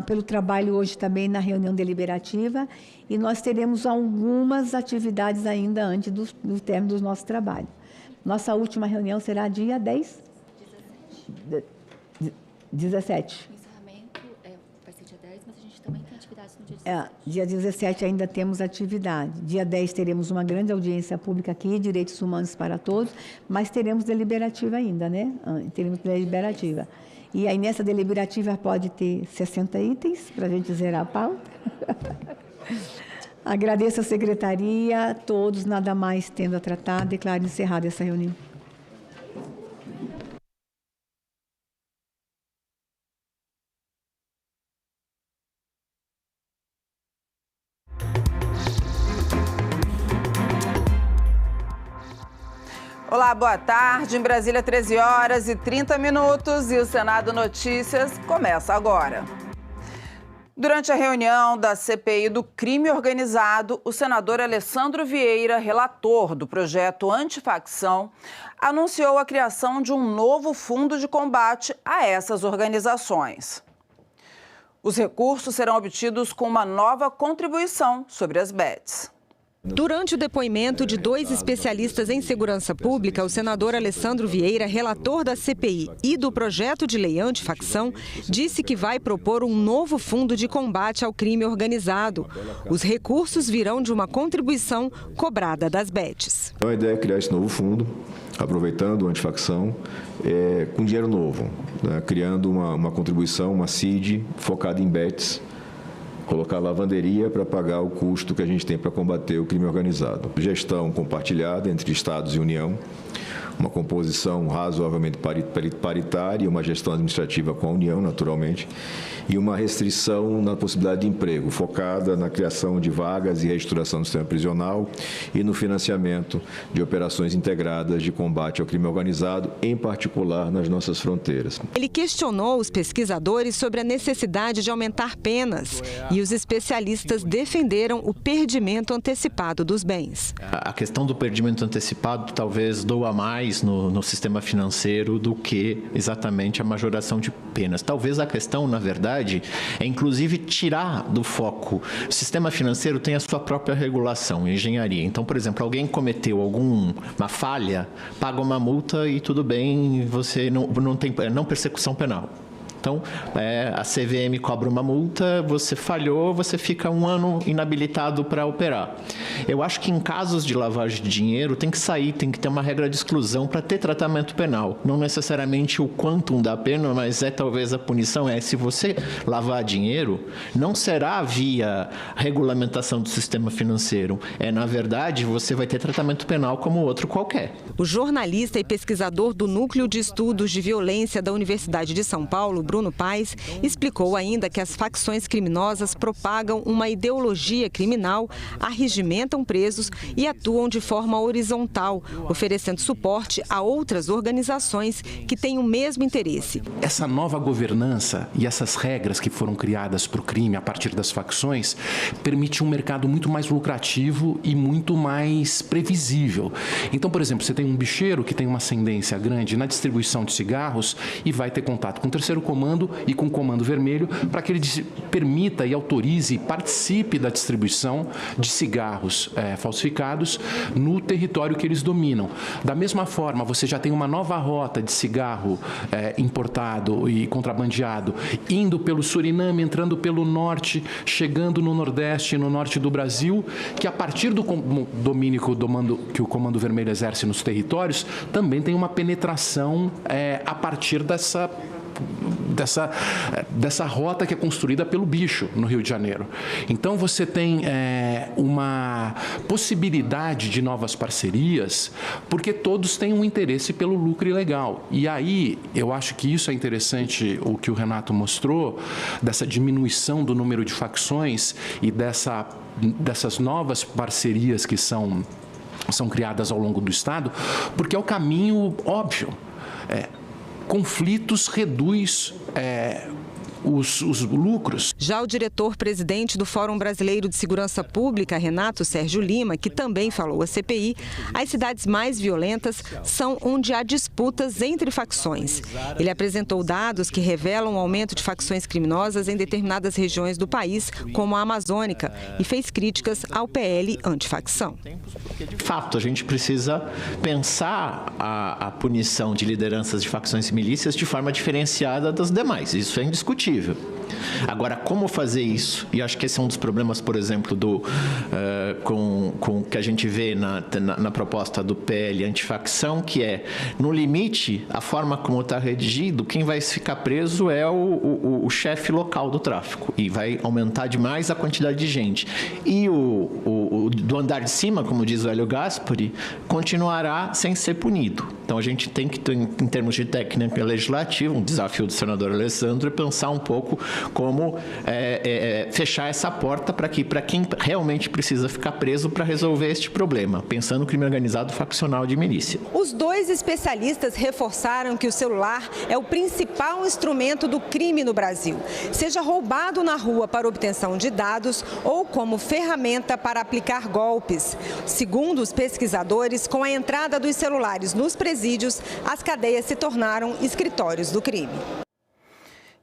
pelo trabalho hoje também na reunião deliberativa, e nós teremos algumas atividades ainda antes do término do nosso trabalho. Nossa última reunião será dia 10? 17. Dia 17 ainda temos atividade. Dia 10 teremos uma grande audiência pública aqui, Direitos Humanos para Todos, mas teremos deliberativa ainda, né? Teremos deliberativa. E aí nessa deliberativa pode ter 60 itens para a gente zerar a pauta. Agradeço a Secretaria, a todos, nada mais tendo a tratar, declaro encerrada essa reunião. Olá, boa tarde. Em Brasília, 13h30 e o Senado Notícias começa agora. Durante a reunião da CPI do crime organizado, o senador Alessandro Vieira, relator do projeto Antifacção, anunciou a criação de um novo fundo de combate a essas organizações. Os recursos serão obtidos com uma nova contribuição sobre as bets. Durante o depoimento de 2 especialistas em segurança pública, o senador Alessandro Vieira, relator da CPI e do projeto de lei antifacção, disse que vai propor um novo fundo de combate ao crime organizado. Os recursos virão de uma contribuição cobrada das bets. A ideia é criar esse novo fundo, aproveitando o antifacção, com dinheiro novo, né? Criando uma contribuição, uma CID, focada em bets, colocar lavanderia para pagar o custo que a gente tem para combater o crime organizado. Gestão compartilhada entre Estados e União, uma composição razoavelmente paritária, uma gestão administrativa com a União, naturalmente, e uma restrição na possibilidade de emprego, focada na criação de vagas e reestruturação do sistema prisional e no financiamento de operações integradas de combate ao crime organizado, em particular nas nossas fronteiras. Ele questionou os pesquisadores sobre a necessidade de aumentar penas e os especialistas defenderam o perdimento antecipado dos bens. A questão do perdimento antecipado talvez doa mais no sistema financeiro do que exatamente a majoração de penas. Talvez a questão, na verdade, é inclusive tirar do foco. O sistema financeiro tem a sua própria regulação, engenharia. Então, por exemplo, alguém cometeu alguma falha, paga uma multa e tudo bem, você não tem persecução penal. Então, a CVM cobra uma multa, você falhou, você fica 1 ano inabilitado para operar. Eu acho que em casos de lavagem de dinheiro tem que ter uma regra de exclusão para ter tratamento penal. Não necessariamente o quantum da pena, mas talvez a punição se você lavar dinheiro, não será via regulamentação do sistema financeiro. Na verdade, você vai ter tratamento penal como outro qualquer. O jornalista e pesquisador do Núcleo de Estudos de Violência da Universidade de São Paulo, Bruno Paes, explicou ainda que as facções criminosas propagam uma ideologia criminal, arregimentam presos e atuam de forma horizontal, oferecendo suporte a outras organizações que têm o mesmo interesse. Essa nova governança e essas regras que foram criadas para o crime a partir das facções permite um mercado muito mais lucrativo e muito mais previsível. Então, por exemplo, você tem um bicheiro que tem uma ascendência grande na distribuição de cigarros e vai ter contato com o terceiro comum comando e com o Comando Vermelho, para que ele permita e autorize e participe da distribuição de cigarros falsificados no território que eles dominam. Da mesma forma, você já tem uma nova rota de cigarro importado e contrabandeado, indo pelo Suriname, entrando pelo norte, chegando no Nordeste e no norte do Brasil, que a partir do domínio que o Comando Vermelho exerce nos territórios, também tem uma penetração a partir dessa rota que é construída pelo bicho no Rio de Janeiro. Então você tem uma possibilidade de novas parcerias, porque todos têm um interesse pelo lucro ilegal. E aí eu acho que isso é interessante, o que o Renato mostrou, dessa diminuição do número de facções e dessas novas parcerias que são criadas ao longo do Estado, porque é o caminho óbvio. Conflitos reduz os lucros. Já o diretor-presidente do Fórum Brasileiro de Segurança Pública, Renato Sérgio Lima, que também falou à CPI, as cidades mais violentas são onde há disputas entre facções. Ele apresentou dados que revelam o aumento de facções criminosas em determinadas regiões do país, como a Amazônica, e fez críticas ao PL antifacção. De fato, a gente precisa pensar a punição de lideranças de facções e milícias de forma diferenciada das demais. Isso é indiscutível. Agora, como fazer isso? E acho que esse é um dos problemas, por exemplo, com que a gente vê na proposta do PL antifacção, que é, no limite, a forma como está redigido, quem vai ficar preso é o chefe local do tráfico, e vai aumentar demais a quantidade de gente. E o do andar de cima, como diz o Hélio Gaspari, continuará sem ser punido. Então, a gente tem que, em termos de técnica legislativa, um desafio do senador Alessandro é pensar um pouco como fechar essa porta para quem realmente precisa ficar preso para resolver este problema, pensando no crime organizado faccional de milícia. Os dois especialistas reforçaram que o celular é o principal instrumento do crime no Brasil, seja roubado na rua para obtenção de dados ou como ferramenta para aplicar golpes. Segundo os pesquisadores, com a entrada dos celulares nos presídios, as cadeias se tornaram escritórios do crime.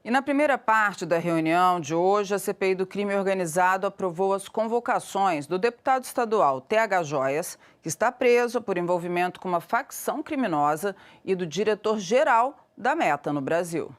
E na primeira parte da reunião de hoje, a CPI do crime organizado aprovou as convocações do deputado estadual TH Joias, que está preso por envolvimento com uma facção criminosa, e do diretor-geral da Meta no Brasil.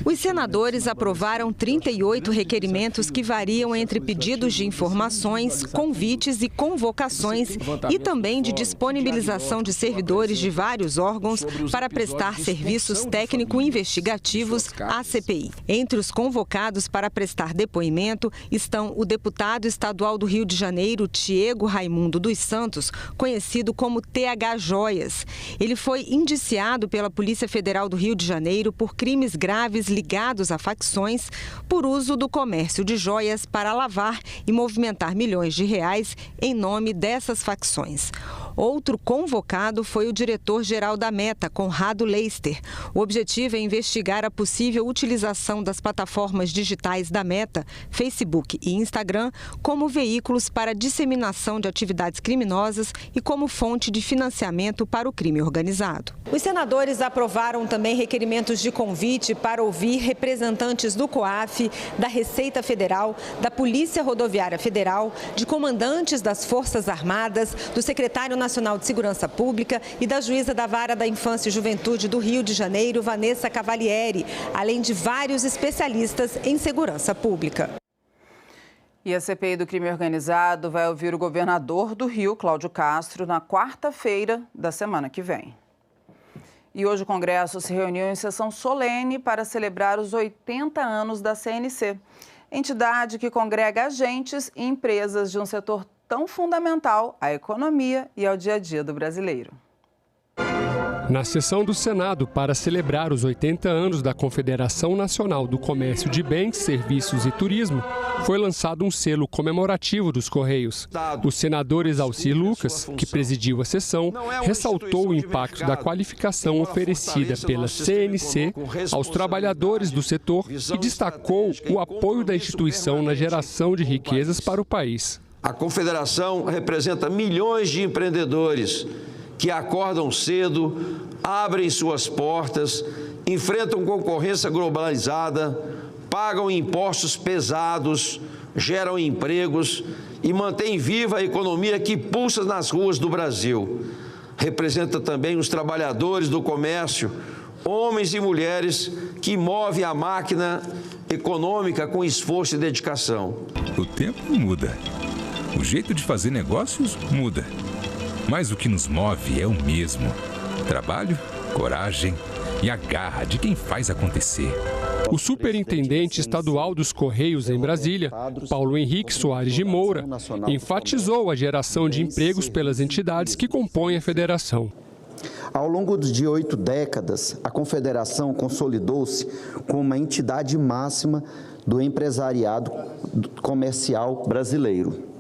Os senadores aprovaram 38 requerimentos que variam entre pedidos de informações, convites e convocações e também de disponibilização de servidores de vários órgãos para prestar serviços técnico-investigativos à CPI. Entre os convocados para prestar depoimento estão o deputado estadual do Rio de Janeiro, Tiago Raimundo dos Santos, conhecido como TH Joias. Ele foi indiciado pela Polícia Federal do Rio de Janeiro por crimes graves ligados a facções por uso do comércio de joias para lavar e movimentar milhões de reais em nome dessas facções. Outro convocado foi o diretor-geral da Meta, Conrado Leister. O objetivo é investigar a possível utilização das plataformas digitais da Meta, Facebook e Instagram, como veículos para disseminação de atividades criminosas e como fonte de financiamento para o crime organizado. Os senadores aprovaram também requerimentos de convite para ouvir representantes do COAF, da Receita Federal, da Polícia Rodoviária Federal, de comandantes das Forças Armadas, do secretário Nacional de Segurança Pública e da juíza da Vara da Infância e Juventude do Rio de Janeiro, Vanessa Cavalieri, além de vários especialistas em segurança pública. E a CPI do crime organizado vai ouvir o governador do Rio, Cláudio Castro, na quarta-feira da semana que vem. E hoje o Congresso se reuniu em sessão solene para celebrar os 80 anos da CNC, entidade que congrega agentes e empresas de um setor tão fundamental à economia e ao dia a dia do brasileiro. Na sessão do Senado para celebrar os 80 anos da Confederação Nacional do Comércio de Bens, Serviços e Turismo, foi lançado um selo comemorativo dos Correios. O senador Exalcir Lucas, que presidiu a sessão, ressaltou o impacto da qualificação oferecida pela CNC aos trabalhadores do setor e destacou o apoio da instituição na geração de riquezas para o país. A Confederação representa milhões de empreendedores que acordam cedo, abrem suas portas, enfrentam concorrência globalizada, pagam impostos pesados, geram empregos e mantêm viva a economia que pulsa nas ruas do Brasil. Representa também os trabalhadores do comércio, homens e mulheres que movem a máquina econômica com esforço e dedicação. O tempo muda. O jeito de fazer negócios muda. Mas o que nos move é o mesmo: trabalho, coragem e a garra de quem faz acontecer. O superintendente estadual dos Correios em Brasília, Paulo Henrique Soares de Moura, enfatizou a geração de empregos pelas entidades que compõem a federação. Ao longo de 8 décadas, a Confederação consolidou-se como uma entidade máxima do empresariado comercial brasileiro.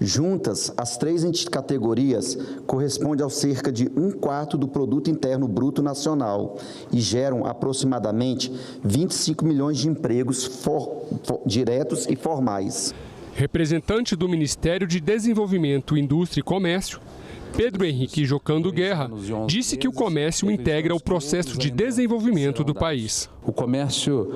Juntas, as 3 categorias correspondem ao cerca de 1/4 do Produto Interno Bruto Nacional e geram aproximadamente 25 milhões de empregos diretos e formais. Representante do Ministério de Desenvolvimento, Indústria e Comércio, Pedro Henrique Jocando Guerra, disse que o comércio integra o processo de desenvolvimento do país. O comércio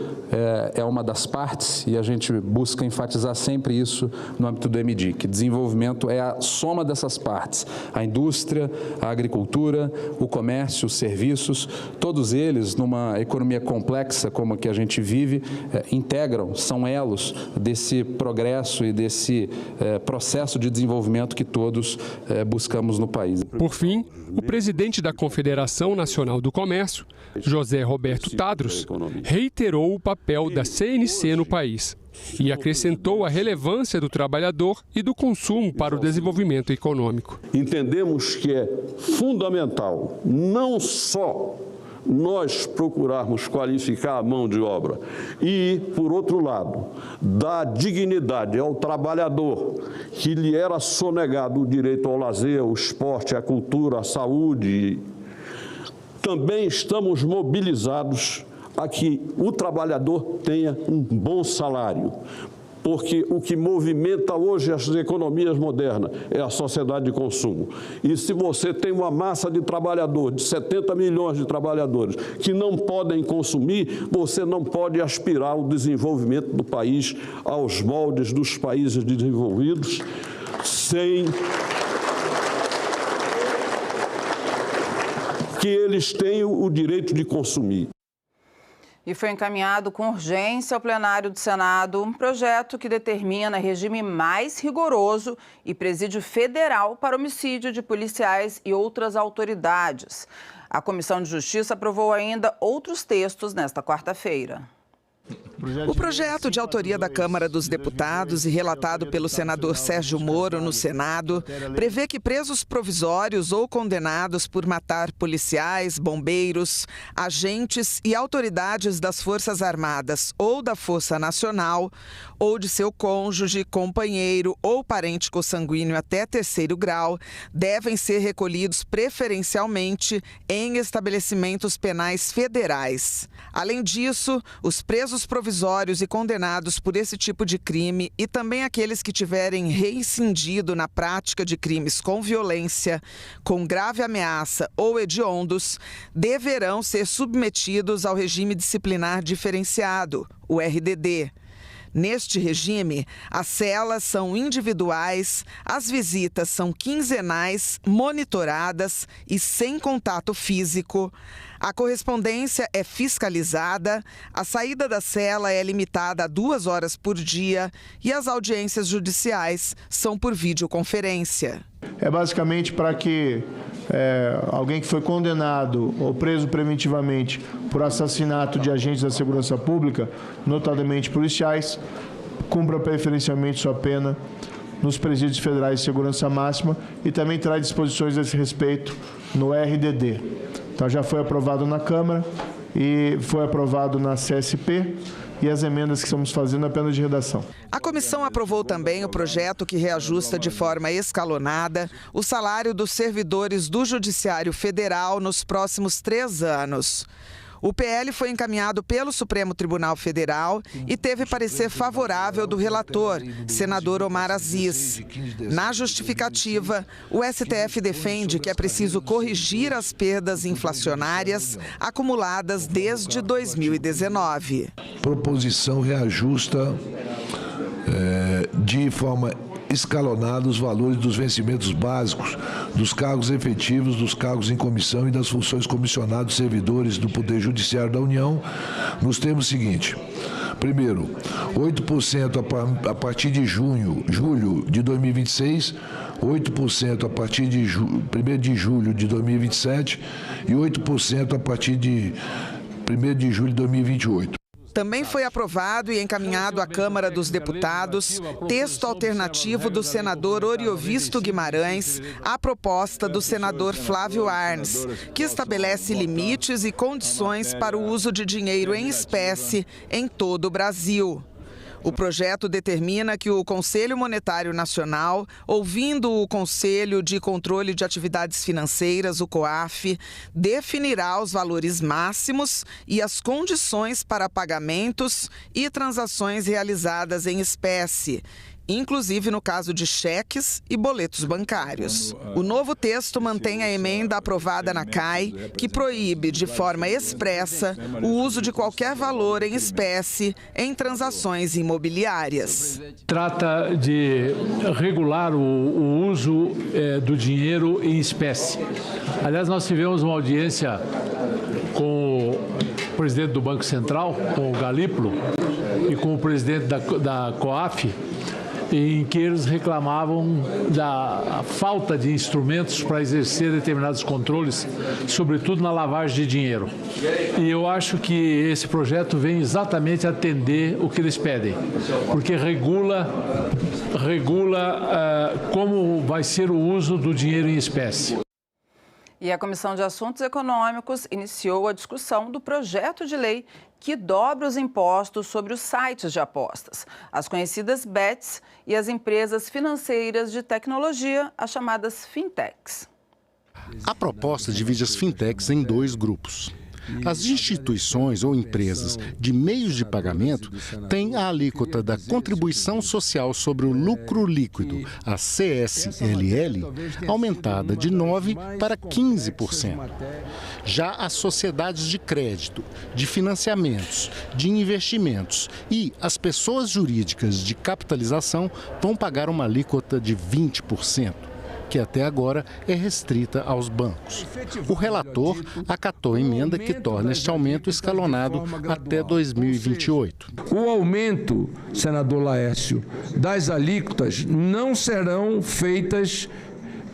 é uma das partes e a gente busca enfatizar sempre isso no âmbito do MDIC. Desenvolvimento é a soma dessas partes. A indústria, a agricultura, o comércio, os serviços, todos eles, numa economia complexa como a que a gente vive, integram, são elos desse progresso e desse processo de desenvolvimento que todos buscamos no país. Por fim, o presidente da Confederação Nacional do Comércio, José Roberto Tadros, reiterou o papel da CNC no país e acrescentou a relevância do trabalhador e do consumo para o desenvolvimento econômico. Entendemos que é fundamental não só nós procurarmos qualificar a mão de obra e, por outro lado, dar dignidade ao trabalhador que lhe era sonegado o direito ao lazer, ao esporte, à cultura, à saúde. Também estamos mobilizados a que o trabalhador tenha um bom salário, porque o que movimenta hoje as economias modernas é a sociedade de consumo. E se você tem uma massa de trabalhadores, de 70 milhões de trabalhadores, que não podem consumir, você não pode aspirar ao desenvolvimento do país aos moldes dos países desenvolvidos, sem que eles tenham o direito de consumir. E foi encaminhado com urgência ao plenário do Senado um projeto que determina regime mais rigoroso e presídio federal para homicídio de policiais e outras autoridades. A Comissão de Justiça aprovou ainda outros textos nesta quarta-feira. O projeto de autoria da Câmara dos Deputados e relatado pelo senador Sérgio Moro no Senado prevê que presos provisórios ou condenados por matar policiais, bombeiros, agentes e autoridades das Forças Armadas ou da Força Nacional ou de seu cônjuge, companheiro ou parente consanguíneo até 3º grau devem ser recolhidos preferencialmente em estabelecimentos penais federais. Além disso, os presos provisórios e condenados por esse tipo de crime e também aqueles que tiverem reincindido na prática de crimes com violência, com grave ameaça ou hediondos, deverão ser submetidos ao regime disciplinar diferenciado, o RDD. Neste regime, as celas são individuais, as visitas são quinzenais, monitoradas e sem contato físico. A correspondência é fiscalizada, a saída da cela é limitada a 2 horas por dia e as audiências judiciais são por videoconferência. É basicamente para que alguém que foi condenado ou preso preventivamente por assassinato de agentes da segurança pública, notadamente policiais, cumpra preferencialmente sua pena nos presídios federais de segurança máxima e também traz disposições a esse respeito no RDD. Então já foi aprovado na Câmara e foi aprovado na CSP e as emendas que estamos fazendo apenas de redação. A comissão aprovou também o projeto que reajusta de forma escalonada o salário dos servidores do Judiciário Federal nos próximos 3 anos. O PL foi encaminhado pelo Supremo Tribunal Federal e teve parecer favorável do relator, senador Omar Aziz. Na justificativa, o STF defende que é preciso corrigir as perdas inflacionárias acumuladas desde 2019. A proposição reajusta de forma escalonada os valores dos vencimentos básicos dos cargos efetivos, dos cargos em comissão e das funções comissionadas dos servidores do Poder Judiciário da União, nos termos seguintes. Primeiro, 8% a partir de julho de 2026, 8% a partir de 1º de julho de 2027 e 8% a partir de 1º de julho de 2028. Também foi aprovado e encaminhado à Câmara dos Deputados texto alternativo do senador Oriovisto Guimarães à proposta do senador Flávio Arnes, que estabelece limites e condições para o uso de dinheiro em espécie em todo o Brasil. O projeto determina que o Conselho Monetário Nacional, ouvindo o Conselho de Controle de Atividades Financeiras, o COAF, definirá os valores máximos e as condições para pagamentos e transações realizadas em espécie, inclusive no caso de cheques e boletos bancários. O novo texto mantém a emenda aprovada na CAI, que proíbe de forma expressa o uso de qualquer valor em espécie em transações imobiliárias. Trata de regular o uso do dinheiro em espécie. Aliás, nós tivemos uma audiência com o presidente do Banco Central, com o Galípolo, e com o presidente da COAF, em que eles reclamavam da falta de instrumentos para exercer determinados controles, sobretudo na lavagem de dinheiro. E eu acho que esse projeto vem exatamente atender o que eles pedem, porque regula como vai ser o uso do dinheiro em espécie. E a Comissão de Assuntos Econômicos iniciou a discussão do projeto de lei que dobra os impostos sobre os sites de apostas, as conhecidas bets e as empresas financeiras de tecnologia, as chamadas fintechs. A proposta divide as fintechs em dois grupos. As instituições ou empresas de meios de pagamento têm a alíquota da Contribuição Social sobre o Lucro Líquido, a CSLL, aumentada de 9% para 15%. Já as sociedades de crédito, de financiamentos, de investimentos e as pessoas jurídicas de capitalização vão pagar uma alíquota de 20%. Que até agora é restrita aos bancos. O relator acatou a emenda que torna este aumento escalonado até 2028. O aumento, senador Laércio, das alíquotas não serão feitas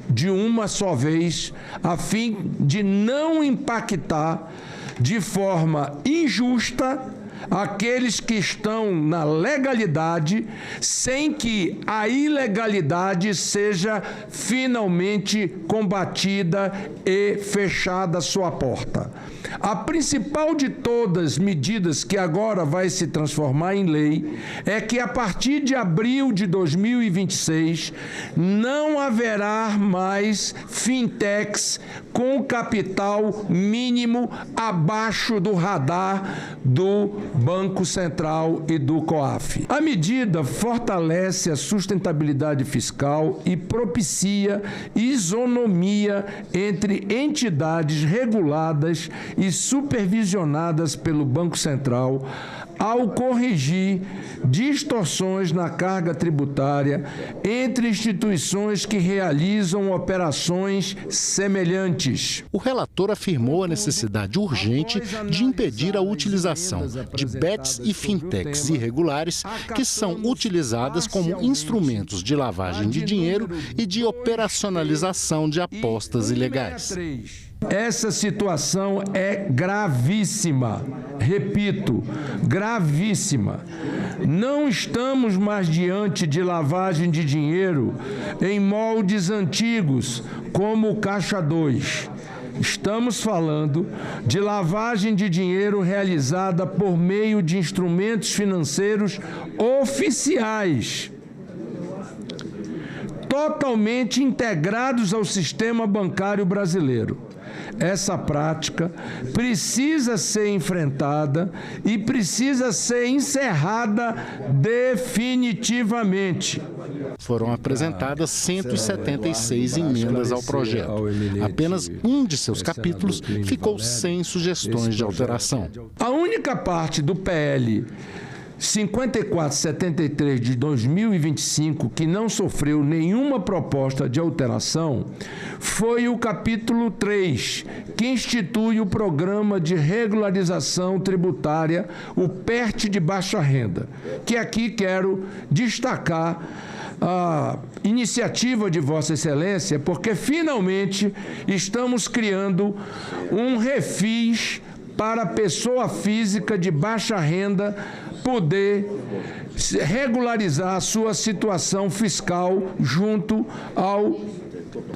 de uma só vez, a fim de não impactar de forma injusta aqueles que estão na legalidade, sem que a ilegalidade seja finalmente combatida e fechada a sua porta. A principal de todas as medidas que agora vai se transformar em lei é que a partir de abril de 2026 não haverá mais fintechs com capital mínimo abaixo do radar do Banco Central e do COAF. A medida fortalece a sustentabilidade fiscal e propicia isonomia entre entidades reguladas e supervisionadas pelo Banco Central, ao corrigir distorções na carga tributária entre instituições que realizam operações semelhantes. O relator afirmou a necessidade urgente de impedir a utilização de bets e fintechs irregulares que são utilizadas como instrumentos de lavagem de dinheiro e de operacionalização de apostas ilegais. Essa situação é gravíssima, repito, gravíssima. Não estamos mais diante de lavagem de dinheiro em moldes antigos, como o Caixa 2. Estamos falando de lavagem de dinheiro realizada por meio de instrumentos financeiros oficiais, totalmente integrados ao sistema bancário brasileiro. essa prática precisa ser enfrentada e precisa ser encerrada definitivamente. Foram apresentadas 176 emendas ao projeto. Apenas um de seus capítulos ficou sem sugestões de alteração. A única parte do PL 5473 de 2025 que não sofreu nenhuma proposta de alteração foi o capítulo 3, que institui o Programa de Regularização Tributária, o PERT de baixa renda, que aqui quero destacar a iniciativa de Vossa Excelência, porque finalmente estamos criando um refis para a pessoa física de baixa renda poder regularizar a sua situação fiscal junto ao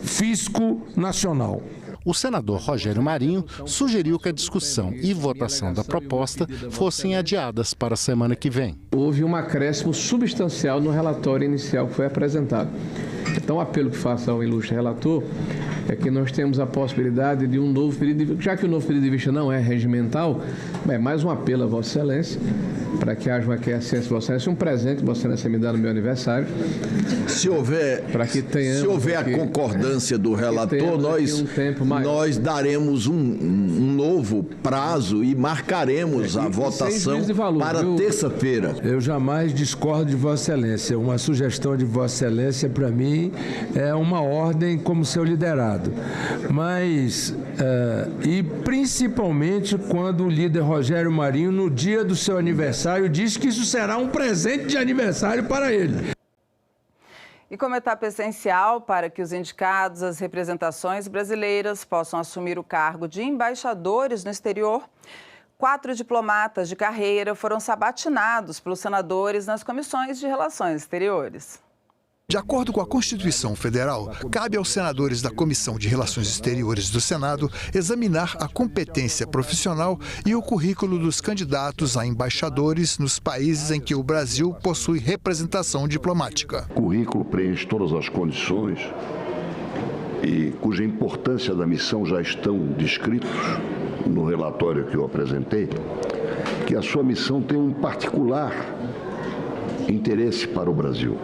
Fisco Nacional. O senador Rogério Marinho sugeriu que a discussão e votação da proposta fossem adiadas para a semana que vem. Houve um acréscimo substancial no relatório inicial que foi apresentado. Então, o apelo que faço ao ilustre relator é que nós temos a possibilidade de um novo pedido de vista, já que o novo pedido de vista não é regimental, é mais um apelo a Vossa Excelência, para que haja uma aquiescência de Vossa Excelência, um presente que Vossa Excelência me dá no meu aniversário. Se houver a concordância do relator, nós daremos um novo prazo e marcaremos a votação para terça-feira. Eu jamais discordo de Vossa Excelência. Uma sugestão de Vossa Excelência, para mim, é uma ordem como seu liderado. Mas, e principalmente quando o líder Rogério Marinho, no dia do seu aniversário, disse que isso será um presente de aniversário para ele. E como etapa essencial para que os indicados às representações brasileiras possam assumir o cargo de embaixadores no exterior, 4 diplomatas de carreira foram sabatinados pelos senadores nas comissões de Relações Exteriores. De acordo com a Constituição Federal, cabe aos senadores da Comissão de Relações Exteriores do Senado examinar a competência profissional e o currículo dos candidatos a embaixadores nos países em que o Brasil possui representação diplomática. O currículo preenche todas as condições e cuja importância da missão já estão descritos no relatório que eu apresentei, que a sua missão tem um particular interesse para o Brasil.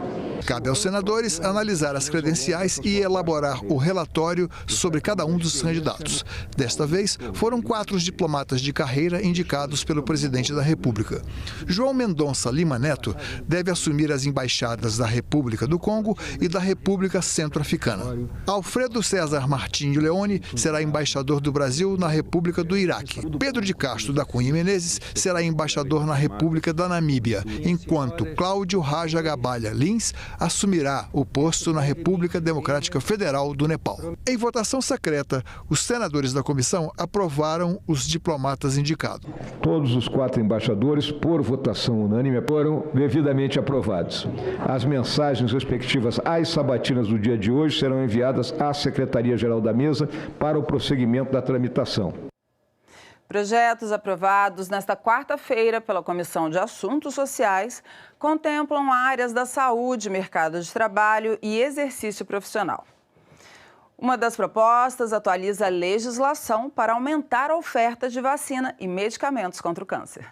Cabe aos senadores analisar as credenciais e elaborar o relatório sobre cada um dos candidatos. Desta vez, foram 4 diplomatas de carreira indicados pelo presidente da República. João Mendonça Lima Neto deve assumir as embaixadas da República do Congo e da República Centro-Africana. Alfredo César Martinho Leone será embaixador do Brasil na República do Iraque. Pedro de Castro da Cunha Menezes será embaixador na República da Namíbia, enquanto Cláudio Raja Gabalha Lins assumirá o posto na República Democrática Federal do Nepal. Em votação secreta, os senadores da comissão aprovaram os diplomatas indicados. Todos os 4 embaixadores, por votação unânime, foram devidamente aprovados. As mensagens respectivas às sabatinas do dia de hoje serão enviadas à Secretaria-Geral da Mesa para o prosseguimento da tramitação. Projetos aprovados nesta quarta-feira pela Comissão de Assuntos Sociais contemplam áreas da saúde, mercado de trabalho e exercício profissional. Uma das propostas atualiza a legislação para aumentar a oferta de vacina e medicamentos contra o câncer.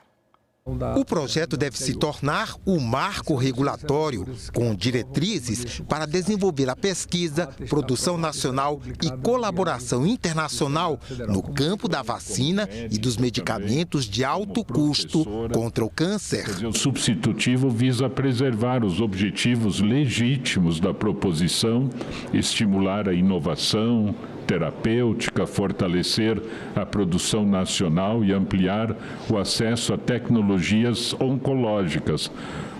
O projeto deve se tornar o marco regulatório, com diretrizes para desenvolver a pesquisa, produção nacional e colaboração internacional no campo da vacina e dos medicamentos de alto custo contra o câncer. O substitutivo visa preservar os objetivos legítimos da proposição, estimular a inovação terapêutica, fortalecer a produção nacional e ampliar o acesso a tecnologias oncológicas,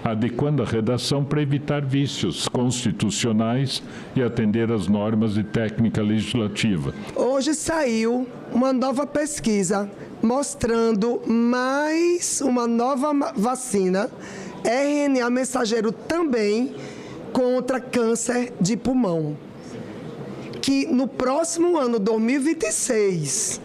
adequando a redação para evitar vícios constitucionais e atender às normas de técnica legislativa. Hoje saiu uma nova pesquisa mostrando mais uma nova vacina, RNA mensageiro também, contra câncer de pulmão, que no próximo ano, 2026,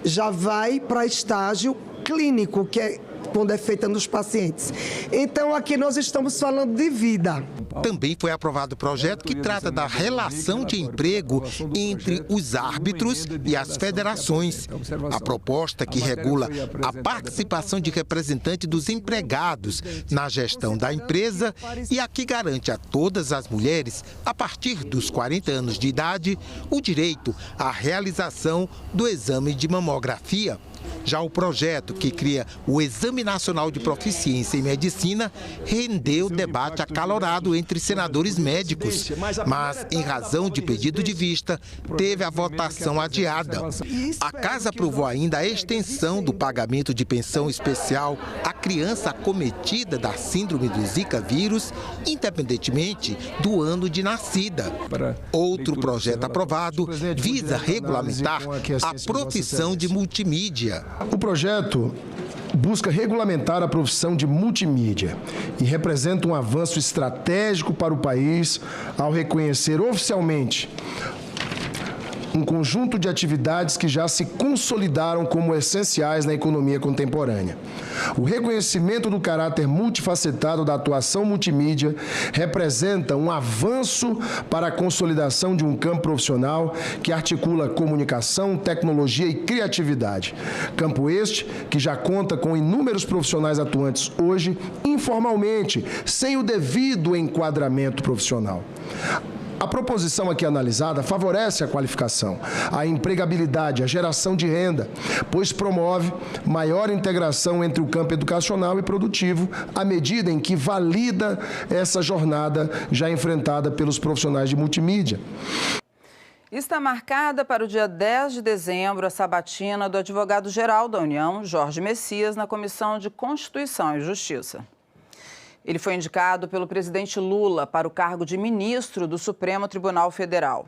já vai para estágio clínico, que é quando é feita nos pacientes. Então, aqui nós estamos falando de vida. Também foi aprovado o projeto que trata da relação de emprego entre os árbitros e as federações. A proposta que regula a participação de representantes dos empregados na gestão da empresa e a que garante a todas as mulheres, a partir dos 40 anos de idade, o direito à realização do exame de mamografia. Já o projeto que cria o Exame Nacional de Proficiência em Medicina rendeu debate acalorado entre senadores médicos, mas, em razão de pedido de vista, teve a votação adiada. A Casa aprovou ainda a extensão do pagamento de pensão especial à criança acometida da síndrome do Zika vírus, independentemente do ano de nascida. Outro projeto aprovado visa regulamentar a profissão de multimídia. O projeto busca regulamentar a profissão de multimídia e representa um avanço estratégico para o país ao reconhecer oficialmente um conjunto de atividades que já se consolidaram como essenciais na economia contemporânea. O reconhecimento do caráter multifacetado da atuação multimídia representa um avanço para a consolidação de um campo profissional que articula comunicação, tecnologia e criatividade. Campo este que já conta com inúmeros profissionais atuantes hoje, informalmente, sem o devido enquadramento profissional. A proposição aqui analisada favorece a qualificação, a empregabilidade, a geração de renda, pois promove maior integração entre o campo educacional e produtivo, à medida em que valida essa jornada já enfrentada pelos profissionais de multimídia. Está marcada para o dia 10 de dezembro a sabatina do advogado-geral da União, Jorge Messias, na Comissão de Constituição e Justiça. Ele foi indicado pelo presidente Lula para o cargo de ministro do Supremo Tribunal Federal.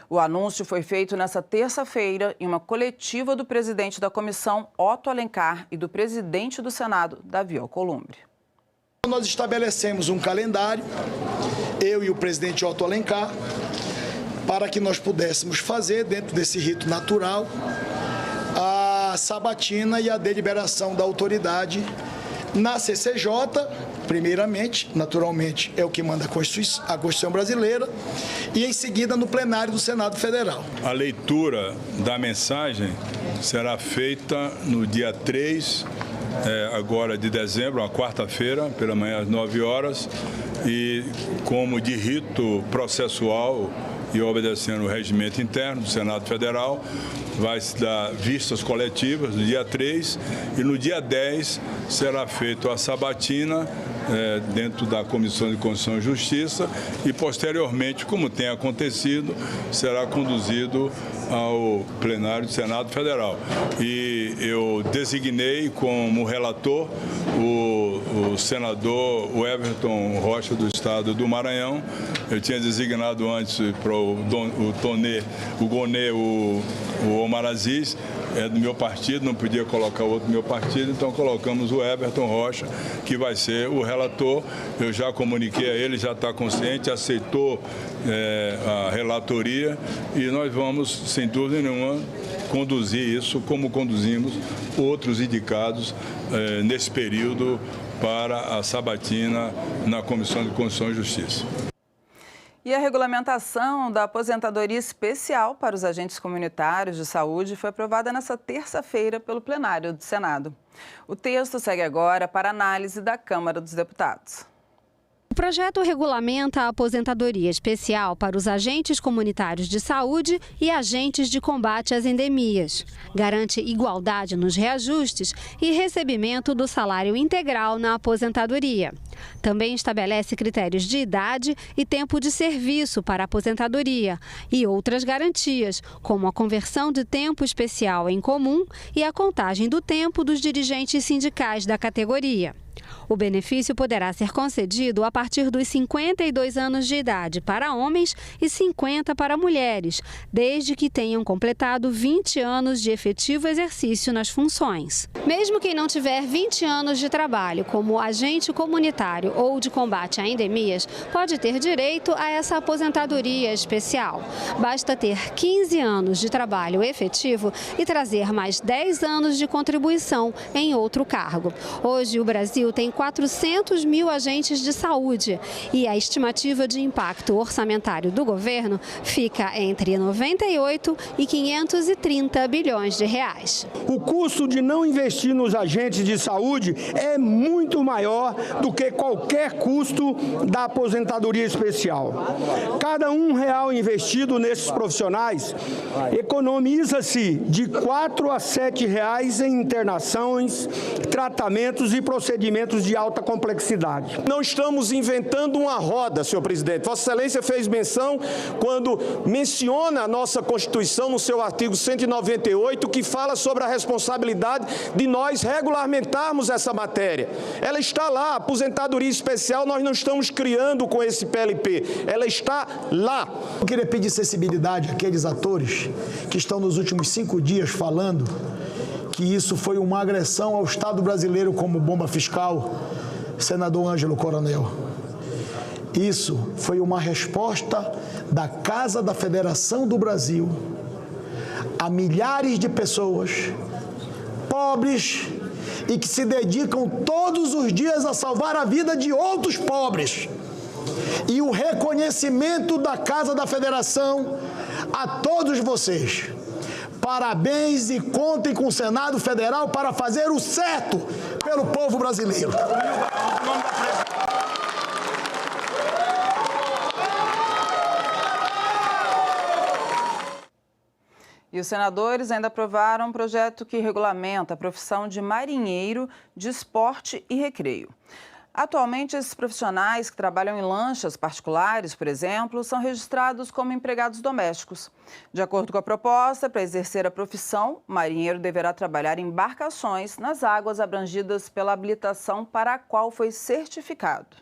O anúncio foi feito nesta terça-feira em uma coletiva do presidente da comissão, Otto Alencar, e do presidente do Senado, Davi Alcolumbre. Nós estabelecemos um calendário, eu e o presidente Otto Alencar, para que nós pudéssemos fazer, dentro desse rito natural, a sabatina e a deliberação da autoridade na CCJ, primeiramente, naturalmente, é o que manda a Constituição brasileira, e em seguida no plenário do Senado Federal. A leitura da mensagem será feita no dia 3, agora de dezembro, uma quarta-feira, pela manhã às 9 horas, e como de rito processual e obedecendo o regimento interno do Senado Federal, vai se dar vistas coletivas no dia 3 e no dia 10 será feita a sabatina dentro da Comissão de Constituição e Justiça e posteriormente, como tem acontecido, será conduzido ao plenário do Senado Federal. E eu designei como relator o senador Everton Rocha do Estado do Maranhão. Eu tinha designado antes para o Gonê, o Omar Aziz, é do meu partido, não podia colocar outro do meu partido, então colocamos o Everton Rocha, que vai ser o relator. Eu já comuniquei a ele, já está consciente, aceitou a relatoria e nós vamos, sem dúvida nenhuma, conduzir isso como conduzimos outros indicados nesse período para a sabatina na Comissão de Constituição e Justiça. E a regulamentação da aposentadoria especial para os agentes comunitários de saúde foi aprovada nesta terça-feira pelo plenário do Senado. O texto segue agora para análise da Câmara dos Deputados. O projeto regulamenta a aposentadoria especial para os agentes comunitários de saúde e agentes de combate às endemias. Garante igualdade nos reajustes e recebimento do salário integral na aposentadoria. Também estabelece critérios de idade e tempo de serviço para a aposentadoria e outras garantias, como a conversão de tempo especial em comum e a contagem do tempo dos dirigentes sindicais da categoria. O benefício poderá ser concedido a partir dos 52 anos de idade para homens e 50 para mulheres, desde que tenham completado 20 anos de efetivo exercício nas funções. Mesmo quem não tiver 20 anos de trabalho como agente comunitário ou de combate a endemias, pode ter direito a essa aposentadoria especial. Basta ter 15 anos de trabalho efetivo e trazer mais 10 anos de contribuição em outro cargo. Hoje, o Brasil tem 400 mil agentes de saúde e a estimativa de impacto orçamentário do governo fica entre 98 e 530 bilhões de reais. O custo de não investir nos agentes de saúde é muito maior do que qualquer custo da aposentadoria especial. Cada R$1 investido nesses profissionais economiza-se de R$4 a R$7 em internações, tratamentos e procedimentos de alta complexidade. Não estamos inventando uma roda, senhor presidente. Vossa Excelência fez menção quando menciona a nossa Constituição no seu artigo 198, que fala sobre a responsabilidade de nós regulamentarmos essa matéria. Ela está lá, a aposentadoria especial nós não estamos criando com esse PLP, ela está lá. Eu queria pedir sensibilidade àqueles atores que estão nos últimos 5 dias falando que isso foi uma agressão ao Estado brasileiro como bomba fiscal, senador Ângelo Coronel. Isso foi uma resposta da Casa da Federação do Brasil a milhares de pessoas pobres e que se dedicam todos os dias a salvar a vida de outros pobres. E o reconhecimento da Casa da Federação a todos vocês. Parabéns e contem com o Senado Federal para fazer o certo pelo povo brasileiro. E os senadores ainda aprovaram um projeto que regulamenta a profissão de marinheiro de esporte e recreio. Atualmente, esses profissionais que trabalham em lanchas particulares, por exemplo, são registrados como empregados domésticos. De acordo com a proposta, para exercer a profissão, o marinheiro deverá trabalhar em embarcações nas águas abrangidas pela habilitação para a qual foi certificado.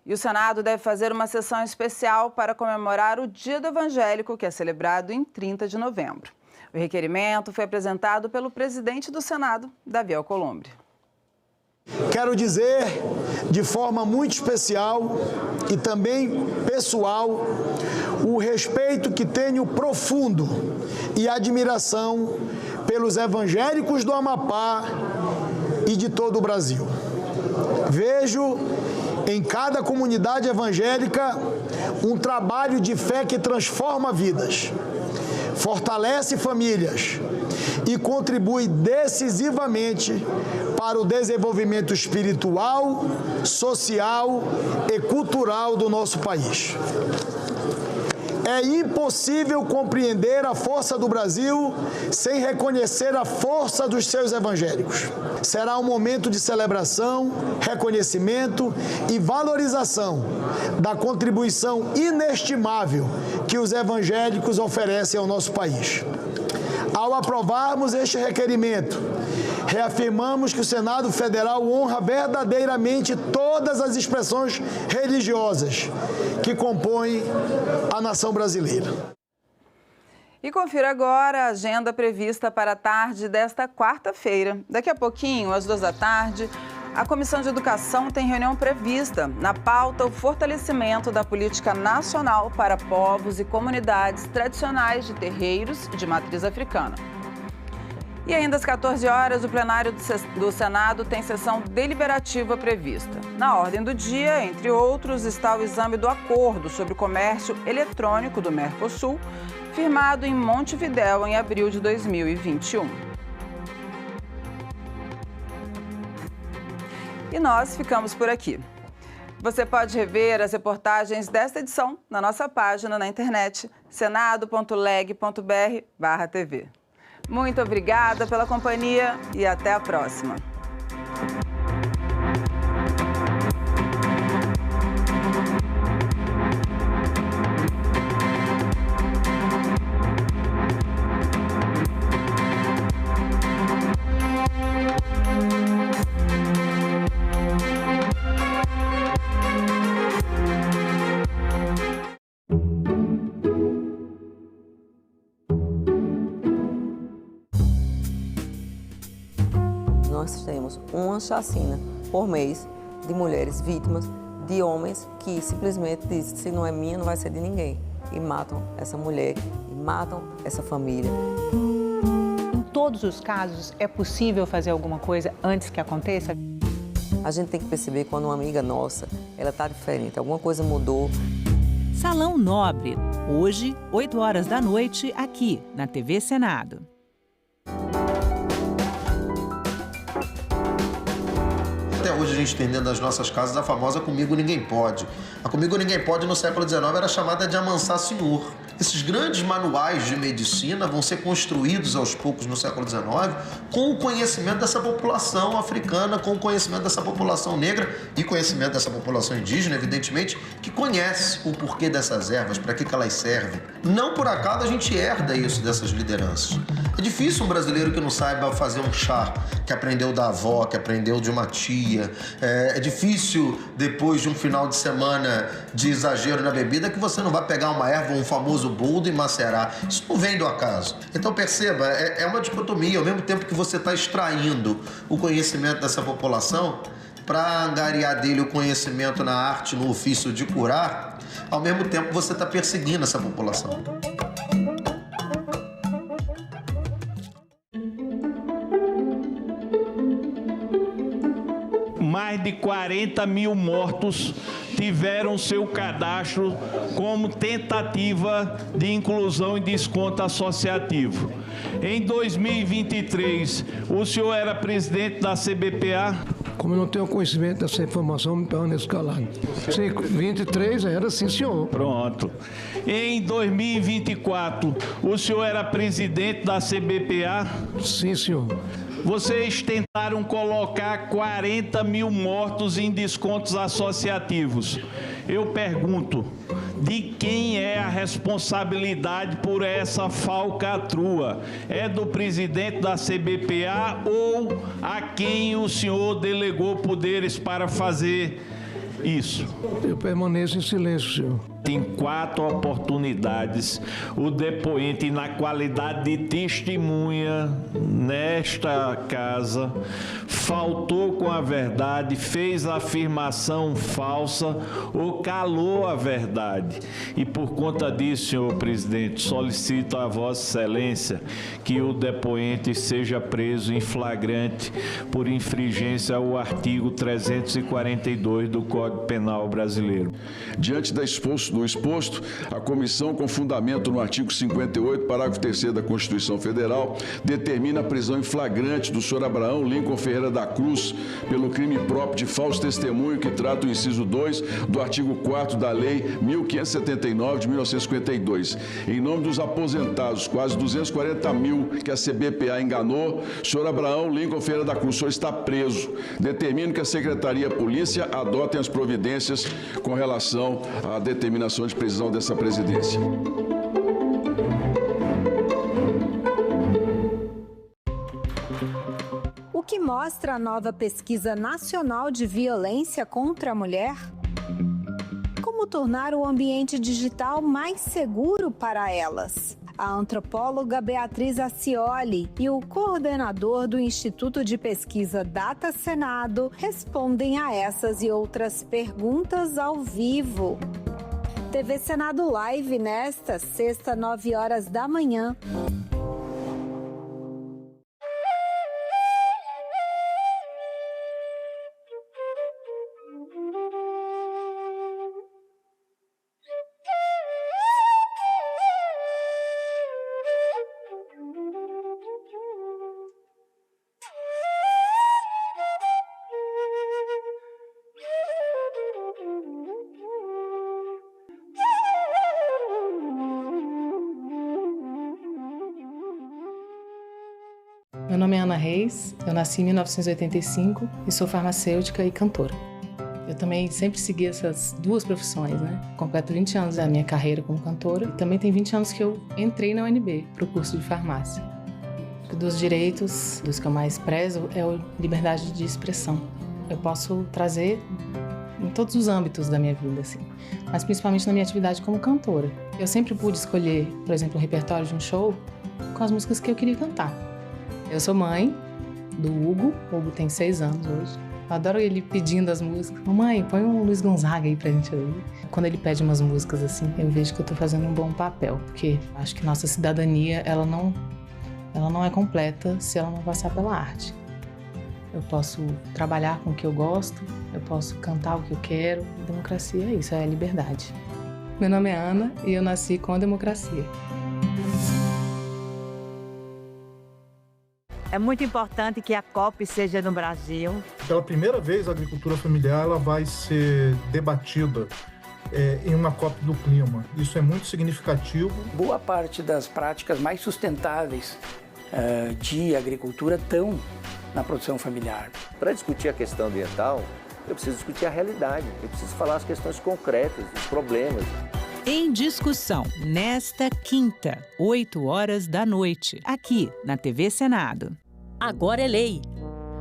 E o Senado deve fazer uma sessão especial para comemorar o Dia do Evangélico, que é celebrado em 30 de novembro. O requerimento foi apresentado pelo presidente do Senado, Davi Alcolumbre. Quero dizer, de forma muito especial e também pessoal, o respeito que tenho profundo e admiração pelos evangélicos do Amapá e de todo o Brasil. Vejo em cada comunidade evangélica um trabalho de fé que transforma vidas, fortalece famílias e contribui decisivamente para o desenvolvimento espiritual, social e cultural do nosso país. É impossível compreender a força do Brasil sem reconhecer a força dos seus evangélicos. Será um momento de celebração, reconhecimento e valorização da contribuição inestimável que os evangélicos oferecem ao nosso país. Ao aprovarmos este requerimento, reafirmamos que o Senado Federal honra verdadeiramente todas as expressões religiosas que compõem a nação brasileira. E confira agora a agenda prevista para a tarde desta quarta-feira. Daqui a pouquinho, às 14h, a Comissão de Educação tem reunião prevista. Na pauta, o fortalecimento da política nacional para povos e comunidades tradicionais de terreiros de matriz africana. E ainda às 14h, o plenário do Senado tem sessão deliberativa prevista. Na ordem do dia, entre outros, está o exame do acordo sobre o comércio eletrônico do Mercosul, firmado em Montevidéu em abril de 2021. E nós ficamos por aqui. Você pode rever as reportagens desta edição na nossa página na internet senado.leg.br/tv. Muito obrigada pela companhia e até a próxima. nós temos uma chacina por mês de mulheres vítimas de homens que simplesmente dizem: se não é minha, não vai ser de ninguém. E matam essa mulher, e matam essa família. Em todos os casos, é possível fazer alguma coisa antes que aconteça? A gente tem que perceber quando uma amiga nossa, ela está diferente, alguma coisa mudou. Salão Nobre, hoje, 8 horas da noite, aqui na TV Senado. Até hoje a gente tem dentro das nossas casas a famosa Comigo Ninguém Pode. A Comigo Ninguém Pode no século XIX era chamada de Amansar Senhor. Esses grandes manuais de medicina vão ser construídos aos poucos no século XIX com o conhecimento dessa população africana, com o conhecimento dessa população negra e conhecimento dessa população indígena, evidentemente, que conhece o porquê dessas ervas, para que elas servem. Não por acaso a gente herda isso dessas lideranças. É difícil um brasileiro que não saiba fazer um chá, que aprendeu da avó, que aprendeu de uma tia. É difícil, depois de um final de semana de exagero na bebida, que você não vai pegar uma erva, um famoso boldo e macerar. Isso não vem do acaso. Então perceba, é uma dicotomia. Ao mesmo tempo que você está extraindo o conhecimento dessa população para angariar dele o conhecimento na arte, no ofício de curar, ao mesmo tempo você está perseguindo essa população. Mais de 40 mil mortos tiveram seu cadastro como tentativa de inclusão e desconto associativo. Em 2023, o senhor era presidente da CBPA? Como eu não tenho conhecimento dessa informação, me permaneço calado. Sim, 23 era, sim, senhor. Pronto. Em 2024, o senhor era presidente da CBPA? Sim, senhor. Vocês tentaram colocar 40 mil mortos em descontos associativos. Eu pergunto, de quem é a responsabilidade por essa falcatrua? É do presidente da CBPA ou a quem o senhor delegou poderes para fazer isso? Eu permaneço em silêncio, senhor. Em 4 oportunidades, o depoente, na qualidade de testemunha nesta casa, faltou com a verdade, fez afirmação falsa ou calou a verdade. E por conta disso, senhor presidente, solicito a Vossa Excelência que o depoente seja preso em flagrante por infringência ao artigo 342 do Código Penal Brasileiro. Diante do exposto, a comissão, com fundamento no artigo 58, parágrafo 3º da Constituição Federal, determina a prisão em flagrante do senhor Abraão Lincoln Ferreira da Cruz pelo crime próprio de falso testemunho, que trata o inciso 2 do artigo 4º da Lei 1579 de 1952. Em nome dos aposentados, quase 240 mil que a CBPA enganou, o senhor Abraão Lincoln Ferreira da Cruz, o senhor está preso. Determino que a Secretaria e a Polícia adotem as providências com relação à determinação de prisão dessa presidência. O que mostra a nova pesquisa nacional de violência contra a mulher? Como tornar o ambiente digital mais seguro para elas? A antropóloga Beatriz Acioli e o coordenador do Instituto de Pesquisa Data Senado respondem a essas e outras perguntas ao vivo. TV Senado Live nesta sexta, 9 horas da manhã. Meu nome é Ana Reis, eu nasci em 1985 e sou farmacêutica e cantora. Eu também sempre segui essas duas profissões, né? Completo 20 anos da minha carreira como cantora e também tem 20 anos que eu entrei na UNB para o curso de farmácia. Dos direitos, dos que eu mais prezo, é a liberdade de expressão. Eu posso trazer em todos os âmbitos da minha vida, assim, mas principalmente na minha atividade como cantora. Eu sempre pude escolher, por exemplo, um repertório de um show com as músicas que eu queria cantar. Eu sou mãe do Hugo. O Hugo tem 6 anos hoje. Eu adoro ele pedindo as músicas. Mamãe, põe um Luiz Gonzaga aí pra gente ouvir. Quando ele pede umas músicas assim, eu vejo que eu tô fazendo um bom papel, porque acho que nossa cidadania, ela não é completa se ela não passar pela arte. Eu posso trabalhar com o que eu gosto, eu posso cantar o que eu quero. Democracia é isso, é a liberdade. Meu nome é Ana e eu nasci com a democracia. É muito importante que a COP seja no Brasil. Pela primeira vez, a agricultura familiar ela vai ser debatida em uma COP do clima. Isso é muito significativo. Boa parte das práticas mais sustentáveis de agricultura estão na produção familiar. Para discutir a questão ambiental, eu preciso discutir a realidade, eu preciso falar as questões concretas, os problemas. Em discussão, nesta quinta, 20h, aqui na TV Senado. Agora é lei.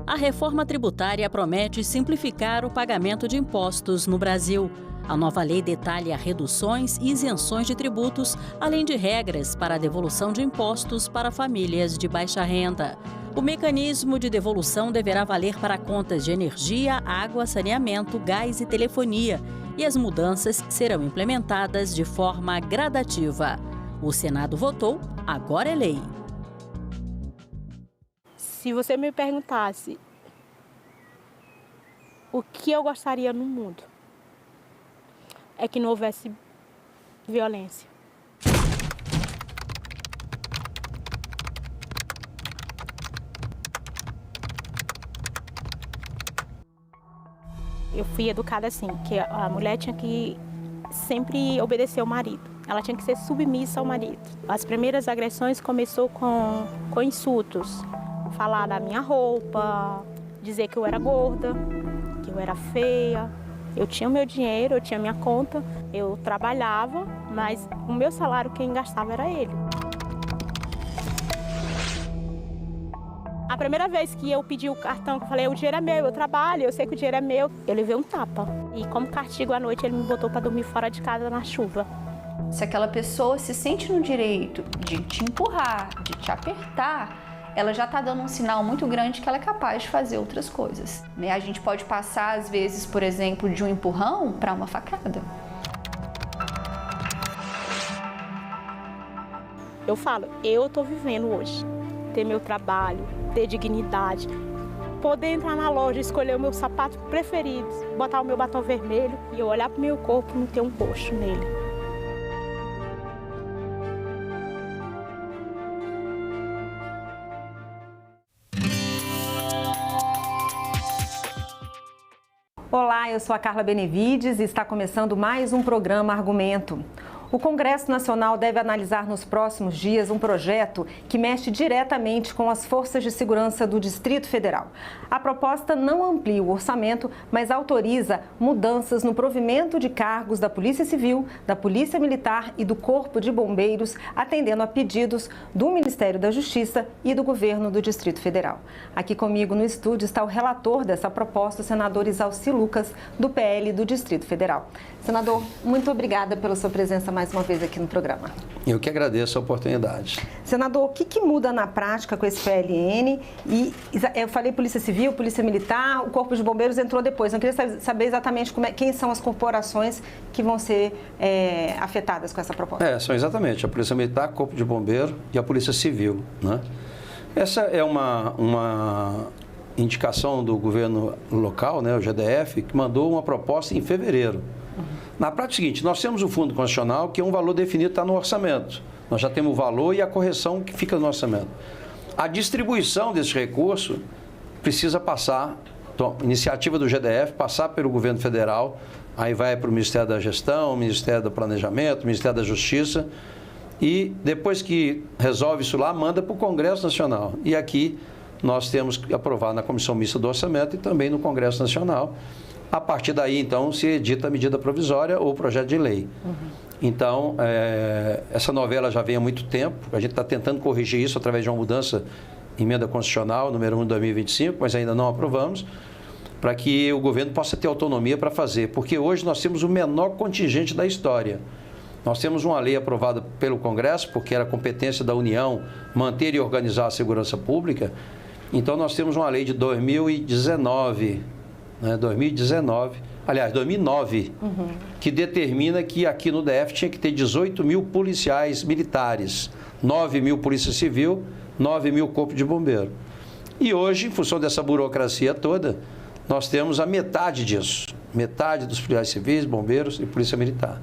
A reforma tributária promete simplificar o pagamento de impostos no Brasil. A nova lei detalha reduções e isenções de tributos, além de regras para a devolução de impostos para famílias de baixa renda. O mecanismo de devolução deverá valer para contas de energia, água, saneamento, gás e telefonia, e as mudanças serão implementadas de forma gradativa. O Senado votou, agora é lei. Se você me perguntasse o que eu gostaria no mundo, é que não houvesse violência. Eu fui educada assim, que a mulher tinha que sempre obedecer ao marido. Ela tinha que ser submissa ao marido. As primeiras agressões começou com insultos. Falar da minha roupa, dizer que eu era gorda, que eu era feia. Eu tinha o meu dinheiro, eu tinha a minha conta, eu trabalhava, mas o meu salário quem gastava era ele. A primeira vez que eu pedi o cartão, que eu falei, o dinheiro é meu, eu trabalho, eu sei que o dinheiro é meu, eu levei um tapa. E como castigo à noite, ele me botou para dormir fora de casa na chuva. Se aquela pessoa se sente no direito de te empurrar, de te apertar, ela já está dando um sinal muito grande que ela é capaz de fazer outras coisas. A gente pode passar, às vezes, por exemplo, de um empurrão para uma facada. Eu falo, eu estou vivendo hoje. Ter meu trabalho, ter dignidade, poder entrar na loja, escolher o meu sapato preferido, botar o meu batom vermelho e eu olhar para o meu corpo e não ter um roxo nele. Olá, eu sou a Carla Benevides e está começando mais um programa Argumento. O Congresso Nacional deve analisar nos próximos dias um projeto que mexe diretamente com as forças de segurança do Distrito Federal. A proposta não amplia o orçamento, mas autoriza mudanças no provimento de cargos da Polícia Civil, da Polícia Militar e do Corpo de Bombeiros, atendendo a pedidos do Ministério da Justiça e do Governo do Distrito Federal. Aqui comigo no estúdio está o relator dessa proposta, o senador Isalci Lucas, do PL do Distrito Federal. Senador, muito obrigada pela sua presença mais uma vez aqui no programa. Eu que agradeço a oportunidade. Senador, o que muda na prática com esse PLN? E eu falei Polícia Civil, Polícia Militar, o Corpo de Bombeiros entrou depois. Eu queria saber exatamente quem são as corporações que vão ser afetadas com essa proposta. São exatamente a Polícia Militar, o Corpo de Bombeiro e a Polícia Civil, né? Essa é uma indicação do governo local, né, o GDF, que mandou uma proposta em fevereiro. Na prática é o seguinte, nós temos o Fundo Constitucional, que é um valor definido, está no orçamento. Nós já temos o valor e a correção que fica no orçamento. A distribuição desse recurso precisa passar, então, iniciativa do GDF, passar pelo governo federal, aí vai para o Ministério da Gestão, o Ministério do Planejamento, o Ministério da Justiça, e depois que resolve isso lá, manda para o Congresso Nacional. E aqui nós temos que aprovar na Comissão Mista do Orçamento e também no Congresso Nacional. A partir daí, então, se edita a medida provisória ou projeto de lei. Então, essa novela já vem há muito tempo. A gente está tentando corrigir isso através de uma mudança, emenda constitucional, número 1 de 2025, mas ainda não aprovamos, para que o governo possa ter autonomia para fazer. Porque hoje nós temos o menor contingente da história. Nós temos uma lei aprovada pelo Congresso, porque era competência da União manter e organizar a segurança pública, Então nós temos uma lei de 2019, né, 2009, que determina que aqui no DF tinha que ter 18 mil policiais militares, 9 mil polícia civil, 9 mil corpo de bombeiro. E hoje, em função dessa burocracia toda, nós temos a metade disso, metade dos policiais civis, bombeiros e polícia militar.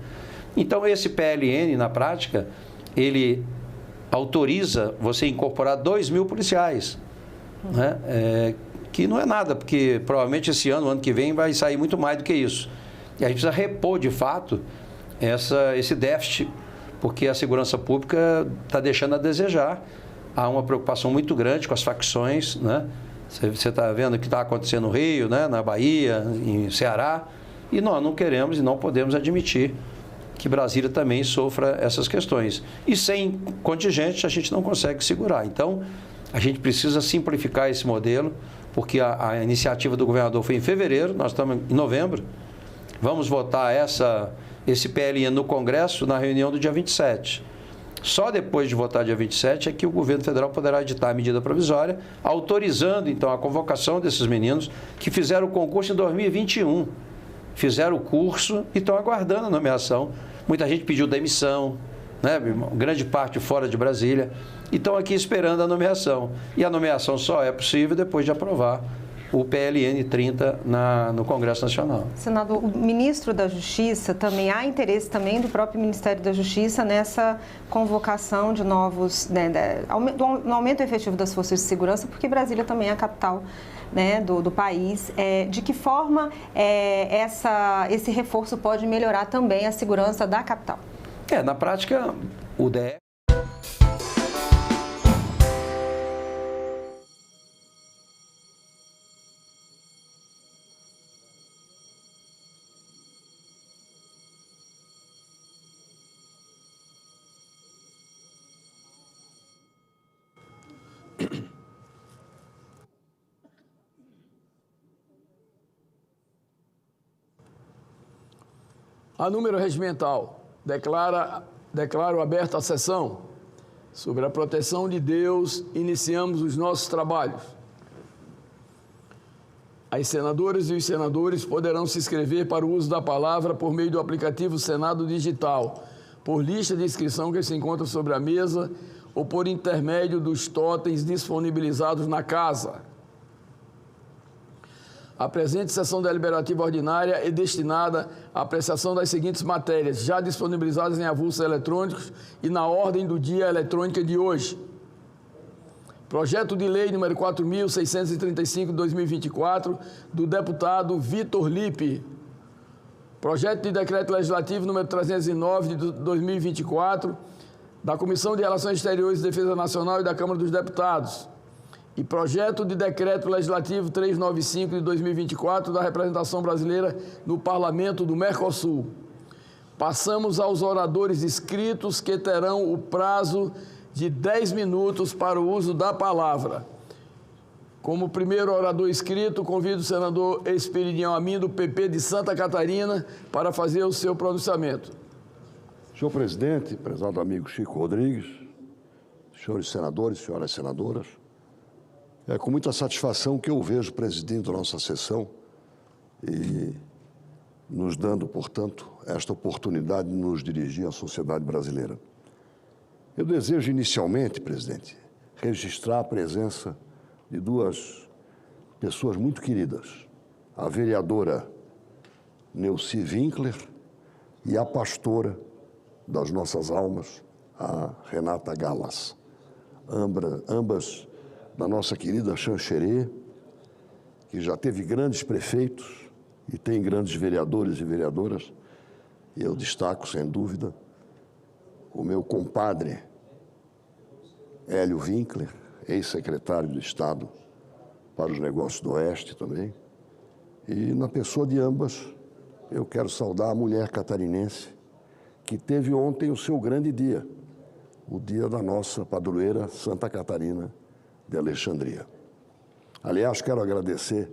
Então esse PLN, na prática, ele autoriza você incorporar 2 mil policiais, né? Que não é nada, porque provavelmente esse ano, o ano que vem, vai sair muito mais do que isso. E a gente precisa repor, de fato, esse déficit, porque a segurança pública está deixando a desejar. Há uma preocupação muito grande com as facções, né? Você está vendo o que está acontecendo no Rio, né? Na Bahia, em Ceará, e nós não queremos e não podemos admitir que Brasília também sofra essas questões. E sem contingente a gente não consegue segurar. Então, a gente precisa simplificar esse modelo, porque a iniciativa do governador foi em fevereiro, nós estamos em novembro. Vamos votar esse PLN no Congresso na reunião do dia 27. Só depois de votar dia 27 é que o governo federal poderá editar a medida provisória, autorizando, então, a convocação desses meninos que fizeram o concurso em 2021. Fizeram o curso e estão aguardando a nomeação. Muita gente pediu demissão, né? Grande parte fora de Brasília, e estão aqui esperando a nomeação. E a nomeação só é possível depois de aprovar o PLN 30 no Congresso Nacional. Senador, o ministro da Justiça também, há interesse também do próprio Ministério da Justiça nessa convocação de novos, né, no aumento efetivo das forças de segurança, porque Brasília também é a capital, né, do país. De que forma esse reforço pode melhorar também a segurança da capital? Na prática, o DF... A número regimental, declaro aberta a sessão. Sobre a proteção de Deus, iniciamos os nossos trabalhos. As senadoras e os senadores poderão se inscrever para o uso da palavra por meio do aplicativo Senado Digital, por lista de inscrição que se encontra sobre a mesa ou por intermédio dos totens disponibilizados na casa. A presente sessão deliberativa ordinária é destinada à apreciação das seguintes matérias, já disponibilizadas em avulsos eletrônicos e na ordem do dia eletrônica de hoje. Projeto de lei número 4.635 de 2024, do deputado Vitor Lippe. Projeto de decreto legislativo número 309 de 2024, da Comissão de Relações Exteriores e Defesa Nacional e da Câmara dos Deputados. E projeto de decreto legislativo 395 de 2024 da representação brasileira no Parlamento do Mercosul. Passamos aos oradores inscritos, que terão o prazo de 10 minutos para o uso da palavra. Como primeiro orador inscrito, convido o senador Esperidião Amin, do PP de Santa Catarina, para fazer o seu pronunciamento. Senhor presidente, prezado amigo Chico Rodrigues, senhores senadores, senhoras senadoras, é com muita satisfação que eu vejo presidindo a nossa sessão e nos dando, portanto, esta oportunidade de nos dirigir à sociedade brasileira. Eu desejo inicialmente, presidente, registrar a presença de duas pessoas muito queridas, a vereadora Neuci Winkler e a pastora das nossas almas, a Renata Galas, ambas da nossa querida Xanxerê, que já teve grandes prefeitos e tem grandes vereadores e vereadoras. E eu destaco, sem dúvida, o meu compadre Hélio Winkler, ex-secretário de Estado para os Negócios do Oeste também. E na pessoa de ambas, eu quero saudar a mulher catarinense que teve ontem o seu grande dia, o dia da nossa padroeira Santa Catarina de Alexandria. Aliás, quero agradecer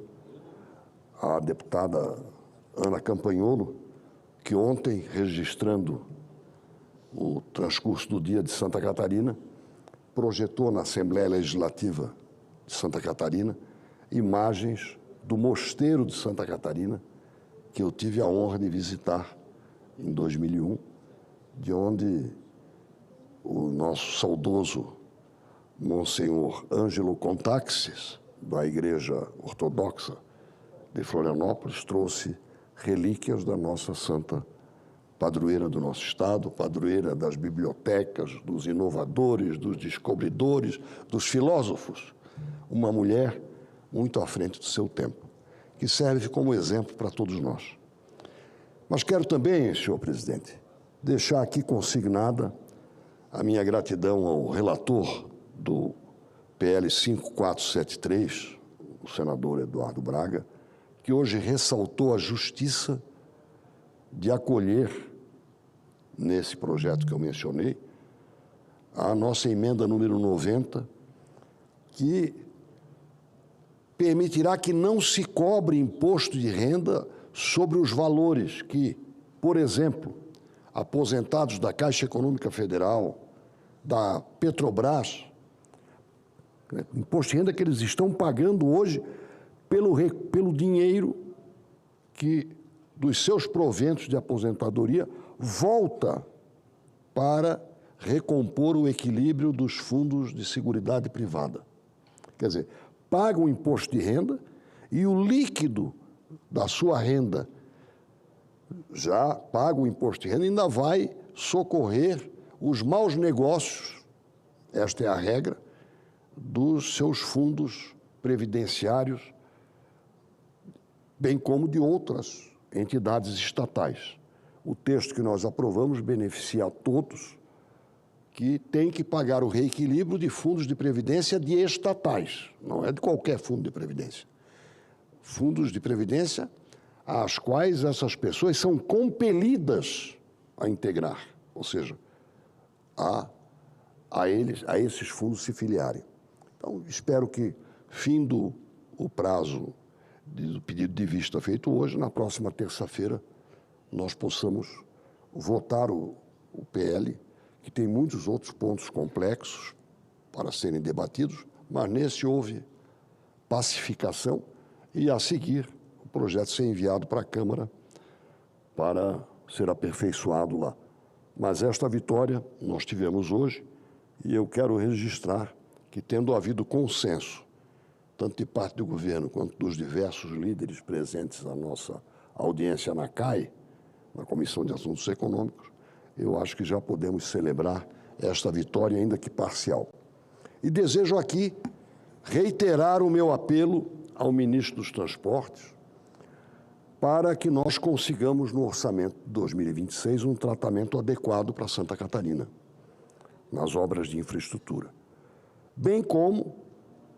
à deputada Ana Campanholo, que ontem, registrando o transcurso do dia de Santa Catarina, projetou na Assembleia Legislativa de Santa Catarina, imagens do Mosteiro de Santa Catarina, que eu tive a honra de visitar em 2001, de onde o nosso saudoso Monsenhor Ângelo Contaxis, da Igreja Ortodoxa de Florianópolis, trouxe relíquias da nossa santa padroeira do nosso estado, padroeira das bibliotecas, dos inovadores, dos descobridores, dos filósofos. Uma mulher muito à frente do seu tempo, que serve como exemplo para todos nós. Mas quero também, senhor presidente, deixar aqui consignada a minha gratidão ao relator do PL 5473, o senador Eduardo Braga, que hoje ressaltou a justiça de acolher, nesse projeto que eu mencionei, a nossa emenda número 90, que permitirá que não se cobre imposto de renda sobre os valores que, por exemplo, aposentados da Caixa Econômica Federal, da Petrobras, imposto de renda que eles estão pagando hoje pelo dinheiro que, dos seus proventos de aposentadoria, volta para recompor o equilíbrio dos fundos de seguridade privada. Quer dizer, paga o imposto de renda e o líquido da sua renda já paga o imposto de renda e ainda vai socorrer os maus negócios, esta é a regra, dos seus fundos previdenciários, bem como de outras entidades estatais. O texto que nós aprovamos beneficia a todos que têm que pagar o reequilíbrio de fundos de previdência de estatais, não é de qualquer fundo de previdência. Fundos de previdência às quais essas pessoas são compelidas a integrar, ou seja, a esses fundos se filiarem. Então, espero que, findo o prazo do pedido de vista feito hoje, na próxima terça-feira, nós possamos votar o PL, que tem muitos outros pontos complexos para serem debatidos, mas nesse houve pacificação e, a seguir, o projeto ser enviado para a Câmara para ser aperfeiçoado lá. Mas esta vitória nós tivemos hoje e eu quero registrar que, tendo havido consenso, tanto de parte do governo quanto dos diversos líderes presentes na nossa audiência na CAI, na Comissão de Assuntos Econômicos, eu acho que já podemos celebrar esta vitória, ainda que parcial. E desejo aqui reiterar o meu apelo ao ministro dos Transportes para que nós consigamos, no orçamento de 2026, um tratamento adequado para Santa Catarina, nas obras de infraestrutura, bem como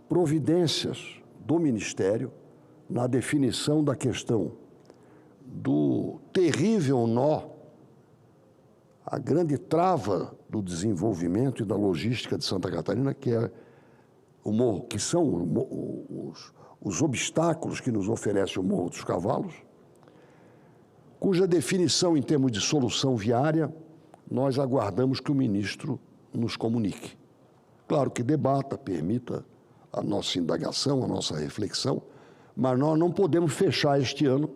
providências do Ministério na definição da questão do terrível nó, a grande trava do desenvolvimento e da logística de Santa Catarina, que é o morro, que são os obstáculos que nos oferece o Morro dos Cavalos, cuja definição em termos de solução viária nós aguardamos que o ministro nos comunique. Claro que debata, permita a nossa indagação, a nossa reflexão, mas nós não podemos fechar este ano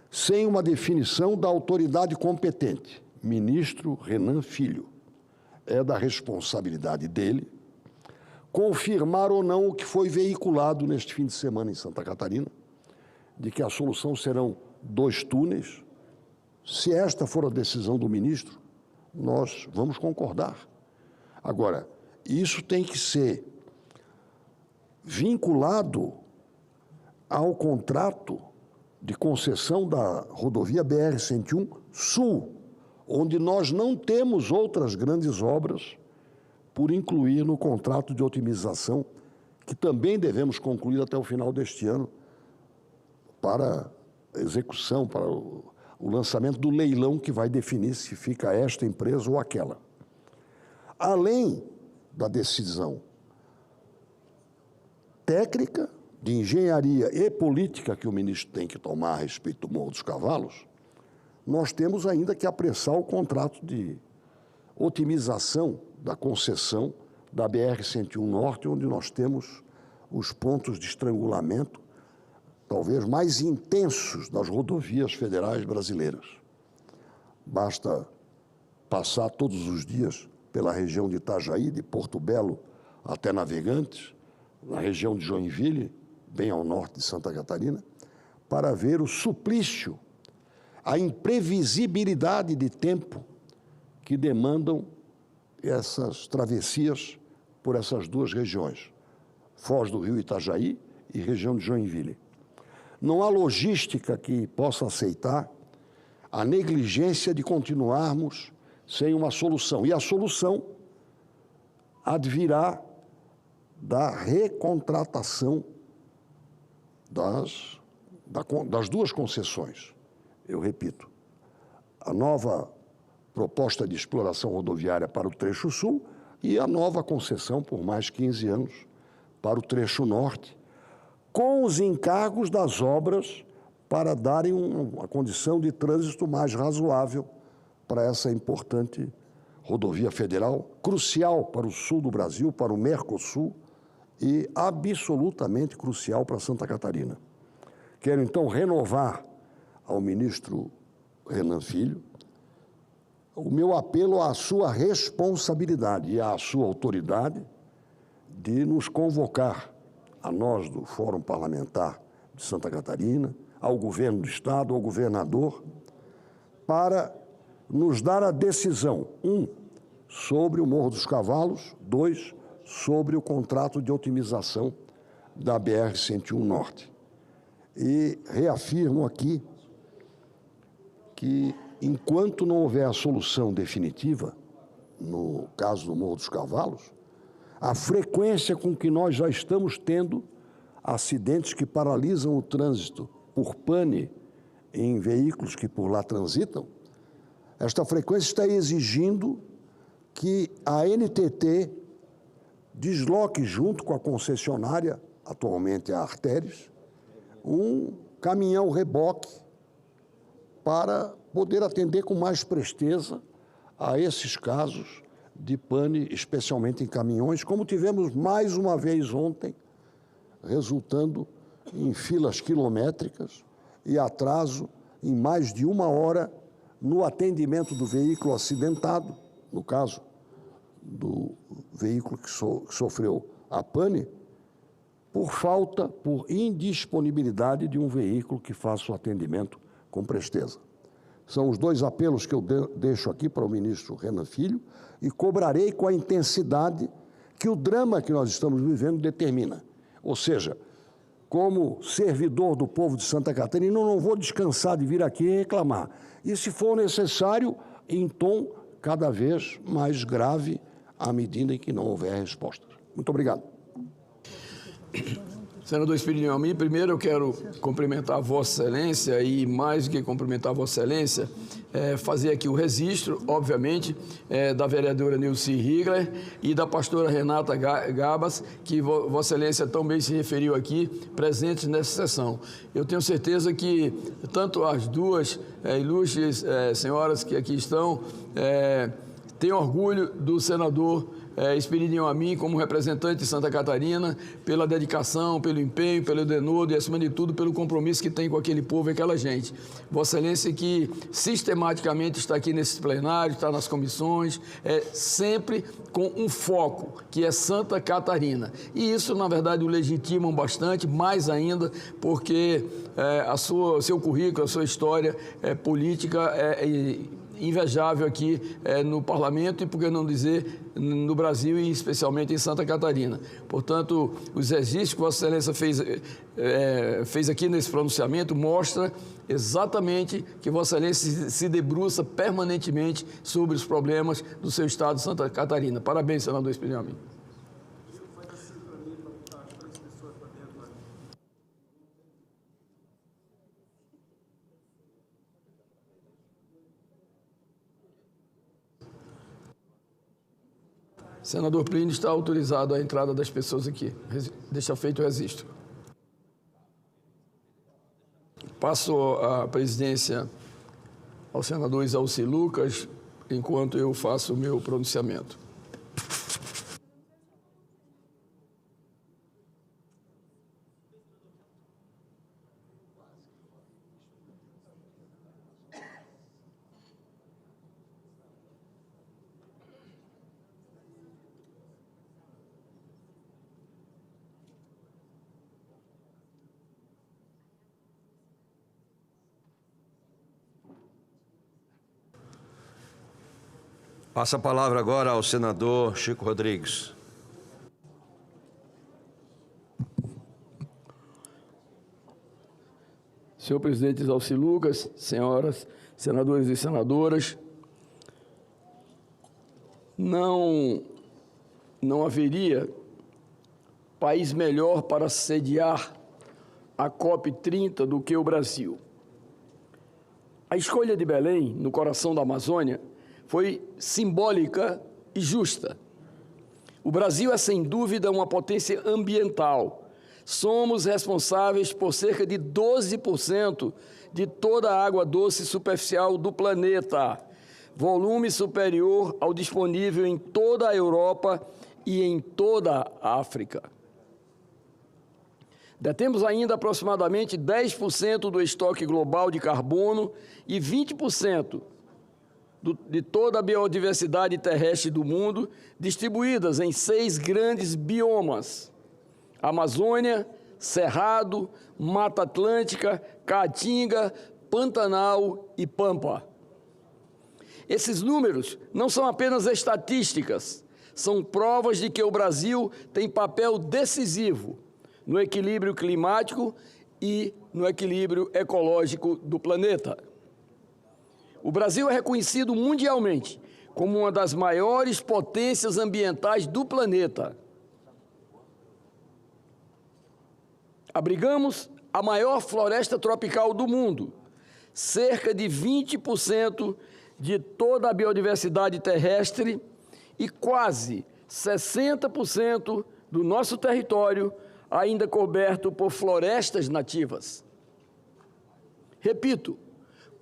sem uma definição da autoridade competente, ministro Renan Filho. É da responsabilidade dele confirmar ou não o que foi veiculado neste fim de semana em Santa Catarina, de que a solução serão 2 túneis. Se esta for a decisão do ministro, nós vamos concordar. Agora, isso tem que ser vinculado ao contrato de concessão da rodovia BR-101 Sul, onde nós não temos outras grandes obras por incluir no contrato de otimização, que também devemos concluir até o final deste ano, para execução, para o lançamento do leilão que vai definir se fica esta empresa ou aquela. Além da decisão técnica, de engenharia e política que o ministro tem que tomar a respeito do Morro dos Cavalos, nós temos ainda que apressar o contrato de otimização da concessão da BR-101 Norte, onde nós temos os pontos de estrangulamento talvez mais intensos das rodovias federais brasileiras. Basta passar todos os dias pela região de Itajaí, de Porto Belo até Navegantes, na região de Joinville, bem ao norte de Santa Catarina, para ver o suplício, a imprevisibilidade de tempo que demandam essas travessias por essas duas regiões, Foz do Rio Itajaí e região de Joinville. Não há logística que possa aceitar a negligência de continuarmos sem uma solução. E a solução advirá da recontratação das duas concessões. Eu repito, a nova proposta de exploração rodoviária para o trecho sul e a nova concessão por mais 15 anos para o trecho norte, com os encargos das obras para darem uma condição de trânsito mais razoável para essa importante rodovia federal, crucial para o sul do Brasil, para o Mercosul e absolutamente crucial para Santa Catarina. Quero, então, renovar ao ministro Renan Filho o meu apelo à sua responsabilidade e à sua autoridade de nos convocar, a nós do Fórum Parlamentar de Santa Catarina, ao governo do Estado, ao governador, para nos dar a decisão, 1, sobre o Morro dos Cavalos, 2, sobre o contrato de otimização da BR-101 Norte. E reafirmo aqui que, enquanto não houver a solução definitiva, no caso do Morro dos Cavalos, a frequência com que nós já estamos tendo acidentes que paralisam o trânsito por pane em veículos que por lá transitam, esta frequência está exigindo que a NTT desloque junto com a concessionária, atualmente a Artéries, um caminhão-reboque para poder atender com mais presteza a esses casos de pane, especialmente em caminhões, como tivemos mais uma vez ontem, resultando em filas quilométricas e atraso em mais de 1 hora no atendimento do veículo acidentado, no caso do veículo que sofreu a pane, por indisponibilidade de um veículo que faça o atendimento com presteza. São os 2 apelos que eu deixo aqui para o ministro Renan Filho e cobrarei com a intensidade que o drama que nós estamos vivendo determina. Ou seja, como servidor do povo de Santa Catarina, eu não vou descansar de vir aqui reclamar. E, se for necessário, em tom cada vez mais grave, à medida em que não houver resposta. Muito obrigado. Senador Espírito Amin, primeiro eu quero cumprimentar Vossa Excelência e, mais do que cumprimentar Vossa Excelência, fazer aqui o registro, obviamente, da vereadora Nilce Rigler e da pastora Renata Gabas, que Vossa Excelência também se referiu aqui, presentes nessa sessão. Eu tenho certeza que tanto as duas ilustres senhoras que aqui estão têm orgulho do senador Espírito Amin, como representante de Santa Catarina, pela dedicação, pelo empenho, pelo denodo e, acima de tudo, pelo compromisso que tem com aquele povo e aquela gente. Vossa Excelência que sistematicamente está aqui nesse plenário, está nas comissões, sempre com um foco, que é Santa Catarina. E isso, na verdade, o legitimam bastante, mais ainda, porque seu currículo, a sua história política invejável aqui no Parlamento e, por que não dizer, no Brasil e especialmente em Santa Catarina. Portanto, os registros que Vossa Excelência fez aqui nesse pronunciamento mostra exatamente que Vossa Excelência se debruça permanentemente sobre os problemas do seu estado de Santa Catarina. Parabéns, senador Espírito Amin. Senador Plínio, está autorizado a entrada das pessoas aqui. Deixa feito o registro. Passo a presidência ao senador Isalci Lucas, enquanto eu faço o meu pronunciamento. Passa a palavra agora ao senador Chico Rodrigues. Senhor presidente Isalci Lucas, senhoras, senadores e senadoras, não haveria país melhor para sediar a COP30 do que o Brasil. A escolha de Belém, no coração da Amazônia, foi simbólica e justa. O Brasil é, sem dúvida, uma potência ambiental. Somos responsáveis por cerca de 12% de toda a água doce superficial do planeta, volume superior ao disponível em toda a Europa e em toda a África. Detemos ainda aproximadamente 10% do estoque global de carbono e 20% de toda a biodiversidade terrestre do mundo, distribuídas em 6 grandes biomas: Amazônia, Cerrado, Mata Atlântica, Caatinga, Pantanal e Pampa. Esses números não são apenas estatísticas, são provas de que o Brasil tem papel decisivo no equilíbrio climático e no equilíbrio ecológico do planeta. O Brasil é reconhecido mundialmente como uma das maiores potências ambientais do planeta. Abrigamos a maior floresta tropical do mundo, cerca de 20% de toda a biodiversidade terrestre e quase 60% do nosso território ainda coberto por florestas nativas. Repito,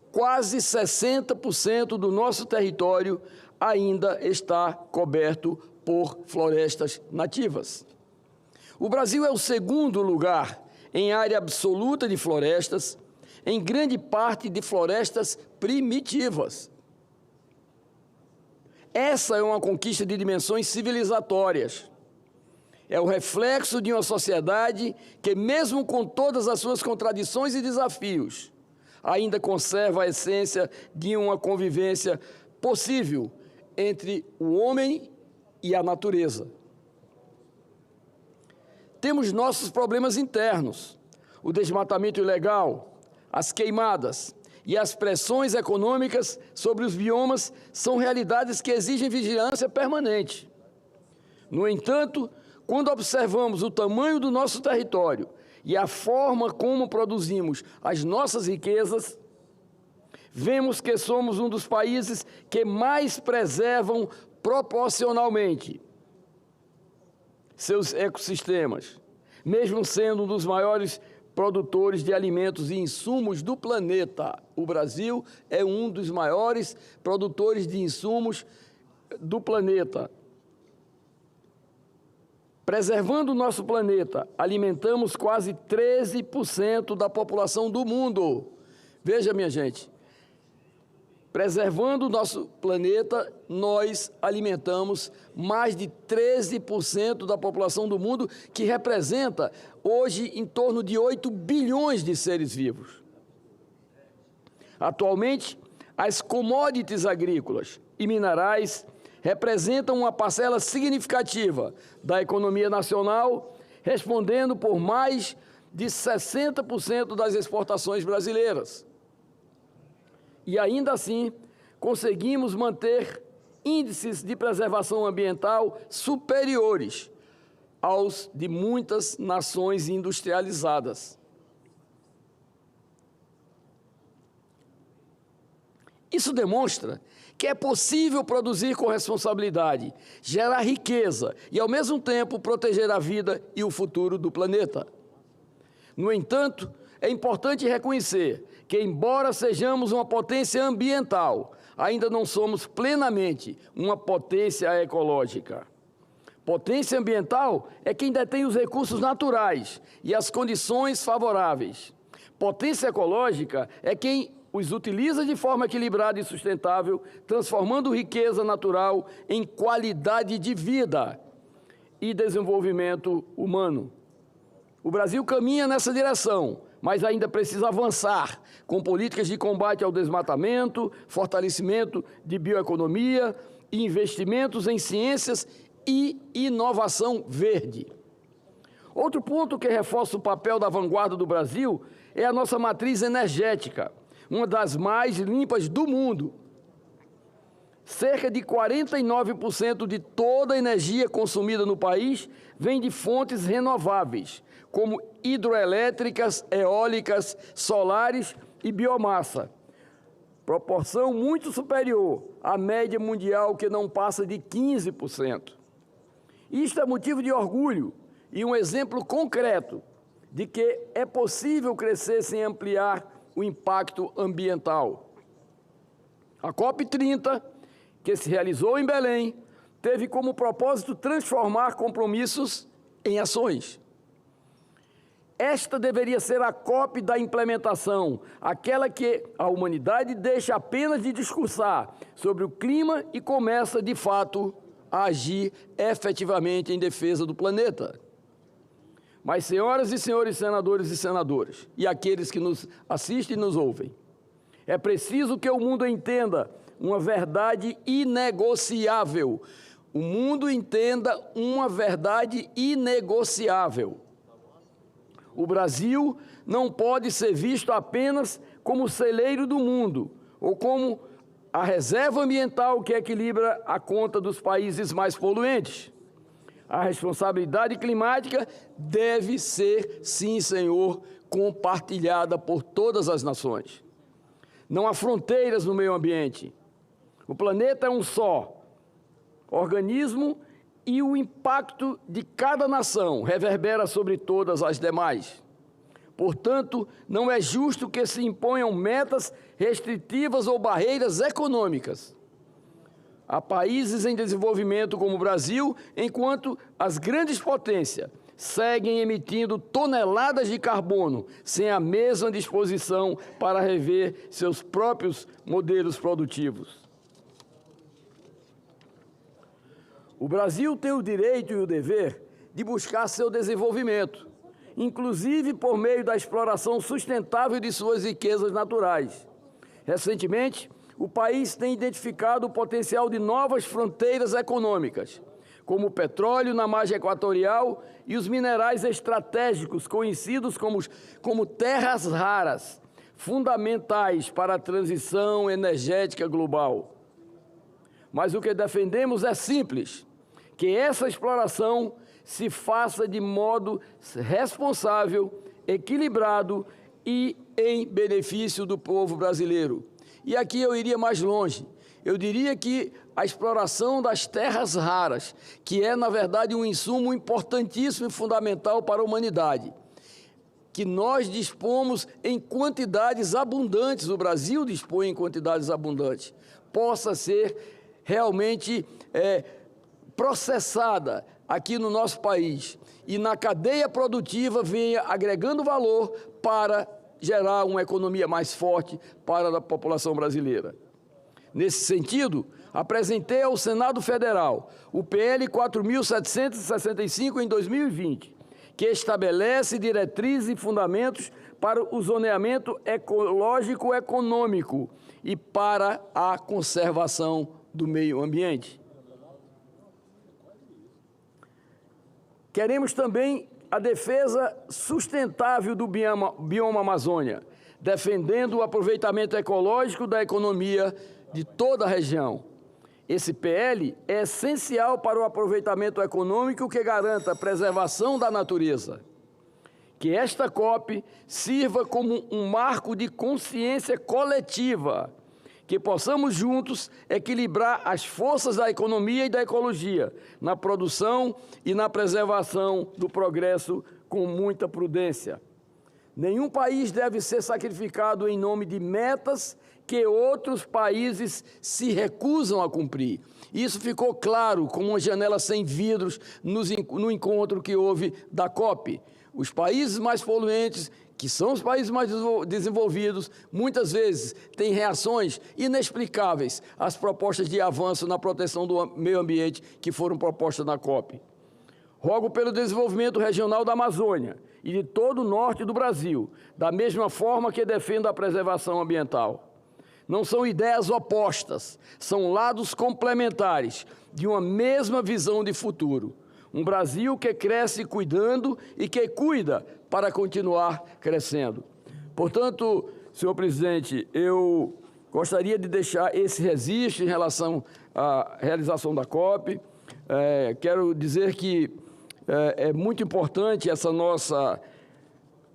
quase 60% do nosso território ainda está coberto por florestas nativas. O Brasil é o segundo lugar em área absoluta de florestas, em grande parte de florestas primitivas. Essa é uma conquista de dimensões civilizatórias. É o reflexo de uma sociedade que, mesmo com todas as suas contradições e desafios, ainda conserva a essência de uma convivência possível entre o homem e a natureza. Temos nossos problemas internos: o desmatamento ilegal, as queimadas e as pressões econômicas sobre os biomas são realidades que exigem vigilância permanente. No entanto, quando observamos o tamanho do nosso território e a forma como produzimos as nossas riquezas, vemos que somos um dos países que mais preservam proporcionalmente seus ecossistemas, mesmo sendo um dos maiores produtores de alimentos e insumos do planeta. O Brasil é um dos maiores produtores de insumos do planeta. Preservando o nosso planeta, alimentamos quase 13% da população do mundo. Veja, minha gente, preservando o nosso planeta, nós alimentamos mais de 13% da população do mundo, que representa hoje em torno de 8 bilhões de seres vivos. Atualmente, as commodities agrícolas e minerais representam uma parcela significativa da economia nacional, respondendo por mais de 60% das exportações brasileiras. E ainda assim, conseguimos manter índices de preservação ambiental superiores aos de muitas nações industrializadas. Isso demonstra que é possível produzir com responsabilidade, gerar riqueza e, ao mesmo tempo, proteger a vida e o futuro do planeta. No entanto, é importante reconhecer que, embora sejamos uma potência ambiental, ainda não somos plenamente uma potência ecológica. Potência ambiental é quem detém os recursos naturais e as condições favoráveis. Potência ecológica é quem os utiliza de forma equilibrada e sustentável, transformando riqueza natural em qualidade de vida e desenvolvimento humano. O Brasil caminha nessa direção, mas ainda precisa avançar com políticas de combate ao desmatamento, fortalecimento de bioeconomia e investimentos em ciências e inovação verde. Outro ponto que reforça o papel da vanguarda do Brasil é a nossa matriz energética, uma das mais limpas do mundo. Cerca de 49% de toda a energia consumida no país vem de fontes renováveis, como hidroelétricas, eólicas, solares e biomassa. Proporção muito superior à média mundial, que não passa de 15%. Isto é motivo de orgulho e um exemplo concreto de que é possível crescer sem ampliar o impacto ambiental. A COP30, que se realizou em Belém, teve como propósito transformar compromissos em ações. Esta deveria ser a COP da implementação, aquela que a humanidade deixa apenas de discursar sobre o clima e começa, de fato, a agir efetivamente em defesa do planeta. Mas, senhoras e senhores senadores e senadoras, e aqueles que nos assistem e nos ouvem, é preciso que o mundo entenda uma verdade inegociável. O mundo entenda uma verdade inegociável. O Brasil não pode ser visto apenas como o celeiro do mundo ou como a reserva ambiental que equilibra a conta dos países mais poluentes. A responsabilidade climática deve ser, sim, senhor, compartilhada por todas as nações. Não há fronteiras no meio ambiente. O planeta é um só organismo e o impacto de cada nação reverbera sobre todas as demais. Portanto, não é justo que se imponham metas restritivas ou barreiras econômicas a países em desenvolvimento como o Brasil, enquanto as grandes potências seguem emitindo toneladas de carbono sem a mesma disposição para rever seus próprios modelos produtivos. O Brasil tem o direito e o dever de buscar seu desenvolvimento, inclusive por meio da exploração sustentável de suas riquezas naturais. Recentemente, o país tem identificado o potencial de novas fronteiras econômicas, como o petróleo na margem equatorial e os minerais estratégicos conhecidos como terras raras, fundamentais para a transição energética global. Mas o que defendemos é simples: que essa exploração se faça de modo responsável, equilibrado e em benefício do povo brasileiro. E aqui eu iria mais longe. Eu diria que a exploração das terras raras, que é, na verdade, um insumo importantíssimo e fundamental para a humanidade, que nós dispomos em quantidades abundantes, o Brasil dispõe em quantidades abundantes, possa ser realmente processada aqui no nosso país e na cadeia produtiva venha agregando valor para gerar uma economia mais forte para a população brasileira. Nesse sentido, apresentei ao Senado Federal o PL 4.765 em 2020, que estabelece diretrizes e fundamentos para o zoneamento ecológico econômico e para a conservação do meio ambiente. Queremos também a defesa sustentável do bioma Amazônia, defendendo o aproveitamento ecológico da economia de toda a região. Esse PL é essencial para o aproveitamento econômico que garanta a preservação da natureza. Que esta COP sirva como um marco de consciência coletiva, que possamos juntos equilibrar as forças da economia e da ecologia na produção e na preservação do progresso com muita prudência. Nenhum país deve ser sacrificado em nome de metas que outros países se recusam a cumprir. Isso ficou claro como uma janela sem vidros no encontro que houve da COP. Os países mais poluentes, que são os países mais desenvolvidos, muitas vezes têm reações inexplicáveis às propostas de avanço na proteção do meio ambiente que foram propostas na COP. Rogo pelo desenvolvimento regional da Amazônia e de todo o norte do Brasil, da mesma forma que defendo a preservação ambiental. não são ideias opostas, são lados complementares de uma mesma visão de futuro. Um Brasil que cresce cuidando e que cuida para continuar crescendo. Portanto, senhor presidente, eu gostaria de deixar esse registro em relação à realização da COP. Quero dizer que é muito importante essa nossa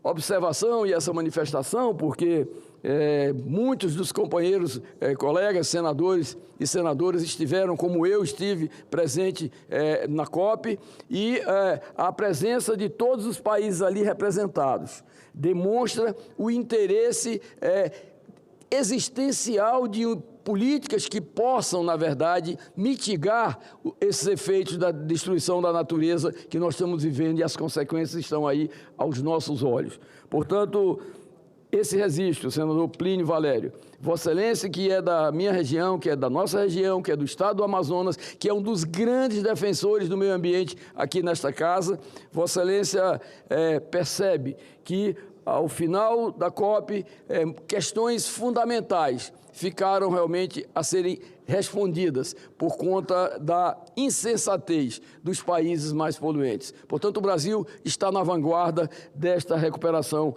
observação e essa manifestação, porque muitos dos companheiros, colegas, senadores e senadoras estiveram, como eu estive, presente na COP, e a presença de todos os países ali representados demonstra o interesse existencial de políticas que possam, na verdade, mitigar esses efeitos da destruição da natureza que nós estamos vivendo, e as consequências estão aí aos nossos olhos. Portanto, esse registro, senador Plínio Valério, Vossa Excelência, que é da minha região, que é da nossa região, que é do estado do Amazonas, que é um dos grandes defensores do meio ambiente aqui nesta casa, Vossa Excelência percebe que, ao final da COP, questões fundamentais ficaram realmente a serem respondidas por conta da insensatez dos países mais poluentes. Portanto, o Brasil está na vanguarda desta recuperação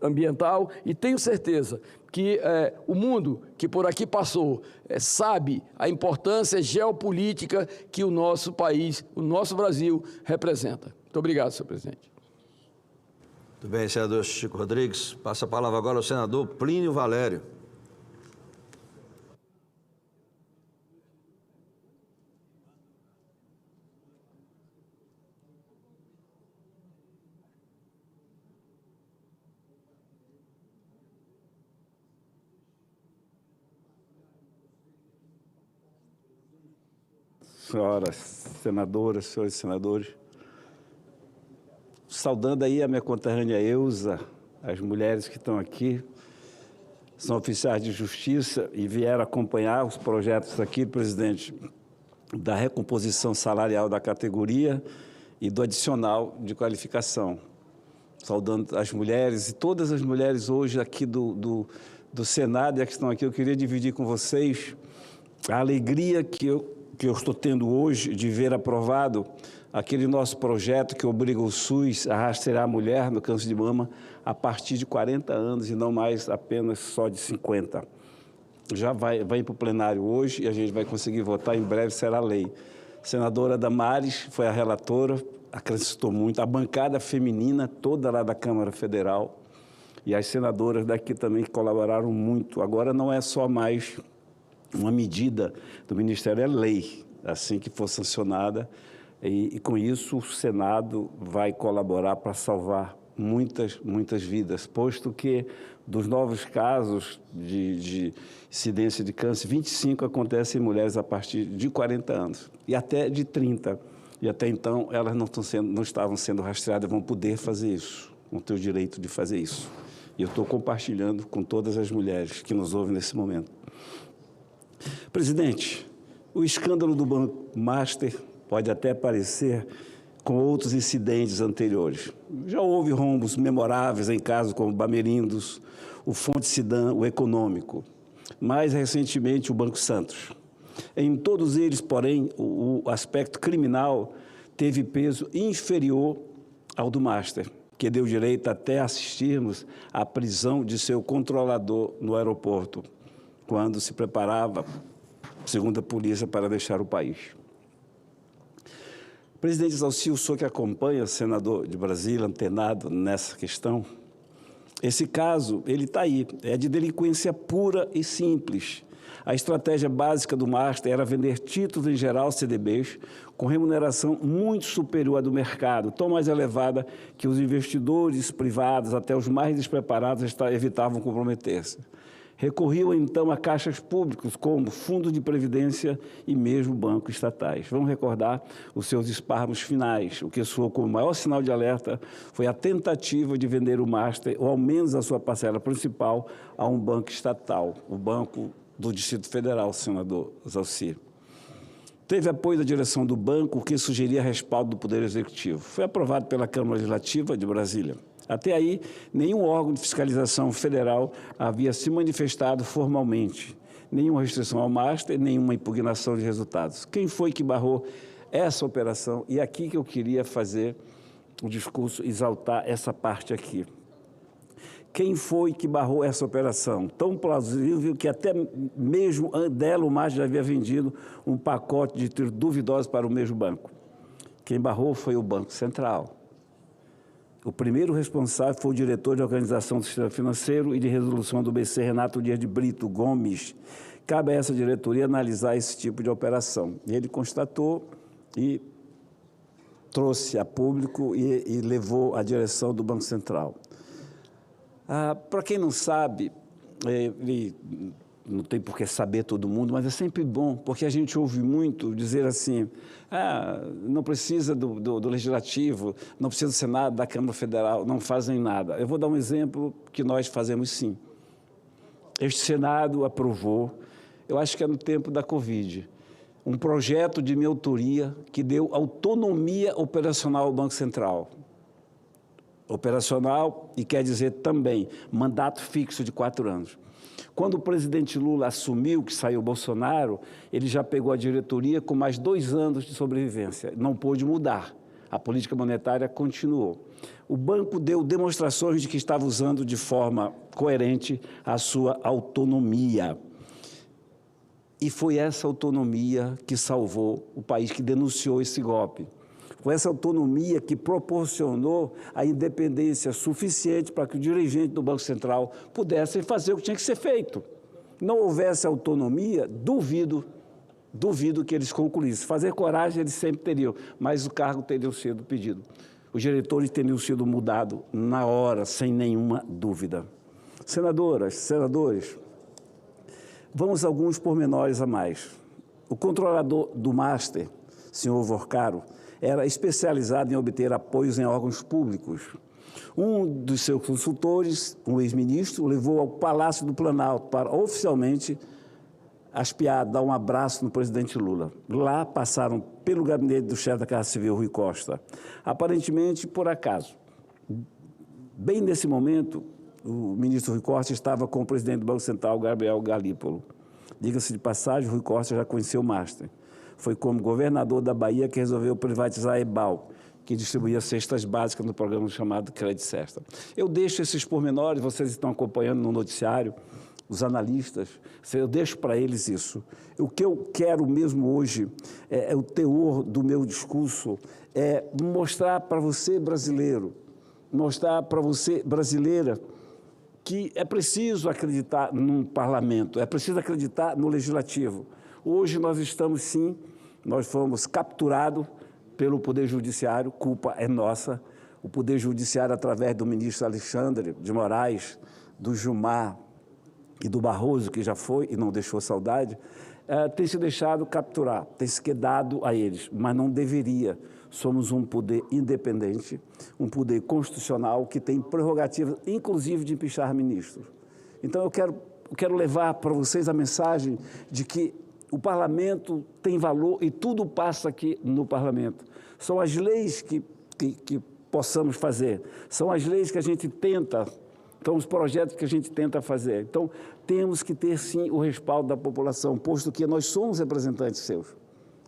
ambiental, e tenho certeza que o mundo que por aqui passou sabe a importância geopolítica que o nosso país, o nosso Brasil, representa. Muito obrigado, senhor presidente. Muito bem, senador Chico Rodrigues. Passa a palavra agora ao senador Plínio Valério. Senhoras senadoras, senhores senadores, saudando aí a minha conterrânea Eusa, as mulheres que estão aqui, são oficiais de justiça e vieram acompanhar os projetos aqui, presidente, da recomposição salarial da categoria e do adicional de qualificação. Saudando as mulheres e todas as mulheres hoje aqui do Senado e as que estão aqui, eu queria dividir com vocês a alegria que eu estou tendo hoje de ver aprovado aquele nosso projeto que obriga o SUS a rastrear a mulher no câncer de mama a partir de 40 anos e não mais apenas só de 50. Já vai para o plenário hoje e a gente vai conseguir votar, em breve será lei. A senadora Damares foi a relatora, acrescentou muito, a bancada feminina toda lá da Câmara Federal e as senadoras daqui também colaboraram muito. Agora não é só mais uma medida do Ministério, é lei, assim que for sancionada, e com isso o Senado vai colaborar para salvar muitas vidas, posto que dos novos casos de incidência de câncer, 25 acontecem em mulheres a partir de 40 anos e até de 30, e até então elas não estavam sendo rastreadas, vão poder fazer isso, vão ter o direito de fazer isso. E eu estou compartilhando com todas as mulheres que nos ouvem nesse momento. Presidente, o escândalo do Banco Master pode até parecer com outros incidentes anteriores. Já houve rombos memoráveis em casos como Bamerindos, o Fonte Sidan, o Econômico, mais recentemente o Banco Santos. Em todos eles, porém, o aspecto criminal teve peso inferior ao do Master, que deu direito até a assistirmos à prisão de seu controlador no aeroporto, quando se preparava, segundo a polícia, para deixar o país. Presidente Exaucir, o senhor que acompanha, senador de Brasília, antenado nessa questão, esse caso, ele está aí, é de delinquência pura e simples. A estratégia básica do Master era vender títulos em geral, CDBs, com remuneração muito superior à do mercado, tão mais elevada que os investidores privados, até os mais despreparados, evitavam comprometer-se. Recorriam, então, a caixas públicas, como fundos de previdência e mesmo bancos estatais. Vamos recordar os seus esparmos finais. O que soou como maior sinal de alerta foi a tentativa de vender o Master, ou ao menos a sua parcela principal, a um banco estatal, o Banco do Distrito Federal, senador Exaucir. Teve apoio da direção do banco, que sugeria respaldo do Poder Executivo. Foi aprovado pela Câmara Legislativa de Brasília. Até aí, nenhum órgão de fiscalização federal havia se manifestado formalmente. Nenhuma restrição ao master, nenhuma impugnação de resultados. Quem foi que barrou essa operação? E aqui que eu queria fazer o discurso, exaltar essa parte aqui. Quem foi que barrou essa operação? Tão plausível que até mesmo dela o master já havia vendido um pacote de títulos duvidosos para o mesmo banco. Quem barrou foi o Banco Central. O primeiro responsável foi o diretor de Organização do Sistema Financeiro e de Resolução do BC, Renato Dias de Brito Gomes. Cabe a essa diretoria analisar esse tipo de operação. E ele constatou e trouxe a público e levou à direção do Banco Central. Para quem não sabe, não tem por que saber todo mundo, mas é sempre bom, porque a gente ouve muito dizer assim, não precisa do Legislativo, não precisa do Senado, da Câmara Federal, não fazem nada. Eu vou dar um exemplo que nós fazemos sim. Este Senado aprovou, eu acho que é no tempo da Covid, um projeto de minha autoria que deu autonomia operacional ao Banco Central. Operacional e quer dizer também mandato fixo de 4 anos. Quando o presidente Lula assumiu, que saiu Bolsonaro, ele já pegou a diretoria com mais 2 anos de sobrevivência. Não pôde mudar. A política monetária continuou. O banco deu demonstrações de que estava usando de forma coerente a sua autonomia. E foi essa autonomia que salvou o país, que denunciou esse golpe. Com essa autonomia que proporcionou a independência suficiente para que o dirigente do Banco Central pudesse fazer o que tinha que ser feito. Não houvesse autonomia, duvido que eles concluíssem. Fazer coragem eles sempre teriam, mas o cargo teria sido pedido. Os diretores teriam sido mudados na hora, sem nenhuma dúvida. Senadoras, senadores, vamos a alguns pormenores a mais. O controlador do Master, senhor Vorcaro, era especializado em obter apoios em órgãos públicos. Um dos seus consultores, um ex-ministro, levou ao Palácio do Planalto para oficialmente aspiar, dar um abraço no presidente Lula. Lá passaram pelo gabinete do chefe da Casa Civil, Rui Costa. Aparentemente, por acaso. Bem nesse momento, o ministro Rui Costa estava com o presidente do Banco Central, Gabriel Galípolo. Diga-se de passagem, Rui Costa já conheceu o Master. Foi como governador da Bahia que resolveu privatizar a EBAL, que distribuía cestas básicas no programa chamado Crédito Cesta. Eu deixo esses pormenores, vocês estão acompanhando no noticiário, os analistas, eu deixo para eles isso. O que eu quero mesmo hoje, o teor do meu discurso, é mostrar para você, brasileiro, mostrar para você, brasileira, que é preciso acreditar num parlamento, é preciso acreditar no legislativo. Hoje nós estamos, sim, nós fomos capturados pelo Poder Judiciário, culpa é nossa. O Poder Judiciário, através do ministro Alexandre de Moraes, do Gilmar e do Barroso, que já foi e não deixou saudade, tem se deixado capturar, tem se quedado a eles, mas não deveria. Somos um poder independente, um poder constitucional que tem prerrogativa, inclusive, de empichar ministros. Então, eu quero levar para vocês a mensagem de que o parlamento tem valor e tudo passa aqui no parlamento. São as leis que possamos fazer, são as leis que a gente tenta, são os projetos que a gente tenta fazer. Então, temos que ter, sim, o respaldo da população, posto que nós somos representantes seus.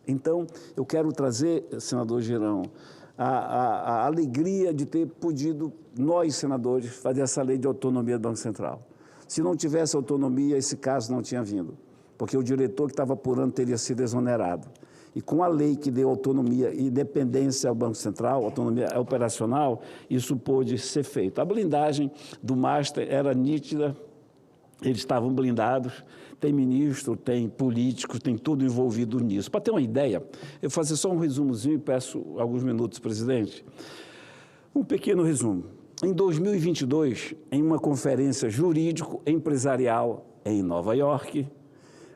Então, eu quero trazer, senador Girão, a alegria de ter podido, nós, senadores, fazer essa lei de autonomia do Banco Central. Se não tivesse autonomia, esse caso não tinha vindo, porque o diretor que estava apurando teria sido exonerado. E com a lei que deu autonomia e independência ao Banco Central, autonomia operacional, isso pôde ser feito. A blindagem do Master era nítida, eles estavam blindados, tem ministro, tem políticos, tem tudo envolvido nisso. Para ter uma ideia, eu vou fazer só um resumozinho e peço alguns minutos, presidente. Um pequeno resumo. Em 2022, em uma conferência jurídico-empresarial em Nova York,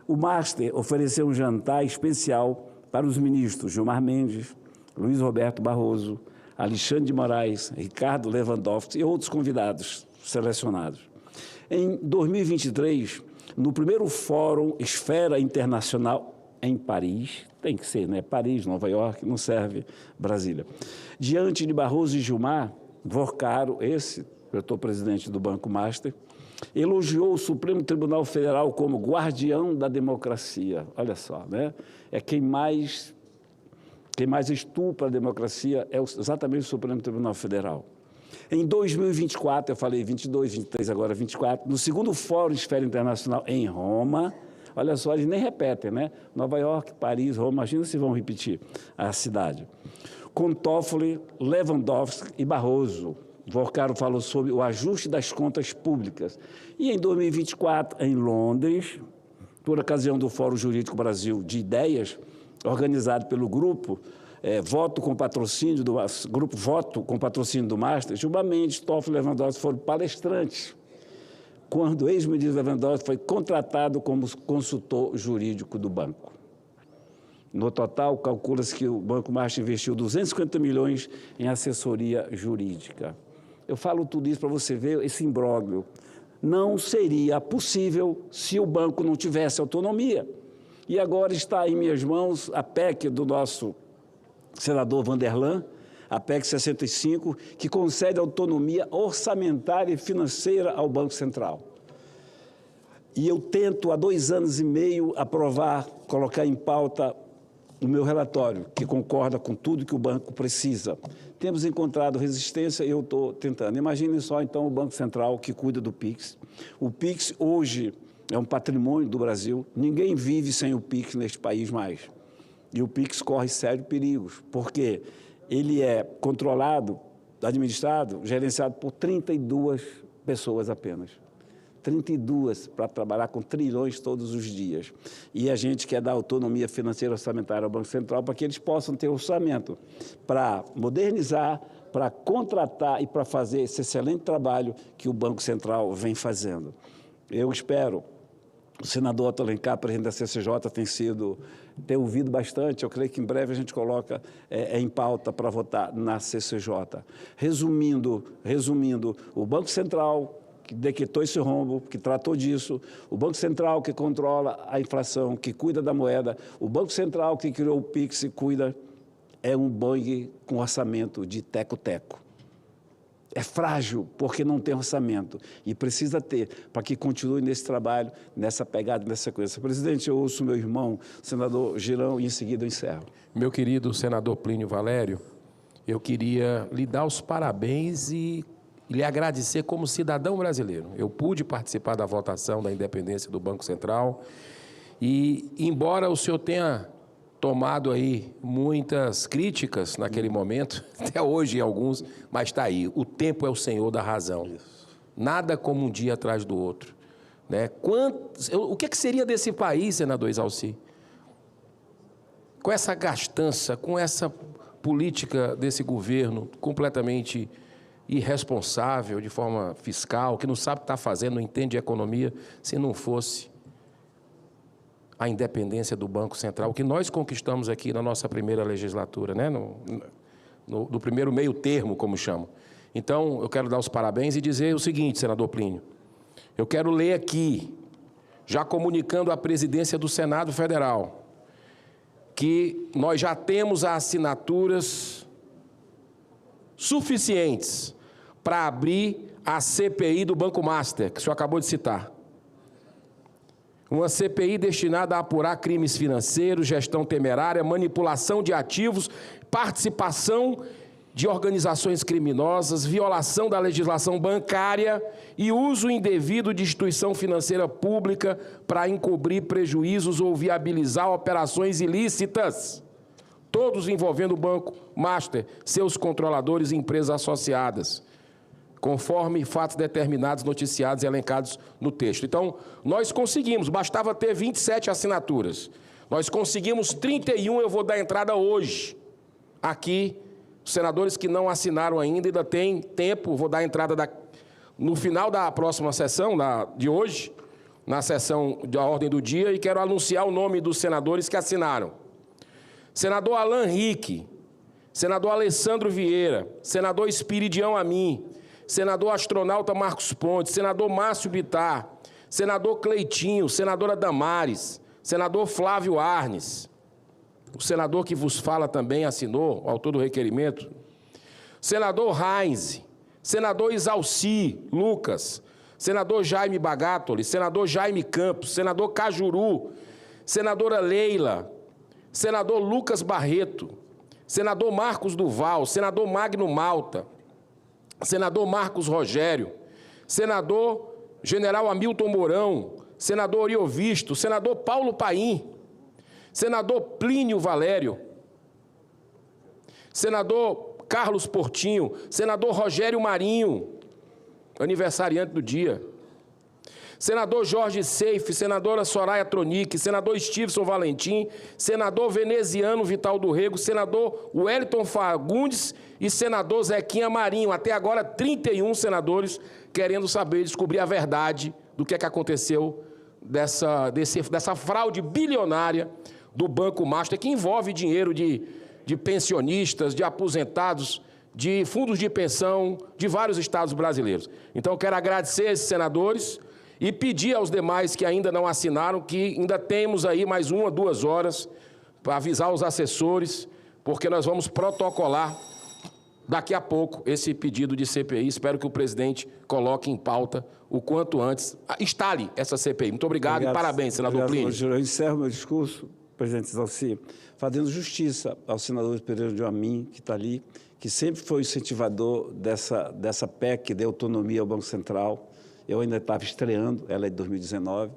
o Master ofereceu um jantar especial para os ministros Gilmar Mendes, Luiz Roberto Barroso, Alexandre de Moraes, Ricardo Lewandowski e outros convidados selecionados. Em 2023, no primeiro Fórum Esfera Internacional em Paris, tem que ser, né? Paris, Nova York, não serve Brasília. Diante de Barroso e Gilmar, Vorcaro, esse diretor-presidente do Banco Master, elogiou o Supremo Tribunal Federal como guardião da democracia. Olha só, né? É quem mais estupra a democracia é exatamente o Supremo Tribunal Federal. Em 2024, eu falei 22, 23, agora 24, no segundo Fórum Esfera Internacional em Roma, olha só, eles nem repetem, né? Nova York, Paris, Roma, imagina se vão repetir a cidade. Com Toffoli, Lewandowski e Barroso. Vorcaro falou sobre o ajuste das contas públicas. E em 2024, em Londres, por ocasião do Fórum Jurídico Brasil de Ideias, organizado pelo grupo Voto com Patrocínio do Master, Gilmar Mendes, Toffoli e Lewandowski foram palestrantes, quando o ex-ministro Lewandowski foi contratado como consultor jurídico do banco. No total, calcula-se que o Banco Master investiu 250 milhões em assessoria jurídica. Eu falo tudo isso para você ver esse imbróglio. Não seria possível se o banco não tivesse autonomia. E agora está em minhas mãos a PEC do nosso senador Vanderlan, a PEC 65, que concede autonomia orçamentária e financeira ao Banco Central. E eu tento, há 2 anos e meio, aprovar, colocar em pauta o meu relatório, que concorda com tudo que o banco precisa. Temos encontrado resistência e eu estou tentando. Imaginem só, então, o Banco Central que cuida do PIX. O PIX, hoje, é um patrimônio do Brasil. Ninguém vive sem o PIX neste país mais. E o PIX corre sérios perigos, porque ele é controlado, administrado, gerenciado por 32 pessoas apenas. 32 para trabalhar com trilhões todos os dias. E a gente quer dar autonomia financeira orçamentária ao Banco Central para que eles possam ter orçamento para modernizar, para contratar e para fazer esse excelente trabalho que o Banco Central vem fazendo. Eu espero, o senador Otto Alencar, presidente da CCJ, tem ouvido bastante, eu creio que em breve a gente coloca em pauta para votar na CCJ. Resumindo, o Banco Central, que decretou esse rombo, que tratou disso, o Banco Central que controla a inflação, que cuida da moeda, o Banco Central que criou o PIX e cuida, é um banco com orçamento de teco-teco. É frágil porque não tem orçamento e precisa ter para que continue nesse trabalho, nessa pegada, nessa coisa. Presidente, eu ouço meu irmão, senador Girão, e em seguida eu encerro. Meu querido senador Plínio Valério, eu queria lhe dar os parabéns e lhe agradecer como cidadão brasileiro. Eu pude participar da votação da independência do Banco Central e, embora o senhor tenha tomado aí muitas críticas naquele momento, até hoje alguns, mas está aí, o tempo é o senhor da razão. Nada como um dia atrás do outro. Né? O que seria desse país, senador Exalci? Com essa gastança, com essa política desse governo completamente irresponsável de forma fiscal, que não sabe o que está fazendo, não entende de economia, se não fosse a independência do Banco Central, o que nós conquistamos aqui na nossa primeira legislatura, né? no primeiro meio termo, como chamam. Então, eu quero dar os parabéns e dizer o seguinte, senador Plínio, eu quero ler aqui, já comunicando à presidência do Senado Federal, que nós já temos as assinaturas suficientes para abrir a CPI do Banco Master, que o senhor acabou de citar. Uma CPI destinada a apurar crimes financeiros, gestão temerária, manipulação de ativos, participação de organizações criminosas, violação da legislação bancária e uso indevido de instituição financeira pública para encobrir prejuízos ou viabilizar operações ilícitas, todos envolvendo o Banco Master, seus controladores e empresas associadas, conforme fatos determinados, noticiados e elencados no texto. Então, nós conseguimos, bastava ter 27 assinaturas. Nós conseguimos 31, eu vou dar entrada hoje. Aqui, os senadores que não assinaram ainda têm tempo, vou dar entrada no final da próxima sessão, de hoje, na sessão da ordem do dia, e quero anunciar o nome dos senadores que assinaram. Senador Alan Rick, senador Alessandro Vieira, senador Espiridião Amin, senador astronauta Marcos Pontes, senador Márcio Bittar, senador Cleitinho, senadora Damares, senador Flávio Arnes, o senador que vos fala também assinou, o autor do requerimento, senador Heinz, senador Isalci Lucas, senador Jaime Bagatoli, senador Jaime Campos, senador Cajuru, senadora Leila, senador Lucas Barreto, senador Marcos Duval, senador Magno Malta, senador Marcos Rogério, senador general Hamilton Mourão, senador Oriovisto, senador Paulo Paim, senador Plínio Valério, senador Carlos Portinho, senador Rogério Marinho, aniversariante do dia, senador Jorge Seife, senadora Soraya Tronic, senador Stevenson Valentim, senador Veneziano Vital do Rego, senador Wellington Fagundes e senador Zequinha Marinho. Até agora, 31 senadores querendo saber, descobrir a verdade do que é que aconteceu dessa fraude bilionária do Banco Master, que envolve dinheiro de pensionistas, de aposentados, de fundos de pensão de vários estados brasileiros. Então, eu quero agradecer a esses senadores e pedir aos demais que ainda não assinaram, que ainda temos aí mais 1 ou 2 horas para avisar os assessores, porque nós vamos protocolar daqui a pouco esse pedido de CPI. Espero que o presidente coloque em pauta o quanto antes. Instale essa CPI. Muito obrigado e parabéns, senador Plínio. Eu encerro meu discurso, presidente Isalci, fazendo justiça ao senador Pereira de Amin, que está ali, que sempre foi o incentivador dessa PEC de autonomia ao Banco Central. Eu ainda estava estreando, ela é de 2019.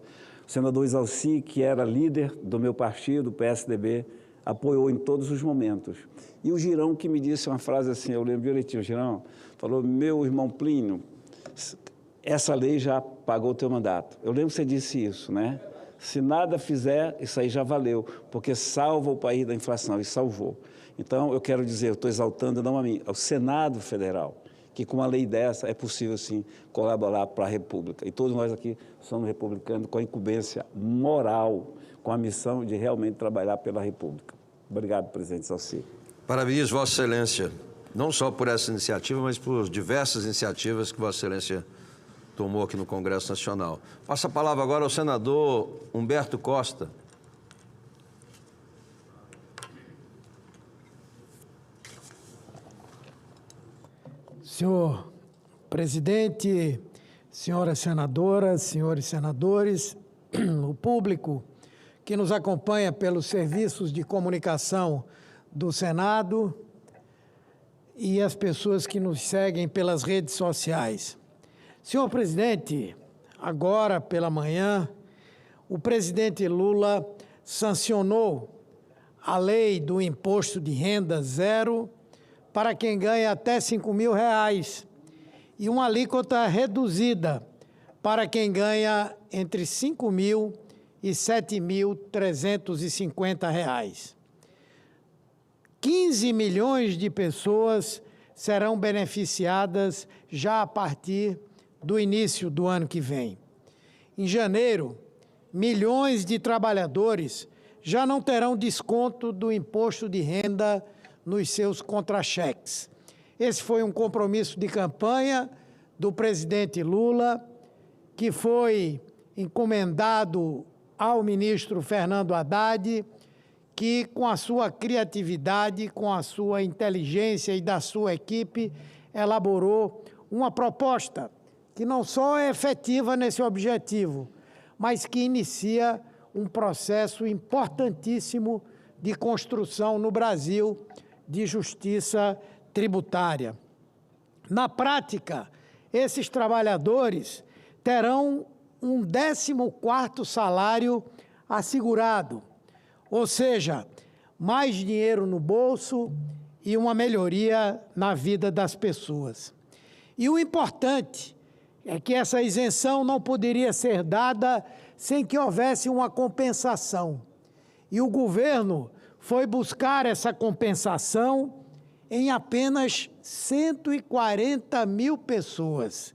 O senador Isalci, que era líder do meu partido, o PSDB, apoiou em todos os momentos. E o Girão, que me disse uma frase assim, eu lembro direitinho, o Girão falou: meu irmão Plínio, essa lei já pagou o teu mandato. Eu lembro que você disse isso, né? Se nada fizer, isso aí já valeu, porque salva o país da inflação, e salvou. Então, eu quero dizer, eu estou exaltando não a mim, ao Senado Federal, que com uma lei dessa é possível, sim, colaborar para a República. E todos nós aqui somos republicanos com a incumbência moral, com a missão de realmente trabalhar pela República. Obrigado, presidente Isalci. Parabéns, Vossa Excelência, não só por essa iniciativa, mas por diversas iniciativas que Vossa Excelência tomou aqui no Congresso Nacional. Passa a palavra agora ao senador Humberto Costa. Senhor presidente, senhoras senadoras, senhores senadores, o público que nos acompanha pelos serviços de comunicação do Senado e as pessoas que nos seguem pelas redes sociais. Senhor presidente, agora pela manhã, o presidente Lula sancionou a lei do imposto de renda zero para quem ganha até R$5.000 e uma alíquota reduzida para quem ganha entre R$5.000 e R$7.350. 15 milhões de pessoas serão beneficiadas já a partir do início do ano que vem. Em janeiro, milhões de trabalhadores já não terão desconto do imposto de renda nos seus contra-cheques. Esse foi um compromisso de campanha do presidente Lula, que foi encomendado ao ministro Fernando Haddad, que com a sua criatividade, com a sua inteligência e da sua equipe, elaborou uma proposta que não só é efetiva nesse objetivo, mas que inicia um processo importantíssimo de construção no Brasil de justiça tributária. Na prática, esses trabalhadores terão um 14º salário assegurado, ou seja, mais dinheiro no bolso e uma melhoria na vida das pessoas. E o importante é que essa isenção não poderia ser dada sem que houvesse uma compensação. E o governo foi buscar essa compensação em apenas 140 mil pessoas,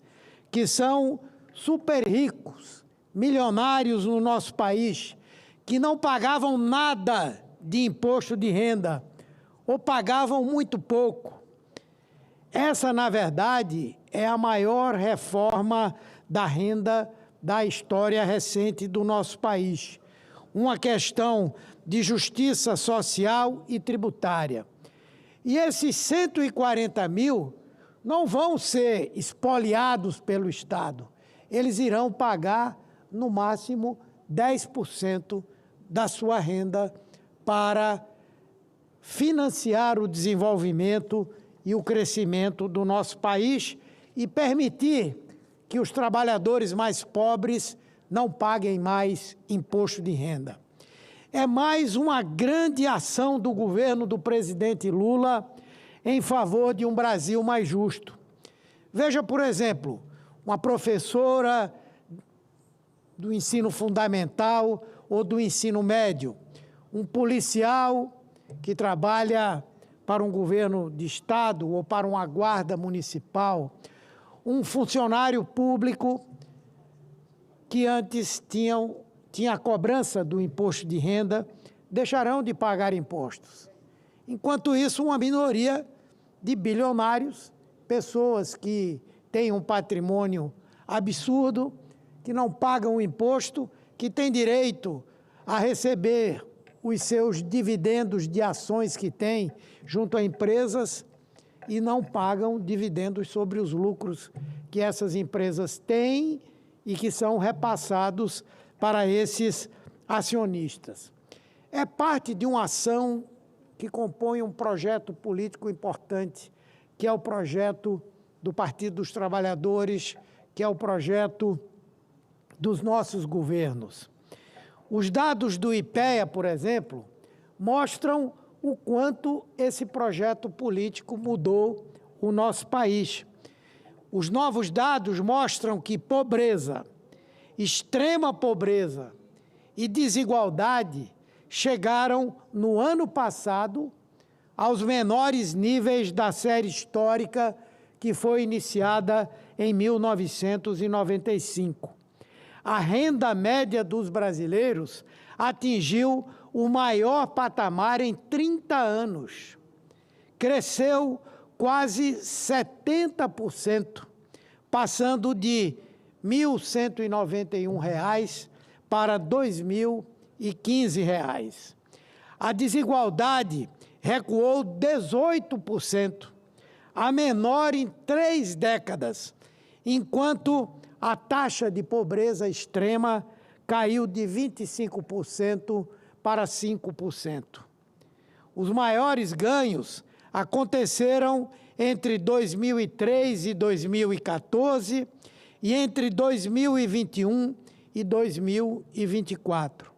que são super ricos, milionários no nosso país, que não pagavam nada de imposto de renda, ou pagavam muito pouco. Essa, na verdade, é a maior reforma da renda da história recente do nosso país. Uma questão de justiça social e tributária. E esses 140 mil não vão ser espoliados pelo Estado. Eles irão pagar, no máximo, 10% da sua renda para financiar o desenvolvimento e o crescimento do nosso país e permitir que os trabalhadores mais pobres não paguem mais imposto de renda. É mais uma grande ação do governo do presidente Lula em favor de um Brasil mais justo. Veja, por exemplo, uma professora do ensino fundamental ou do ensino médio, um policial que trabalha para um governo de estado ou para uma guarda municipal, um funcionário público que antes tinha a cobrança do imposto de renda, deixarão de pagar impostos. Enquanto isso, uma minoria de bilionários, pessoas que têm um patrimônio absurdo, que não pagam o imposto, que têm direito a receber os seus dividendos de ações que têm junto a empresas e não pagam dividendos sobre os lucros que essas empresas têm e que são repassados para esses acionistas. É parte de uma ação que compõe um projeto político importante, que é o projeto do Partido dos Trabalhadores, que é o projeto dos nossos governos. Os dados do IPEA, por exemplo, mostram o quanto esse projeto político mudou o nosso país. Os novos dados mostram que pobreza, extrema pobreza e desigualdade chegaram, no ano passado, aos menores níveis da série histórica que foi iniciada em 1995. A renda média dos brasileiros atingiu o maior patamar em 30 anos. Cresceu quase 70%, passando de R$ 1.191 para R$ 2.015. A desigualdade recuou 18%, a menor em 3 décadas, enquanto a taxa de pobreza extrema caiu de 25% para 5%. Os maiores ganhos aconteceram entre 2003 e 2014 e entre 2021 e 2024.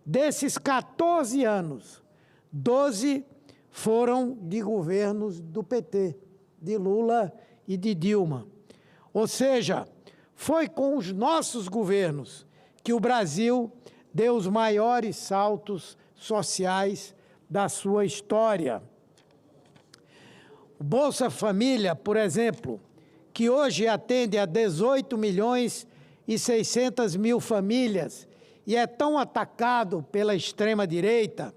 Desses 14 anos, 12 foram de governos do PT, de Lula e de Dilma. Ou seja, foi com os nossos governos que o Brasil deu os maiores saltos sociais da sua história. O Bolsa Família, por exemplo, que hoje atende a 18 milhões e 600 mil famílias e é tão atacado pela extrema-direita,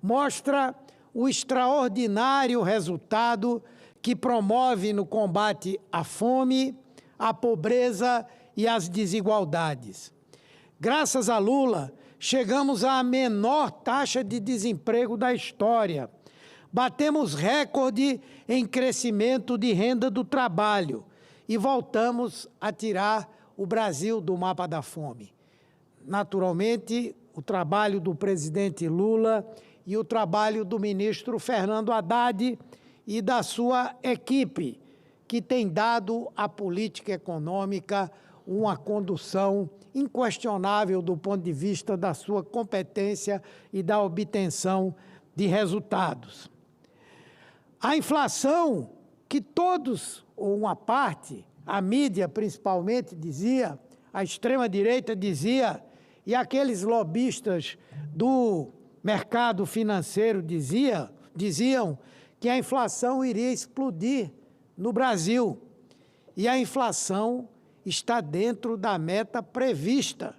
mostra o extraordinário resultado que promove no combate à fome, à pobreza e às desigualdades. Graças a Lula, chegamos à menor taxa de desemprego da história. Batemos recorde em crescimento de renda do trabalho e voltamos a tirar o Brasil do mapa da fome. Naturalmente, o trabalho do presidente Lula e o trabalho do ministro Fernando Haddad e da sua equipe, que tem dado à política econômica uma condução inquestionável do ponto de vista da sua competência e da obtenção de resultados. A inflação, que todos, ou uma parte, a mídia principalmente dizia, a extrema-direita dizia, e aqueles lobistas do mercado financeiro diziam que a inflação iria explodir no Brasil. E a inflação está dentro da meta prevista.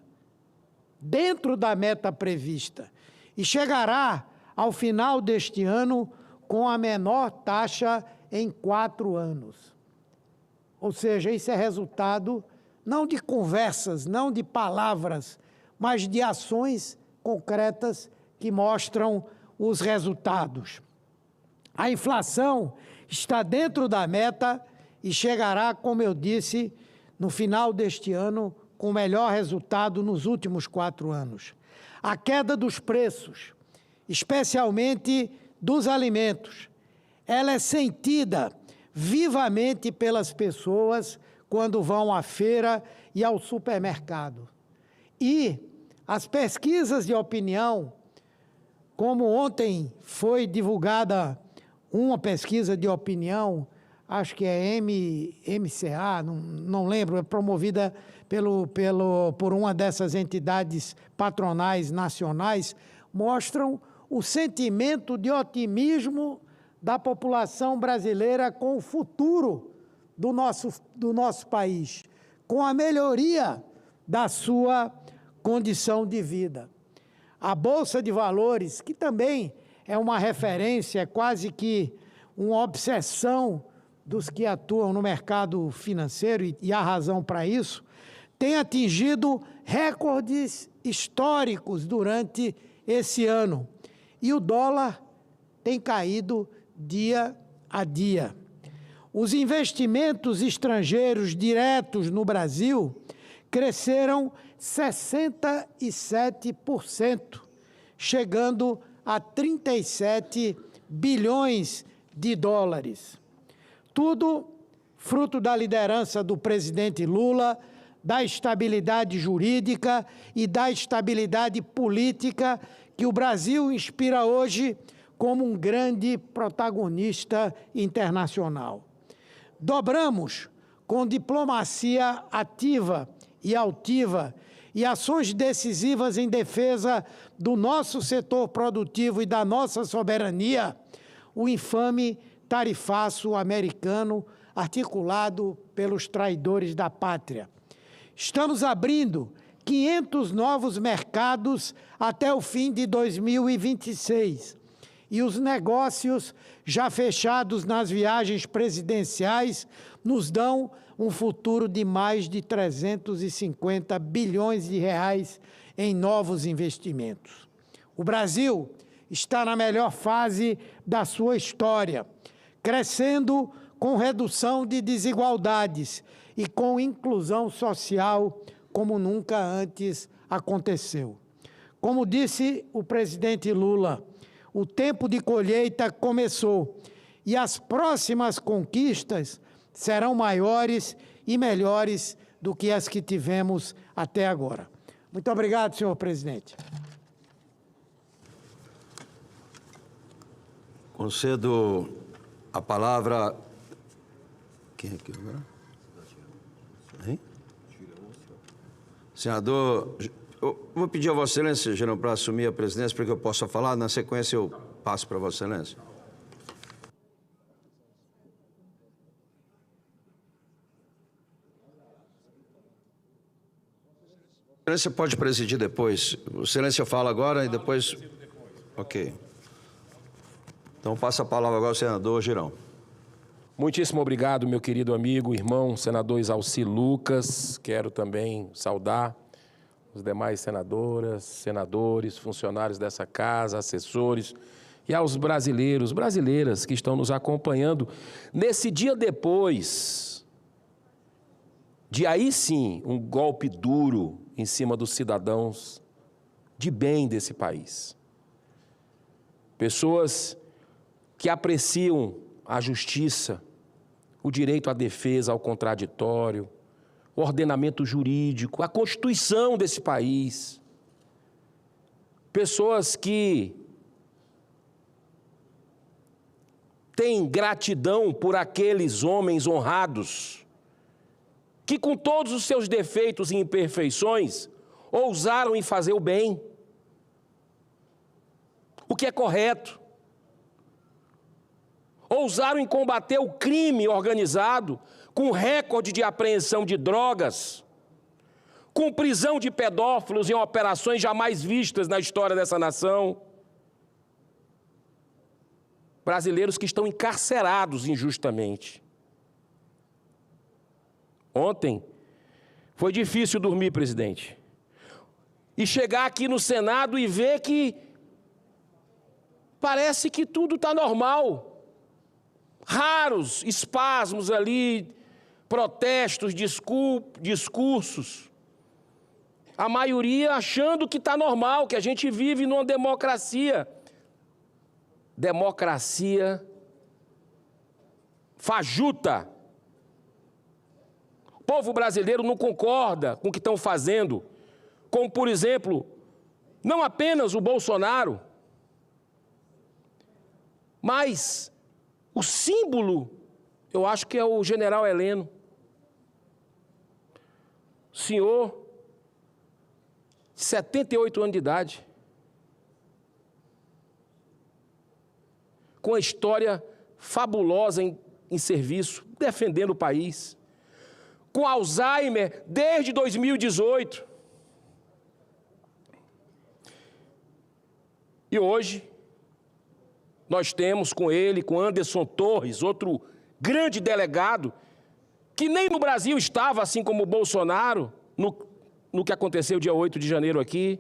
Dentro da meta prevista. E chegará ao final deste ano com a menor taxa em 4 anos. Ou seja, isso é resultado não de conversas, não de palavras, mas de ações concretas que mostram os resultados. A inflação está dentro da meta e chegará, como eu disse, no final deste ano, com o melhor resultado nos últimos 4 anos. A queda dos preços, especialmente dos alimentos, ela é sentida vivamente pelas pessoas quando vão à feira e ao supermercado. E as pesquisas de opinião, como ontem foi divulgada uma pesquisa de opinião, acho que é MCA, não lembro, é promovida por uma dessas entidades patronais nacionais, mostram o sentimento de otimismo da população brasileira com o futuro do nosso país, com a melhoria da sua condição de vida. A Bolsa de Valores, que também é uma referência, é quase que uma obsessão dos que atuam no mercado financeiro, e há razão para isso, tem atingido recordes históricos durante esse ano. E o dólar tem caído dia a dia. Os investimentos estrangeiros diretos no Brasil cresceram 67%, chegando a 37 bilhões de dólares. Tudo fruto da liderança do presidente Lula, da estabilidade jurídica e da estabilidade política que o Brasil inspira hoje como um grande protagonista internacional. Dobramos com diplomacia ativa e altiva e ações decisivas em defesa do nosso setor produtivo e da nossa soberania, o infame tarifaço americano articulado pelos traidores da pátria. Estamos abrindo 500 novos mercados até o fim de 2026. E os negócios já fechados nas viagens presidenciais nos dão um futuro de mais de 350 bilhões de reais em novos investimentos. O Brasil está na melhor fase da sua história, crescendo com redução de desigualdades e com inclusão social como nunca antes aconteceu. Como disse o presidente Lula, o tempo de colheita começou e as próximas conquistas serão maiores e melhores do que as que tivemos até agora. Muito obrigado, senhor presidente. Concedo a palavra... Quem é aqui agora? Hein? Senador, eu vou pedir a Vossa Excelência, Gerão, para assumir a presidência, para que eu possa falar. Na sequência, eu passo para Vossa Excelência. Vossa Excelência pode presidir depois. Vossa Excelência fala agora e depois... Ok. Então, passo a palavra agora ao senador Girão. Muitíssimo obrigado, meu querido amigo, irmão, senador Exalci Lucas. Quero também saudar os demais senadoras, senadores, funcionários dessa casa, assessores e aos brasileiros, brasileiras que estão nos acompanhando nesse dia depois de, aí sim, um golpe duro em cima dos cidadãos de bem desse país. Pessoas que apreciam a justiça, o direito à defesa, ao contraditório, o ordenamento jurídico, a Constituição desse país. Pessoas que têm gratidão por aqueles homens honrados que, com todos os seus defeitos e imperfeições, ousaram em fazer o bem, o que é correto. Ousaram em combater o crime organizado, com recorde de apreensão de drogas, com prisão de pedófilos em operações jamais vistas na história dessa nação. Brasileiros que estão encarcerados injustamente. Ontem foi difícil dormir, presidente, e chegar aqui no Senado e ver que parece que tudo está normal. raros espasmos ali, protestos, discursos. A maioria achando que está normal, que a gente vive numa democracia. Democracia fajuta. O povo brasileiro não concorda com o que estão fazendo, como, por exemplo, não apenas o Bolsonaro, mas o símbolo, eu acho que é o general Heleno. Senhor, 78 anos de idade, com a história fabulosa em serviço, defendendo o país, com Alzheimer desde 2018. E hoje, nós temos com ele, com Anderson Torres, outro grande delegado, que nem no Brasil estava, assim como o Bolsonaro, no que aconteceu dia 8 de janeiro aqui,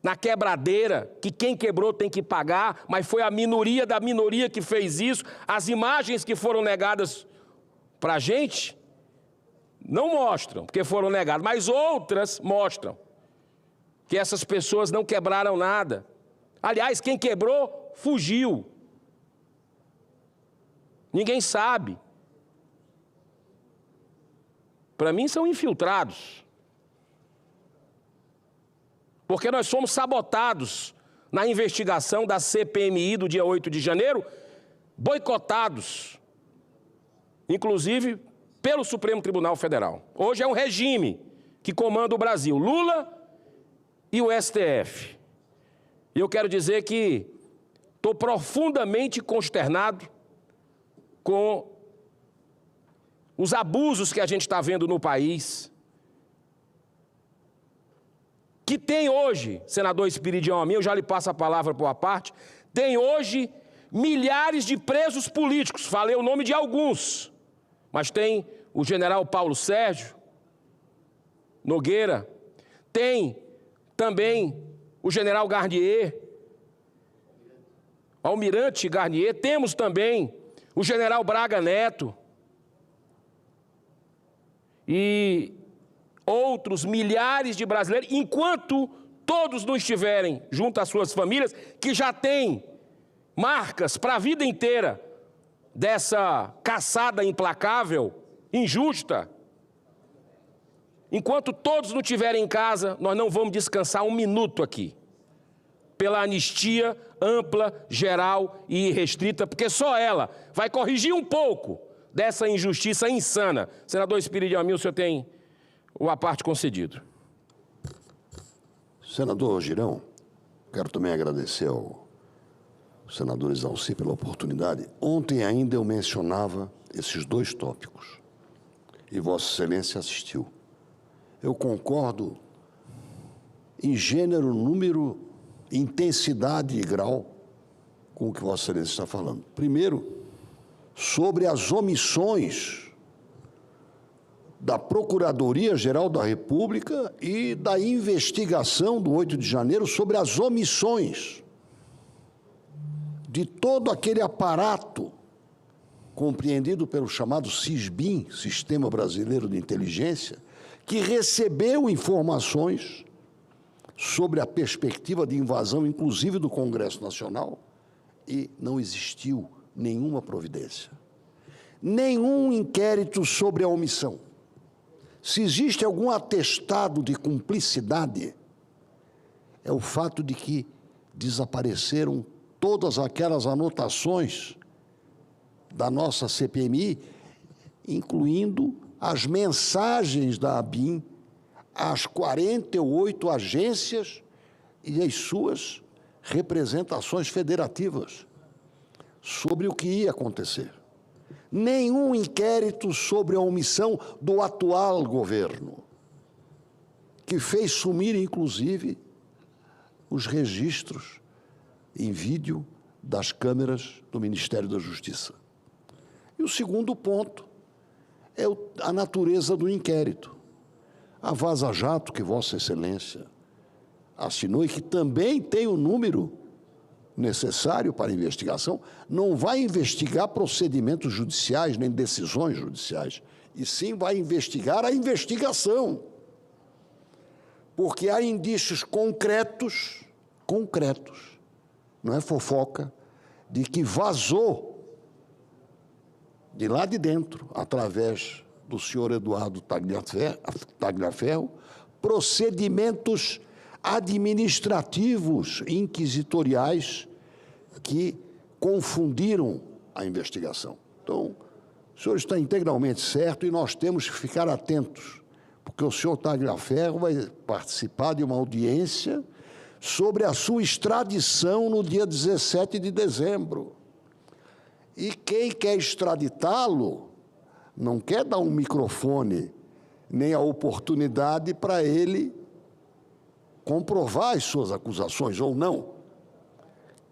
na quebradeira, que quem quebrou tem que pagar, mas foi a minoria da minoria que fez isso. As imagens que foram negadas para a gente não mostram, porque foram negadas, mas outras mostram que essas pessoas não quebraram nada. Aliás, quem quebrou, fugiu. Ninguém sabe. Para mim, são infiltrados. Porque nós fomos sabotados na investigação da CPMI do dia 8 de janeiro, boicotados, inclusive pelo Supremo Tribunal Federal. Hoje é um regime que comanda o Brasil, Lula e o STF. E eu quero dizer que estou profundamente consternado com os abusos que a gente está vendo no país, que tem hoje, senador Espiridião Amin, eu já lhe passo a palavra por uma parte, tem hoje milhares de presos políticos, falei o nome de alguns, mas tem o general Paulo Sérgio Nogueira, tem também o general Garnier, almirante Garnier, temos também o general Braga Neto e outros milhares de brasileiros, enquanto todos não estiverem junto às suas famílias, que já têm marcas para a vida inteira dessa caçada implacável, injusta. Enquanto todos não estiverem em casa, nós não vamos descansar um minuto aqui, pela anistia ampla, geral e irrestrita, porque só ela vai corrigir um pouco dessa injustiça insana. Senador Espiridião Amin, o senhor tem a parte concedido. Senador Girão, quero também agradecer ao senador Exalci pela oportunidade. Ontem ainda eu mencionava esses dois tópicos e Vossa Excelência assistiu. Eu concordo em gênero, número, intensidade e grau com o que Vossa Excelência está falando. Primeiro, sobre as omissões da Procuradoria-Geral da República e da investigação do 8 de janeiro sobre as omissões de todo aquele aparato compreendido pelo chamado SISBIN, Sistema Brasileiro de Inteligência, que recebeu informações sobre a perspectiva de invasão, inclusive do Congresso Nacional, e não existiu nenhuma providência, nenhum inquérito sobre a omissão. Se existe algum atestado de cumplicidade, é o fato de que desapareceram todas aquelas anotações da nossa CPMI, incluindo as mensagens da ABIN às 48 agências e as suas representações federativas sobre o que ia acontecer. Nenhum inquérito sobre a omissão do atual governo, que fez sumir, inclusive, os registros em vídeo das câmeras do Ministério da Justiça. E o segundo ponto é a natureza do inquérito. A Vaza Jato, que Vossa Excelência assinou e que também tem o número necessário para a investigação, não vai investigar procedimentos judiciais nem decisões judiciais, e sim vai investigar a investigação. Porque há indícios concretos, não é fofoca, de que vazou de lá de dentro, através do senhor Eduardo Tagliaferro, procedimentos administrativos, inquisitoriais, que confundiram a investigação. Então, o senhor está integralmente certo e nós temos que ficar atentos, porque o senhor Tagliaferro vai participar de uma audiência sobre a sua extradição no dia 17 de dezembro. E quem quer extraditá-lo não quer dar um microfone, nem a oportunidade para ele comprovar as suas acusações ou não.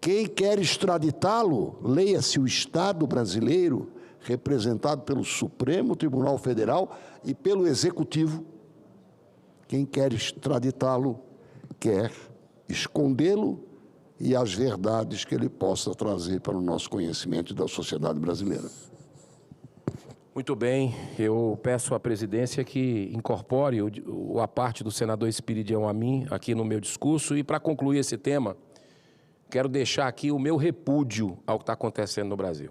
Quem quer extraditá-lo, leia-se o Estado brasileiro, representado pelo Supremo Tribunal Federal e pelo Executivo. Quem quer extraditá-lo quer escondê-lo e as verdades que ele possa trazer para o nosso conhecimento da sociedade brasileira. Muito bem, eu peço à presidência que incorpore a parte do senador Espiridião a mim, aqui no meu discurso, e para concluir esse tema, quero deixar aqui o meu repúdio ao que está acontecendo no Brasil.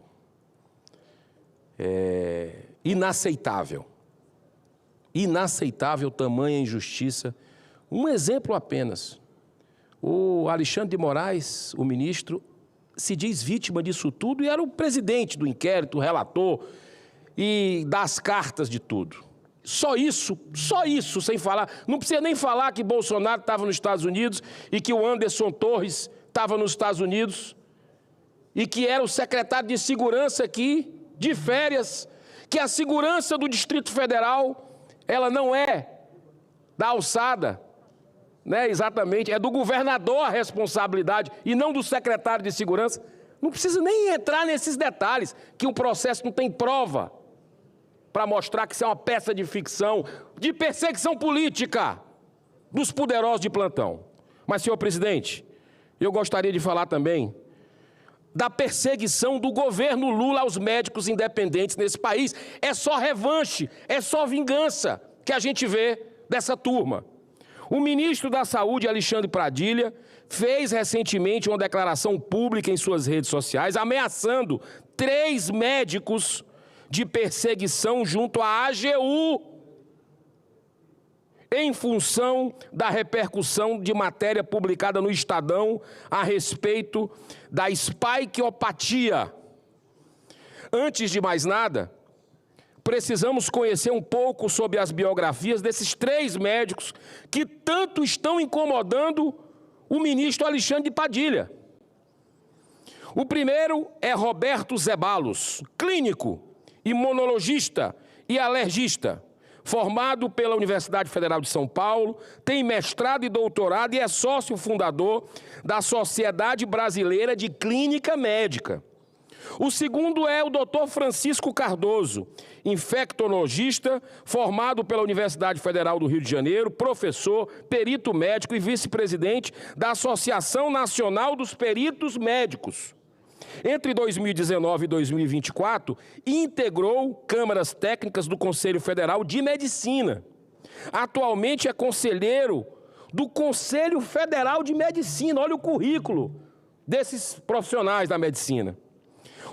É inaceitável. Inaceitável tamanha injustiça. Um exemplo apenas. O Alexandre de Moraes, o ministro, se diz vítima disso tudo e era o presidente do inquérito, o relator, e das cartas de tudo. Só isso, sem falar. Não precisa nem falar que Bolsonaro estava nos Estados Unidos e que o Anderson Torres estava nos Estados Unidos e que era o secretário de segurança aqui, de férias, que a segurança do Distrito Federal, ela não é da alçada, né? Exatamente, é do governador a responsabilidade e não do secretário de segurança. Não precisa nem entrar nesses detalhes, que o processo não tem prova para mostrar que isso é uma peça de ficção, de perseguição política dos poderosos de plantão. Mas, senhor presidente, eu gostaria de falar também da perseguição do governo Lula aos médicos independentes nesse país. É só revanche, é só vingança que a gente vê dessa turma. O ministro da Saúde, Alexandre Padilha, fez recentemente uma declaração pública em suas redes sociais, ameaçando 3 médicos de perseguição junto à AGU, em função da repercussão de matéria publicada no Estadão a respeito da spikeopatia. Antes de mais nada, precisamos conhecer um pouco sobre as biografias desses 3 médicos que tanto estão incomodando o ministro Alexandre Padilha. O primeiro é Roberto Zeballos, clínico, imunologista e alergista, formado pela Universidade Federal de São Paulo, tem mestrado e doutorado e é sócio fundador da Sociedade Brasileira de Clínica Médica. O segundo é o Dr. Francisco Cardoso, infectologista, formado pela Universidade Federal do Rio de Janeiro, professor, perito médico e vice-presidente da Associação Nacional dos Peritos Médicos. Entre 2019 e 2024, integrou câmaras técnicas do Conselho Federal de Medicina. Atualmente é conselheiro do Conselho Federal de Medicina. Olha o currículo desses profissionais da medicina.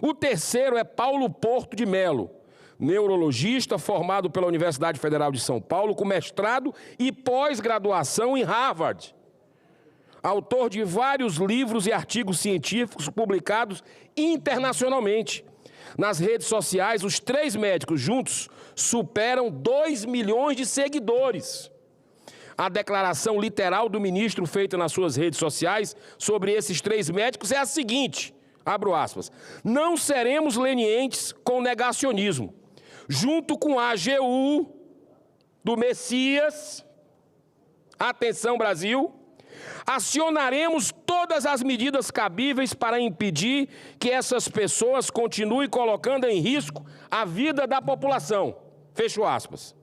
O terceiro é Paulo Porto de Melo, neurologista formado pela Universidade Federal de São Paulo, com mestrado e pós-graduação em Harvard. Autor de vários livros e artigos científicos publicados internacionalmente. Nas redes sociais, os 3 médicos juntos superam 2 milhões de seguidores. A declaração literal do ministro feita nas suas redes sociais sobre esses 3 médicos é a seguinte, abro aspas, não seremos lenientes com negacionismo. Junto com a AGU do Messias, atenção Brasil, acionaremos todas as medidas cabíveis para impedir que essas pessoas continuem colocando em risco a vida da população. Fecho aspas.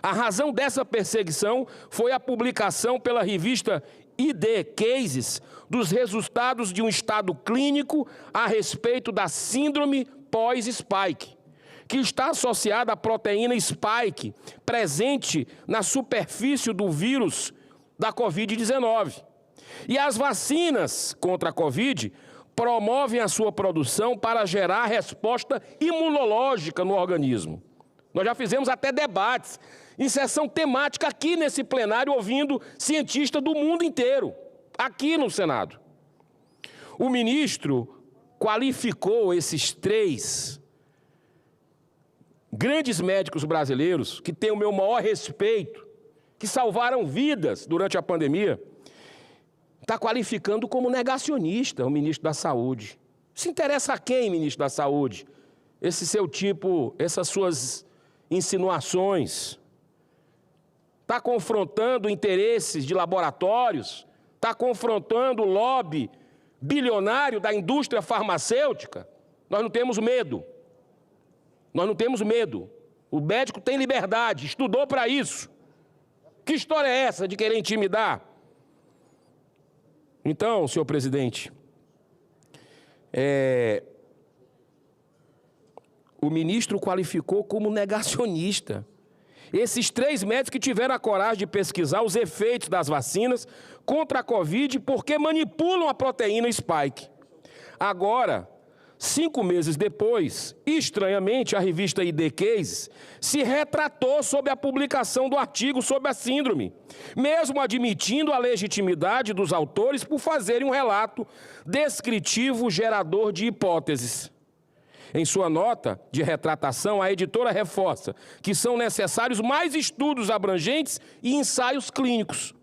A razão dessa perseguição foi a publicação pela revista ID Cases dos resultados de um estudo clínico a respeito da síndrome pós-spike, que está associada à proteína spike presente na superfície do vírus da Covid-19. E as vacinas contra a Covid promovem a sua produção para gerar resposta imunológica no organismo. Nós já fizemos até debates em sessão temática aqui nesse plenário, ouvindo cientistas do mundo inteiro, aqui no Senado. O ministro qualificou esses 3 grandes médicos brasileiros, que têm o meu maior respeito, que salvaram vidas durante a pandemia, está qualificando como negacionista o ministro da Saúde. Se interessa a quem, ministro da Saúde? Esse seu tipo, essas suas insinuações. Está confrontando interesses de laboratórios, está confrontando o lobby bilionário da indústria farmacêutica. Nós não temos medo. Nós não temos medo. O médico tem liberdade, estudou para isso. Que história é essa de querer intimidar? Então, senhor presidente, o ministro qualificou como negacionista esses 3 médicos que tiveram a coragem de pesquisar os efeitos das vacinas contra a Covid porque manipulam a proteína spike. Agora, 5 meses depois, estranhamente, a revista ID Cases se retratou sobre a publicação do artigo sobre a síndrome, mesmo admitindo a legitimidade dos autores por fazerem um relato descritivo gerador de hipóteses. Em sua nota de retratação, a editora reforça que são necessários mais estudos abrangentes e ensaios clínicos.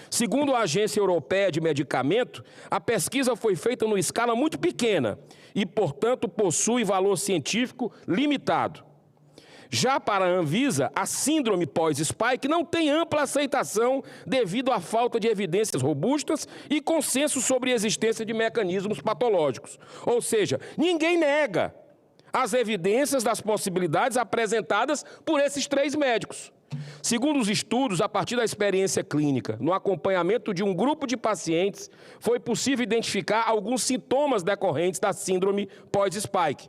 Segundo a Agência Europeia de Medicamento, a pesquisa foi feita numa escala muito pequena e, portanto, possui valor científico limitado. Já para a Anvisa, a síndrome pós-spike não tem ampla aceitação devido à falta de evidências robustas e consenso sobre a existência de mecanismos patológicos. Ou seja, ninguém nega as evidências das possibilidades apresentadas por esses 3 médicos. Segundo os estudos, a partir da experiência clínica, no acompanhamento de um grupo de pacientes, foi possível identificar alguns sintomas decorrentes da síndrome pós-spike.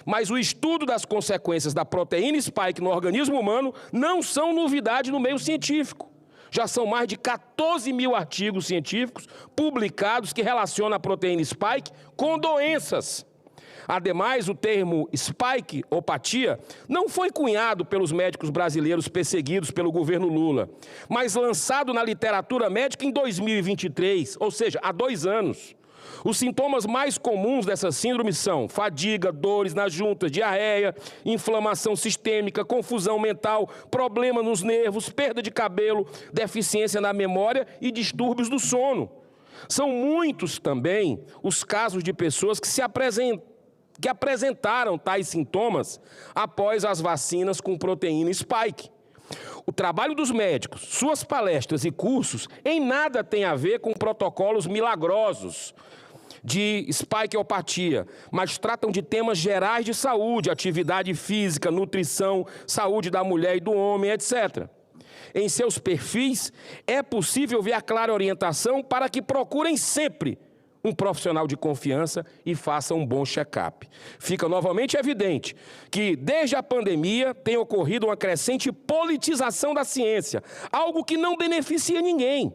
Mas o estudo das consequências da proteína spike no organismo humano não são novidade no meio científico. Já são mais de 14 mil artigos científicos publicados que relacionam a proteína spike com doenças. Ademais, o termo spikeopatia não foi cunhado pelos médicos brasileiros perseguidos pelo governo Lula, mas lançado na literatura médica em 2023, ou seja, há 2 anos. Os sintomas mais comuns dessa síndrome são fadiga, dores nas juntas, diarreia, inflamação sistêmica, confusão mental, problema nos nervos, perda de cabelo, deficiência na memória e distúrbios do sono. São muitos também os casos de pessoas que apresentaram tais sintomas após as vacinas com proteína spike. O trabalho dos médicos, suas palestras e cursos, em nada tem a ver com protocolos milagrosos de spikeopatia, mas tratam de temas gerais de saúde, atividade física, nutrição, saúde da mulher e do homem, etc. Em seus perfis, é possível ver a clara orientação para que procurem sempre um profissional de confiança e faça um bom check-up. Fica novamente evidente que, desde a pandemia, tem ocorrido uma crescente politização da ciência, algo que não beneficia ninguém.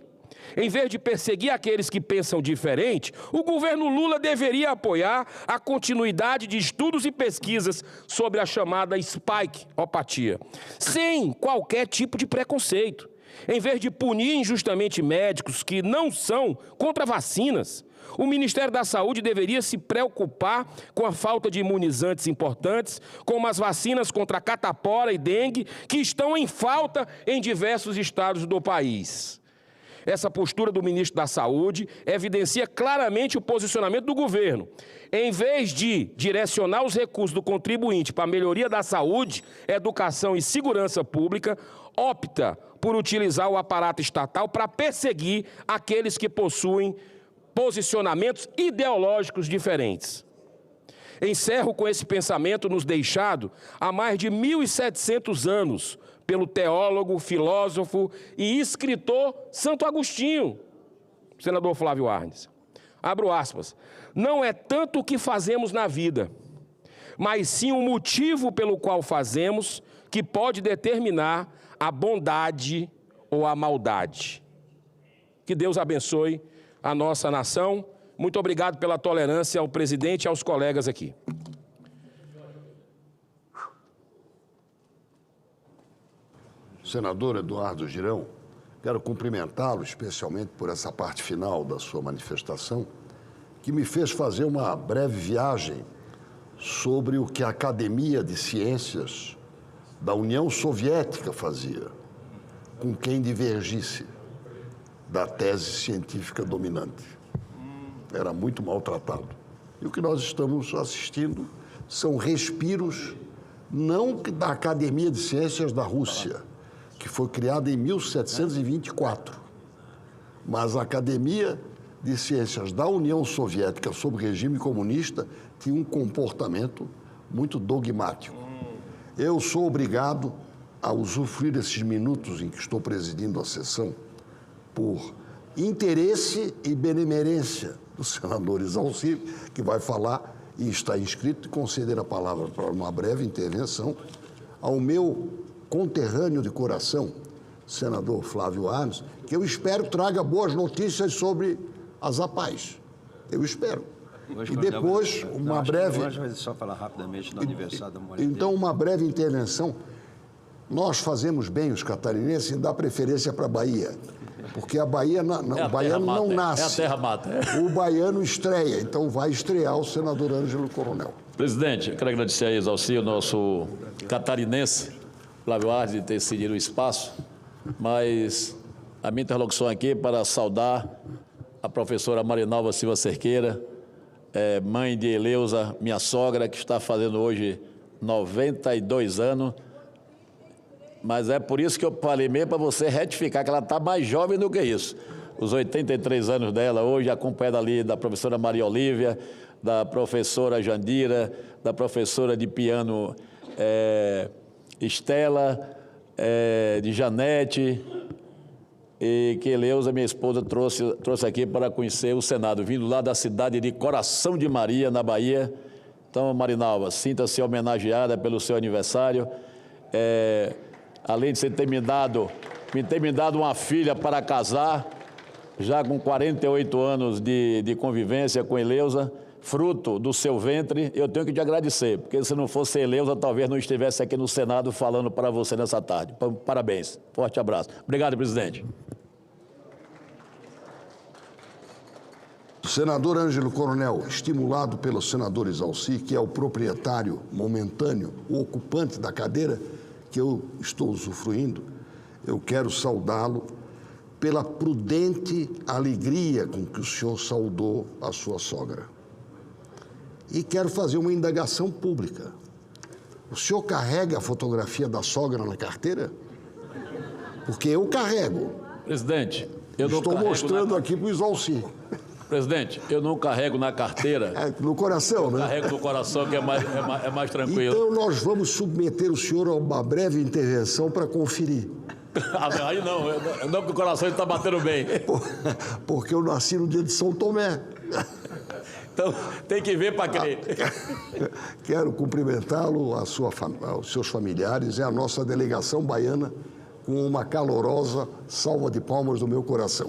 Em vez de perseguir aqueles que pensam diferente, o governo Lula deveria apoiar a continuidade de estudos e pesquisas sobre a chamada spikeopatia, sem qualquer tipo de preconceito. Em vez de punir injustamente médicos que não são contra vacinas, o Ministério da Saúde deveria se preocupar com a falta de imunizantes importantes, como as vacinas contra catapora e dengue, que estão em falta em diversos estados do país. Essa postura do ministro da Saúde evidencia claramente o posicionamento do governo. Em vez de direcionar os recursos do contribuinte para a melhoria da saúde, educação e segurança pública, opta por utilizar o aparato estatal para perseguir aqueles que possuem posicionamentos ideológicos diferentes. Encerro com esse pensamento nos deixado há mais de 1.700 anos pelo teólogo, filósofo e escritor Santo Agostinho. senador Flávio Arnes. Abro aspas. Não é tanto o que fazemos na vida, mas sim o motivo pelo qual fazemos que pode determinar a bondade ou a maldade. Que Deus abençoe a nossa nação. Muito obrigado pela tolerância ao presidente e aos colegas aqui. Senador Eduardo Girão, quero cumprimentá-lo especialmente por essa parte final da sua manifestação, que me fez fazer uma breve viagem sobre o que a Academia de Ciências da União Soviética fazia com quem divergisse da tese científica dominante. Era muito maltratado. E o que nós estamos assistindo são respiros, não da Academia de Ciências da Rússia, que foi criada em 1724, mas a Academia de Ciências da União Soviética sob o regime comunista tinha um comportamento muito dogmático. Eu sou obrigado a usufruir desses minutos em que estou presidindo a sessão por interesse e benemerência do senador Exalcir, que vai falar e está inscrito, e conceder a palavra para uma breve intervenção ao meu conterrâneo de coração, senador Flávio Arnes, que eu espero traga boas notícias sobre as APAES. Eu espero. Hoje, e depois, uma breve... Hoje vai só falar rapidamente do aniversário da mulher. Então, uma breve intervenção. Nós fazemos bem, os catarinenses, em dar preferência para a Bahia. Porque a Bahia, o baiano não nasce. É a terra mata. O baiano estreia. Então, vai estrear o senador Ângelo Coronel. Presidente, eu quero agradecer a Exalcir, o nosso catarinense, Flávio Arnes, de ter cedido o espaço, mas a minha interlocução aqui é para saudar a professora Marinalva Silva Cerqueira, mãe de Eleusa, minha sogra, que está fazendo hoje 92 anos, mas é por isso que eu falei mesmo para você retificar que ela está mais jovem do que isso. Os 83 anos dela hoje, acompanhada ali da professora Maria Olívia, da professora Jandira, da professora de piano Estela, de Janete, e que Eleusa, minha esposa, trouxe aqui para conhecer o Senado, vindo lá da cidade de Coração de Maria, na Bahia. Então, Marinalva, sinta-se homenageada pelo seu aniversário. Além de ter me dado uma filha para casar, já com 48 anos de convivência com Eleusa, fruto do seu ventre, eu tenho que te agradecer, porque se não fosse Eleusa, talvez não estivesse aqui no Senado falando para você nessa tarde. Parabéns. Forte abraço. Obrigado, presidente. Senador Ângelo Coronel, estimulado pelo senador Exalcir, que é o proprietário momentâneo, o ocupante da cadeira que eu estou usufruindo, eu quero saudá-lo pela prudente alegria com que o senhor saudou a sua sogra. E quero fazer uma indagação pública. O senhor carrega a fotografia da sogra na carteira? Porque eu carrego. Presidente, eu não estou mostrando aqui para o Exalcir. Presidente, eu não carrego na carteira. No coração, né? Carrego no coração, que é mais tranquilo. Então, nós vamos submeter o senhor a uma breve intervenção para conferir. Aí não, porque o coração está batendo bem. Porque eu nasci no dia de São Tomé. Então, tem que ver para crer. Quero cumprimentá-lo, aos seus familiares e a nossa delegação baiana com uma calorosa salva de palmas do meu coração.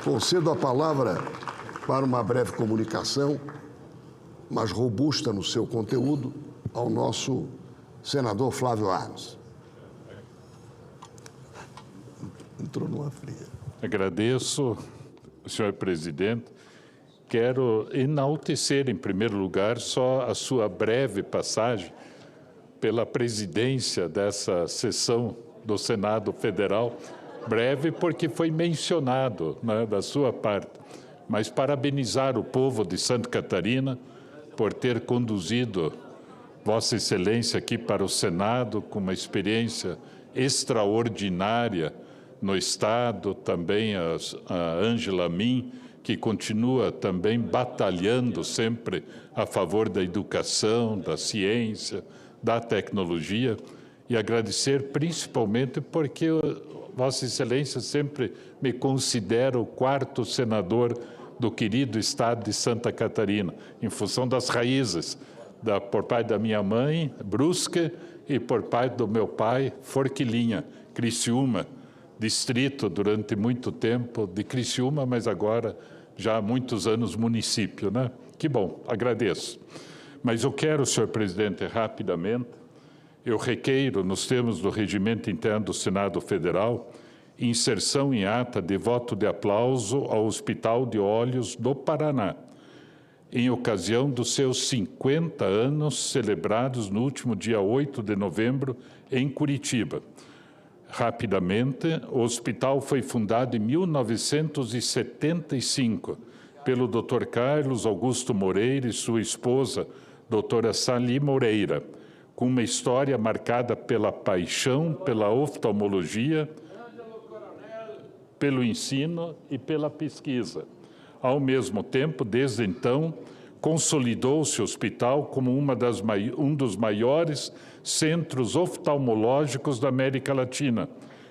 Concedo a palavra para uma breve comunicação, mas robusta no seu conteúdo, ao nosso senador Flávio Arnes. Entrou numa fria. Agradeço, senhor presidente. Quero enaltecer, em primeiro lugar, só a sua breve passagem pela presidência dessa sessão do Senado Federal. Breve porque foi mencionado, né, da sua parte, mas parabenizar o povo de Santa Catarina por ter conduzido Vossa Excelência aqui para o Senado com uma experiência extraordinária no Estado, também a Ângela Min, que continua também batalhando sempre a favor da educação, da ciência, da tecnologia, e agradecer principalmente porque Vossa Excelência sempre me considera o 4º senador do querido estado de Santa Catarina, em função das raízes, por parte da minha mãe, Brusque, e por parte do meu pai, Forquilinha, Criciúma, distrito durante muito tempo de Criciúma, mas agora já há muitos anos município, né? Que bom, agradeço. Mas eu quero, senhor presidente, rapidamente, eu requeiro, nos termos do Regimento Interno do Senado Federal, inserção em ata de voto de aplauso ao Hospital de Olhos do Paraná, em ocasião dos seus 50 anos celebrados no último dia 8 de novembro, em Curitiba. Rapidamente, o hospital foi fundado em 1975 pelo Dr. Carlos Augusto Moreira e sua esposa, doutora Sali Moreira, com uma história marcada pela paixão, pela oftalmologia, pelo ensino e pela pesquisa. Ao mesmo tempo, desde então, consolidou-se o hospital como um dos maiores centros oftalmológicos da América Latina,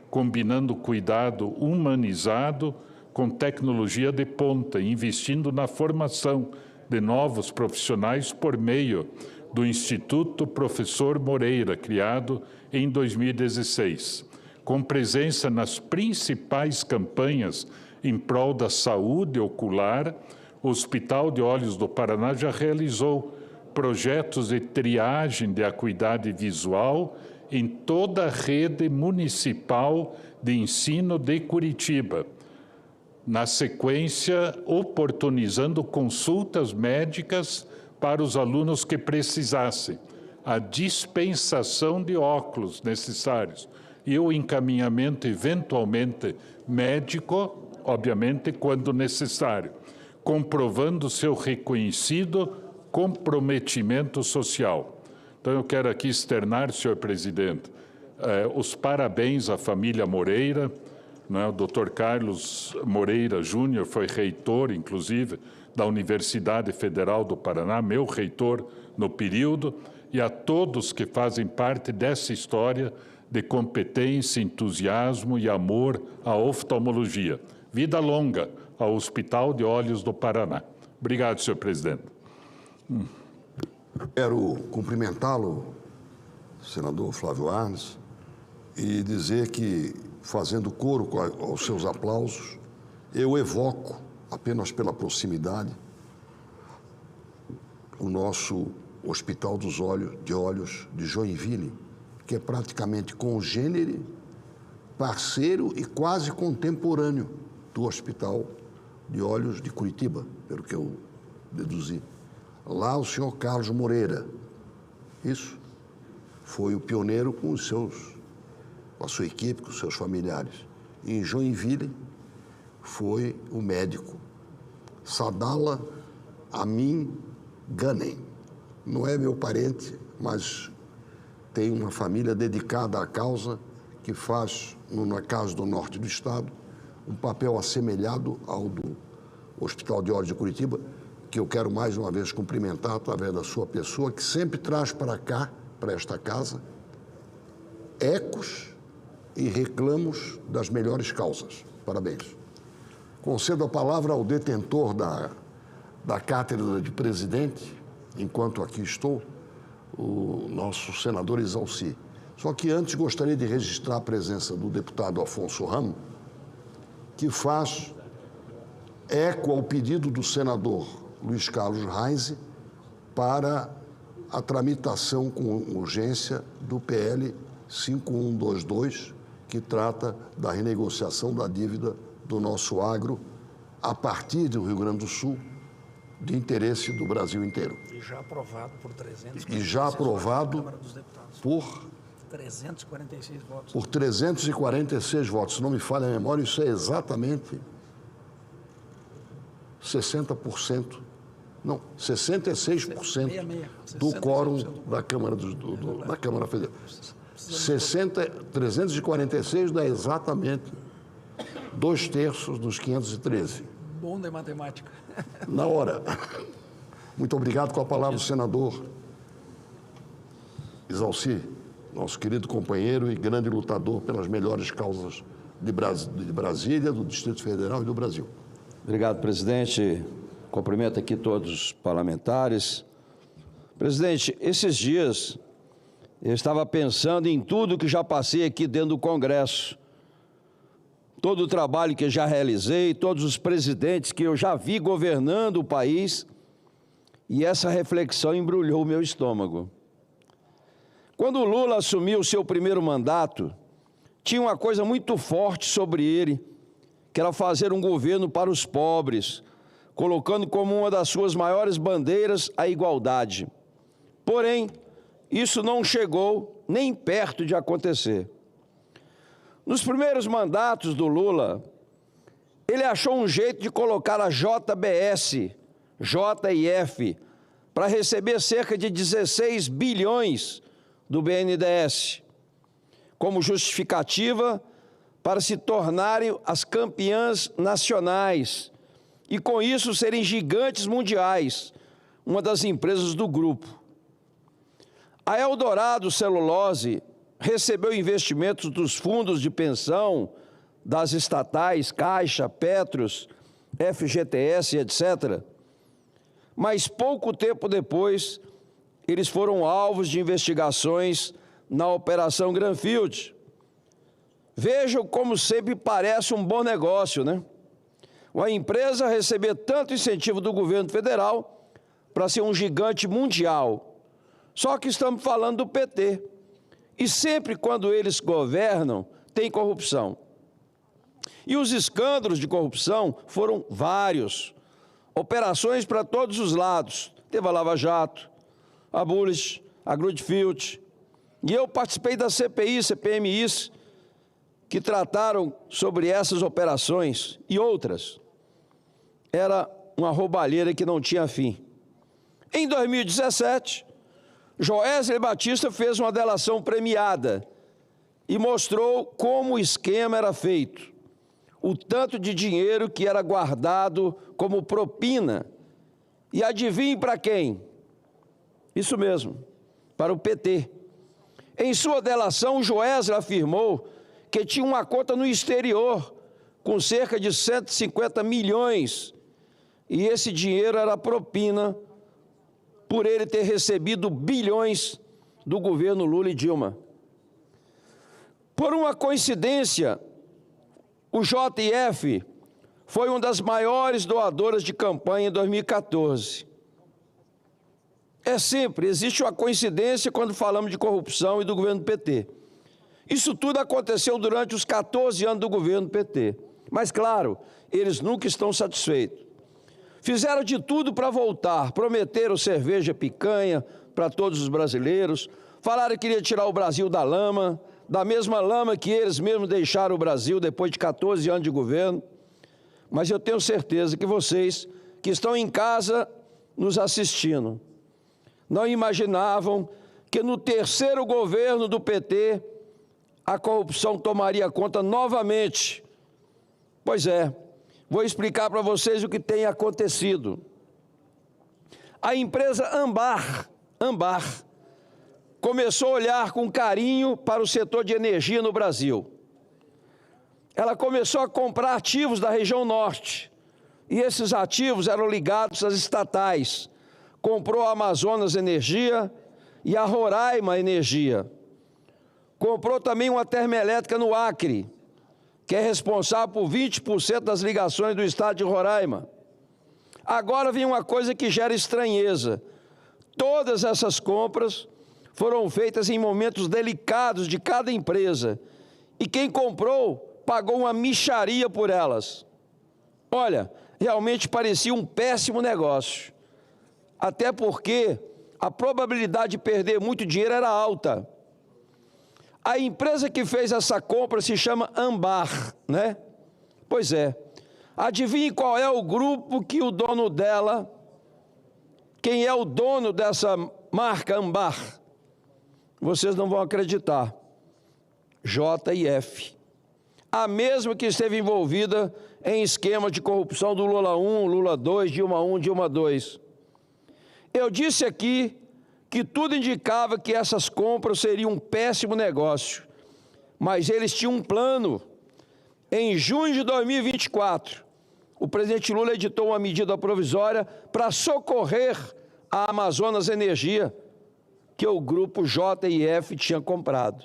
combinando cuidado humanizado com tecnologia de ponta, investindo na formação de novos profissionais por meio do Instituto Professor Moreira, criado em 2016, com presença nas principais campanhas em prol da saúde ocular. O Hospital de Olhos do Paraná já realizou projetos de triagem de acuidade visual em toda a rede municipal de ensino de Curitiba, na sequência, oportunizando consultas médicas para os alunos que precisassem, a dispensação de óculos necessários e o encaminhamento, eventualmente, médico, obviamente, quando necessário, comprovando seu reconhecido comprometimento social. Então, eu quero aqui externar, senhor presidente, os parabéns à família Moreira, né? O Dr. Carlos Moreira Júnior foi reitor, inclusive, da Universidade Federal do Paraná, meu reitor no período, e a todos que fazem parte dessa história de competência, entusiasmo e amor à oftalmologia. Vida longa ao Hospital de Olhos do Paraná. Obrigado, senhor presidente. Quero cumprimentá-lo, senador Flávio Arnes, e dizer que, fazendo coro aos seus aplausos, eu evoco, apenas pela proximidade, o nosso Hospital de Olhos de Joinville, que é praticamente congênere, parceiro e quase contemporâneo do Hospital de Olhos de Curitiba, pelo que eu deduzi. Lá o senhor Carlos Moreira, isso, foi o pioneiro com a sua equipe, com os seus familiares. Em Joinville, foi o médico Sadala Amin Ghanem. Não é meu parente, mas tem uma família dedicada à causa, que faz, na casa do norte do estado, um papel assemelhado ao do Hospital de Olhos de Curitiba, que eu quero mais uma vez cumprimentar através da sua pessoa, que sempre traz para cá, para esta casa, ecos e reclamos das melhores causas. Parabéns. Concedo a palavra ao detentor da cátedra de presidente, enquanto aqui estou, o nosso senador Exalci. Só que antes gostaria de registrar a presença do deputado Afonso Ramos, que faz eco ao pedido do senador Luiz Carlos Reis para a tramitação com urgência do PL 5122, que trata da renegociação da dívida do nosso agro a partir do Rio Grande do Sul, de interesse do Brasil inteiro. E já aprovado por 346 E já aprovado por 346 votos. Por 346 votos. Se não me falha a memória, isso é exatamente 60%, não, 66% do quórum da Câmara, da Câmara Federal. 346 dá exatamente 2/3 dos 513. Bom de matemática. Na hora. Muito obrigado. Com a palavra o senador Exalci nosso querido companheiro e grande lutador pelas melhores causas de Brasília, do Distrito Federal e do Brasil. Obrigado, presidente. Cumprimento aqui todos os parlamentares. Presidente, esses dias eu estava pensando em tudo que já passei aqui dentro do Congresso. Todo o trabalho que eu já realizei, todos os presidentes que eu já vi governando o país, e essa reflexão embrulhou o meu estômago. Quando o Lula assumiu o seu primeiro mandato, tinha uma coisa muito forte sobre ele, que era fazer um governo para os pobres, colocando como uma das suas maiores bandeiras a igualdade. Porém, isso não chegou nem perto de acontecer. Nos primeiros mandatos do Lula, ele achou um jeito de colocar a JBS, JF, para receber cerca de 16 bilhões do BNDES, como justificativa para se tornarem as campeãs nacionais e, com isso, serem gigantes mundiais, uma das empresas do grupo. A Eldorado Celulose recebeu investimentos dos fundos de pensão, das estatais, Caixa, Petros, FGTS, etc. Mas pouco tempo depois, eles foram alvos de investigações na Operação Granfield. Vejam como sempre parece um bom negócio, né? Uma empresa receber tanto incentivo do governo federal para ser um gigante mundial. Só que estamos falando do PT. E sempre quando eles governam, tem corrupção. E os escândalos de corrupção foram vários. Operações para todos os lados. Teve a Lava Jato, a Bullish, a Grudfield. E eu participei da CPI, CPMIs, que trataram sobre essas operações e outras. Era uma roubalheira que não tinha fim. Em 2017, Joesley Batista fez uma delação premiada e mostrou como o esquema era feito, o tanto de dinheiro que era guardado como propina. E adivinhe para quem? Isso mesmo, para o PT. Em sua delação, Joesley afirmou que tinha uma conta no exterior com cerca de 150 milhões e esse dinheiro era propina por ele ter recebido bilhões do governo Lula e Dilma. Por uma coincidência, o JF foi uma das maiores doadoras de campanha em 2014. Existe uma coincidência quando falamos de corrupção e do governo PT. Isso tudo aconteceu durante os 14 anos do governo PT. Mas, claro, eles nunca estão satisfeitos. Fizeram de tudo para voltar, prometeram cerveja picanha para todos os brasileiros, falaram que queria tirar o Brasil da lama, da mesma lama que eles mesmos deixaram o Brasil depois de 14 anos de governo. Mas eu tenho certeza que vocês, que estão em casa nos assistindo, não imaginavam que no terceiro governo do PT a corrupção tomaria conta novamente. Pois é, vou explicar para vocês o que tem acontecido. A empresa Ambar começou a olhar com carinho para o setor de energia no Brasil. Ela começou a comprar ativos da região norte, e esses ativos eram ligados às estatais. Comprou a Amazonas Energia e a Roraima Energia. Comprou também uma termoelétrica no Acre, que é responsável por 20% das ligações do estado de Roraima. Agora vem uma coisa que gera estranheza. Todas essas compras foram feitas em momentos delicados de cada empresa, e quem comprou pagou uma mixaria por elas. Olha, realmente parecia um péssimo negócio. Até porque a probabilidade de perder muito dinheiro era alta. A empresa que fez essa compra se chama Ambar, né? Pois é. Adivinhe qual é o grupo que o dono dela, quem é o dono dessa marca Ambar? Vocês não vão acreditar. JF. A mesma que esteve envolvida em esquema de corrupção do Lula 1, Lula 2, Dilma 1, Dilma 2. Eu disse aqui que tudo indicava que essas compras seriam um péssimo negócio, mas eles tinham um plano. Em junho de 2024, o presidente Lula editou uma medida provisória para socorrer a Amazonas Energia, que o grupo JIF tinha comprado.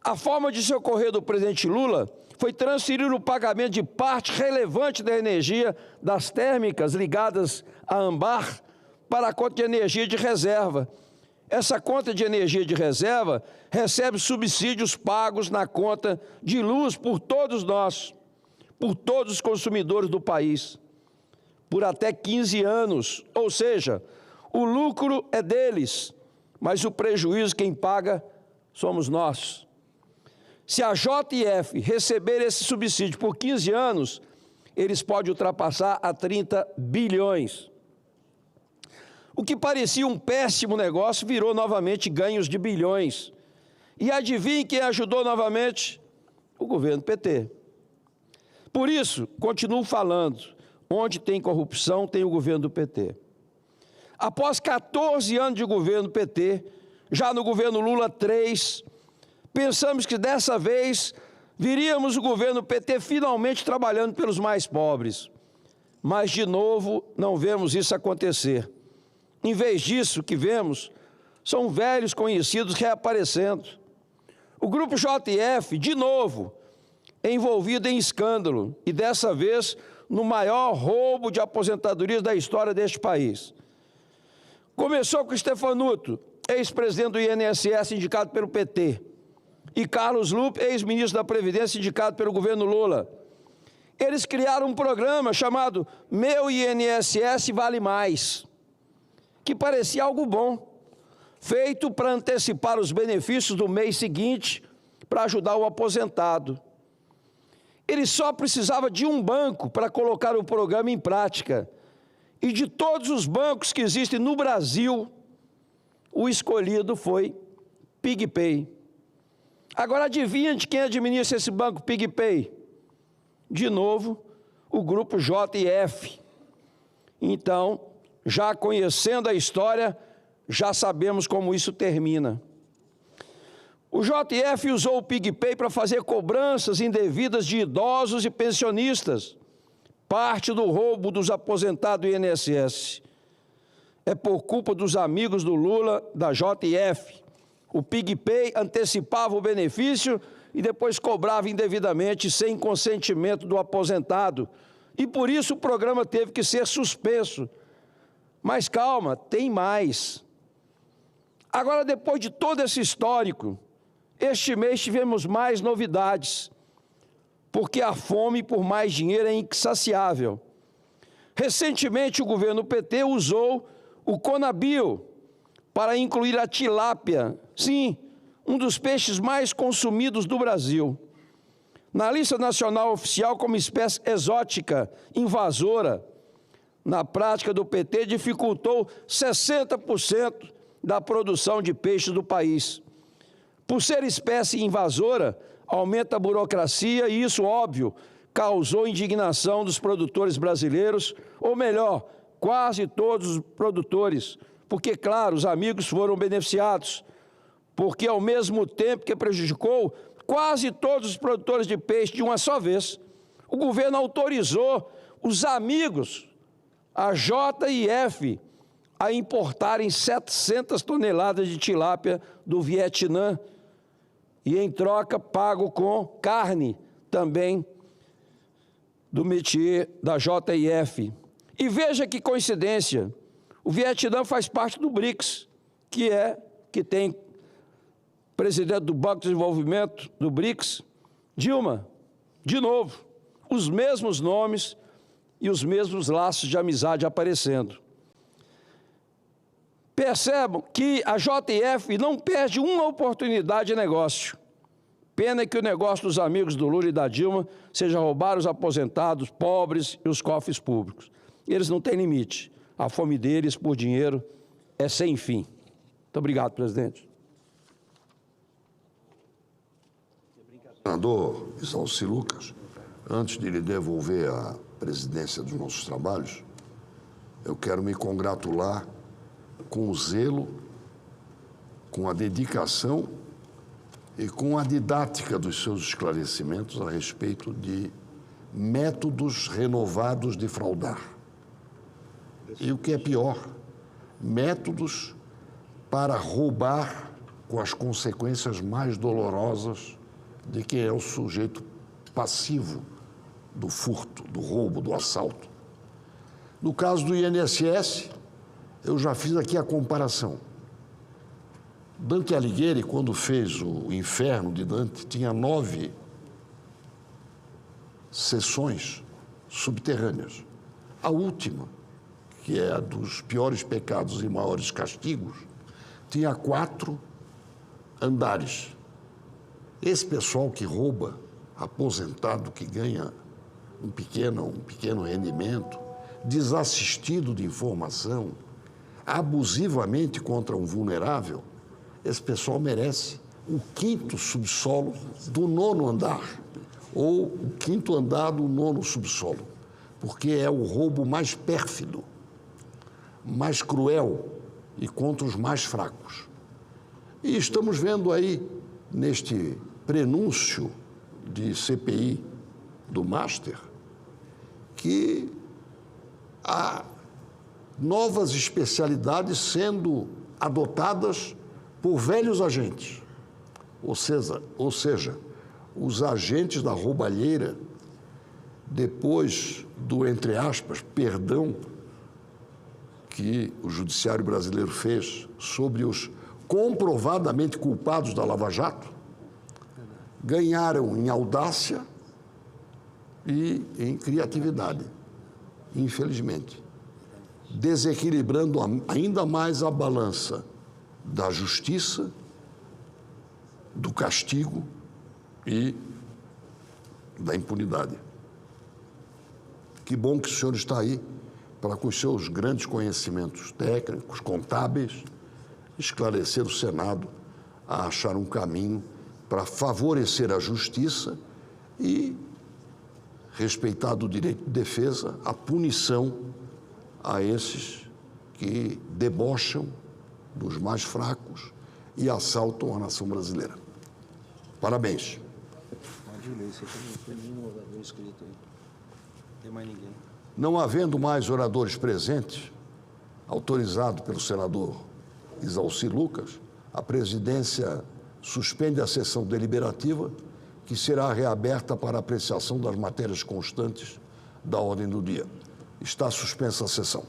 A forma de socorrer do presidente Lula foi transferir o pagamento de parte relevante da energia das térmicas ligadas à ANBAR para a conta de energia de reserva. Essa conta de energia de reserva recebe subsídios pagos na conta de luz por todos nós, por todos os consumidores do país, por até 15 anos. Ou seja, o lucro é deles, mas o prejuízo quem paga somos nós. Se a JIF receber esse subsídio por 15 anos, eles podem ultrapassar a 30 bilhões. O que parecia um péssimo negócio virou novamente ganhos de bilhões. E adivinhe quem ajudou novamente? O governo PT. Por isso, continuo falando, onde tem corrupção, tem o governo do PT. Após 14 anos de governo PT, já no governo Lula 3, pensamos que dessa vez viríamos o governo PT finalmente trabalhando pelos mais pobres. Mas, de novo, não vemos isso acontecer. Em vez disso, o que vemos são velhos conhecidos reaparecendo. O grupo JIF, de novo, é envolvido em escândalo, e dessa vez no maior roubo de aposentadorias da história deste país. Começou com Stefanuto, ex-presidente do INSS, indicado pelo PT, e Carlos Lupe, ex-ministro da Previdência, indicado pelo governo Lula. Eles criaram um programa chamado Meu INSS Vale Mais, que parecia algo bom, feito para antecipar os benefícios do mês seguinte, para ajudar o aposentado. Ele só precisava de um banco para colocar o programa em prática. E de todos os bancos que existem no Brasil, o escolhido foi PigPay. Agora adivinha de quem administra esse banco PigPay? De novo, o grupo JIF. Então, já conhecendo a história, já sabemos como isso termina. O JIF usou o PigPay para fazer cobranças indevidas de idosos e pensionistas, parte do roubo dos aposentados do INSS. É por culpa dos amigos do Lula, da JIF. O PigPay antecipava o benefício e depois cobrava indevidamente, sem consentimento do aposentado. E por isso o programa teve que ser suspenso. Mas calma, tem mais. Agora, depois de todo esse histórico, este mês tivemos mais novidades, porque a fome por mais dinheiro é insaciável. Recentemente, o governo PT usou o Conabio para incluir a tilápia, sim, um dos peixes mais consumidos do Brasil, na lista nacional oficial como espécie exótica, invasora. Na prática do PT, dificultou 60% da produção de peixes do país. Por ser espécie invasora, aumenta a burocracia e isso, óbvio, causou indignação dos produtores brasileiros, ou melhor, quase todos os produtores, porque, claro, os amigos foram beneficiados, porque ao mesmo tempo que prejudicou quase todos os produtores de peixe de uma só vez, o governo autorizou os amigos, a JIF, a importarem 700 toneladas de tilápia do Vietnã e, em troca, pago com carne também do métier da JIF. E veja que coincidência, o Vietnã faz parte do BRICS, que tem presidente do Banco de Desenvolvimento do BRICS, Dilma, de novo, os mesmos nomes e os mesmos laços de amizade aparecendo. Percebam que a JIF não perde uma oportunidade de negócio. Pena que o negócio dos amigos do Lula e da Dilma seja roubar os aposentados, pobres e os cofres públicos. Eles não têm limite. A fome deles por dinheiro é sem fim. Muito obrigado, presidente. Senador Isalci Lucas, antes de lhe devolver a presidência dos nossos trabalhos, eu quero me congratular com o zelo, com a dedicação e com a didática dos seus esclarecimentos a respeito de métodos renovados de fraudar. E o que é pior, métodos para roubar com as consequências mais dolorosas de quem é o sujeito passivo do furto, do roubo, do assalto. No caso do INSS, eu já fiz aqui a comparação. Dante Alighieri, quando fez o Inferno de Dante, tinha 9 seções subterrâneas. A última, que é a dos piores pecados e maiores castigos, tinha 4 andares. Esse pessoal que rouba, aposentado, que ganha um pequeno rendimento, desassistido de informação, abusivamente contra um vulnerável, esse pessoal merece o 5º subsolo do 9º andar, ou o 5º andar do 9º subsolo, porque é o roubo mais pérfido, mais cruel e contra os mais fracos. E estamos vendo aí, neste prenúncio de CPI do Master, que há novas especialidades sendo adotadas por velhos agentes. Ou seja, os agentes da roubalheira, depois do, entre aspas, perdão que o judiciário brasileiro fez sobre os comprovadamente culpados da Lava Jato, ganharam em audácia e em criatividade, infelizmente, desequilibrando ainda mais a balança da justiça, do castigo e da impunidade. Que bom que o senhor está aí para, com os seus grandes conhecimentos técnicos, contábeis, esclarecer o Senado a achar um caminho para favorecer a justiça e, respeitado o direito de defesa, a punição a esses que debocham dos mais fracos e assaltam a nação brasileira. Parabéns. Não havendo mais oradores presentes, autorizado pelo senador Isalci Lucas, a presidência suspende a sessão deliberativa, que será reaberta para apreciação das matérias constantes da ordem do dia. Está suspensa a sessão.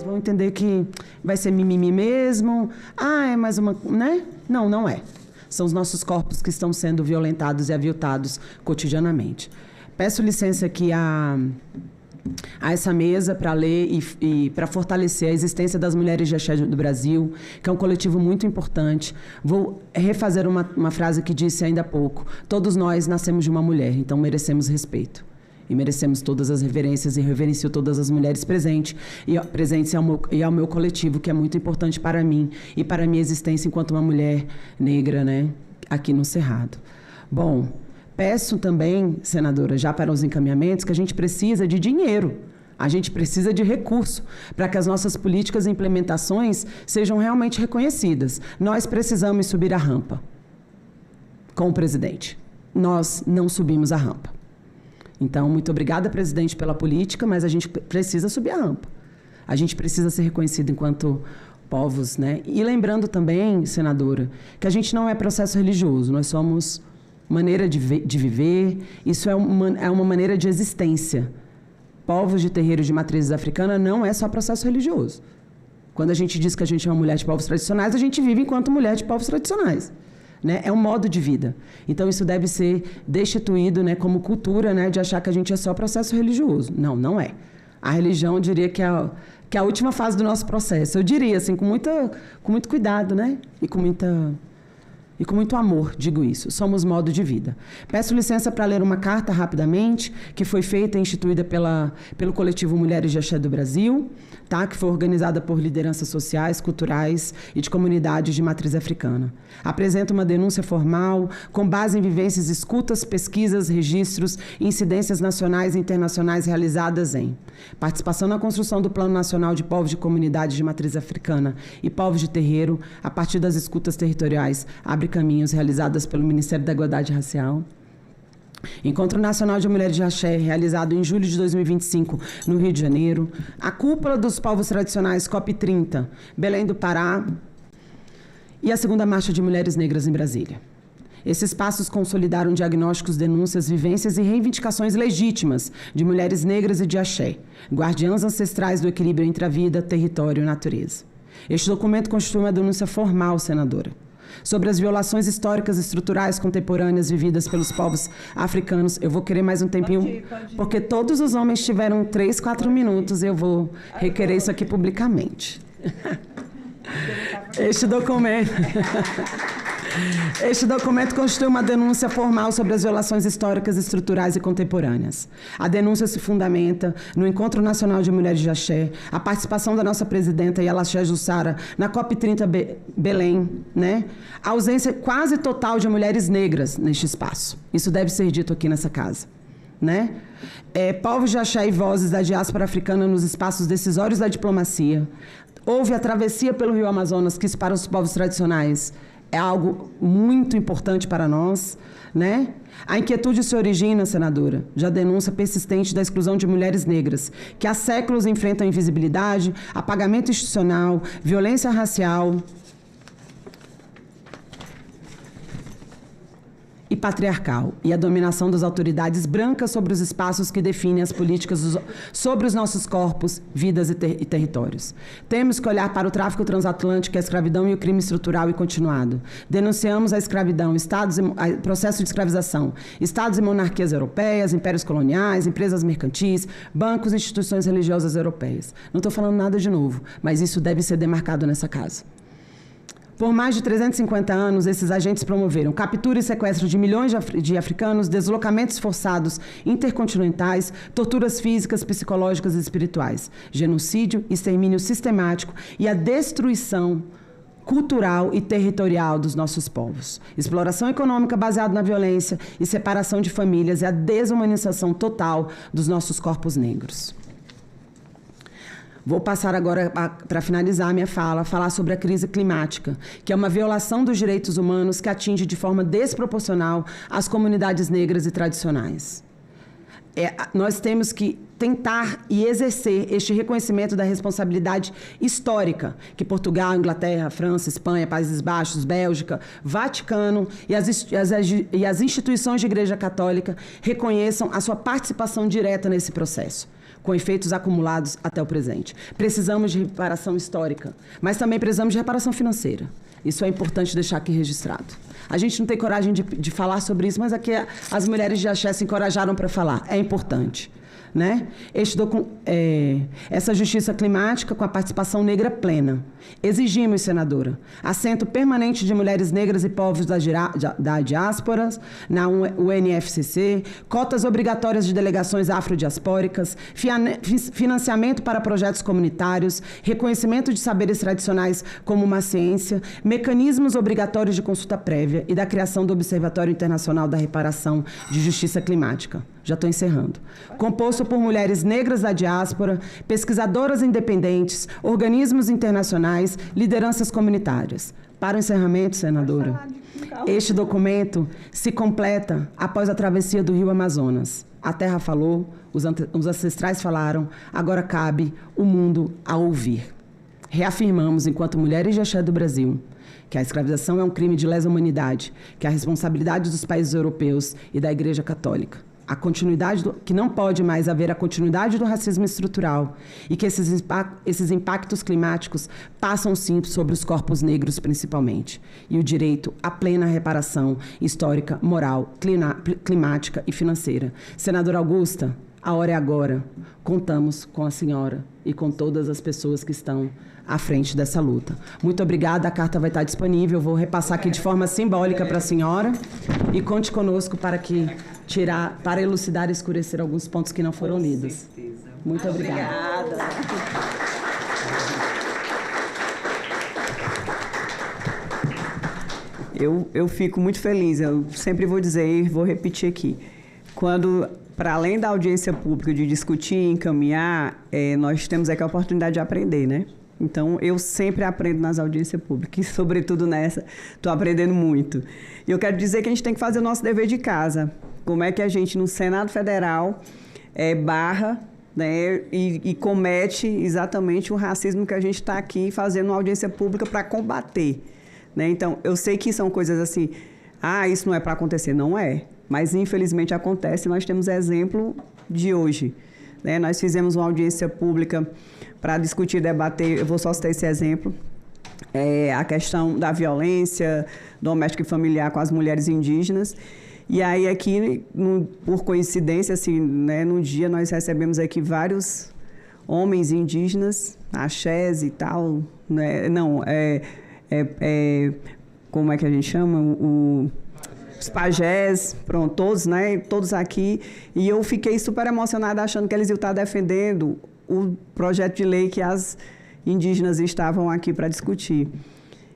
Vão entender que vai ser mimimi mesmo. Ah, é mais uma... né? Não, não é. São os nossos corpos que estão sendo violentados e aviltados cotidianamente. Peço licença aqui a essa mesa para ler e para fortalecer a existência das mulheres de axé do Brasil, que é um coletivo muito importante. Vou refazer uma frase que disse ainda há pouco. Todos nós nascemos de uma mulher, então merecemos respeito. E merecemos todas as reverências, e reverencio todas as mulheres presentes e ao meu coletivo, que é muito importante para mim e para a minha existência enquanto uma mulher negra, né, aqui no Cerrado. Bom, peço também, senadora, já para os encaminhamentos, que a gente precisa de dinheiro, a gente precisa de recurso para que as nossas políticas e implementações sejam realmente reconhecidas. Nós precisamos subir a rampa com o presidente. Nós não subimos a rampa. Então, muito obrigada, presidente, pela política, mas a gente precisa subir a rampa. A gente precisa ser reconhecido enquanto povos, né? E lembrando também, senadora, que a gente não é processo religioso, nós somos maneira de viver, isso é uma maneira de existência. Povos de terreiros de matrizes africanas não é só processo religioso. Quando a gente diz que a gente é uma mulher de povos tradicionais, a gente vive enquanto mulher de povos tradicionais. Né? É um modo de vida. Então, isso deve ser destituído, né, como cultura, né, de achar que a gente é só processo religioso. Não, não é. A religião, eu diria que é a última fase do nosso processo. Eu diria, assim, com muito cuidado, né? E com muita E com muito amor digo isso, somos modo de vida. Peço licença para ler uma carta rapidamente, que foi feita e instituída pelo coletivo Mulheres de Axé do Brasil, tá? Que foi organizada por lideranças sociais, culturais e de comunidades de matriz africana. Apresenta uma denúncia formal, com base em vivências, escutas, pesquisas, registros e incidências nacionais e internacionais realizadas em participação na construção do Plano Nacional de Povos de Comunidades de Matriz Africana e Povos de Terreiro, a partir das escutas territoriais, abre caminhos realizadas pelo Ministério da Igualdade Racial. Encontro Nacional de Mulheres de Axé, realizado em julho de 2025, no Rio de Janeiro. A Cúpula dos Povos Tradicionais, COP30, Belém do Pará. E a segunda Marcha de Mulheres Negras em Brasília. Esses passos consolidaram diagnósticos, denúncias, vivências e reivindicações legítimas de mulheres negras e de axé, guardiãs ancestrais do equilíbrio entre a vida, território e natureza. Este documento constitui uma denúncia formal, senadora, sobre as violações históricas e estruturais contemporâneas vividas pelos povos africanos. Eu vou querer mais um tempinho, porque todos os homens tiveram 3, 4 minutos e eu vou requerer isso aqui publicamente. Este documento constitui uma denúncia formal sobre as violações históricas, estruturais e contemporâneas. A denúncia se fundamenta no Encontro Nacional de Mulheres de Axé, a participação da nossa presidenta Yalaxé Jussara na COP30 Belém, né? A ausência quase total de mulheres negras neste espaço. Isso deve ser dito aqui nessa casa, né? Povos de axé e vozes da diáspora africana nos espaços decisórios da diplomacia. Houve a travessia pelo Rio Amazonas, que isso para os povos tradicionais é algo muito importante para nós, né? A inquietude se origina, senadora, de a denúncia persistente da exclusão de mulheres negras, que há séculos enfrentam invisibilidade, apagamento institucional, violência racial e patriarcal, e a dominação das autoridades brancas sobre os espaços que definem as políticas sobre os nossos corpos, vidas e territórios. Temos que olhar para o tráfico transatlântico, a escravidão e o crime estrutural e continuado. Denunciamos a escravidão, processo de escravização, estados e monarquias europeias, impérios coloniais, empresas mercantis, bancos e instituições religiosas europeias. Não estou falando nada de novo, mas isso deve ser demarcado nessa casa. Por mais de 350 anos, esses agentes promoveram captura e sequestro de milhões de africanos, deslocamentos forçados intercontinentais, torturas físicas, psicológicas e espirituais, genocídio, extermínio sistemático e a destruição cultural e territorial dos nossos povos. Exploração econômica baseada na violência e separação de famílias e a desumanização total dos nossos corpos negros. Vou passar agora, para finalizar a minha fala, falar sobre a crise climática, que é uma violação dos direitos humanos que atinge de forma desproporcional as comunidades negras e tradicionais. Nós temos que tentar e exercer este reconhecimento da responsabilidade histórica que Portugal, Inglaterra, França, Espanha, Países Baixos, Bélgica, Vaticano e as instituições de Igreja Católica reconheçam a sua participação direta nesse processo, com efeitos acumulados até o presente. Precisamos de reparação histórica, mas também precisamos de reparação financeira. Isso é importante deixar aqui registrado. A gente não tem coragem de falar sobre isso, mas aqui as mulheres de axé se encorajaram para falar. É importante, né? Essa justiça climática com a participação negra plena. Exigimos, senadora, assento permanente de mulheres negras e povos da diáspora na UNFCCC, cotas obrigatórias de delegações afrodiaspóricas, financiamento para projetos comunitários, reconhecimento de saberes tradicionais como uma ciência, mecanismos obrigatórios de consulta prévia e da criação do Observatório Internacional da Reparação de Justiça Climática. Já estou encerrando. Composto por mulheres negras da diáspora, pesquisadoras independentes, organismos internacionais, lideranças comunitárias. Para o encerramento, senadora, este documento se completa após a travessia do Rio Amazonas. A terra falou, os ancestrais falaram, agora cabe o mundo a ouvir. Reafirmamos, enquanto mulheres de axé do Brasil, que a escravização é um crime de lesa humanidade, que é a responsabilidade dos países europeus e da Igreja Católica. A continuidade que não pode mais haver a continuidade do racismo estrutural e que esses impactos climáticos passam sim sobre os corpos negros principalmente, e o direito à plena reparação histórica, moral, climática e financeira. Senadora Augusta, A hora é agora. Contamos com a senhora e com todas as pessoas que estão à frente dessa luta. Muito obrigada, a carta vai estar disponível. Vou repassar aqui de forma simbólica para a senhora e conte conosco para elucidar e escurecer alguns pontos que não foram lidos. Muito obrigada. Eu fico muito feliz, eu sempre vou dizer e vou repetir aqui. Quando, para além da audiência pública, de discutir e encaminhar, nós temos aqui a oportunidade de aprender, né? Então, eu sempre aprendo nas audiências públicas, e, sobretudo nessa, estou aprendendo muito. E eu quero dizer que a gente tem que fazer o nosso dever de casa. Como é que a gente, no Senado Federal, barra, né, e comete exatamente o racismo que a gente está aqui fazendo uma audiência pública para combater. Né? Então, eu sei que são coisas assim, isso não é para acontecer. Não é, mas infelizmente acontece. Nós temos exemplo de hoje. Né? Nós fizemos uma audiência pública para discutir e debater, eu vou só citar esse exemplo, a questão da violência doméstica e familiar com as mulheres indígenas. E aí aqui, por coincidência, assim, né, no dia nós recebemos aqui vários homens indígenas, axés e tal, né? Como é que a gente chama? Os pajés, pronto, todos, né? Todos aqui. E eu fiquei super emocionada achando que eles iam estar defendendo o projeto de lei que as indígenas estavam aqui para discutir.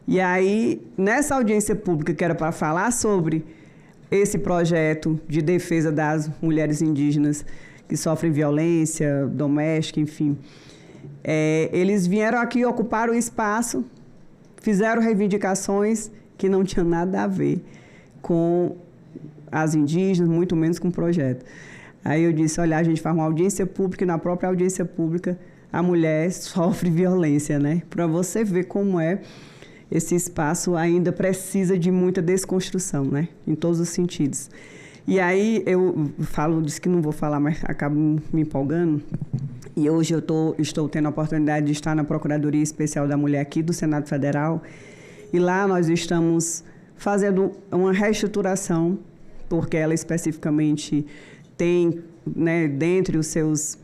E aí, nessa audiência pública que era para falar sobre esse projeto de defesa das mulheres indígenas que sofrem violência doméstica, enfim, eles vieram aqui, ocuparam o espaço, fizeram reivindicações que não tinham nada a ver com as indígenas, muito menos com o projeto. Aí eu disse, olha, a gente faz uma audiência pública e na própria audiência pública a mulher sofre violência, né? Para você ver como esse espaço ainda precisa de muita desconstrução, né? Em todos os sentidos. E aí eu disse que não vou falar, mas acabo me empolgando. E hoje eu estou tendo a oportunidade de estar na Procuradoria Especial da Mulher aqui do Senado Federal. E lá nós estamos fazendo uma reestruturação, porque ela especificamente tem, né, dentre os seus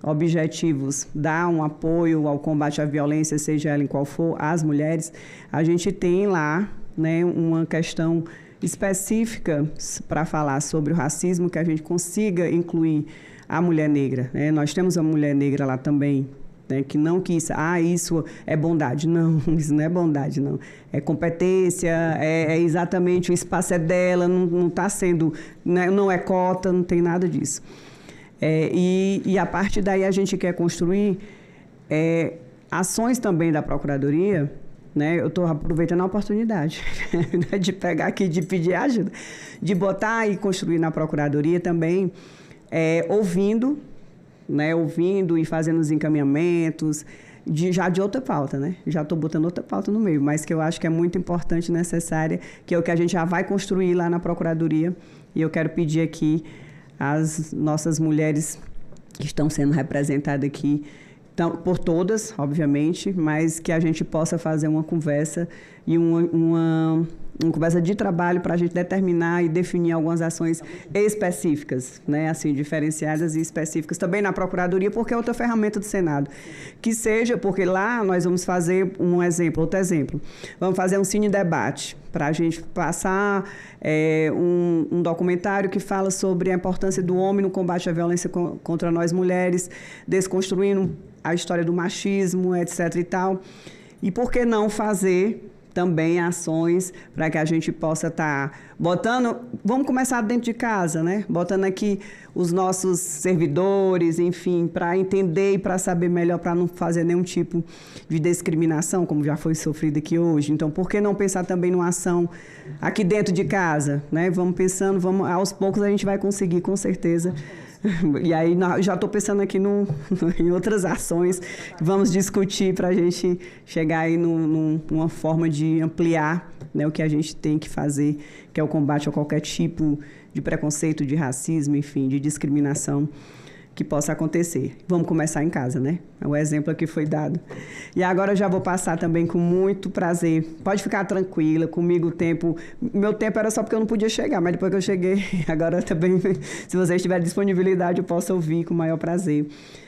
objetivos, dar um apoio ao combate à violência, seja ela em qual for, às mulheres. A gente tem lá, né, uma questão específica para falar sobre o racismo, que a gente consiga incluir a mulher negra. Né? Nós temos a mulher negra lá também, né, que não quis, isso é bondade. Não, isso não é bondade, não. É competência, é exatamente o espaço é dela, não está sendo, né, não é cota, não tem nada disso. E a partir daí a gente quer construir ações também da Procuradoria, né? Eu estou aproveitando a oportunidade de pegar aqui, de pedir ajuda, de botar e construir na Procuradoria também, ouvindo, né? Ouvindo e fazendo os encaminhamentos, já de outra pauta, né? Já estou botando outra pauta no meio, mas que eu acho que é muito importante e necessária, que é o que a gente já vai construir lá na Procuradoria. E eu quero pedir aqui às nossas mulheres que estão sendo representadas aqui, por todas, obviamente, mas que a gente possa fazer uma conversa e uma conversa de trabalho para a gente determinar e definir algumas ações específicas, né, assim, diferenciadas e específicas também na Procuradoria, porque é outra ferramenta do Senado. Que seja, porque lá nós vamos fazer outro exemplo. Vamos fazer um cine-debate para a gente passar um documentário que fala sobre a importância do homem no combate à violência contra nós mulheres, desconstruindo a história do machismo, etc. e tal. E por que não fazer também ações para que a gente possa estar botando... Vamos começar dentro de casa, né? Botando aqui os nossos servidores, enfim, para entender e para saber melhor, para não fazer nenhum tipo de discriminação, como já foi sofrido aqui hoje. Então, por que não pensar também numa ação aqui dentro de casa, né? Vamos pensando, aos poucos a gente vai conseguir, com certeza. E aí, já estou pensando aqui em outras ações que vamos discutir para a gente chegar aí numa forma de ampliar, né, o que a gente tem que fazer, que é o combate a qualquer tipo de preconceito, de racismo, enfim, de discriminação que possa acontecer. Vamos começar em casa, né? O exemplo aqui foi dado. E agora eu já vou passar também com muito prazer. Pode ficar tranquila, comigo o tempo... Meu tempo era só porque eu não podia chegar, mas depois que eu cheguei, agora também, se vocês tiverem disponibilidade, eu posso ouvir com o maior prazer.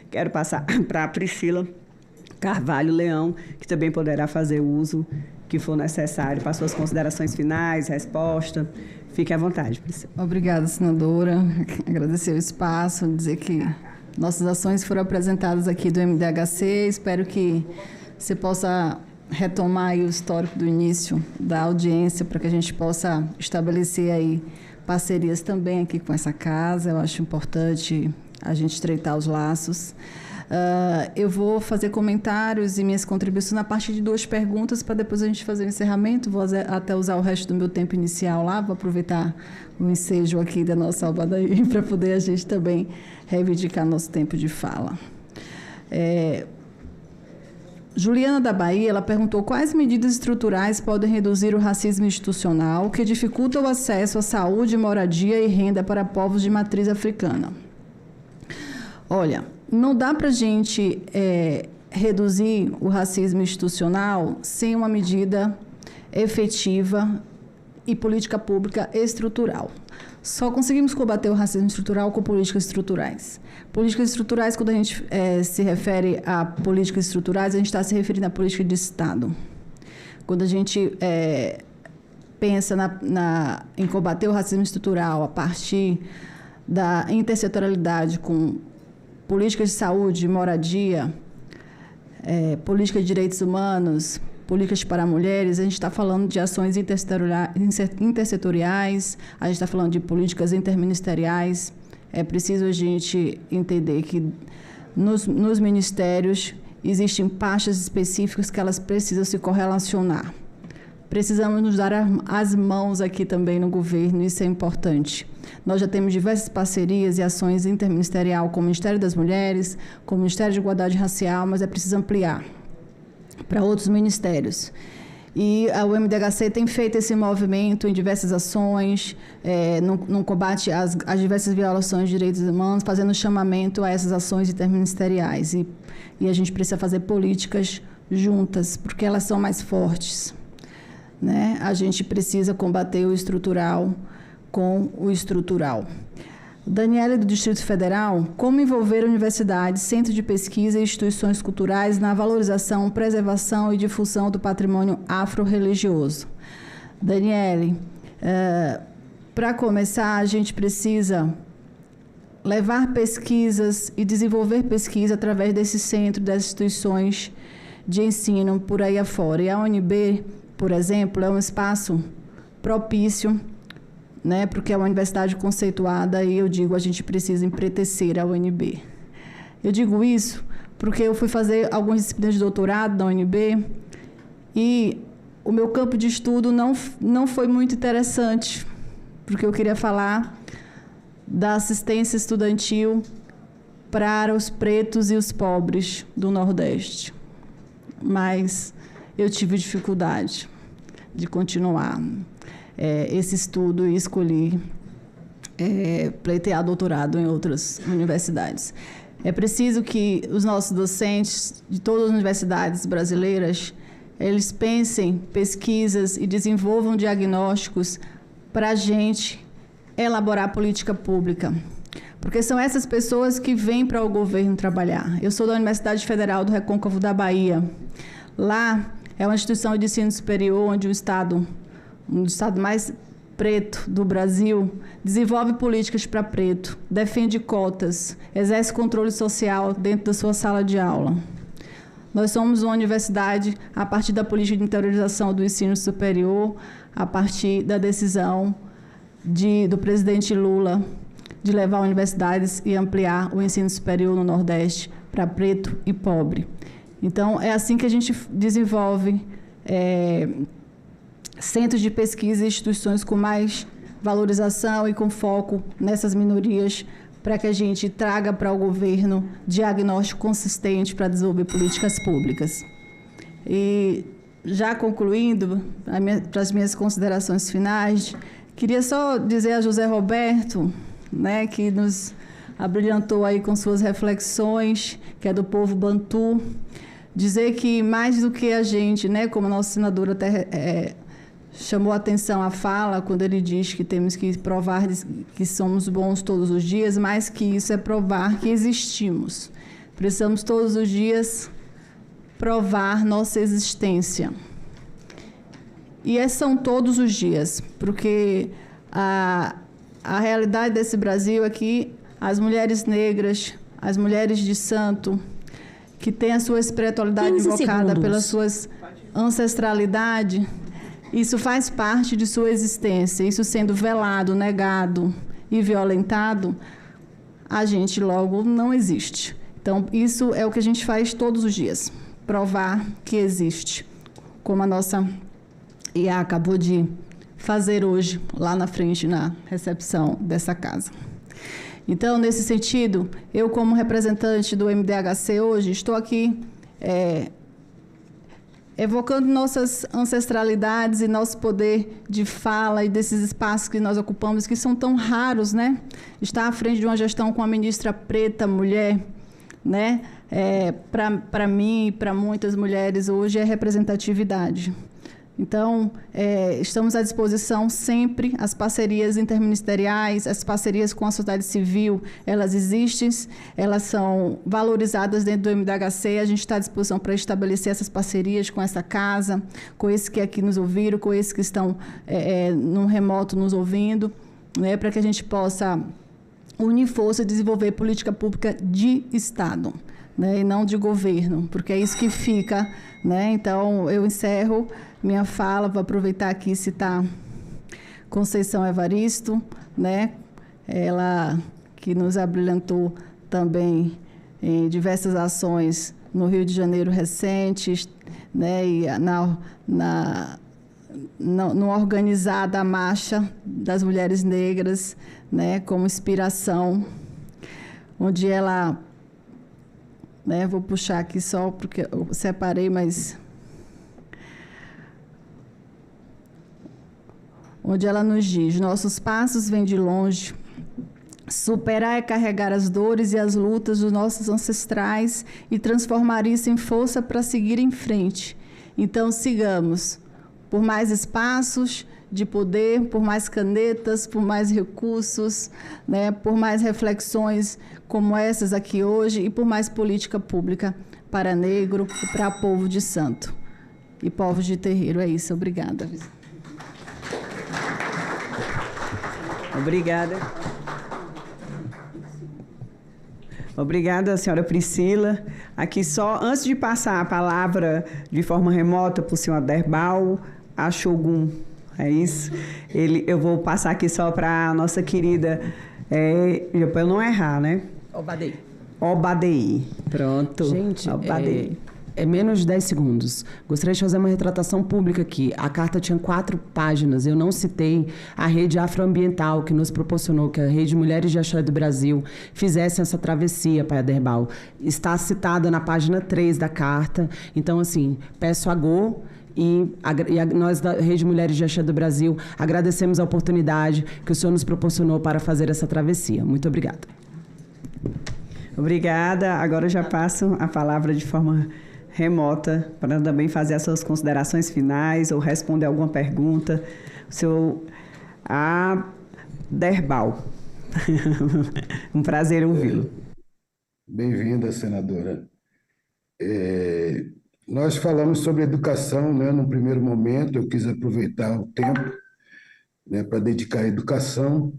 Quero passar para a Priscila Carvalho Leão, que também poderá fazer o uso que for necessário para suas considerações finais, resposta. Fique à vontade, Priscila. Obrigada, senadora. Agradecer o espaço, dizer que nossas ações foram apresentadas aqui do MDHC. Espero que você possa retomar aí o histórico do início da audiência para que a gente possa estabelecer aí parcerias também aqui com essa casa. Eu acho importante a gente estreitar os laços. Eu vou fazer comentários e minhas contribuições a partir de 2 perguntas para depois a gente fazer o encerramento. Vou até usar o resto do meu tempo inicial lá, vou aproveitar o ensejo aqui da nossa Albadaí para poder a gente também reivindicar nosso tempo de fala. Juliana da Bahia, ela perguntou quais medidas estruturais podem reduzir o racismo institucional que dificulta o acesso à saúde, moradia e renda para povos de matriz africana. Olha, não dá para a gente reduzir o racismo institucional sem uma medida efetiva e política pública estrutural. Só conseguimos combater o racismo estrutural com políticas estruturais. Políticas estruturais, quando a gente se refere a políticas estruturais, a gente está se referindo à política de Estado. Quando a gente pensa em combater o racismo estrutural a partir da intersetorialidade com políticas de saúde, moradia, política de direitos humanos, políticas para mulheres, a gente está falando de ações intersetoriais, a gente está falando de políticas interministeriais. É preciso a gente entender que nos ministérios existem pastas específicas que elas precisam se correlacionar. Precisamos nos dar as mãos aqui também no governo, isso é importante. Nós já temos diversas parcerias e ações interministerial com o Ministério das Mulheres, com o Ministério de Igualdade Racial, mas é preciso ampliar para outros ministérios. E o MDHC tem feito esse movimento em diversas ações, no combate às diversas violações de direitos humanos, fazendo chamamento a essas ações interministeriais. E a gente precisa fazer políticas juntas, porque elas são mais fortes, né? A gente precisa combater o estrutural com o estrutural. Daniela, do Distrito Federal, como envolver universidades, centros de pesquisa e instituições culturais na valorização, preservação e difusão do patrimônio afro-religioso? Daniele, para começar, a gente precisa levar pesquisas e desenvolver pesquisa através desse centro, das instituições de ensino por aí afora. E a UNB, por exemplo, é um espaço propício, né, porque é uma universidade conceituada e eu digo, a gente precisa empretecer a UNB. Eu digo isso porque eu fui fazer algumas disciplinas de doutorado na UNB e o meu campo de estudo não foi muito interessante, porque eu queria falar da assistência estudantil para os pretos e os pobres do Nordeste. Mas eu tive dificuldade de continuar esse estudo e escolhi pleitear doutorado em outras universidades. É preciso que os nossos docentes de todas as universidades brasileiras, eles pensem pesquisas e desenvolvam diagnósticos para a gente elaborar política pública. Porque são essas pessoas que vêm para o governo trabalhar. Eu sou da Universidade Federal do Recôncavo da Bahia. Lá é uma instituição de ensino superior onde um dos estados mais preto do Brasil, desenvolve políticas para preto, defende cotas, exerce controle social dentro da sua sala de aula. Nós somos uma universidade a partir da política de interiorização do ensino superior, a partir da decisão do presidente Lula de levar universidades e ampliar o ensino superior no Nordeste para preto e pobre. Então, é assim que a gente desenvolve centros de pesquisa e instituições com mais valorização e com foco nessas minorias, para que a gente traga para o governo diagnóstico consistente para desenvolver políticas públicas. E, já concluindo, para as minhas considerações finais, queria só dizer a José Roberto, né, que nos abrilhantou aí com suas reflexões, que é do povo bantu. Dizer que mais do que a gente, né, como a nossa senadora até chamou a atenção à fala, quando ele diz que temos que provar que somos bons todos os dias, mais que isso é provar que existimos. Precisamos todos os dias provar nossa existência. E são todos os dias, porque a realidade desse Brasil é que as mulheres negras, as mulheres de santo, que têm a sua espiritualidade invocada pela sua ancestralidade, isso faz parte de sua existência. Isso sendo velado, negado e violentado, a gente logo não existe. Então, isso é o que a gente faz todos os dias, provar que existe, como a nossa IA acabou de fazer hoje, lá na frente, na recepção dessa casa. Então, nesse sentido, eu, como representante do MDHC hoje, estou aqui evocando nossas ancestralidades e nosso poder de fala e desses espaços que nós ocupamos, que são tão raros, né? Estar à frente de uma gestão com uma ministra preta, mulher, né? Para mim e para muitas mulheres hoje é representatividade. Então, estamos à disposição sempre. As parcerias interministeriais, as parcerias com a sociedade civil, elas existem, elas são valorizadas dentro do MDHC. A gente está à disposição para estabelecer essas parcerias com essa casa, com esses que aqui nos ouviram, com esses que estão no remoto nos ouvindo, né, para que a gente possa unir força e desenvolver política pública de Estado, né, e não de governo, porque é isso que fica, né? Então, eu encerro minha fala, vou aproveitar aqui e citar Conceição Evaristo, né? Ela que nos abrilhantou também em diversas ações no Rio de Janeiro recentes, né? E no organizar da Marcha das Mulheres Negras, né? Como inspiração, onde ela, né? Vou puxar aqui só porque eu separei, mas onde ela nos diz: nossos passos vêm de longe. Superar é carregar as dores e as lutas dos nossos ancestrais e transformar isso em força para seguir em frente. Então, sigamos por mais espaços de poder, por mais canetas, por mais recursos, né, por mais reflexões como essas aqui hoje e por mais política pública para negro e para povo de santo e povos de terreiro. É isso. Obrigada. Obrigada. Obrigada, senhora Priscila. Aqui só, antes de passar a palavra de forma remota para o senhor Aderbal, a Shogun, é isso? Eu vou passar aqui só para a nossa querida, para eu não errar, né? Obadei. Pronto. Gente, Obadei. É menos de 10 segundos. Gostaria de fazer uma retratação pública aqui. A carta tinha 4 páginas. Eu não citei a rede afroambiental que nos proporcionou que a Rede Mulheres de Axé do Brasil fizesse essa travessia para Aderbal. Está citada na página 3 da carta. Então, assim, peço a Gô e nós da Rede Mulheres de Axé do Brasil agradecemos a oportunidade que o senhor nos proporcionou para fazer essa travessia. Muito obrigada. Obrigada. Agora eu já passo a palavra de forma remota, para também fazer as suas considerações finais ou responder alguma pergunta. O senhor Aderbal. Um prazer ouvi-lo. Bem-vinda, senadora. Nós falamos sobre educação, né? No primeiro momento, eu quis aproveitar o tempo, né, para dedicar à educação,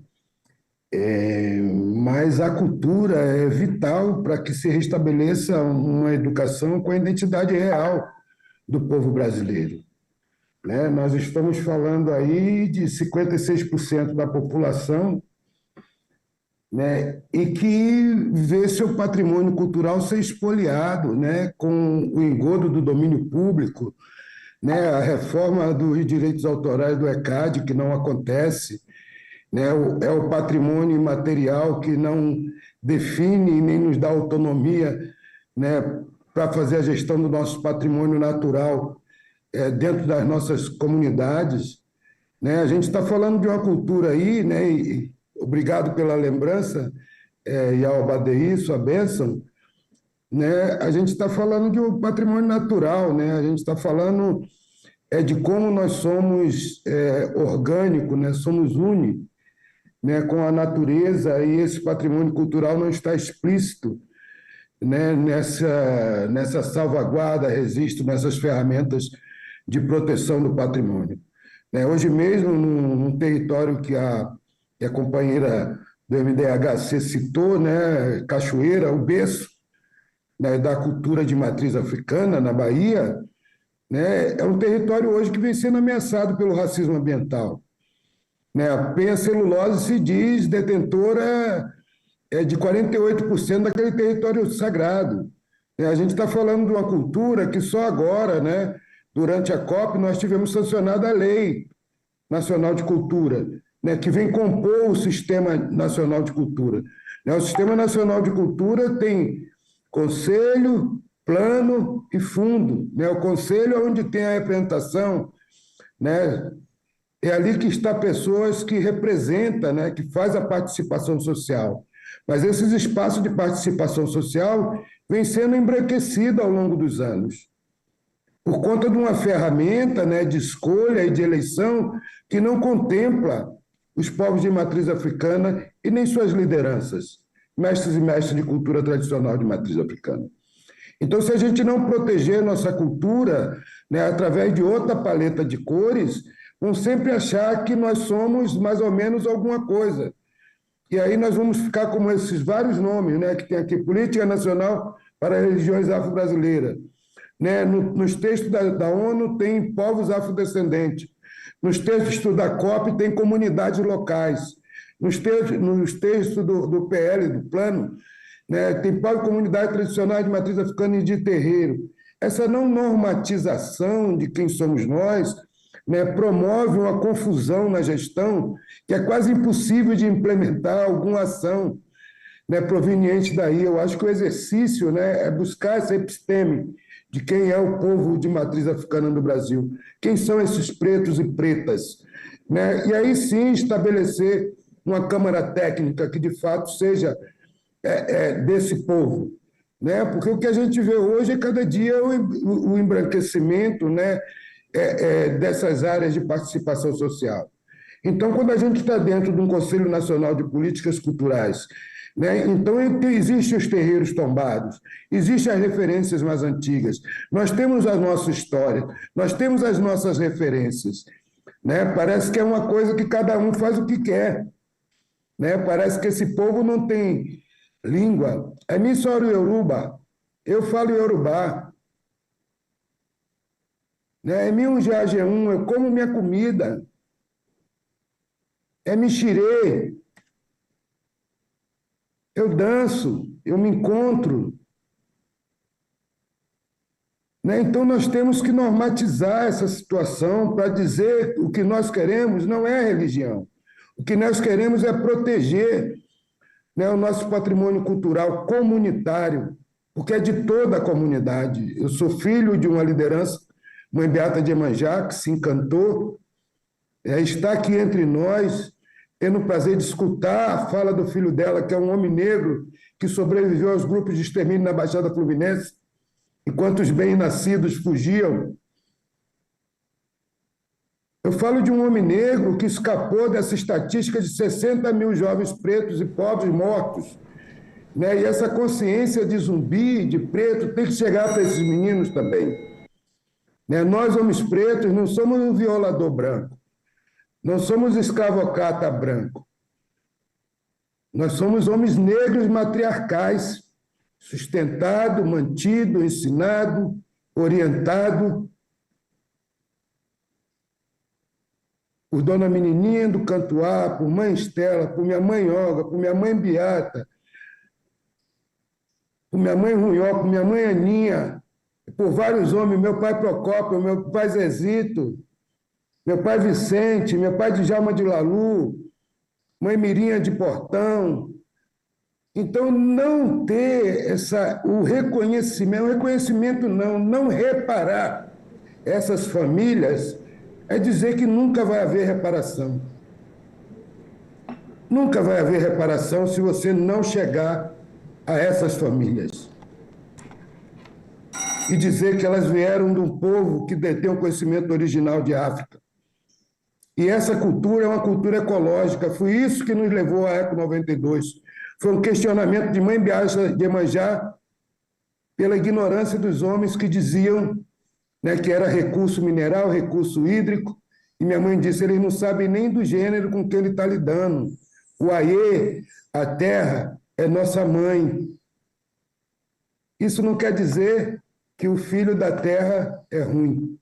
mas a cultura é vital para que se restabeleça uma educação com a identidade real do povo brasileiro, né? Nós estamos falando aí de 56% da população, né, e que vê seu patrimônio cultural ser expoliado, né, com o engodo do domínio público, né, a reforma dos direitos autorais do ECAD, que não acontece, né, é o patrimônio imaterial que não define nem nos dá autonomia, né, para fazer a gestão do nosso patrimônio natural dentro das nossas comunidades, né? A gente está falando de uma cultura aí, né, e obrigado pela lembrança, e ao Abadeí, sua bênção, né, a gente está falando de um patrimônio natural, né? A gente está falando de como nós somos orgânicos, né? Somos une, né, com a natureza, e esse patrimônio cultural não está explícito, né, nessa salvaguarda, registro, nessas ferramentas de proteção do patrimônio. Né, hoje mesmo, num território que a companheira do MDHC citou, né, Cachoeira, o berço, né, da cultura de matriz africana, na Bahia, né, é um território hoje que vem sendo ameaçado pelo racismo ambiental. Né, a Penha Celulose se diz detentora de 48% daquele território sagrado. A gente está falando de uma cultura que só agora, né, durante a COP, nós tivemos sancionado a Lei Nacional de Cultura, né, que vem compor o Sistema Nacional de Cultura. O Sistema Nacional de Cultura tem conselho, plano e fundo. Né? O conselho é onde tem a representação, né? É ali que está pessoas que representam, né? Que faz a participação social. Mas esses espaços de participação social vêm sendo embranquecidos ao longo dos anos, por conta de uma ferramenta, né, de escolha e de eleição que não contempla os povos de matriz africana e nem suas lideranças, mestres e mestres de cultura tradicional de matriz africana. Então, se a gente não proteger nossa cultura, né, através de outra paleta de cores, vão sempre achar que nós somos mais ou menos alguma coisa. E aí nós vamos ficar como esses vários nomes, né, que tem aqui, Política Nacional para Religiões Afro-Brasileiras. Né, nos textos da ONU tem povos afrodescendentes. Nos textos da COP tem comunidades locais. Nos textos do PL, do plano, né, tem povos e comunidades tradicionais de matriz africana e de terreiro. Essa não normatização de quem somos nós, né, promove uma confusão na gestão que é quase impossível de implementar alguma ação, né, proveniente daí. Eu acho que o exercício, né, é buscar essa episteme de quem é o povo de matriz africana no Brasil, quem são esses pretos e pretas, né? E aí sim estabelecer uma Câmara Técnica que de fato seja desse povo, né? Porque o que a gente vê hoje é cada dia o embranquecimento, né, dessas áreas de participação social. Então, quando a gente está dentro de um Conselho Nacional de Políticas Culturais, né, então existem os terreiros tombados, existem as referências mais antigas, nós temos a nossa história, nós temos as nossas referências, né? Parece que é uma coisa que cada um faz o que quer, né? Parece que esse povo não tem língua. É Missoro Yoruba, eu falo Yorubá. É Miunjajeum, eu como minha comida. É Mixirê, eu danço, eu me encontro. Né? Então, nós temos que normatizar essa situação para dizer o que nós queremos não é religião. O que nós queremos é proteger, né, o nosso patrimônio cultural comunitário, porque é de toda a comunidade. Eu sou filho de uma liderança, Mãe Beata de Iemanjá, que se encantou, está aqui entre nós, tendo o prazer de escutar a fala do filho dela, que é um homem negro que sobreviveu aos grupos de extermínio na Baixada Fluminense, enquanto os bem-nascidos fugiam. Eu falo de um homem negro que escapou dessa estatística de 60 mil jovens pretos e pobres mortos. Né? E essa consciência de zumbi, de preto, tem que chegar para esses meninos também. Né? Nós, homens pretos, não somos um violador branco. Não somos escravocrata branco. Nós somos homens negros matriarcais, sustentado, mantido, ensinado, orientado por Dona Menininha do Cantuá, por Mãe Estela, por minha mãe Olga, por minha mãe Beata, por minha mãe Runhó, por minha mãe Aninha, por vários homens, meu pai Procópio, meu pai Zezito, meu pai Vicente, meu pai Djalma de Lalu, mãe Mirinha de Portão. Então, não ter o reconhecimento não reparar essas famílias é dizer que nunca vai haver reparação. Nunca vai haver reparação se você não chegar a essas famílias e dizer que elas vieram de um povo que detém o conhecimento original de África. E essa cultura é uma cultura ecológica. Foi isso que nos levou à Eco 92. Foi um questionamento de Mãe Biacha de Iemanjá pela ignorância dos homens que diziam, né, que era recurso mineral, recurso hídrico. E minha mãe disse, eles não sabem nem do gênero com que ele está lidando. O Aie, a terra, é nossa mãe. Isso não quer dizer que o filho da terra é ruim.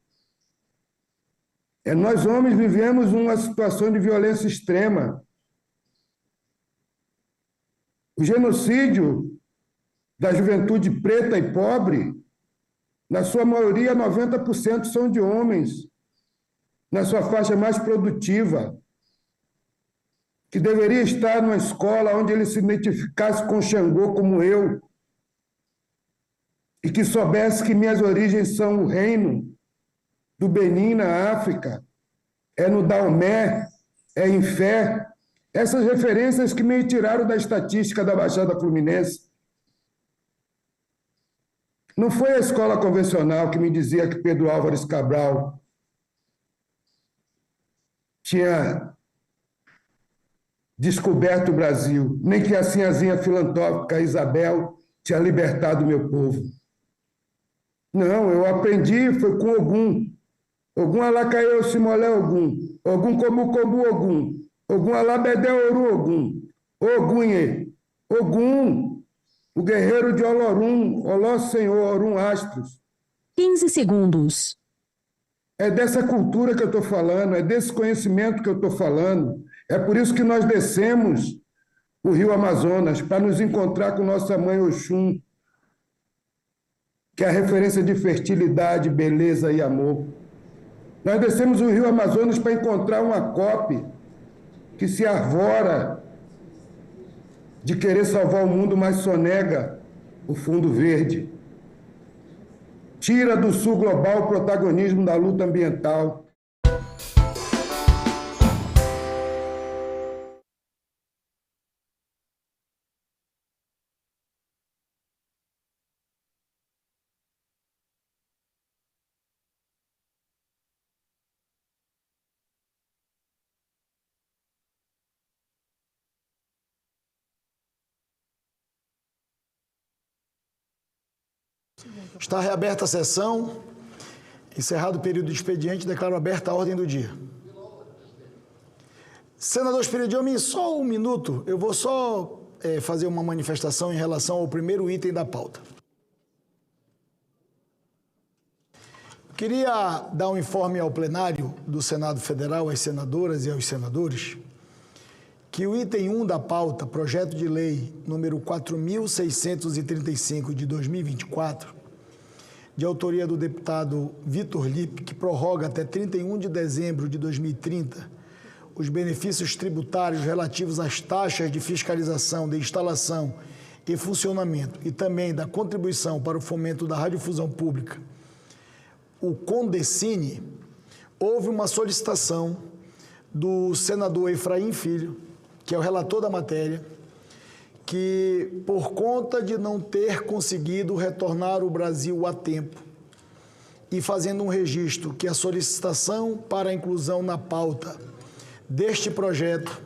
Nós, homens, vivemos uma situação de violência extrema. O genocídio da juventude preta e pobre, na sua maioria, 90% são de homens, na sua faixa mais produtiva, que deveria estar numa escola onde ele se identificasse com Xangô como eu, e que soubesse que minhas origens são o reino do Benin, na África, é no Daomé, é em Fé. Essas referências que me tiraram da estatística da Baixada Fluminense. Não foi a escola convencional que me dizia que Pedro Álvares Cabral tinha descoberto o Brasil, nem que a sinhazinha filantrópica Isabel tinha libertado o meu povo. Não, eu aprendi, foi com Ogum. Ogum Alacaiô Simolé Ogum. Ogum Komu Kobu Ogum. Ogum Alabedé Oru Ogum. Ogunhe. Ogum, o guerreiro de Olorum, Oló Senhor, Orum Astros. 15 segundos. É dessa cultura que eu estou falando, é desse conhecimento que eu estou falando. É por isso que nós descemos o rio Amazonas, para nos encontrar com nossa mãe Oxum, que é a referência de fertilidade, beleza e amor. Nós descemos o rio Amazonas para encontrar uma COP que se arvora de querer salvar o mundo, mas sonega o fundo verde. Tira do sul global o protagonismo da luta ambiental. Está reaberta a sessão. Encerrado o período de expediente, declaro aberta a ordem do dia. Senador Espiridião, só um minuto. Eu vou só fazer uma manifestação em relação ao primeiro item da pauta. Queria dar um informe ao plenário do Senado Federal, às senadoras e aos senadores, que o item 1 da pauta, projeto de lei número 4.635 de 2024, de autoria do deputado Vitor Lippe, que prorroga até 31 de dezembro de 2030 os benefícios tributários relativos às taxas de fiscalização de instalação e funcionamento e também da contribuição para o fomento da radiodifusão pública, o Condecine, houve uma solicitação do senador Efraim Filho, que é o relator da matéria, que, por conta de não ter conseguido retornar o Brasil a tempo e fazendo um registro que a solicitação para a inclusão na pauta deste projeto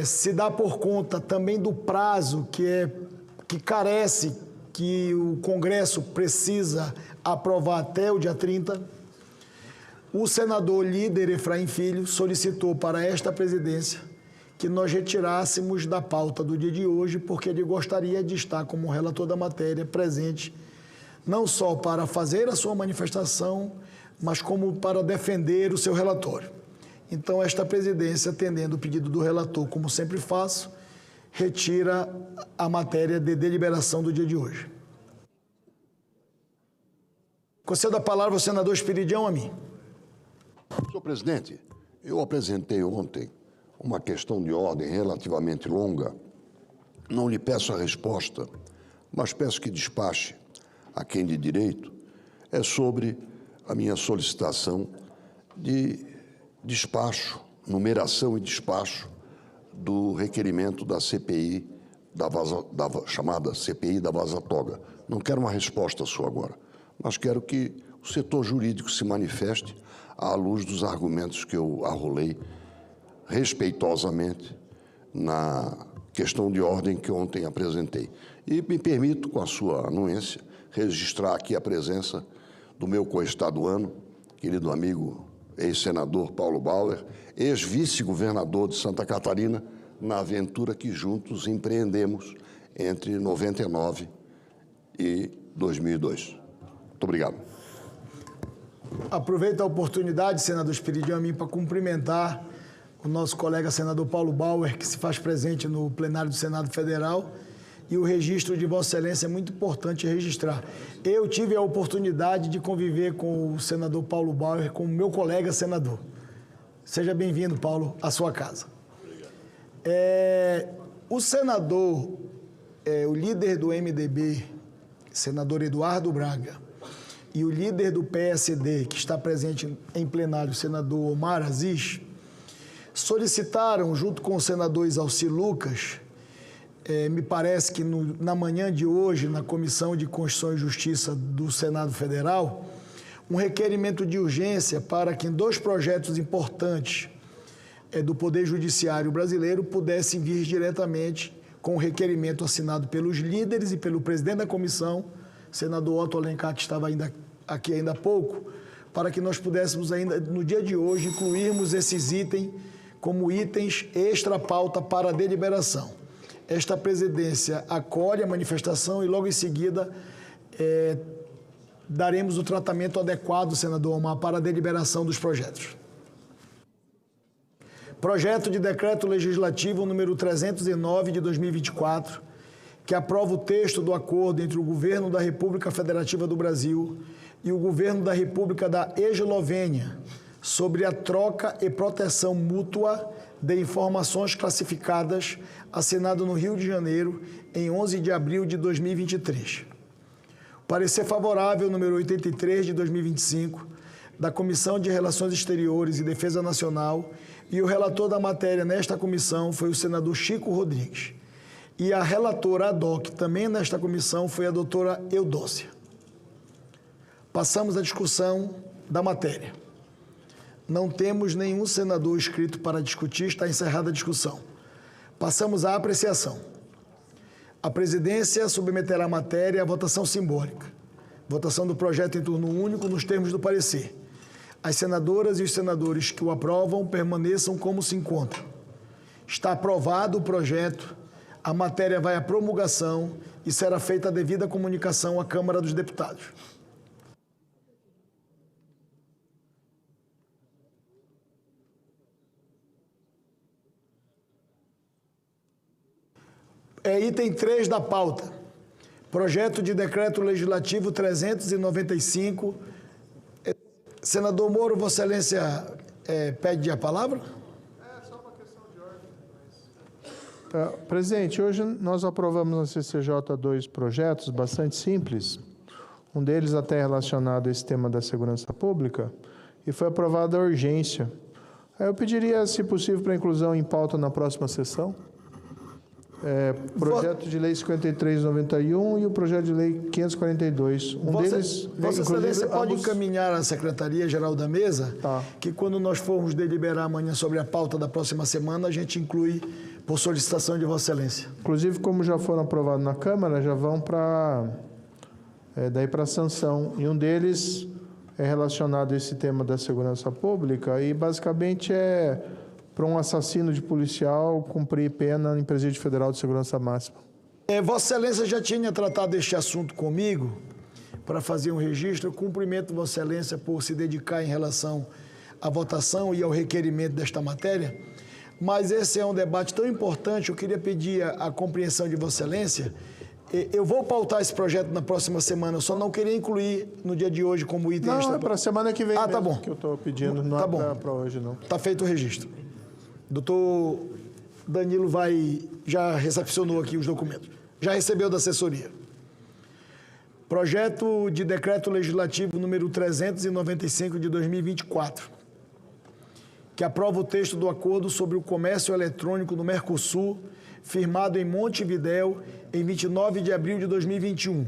se dá por conta também do prazo que carece, que o Congresso precisa aprovar até o dia 30, o senador líder Efraim Filho solicitou para esta presidência que nós retirássemos da pauta do dia de hoje, porque ele gostaria de estar como relator da matéria presente, não só para fazer a sua manifestação, mas como para defender o seu relatório. Então, esta presidência, atendendo o pedido do relator, como sempre faço, retira a matéria de deliberação do dia de hoje. Concedo a palavra ao senador Espiridião a mim. Senhor presidente, eu apresentei ontem uma questão de ordem relativamente longa. Não lhe peço a resposta, mas peço que despache a quem de direito. É sobre a minha solicitação de despacho, numeração e despacho do requerimento da CPI, chamada CPI da Vaza Toga. Não quero uma resposta sua agora, mas quero que o setor jurídico se manifeste à luz dos argumentos que eu arrolei respeitosamente na questão de ordem que ontem apresentei. E me permito, com a sua anuência, registrar aqui a presença do meu coestaduano, querido amigo, ex-senador Paulo Bauer, ex-vice-governador de Santa Catarina, na aventura que juntos empreendemos entre 99 e 2002. Muito obrigado. Aproveito a oportunidade, senador Espiridião, a mim, para cumprimentar o nosso colega senador Paulo Bauer, que se faz presente no plenário do Senado Federal, e o registro de Vossa Excelência é muito importante registrar. Eu tive a oportunidade de conviver com o senador Paulo Bauer, com o meu colega senador. Seja bem-vindo, Paulo, à sua casa. O senador, o líder do MDB, senador Eduardo Braga, e o líder do PSD, que está presente em plenário, o senador Omar Aziz, solicitaram, junto com o senador Isalci Lucas, me parece que na manhã de hoje, na Comissão de Constituição e Justiça do Senado Federal, um requerimento de urgência para que 2 projetos importantes do Poder Judiciário brasileiro pudessem vir diretamente com o requerimento assinado pelos líderes e pelo presidente da comissão, senador Otto Alencar, que estava aqui ainda há pouco, para que nós pudéssemos ainda, no dia de hoje, incluirmos esses itens como itens extra-pauta para a deliberação. Esta presidência acolhe a manifestação e logo em seguida daremos o tratamento adequado, senador Omar, para a deliberação dos projetos. Projeto de Decreto Legislativo número 309 de 2024, que aprova o texto do acordo entre o Governo da República Federativa do Brasil e o Governo da República da Eslovênia sobre a troca e proteção mútua de informações classificadas, assinado no Rio de Janeiro, em 11 de abril de 2023. Parecer favorável número 83 de 2025, da Comissão de Relações Exteriores e Defesa Nacional, e o relator da matéria nesta comissão foi o senador Chico Rodrigues. E a relatora ad hoc também nesta comissão foi a doutora Eudócia. Passamos à discussão da matéria. Não temos nenhum senador inscrito para discutir, está encerrada a discussão. Passamos à apreciação. A presidência submeterá a matéria à votação simbólica. Votação do projeto em turno único nos termos do parecer. As senadoras e os senadores que o aprovam permaneçam como se encontram. Está aprovado o projeto, a matéria vai à promulgação e será feita a devida comunicação à Câmara dos Deputados. Item 3 da pauta. Projeto de Decreto Legislativo 395. Senador Moro, Vossa Excelência pede a palavra? Só uma questão de ordem. Presidente, hoje nós aprovamos na CCJ 2 projetos bastante simples. Um deles até relacionado a esse tema da segurança pública, e foi aprovada a urgência. Eu pediria, se possível, para inclusão em pauta na próxima sessão. Projeto de Lei 5391 e o projeto de Lei 542. Vossa Excelência pode encaminhar à Secretaria-Geral da Mesa, que quando nós formos deliberar amanhã sobre a pauta da próxima semana, a gente inclui por solicitação de Vossa Excelência. Inclusive, como já foram aprovados na Câmara, já vão daí para sanção. E um deles é relacionado a esse tema da segurança pública e basicamente para um assassino de policial cumprir pena em presídio federal de segurança máxima. Vossa Excelência já tinha tratado este assunto comigo para fazer um registro. Eu cumprimento Vossa Excelência por se dedicar em relação à votação e ao requerimento desta matéria, mas esse é um debate tão importante, eu queria pedir a compreensão de Vossa Excelência. Eu vou pautar esse projeto na próxima semana, eu só não queria incluir no dia de hoje como item extra. Não, é para a semana que vem tá bom. Que eu estou pedindo, não é para hoje não. Está feito o registro. Doutor Danilo já recepcionou aqui os documentos, já recebeu da assessoria. Projeto de Decreto Legislativo número 395 de 2024. que aprova o texto do acordo sobre o comércio eletrônico no Mercosul, firmado em Montevidéu em 29 de abril de 2021.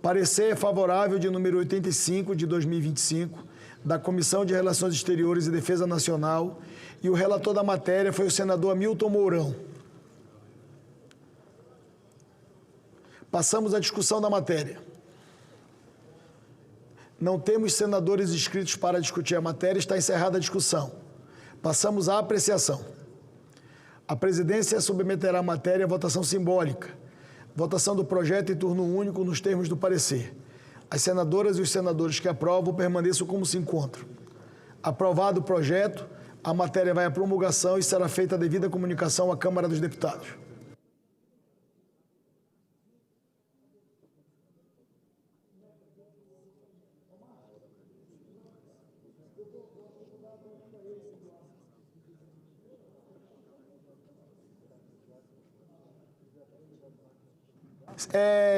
Parecer favorável de número 85 de 2025, da Comissão de Relações Exteriores e Defesa Nacional, e o relator da matéria foi o senador Hamilton Mourão. Passamos à discussão da matéria. Não temos senadores inscritos para discutir a matéria, está encerrada a discussão. Passamos à apreciação. A presidência submeterá a matéria à votação simbólica. Votação do projeto em turno único nos termos do parecer. As senadoras e os senadores que aprovam permaneçam como se encontram. Aprovado o projeto, a matéria vai à promulgação e será feita a devida comunicação à Câmara dos Deputados.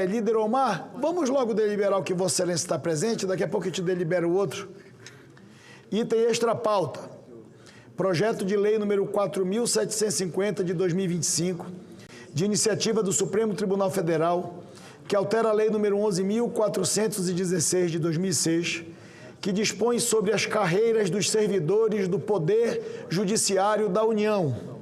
Líder Omar, vamos logo deliberar o que Vossa Excelência está presente, daqui a pouco a gente delibera o outro. Item extra pauta. Projeto de lei número 4.750 de 2025, de iniciativa do Supremo Tribunal Federal, que altera a lei número 11.416 de 2006, que dispõe sobre as carreiras dos servidores do Poder Judiciário da União.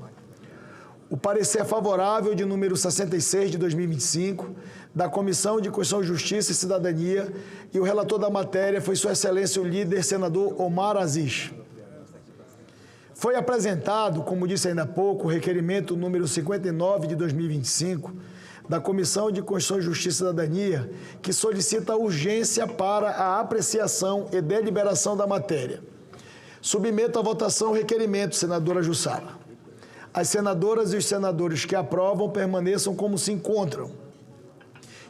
O parecer favorável de número 66 de 2025, da Comissão de Constituição, Justiça e Cidadania, e o relator da matéria foi Sua Excelência o líder senador Omar Aziz. Foi apresentado, como disse ainda há pouco, o requerimento número 59 de 2025, da Comissão de Constituição, Justiça e Cidadania, que solicita urgência para a apreciação e deliberação da matéria. Submeto à votação o requerimento, senadora Jussara. As senadoras e os senadores que aprovam permaneçam como se encontram.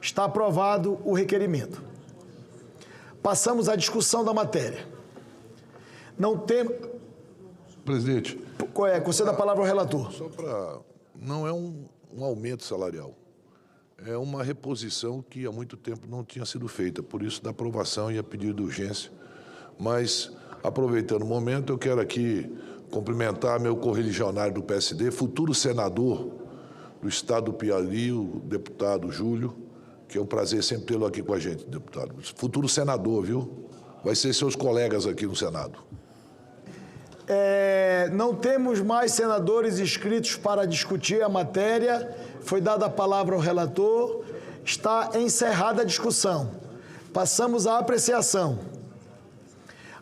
Está aprovado o requerimento. Passamos à discussão da matéria. Não tem... Presidente. Conceda a palavra ao relator. Só para... Não é um aumento salarial. É uma reposição que há muito tempo não tinha sido feita. Por isso, da aprovação e a pedido de urgência. Mas, aproveitando o momento, eu quero aqui cumprimentar meu correligionário do PSD, futuro senador do estado do Piauí, o deputado Júlio, que é um prazer sempre tê-lo aqui com a gente, deputado. Futuro senador, viu? Vai ser seus colegas aqui no Senado. Não temos mais senadores inscritos para discutir a matéria. Foi dada a palavra ao relator. Está encerrada a discussão. Passamos à apreciação.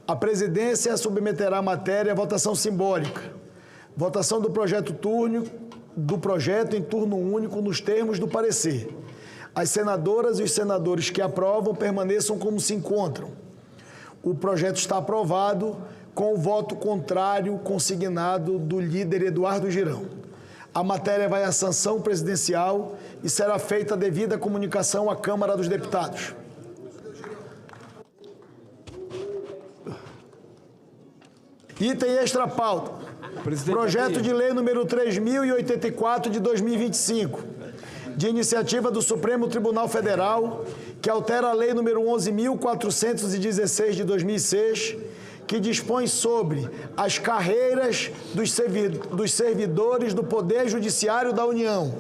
A presidência submeterá a matéria à votação simbólica. Votação do projeto em turno único nos termos do parecer. As senadoras e os senadores que aprovam permaneçam como se encontram. O projeto está aprovado com o voto contrário consignado do líder Eduardo Girão. A matéria vai à sanção presidencial e será feita a devida comunicação à Câmara dos Deputados. Item extra pauta. Projeto de lei número 3.084 de 2025, de iniciativa do Supremo Tribunal Federal, que altera a lei número 11.416 de 2006, que dispõe sobre as carreiras dos servidores do Poder Judiciário da União.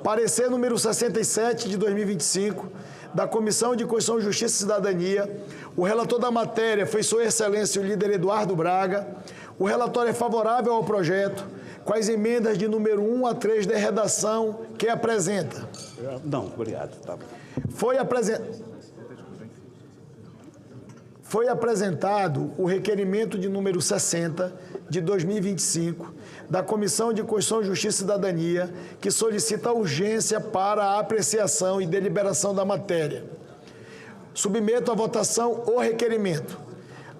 Parecer número 67 de 2025, da Comissão de Constituição, Justiça e Cidadania. O relator da matéria foi Sua Excelência o líder Eduardo Braga. O relatório é favorável ao projeto, com as emendas de número 1 a 3 da redação que apresenta. Não, obrigado. Tá. Foi apresentado o requerimento de número 60 de 2025 da Comissão de Constituição, Justiça e Cidadania, que solicita urgência para a apreciação e deliberação da matéria. Submeto à votação o requerimento.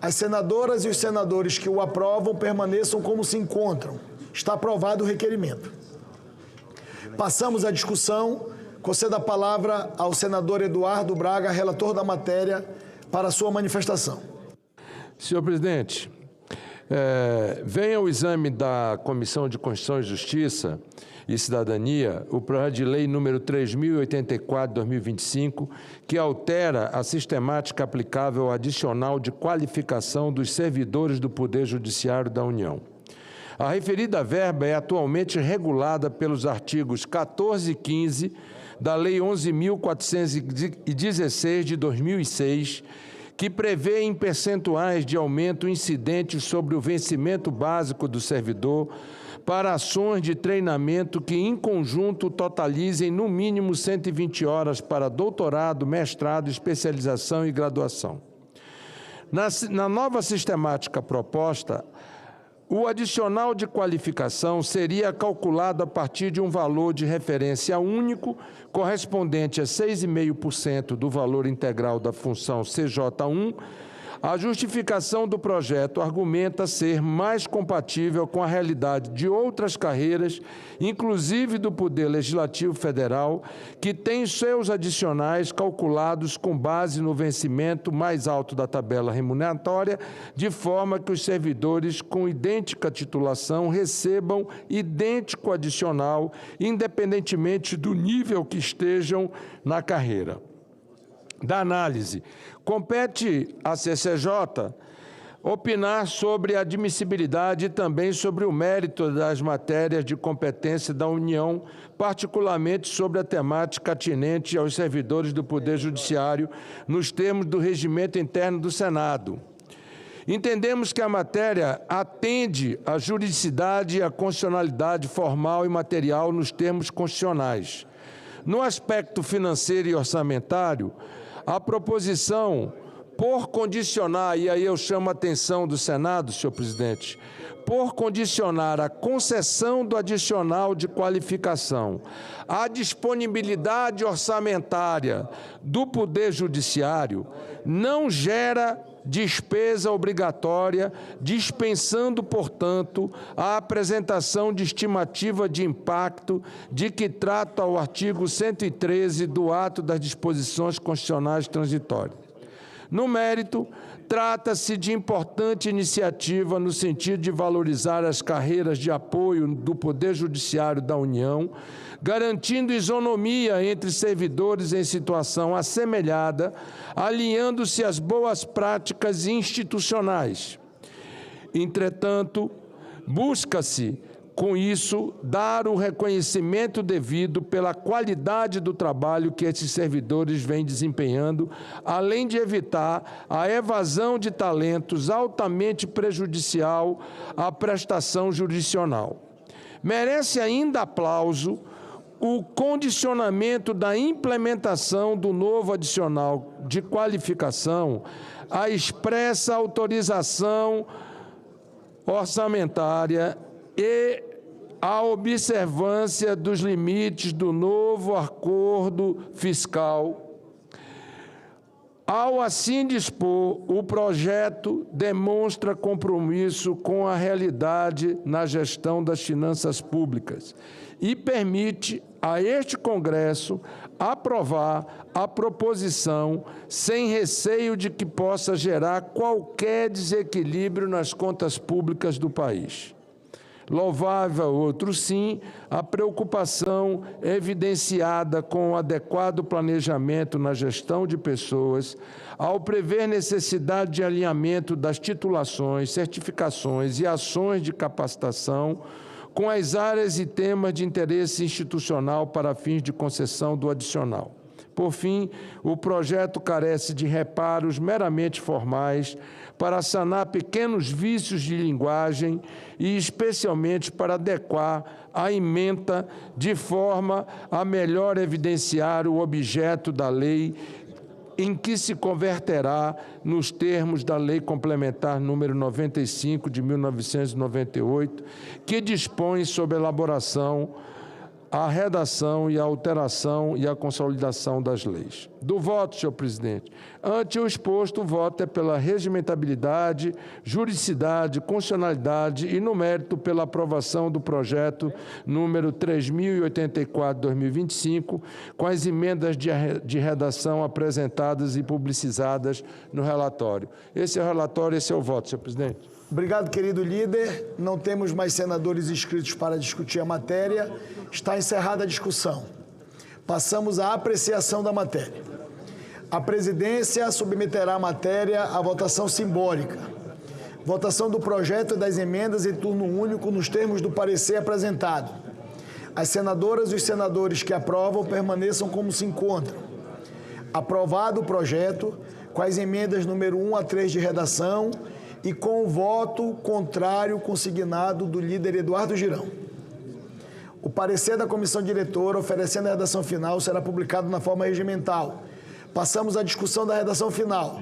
As senadoras e os senadores que o aprovam permaneçam como se encontram. Está aprovado o requerimento. Passamos à discussão. Concedo a palavra ao senador Eduardo Braga, relator da matéria, para a sua manifestação. Senhor presidente, Vem ao exame da Comissão de Constituição e Justiça e Cidadania o projeto de lei número 3.084 de 2025, que altera a sistemática aplicável ao adicional de qualificação dos servidores do Poder Judiciário da União. A referida verba é atualmente regulada pelos artigos 14 e 15 da Lei 11.416 de 2006, que prevê em percentuais de aumento incidentes sobre o vencimento básico do servidor para ações de treinamento que, em conjunto, totalizem no mínimo 120 horas para doutorado, mestrado, especialização e graduação. Na nova sistemática proposta, o adicional de qualificação seria calculado a partir de um valor de referência único, correspondente a 6,5% do valor integral da função CJ1. A justificação do projeto argumenta ser mais compatível com a realidade de outras carreiras, inclusive do Poder Legislativo Federal, que tem seus adicionais calculados com base no vencimento mais alto da tabela remuneratória, de forma que os servidores com idêntica titulação recebam idêntico adicional, independentemente do nível que estejam na carreira. Da análise, compete à CCJ opinar sobre a admissibilidade e também sobre o mérito das matérias de competência da União, particularmente sobre a temática atinente aos servidores do Poder Judiciário, nos termos do regimento interno do Senado. Entendemos que a matéria atende à juridicidade e à constitucionalidade formal e material nos termos constitucionais. No aspecto financeiro e orçamentário, a proposição, por condicionar, e aí eu chamo a atenção do Senado, senhor presidente, por condicionar a concessão do adicional de qualificação à disponibilidade orçamentária do Poder Judiciário, não gera despesa obrigatória, dispensando, portanto, a apresentação de estimativa de impacto de que trata o artigo 113 do Ato das Disposições Constitucionais Transitórias. No mérito, trata-se de importante iniciativa no sentido de valorizar as carreiras de apoio do Poder Judiciário da União, garantindo isonomia entre servidores em situação assemelhada, alinhando-se às boas práticas institucionais. Entretanto, busca-se, com isso, dar o reconhecimento devido pela qualidade do trabalho que esses servidores vêm desempenhando, além de evitar a evasão de talentos altamente prejudicial à prestação jurisdicional. Merece ainda aplauso o condicionamento da implementação do novo adicional de qualificação à expressa autorização orçamentária e a observância dos limites do novo acordo fiscal. Ao assim dispor, o projeto demonstra compromisso com a realidade na gestão das finanças públicas e permite a este Congresso aprovar a proposição sem receio de que possa gerar qualquer desequilíbrio nas contas públicas do país. Louvável, outro sim, a preocupação evidenciada com o adequado planejamento na gestão de pessoas, ao prever necessidade de alinhamento das titulações, certificações e ações de capacitação com as áreas e temas de interesse institucional para fins de concessão do adicional. Por fim, o projeto carece de reparos meramente formais para sanar pequenos vícios de linguagem e, especialmente, para adequar a ementa de forma a melhor evidenciar o objeto da lei em que se converterá nos termos da Lei Complementar número 95 de 1998, que dispõe sobre a elaboração, a redação e a alteração e a consolidação das leis. Do voto, senhor presidente, ante o exposto, o voto é pela regimentabilidade, juridicidade, constitucionalidade e, no mérito, pela aprovação do projeto número 3084/2025, com as emendas de redação apresentadas e publicizadas no relatório. Esse é o relatório, esse é o voto, senhor presidente. Obrigado, querido líder. Não temos mais senadores inscritos para discutir a matéria. Está encerrada a discussão. Passamos à apreciação da matéria. A presidência submeterá a matéria à votação simbólica. Votação do projeto e das emendas em turno único nos termos do parecer apresentado. As senadoras e os senadores que aprovam permaneçam como se encontram. Aprovado o projeto, com as emendas número 1 a 3 de redação e com o voto contrário consignado do líder Eduardo Girão. O parecer da comissão diretora, oferecendo a redação final, será publicado na forma regimental. Passamos à discussão da redação final.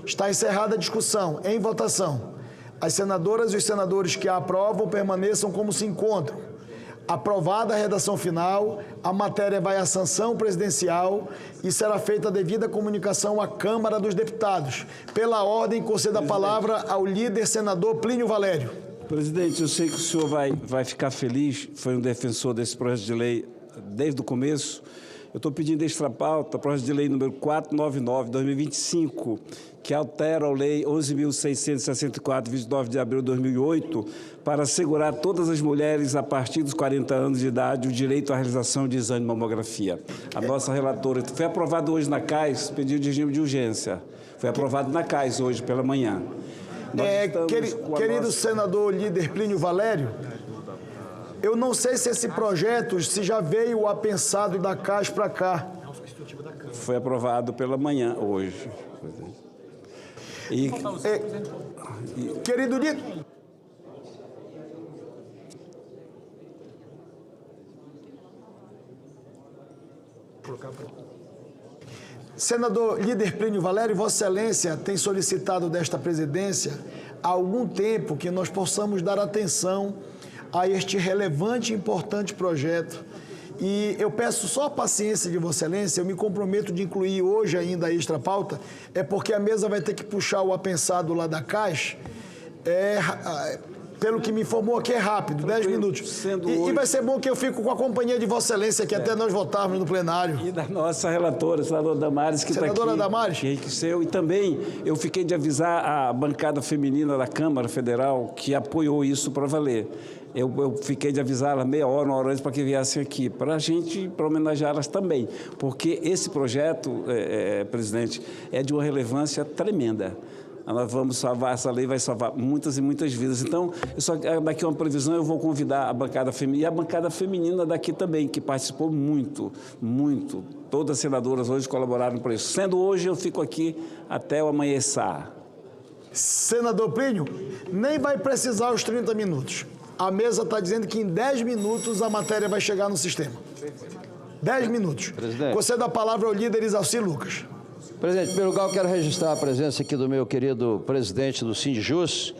Está encerrada a discussão. Em votação. As senadoras e os senadores que a aprovam permaneçam como se encontram. Aprovada a redação final, a matéria vai à sanção presidencial e será feita a devida comunicação à Câmara dos Deputados. Pela ordem, conceda a palavra ao líder senador Plínio Valério. Presidente, eu sei que o senhor vai ficar feliz, foi um defensor desse projeto de lei desde o começo. Eu estou pedindo extra pauta, projeto de lei número 499, 2025, que altera a lei 11.664, 29 de abril de 2008, para assegurar a todas as mulheres a partir dos 40 anos de idade o direito à realização de exame de mamografia. A nossa relatora foi aprovado hoje na CAIS, pedido de regime de urgência. Foi aprovado na CAIS hoje pela manhã. Querido senador líder Plínio Valério, eu não sei se esse projeto se já veio apensado da CAIS para cá. Foi aprovado pela manhã hoje. Querido líder... Senador líder Plínio Valério, Vossa Excelência tem solicitado desta presidência há algum tempo que nós possamos dar atenção a este relevante e importante projeto. E eu peço só a paciência de Vossa Excelência, eu me comprometo de incluir hoje ainda a extra pauta, é porque a mesa vai ter que puxar o apensado lá da Caixa, pelo que me informou aqui é rápido, 10 minutos. E vai ser bom que eu fico com a companhia de Vossa Excelência, que até nós votarmos no plenário. E da nossa relatora, senadora Damares, que está aqui. Senadora Damares. E também eu fiquei de avisar a bancada feminina da Câmara Federal, que apoiou isso para valer. Eu fiquei de avisá-las meia hora, uma hora antes, para que viessem aqui, para homenageá-las também. Porque esse projeto, presidente, é de uma relevância tremenda. Nós vamos salvar, essa lei vai salvar muitas e muitas vidas. Então, daqui a uma previsão, eu vou convidar a bancada feminina, e a bancada feminina daqui também, que participou muito, muito. Todas as senadoras hoje colaboraram para isso. Sendo hoje, eu fico aqui até o amanhecer. Senador Plínio, nem vai precisar os 30 minutos. A mesa está dizendo que em 10 minutos a matéria vai chegar no sistema. 10 minutos. Presidente. Concedo a palavra ao líder Isalci Lucas. Presidente, em primeiro lugar, eu quero registrar a presença aqui do meu querido presidente do Sindjus,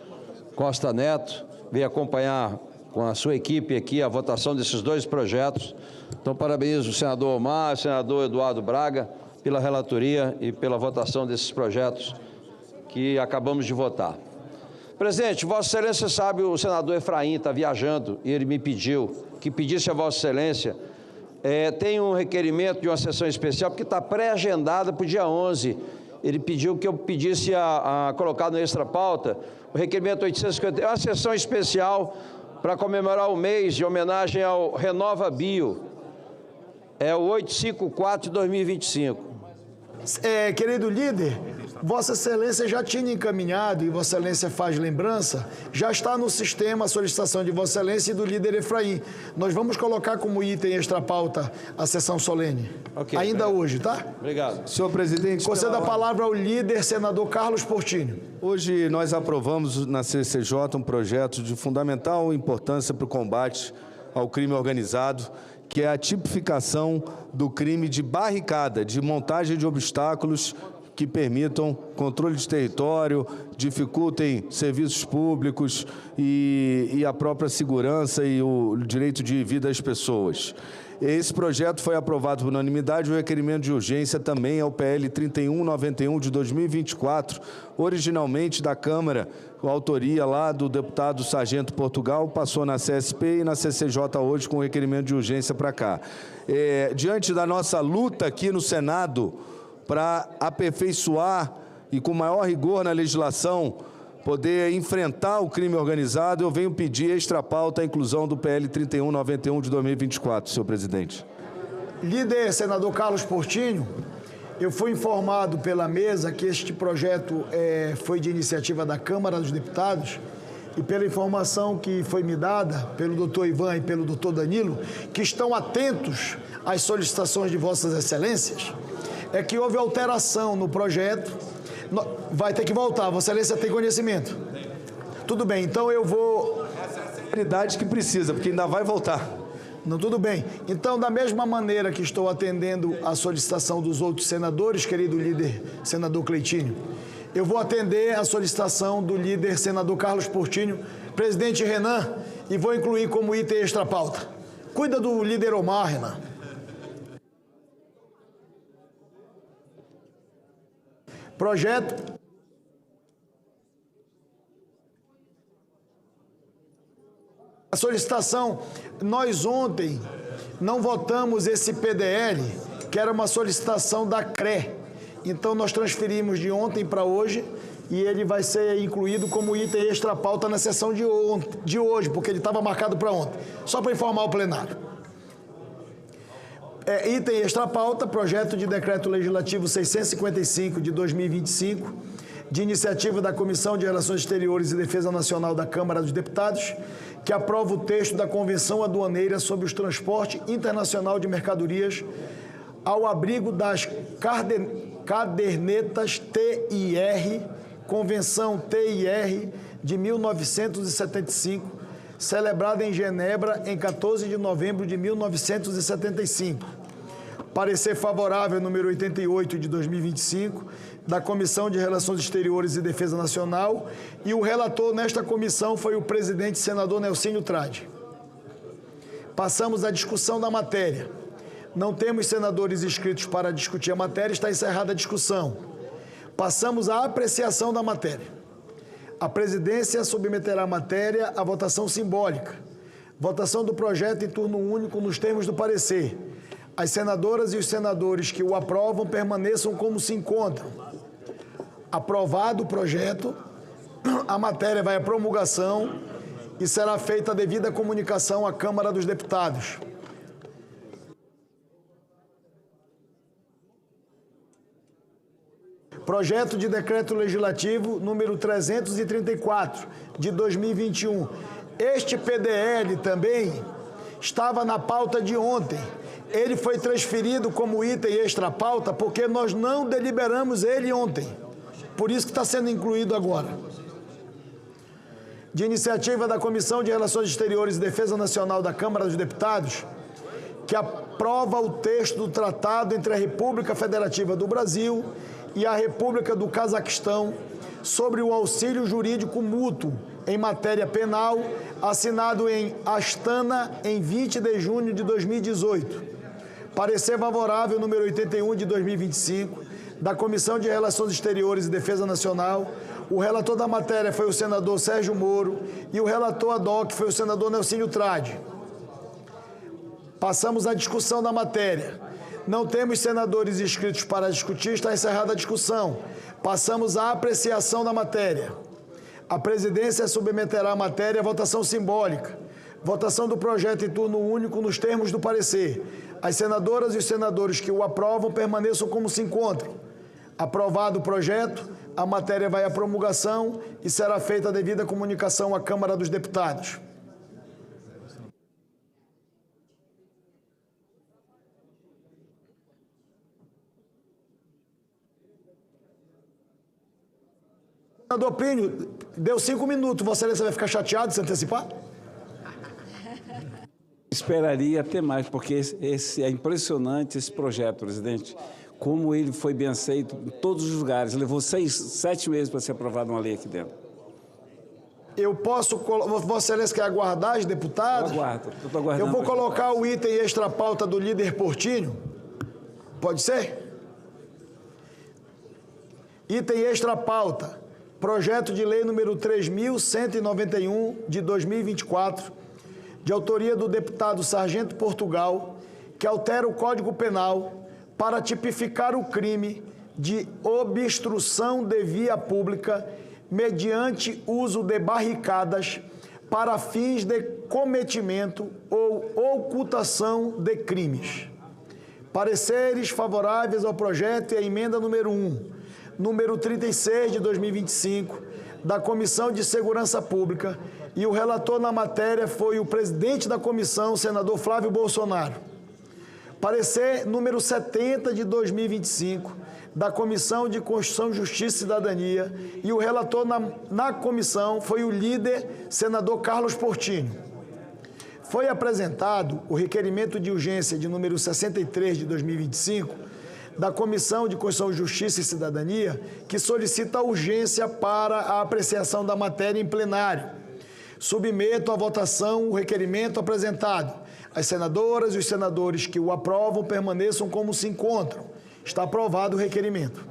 Costa Neto, veio acompanhar com a sua equipe aqui a votação desses dois projetos. Então, parabenizo o senador Omar, o senador Eduardo Braga, pela relatoria e pela votação desses projetos que acabamos de votar. Presidente, Vossa Excelência sabe, o senador Efraim está viajando e ele me pediu que pedisse a Vossa Excelência, tem um requerimento de uma sessão especial, porque está pré-agendada para o dia 11. Ele pediu que eu pedisse a colocar no extra pauta o requerimento 850, é uma sessão especial para comemorar o mês de homenagem ao Renova Bio. É o 854 de 2025. Querido líder, Vossa Excelência já tinha encaminhado, e Vossa Excelência faz lembrança, já está no sistema a solicitação de Vossa Excelência e do líder Efraim. Nós vamos colocar como item extra pauta a sessão solene, ainda hoje, tá? Obrigado. Senhor presidente... Conceda a palavra ao líder senador Carlos Portinho. Hoje nós aprovamos na CCJ um projeto de fundamental importância para o combate ao crime organizado, que é a tipificação do crime de barricada, de montagem de obstáculos que permitam controle de território, dificultem serviços públicos e a própria segurança e o direito de vida das pessoas. Esse projeto foi aprovado por unanimidade. O requerimento de urgência também é o PL 3191 de 2024, originalmente da Câmara, com autoria lá do deputado Sargento Portugal, passou na CSP e na CCJ hoje com o requerimento de urgência para cá. Diante da nossa luta aqui no Senado para aperfeiçoar e com maior rigor na legislação poder enfrentar o crime organizado, eu venho pedir extra pauta a inclusão do PL 3191 de 2024, senhor presidente. Líder senador Carlos Portinho, eu fui informado pela mesa que este projeto foi de iniciativa da Câmara dos Deputados e pela informação que foi me dada pelo doutor Ivan e pelo doutor Danilo, que estão atentos às solicitações de vossas excelências, é que houve alteração no projeto. Vai ter que voltar, vossa excelência tem conhecimento? Tudo bem, então eu vou... Essa é a seriedade que precisa, porque ainda vai voltar. Não, tudo bem. Então, da mesma maneira que estou atendendo a solicitação dos outros senadores, querido líder senador Cleitinho, eu vou atender a solicitação do líder senador Carlos Portinho, presidente Renan, e vou incluir como item extra pauta. Cuida do líder Omar, Renan. Projeto. A solicitação, nós ontem não votamos esse PDL, que era uma solicitação da CRE. Então nós transferimos de ontem para hoje e ele vai ser incluído como item extra pauta na sessão de hoje, porque ele estava marcado para ontem. Só para informar o plenário. Item extra pauta, projeto de decreto legislativo 655 de 2025, de iniciativa da Comissão de Relações Exteriores e Defesa Nacional da Câmara dos Deputados, que aprova o texto da Convenção Aduaneira sobre o Transporte Internacional de Mercadorias ao abrigo das cadernetas TIR, Convenção TIR de 1975, celebrada em Genebra em 14 de novembro de 1975. Parecer favorável número 88 de 2025, da Comissão de Relações Exteriores e Defesa Nacional, e o relator nesta comissão foi o presidente senador Nelsinho Trade. Passamos à discussão da matéria. Não temos senadores inscritos para discutir a matéria, está encerrada a discussão. Passamos à apreciação da matéria. A presidência submeterá a matéria à votação simbólica. Votação do projeto em turno único nos termos do parecer. As senadoras e os senadores que o aprovam permaneçam como se encontram. Aprovado o projeto, a matéria vai à promulgação e será feita a devida comunicação à Câmara dos Deputados. Projeto de decreto legislativo número 334 de 2021. Este PDL também estava na pauta de ontem. Ele foi transferido como item extra pauta porque nós não deliberamos ele ontem. Por isso que está sendo incluído agora. De iniciativa da Comissão de Relações Exteriores e Defesa Nacional da Câmara dos Deputados, que aprova o texto do tratado entre a República Federativa do Brasil e a República do Cazaquistão sobre o auxílio jurídico mútuo em matéria penal, assinado em Astana em 20 de junho de 2018. Parecer favorável número 81 de 2025, da Comissão de Relações Exteriores e Defesa Nacional. O relator da matéria foi o senador Sérgio Moro e o relator ad hoc foi o senador Nelsinho Trade. Passamos à discussão da matéria. Não temos senadores inscritos para discutir, está encerrada a discussão. Passamos à apreciação da matéria. A presidência submeterá a matéria à votação simbólica. Votação do projeto em turno único nos termos do parecer. As senadoras e os senadores que o aprovam permaneçam como se encontram. Aprovado o projeto, a matéria vai à promulgação e será feita a devida comunicação à Câmara dos Deputados. Senador Plínio, deu 5 minutos. Vossa Excelência vai ficar chateado se antecipar? Esperaria até mais, porque é impressionante esse projeto, presidente. Como ele foi bem aceito em todos os lugares. Levou 6, 7 meses para ser aprovada uma lei aqui dentro. Eu posso... Vossa Excelência quer aguardar os deputados? Eu aguardo, estou aguardando. Eu vou colocar o item extra pauta do líder Portinho. Pode ser? Item extra pauta. Projeto de lei número 3.191 de 2024, de autoria do deputado Sargento Portugal, que altera o Código Penal para tipificar o crime de obstrução de via pública mediante uso de barricadas para fins de cometimento ou ocultação de crimes. Pareceres favoráveis ao projeto e à emenda número 1, número 36 de 2025, da Comissão de Segurança Pública, e o relator na matéria foi o presidente da comissão, senador Flávio Bolsonaro. Parecer número 70 de 2025, da Comissão de Constituição, Justiça e Cidadania, e o relator na comissão foi o líder, senador Carlos Portinho. Foi apresentado o requerimento de urgência de número 63 de 2025, da Comissão de Constituição, Justiça e Cidadania, que solicita a urgência para a apreciação da matéria em plenário. Submeto à votação o requerimento apresentado. As senadoras e os senadores que o aprovam permaneçam como se encontram. Está aprovado o requerimento.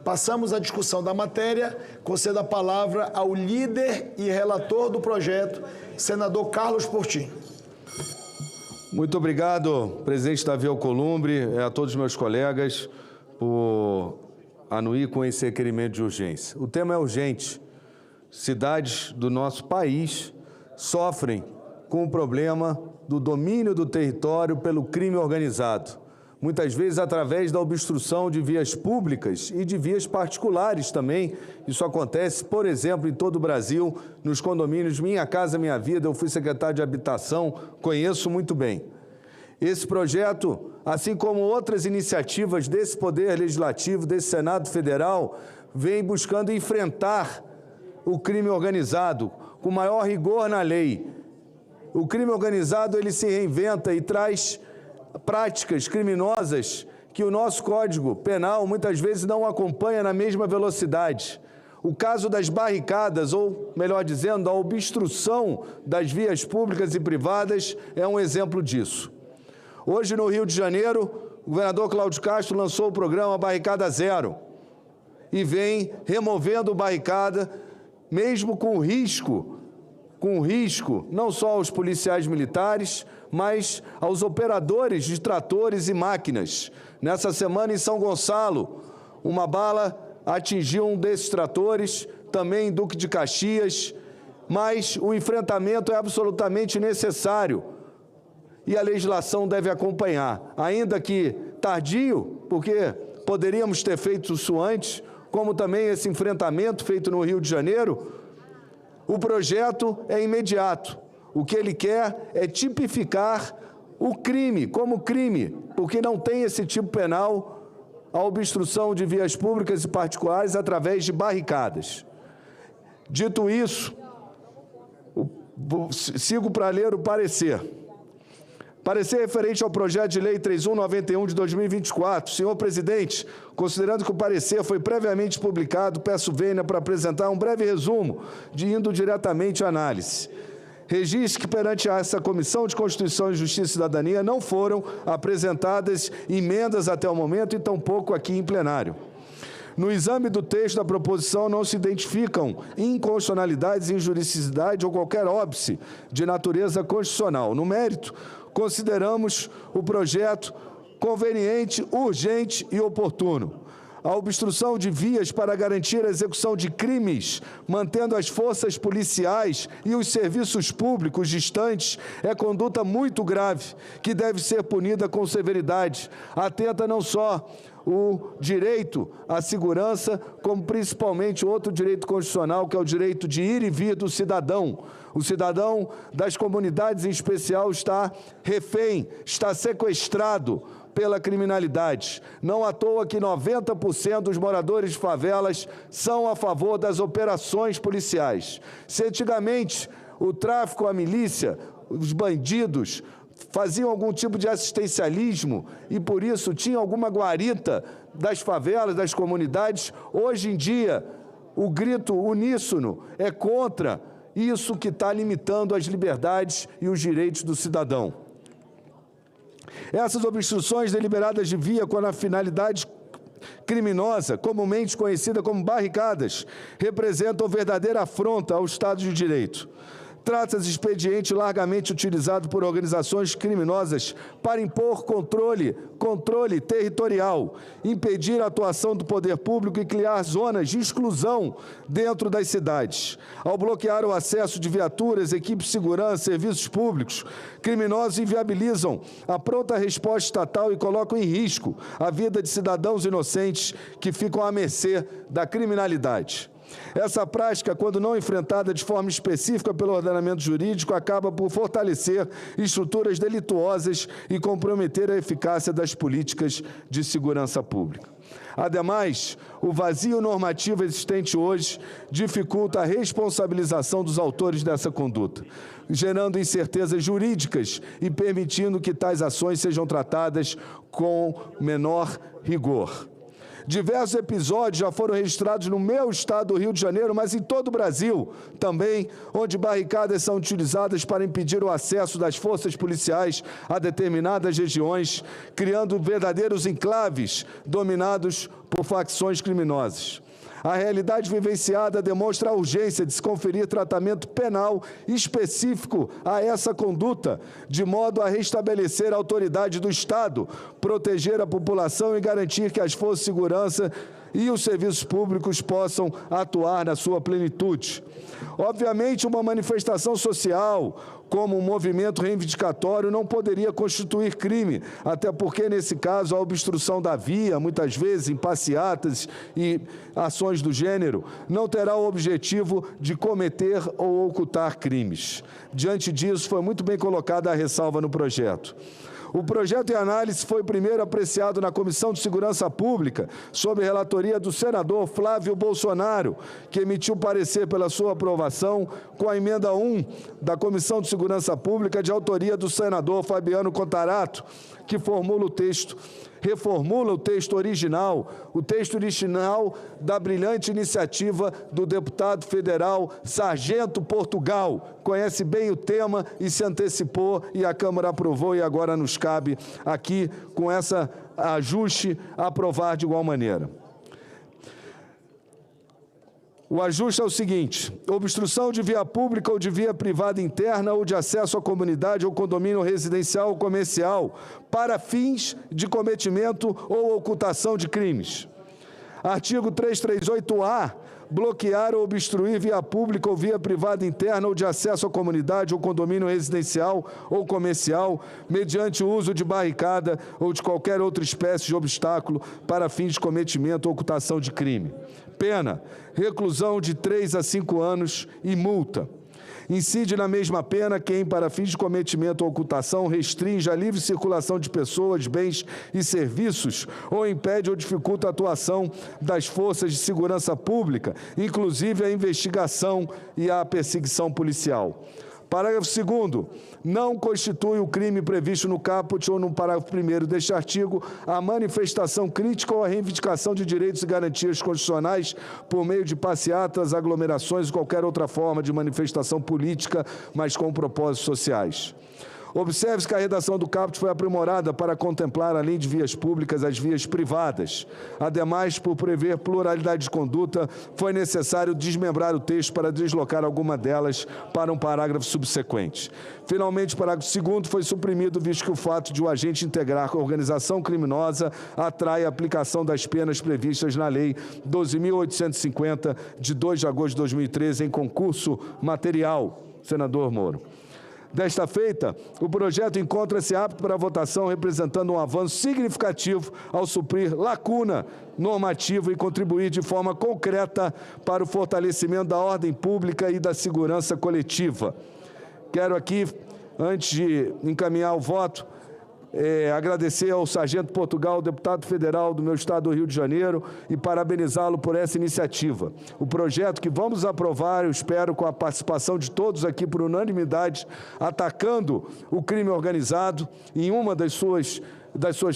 Passamos à discussão da matéria. Concedo a palavra ao líder e relator do projeto, senador Carlos Portinho. Muito obrigado, presidente Davi Alcolumbre, a todos os meus colegas, por anuir com esse requerimento de urgência. O tema é urgente. Cidades do nosso país sofrem com o problema do domínio do território pelo crime organizado, muitas vezes através da obstrução de vias públicas e de vias particulares também. Isso acontece, por exemplo, em todo o Brasil, nos condomínios Minha Casa Minha Vida. Eu fui secretário de Habitação, conheço muito bem. Esse projeto, assim como outras iniciativas desse Poder Legislativo, desse Senado Federal, vem buscando enfrentar o crime organizado com maior rigor na lei. O crime organizado, ele se reinventa e traz práticas criminosas que o nosso Código Penal muitas vezes não acompanha na mesma velocidade. O caso das barricadas, ou melhor dizendo, a obstrução das vias públicas e privadas é um exemplo disso. Hoje, no Rio de Janeiro, o governador Cláudio Castro lançou o programa Barricada Zero e vem removendo barricada, mesmo com risco não só aos policiais militares, mas aos operadores de tratores e máquinas. Nessa semana, em São Gonçalo, uma bala atingiu um desses tratores, também em Duque de Caxias, mas o enfrentamento é absolutamente necessário e a legislação deve acompanhar, ainda que tardio, porque poderíamos ter feito isso antes, como também esse enfrentamento feito no Rio de Janeiro. O projeto é imediato. O que ele quer é tipificar o crime como crime, porque não tem esse tipo penal a obstrução de vias públicas e particulares através de barricadas. Dito isso, sigo para ler o parecer. Parecer referente ao projeto de lei 3191 de 2024. Senhor presidente, considerando que o parecer foi previamente publicado, peço vênia para apresentar um breve resumo, indo diretamente à análise. Registre que perante essa Comissão de Constituição, Justiça e Cidadania não foram apresentadas emendas até o momento e tampouco aqui em plenário. No exame do texto da proposição não se identificam inconstitucionalidades, injuridicidade ou qualquer óbice de natureza constitucional. No mérito, consideramos o projeto conveniente, urgente e oportuno. A obstrução de vias para garantir a execução de crimes, mantendo as forças policiais e os serviços públicos distantes, é conduta muito grave, que deve ser punida com severidade. Atenta não só o direito à segurança, como principalmente outro direito constitucional, que é o direito de ir e vir do cidadão. O cidadão das comunidades, em especial, está refém, está sequestrado pela criminalidade. Não à toa que 90% dos moradores de favelas são a favor das operações policiais. Se antigamente o tráfico, a milícia, os bandidos faziam algum tipo de assistencialismo e, por isso, tinham alguma guarita das favelas, das comunidades, hoje em dia o grito uníssono é contra isso que está limitando as liberdades e os direitos do cidadão. Essas obstruções deliberadas de via com a finalidade criminosa, comumente conhecida como barricadas, representam verdadeira afronta ao Estado de Direito. Trata-se de expediente largamente utilizado por organizações criminosas para impor controle territorial, impedir a atuação do poder público e criar zonas de exclusão dentro das cidades. Ao bloquear o acesso de viaturas, equipes de segurança, serviços públicos, criminosos inviabilizam a pronta resposta estatal e colocam em risco a vida de cidadãos inocentes que ficam à mercê da criminalidade. Essa prática, quando não enfrentada de forma específica pelo ordenamento jurídico, acaba por fortalecer estruturas delituosas e comprometer a eficácia das políticas de segurança pública. Ademais, o vazio normativo existente hoje dificulta a responsabilização dos autores dessa conduta, gerando incertezas jurídicas e permitindo que tais ações sejam tratadas com menor rigor. Diversos episódios já foram registrados no meu estado do Rio de Janeiro, mas em todo o Brasil também, onde barricadas são utilizadas para impedir o acesso das forças policiais a determinadas regiões, criando verdadeiros enclaves dominados por facções criminosas. A realidade vivenciada demonstra a urgência de se conferir tratamento penal específico a essa conduta, de modo a restabelecer a autoridade do Estado, proteger a população e garantir que as forças de segurança e os serviços públicos possam atuar na sua plenitude. Obviamente, uma manifestação social, como um movimento reivindicatório, não poderia constituir crime, até porque, nesse caso, a obstrução da via, muitas vezes em passeatas e ações do gênero, não terá o objetivo de cometer ou ocultar crimes. Diante disso, foi muito bem colocada a ressalva no projeto. O projeto em análise foi primeiro apreciado na Comissão de Segurança Pública, sob relatoria do senador Flávio Bolsonaro, que emitiu parecer pela sua aprovação com a emenda 1 da Comissão de Segurança Pública, de autoria do senador Fabiano Contarato, que reformula o texto original da brilhante iniciativa do deputado federal Sargento Portugal. Conhece bem o tema e se antecipou, e a Câmara aprovou, e agora nos cabe aqui, com essa ajuste, aprovar de igual maneira. O ajuste é o seguinte: obstrução de via pública ou de via privada interna ou de acesso à comunidade ou condomínio residencial ou comercial para fins de cometimento ou ocultação de crimes. Artigo 338-A. Bloquear ou obstruir via pública ou via privada interna ou de acesso à comunidade ou condomínio residencial ou comercial mediante o uso de barricada ou de qualquer outra espécie de obstáculo para fins de cometimento ou ocultação de crime. Pena: reclusão de 3 a 5 anos e multa. Incide na mesma pena quem, para fins de cometimento ou ocultação, restringe a livre circulação de pessoas, bens e serviços, ou impede ou dificulta a atuação das forças de segurança pública, inclusive a investigação e a perseguição policial. Parágrafo 2º. Não constitui o crime previsto no caput ou no parágrafo 1º deste artigo a manifestação crítica ou a reivindicação de direitos e garantias constitucionais por meio de passeatas, aglomerações ou qualquer outra forma de manifestação política, mas com propósitos sociais. Observe-se que a redação do caput foi aprimorada para contemplar, além de vias públicas, as vias privadas. Ademais, por prever pluralidade de conduta, foi necessário desmembrar o texto para deslocar alguma delas para um parágrafo subsequente. Finalmente, o parágrafo 2º foi suprimido, visto que o fato de o agente integrar a organização criminosa atrai a aplicação das penas previstas na Lei 12.850, de 2 de agosto de 2013, em concurso material. Senador Moro. Desta feita, o projeto encontra-se apto para votação, representando um avanço significativo ao suprir lacuna normativa e contribuir de forma concreta para o fortalecimento da ordem pública e da segurança coletiva. Quero aqui, antes de encaminhar o voto, agradecer ao Sargento Portugal, deputado federal do meu estado do Rio de Janeiro, e parabenizá-lo por essa iniciativa. O projeto que vamos aprovar, eu espero, com a participação de todos aqui por unanimidade, atacando o crime organizado em uma das suas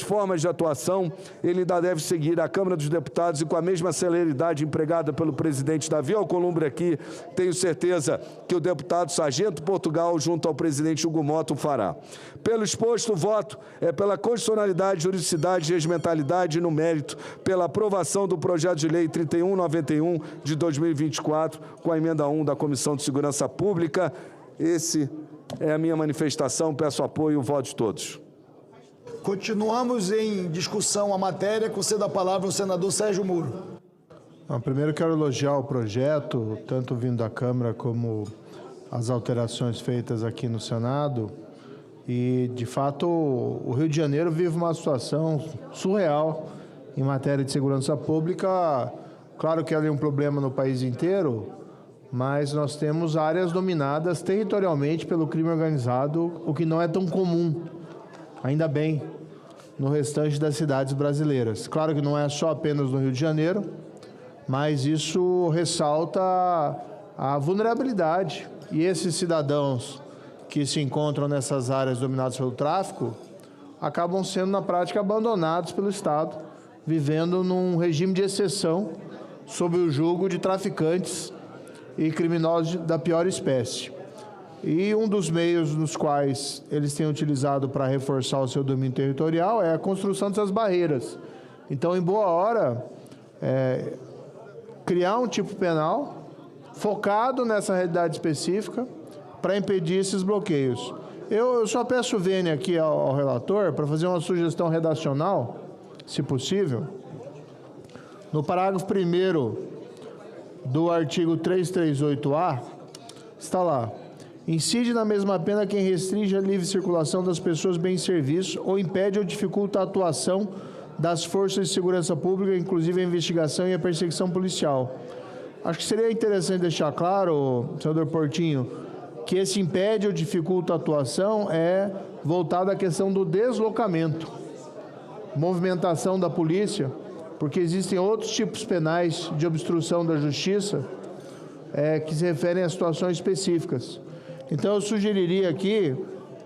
formas de atuação, ele ainda deve seguir à Câmara dos Deputados e com a mesma celeridade empregada pelo presidente Davi Alcolumbre aqui, tenho certeza que o deputado Sargento Portugal, junto ao presidente Hugo Mota, o fará. Pelo exposto, o voto é pela constitucionalidade, juridicidade, regimentalidade e, no mérito, pela aprovação do projeto de lei 3191 de 2024, com a emenda 1 da Comissão de Segurança Pública. Esse é a minha manifestação, peço apoio e o voto de todos. Continuamos em discussão a matéria, conceda a palavra ao senador Sérgio Moro. Primeiro quero elogiar o projeto, tanto vindo da Câmara como as alterações feitas aqui no Senado. E, de fato, o Rio de Janeiro vive uma situação surreal em matéria de segurança pública. Claro que ela é um problema no país inteiro, mas nós temos áreas dominadas territorialmente pelo crime organizado, o que não é tão comum, ainda bem, no restante das cidades brasileiras. Claro que não é só apenas no Rio de Janeiro, mas isso ressalta a vulnerabilidade. E esses cidadãos que se encontram nessas áreas dominadas pelo tráfico acabam sendo, na prática, abandonados pelo Estado, vivendo num regime de exceção sob o jugo de traficantes e criminosos da pior espécie. E um dos meios nos quais eles têm utilizado para reforçar o seu domínio territorial é a construção dessas barreiras. Então, em boa hora, criar um tipo penal focado nessa realidade específica para impedir esses bloqueios. Eu só peço vênia aqui ao relator para fazer uma sugestão redacional, se possível. No parágrafo 1º do artigo 338-A, está lá: incide na mesma pena quem restringe a livre circulação das pessoas, bens e serviços ou impede ou dificulta a atuação das forças de segurança pública, inclusive a investigação e a perseguição policial. Acho que seria interessante deixar claro, senador Portinho, que esse impede ou dificulta a atuação é voltado à questão do deslocamento, movimentação da polícia, porque existem outros tipos penais de obstrução da justiça que se referem a situações específicas. Então, eu sugeriria aqui,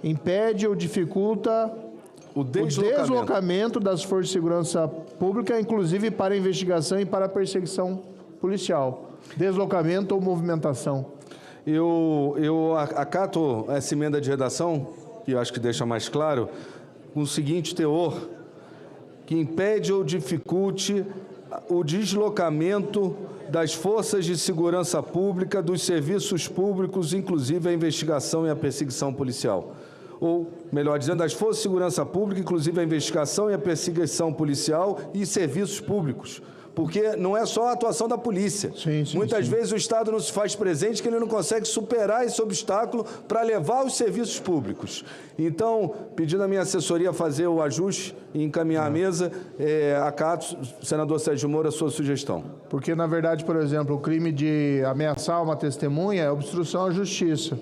impede ou dificulta o deslocamento das forças de segurança pública, inclusive para a investigação e para a perseguição policial. Deslocamento ou movimentação. Eu acato essa emenda de redação, que eu acho que deixa mais claro, com o seguinte teor: que impede ou dificulte o deslocamento das forças de segurança pública, dos serviços públicos, inclusive a investigação e a perseguição policial. Ou, melhor dizendo, das forças de segurança pública, inclusive a investigação e a perseguição policial e serviços públicos. Porque não é só a atuação da polícia. Muitas vezes o Estado não se faz presente, que ele não consegue superar esse obstáculo para levar os serviços públicos. Então, pedindo à minha assessoria fazer o ajuste e encaminhar à mesa, acato, senador Sérgio Moro, a sua sugestão. Porque, na verdade, por exemplo, o crime de ameaçar uma testemunha é obstrução à justiça.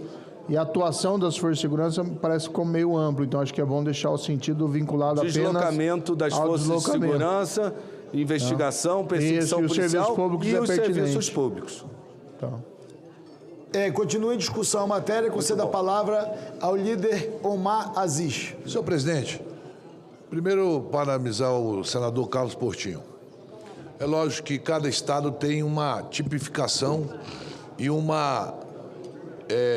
E a atuação das forças de segurança me parece como meio amplo. Então, acho que é bom deixar o sentido vinculado apenas deslocamento das forças de segurança, investigação, perseguição policial e os serviços públicos. Continua em discussão a matéria, conceda a palavra ao líder Omar Aziz. Senhor presidente, primeiro parabenizar o senador Carlos Portinho. É lógico que cada estado tem uma tipificação e uma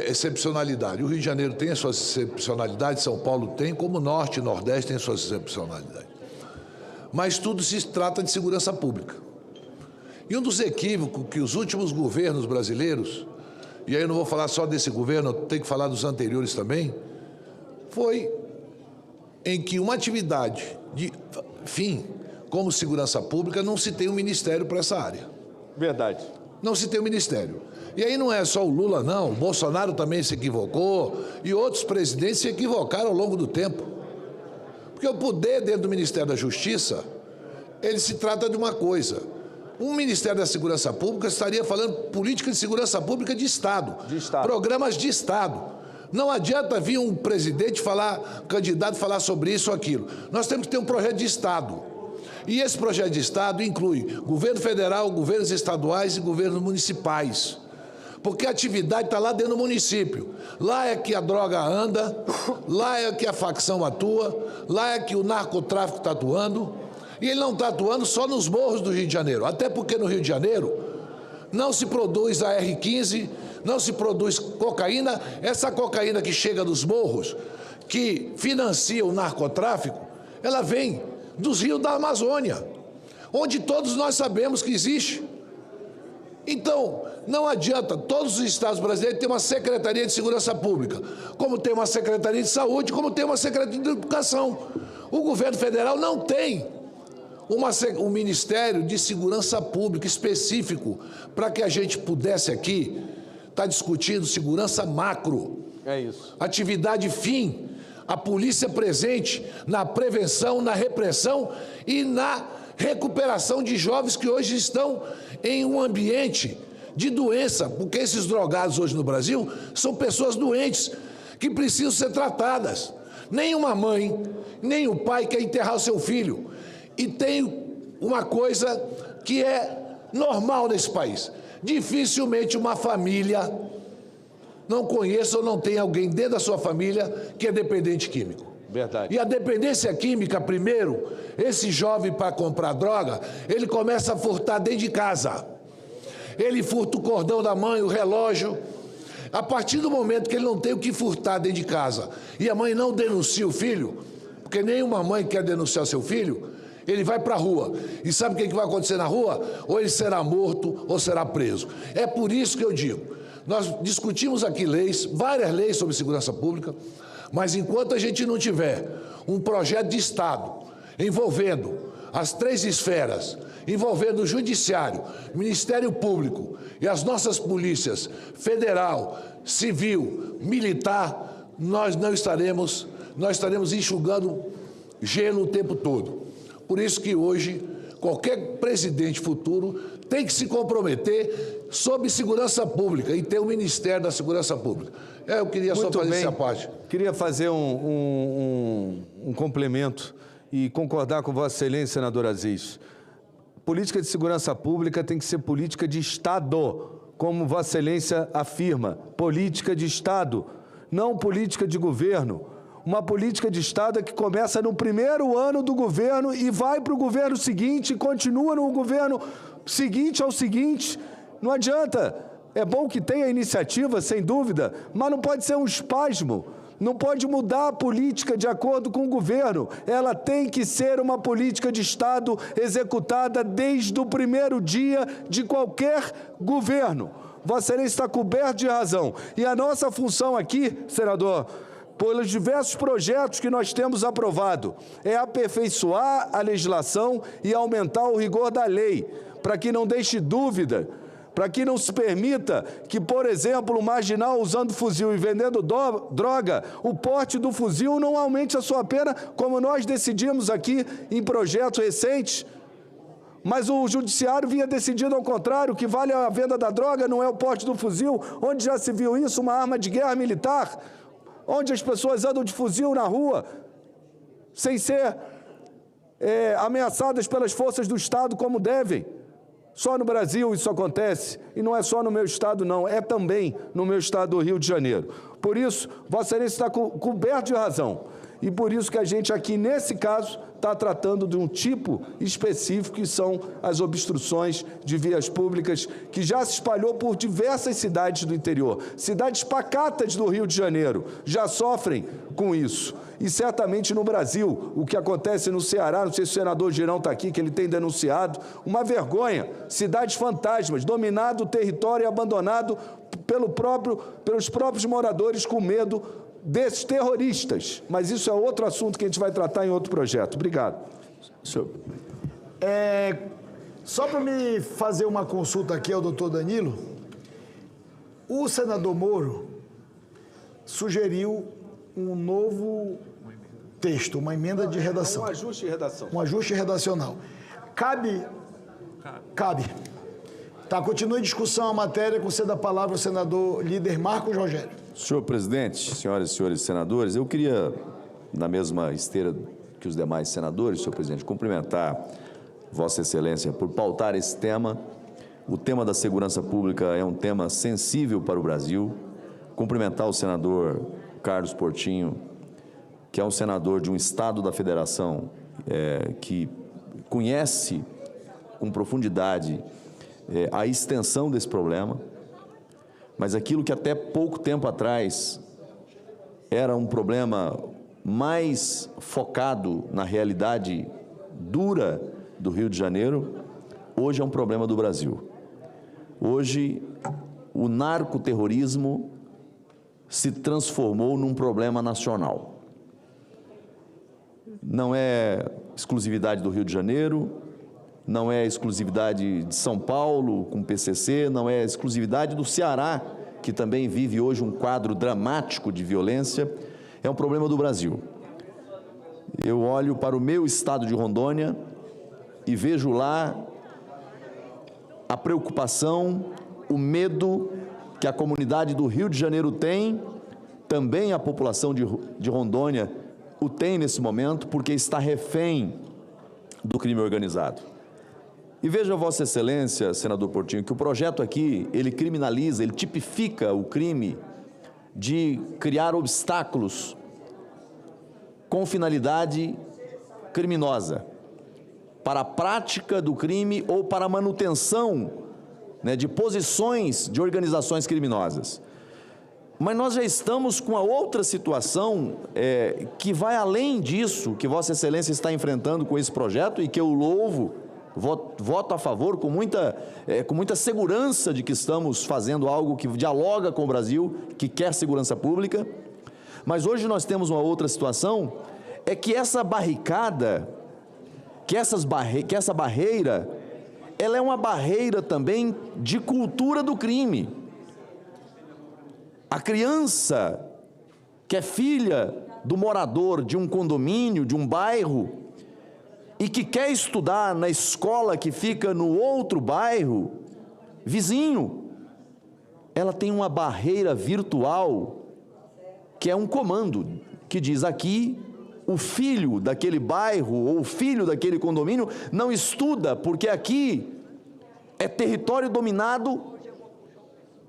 excepcionalidade. O Rio de Janeiro tem as suas excepcionalidades, São Paulo tem, como o Norte e Nordeste tem suas excepcionalidades. Mas tudo se trata de segurança pública. E um dos equívocos que os últimos governos brasileiros, e aí eu não vou falar só desse governo, eu tenho que falar dos anteriores também, foi em que uma atividade de fim, como segurança pública, não se tem um ministério para essa área. Verdade. Não se tem um ministério. E aí não é só o Lula, não. O Bolsonaro também se equivocou e outros presidentes se equivocaram ao longo do tempo. Porque o poder dentro do Ministério da Justiça, ele se trata de uma coisa. Um Ministério da Segurança Pública estaria falando política de segurança pública de Estado. Programas de Estado. Não adianta vir um presidente candidato falar sobre isso ou aquilo. Nós temos que ter um projeto de Estado. E esse projeto de Estado inclui governo federal, governos estaduais e governos municipais. Porque a atividade está lá dentro do município. Lá é que a droga anda, lá é que a facção atua, lá é que o narcotráfico está atuando. E ele não está atuando só nos morros do Rio de Janeiro. Até porque no Rio de Janeiro não se produz a R15, não se produz cocaína. Essa cocaína que chega dos morros, que financia o narcotráfico, ela vem dos rios da Amazônia, onde todos nós sabemos que existe Então, não adianta, todos os estados brasileiros têm uma Secretaria de Segurança Pública, como tem uma Secretaria de Saúde, como tem uma Secretaria de Educação. O governo federal não tem um Ministério de Segurança Pública específico para que a gente pudesse aqui estar discutindo segurança macro. É isso. Atividade fim, a polícia presente na prevenção, na repressão e na recuperação de jovens que hoje estão em um ambiente de doença, porque esses drogados hoje no Brasil são pessoas doentes que precisam ser tratadas. Nenhuma mãe, nem o pai quer enterrar o seu filho. E tem uma coisa que é normal nesse país. Dificilmente uma família não conheça ou não tenha alguém dentro da sua família que é dependente químico. Verdade. E a dependência química, primeiro, esse jovem para comprar droga, ele começa a furtar dentro de casa. Ele furta o cordão da mãe, o relógio. A partir do momento que ele não tem o que furtar dentro de casa e a mãe não denuncia o filho, porque nenhuma mãe quer denunciar seu filho, ele vai para a rua. E sabe o que vai acontecer na rua? Ou ele será morto ou será preso. É por isso que eu digo, nós discutimos aqui leis, várias leis sobre segurança pública, mas enquanto a gente não tiver um projeto de Estado envolvendo as 3 esferas, envolvendo o Judiciário, Ministério Público e as nossas polícias federal, civil, militar, nós estaremos enxugando gelo o tempo todo. Por isso que hoje, qualquer presidente futuro tem que se comprometer sobre segurança pública e ter o Ministério da Segurança Pública. Eu queria só fazer essa parte. Queria fazer um complemento e concordar com Vossa Excelência, senador Aziz. Política de segurança pública tem que ser política de Estado, como Vossa Excelência afirma, política de Estado, não política de governo. Uma política de Estado que começa no primeiro ano do governo e vai para o governo seguinte, e continua no governo seguinte ao seguinte. Não adianta. É bom que tenha iniciativa, sem dúvida, mas não pode ser um espasmo. Não pode mudar a política de acordo com o governo. Ela tem que ser uma política de Estado executada desde o primeiro dia de qualquer governo. Vossa Excelência está coberto de razão. E a nossa função aqui, senador, pelos diversos projetos que nós temos aprovado, é aperfeiçoar a legislação e aumentar o rigor da lei, para que não deixe dúvida, para que não se permita que, por exemplo, o marginal usando fuzil e vendendo droga, o porte do fuzil não aumente a sua pena, como nós decidimos aqui em projetos recentes. Mas o judiciário vinha decidindo ao contrário, que vale a venda da droga, não é o porte do fuzil. Onde já se viu isso? Uma arma de guerra militar, onde as pessoas andam de fuzil na rua, sem ser ameaçadas pelas forças do Estado como devem. Só no Brasil isso acontece, e não é só no meu estado, não, é também no meu estado do Rio de Janeiro. Por isso, Vossa Excelência está coberto de razão, e por isso que a gente aqui, nesse caso, está tratando de um tipo específico, que são as obstruções de vias públicas, que já se espalhou por diversas cidades do interior. Cidades pacatas do Rio de Janeiro já sofrem com isso. E certamente no Brasil, o que acontece no Ceará, não sei se o senador Girão está aqui, que ele tem denunciado, uma vergonha, cidades fantasmas, dominado o território e abandonado pelos próprios moradores com medo desses terroristas. Mas isso é outro assunto que a gente vai tratar em outro projeto. Obrigado. Senhor. Só para me fazer uma consulta aqui ao doutor Danilo, o senador Moro sugeriu um novo texto, uma emenda de redação. Um ajuste de redação. Um ajuste redacional. Cabe. Tá, continue a discussão a matéria, conceda a palavra ao senador líder Marcos Rogério. Senhor presidente, senhoras e senhores senadores, eu queria, na mesma esteira que os demais senadores, senhor presidente, cumprimentar Vossa Excelência por pautar esse tema. O tema da segurança pública é um tema sensível para o Brasil. Cumprimentar o senador Carlos Portinho, que é um senador de um estado da federação que conhece com profundidade a extensão desse problema, mas aquilo que até pouco tempo atrás era um problema mais focado na realidade dura do Rio de Janeiro, hoje é um problema do Brasil. Hoje, o narcoterrorismo se transformou num problema nacional. Não é exclusividade do Rio de Janeiro, não é exclusividade de São Paulo com o PCC, não é exclusividade do Ceará, que também vive hoje um quadro dramático de violência, é um problema do Brasil. Eu olho para o meu estado de Rondônia e vejo lá a preocupação, o medo que a comunidade do Rio de Janeiro tem, também a população de Rondônia o tem nesse momento, porque está refém do crime organizado. E veja, Vossa Excelência, senador Portinho, que o projeto aqui, ele criminaliza, ele tipifica o crime de criar obstáculos com finalidade criminosa, para a prática do crime ou para a manutenção, né, de posições de organizações criminosas. Mas nós já estamos com a outra situação que vai além disso, que Vossa Excelência está enfrentando com esse projeto e que eu louvo, voto a favor com muita segurança de que estamos fazendo algo que dialoga com o Brasil, que quer segurança pública. Mas hoje nós temos uma outra situação, é que essa barricada, que essa barreira, ela é uma barreira também de cultura do crime. A criança que é filha do morador de um condomínio, de um bairro, e que quer estudar na escola que fica no outro bairro, vizinho, ela tem uma barreira virtual, que é um comando, que diz aqui, o filho daquele bairro ou o filho daquele condomínio não estuda, porque aqui é território dominado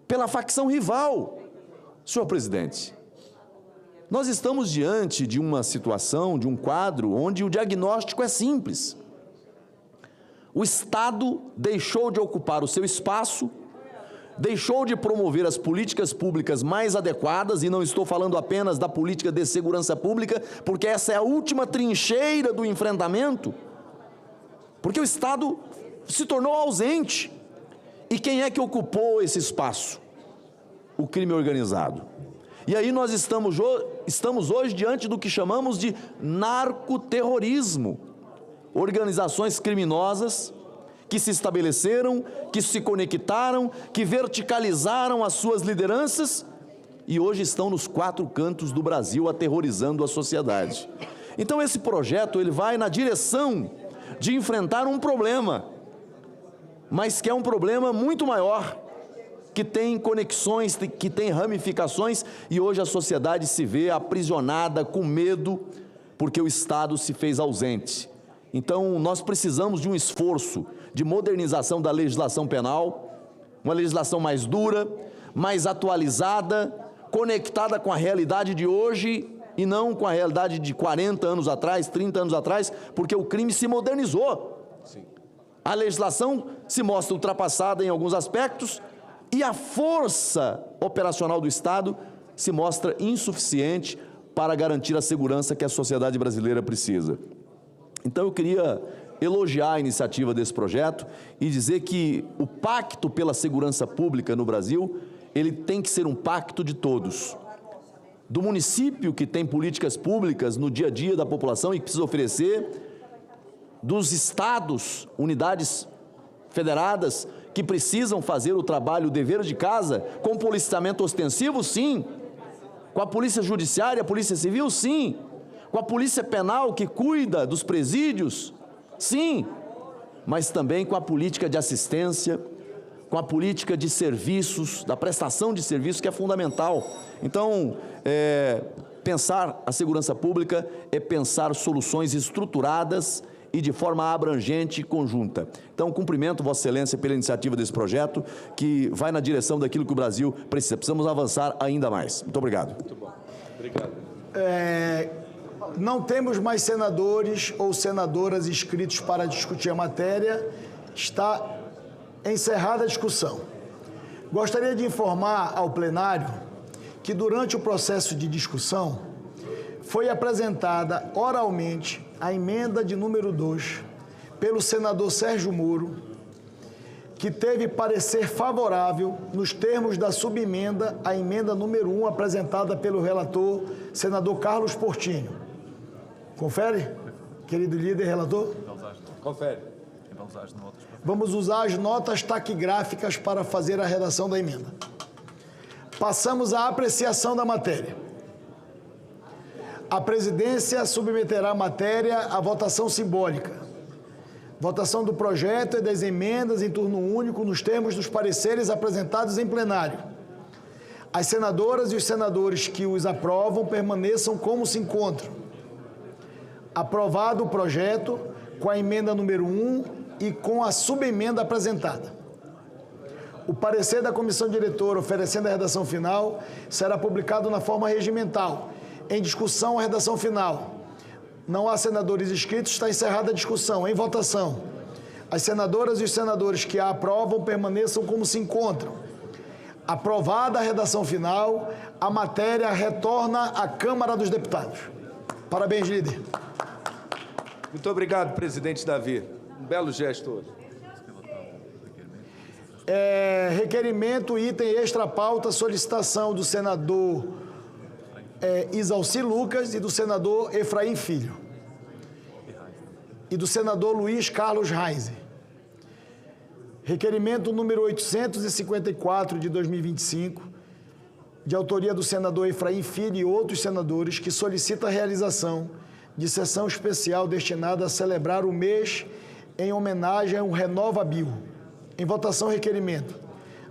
pela facção rival. Senhor presidente, nós estamos diante de uma situação, de um quadro, onde o diagnóstico é simples. O Estado deixou de ocupar o seu espaço, deixou de promover as políticas públicas mais adequadas, e não estou falando apenas da política de segurança pública, porque essa é a última trincheira do enfrentamento, porque o Estado se tornou ausente. E quem é que ocupou esse espaço? O crime organizado. E aí nós estamos hoje diante do que chamamos de narcoterrorismo. Organizações criminosas que se estabeleceram, que se conectaram, que verticalizaram as suas lideranças e hoje estão nos 4 cantos do Brasil aterrorizando a sociedade. Então esse projeto ele vai na direção de enfrentar um problema, mas que é um problema muito maior, que tem conexões, que tem ramificações, e hoje a sociedade se vê aprisionada, com medo, porque o Estado se fez ausente. Então, nós precisamos de um esforço de modernização da legislação penal, uma legislação mais dura, mais atualizada, conectada com a realidade de hoje e não com a realidade de 40 anos atrás, 30 anos atrás, porque o crime se modernizou. Sim. A legislação se mostra ultrapassada em alguns aspectos, e a força operacional do Estado se mostra insuficiente para garantir a segurança que a sociedade brasileira precisa. Então eu queria elogiar a iniciativa desse projeto e dizer que o pacto pela segurança pública no Brasil, ele tem que ser um pacto de todos. Do município que tem políticas públicas no dia a dia da população e que precisa oferecer, dos estados, unidades federadas, que precisam fazer o trabalho, o dever de casa, com policiamento ostensivo, sim. Com a polícia judiciária, a polícia civil, sim. Com a polícia penal, que cuida dos presídios, sim. Mas também com a política de assistência, com a política de serviços, da prestação de serviços, que é fundamental. Então, pensar a segurança pública é pensar soluções estruturadas e de forma abrangente e conjunta. Então, cumprimento Vossa Excelência pela iniciativa desse projeto, que vai na direção daquilo que o Brasil precisa. Precisamos avançar ainda mais. Muito obrigado. Muito bom. Obrigado. Não temos mais senadores ou senadoras inscritos para discutir a matéria. Está encerrada a discussão. Gostaria de informar ao plenário que, durante o processo de discussão, foi apresentada oralmente a emenda de número 2 pelo senador Sérgio Moro, que teve parecer favorável nos termos da subemenda à emenda número 1 apresentada pelo relator, senador Carlos Portinho. Confere, querido líder relator? Confere. Vamos usar as notas taquigráficas para fazer a redação da emenda. Passamos à apreciação da matéria. A presidência submeterá a matéria à votação simbólica. Votação do projeto e das emendas em turno único nos termos dos pareceres apresentados em plenário. As senadoras e os senadores que os aprovam permaneçam como se encontram. Aprovado o projeto com a emenda número 1 e com a subemenda apresentada. O parecer da comissão diretora oferecendo a redação final será publicado na forma regimental. Em discussão, a redação final. Não há senadores inscritos, está encerrada a discussão. Em votação, as senadoras e os senadores que a aprovam permaneçam como se encontram. Aprovada a redação final, a matéria retorna à Câmara dos Deputados. Parabéns, líder. Muito obrigado, presidente Davi. Um belo gesto hoje. Requerimento, item extra pauta, solicitação do senador Isalci Lucas e do senador Efraim Filho. E do senador Luiz Carlos Reis. Requerimento número 854 de 2025, de autoria do senador Efraim Filho e outros senadores, que solicita a realização de sessão especial destinada a celebrar o mês em homenagem ao Renova Bio. Em votação, requerimento.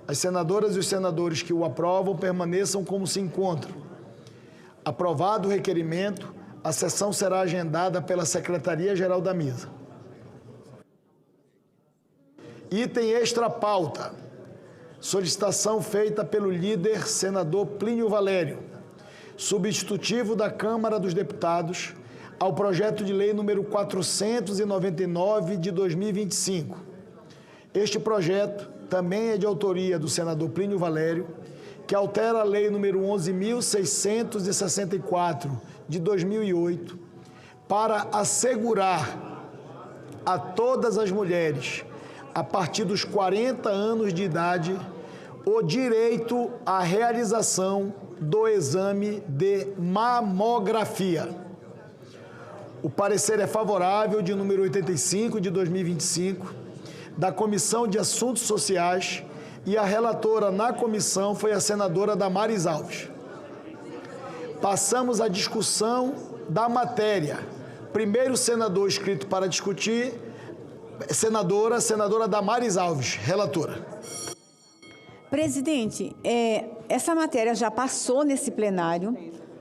As senadoras e os senadores que o aprovam permaneçam como se encontram. Aprovado o requerimento, a sessão será agendada pela Secretaria-Geral da Mesa. Item extra pauta. Solicitação feita pelo líder senador Plínio Valério, substitutivo da Câmara dos Deputados, ao projeto de lei número 499 de 2025. Este projeto também é de autoria do senador Plínio Valério, que altera a lei número 11.664 de 2008 para assegurar a todas as mulheres, a partir dos 40 anos de idade, o direito à realização do exame de mamografia. O parecer é favorável, de número 85 de 2025, da Comissão de Assuntos Sociais, e a relatora na comissão foi a senadora Damares Alves. Passamos à discussão da matéria. Primeiro senador inscrito para discutir, senadora Damares Alves, relatora. Presidente, essa matéria já passou nesse plenário,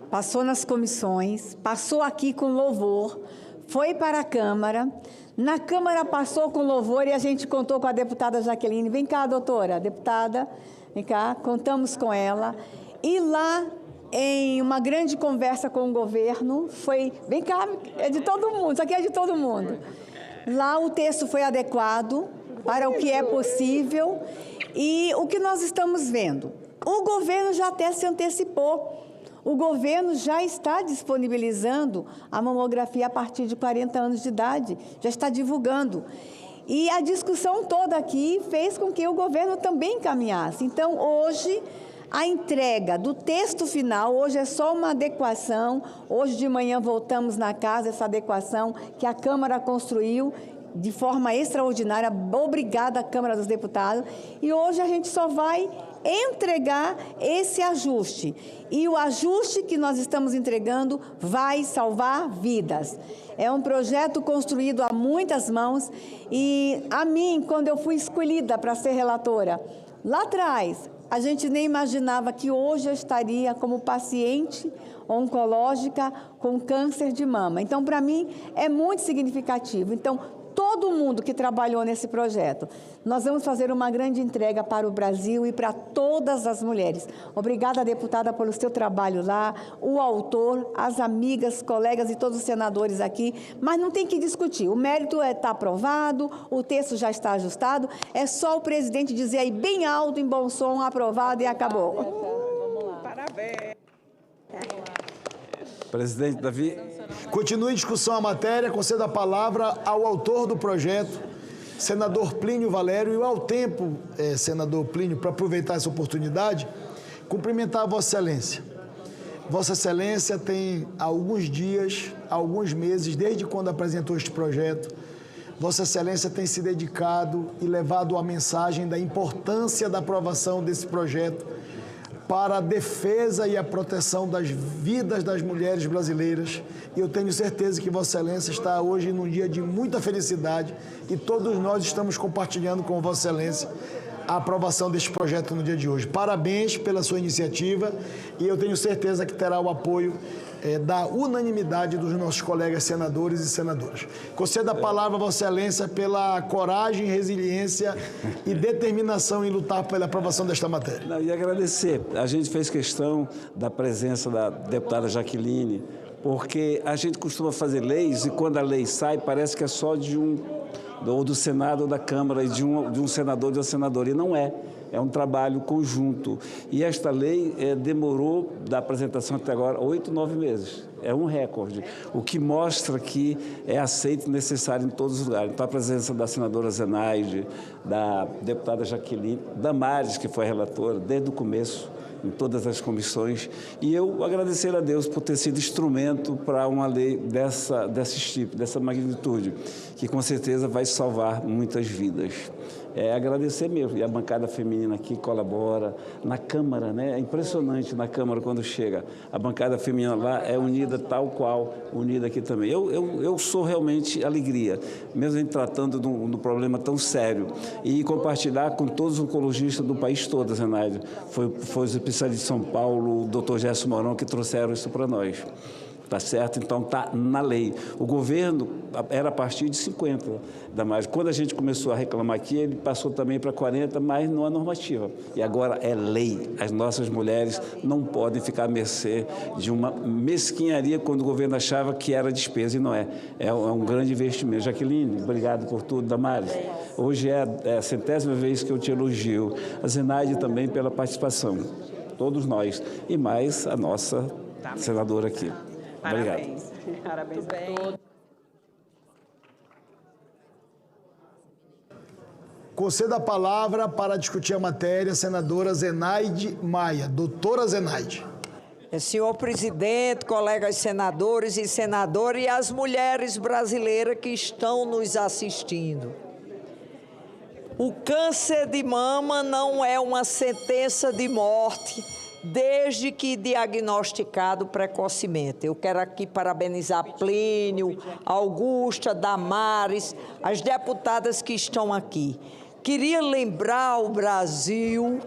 passou nas comissões, passou aqui com louvor, foi para a Câmara. Na Câmara passou com louvor e a gente contou com a deputada Jaqueline. Vem cá, doutora, deputada, vem cá, contamos com ela. E lá, em uma grande conversa com o governo, vem cá, é de todo mundo, isso aqui é de todo mundo. Lá o texto foi adequado para o que é possível e o que nós estamos vendo. O governo já até se antecipou. O governo já está disponibilizando a mamografia a partir de 40 anos de idade, já está divulgando. E a discussão toda aqui fez com que o governo também caminhasse. Então, hoje, a entrega do texto final, hoje é só uma adequação. Hoje de manhã voltamos na casa, essa adequação que a Câmara construiu de forma extraordinária. Obrigada à Câmara dos Deputados. E hoje a gente só vai entregar esse ajuste. E o ajuste que nós estamos entregando vai salvar vidas. É um projeto construído a muitas mãos e a mim, quando eu fui escolhida para ser relatora, lá atrás, a gente nem imaginava que hoje eu estaria como paciente oncológica com câncer de mama. Então, para mim, é muito significativo. Então, todo mundo que trabalhou nesse projeto, nós vamos fazer uma grande entrega para o Brasil e para todas as mulheres. Obrigada, deputada, pelo seu trabalho lá, o autor, as amigas, colegas e todos os senadores aqui, mas não tem que discutir. O mérito está aprovado, o texto já está ajustado, é só o presidente dizer aí bem alto, em bom som, aprovado e acabou. Vamos lá. Parabéns. Presidente Davi. Continue em discussão a matéria, concedo a palavra ao autor do projeto, senador Plínio Valério, e ao tempo, senador Plínio, para aproveitar essa oportunidade, cumprimentar a Vossa Excelência. Vossa Excelência tem alguns dias, alguns meses, desde quando apresentou este projeto, Vossa Excelência tem se dedicado e levado a mensagem da importância da aprovação desse projeto para a defesa e a proteção das vidas das mulheres brasileiras. E eu tenho certeza que Vossa Excelência está hoje num dia de muita felicidade e todos nós estamos compartilhando com Vossa Excelência a aprovação deste projeto no dia de hoje. Parabéns pela sua iniciativa e eu tenho certeza que terá o apoio da unanimidade dos nossos colegas senadores e senadoras. Concedo a palavra a Vossa Excelência pela coragem, resiliência e determinação em lutar pela aprovação desta matéria. Não, e agradecer. A gente fez questão da presença da deputada Jaqueline, porque a gente costuma fazer leis e quando a lei sai parece que é só ou do Senado ou da Câmara e de um senador ou de uma senadora, e não é. É um trabalho conjunto. E esta lei demorou, da apresentação até agora, 8, 9 meses. É um recorde, o que mostra que é aceito e necessário em todos os lugares. Então, a presença da senadora Zenaide, da deputada Jaqueline, Damares, que foi relatora desde o começo, em todas as comissões, e eu agradecer a Deus por ter sido instrumento para uma lei desse tipo, dessa magnitude, que com certeza vai salvar muitas vidas. Agradecer mesmo, e a bancada feminina aqui colabora, na Câmara, né? É impressionante na Câmara quando chega, a bancada feminina lá é unida tal qual, unida aqui também. Eu sou realmente alegria, mesmo em tratando de um problema tão sério, e compartilhar com todos os oncologistas do país todo, Zenaide. Foi os especialistas de São Paulo, o doutor Gerson Mourão, que trouxeram isso para nós. Tá certo? Então, está na lei. O governo era a partir de 50 da mais. Quando a gente começou a reclamar aqui, ele passou também para 40, mas não é normativa. E agora é lei. As nossas mulheres não podem ficar à mercê de uma mesquinharia quando o governo achava que era despesa, e não é. É um grande investimento. Jaqueline, obrigado por tudo. Damares, hoje é a 100ª vez que eu te elogio. A Zenaide também pela participação. Todos nós. E mais a nossa senadora aqui. Parabéns. Obrigado. Parabéns a todos. Concedo a palavra para discutir a matéria, senadora Zenaide Maia. Doutora Zenaide. Senhor presidente, colegas senadores e senadoras e as mulheres brasileiras que estão nos assistindo. O câncer de mama não é uma sentença de morte, desde que diagnosticado precocemente. Eu quero aqui parabenizar Plínio, Augusta, Damares, as deputadas que estão aqui. Queria lembrar ao Brasil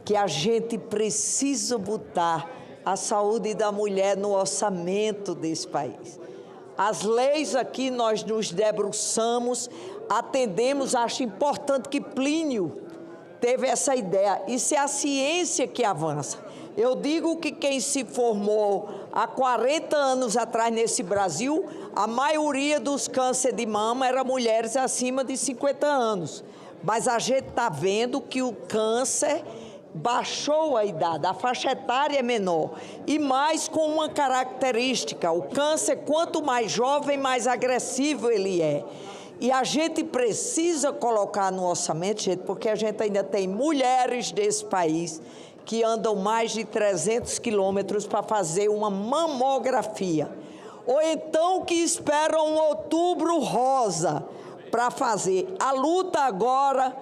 que a gente precisa botar a saúde da mulher no orçamento desse país. As leis aqui nós nos debruçamos, atendemos, acho importante que Plínio teve essa ideia. Isso é a ciência que avança. Eu digo que quem se formou há 40 anos atrás nesse Brasil, a maioria dos cânceres de mama eram mulheres acima de 50 anos. Mas a gente está vendo que o câncer baixou a idade, a faixa etária é menor. E mais com uma característica, o câncer, quanto mais jovem, mais agressivo ele é. E a gente precisa colocar no orçamento, gente, porque a gente ainda tem mulheres desse país que andam mais de 300 quilômetros para fazer uma mamografia. Ou então que esperam um outubro rosa para fazer. A luta agora,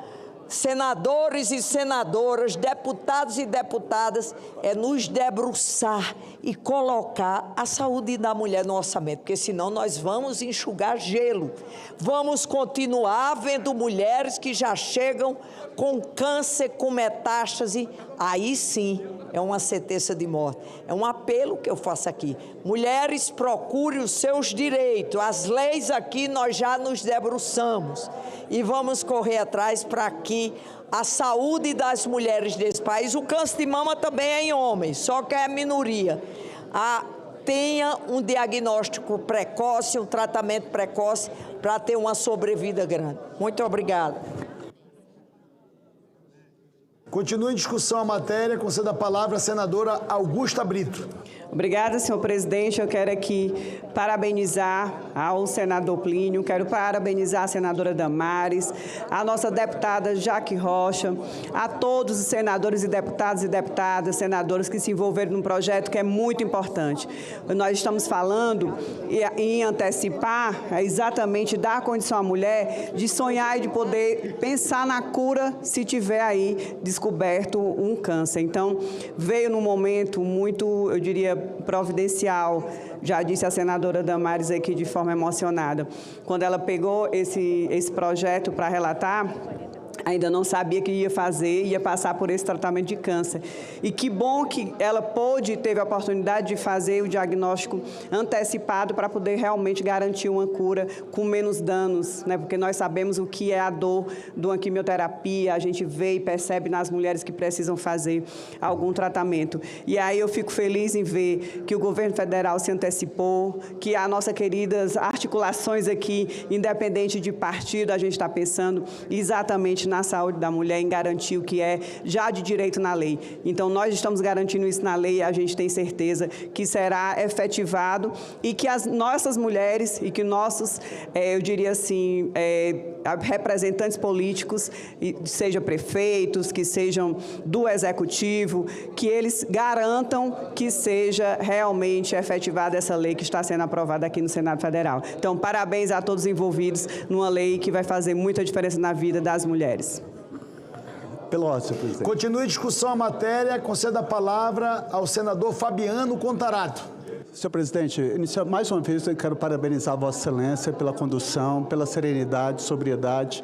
senadores e senadoras, deputados e deputadas, é nos debruçar e colocar a saúde da mulher no orçamento, porque senão nós vamos enxugar gelo. Vamos continuar vendo mulheres que já chegam com câncer, com metástase, aí sim é uma sentença de morte. É um apelo que eu faço aqui. Mulheres, procurem os seus direitos. As leis aqui nós já nos debruçamos e vamos correr atrás para que a saúde das mulheres desse país, o câncer de mama também é em homens, só que é minoria, tenha um diagnóstico precoce, um tratamento precoce para ter uma sobrevida grande. Muito obrigada. Continua em discussão a matéria. Conceda a palavra à senadora Augusta Brito. Obrigada, senhor presidente. Eu quero aqui parabenizar ao senador Plínio, quero parabenizar a senadora Damares, a nossa deputada Jaque Rocha, a todos os senadores e deputadas, senadoras que se envolveram num projeto que é muito importante. Nós estamos falando em antecipar exatamente dar condição à mulher de sonhar e de poder pensar na cura se tiver aí descoberto um câncer. Então, veio num momento muito, eu diria, providencial, já disse a senadora Damares aqui de forma emocionada. Quando ela pegou esse projeto para relatar, ainda não sabia que ia passar por esse tratamento de câncer. E que bom que ela teve a oportunidade de fazer o diagnóstico antecipado para poder realmente garantir uma cura com menos danos, né? Porque nós sabemos o que é a dor de uma quimioterapia, a gente vê e percebe nas mulheres que precisam fazer algum tratamento. E aí eu fico feliz em ver que o governo federal se antecipou, que as nossas queridas articulações aqui, independente de partido, a gente está pensando exatamente na saúde da mulher, em garantir o que é já de direito na lei. Então, nós estamos garantindo isso na lei e a gente tem certeza que será efetivado e que as nossas mulheres e que nossos, eu diria assim, representantes políticos, sejam prefeitos, que sejam do executivo, que eles garantam que seja realmente efetivada essa lei que está sendo aprovada aqui no Senado Federal. Então, parabéns a todos os envolvidos numa lei que vai fazer muita diferença na vida das mulheres. Pela ordem, senhor presidente. Continue em discussão a matéria. Conceda a palavra ao senador Fabiano Contarato. Senhor presidente, mais uma vez eu quero parabenizar a Vossa Excelência pela condução, pela serenidade, sobriedade.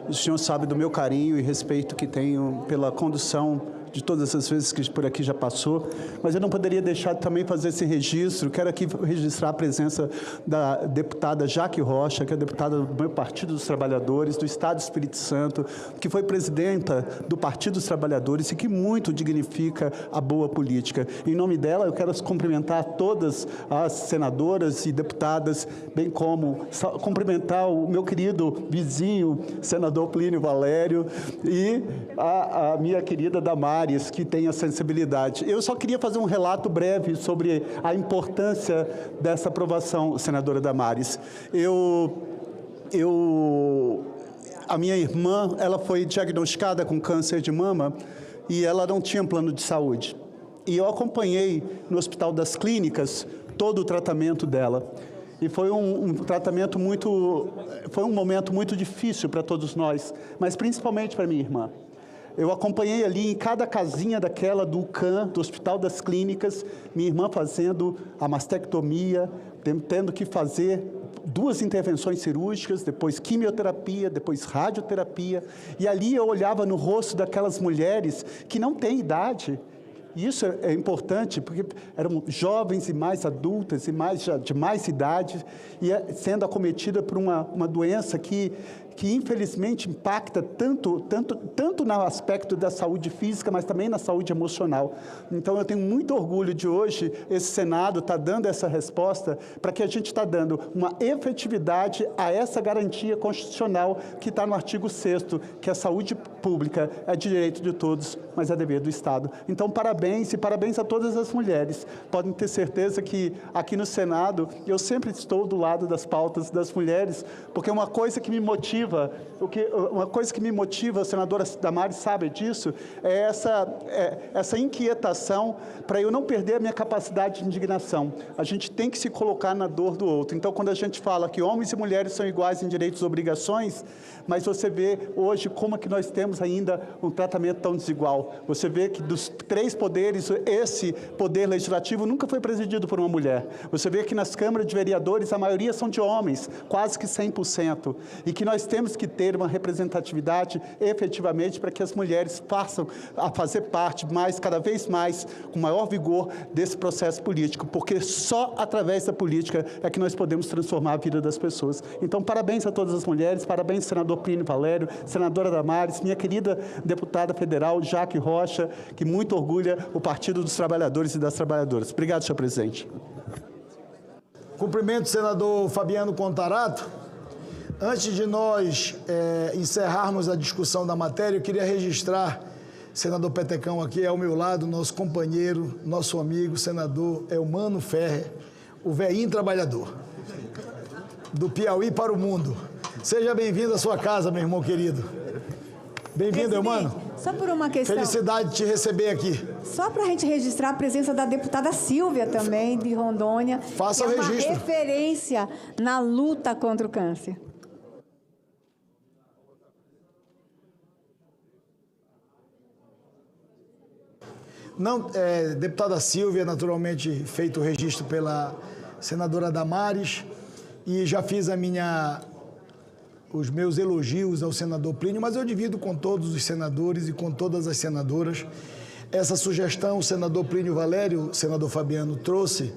O senhor sabe do meu carinho e respeito que tenho pela condução de todas as vezes que por aqui já passou, mas eu não poderia deixar de também fazer esse registro. Quero aqui registrar a presença da deputada Jaque Rocha, que é deputada do meu Partido dos Trabalhadores, do Estado do Espírito Santo, que foi presidenta do Partido dos Trabalhadores e que muito dignifica a boa política. Em nome dela, eu quero cumprimentar todas as senadoras e deputadas, bem como cumprimentar o meu querido vizinho, senador Plínio Valério, e a minha querida Damares, que tem a sensibilidade. Eu só queria fazer um relato breve sobre a importância dessa aprovação, senadora Damares. A minha irmã, ela foi diagnosticada com câncer de mama e ela não tinha plano de saúde. E eu acompanhei no Hospital das Clínicas todo o tratamento dela. E foi um tratamento foi um momento muito difícil para todos nós, mas principalmente para minha irmã. Eu acompanhei ali em cada casinha daquela do UCAM, do Hospital das Clínicas, minha irmã fazendo a mastectomia, tendo que fazer 2 intervenções cirúrgicas, depois quimioterapia, depois radioterapia. E ali eu olhava no rosto daquelas mulheres que não têm idade. E isso é importante, porque eram jovens e mais adultas, e de mais idade, e sendo acometida por uma doença que infelizmente impacta tanto no aspecto da saúde física, mas também na saúde emocional. Então, eu tenho muito orgulho de hoje, esse Senado está dando essa resposta, para que a gente está dando uma efetividade a essa garantia constitucional que está no artigo 6º, que a saúde pública é direito de todos, mas é dever do Estado. Então, parabéns, e parabéns a todas as mulheres. Podem ter certeza que aqui no Senado, eu sempre estou do lado das pautas das mulheres, porque uma coisa que me motiva, a senadora Damares sabe disso, é essa inquietação para eu não perder a minha capacidade de indignação. A gente tem que se colocar na dor do outro. Então, quando a gente fala que homens e mulheres são iguais em direitos e obrigações, mas você vê hoje como é que nós temos ainda um tratamento tão desigual. Você vê que dos 3 poderes, esse poder legislativo nunca foi presidido por uma mulher. Você vê que nas câmaras de vereadores, a maioria são de homens, quase que 100%. E que nós temos que ter uma representatividade efetivamente para que as mulheres passem a fazer parte cada vez mais, com maior vigor, desse processo político, porque só através da política é que nós podemos transformar a vida das pessoas. Então, parabéns a todas as mulheres, parabéns, senador Plínio Valério, senadora Damares, minha querida deputada federal, Jaque Rocha, que muito orgulha o Partido dos Trabalhadores e das Trabalhadoras. Obrigado, senhor presidente. Cumprimento o senador Fabiano Contarato. Antes de nós encerrarmos a discussão da matéria, eu queria registrar, senador Petecão aqui ao meu lado, nosso companheiro, nosso amigo, senador Elmano Ferrer, o velhinho trabalhador, do Piauí para o mundo. Seja bem-vindo à sua casa, meu irmão querido. Bem-vindo, Elmano. Só por uma questão. Felicidade de te receber aqui. Só para a gente registrar a presença da deputada Silvia também, de Rondônia. Faça o registro. Que é uma referência na luta contra o câncer. Não, deputada Silvia, naturalmente feito o registro pela senadora Damares, e já fiz os meus elogios ao senador Plínio, mas eu divido com todos os senadores e com todas as senadoras. Essa sugestão, o senador Plínio Valério, o senador Fabiano trouxe,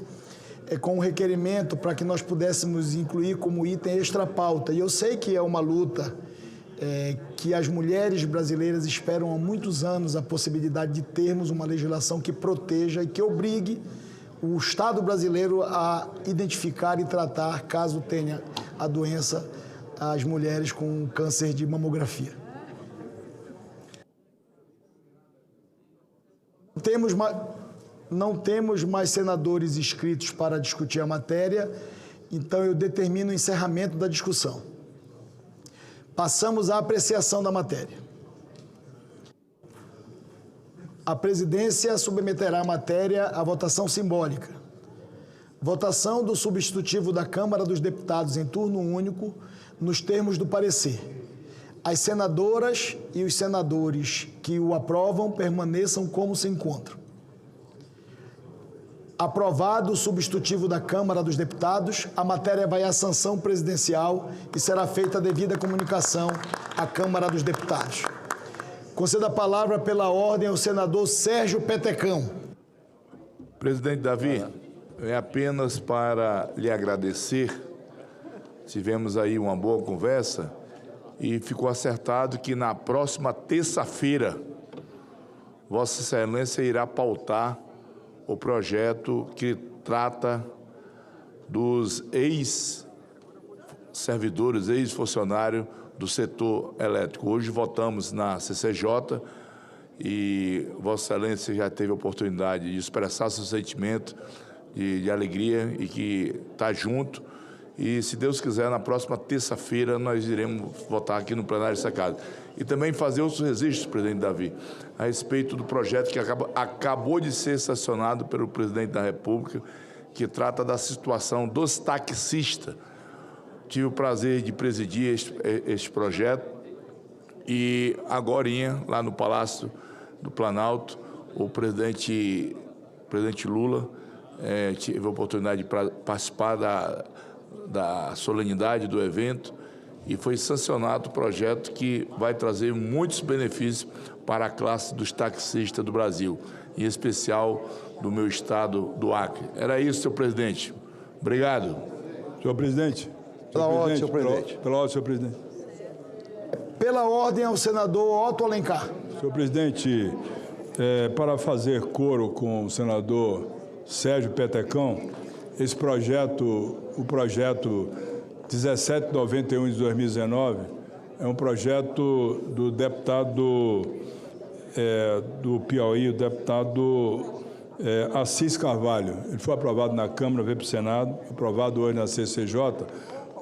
com um requerimento para que nós pudéssemos incluir como item extra-pauta. E eu sei que é uma luta que as mulheres brasileiras esperam há muitos anos a possibilidade de termos uma legislação que proteja e que obrigue o Estado brasileiro a identificar e tratar, caso tenha a doença, as mulheres com câncer de mamografia. Não temos mais senadores inscritos para discutir a matéria, então eu determino o encerramento da discussão. Passamos à apreciação da matéria. A presidência submeterá a matéria à votação simbólica. Votação do substitutivo da Câmara dos Deputados em turno único, nos termos do parecer. As senadoras e os senadores que o aprovam permaneçam como se encontram. Aprovado o substitutivo da Câmara dos Deputados, a matéria vai à sanção presidencial e será feita a devida comunicação à Câmara dos Deputados. Conceda a palavra pela ordem ao senador Sérgio Petecão. Presidente Davi, é apenas para lhe agradecer. Tivemos aí uma boa conversa e ficou acertado que na próxima terça-feira Vossa Excelência irá pautar o projeto que trata dos ex-servidores, ex-funcionários do setor elétrico. Hoje votamos na CCJ e Vossa Excelência já teve a oportunidade de expressar seu sentimento de alegria e que está junto. E, se Deus quiser, na próxima terça-feira nós iremos votar aqui no plenário dessa casa. E também fazer outros registros, presidente Davi, a respeito do projeto que acabou de ser sancionado pelo presidente da República, que trata da situação dos taxistas. Tive o prazer de presidir este projeto e agorinha, lá no Palácio do Planalto, o presidente Lula tive a oportunidade de participar da solenidade do evento e foi sancionado o projeto que vai trazer muitos benefícios para a classe dos taxistas do Brasil, em especial do meu estado do Acre. Era isso, senhor presidente. Obrigado. Senhor presidente. Pela ordem, senhor presidente. Pela ordem, senhor presidente. Pela ordem ao senador Otto Alencar. Senhor presidente, para fazer coro com o senador Sérgio Petecão, esse projeto, o projeto 1791 de 2019, é um projeto do deputado do Piauí, o deputado Assis Carvalho. Ele foi aprovado na Câmara, veio para o Senado, aprovado hoje na CCJ,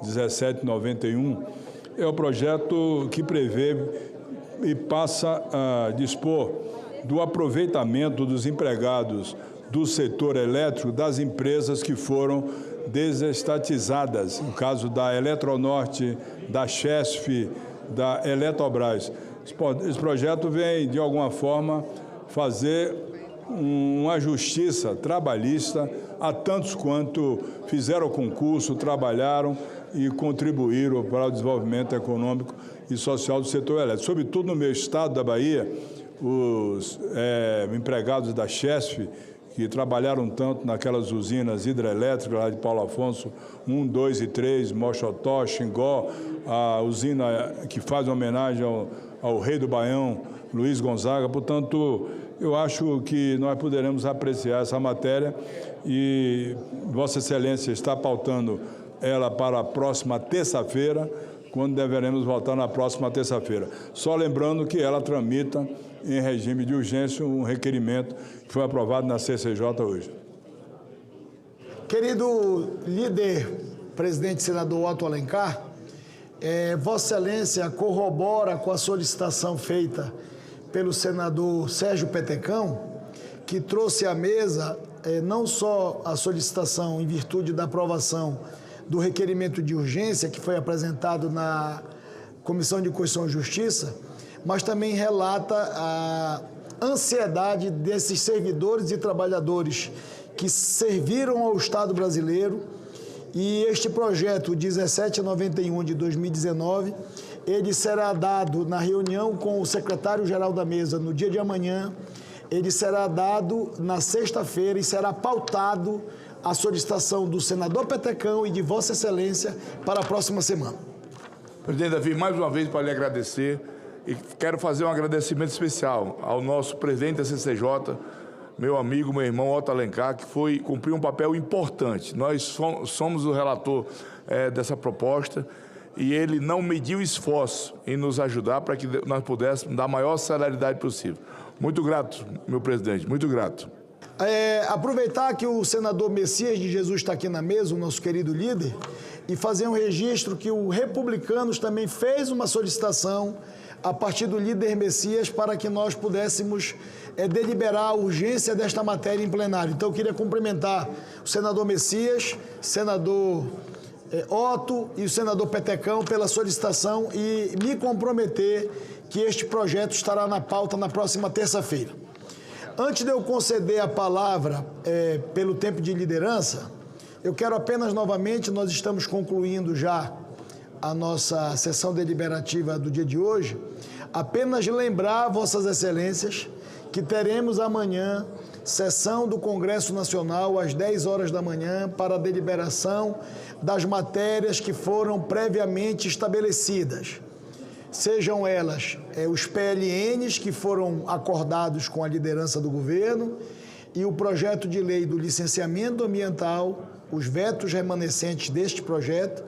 1791. É o projeto que prevê e passa a dispor do aproveitamento dos empregados do setor elétrico das empresas que foram desestatizadas, no caso da Eletronorte, da Chesf, da Eletrobras. Esse projeto vem, de alguma forma, fazer uma justiça trabalhista a tantos quanto fizeram o concurso, trabalharam e contribuíram para o desenvolvimento econômico e social do setor elétrico. Sobretudo no meu estado da Bahia, os empregados da Chesf, que trabalharam tanto naquelas usinas hidrelétricas lá de Paulo Afonso 1, 2 e 3, Mochotó, Xingó, a usina que faz homenagem ao rei do Baião, Luiz Gonzaga. Portanto, eu acho que nós poderemos apreciar essa matéria e Vossa Excelência está pautando ela para a próxima terça-feira, quando deveremos votar na próxima terça-feira. Só lembrando que ela tramita em regime de urgência um requerimento que foi aprovado na CCJ hoje. Querido líder, presidente senador Otto Alencar, Vossa Excelência corrobora com a solicitação feita pelo senador Sérgio Petecão, que trouxe à mesa não só a solicitação em virtude da aprovação do requerimento de urgência que foi apresentado na Comissão de Constituição e Justiça, mas também relata a ansiedade desses servidores e trabalhadores que serviram ao Estado brasileiro. E este projeto 1791 de 2019, ele será dado na reunião com o secretário-geral da mesa no dia de amanhã, ele será dado na sexta-feira e será pautado a solicitação do senador Petecão e de Vossa Excelência para a próxima semana. Presidente Davi, mais uma vez para lhe agradecer e quero fazer um agradecimento especial ao nosso presidente da CCJ, meu amigo, meu irmão Otto Alencar, que cumpriu um papel importante. Nós somos o relator dessa proposta e ele não mediu esforço em nos ajudar para que nós pudéssemos dar a maior celeridade possível. Muito grato, meu presidente, muito grato. Aproveitar que o senador Messias de Jesus está aqui na mesa, o nosso querido líder, e fazer um registro que o Republicanos também fez uma solicitação a partir do líder Messias para que nós pudéssemos deliberar a urgência desta matéria em plenário. Então, eu queria cumprimentar o senador Messias, senador Otto e o senador Petecão pela solicitação e me comprometer que este projeto estará na pauta na próxima terça-feira. Antes de eu conceder a palavra pelo tempo de liderança, eu quero apenas novamente, nós estamos concluindo já a nossa sessão deliberativa do dia de hoje, apenas lembrar Vossas Excelências que teremos amanhã sessão do Congresso Nacional às 10 horas da manhã para a deliberação das matérias que foram previamente estabelecidas. Sejam elas os PLNs que foram acordados com a liderança do governo e o projeto de lei do licenciamento ambiental, os vetos remanescentes deste projeto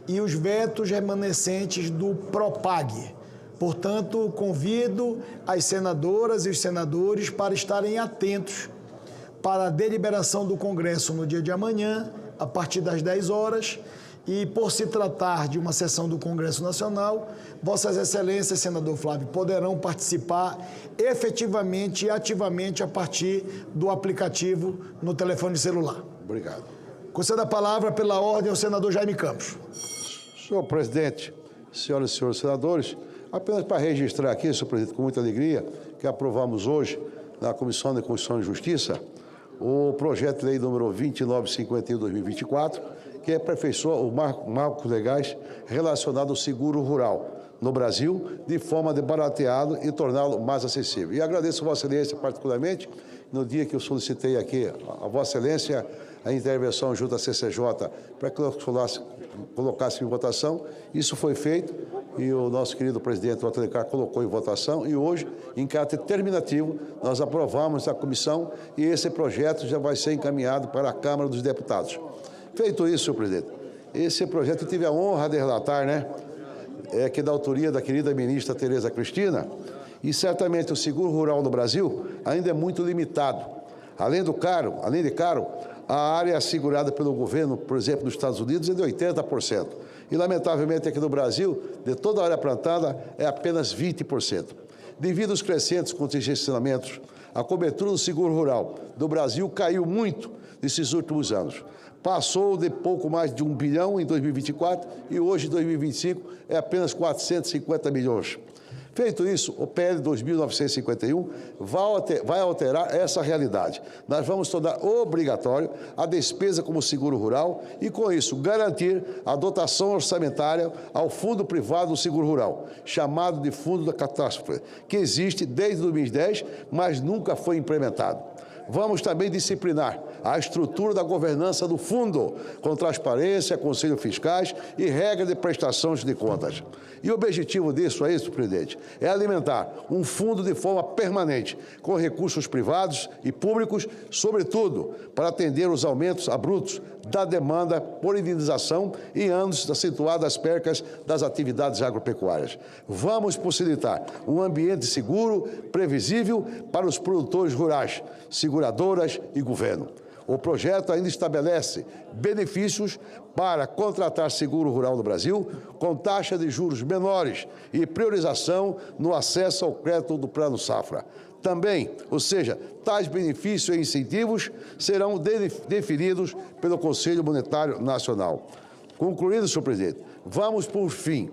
e os vetos remanescentes do PROPAG. Portanto, convido as senadoras e os senadores para estarem atentos para a deliberação do Congresso no dia de amanhã, a partir das 10 horas, e por se tratar de uma sessão do Congresso Nacional, Vossas Excelências, senador Flávio, poderão participar efetivamente e ativamente a partir do aplicativo no telefone celular. Obrigado. Concedo a palavra pela ordem ao senador Jaime Campos. Senhor presidente, senhoras e senhores senadores, apenas para registrar aqui, senhor presidente, com muita alegria, que aprovamos hoje na Comissão de Constituição e Justiça o projeto de lei número 2951/2024, que aperfeiçoa os marcos legais relacionados ao seguro rural no Brasil, de forma de barateá-lo e torná-lo mais acessível. E agradeço a Vossa Excelência particularmente, no dia que eu solicitei aqui a Vossa Excelência a intervenção junto à CCJ para que colocasse em votação. Isso foi feito e o nosso querido presidente Otto Alencar colocou em votação e hoje, em caráter terminativo, nós aprovamos a comissão e esse projeto já vai ser encaminhado para a Câmara dos Deputados. Feito isso, senhor presidente, esse projeto eu tive a honra de relatar, que é da autoria da querida ministra Tereza Cristina, e certamente o seguro rural no Brasil ainda é muito limitado. Além de caro, a área assegurada pelo governo, por exemplo, nos Estados Unidos, é de 80%. E, lamentavelmente, aqui no Brasil, de toda a área plantada, é apenas 20%. Devido aos crescentes contingenciamentos, a cobertura do seguro rural do Brasil caiu muito nesses últimos anos. Passou de pouco mais de 1 bilhão em 2024 e hoje, em 2025, é apenas 450 milhões. Feito isso, o PL 2951 vai alterar essa realidade. Nós vamos tornar obrigatório a despesa como seguro rural e, com isso, garantir a dotação orçamentária ao Fundo Privado do Seguro Rural, chamado de Fundo da Catástrofe, que existe desde 2010, mas nunca foi implementado. Vamos também disciplinar a estrutura da governança do fundo, com transparência, conselhos fiscais e regra de prestações de contas. E o objetivo disso é isso, presidente, é alimentar um fundo de forma permanente, com recursos privados e públicos, sobretudo para atender os aumentos abruptos da demanda por indenização em anos acentuadas percas das atividades agropecuárias. Vamos possibilitar um ambiente seguro, previsível para os produtores rurais, seguradoras e governo. O projeto ainda estabelece benefícios para contratar seguro rural no Brasil, com taxa de juros menores e priorização no acesso ao crédito do Plano Safra. Também, ou seja, tais benefícios e incentivos serão definidos pelo Conselho Monetário Nacional. Concluído, senhor presidente, vamos, por fim,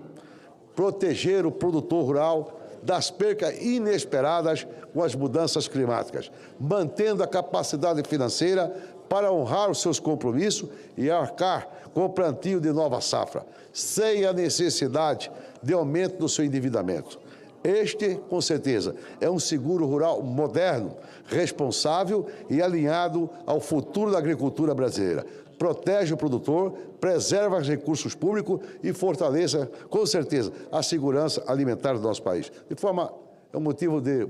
proteger o produtor rural das percas inesperadas com as mudanças climáticas, mantendo a capacidade financeira para honrar os seus compromissos e arcar com o plantio de nova safra, sem a necessidade de aumento do seu endividamento. Este, com certeza, é um seguro rural moderno, responsável e alinhado ao futuro da agricultura brasileira. Protege o produtor, preserva os recursos públicos e fortalece, com certeza, a segurança alimentar do nosso país. De forma, é um motivo de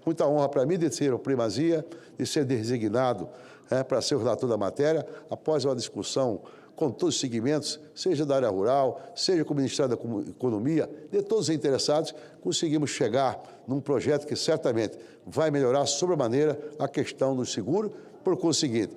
muita honra para mim de ser o primazia, de ser designado para ser o relator da matéria, após uma discussão com todos os segmentos, seja da área rural, seja com o Ministério da Economia, de todos os interessados, conseguimos chegar num projeto que certamente vai melhorar sobremaneira a questão do seguro, por conseguinte,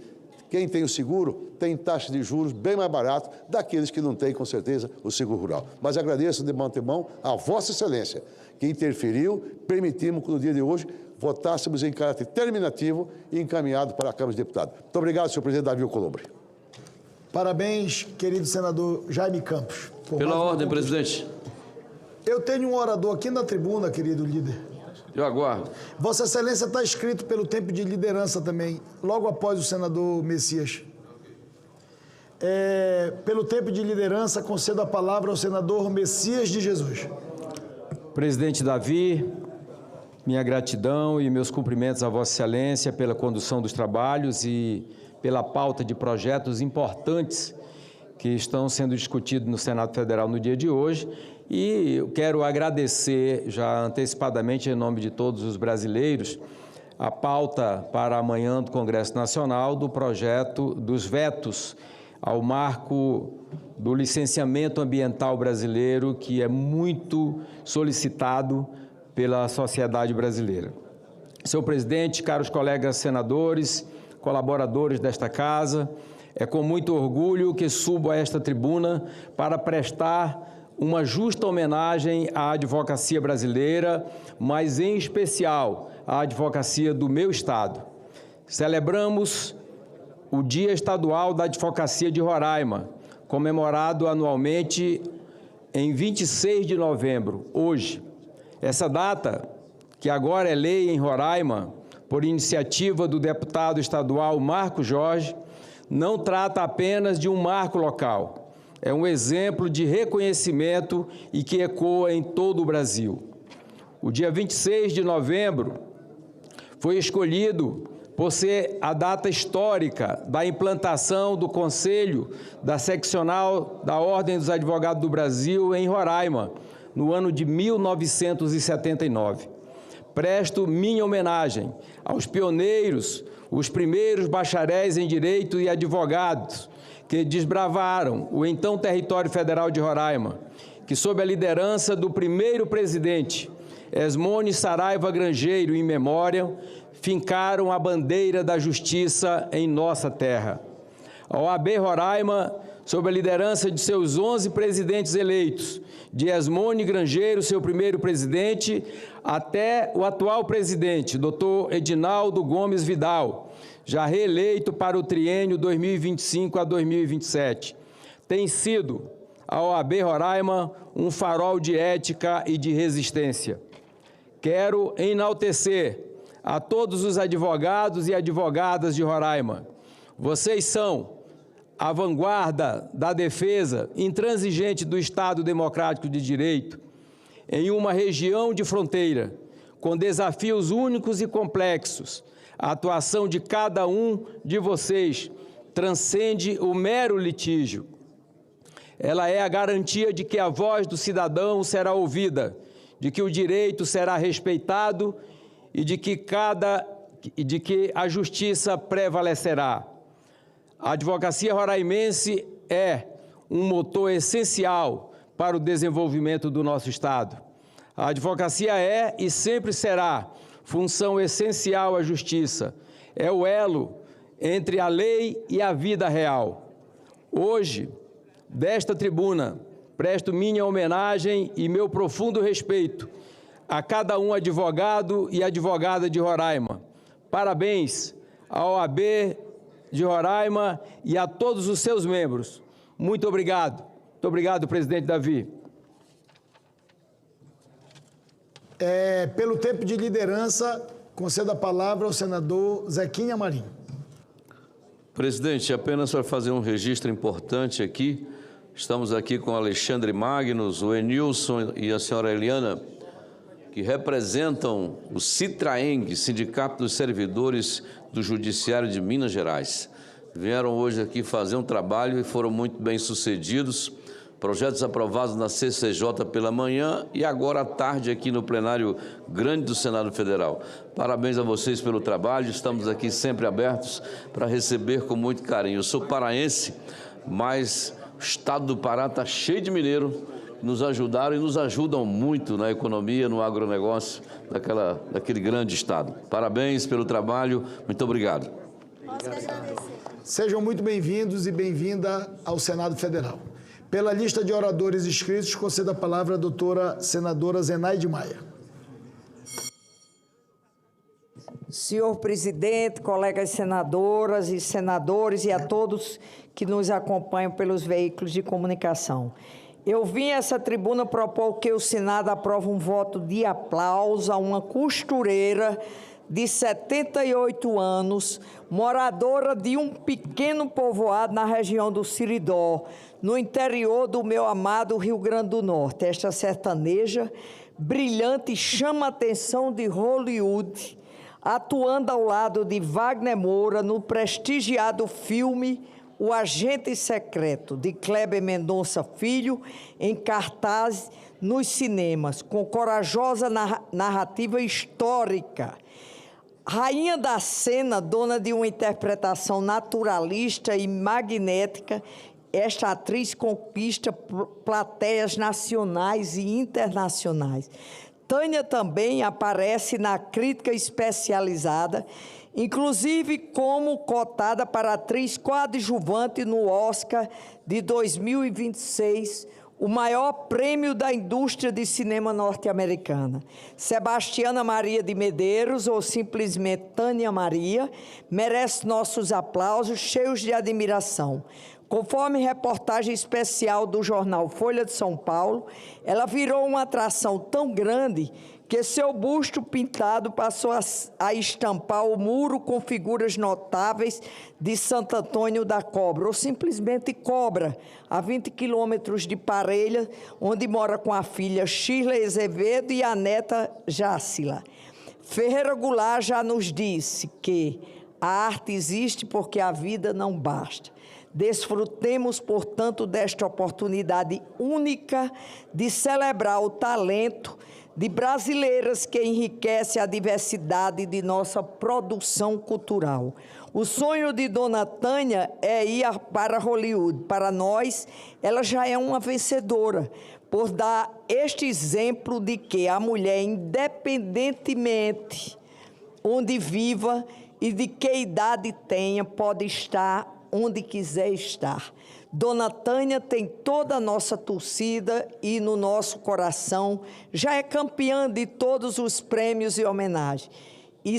quem tem o seguro tem taxa de juros bem mais barato daqueles que não têm, com certeza, o seguro rural. Mas agradeço de antemão a Vossa Excelência, que interferiu, permitimos que no dia de hoje votássemos em caráter terminativo e encaminhado para a Câmara dos Deputados. Muito obrigado, senhor presidente Davi Alcolumbre. Parabéns, querido senador Jaime Campos. Pela ordem, presidente. Eu tenho um orador aqui na tribuna, querido líder. Eu aguardo. Vossa Excelência está inscrito pelo tempo de liderança também, logo após o senador Messias. Pelo tempo de liderança, concedo a palavra ao senador Messias de Jesus. Presidente Davi, minha gratidão e meus cumprimentos a Vossa Excelência pela condução dos trabalhos e pela pauta de projetos importantes que estão sendo discutidos no Senado Federal no dia de hoje. E eu quero agradecer já antecipadamente, em nome de todos os brasileiros, a pauta para amanhã do Congresso Nacional do projeto dos vetos ao marco do licenciamento ambiental brasileiro, que é muito solicitado pela sociedade brasileira. Senhor presidente, caros colegas senadores, colaboradores desta casa, é com muito orgulho que subo a esta tribuna para prestar uma justa homenagem à advocacia brasileira, mas em especial à advocacia do meu estado. Celebramos o Dia Estadual da Advocacia de Roraima, comemorado anualmente em 26 de novembro, hoje. Essa data, que agora é lei em Roraima, por iniciativa do deputado estadual Marco Jorge, não trata apenas de um marco local. É um exemplo de reconhecimento e que ecoa em todo o Brasil. O dia 26 de novembro foi escolhido por ser a data histórica da implantação do Conselho da Seccional da Ordem dos Advogados do Brasil em Roraima, no ano de 1979. Presto minha homenagem aos pioneiros, os primeiros bacharéis em Direito e advogados que desbravaram o então Território Federal de Roraima, que sob a liderança do primeiro presidente, Esmone Saraiva Grangeiro, em memória, fincaram a bandeira da justiça em nossa terra. A OAB Roraima, sob a liderança de seus 11 presidentes eleitos, de Esmone Grangeiro, seu primeiro presidente, até o atual presidente, Dr. Edinaldo Gomes Vidal, já reeleito para o triênio 2025 a 2027. Tem sido a OAB Roraima um farol de ética e de resistência. Quero enaltecer a todos os advogados e advogadas de Roraima. Vocês são a vanguarda da defesa intransigente do Estado Democrático de Direito em uma região de fronteira, com desafios únicos e complexos, A atuação de cada um de vocês transcende o mero litígio. Ela é a garantia de que a voz do cidadão será ouvida, de que o direito será respeitado e de que a justiça prevalecerá. A advocacia roraimense é um motor essencial para o desenvolvimento do nosso Estado. A advocacia é e sempre será função essencial à justiça. É o elo entre a lei e a vida real. Hoje, desta tribuna, presto minha homenagem e meu profundo respeito a cada um advogado e advogada de Roraima. Parabéns à OAB de Roraima e a todos os seus membros. Muito obrigado. Muito obrigado, presidente Davi. Pelo tempo de liderança, concedo a palavra ao senador Zequinha Marinho. Presidente, apenas para fazer um registro importante aqui, estamos aqui com o Alexandre Magnus, o Enilson e a senhora Eliana, que representam o Citraeng, Sindicato dos Servidores do Judiciário de Minas Gerais. Vieram hoje aqui fazer um trabalho e foram muito bem sucedidos. Projetos aprovados na CCJ pela manhã e agora à tarde aqui no plenário grande do Senado Federal. Parabéns a vocês pelo trabalho, estamos aqui sempre abertos para receber com muito carinho. Eu sou paraense, mas o estado do Pará está cheio de mineiros que nos ajudaram e nos ajudam muito na economia, no agronegócio daquele grande estado. Parabéns pelo trabalho, muito obrigado. Sejam muito bem-vindos e bem-vinda ao Senado Federal. Pela lista de oradores inscritos, concedo a palavra à doutora senadora Zenaide Maia. Senhor presidente, colegas senadoras e senadores e a todos que nos acompanham pelos veículos de comunicação. Eu vim a essa tribuna propor que o Senado aprove um voto de aplauso a uma costureira de 78 anos, moradora de um pequeno povoado na região do Siridó, no interior do meu amado Rio Grande do Norte. Esta sertaneja, brilhante, chama a atenção de Hollywood, atuando ao lado de Wagner Moura no prestigiado filme O Agente Secreto, de Kleber Mendonça Filho, em cartaz nos cinemas, com corajosa narrativa histórica. Rainha da cena, dona de uma interpretação naturalista e magnética, esta atriz conquista plateias nacionais e internacionais. Tânia também aparece na crítica especializada, inclusive como cotada para atriz coadjuvante no Oscar de 2026, o maior prêmio da indústria de cinema norte-americana. Sebastiana Maria de Medeiros, ou simplesmente Tânia Maria, merece nossos aplausos cheios de admiração. Conforme reportagem especial do jornal Folha de São Paulo, ela virou uma atração tão grande que seu busto pintado passou a estampar o muro com figuras notáveis de Santo Antônio da Cobra, ou simplesmente Cobra, a 20 quilômetros de Parelha, onde mora com a filha Shirley Azevedo e a neta Jácila. Ferreira Goulart já nos disse que a arte existe porque a vida não basta. Desfrutemos, portanto, desta oportunidade única de celebrar o talento de brasileiras que enriquece a diversidade de nossa produção cultural. O sonho de Dona Tânia é ir para Hollywood. Para nós, ela já é uma vencedora, por dar este exemplo de que a mulher, independentemente onde viva e de que idade tenha, pode estar onde quiser estar. Dona Tânia tem toda a nossa torcida e no nosso coração já é campeã de todos os prêmios e homenagens. E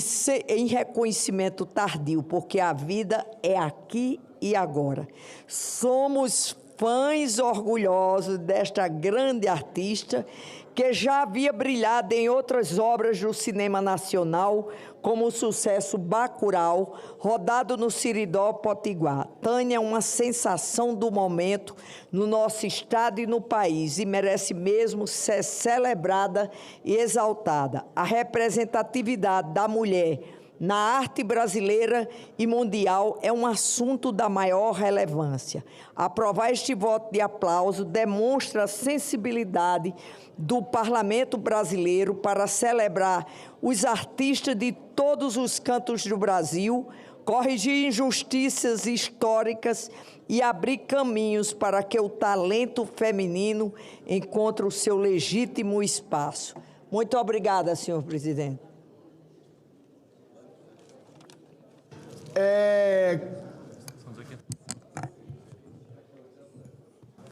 em reconhecimento tardio, porque a vida é aqui e agora. Somos fãs orgulhosos desta grande artista que já havia brilhado em outras obras do cinema nacional, como o sucesso Bacurau, rodado no Siridó Potiguar. Tânia é uma sensação do momento no nosso estado e no país e merece mesmo ser celebrada e exaltada. A representatividade da mulher na arte brasileira e mundial é um assunto da maior relevância. Aprovar este voto de aplauso demonstra a sensibilidade do Parlamento brasileiro para celebrar os artistas de todos os cantos do Brasil, corrigir injustiças históricas e abrir caminhos para que o talento feminino encontre o seu legítimo espaço. Muito obrigada, senhor presidente.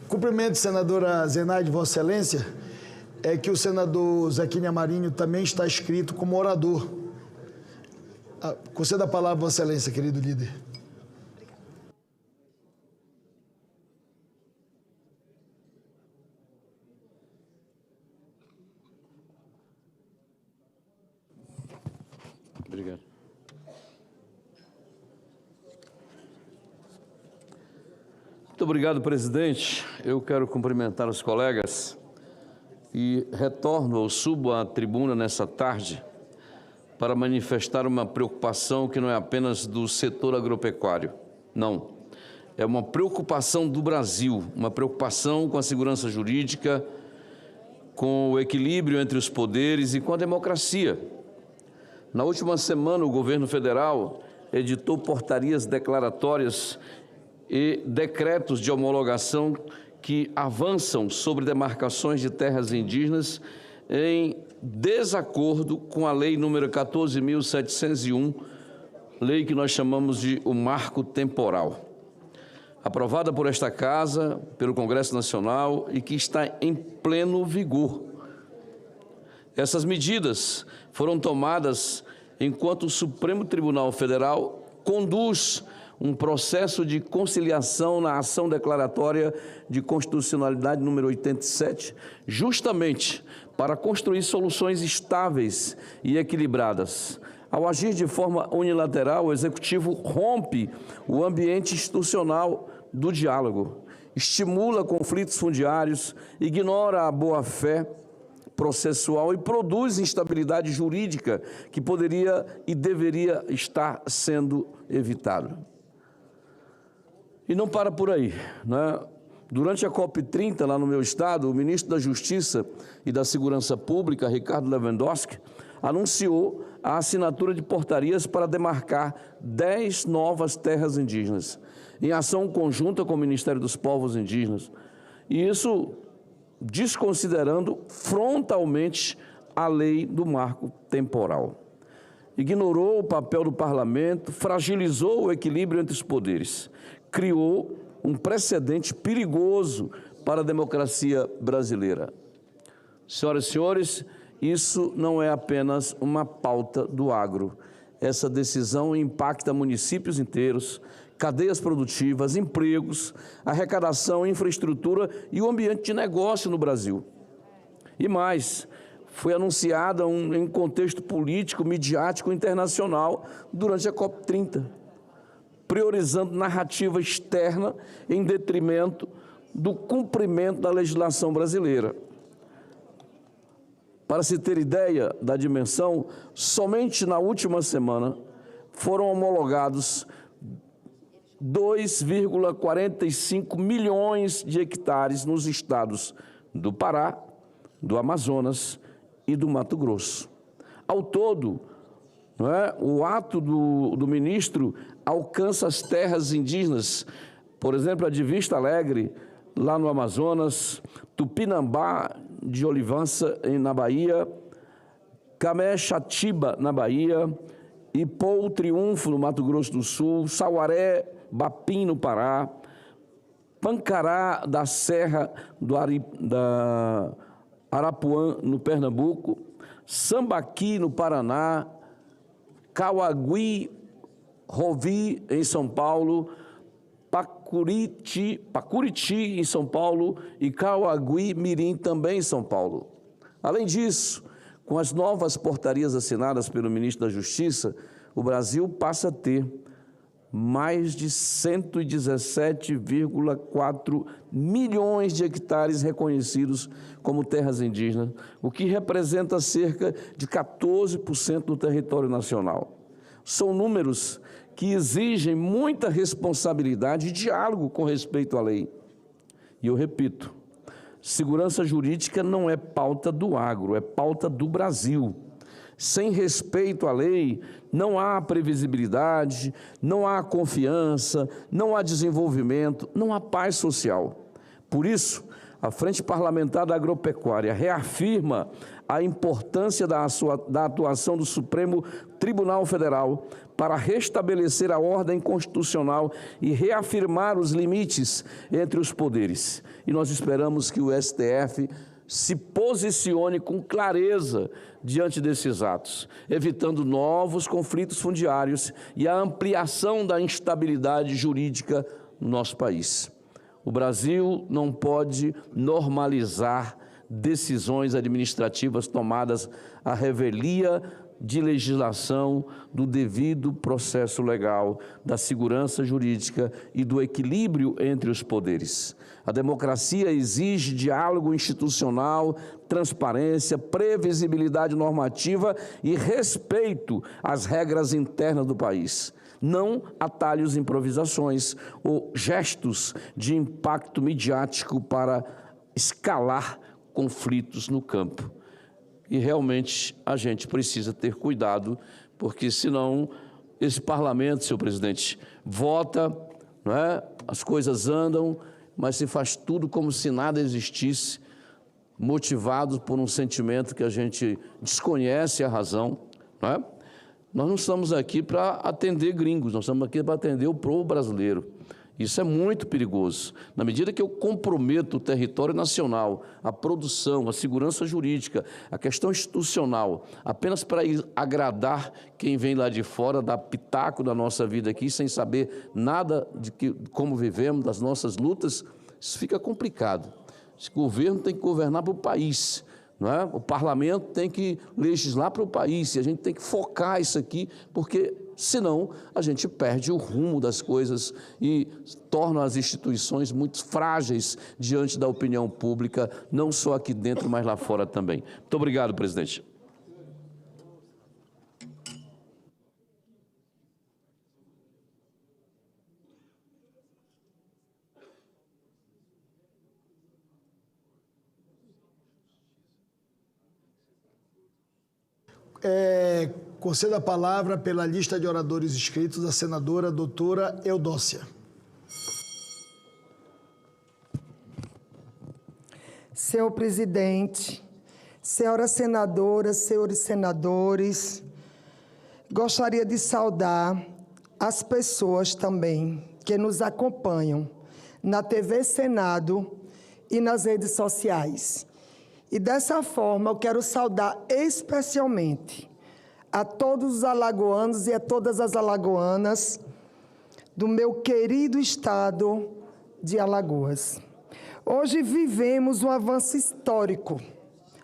Cumprimento, senadora Zenaide, Vossa Excelência, é que o senador Zequinha Marinho também está inscrito como orador. Conceda a palavra, Vossa Excelência, querido líder. Obrigado. Muito obrigado, presidente. Eu quero cumprimentar os colegas e retorno ou subo à tribuna nessa tarde para manifestar uma preocupação que não é apenas do setor agropecuário, não. É uma preocupação do Brasil, uma preocupação com a segurança jurídica, com o equilíbrio entre os poderes e com a democracia. Na última semana, o governo federal editou portarias declaratórias e decretos de homologação que avançam sobre demarcações de terras indígenas em desacordo com a lei número 14.701, lei que nós chamamos de o marco temporal, aprovada por esta Casa, pelo Congresso Nacional e que está em pleno vigor. Essas medidas foram tomadas enquanto o Supremo Tribunal Federal conduz um processo de conciliação na ação declaratória de constitucionalidade número 87, justamente para construir soluções estáveis e equilibradas. Ao agir de forma unilateral, o Executivo rompe o ambiente institucional do diálogo, estimula conflitos fundiários, ignora a boa-fé processual e produz instabilidade jurídica que poderia e deveria estar sendo evitado. E não para por aí, né? Durante a COP30, lá no meu estado, o ministro da Justiça e da Segurança Pública, Ricardo Lewandowski, anunciou a assinatura de portarias para demarcar 10 novas terras indígenas, em ação conjunta com o Ministério dos Povos Indígenas. E isso desconsiderando frontalmente a lei do marco temporal. Ignorou o papel do parlamento, fragilizou o equilíbrio entre os poderes, criou um precedente perigoso para a democracia brasileira. Senhoras e senhores, isso não é apenas uma pauta do agro. Essa decisão impacta municípios inteiros, cadeias produtivas, empregos, arrecadação, infraestrutura e o ambiente de negócio no Brasil. E mais, foi anunciada em contexto político, midiático internacional durante a COP30, priorizando narrativa externa em detrimento do cumprimento da legislação brasileira. Para se ter ideia da dimensão, somente na última semana foram homologados 2,45 milhões de hectares nos estados do Pará, do Amazonas e do Mato Grosso. Ao todo, o ato do ministro alcança as terras indígenas, por exemplo, a de Vista Alegre, lá no Amazonas, Tupinambá de Olivança, na Bahia, Camé-Chatiba, na Bahia, Ipô Triunfo, no Mato Grosso do Sul, Sauaré, Bapim, no Pará, Pancará da Serra da Arapuã, no Pernambuco, Sambaqui, no Paraná, Cauagui, Rovi, em São Paulo, Pacuriti, em São Paulo, e Cauagui Mirim, também em São Paulo. Além disso, com as novas portarias assinadas pelo ministro da Justiça, o Brasil passa a ter mais de 117,4 milhões de hectares reconhecidos como terras indígenas, o que representa cerca de 14% do território nacional. São números que exigem muita responsabilidade e diálogo com respeito à lei. E eu repito, segurança jurídica não é pauta do agro, é pauta do Brasil. Sem respeito à lei, não há previsibilidade, não há confiança, não há desenvolvimento, não há paz social. Por isso, a Frente Parlamentar da Agropecuária reafirma a importância da atuação do Supremo Tribunal Federal para restabelecer a ordem constitucional e reafirmar os limites entre os poderes. E nós esperamos que o STF se posicione com clareza diante desses atos, evitando novos conflitos fundiários e a ampliação da instabilidade jurídica no nosso país. O Brasil não pode normalizar decisões administrativas tomadas à revelia de legislação, do devido processo legal, da segurança jurídica e do equilíbrio entre os poderes. A democracia exige diálogo institucional, transparência, previsibilidade normativa e respeito às regras internas do país. Não atalhos, improvisações ou gestos de impacto midiático para escalar conflitos no campo. E realmente a gente precisa ter cuidado, porque senão esse parlamento, senhor presidente, vota, não é? As coisas andam, mas se faz tudo como se nada existisse, motivado por um sentimento que a gente desconhece a razão, não é? Nós não estamos aqui para atender gringos, nós estamos aqui para atender o povo brasileiro. Isso é muito perigoso. Na medida que eu comprometo o território nacional, a produção, a segurança jurídica, a questão institucional, apenas para agradar quem vem lá de fora, dar pitaco da nossa vida aqui, sem saber nada de como vivemos, das nossas lutas, isso fica complicado. Esse governo tem que governar para o país. Não é? O parlamento tem que legislar para o país, e a gente tem que focar isso aqui, porque senão a gente perde o rumo das coisas e torna as instituições muito frágeis diante da opinião pública, não só aqui dentro, mas lá fora também. Muito obrigado, presidente. Concedo a palavra pela lista de oradores inscritos à senadora doutora Eudócia. Senhor presidente, senhoras senadoras, senhores senadores, gostaria de saudar as pessoas também que nos acompanham na TV Senado e nas redes sociais. E dessa forma eu quero saudar especialmente a todos os alagoanos e a todas as alagoanas do meu querido estado de Alagoas. Hoje vivemos um avanço histórico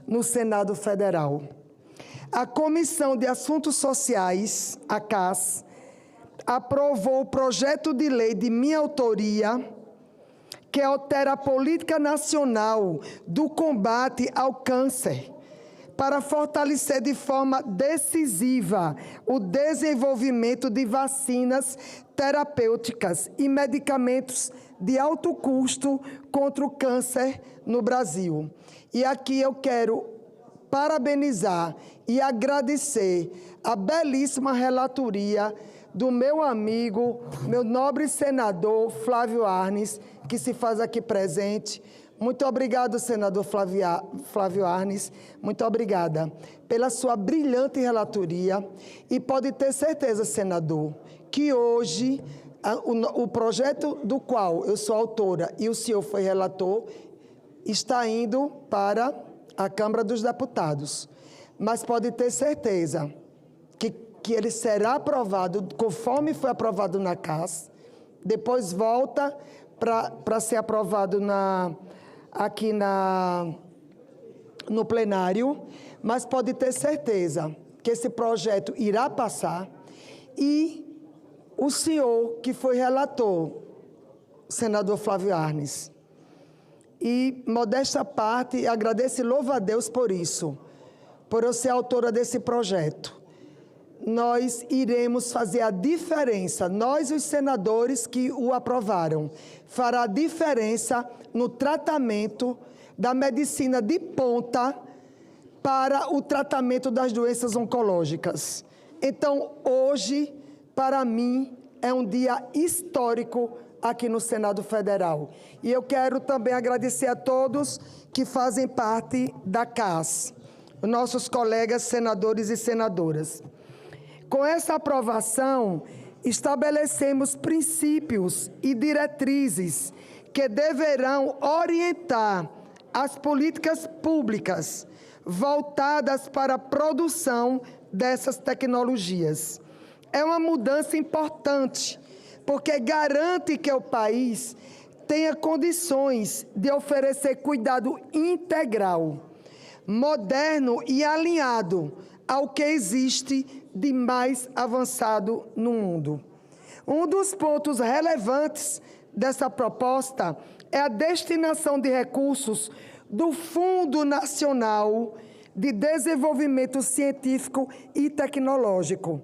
no Senado Federal. A Comissão de Assuntos Sociais, a CAS, aprovou o projeto de lei de minha autoria que altera a política nacional do combate ao câncer, para fortalecer de forma decisiva o desenvolvimento de vacinas terapêuticas e medicamentos de alto custo contra o câncer no Brasil. E aqui eu quero parabenizar e agradecer a belíssima relatoria do meu amigo, meu nobre senador Flávio Arnes, que se faz aqui presente. Muito obrigado, senador Flávio Arnes, muito obrigada pela sua brilhante relatoria. E pode ter certeza, senador, que hoje o projeto do qual eu sou autora e o senhor foi relator está indo para a Câmara dos Deputados. Mas pode ter certeza que ele será aprovado conforme foi aprovado na CAS, depois volta para ser aprovado aqui no plenário, mas pode ter certeza que esse projeto irá passar e o senhor que foi relator, senador Flávio Arnes, e modesta parte, agradeço e louvo a Deus por isso, por eu ser autora desse projeto. nós iremos fazer a diferença. Nós, os senadores que o aprovaram, fará a diferença no tratamento da medicina de ponta para o tratamento das doenças oncológicas. Então, hoje, para mim, é um dia histórico aqui no Senado Federal. E eu quero também agradecer a todos que fazem parte da CAS, nossos colegas senadores e senadoras. Com essa aprovação, estabelecemos princípios e diretrizes que deverão orientar as políticas públicas voltadas para a produção dessas tecnologias. É uma mudança importante, porque garante que o país tenha condições de oferecer cuidado integral, moderno e alinhado ao que existe de mais avançado no mundo. Um dos pontos relevantes dessa proposta é a destinação de recursos do Fundo Nacional de Desenvolvimento Científico e Tecnológico.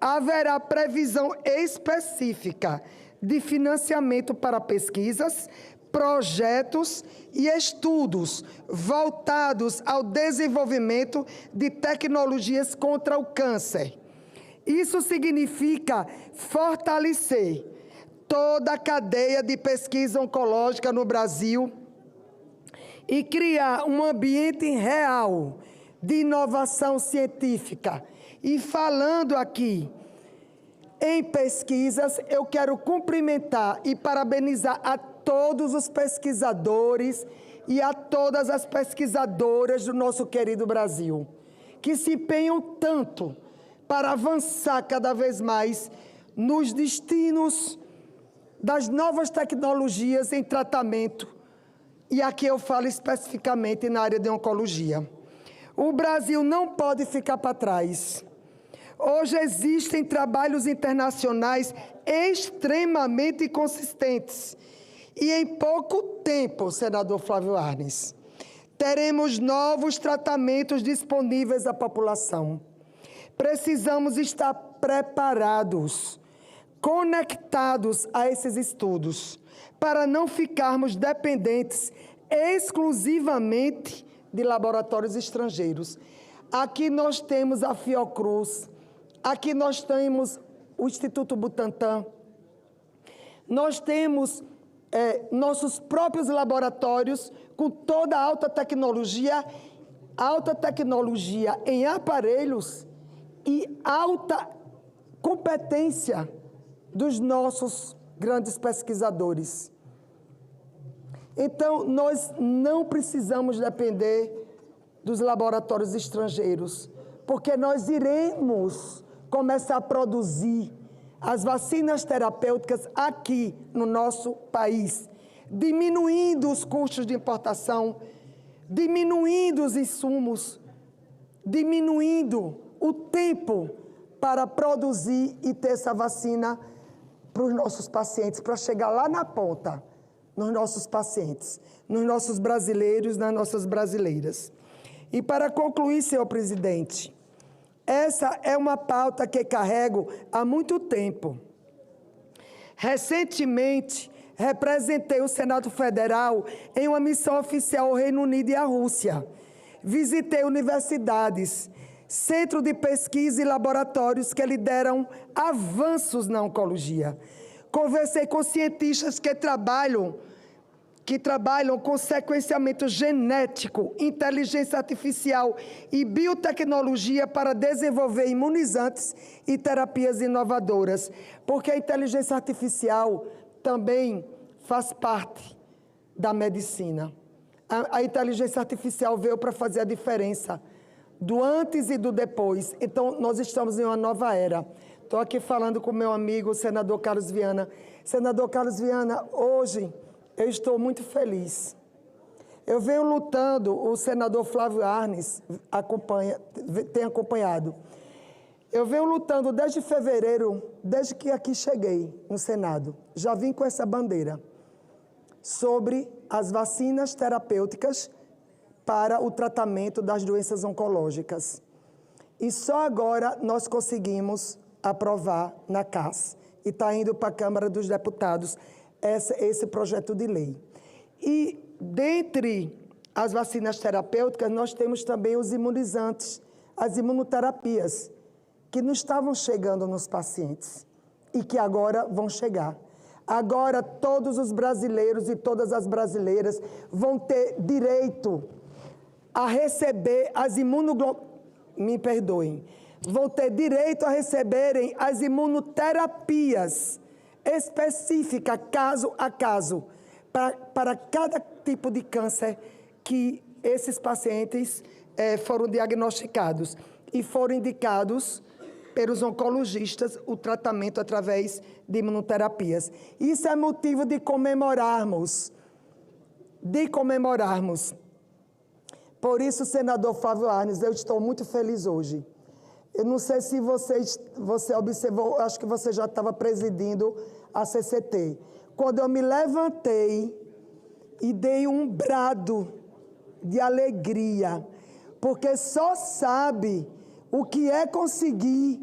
Haverá previsão específica de financiamento para pesquisas, projetos e estudos voltados ao desenvolvimento de tecnologias contra o câncer. Isso significa fortalecer toda a cadeia de pesquisa oncológica no Brasil e criar um ambiente real de inovação científica. E falando aqui em pesquisas, eu quero cumprimentar e parabenizar a todos os pesquisadores e a todas as pesquisadoras do nosso querido Brasil, que se empenham tanto para avançar cada vez mais nos destinos das novas tecnologias em tratamento. E aqui eu falo especificamente na área de oncologia. O Brasil não pode ficar para trás. Hoje existem trabalhos internacionais extremamente consistentes. E em pouco tempo, senador Flávio Arnes, teremos novos tratamentos disponíveis à população. Precisamos estar preparados, conectados a esses estudos, para não ficarmos dependentes exclusivamente de laboratórios estrangeiros. Aqui nós temos a Fiocruz, aqui nós temos o Instituto Butantan, nós temos nossos próprios laboratórios com toda a alta tecnologia em aparelhos e alta competência dos nossos grandes pesquisadores. Então, nós não precisamos depender dos laboratórios estrangeiros, porque nós iremos começar a produzir as vacinas terapêuticas aqui no nosso país, diminuindo os custos de importação, diminuindo os insumos, diminuindo o tempo para produzir e ter essa vacina para os nossos pacientes, para chegar lá na ponta, nos nossos pacientes, nos nossos brasileiros, nas nossas brasileiras. E para concluir, senhor presidente, essa é uma pauta que carrego há muito tempo. Recentemente, representei o Senado Federal em uma missão oficial ao Reino Unido e à Rússia. Visitei universidades, centro de pesquisa e laboratórios que lideram avanços na oncologia. Conversei com cientistas que trabalham com sequenciamento genético, inteligência artificial e biotecnologia para desenvolver imunizantes e terapias inovadoras, porque a inteligência artificial também faz parte da medicina. A inteligência artificial veio para fazer a diferença do antes e do depois. Então, nós estamos em uma nova era. Estou aqui falando com meu amigo, o senador Carlos Viana. Senador Carlos Viana, hoje eu estou muito feliz. Eu venho lutando, o senador Flávio Arnes tem acompanhado. Eu venho lutando desde fevereiro, desde que aqui cheguei no Senado. Já vim com essa bandeira sobre as vacinas terapêuticas para o tratamento das doenças oncológicas. E só agora nós conseguimos aprovar na CAS. E está indo para a Câmara dos Deputados esse projeto de lei. E dentre as vacinas terapêuticas, nós temos também os imunizantes, as imunoterapias, que não estavam chegando nos pacientes e que agora vão chegar. Agora todos os brasileiros e todas as brasileiras vão ter direito a receber as me perdoem, vão ter direito a receberem as imunoterapias específicas, caso a caso, para cada tipo de câncer que esses pacientes foram diagnosticados e foram indicados pelos oncologistas o tratamento através de imunoterapias. Isso é motivo de comemorarmos. Por isso, senador Flávio Arnes, eu estou muito feliz hoje. Eu não sei se você observou, acho que você já estava presidindo a CCT. Quando eu me levantei e dei um brado de alegria, porque só sabe o que é conseguir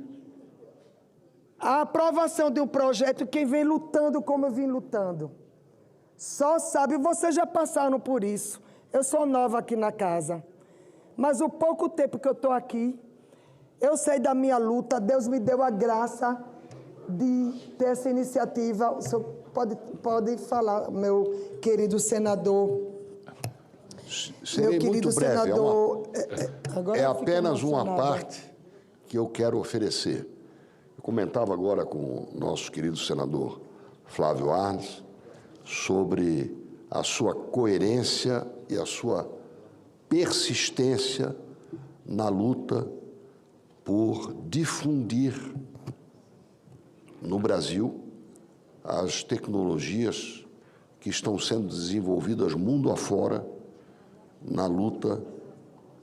a aprovação de um projeto quem vem lutando como eu vim lutando. Só sabe, vocês já passaram por isso. Eu sou nova aqui na casa, mas o pouco tempo que eu estou aqui, eu sei da minha luta, Deus me deu a graça de ter essa iniciativa. O senhor pode falar, meu querido senador. Serei muito breve, é apenas uma parte que eu quero oferecer. Eu comentava agora com o nosso querido senador Flávio Arnes sobre a sua coerência e a sua persistência na luta por difundir no Brasil as tecnologias que estão sendo desenvolvidas mundo afora na luta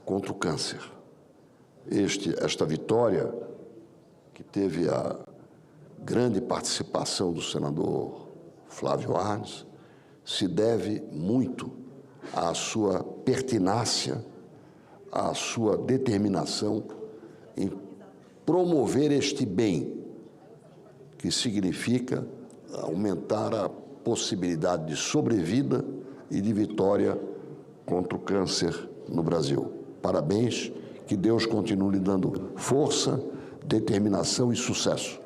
contra o câncer. Esta vitória, que teve a grande participação do senador Flávio Arnes, se deve muito à sua pertinácia, à sua determinação em promover este bem, que significa aumentar a possibilidade de sobrevida e de vitória contra o câncer no Brasil. Parabéns, que Deus continue lhe dando força, determinação e sucesso.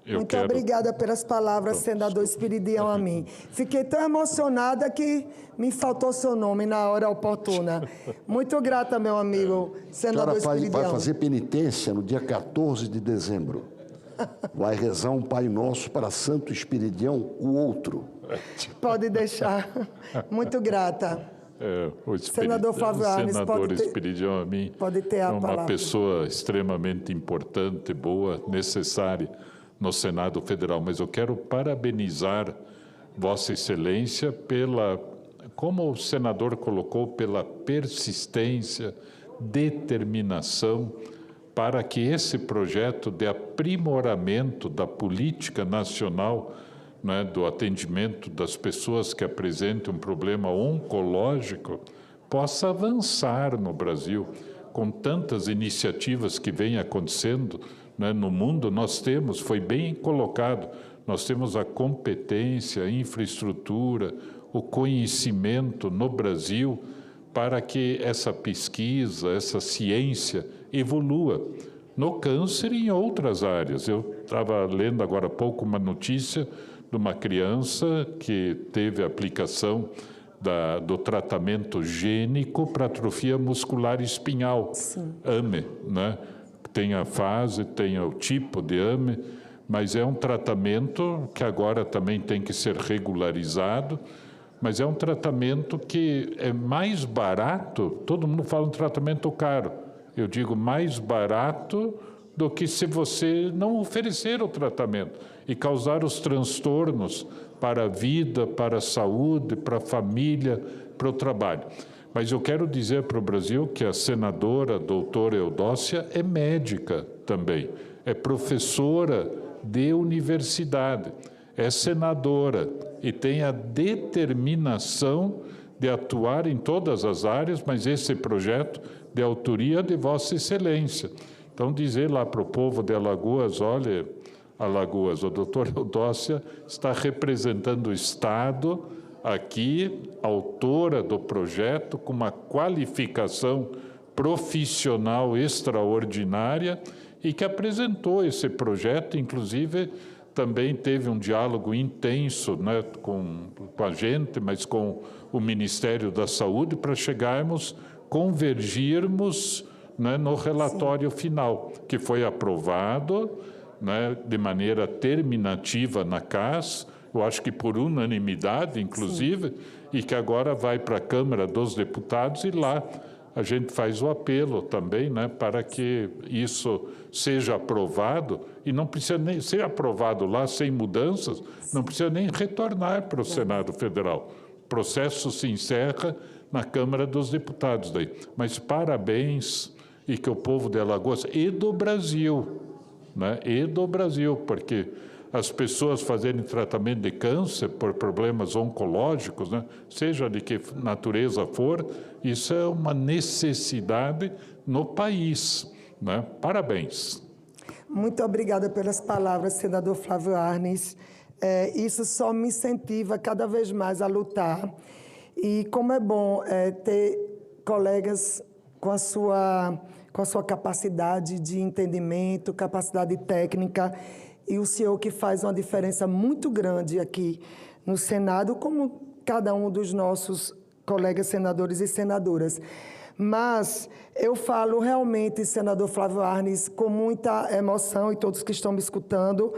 Muito obrigada pelas palavras, senador Espiridião, a mim. Fiquei tão emocionada que me faltou seu nome na hora oportuna. Muito grata, meu amigo, senador Espiridião. Vai fazer penitência no dia 14 de dezembro. Vai rezar um Pai Nosso para Santo Espiridião, o outro. Pode deixar. Muito grata. Senador Flávio Arnes, senador Espiridião, a mim, pode ter a palavra. É uma pessoa extremamente importante, boa, necessária no Senado Federal, mas eu quero parabenizar Vossa Excelência pela, como o senador colocou, pela persistência, determinação para que esse projeto de aprimoramento da política nacional, né, do atendimento das pessoas que apresentam um problema oncológico possa avançar no Brasil. Com tantas iniciativas que vêm acontecendo, né, no mundo, nós temos, foi bem colocado, nós temos a competência, a infraestrutura, o conhecimento no Brasil para que essa pesquisa, essa ciência evolua no câncer e em outras áreas. Eu estava lendo agora há pouco uma notícia de uma criança que teve a aplicação do tratamento gênico para atrofia muscular espinhal, AME, né? Tem a fase, tem o tipo de AME, mas é um tratamento que agora também tem que ser regularizado, mas é um tratamento que é mais barato, todo mundo fala um tratamento caro, eu digo mais barato do que se você não oferecer o tratamento e causar os transtornos para a vida, para a saúde, para a família, para o trabalho. Mas eu quero dizer para o Brasil que a senadora, a doutora Eudócia, é médica também, é professora de universidade, é senadora e tem a determinação de atuar em todas as áreas, mas esse projeto de autoria de Vossa Excelência. Então, dizer lá para o povo de Alagoas, olha, Alagoas, a doutora Eudócia está representando o Estado aqui, autora do projeto, com uma qualificação profissional extraordinária e que apresentou esse projeto, inclusive também teve um diálogo intenso, né, com a gente, mas com o Ministério da Saúde, para chegarmos, convergirmos, né, no relatório final, que foi aprovado, né, de maneira terminativa na CAS, eu acho que por unanimidade, inclusive, e que agora vai para a Câmara dos Deputados e lá a gente faz o apelo também, né, para que isso seja aprovado, e não precisa nem ser aprovado lá sem mudanças, não precisa nem retornar para o Senado Federal. O processo se encerra na Câmara dos Deputados daí. Mas parabéns, e que o povo de Alagoas e do Brasil, né, e do Brasil, porque as pessoas fazerem tratamento de câncer por problemas oncológicos, né, seja de que natureza for, isso é uma necessidade no país, né? Parabéns. Muito obrigada pelas palavras, senador Flávio Arnes. Isso só me incentiva cada vez mais a lutar. E como é bom ter colegas com a sua capacidade de entendimento, capacidade técnica, e o senhor que faz uma diferença muito grande aqui no Senado, como cada um dos nossos colegas senadores e senadoras. Mas eu falo realmente, senador Flávio Arnes, com muita emoção, e todos que estão me escutando,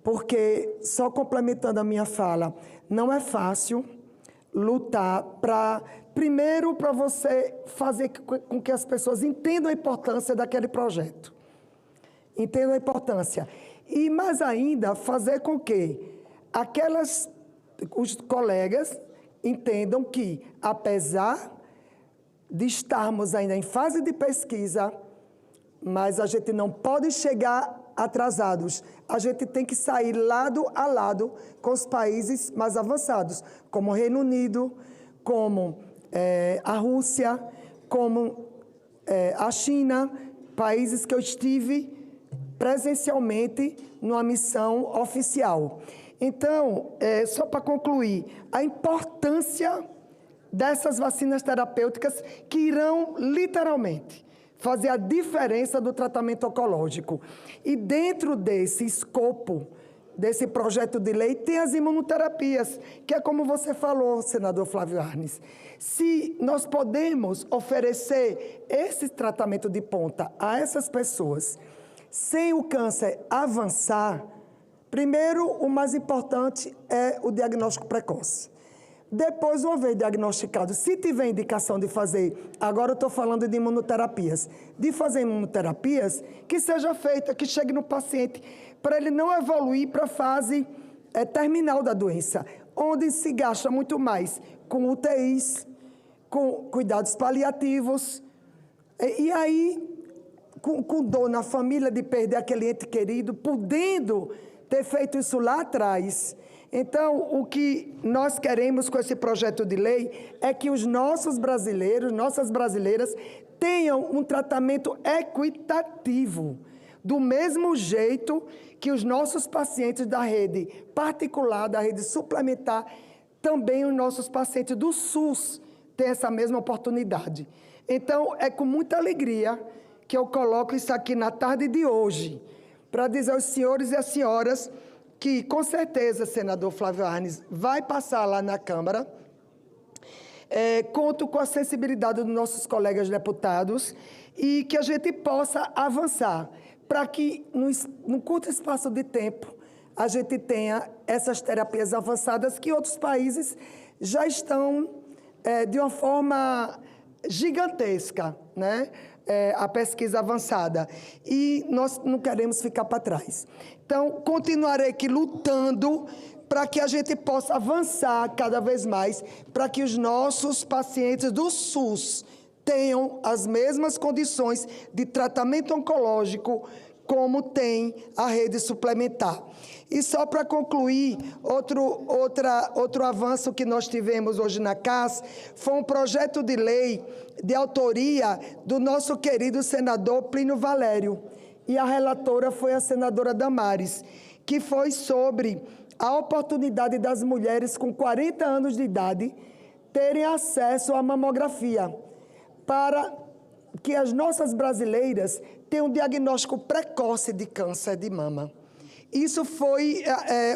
porque, só complementando a minha fala, não é fácil lutar primeiro para você fazer com que as pessoas entendam a importância daquele projeto. Entendam a importância. E, mais ainda, fazer com que os colegas entendam que, apesar de estarmos ainda em fase de pesquisa, mas a gente não pode chegar atrasados. A gente tem que sair lado a lado com os países mais avançados, como o Reino Unido, como a Rússia, como a China, países que eu estive presencialmente numa missão oficial. Então, só para concluir, a importância dessas vacinas terapêuticas que irão, literalmente, fazer a diferença do tratamento oncológico. E dentro desse escopo, desse projeto de lei, tem as imunoterapias, que é como você falou, senador Flávio Arnes. Se nós podemos oferecer esse tratamento de ponta a essas pessoas, sem o câncer avançar, primeiro, o mais importante é o diagnóstico precoce. Depois, uma vez diagnosticado, se tiver indicação de fazer, agora eu estou falando de imunoterapias, de fazer imunoterapias, que seja feita, que chegue no paciente, para ele não evoluir para a fase terminal da doença, onde se gasta muito mais com UTIs, com cuidados paliativos, e aí, com dor na família de perder aquele ente querido, podendo ter feito isso lá atrás. Então, o que nós queremos com esse projeto de lei é que os nossos brasileiros, nossas brasileiras, tenham um tratamento equitativo, do mesmo jeito que os nossos pacientes da rede particular, da rede suplementar, também os nossos pacientes do SUS têm essa mesma oportunidade. Então, é com muita alegria que eu coloco isso aqui na tarde de hoje, para dizer aos senhores e às senhoras que, com certeza, senador Flávio Arnes vai passar lá na Câmara. Conto com a sensibilidade dos nossos colegas deputados e que a gente possa avançar para que, num curto espaço de tempo, a gente tenha essas terapias avançadas que outros países já estão de uma forma gigantesca, né? A pesquisa avançada, e nós não queremos ficar para trás. Então, continuarei aqui lutando para que a gente possa avançar cada vez mais, para que os nossos pacientes do SUS tenham as mesmas condições de tratamento oncológico como tem a rede suplementar. E só para concluir, outro avanço que nós tivemos hoje na CAS foi um projeto de lei de autoria do nosso querido senador Plínio Valério, e a relatora foi a senadora Damares, que foi sobre a oportunidade das mulheres com 40 anos de idade terem acesso à mamografia, para que as nossas brasileiras tenham um diagnóstico precoce de câncer de mama. Isso foi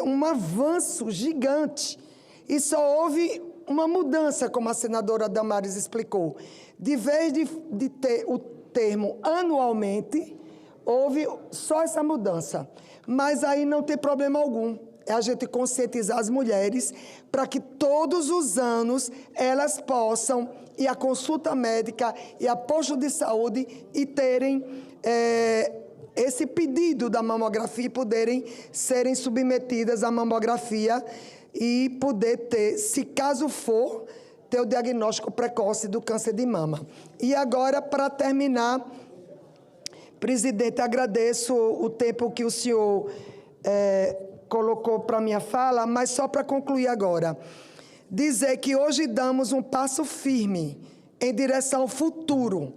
um avanço gigante e só houve uma mudança, como a senadora Damares explicou. De vez de ter o termo anualmente, houve só essa mudança. Mas aí não tem problema algum. É a gente conscientizar as mulheres para que todos os anos elas possam ir à consulta médica e a posto de saúde e terem esse pedido da mamografia e poderem serem submetidas à mamografia e poder ter, se caso for, ter o diagnóstico precoce do câncer de mama. E agora, para terminar, presidente, agradeço o tempo que o senhor colocou para a minha fala, mas só para concluir agora, dizer que hoje damos um passo firme em direção ao futuro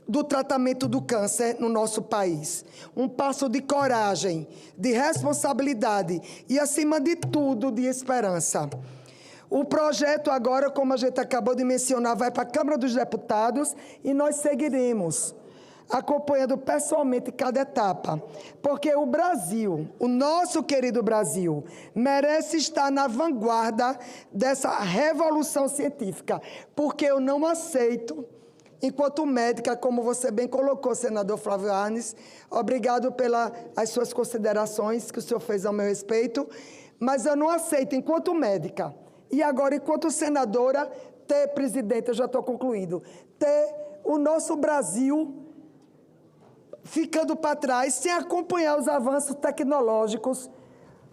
do tratamento do câncer no nosso país. Um passo de coragem, de responsabilidade e, acima de tudo, de esperança. O projeto agora, como a gente acabou de mencionar, vai para a Câmara dos Deputados e nós seguiremos acompanhando pessoalmente cada etapa, porque o Brasil, o nosso querido Brasil, merece estar na vanguarda dessa revolução científica, porque eu não aceito, enquanto médica, como você bem colocou, senador Flávio Arnes, obrigado pelas suas considerações que o senhor fez ao meu respeito, mas eu não aceito, enquanto médica, e agora, enquanto senadora, ter, presidente, eu já estou concluindo, ter o nosso Brasil ficando para trás, sem acompanhar os avanços tecnológicos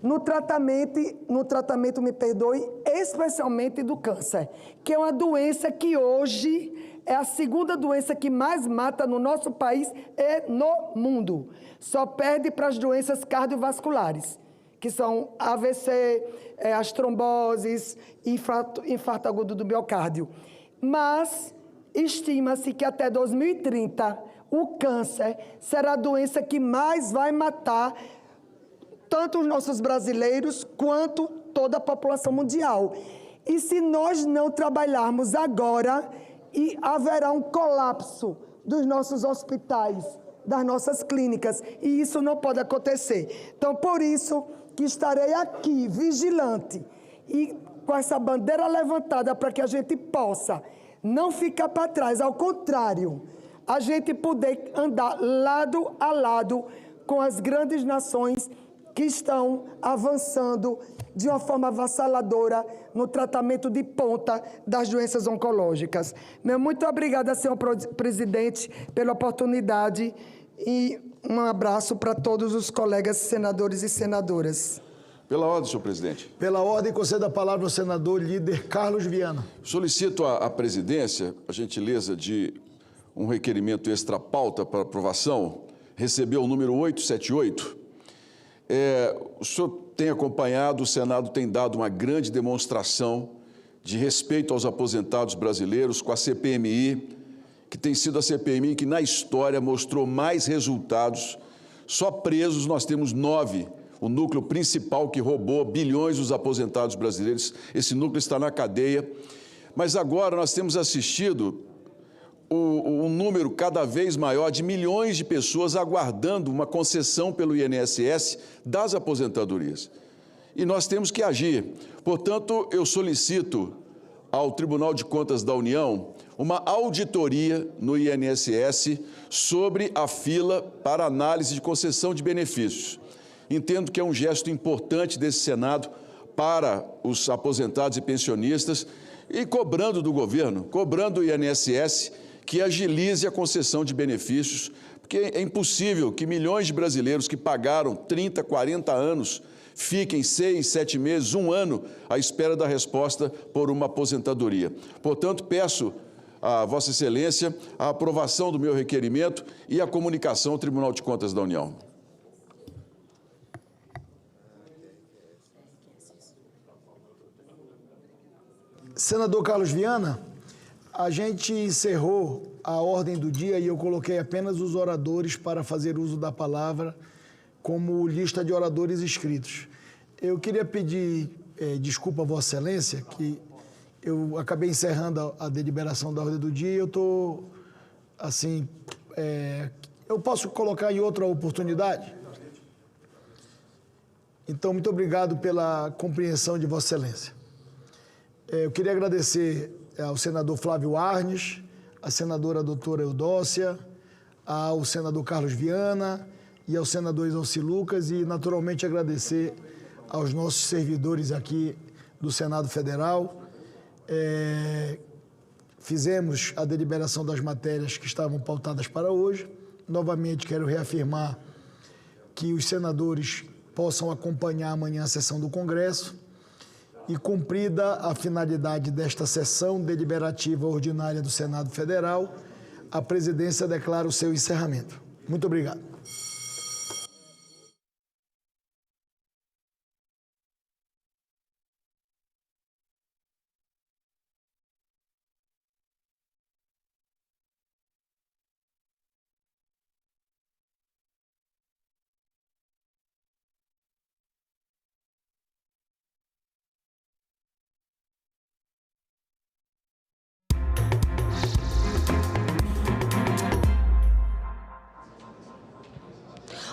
no tratamento, me perdoe, especialmente do câncer, que é uma doença que hoje é a segunda doença que mais mata no nosso país e no mundo. Só perde para as doenças cardiovasculares, que são AVC, as tromboses, infarto agudo do miocárdio. Mas estima-se que até 2030 o câncer será a doença que mais vai matar tanto os nossos brasileiros quanto toda a população mundial. E se nós não trabalharmos agora, haverá um colapso dos nossos hospitais, das nossas clínicas, e isso não pode acontecer. Então, por isso que estarei aqui, vigilante, e com essa bandeira levantada para que a gente possa não ficar para trás, ao contrário, a gente poder andar lado a lado com as grandes nações que estão avançando de uma forma avassaladora no tratamento de ponta das doenças oncológicas. Muito obrigada, senhor presidente, pela oportunidade e um abraço para todos os colegas senadores e senadoras. Pela ordem, senhor presidente. Pela ordem, concedo a palavra ao senador líder Carlos Viana. Solicito à presidência a gentileza de um requerimento extra-pauta para aprovação, recebeu o número 878. O senhor tem acompanhado, o Senado tem dado uma grande demonstração de respeito aos aposentados brasileiros com a CPMI, que tem sido a CPMI que na história mostrou mais resultados. Só presos nós temos 9, o núcleo principal que roubou bilhões dos aposentados brasileiros. Esse núcleo está na cadeia. Mas agora nós temos assistido um número cada vez maior de milhões de pessoas aguardando uma concessão pelo INSS das aposentadorias. E nós temos que agir. Portanto, eu solicito ao Tribunal de Contas da União uma auditoria no INSS sobre a fila para análise de concessão de benefícios. Entendo que é um gesto importante desse Senado para os aposentados e pensionistas e cobrando do governo, cobrando do INSS que agilize a concessão de benefícios, porque é impossível que milhões de brasileiros que pagaram 30, 40 anos fiquem 6, 7 meses, 1 ano à espera da resposta por uma aposentadoria. Portanto, peço a Vossa Excelência a aprovação do meu requerimento e a comunicação ao Tribunal de Contas da União. Senador Carlos Viana, a gente encerrou a ordem do dia e eu coloquei apenas os oradores para fazer uso da palavra como lista de oradores inscritos. Eu queria pedir desculpa a Vossa Excelência, que eu acabei encerrando a deliberação da ordem do dia e eu estou, assim, eu posso colocar em outra oportunidade? Então, muito obrigado pela compreensão de Vossa Excelência. Eu queria agradecer ao senador Flávio Arnes, à senadora doutora Eudócia, ao senador Carlos Viana e ao senador Exalci Lucas e, naturalmente, agradecer aos nossos servidores aqui do Senado Federal. Fizemos a deliberação das matérias que estavam pautadas para hoje. Novamente, quero reafirmar que os senadores possam acompanhar amanhã a sessão do Congresso e, cumprida a finalidade desta sessão deliberativa ordinária do Senado Federal, a presidência declara o seu encerramento. Muito obrigado.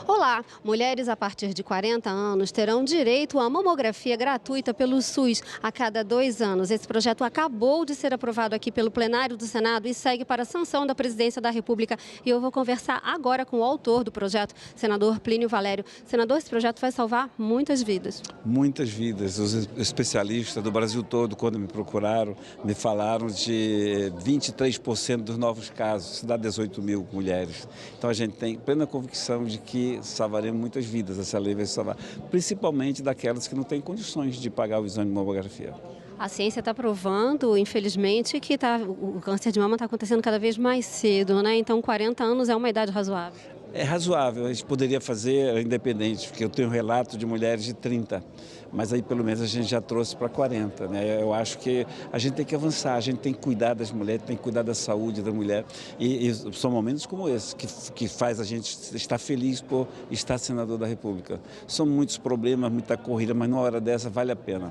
Olá, mulheres a partir de 40 anos terão direito à mamografia gratuita pelo SUS a cada 2 anos. Esse projeto acabou de ser aprovado aqui pelo plenário do Senado e segue para a sanção da Presidência da República. E eu vou conversar agora com o autor do projeto, senador Plínio Valério. Senador, esse projeto vai salvar muitas vidas. Muitas vidas. Os especialistas do Brasil todo, quando me procuraram, me falaram de 23% dos novos casos. Isso dá 18 mil mulheres. Então a gente tem plena convicção de que salvaremos muitas vidas, essa lei vai salvar, principalmente daquelas que não têm condições de pagar o exame de mamografia. A ciência está provando, infelizmente, que o câncer de mama está acontecendo cada vez mais cedo, né? Então 40 anos é uma idade razoável. É razoável, a gente poderia fazer independente, porque eu tenho relato de mulheres de 30, mas aí pelo menos a gente já trouxe para 40, né? Eu acho que a gente tem que avançar, a gente tem que cuidar das mulheres, tem que cuidar da saúde da mulher e são momentos como esse que faz a gente estar feliz por estar senador da República. São muitos problemas, muita corrida, mas numa hora dessa vale a pena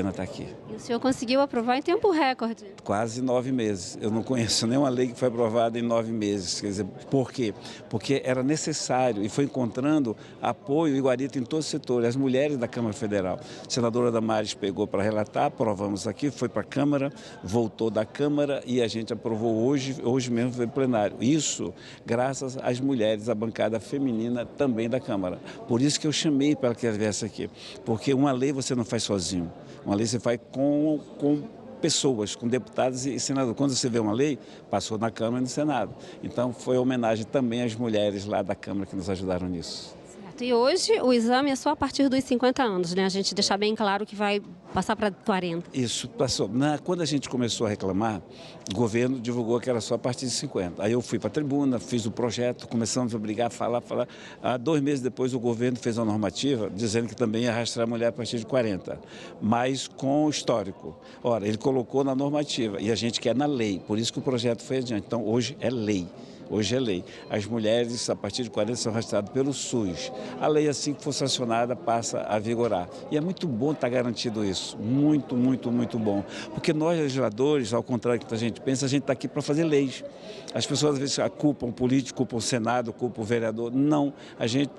estar aqui. E o senhor conseguiu aprovar em tempo recorde? Quase 9 meses. Eu não conheço nenhuma lei que foi aprovada em 9 meses. Quer dizer, por quê? Porque era necessário e foi encontrando apoio e guarita em todos os setores. As mulheres da Câmara Federal. A senadora Damares pegou para relatar, aprovamos aqui, foi para a Câmara, voltou da Câmara e a gente aprovou hoje mesmo foi plenário. Isso graças às mulheres, a bancada feminina também da Câmara. Por isso que eu chamei para que ela viesse aqui. Porque uma lei você não faz sozinho. Uma lei você faz com pessoas, com deputados e senadores. Quando você vê uma lei, passou na Câmara e no Senado. Então, foi homenagem também às mulheres lá da Câmara que nos ajudaram nisso. Certo. E hoje o exame é só a partir dos 50 anos, né? A gente deixar bem claro que vai passar para 40. Isso, passou. Quando a gente começou a reclamar, o governo divulgou que era só a partir de 50. Aí eu fui para a tribuna, fiz o projeto, começamos a brigar, falar. 2 meses depois o governo fez uma normativa dizendo que também ia arrastar a mulher a partir de 40, mas com histórico. Ora, ele colocou na normativa e a gente quer na lei, por isso que o projeto foi adiante. Então, hoje é lei. Hoje é lei. As mulheres, a partir de 40, são arrastadas pelo SUS. A lei, assim que for sancionada, passa a vigorar. E é muito bom estar garantido isso. Muito, muito, muito bom. Porque nós, legisladores, ao contrário do que a gente pensa, a gente está aqui para fazer leis. As pessoas, às vezes, culpam o político, culpam o Senado, culpam o vereador. Não. A gente,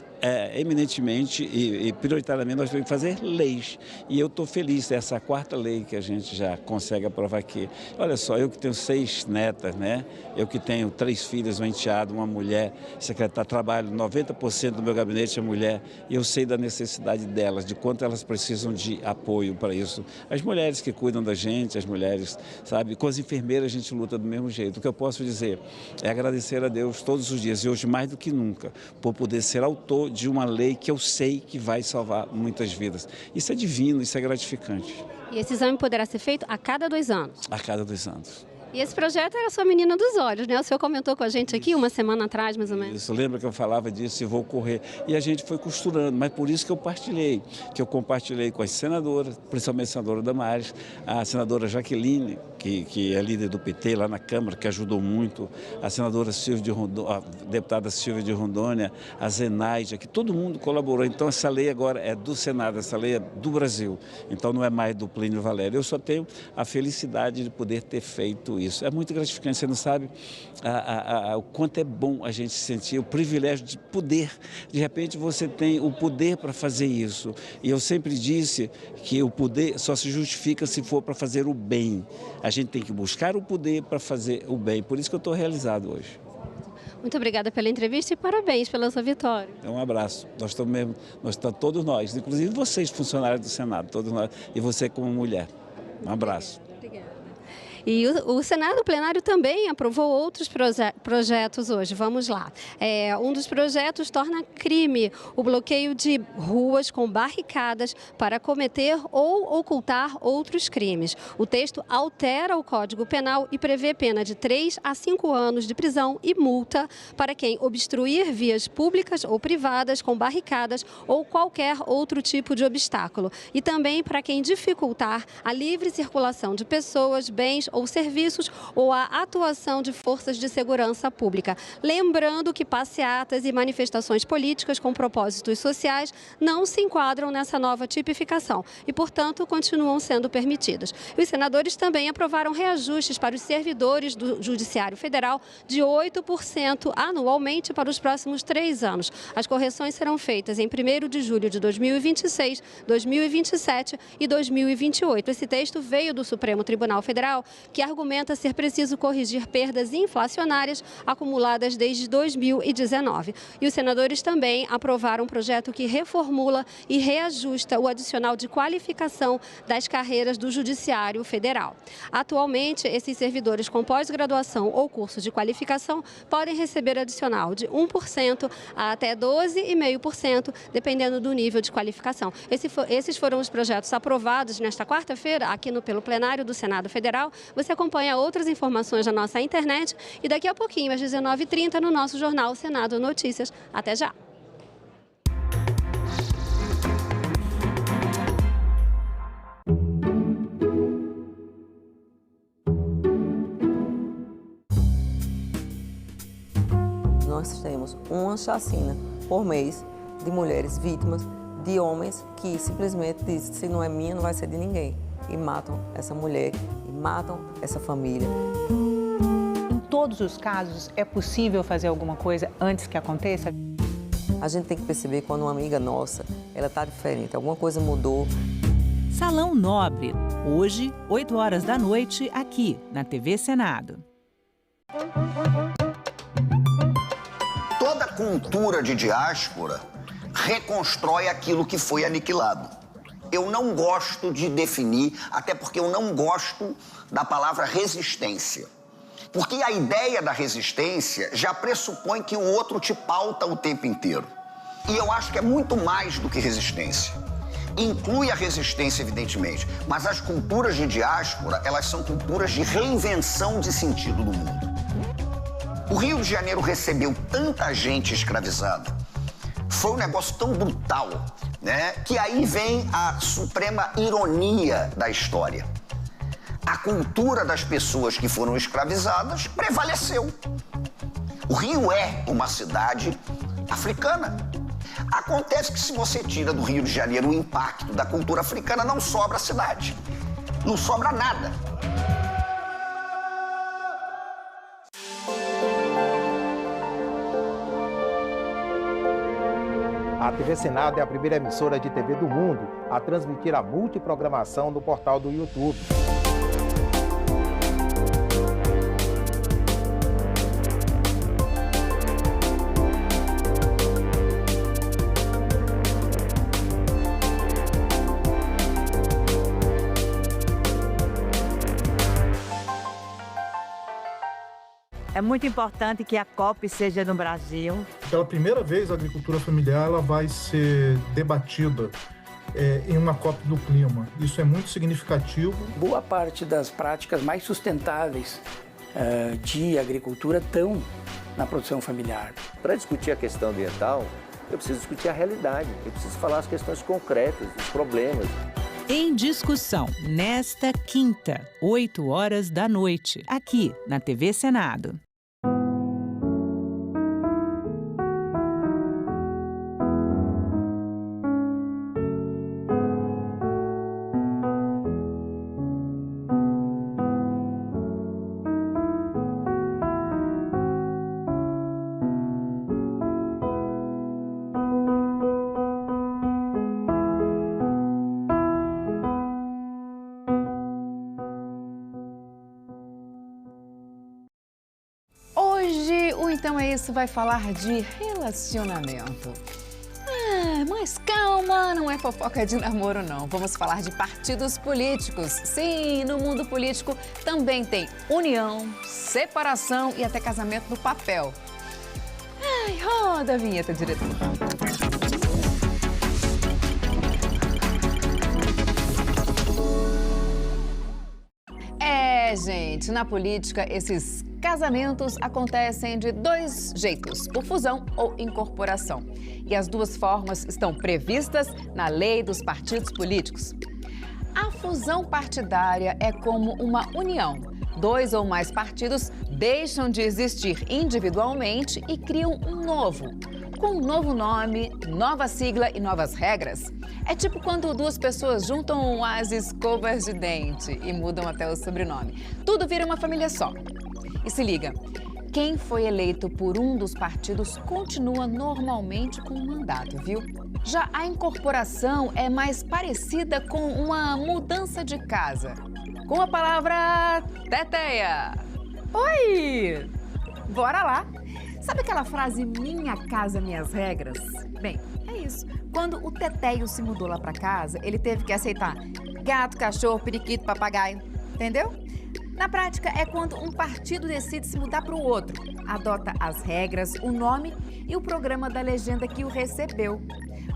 eminentemente e prioritariamente, nós temos que fazer leis. E eu estou feliz. Essa é a 4ª lei que a gente já consegue aprovar aqui. Olha só, eu que tenho 6 netas, né? Eu que tenho 3 filhas, um enteado, uma mulher, secretária de trabalho, 90% do meu gabinete é mulher, e eu sei da necessidade delas, de quanto elas precisam de apoio para isso. As mulheres que cuidam da gente, as mulheres, sabe, com as enfermeiras a gente luta do mesmo jeito. O que eu posso dizer é agradecer a Deus todos os dias, e hoje mais do que nunca, por poder ser autor de uma lei que eu sei que vai salvar muitas vidas. Isso é divino, isso é gratificante. E esse exame poderá ser feito a cada 2 anos? A cada 2 anos. E esse projeto era a sua menina dos olhos, né? O senhor comentou com a gente aqui uma semana atrás, mais ou menos. Isso, lembra que eu falava disso e vou correr. E a gente foi costurando, mas por isso que eu compartilhei com as senadoras, principalmente a senadora Damares, a senadora Jaqueline, que é líder do PT lá na Câmara, que ajudou muito, a senadora Silvia de Rondônia, a deputada Silvia de Rondônia, a Zenaide, que todo mundo colaborou. Então essa lei agora é do Senado, essa lei é do Brasil, então não é mais do Plínio Valério. Eu só tenho a felicidade de poder ter feito isso. É muito gratificante, você não sabe o quanto é bom a gente sentir o privilégio de poder. De repente você tem o poder para fazer isso. E eu sempre disse que o poder só se justifica se for para fazer o bem. A gente tem que buscar o poder para fazer o bem. Por isso que eu estou realizado hoje. Muito obrigada pela entrevista e parabéns pela sua vitória. Um abraço. Nós estamos todos nós, inclusive vocês, funcionários do Senado, todos nós, e você como mulher. Um abraço. E o Senado plenário também aprovou outros projetos hoje. Vamos lá. Um dos projetos torna crime o bloqueio de ruas com barricadas para cometer ou ocultar outros crimes. O texto altera o Código Penal e prevê pena de 3 a 5 anos de prisão e multa para quem obstruir vias públicas ou privadas com barricadas ou qualquer outro tipo de obstáculo. E também para quem dificultar a livre circulação de pessoas, bens ou serviços ou a atuação de forças de segurança pública. Lembrando que passeatas e manifestações políticas com propósitos sociais não se enquadram nessa nova tipificação e, portanto, continuam sendo permitidas. Os senadores também aprovaram reajustes para os servidores do Judiciário Federal de 8% anualmente para os próximos 3 anos. As correções serão feitas em 1º de julho de 2026, 2027 e 2028. Esse texto veio do Supremo Tribunal Federal, que argumenta ser preciso corrigir perdas inflacionárias acumuladas desde 2019. E os senadores também aprovaram um projeto que reformula e reajusta o adicional de qualificação das carreiras do Judiciário Federal. Atualmente, esses servidores com pós-graduação ou curso de qualificação podem receber adicional de 1% a até 12,5%, dependendo do nível de qualificação. Esses foram os projetos aprovados nesta quarta-feira, aqui pelo plenário do Senado Federal. Você acompanha outras informações na nossa internet e daqui a pouquinho, às 19h30, no nosso jornal Senado Notícias. Até já! Nós temos uma chacina por mês de mulheres vítimas de homens que simplesmente dizem: se não é minha, não vai ser de ninguém. E matam essa mulher, e matam essa família. Em todos os casos, é possível fazer alguma coisa antes que aconteça? A gente tem que perceber quando uma amiga nossa, ela está diferente, alguma coisa mudou. Salão Nobre, hoje, 8 horas da noite, aqui na TV Senado. Toda cultura de diáspora reconstrói aquilo que foi aniquilado. Eu não gosto de definir, até porque eu não gosto da palavra resistência. Porque a ideia da resistência já pressupõe que o outro te pauta o tempo inteiro. E eu acho que é muito mais do que resistência. Inclui a resistência, evidentemente, mas as culturas de diáspora, elas são culturas de reinvenção de sentido do mundo. O Rio de Janeiro recebeu tanta gente escravizada, foi um negócio tão brutal, né, que aí vem a suprema ironia da história. A cultura das pessoas que foram escravizadas prevaleceu. O Rio é uma cidade africana. Acontece que se você tira do Rio de Janeiro o impacto da cultura africana, não sobra cidade. Não sobra nada. A TV Senado é a primeira emissora de TV do mundo a transmitir a multiprogramação no portal do YouTube. É muito importante que a COP seja no Brasil. Pela primeira vez, a agricultura familiar ela vai ser debatida em uma COP do clima. Isso é muito significativo. Boa parte das práticas mais sustentáveis de agricultura estão na produção familiar. Para discutir a questão ambiental, eu preciso discutir a realidade, eu preciso falar as questões concretas, os problemas. Em Discussão, nesta quinta, 20h, aqui na TV Senado. Então é isso, vai falar de relacionamento. Mas calma, não é fofoca de namoro não. Vamos falar de partidos políticos. Sim, no mundo político também tem união, separação e até casamento no papel. Roda a vinheta, diretor. Gente, na política, esses casamentos acontecem de dois jeitos, por fusão ou incorporação. E as duas formas estão previstas na lei dos partidos políticos. A fusão partidária é como uma união. Dois ou mais partidos deixam de existir individualmente e criam um novo, com um novo nome, nova sigla e novas regras. É tipo quando duas pessoas juntam as escovas de dente e mudam até o sobrenome. Tudo vira uma família só. E se liga, quem foi eleito por um dos partidos continua normalmente com o mandato, viu? Já a incorporação é mais parecida com uma mudança de casa. Com a palavra teteia. Oi! Bora lá! Sabe aquela frase, minha casa, minhas regras? Bem, é isso. Quando o teteio se mudou lá pra casa, ele teve que aceitar gato, cachorro, periquito, papagaio. Entendeu? Na prática, é quando um partido decide se mudar para o outro. Adota as regras, o nome e o programa da legenda que o recebeu.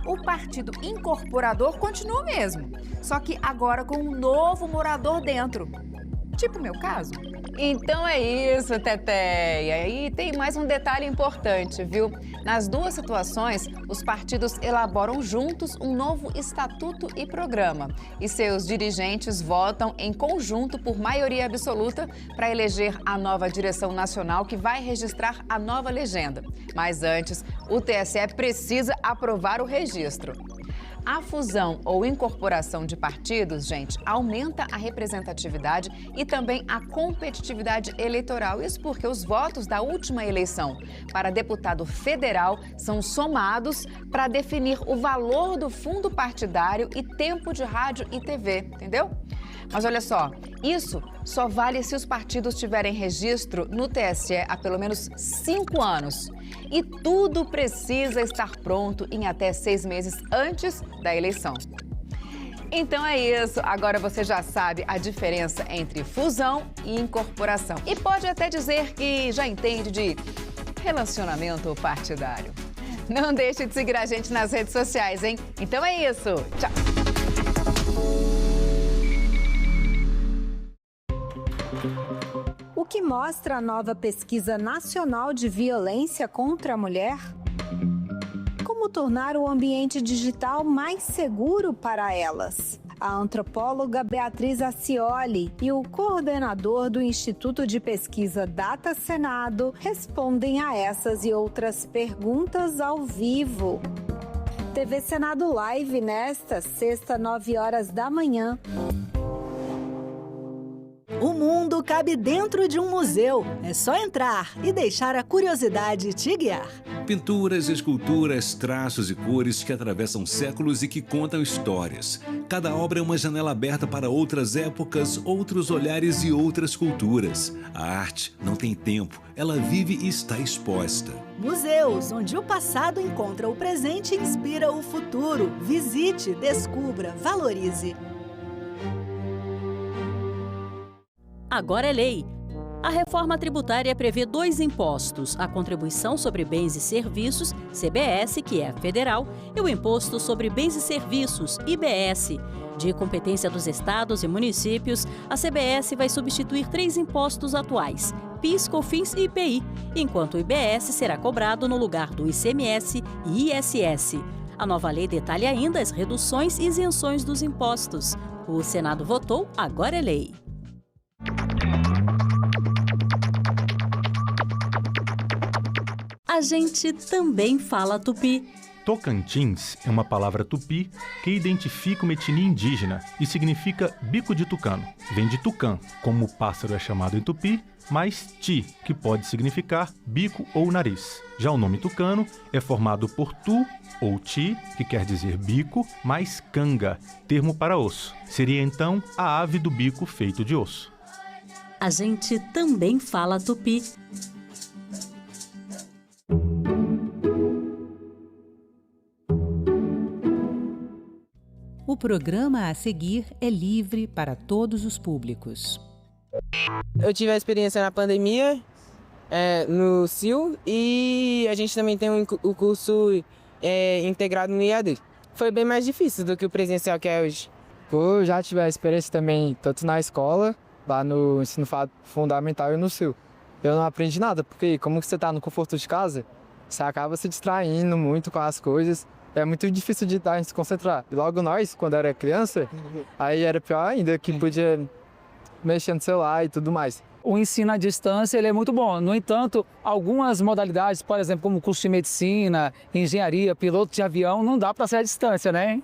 O partido incorporador continua o mesmo, só que agora com um novo morador dentro. Tipo o meu caso. Então é isso, teteia. E tem mais um detalhe importante, viu? Nas duas situações, os partidos elaboram juntos um novo estatuto e programa. E seus dirigentes votam em conjunto por maioria absoluta para eleger a nova direção nacional que vai registrar a nova legenda. Mas antes, o TSE precisa aprovar o registro. A fusão ou incorporação de partidos, gente, aumenta a representatividade e também a competitividade eleitoral. Isso porque os votos da última eleição para deputado federal são somados para definir o valor do fundo partidário e tempo de rádio e TV, entendeu? Mas olha só, isso só vale se os partidos tiverem registro no TSE há pelo menos 5 anos. E tudo precisa estar pronto em até 6 meses antes da eleição. Então é isso, agora você já sabe a diferença entre fusão e incorporação. E pode até dizer que já entende de relacionamento partidário. Não deixe de seguir a gente nas redes sociais, hein? Então é isso, tchau! O que mostra a nova pesquisa nacional de violência contra a mulher? Como tornar o ambiente digital mais seguro para elas? A antropóloga Beatriz Acioli e o coordenador do Instituto de Pesquisa Data Senado respondem a essas e outras perguntas ao vivo. TV Senado Live nesta sexta, 9h. O mundo cabe dentro de um museu. É só entrar e deixar a curiosidade te guiar. Pinturas, esculturas, traços e cores que atravessam séculos e que contam histórias. Cada obra é uma janela aberta para outras épocas, outros olhares e outras culturas. A arte não tem tempo, ela vive e está exposta. Museus, onde o passado encontra o presente e inspira o futuro. Visite, descubra, valorize. Agora é lei. A reforma tributária prevê 2 impostos, a Contribuição sobre Bens e Serviços, CBS, que é federal, e o Imposto sobre Bens e Serviços, IBS. De competência dos estados e municípios, a CBS vai substituir 3 impostos atuais, PIS, COFINS e IPI, enquanto o IBS será cobrado no lugar do ICMS e ISS. A nova lei detalha ainda as reduções e isenções dos impostos. O Senado votou, agora é lei. A gente também fala tupi. Tocantins é uma palavra tupi que identifica uma etnia indígena e significa bico de tucano. Vem de tucã, como o pássaro é chamado em tupi, mais ti, que pode significar bico ou nariz. Já o nome tucano é formado por tu ou ti, que quer dizer bico, mais canga, termo para osso. Seria então a ave do bico feito de osso. A gente também fala tupi. O programa a seguir é livre para todos os públicos. Eu tive a experiência na pandemia, no CIL, e a gente também tem o curso integrado no IAD. Foi bem mais difícil do que o presencial que é hoje. Eu já tive a experiência também, tanto na escola, lá no ensino fundamental e no CIL. Eu não aprendi nada, porque como você está no conforto de casa, você acaba se distraindo muito com as coisas. É muito difícil de se concentrar. E logo nós, quando era criança, aí era pior ainda, que podia mexer no celular e tudo mais. O ensino à distância ele é muito bom. No entanto, algumas modalidades, por exemplo, como curso de medicina, engenharia, piloto de avião, não dá para ser à distância, né?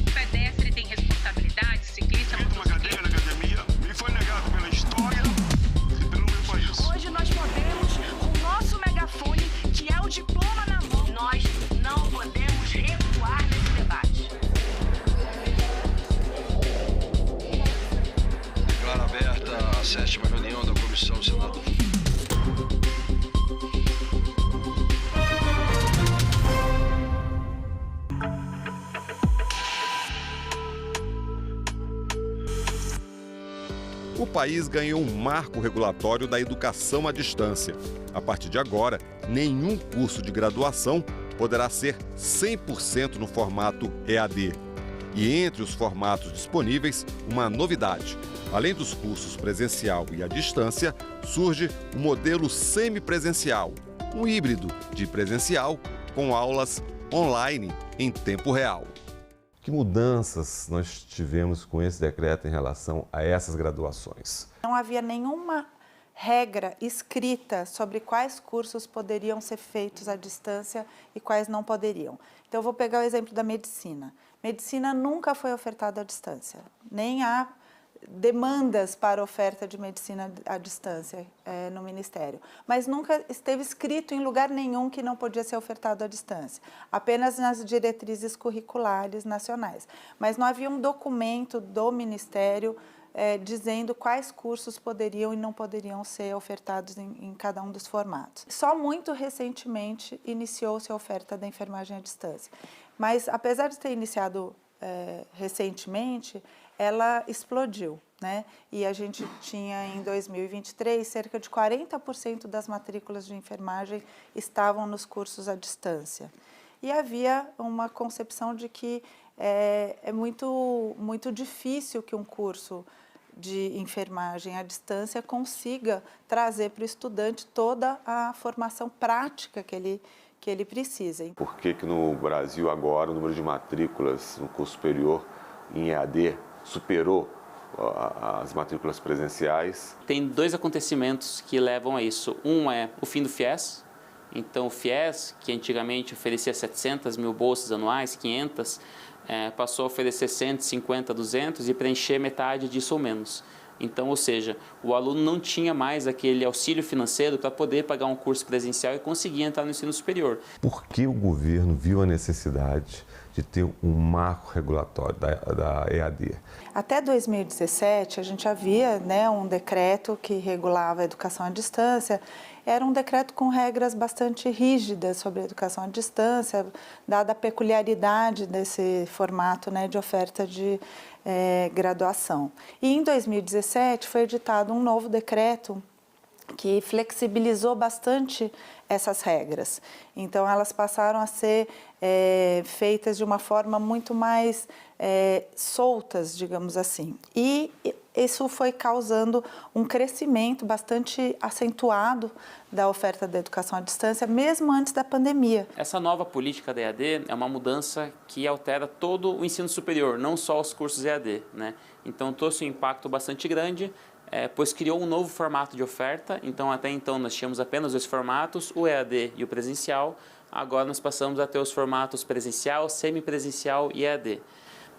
O pedestre tem responsabilidade, ciclista... Uma cadeira na academia me foi negado pela história e pelo meu país. Hoje nós podemos, com o nosso megafone, que é o diploma na mão, nós não podemos recuar nesse debate. Declaro aberta a 7ª reunião da Comissão do Senado. O país ganhou um marco regulatório da educação à distância. A partir de agora, nenhum curso de graduação poderá ser 100% no formato EAD. E entre os formatos disponíveis, uma novidade. Além dos cursos presencial e à distância, surge o modelo semipresencial, um híbrido de presencial com aulas online em tempo real. Que mudanças nós tivemos com esse decreto em relação a essas graduações? Não havia nenhuma regra escrita sobre quais cursos poderiam ser feitos à distância e quais não poderiam. Então, eu vou pegar o exemplo da medicina. Medicina nunca foi ofertada à distância, nem há demandas para oferta de medicina à distância no Ministério. Mas nunca esteve escrito em lugar nenhum que não podia ser ofertado à distância, apenas nas diretrizes curriculares nacionais. Mas não havia um documento do Ministério dizendo quais cursos poderiam e não poderiam ser ofertados em cada um dos formatos. Só muito recentemente iniciou-se a oferta da enfermagem à distância. Mas, apesar de ter iniciado recentemente, ela explodiu, né? E a gente tinha, em 2023, cerca de 40% das matrículas de enfermagem estavam nos cursos à distância. E havia uma concepção de que é muito difícil que um curso de enfermagem à distância consiga trazer para o estudante toda a formação prática que ele precisa. Por que no Brasil agora o número de matrículas no curso superior em EAD superou as matrículas presenciais? Tem dois acontecimentos que levam a isso. Um é o fim do FIES. Então, o FIES, que antigamente oferecia 700 mil bolsas anuais, 500, passou a oferecer 150, 200 e preencher metade disso ou menos. Então, ou seja, o aluno não tinha mais aquele auxílio financeiro para poder pagar um curso presencial e conseguir entrar no ensino superior. Por que o governo viu a necessidade de ter um marco regulatório da EAD? Até 2017, a gente havia um decreto que regulava a educação à distância. Era um decreto com regras bastante rígidas sobre a educação à distância, dada a peculiaridade desse formato de oferta de graduação. E em 2017 foi editado um novo decreto que flexibilizou bastante essas regras. Então, elas passaram a ser feitas de uma forma muito mais soltas, digamos assim. E isso foi causando um crescimento bastante acentuado da oferta da educação à distância, mesmo antes da pandemia. Essa nova política da EAD é uma mudança que altera todo o ensino superior, não só os cursos EAD, né? Então, trouxe um impacto bastante grande, pois criou um novo formato de oferta. Então, até então, nós tínhamos apenas 2 formatos, o EAD e o presencial. Agora, nós passamos a ter os formatos presencial, semipresencial e EAD.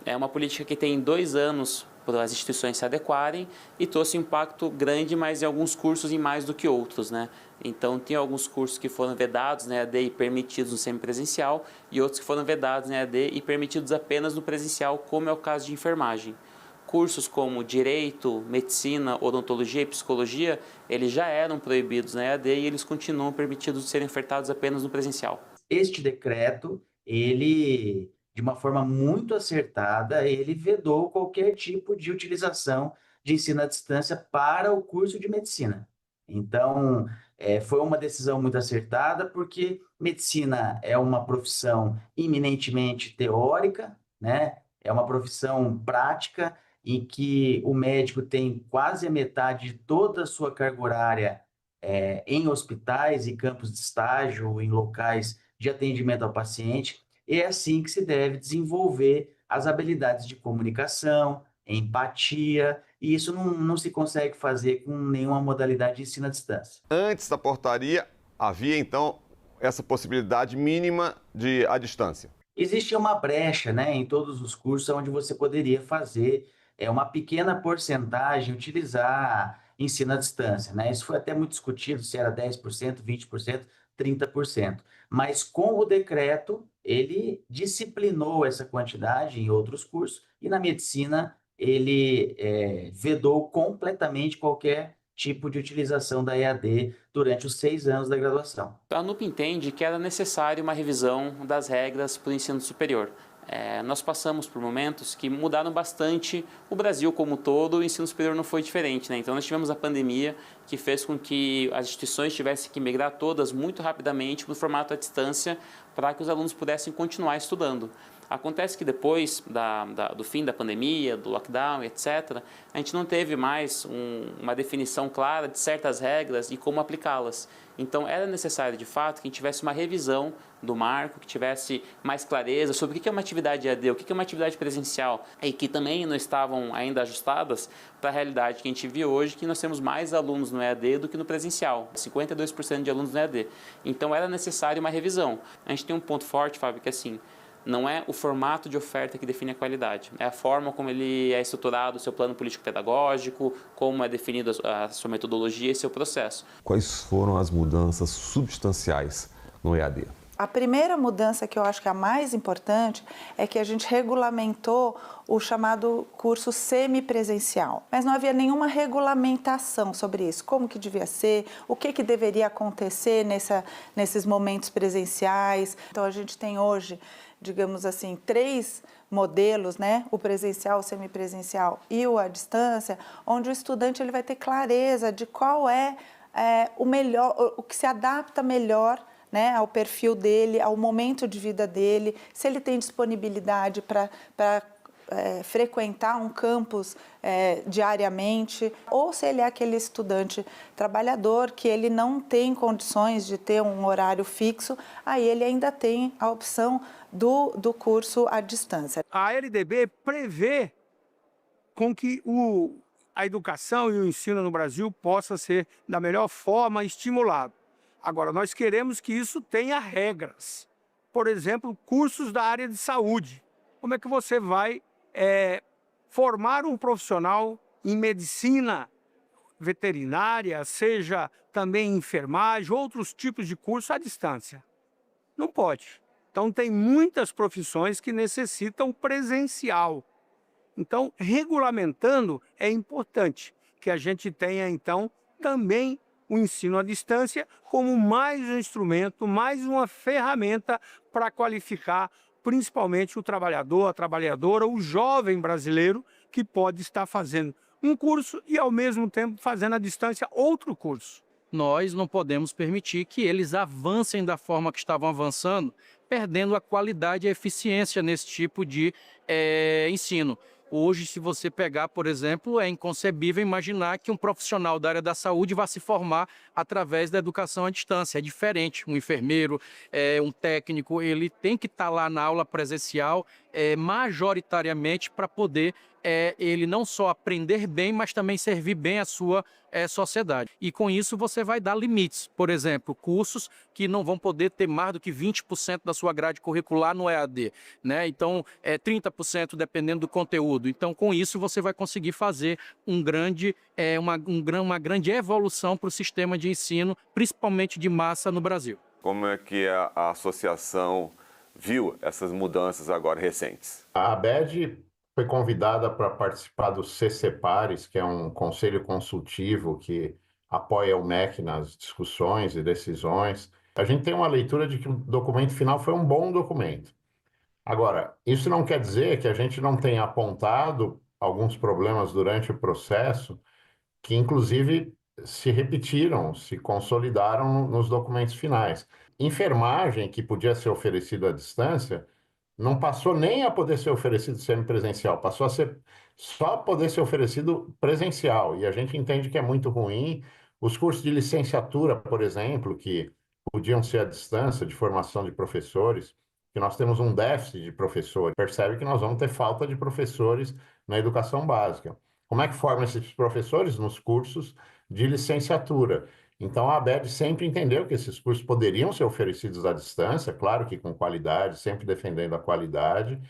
É uma política que tem 2 anos para as instituições se adequarem e trouxe um impacto grande, mas em alguns cursos em mais do que outros, né? Então, tem alguns cursos que foram vedados na EAD e permitidos no semipresencial e outros que foram vedados na EAD e permitidos apenas no presencial, como é o caso de enfermagem. Cursos como Direito, Medicina, Odontologia e Psicologia, eles já eram proibidos na EAD e eles continuam permitidos de serem ofertados apenas no presencial. Este decreto, ele, de uma forma muito acertada, ele vedou qualquer tipo de utilização de ensino à distância para o curso de medicina. Então, foi uma decisão muito acertada, porque medicina é uma profissão eminentemente teórica, né? É uma profissão prática, em que o médico tem quase a metade de toda a sua carga horária em hospitais e campos de estágio, em locais de atendimento ao paciente. E é assim que se deve desenvolver as habilidades de comunicação, empatia, e isso não se consegue fazer com nenhuma modalidade de ensino à distância. Antes da portaria, havia então essa possibilidade mínima de à distância? Existe uma brecha, né, em todos os cursos onde você poderia fazer uma pequena porcentagem, utilizar ensino à distância, né? Isso foi até muito discutido, se era 10%, 20%, 30%. Mas com o decreto, ele disciplinou essa quantidade em outros cursos e na medicina ele vedou completamente qualquer tipo de utilização da EAD durante os 6 anos da graduação. A ANUP entende que era necessário uma revisão das regras para o ensino superior. Nós passamos por momentos que mudaram bastante o Brasil como um todo, o ensino superior não foi diferente, né? Então nós tivemos a pandemia que fez com que as instituições tivessem que migrar todas muito rapidamente para o formato à distância para que os alunos pudessem continuar estudando. Acontece que depois do fim da pandemia, do lockdown, etc., a gente não teve mais uma definição clara de certas regras e como aplicá-las. Então, era necessário, de fato, que a gente tivesse uma revisão do marco, que tivesse mais clareza sobre o que é uma atividade EAD, o que é uma atividade presencial, e que também não estavam ainda ajustadas para a realidade que a gente vive hoje, que nós temos mais alunos no EAD do que no presencial, 52% de alunos no EAD. Então, era necessário uma revisão. A gente tem um ponto forte, Fábio, que assim, não é o formato de oferta que define a qualidade, é a forma como ele é estruturado, o seu plano político-pedagógico, como é definido a sua metodologia e seu processo. Quais foram as mudanças substanciais no EAD? A primeira mudança, que eu acho que é a mais importante, é que a gente regulamentou o chamado curso semipresencial. Mas não havia nenhuma regulamentação sobre isso, como que devia ser, o que deveria acontecer nesses momentos presenciais. Então, a gente tem hoje, digamos assim, 3 modelos, né? O presencial, o semipresencial e o à distância, onde o estudante ele vai ter clareza de qual é o melhor, o que se adapta melhor, né, ao perfil dele, ao momento de vida dele, se ele tem disponibilidade para frequentar um campus diariamente, ou se ele é aquele estudante trabalhador que ele não tem condições de ter um horário fixo, aí ele ainda tem a opção do curso à distância. A LDB prevê com que a educação e o ensino no Brasil possa ser da melhor forma estimulado. Agora, nós queremos que isso tenha regras. Por exemplo, cursos da área de saúde. Como é que você vai formar um profissional em medicina veterinária, seja também enfermagem, outros tipos de curso à distância? Não pode. Então, tem muitas profissões que necessitam presencial. Então, regulamentando é importante que a gente tenha, então, também o ensino à distância como mais um instrumento, mais uma ferramenta para qualificar principalmente o trabalhador, a trabalhadora, o jovem brasileiro que pode estar fazendo um curso e ao mesmo tempo fazendo à distância outro curso. nós não podemos permitir que eles avancem da forma que estavam avançando, perdendo a qualidade e a eficiência nesse tipo de ensino. Hoje, se você pegar, por exemplo, é inconcebível imaginar que um profissional da área da saúde vá se formar através da educação à distância. É diferente. Um enfermeiro, um técnico, ele tem que estar lá na aula presencial, majoritariamente, para poder ele não só aprender bem, mas também servir bem a sua sociedade. E com isso você vai dar limites. Por exemplo, cursos que não vão poder ter mais do que 20% da sua grade curricular no EAD, né? Então, 30% dependendo do conteúdo. Então, com isso você vai conseguir fazer uma grande evolução para o sistema de ensino, principalmente de massa no Brasil. Como é que a associação viu essas mudanças agora recentes? A ABED foi convidada para participar do CCPARES, que é um conselho consultivo que apoia o MEC nas discussões e decisões. A gente tem uma leitura de que o documento final foi um bom documento. Agora, isso não quer dizer que a gente não tenha apontado alguns problemas durante o processo que, inclusive, se repetiram, se consolidaram nos documentos finais. Enfermagem, que podia ser oferecida à distância, não passou nem a poder ser oferecido semipresencial, passou a ser só poder ser oferecido presencial. E a gente entende que é muito ruim. Os cursos de licenciatura, por exemplo, que podiam ser à distância, de formação de professores, que nós temos um déficit de professores. Percebe que nós vamos ter falta de professores na educação básica. Como é que formam esses professores? Nos cursos de licenciatura. Então, a ABED sempre entendeu que esses cursos poderiam ser oferecidos à distância, claro que com qualidade, sempre defendendo a qualidade,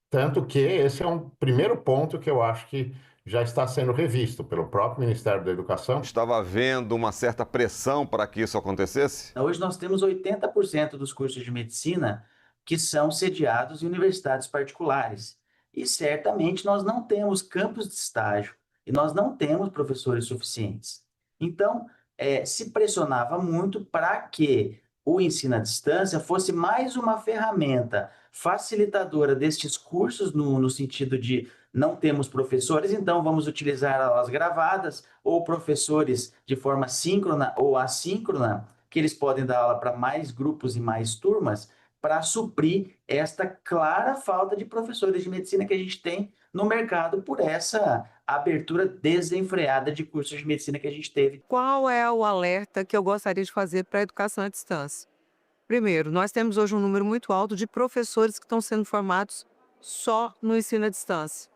tanto que esse é um primeiro ponto que eu acho que já está sendo revisto pelo próprio Ministério da Educação. Estava havendo uma certa pressão para que isso acontecesse? Hoje nós temos 80% dos cursos de medicina que são sediados em universidades particulares. E certamente nós não temos campos de estágio e nós não temos professores suficientes. Então, se pressionava muito para que o ensino à distância fosse mais uma ferramenta facilitadora destes cursos, no sentido de não temos professores, então vamos utilizar aulas gravadas ou professores de forma síncrona ou assíncrona, que eles podem dar aula para mais grupos e mais turmas, para suprir esta clara falta de professores de medicina que a gente tem no mercado por essa abertura desenfreada de cursos de medicina que a gente teve. Qual é o alerta que eu gostaria de fazer para a educação à distância? Primeiro, nós temos hoje um número muito alto de professores que estão sendo formados só no ensino à distância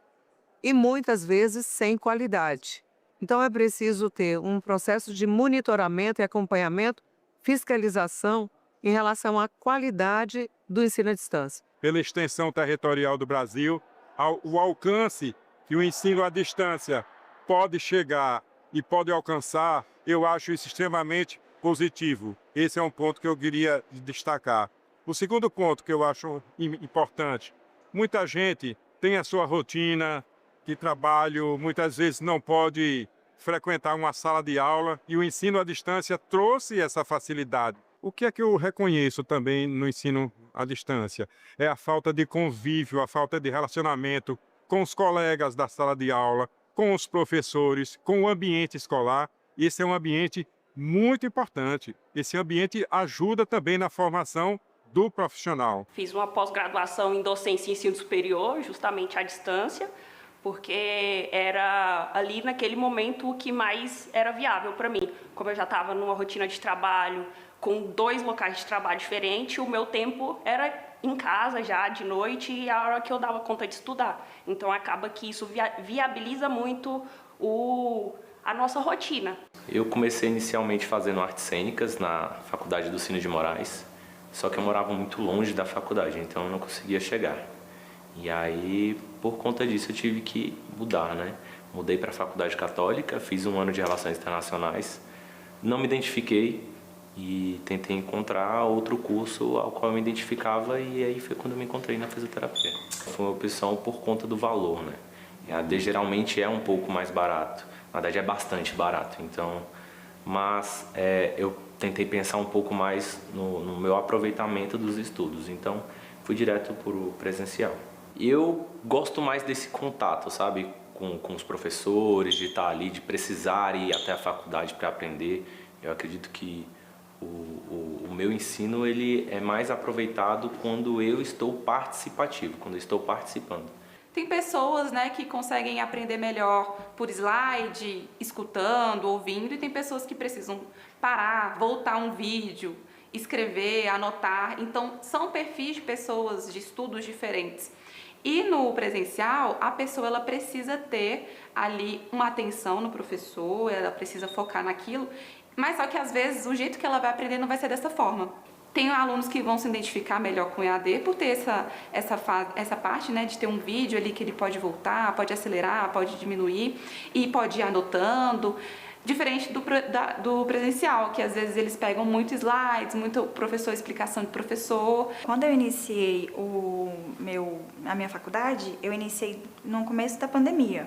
e muitas vezes sem qualidade. Então é preciso ter um processo de monitoramento e acompanhamento, fiscalização em relação à qualidade do ensino à distância. Pela extensão territorial do Brasil, o alcance que o ensino à distância pode chegar e pode alcançar, eu acho isso extremamente positivo. Esse é um ponto que eu queria destacar. O segundo ponto que eu acho importante, muita gente tem a sua rotina de trabalho, muitas vezes não pode frequentar uma sala de aula e o ensino à distância trouxe essa facilidade. O que é que eu reconheço também no ensino à distância? É a falta de convívio, a falta de relacionamento com os colegas da sala de aula, com os professores, com o ambiente escolar. Esse é um ambiente muito importante. Esse ambiente ajuda também na formação do profissional. Fiz uma pós-graduação em docência e ensino superior, justamente à distância, porque era ali naquele momento o que mais era viável para mim. Como eu já estava numa rotina de trabalho, com 2 locais de trabalho diferentes, o meu tempo era em casa já, de noite, e a hora que eu dava conta de estudar. Então acaba que isso viabiliza muito a nossa rotina. Eu comecei inicialmente fazendo artes cênicas na Faculdade do Cine de Moraes, só que eu morava muito longe da faculdade, então eu não conseguia chegar. E aí, por conta disso, eu tive que mudar, né? Mudei para a Faculdade Católica, fiz 1 ano de Relações Internacionais, não me identifiquei e tentei encontrar outro curso ao qual eu me identificava, e aí foi quando eu me encontrei na fisioterapia. Foi uma opção por conta do valor, né? EAD geralmente é um pouco mais barato, na verdade é bastante barato, então, mas eu tentei pensar um pouco mais no meu aproveitamento dos estudos, então fui direto para o presencial. Eu gosto mais desse contato, sabe, com os professores, de estar ali, de precisar ir até a faculdade para aprender. Eu acredito que o meu ensino ele é mais aproveitado quando eu estou participativo, quando eu estou participando. Tem pessoas, né, que conseguem aprender melhor por slide, escutando, ouvindo, e tem pessoas que precisam parar, voltar um vídeo, escrever, anotar. Então, são perfis de pessoas de estudos diferentes. E no presencial, a pessoa ela precisa ter ali uma atenção no professor, ela precisa focar naquilo, mas só que às vezes o jeito que ela vai aprender não vai ser dessa forma. Tem alunos que vão se identificar melhor com o EAD por ter essa parte, né, de ter um vídeo ali que ele pode voltar, pode acelerar, pode diminuir e pode ir anotando. Diferente do presencial, que às vezes eles pegam muito slides, muito professor, explicação de professor. Quando eu iniciei a minha faculdade, eu iniciei no começo da pandemia.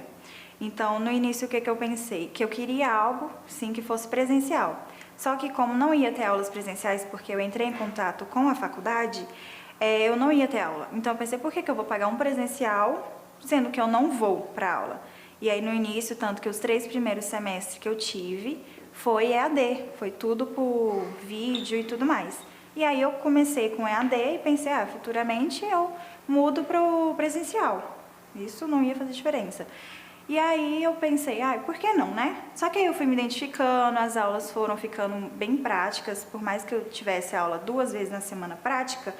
Então, no início, o que eu pensei? Que eu queria algo, sim, que fosse presencial. Só que como não ia ter aulas presenciais, porque eu entrei em contato com a faculdade, eu não ia ter aula. Então, eu pensei, por que eu vou pagar um presencial, sendo que eu não vou para aula? E aí, no início, tanto que os 3 primeiros semestres que eu tive, foi EAD, foi tudo por vídeo e tudo mais. E aí, eu comecei com EAD e pensei, futuramente eu mudo para o presencial. Isso não ia fazer diferença. E aí eu pensei, por que não, né? Só que aí eu fui me identificando, as aulas foram ficando bem práticas, por mais que eu tivesse aula 2 vezes na semana prática,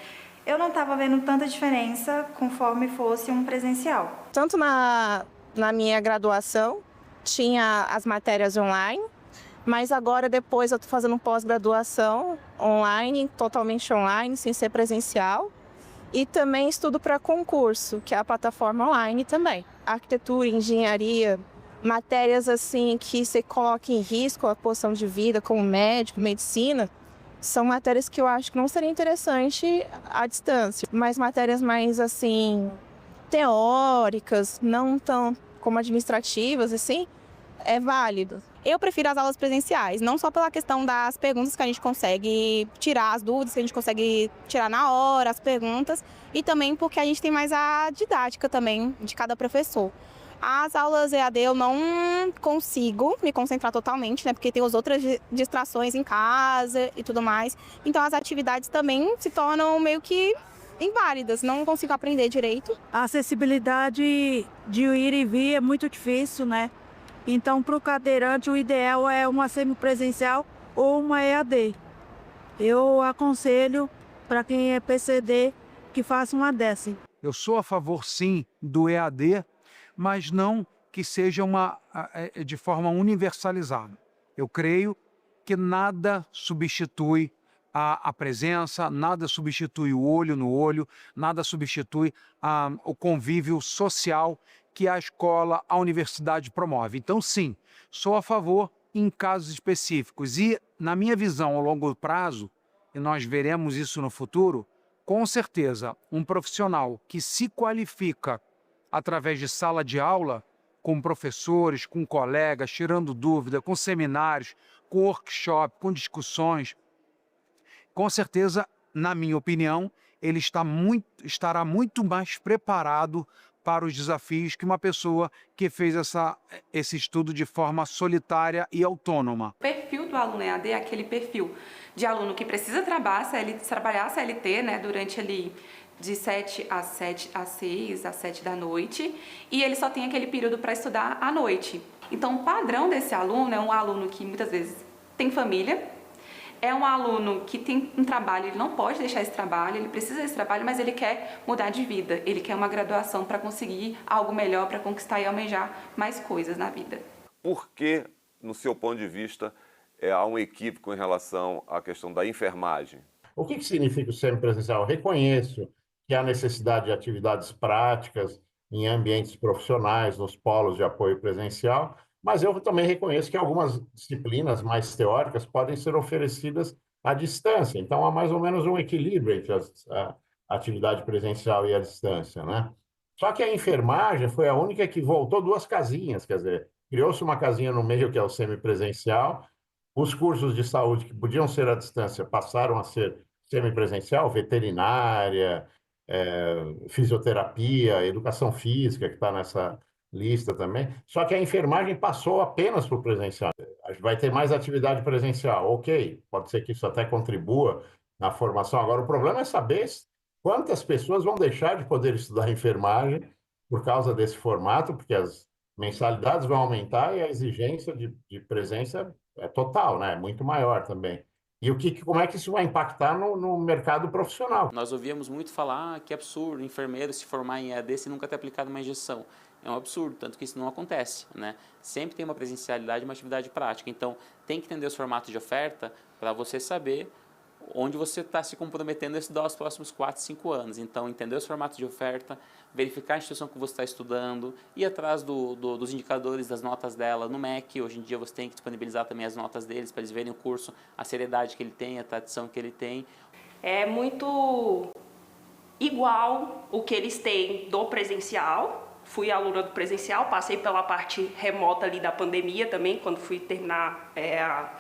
eu não estava vendo tanta diferença conforme fosse um presencial. Tanto na minha graduação, tinha as matérias online, mas agora depois eu estou fazendo pós-graduação online, totalmente online, sem ser presencial. E também estudo para concurso, que é a plataforma online também. Arquitetura, engenharia, matérias assim que você coloca em risco a posição de vida, como médico, medicina, são matérias que eu acho que não seria interessante à distância. Mas matérias mais assim, teóricas, não tão como administrativas, assim, é válido. Eu prefiro as aulas presenciais, não só pela questão das perguntas que a gente consegue tirar, as dúvidas que a gente consegue tirar na hora, as perguntas, e também porque a gente tem mais a didática também de cada professor. As aulas EAD eu não consigo me concentrar totalmente, né, porque tem as outras distrações em casa e tudo mais. Então as atividades também se tornam meio que inválidas, não consigo aprender direito. A acessibilidade de ir e vir é muito difícil, né? Então, para o cadeirante, o ideal é uma semipresencial ou uma EAD. Eu aconselho, para quem é PCD, que faça uma dessa. Eu sou a favor, sim, do EAD, mas não que seja de forma universalizada. Eu creio que nada substitui a presença, nada substitui o olho no olho, nada substitui o convívio social que a escola, a universidade promove. Então, sim, sou a favor em casos específicos. E, na minha visão, a longo prazo, e nós veremos isso no futuro, com certeza, um profissional que se qualifica através de sala de aula, com professores, com colegas, tirando dúvida, com seminários, com workshop, com discussões, com certeza, na minha opinião, ele estará muito mais preparado para os desafios que uma pessoa que fez esse estudo de forma solitária e autônoma. O perfil do aluno EAD é aquele perfil de aluno que precisa trabalhar a CLT, né, durante ali de 7 às 6, às 7 da noite, e ele só tem aquele período para estudar à noite. Então, o padrão desse aluno é um aluno que muitas vezes tem família, é um aluno que tem um trabalho, ele não pode deixar esse trabalho, ele precisa desse trabalho, mas ele quer mudar de vida, ele quer uma graduação para conseguir algo melhor, para conquistar e almejar mais coisas na vida. Por que, no seu ponto de vista, há um equívoco em relação à questão da enfermagem? O que significa o semipresencial? Eu reconheço que há necessidade de atividades práticas em ambientes profissionais, nos polos de apoio presencial, mas eu também reconheço que algumas disciplinas mais teóricas podem ser oferecidas à distância. Então, há mais ou menos um equilíbrio entre a atividade presencial e a distância, né? Só que a enfermagem foi a única que voltou 2 casinhas, quer dizer, criou-se uma casinha no meio, que é o semipresencial. Os cursos de saúde que podiam ser à distância passaram a ser semipresencial, veterinária, fisioterapia, educação física, que está lista também. Só que a enfermagem passou apenas para o presencial. Vai ter mais atividade presencial, ok. Pode ser que isso até contribua na formação. Agora, o problema é saber quantas pessoas vão deixar de poder estudar enfermagem por causa desse formato, porque as mensalidades vão aumentar e a exigência de presença é total, né? É muito maior também. E como é que isso vai impactar no mercado profissional? Nós ouvíamos muito falar que é absurdo enfermeiro se formar em EAD sem nunca ter aplicado uma injeção. É um absurdo, tanto que isso não acontece, né? Sempre tem uma presencialidade e uma atividade prática. Então, tem que entender os formatos de oferta para você saber onde você está se comprometendo a estudar os próximos 4, 5 anos. Então, entender os formatos de oferta, verificar a instituição que você está estudando, ir atrás dos indicadores, das notas dela no MEC. Hoje em dia você tem que disponibilizar também as notas deles para eles verem o curso, a seriedade que ele tem, a tradição que ele tem. É muito igual o que eles têm do presencial. Fui aluna do presencial, passei pela parte remota ali da pandemia também, quando fui terminar a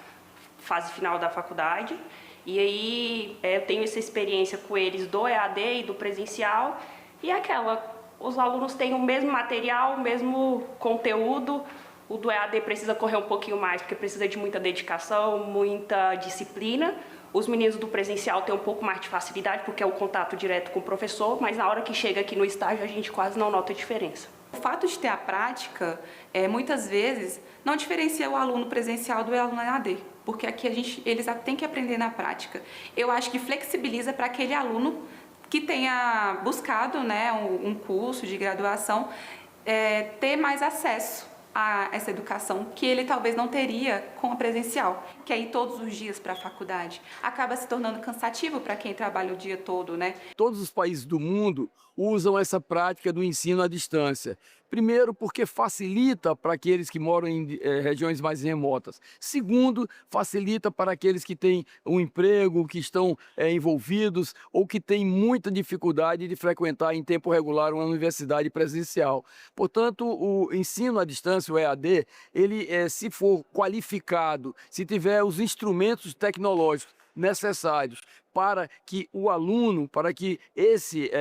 fase final da faculdade. E aí eu tenho essa experiência com eles do EAD e do presencial. E os alunos têm o mesmo material, o mesmo conteúdo. O do EAD precisa correr um pouquinho mais, porque precisa de muita dedicação, muita disciplina. Os meninos do presencial têm um pouco mais de facilidade, porque é o contato direto com o professor, mas na hora que chega aqui no estágio, a gente quase não nota a diferença. O fato de ter a prática, muitas vezes, não diferencia o aluno presencial do aluno EAD, porque aqui eles têm que aprender na prática. Eu acho que flexibiliza para aquele aluno que tenha buscado, né, um curso de graduação, ter mais acesso a essa educação que ele talvez não teria com a presencial, que é ir todos os dias para a faculdade. Acaba se tornando cansativo para quem trabalha o dia todo, né? Todos os países do mundo usam essa prática do ensino à distância. Primeiro, porque facilita para aqueles que moram em regiões mais remotas. Segundo, facilita para aqueles que têm um emprego, que estão envolvidos ou que têm muita dificuldade de frequentar em tempo regular uma universidade presencial. Portanto, o ensino à distância, o EAD, ele, se for qualificado, se tiver os instrumentos tecnológicos necessários para que o aluno, para que esse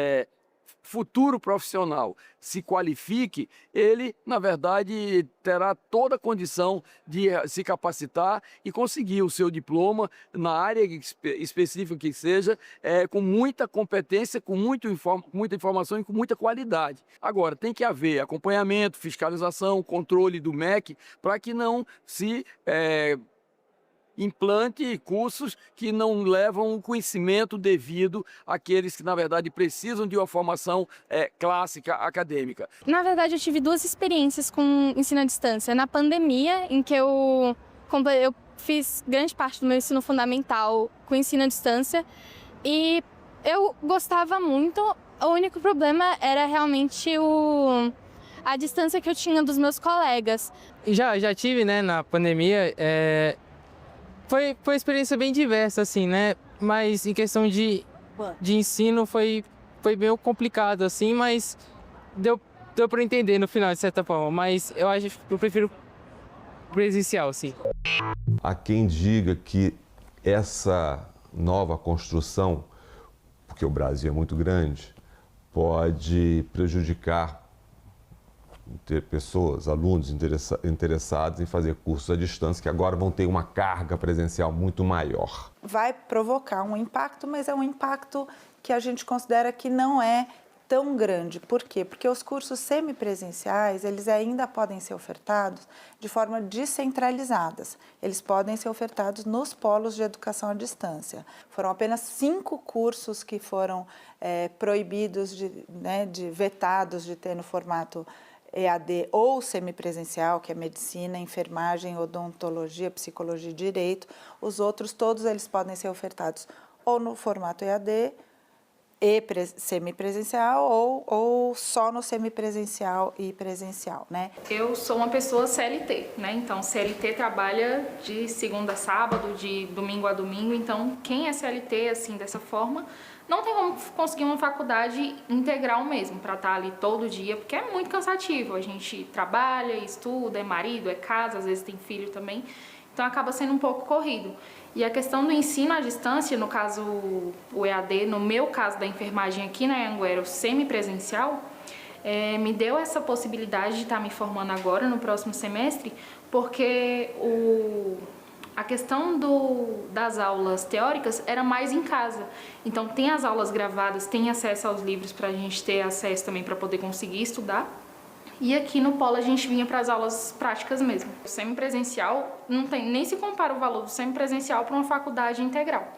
futuro profissional se qualifique, ele, na verdade, terá toda a condição de se capacitar e conseguir o seu diploma na área específica que seja, com muita competência, com muita informação e com muita qualidade. Agora, tem que haver acompanhamento, fiscalização, controle do MEC, para que não se implante cursos que não levam o conhecimento devido àqueles que, na verdade, precisam de uma formação clássica, acadêmica. Na verdade, eu tive duas experiências com ensino à distância. Na pandemia, em que eu fiz grande parte do meu ensino fundamental com ensino à distância e eu gostava muito. O único problema era realmente a distância que eu tinha dos meus colegas. Já tive, né, na pandemia, foi uma experiência bem diversa, assim, né? Mas em questão de ensino foi bem complicado, assim, mas deu para entender no final, de certa forma. Mas eu prefiro presencial, sim. Há quem diga que essa nova construção, porque o Brasil é muito grande, pode prejudicar ter pessoas, alunos interessados em fazer cursos à distância, que agora vão ter uma carga presencial muito maior. Vai provocar um impacto, mas é um impacto que a gente considera que não é tão grande. Por quê? Porque os cursos semipresenciais, eles ainda podem ser ofertados de forma descentralizadas. Eles podem ser ofertados nos polos de educação à distância. Foram apenas 5 cursos que foram proibidos, vetados de ter no formato EAD ou semipresencial, que é medicina, enfermagem, odontologia, psicologia e direito. Os outros, todos eles podem ser ofertados ou no formato EAD e semipresencial ou só no semipresencial e presencial, né? Eu sou uma pessoa CLT, né? Então, CLT trabalha de segunda a sábado, de domingo a domingo. Então, quem é CLT, assim, dessa forma, não tem como conseguir uma faculdade integral mesmo, para estar ali todo dia, porque é muito cansativo. A gente trabalha, estuda, é marido, é casa, às vezes tem filho também. Então, acaba sendo um pouco corrido. E a questão do ensino à distância, no caso o EAD, no meu caso da enfermagem aqui na Anhanguera, o semipresencial, me deu essa possibilidade de estar me formando agora, no próximo semestre, porque a questão das aulas teóricas era mais em casa. Então, tem as aulas gravadas, tem acesso aos livros para a gente ter acesso também para poder conseguir estudar. E aqui no Polo a gente vinha para as aulas práticas mesmo. O semipresencial, nem se compara o valor do semipresencial para uma faculdade integral.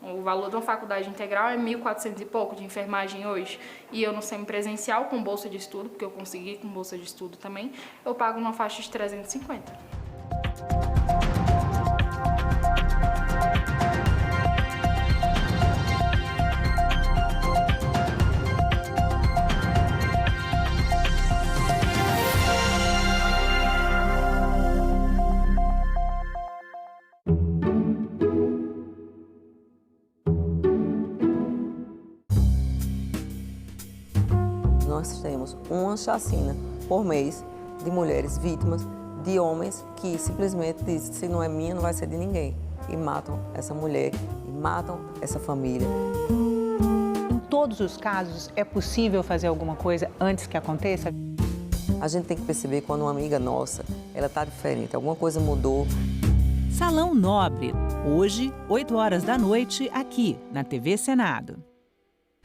O valor de uma faculdade integral é 1.400 e pouco de enfermagem hoje. E eu no semipresencial, com bolsa de estudo, porque eu consegui com bolsa de estudo também, eu pago uma faixa de 350. Nós temos uma chacina por mês de mulheres vítimas de homens que simplesmente dizem: se não é minha, não vai ser de ninguém. E matam essa mulher, e matam essa família. Em todos os casos, é possível fazer alguma coisa antes que aconteça? A gente tem que perceber quando uma amiga nossa, ela está diferente, alguma coisa mudou. Salão Nobre, hoje, 20h, aqui na TV Senado.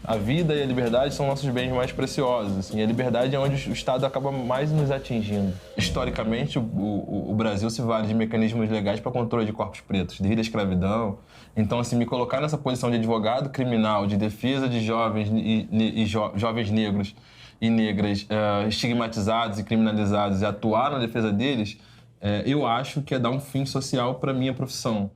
A vida e a liberdade são nossos bens mais preciosos, assim, e a liberdade é onde o Estado acaba mais nos atingindo. Historicamente, o Brasil se vale de mecanismos legais para controle de corpos pretos, desde a escravidão. Então, assim, me colocar nessa posição de advogado criminal, de defesa de jovens jovens negros e negras estigmatizados e criminalizados e atuar na defesa deles, eu acho que é dar um fim social para a minha profissão.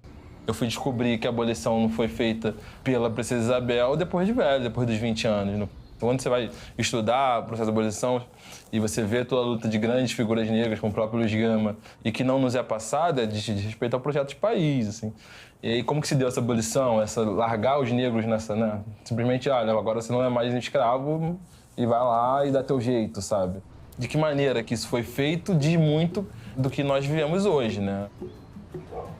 Eu fui descobrir que a abolição não foi feita pela Princesa Isabel depois de velho, depois dos 20 anos. Então, quando você vai estudar o processo de abolição e você vê toda a luta de grandes figuras negras, como o próprio Luiz Gama, e que não nos é passada, é de respeito ao projeto de país, assim. E aí, como que se deu essa abolição, largar os negros nessa, né? Simplesmente, olha, agora você não é mais escravo e vai lá e dá teu jeito, sabe? De que maneira que isso foi feito diz muito do que nós vivemos hoje, né?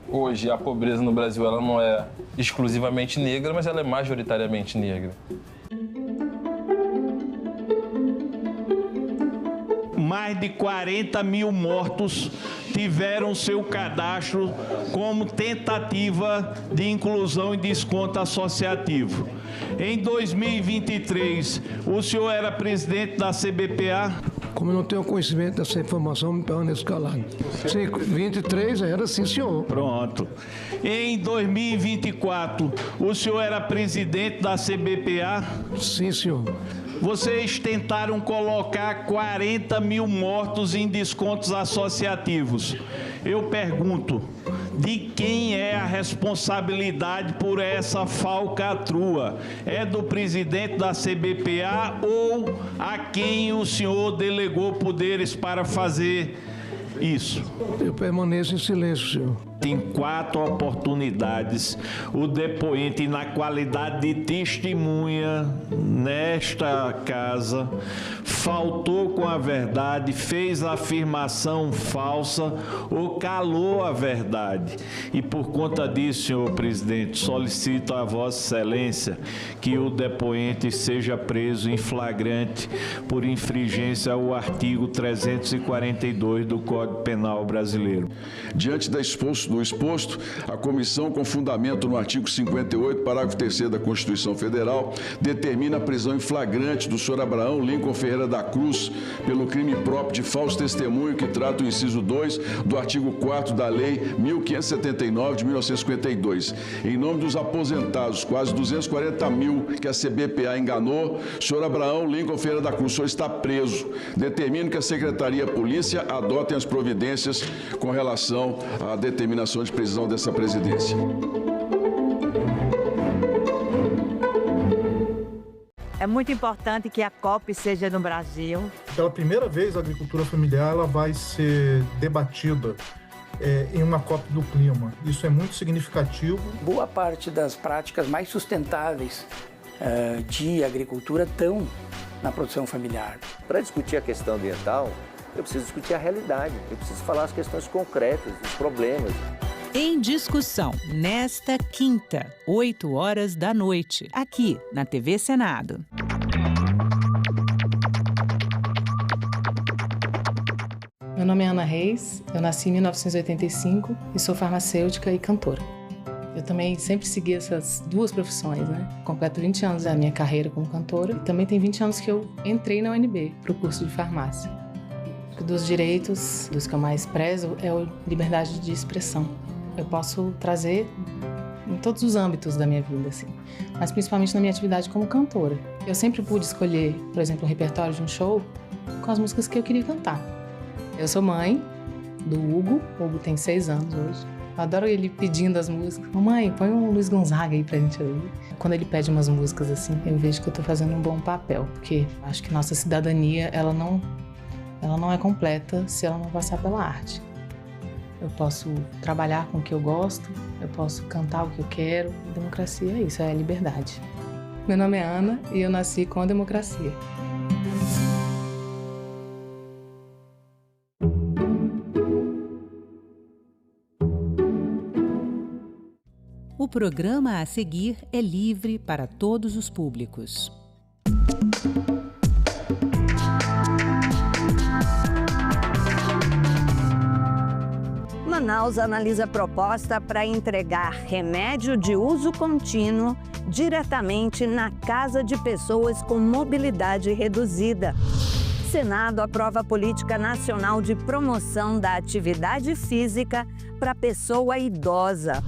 Hoje, a pobreza no Brasil ela não é exclusivamente negra, mas ela é majoritariamente negra. Mais de 40 mil mortos tiveram seu cadastro como tentativa de inclusão e desconto associativo. Em 2023, o senhor era presidente da CBPA? Como eu não tenho conhecimento dessa informação, me permaneço calado. Sim, 23 era, sim, senhor. Pronto. Em 2024, o senhor era presidente da CBPA? Sim, senhor. Vocês tentaram colocar 40 mil mortos em descontos associativos. Eu pergunto, de quem é a responsabilidade por essa falcatrua? É do presidente da CBPA ou a quem o senhor delegou poderes para fazer isso? Eu permaneço em silêncio, senhor. Em 4 oportunidades, o depoente, na qualidade de testemunha nesta casa, faltou com a verdade, fez afirmação falsa ou calou a verdade. E por conta disso, senhor presidente, solicito a Vossa Excelência que o depoente seja preso em flagrante por infringência ao artigo 342 do Código Penal Brasileiro. Diante do exposto, a comissão, com fundamento no artigo 58, parágrafo 3º da Constituição Federal, determina a prisão em flagrante do senhor Abraão Lincoln Ferreira da Cruz pelo crime próprio de falso testemunho, que trata o inciso 2 do artigo 4º da Lei 1579 de 1952. Em nome dos aposentados, quase 240 mil que a CBPA enganou, o senhor Abraão Lincoln Ferreira da Cruz, o senhor está preso. Determino que a Secretaria e a Polícia adotem as providências com relação à determinação de prisão dessa presidência. É muito importante que a COP seja no Brasil. Pela primeira vez, a agricultura familiar ela vai ser debatida em uma COP do clima. Isso é muito significativo. Boa parte das práticas mais sustentáveis de agricultura estão na produção familiar. Para discutir a questão ambiental, eu preciso discutir a realidade, eu preciso falar as questões concretas, os problemas. Em discussão, nesta quinta, 20h, aqui na TV Senado. Meu nome é Ana Reis, eu nasci em 1985 e sou farmacêutica e cantora. Eu também sempre segui essas duas profissões, né? Completo 20 anos da minha carreira como cantora e também tem 20 anos que eu entrei na UNB para o curso de farmácia. Dos direitos, dos que eu mais prezo, é a liberdade de expressão. Eu posso trazer em todos os âmbitos da minha vida, assim, mas principalmente na minha atividade como cantora. Eu sempre pude escolher, por exemplo, um repertório de um show com as músicas que eu queria cantar. Eu sou mãe do Hugo. O Hugo tem 6 anos hoje. Eu adoro ele pedindo as músicas. Mamãe, põe um Luiz Gonzaga aí pra gente ouvir. Quando ele pede umas músicas assim, eu vejo que eu tô fazendo um bom papel, porque acho que nossa cidadania, ela não é completa se ela não passar pela arte. Eu posso trabalhar com o que eu gosto, eu posso cantar o que eu quero. Democracia é isso, é liberdade. Meu nome é Ana e eu nasci com a democracia. O programa a seguir é livre para todos os públicos. Manaus analisa proposta para entregar remédio de uso contínuo diretamente na casa de pessoas com mobilidade reduzida. Senado aprova a Política Nacional de Promoção da Atividade Física para pessoa idosa.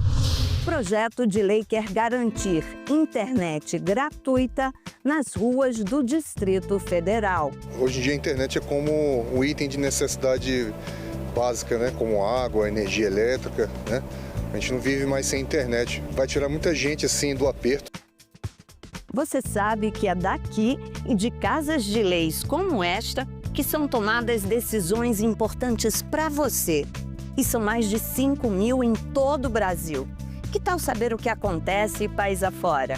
Projeto de lei quer garantir internet gratuita nas ruas do Distrito Federal. Hoje em dia a internet é como um item de necessidade básica, né? Como água, energia elétrica, né? A gente não vive mais sem internet. Vai tirar muita gente assim do aperto. Você sabe que é daqui e de casas de leis como esta que são tomadas decisões importantes para você. E são mais de 5.000 em todo o Brasil. Que tal saber o que acontece país afora?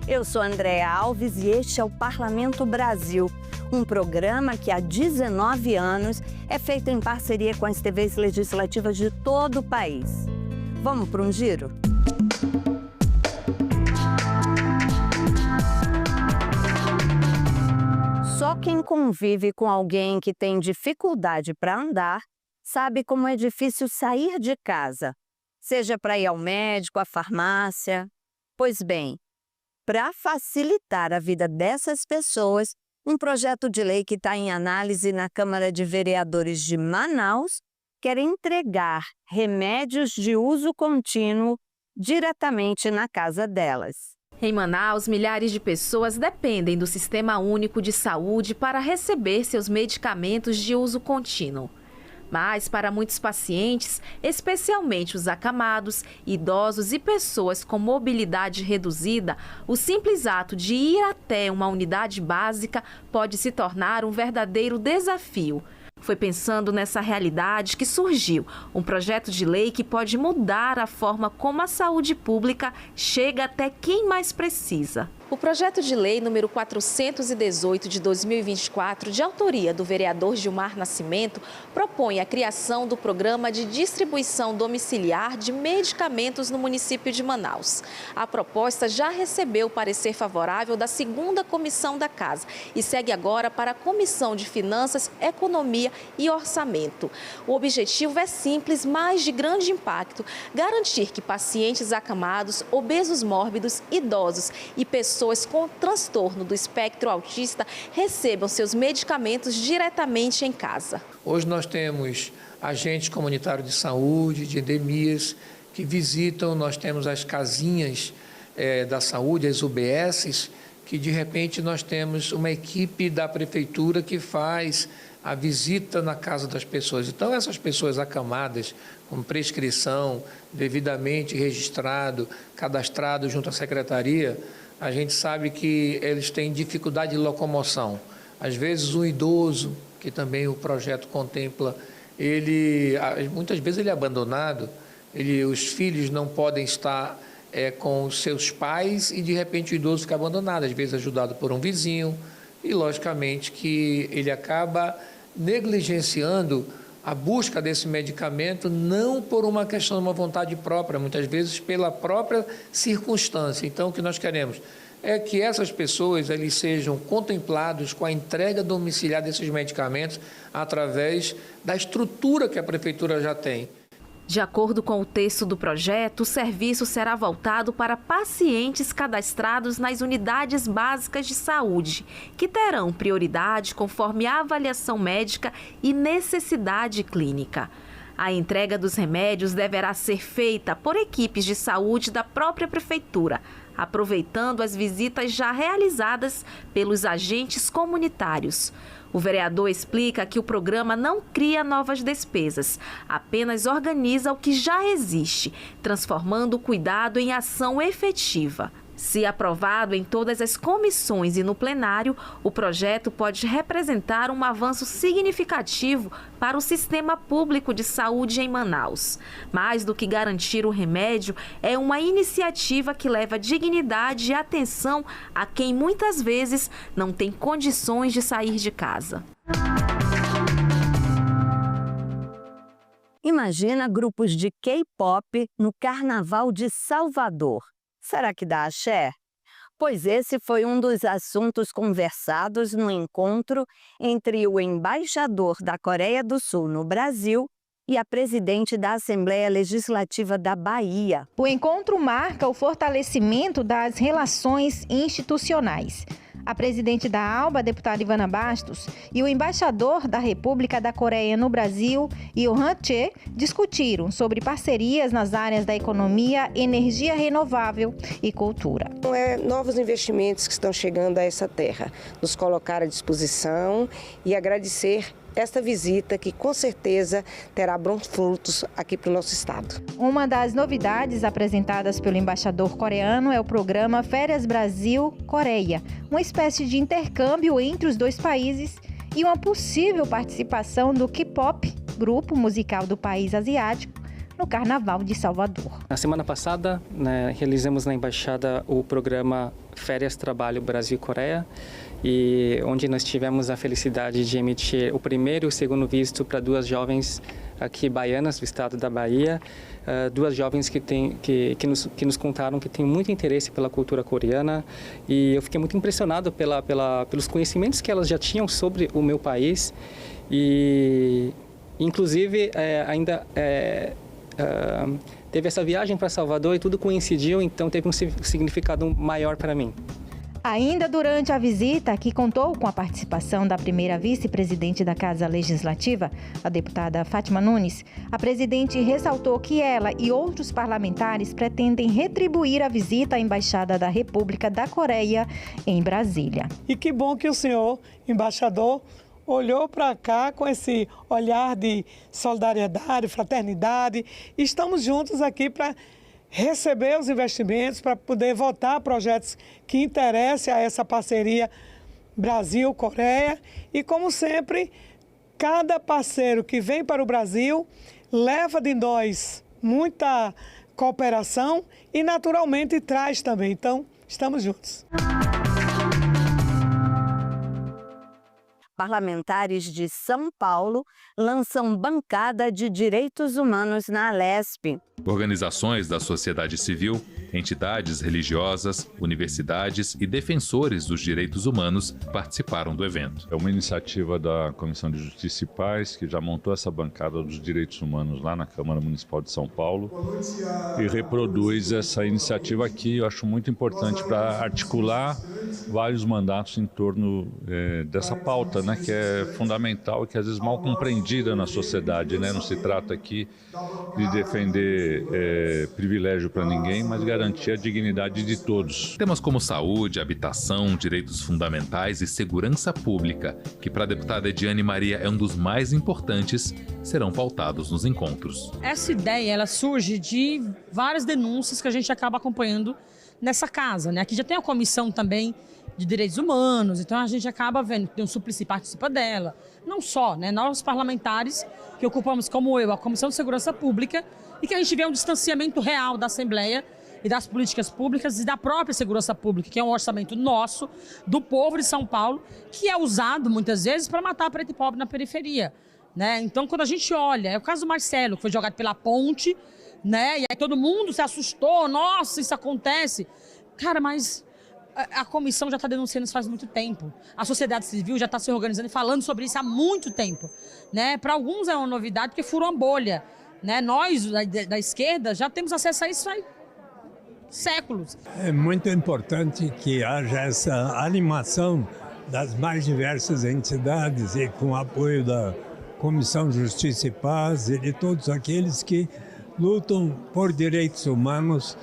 Eu sou Andréa Alves e este é o Parlamento Brasil, um programa que há 19 anos é feito em parceria com as TVs legislativas de todo o país. Vamos para um giro? Só quem convive com alguém que tem dificuldade para andar sabe como é difícil sair de casa. Seja para ir ao médico, à farmácia. Pois bem, para facilitar a vida dessas pessoas, um projeto de lei que está em análise na Câmara de Vereadores de Manaus quer entregar remédios de uso contínuo diretamente na casa delas. Em Manaus, milhares de pessoas dependem do Sistema Único de Saúde para receber seus medicamentos de uso contínuo. Mas, para muitos pacientes, especialmente os acamados, idosos e pessoas com mobilidade reduzida, o simples ato de ir até uma unidade básica pode se tornar um verdadeiro desafio. Foi pensando nessa realidade que surgiu um projeto de lei que pode mudar a forma como a saúde pública chega até quem mais precisa. O projeto de lei número 418 de 2024, de autoria do vereador Gilmar Nascimento, propõe a criação do programa de distribuição domiciliar de medicamentos no município de Manaus. A proposta já recebeu o parecer favorável da 2ª Comissão da Casa e segue agora para a Comissão de Finanças, Economia e Orçamento. O objetivo é simples, mas de grande impacto: garantir que pacientes acamados, obesos mórbidos, idosos e pessoas com transtorno do espectro autista recebam seus medicamentos diretamente em casa. Hoje nós temos agentes comunitários de saúde, de endemias, que visitam, nós temos as casinhas da saúde, as UBSs, que de repente nós temos uma equipe da prefeitura que faz a visita na casa das pessoas. Então, essas pessoas acamadas, com prescrição, devidamente registrado, cadastrado junto à secretaria, a gente sabe que eles têm dificuldade de locomoção. Às vezes, um idoso, que também o projeto contempla, muitas vezes ele é abandonado, os filhos não podem estar com os seus pais e, de repente, o idoso fica abandonado, às vezes ajudado por um vizinho, e, logicamente, que ele acaba negligenciando a busca desse medicamento, não por uma questão de uma vontade própria, muitas vezes pela própria circunstância. Então, o que nós queremos é que essas pessoas eles sejam contemplados com a entrega domiciliar desses medicamentos através da estrutura que a Prefeitura já tem. De acordo com o texto do projeto, o serviço será voltado para pacientes cadastrados nas unidades básicas de saúde, que terão prioridade conforme a avaliação médica e necessidade clínica. A entrega dos remédios deverá ser feita por equipes de saúde da própria Prefeitura, aproveitando as visitas já realizadas pelos agentes comunitários. O vereador explica que o programa não cria novas despesas, apenas organiza o que já existe, transformando o cuidado em ação efetiva. Se aprovado em todas as comissões e no plenário, o projeto pode representar um avanço significativo para o sistema público de saúde em Manaus. Mais do que garantir o remédio, é uma iniciativa que leva dignidade e atenção a quem muitas vezes não tem condições de sair de casa. Imagina grupos de K-pop no Carnaval de Salvador. Será que dá axé? Pois esse foi um dos assuntos conversados no encontro entre o embaixador da Coreia do Sul no Brasil e a presidente da Assembleia Legislativa da Bahia. O encontro marca o fortalecimento das relações institucionais. A presidente da ALBA, a deputada Ivana Bastos, e o embaixador da República da Coreia no Brasil, Yohan Che, discutiram sobre parcerias nas áreas da economia, energia renovável e cultura. Novos investimentos que estão chegando a essa terra, nos colocar à disposição e agradecer esta visita que com certeza terá bons frutos aqui para o nosso estado. Uma das novidades apresentadas pelo embaixador coreano é o programa Férias Brasil-Coreia, uma espécie de intercâmbio entre os dois países e uma possível participação do K-pop, grupo musical do país asiático, no Carnaval de Salvador. Na semana passada, realizamos na Embaixada o programa Férias Trabalho Brasil-Coreia, e onde nós tivemos a felicidade de emitir o primeiro e o segundo visto para duas jovens aqui baianas do estado da Bahia, duas jovens que nos contaram que têm muito interesse pela cultura coreana, e eu fiquei muito impressionado pelos conhecimentos que elas já tinham sobre o meu país, e inclusive teve essa viagem para Salvador e tudo coincidiu, então teve um significado maior para mim. Ainda durante a visita, que contou com a participação da primeira vice-presidente da Casa Legislativa, a deputada Fátima Nunes, a presidente ressaltou que ela e outros parlamentares pretendem retribuir a visita à Embaixada da República da Coreia em Brasília. E que bom que o senhor, embaixador, olhou para cá com esse olhar de solidariedade, fraternidade. Estamos juntos aqui para receber os investimentos, para poder votar projetos que interessem a essa parceria Brasil-Coreia. E, como sempre, cada parceiro que vem para o Brasil leva de nós muita cooperação e, naturalmente, traz também. Então, estamos juntos. Parlamentares de São Paulo lançam bancada de direitos humanos na Alesp. Organizações da sociedade civil, entidades religiosas, universidades e defensores dos direitos humanos participaram do evento. É uma iniciativa da Comissão de Justiça e Paz, que já montou essa bancada dos direitos humanos lá na Câmara Municipal de São Paulo e reproduz essa iniciativa aqui. Eu acho muito importante para articular vários mandatos em torno dessa pauta, né, que é fundamental e que às vezes mal compreendida na sociedade, né? Não se trata aqui de defender privilégio para ninguém, mas garantir a dignidade de todos. Temas como saúde, habitação, direitos fundamentais e segurança pública, que para a deputada Ediane Maria é um dos mais importantes, serão pautados nos encontros. Essa ideia ela surge de várias denúncias que a gente acaba acompanhando nessa casa, né? Aqui já tem a comissão também de direitos humanos, então a gente acaba vendo que o Suplicy participa dela. Não só, né? Nós parlamentares que ocupamos, como eu, a Comissão de Segurança Pública, e que a gente vê um distanciamento real da Assembleia e das políticas públicas e da própria segurança pública, que é um orçamento nosso, do povo de São Paulo, que é usado muitas vezes para matar preto e pobre na periferia, né? Então, quando a gente olha, é o caso do Marcelo, que foi jogado pela ponte, né? E aí todo mundo se assustou, nossa, isso acontece. Cara, mas a comissão já está denunciando isso faz muito tempo. A sociedade civil já está se organizando e falando sobre isso há muito tempo, né? Para alguns é uma novidade porque furou uma bolha, né? Nós, da esquerda, já temos acesso a isso há séculos. É muito importante que haja essa animação das mais diversas entidades e com o apoio da Comissão Justiça e Paz e de todos aqueles que lutam por direitos humanos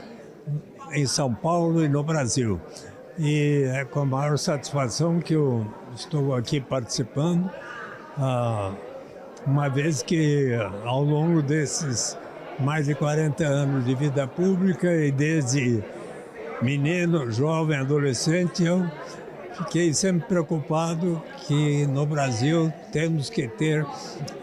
em São Paulo e no Brasil. E é com a maior satisfação que eu estou aqui participando, uma vez que ao longo desses mais de 40 anos de vida pública e desde menino, jovem, adolescente, eu fiquei sempre preocupado que no Brasil temos que ter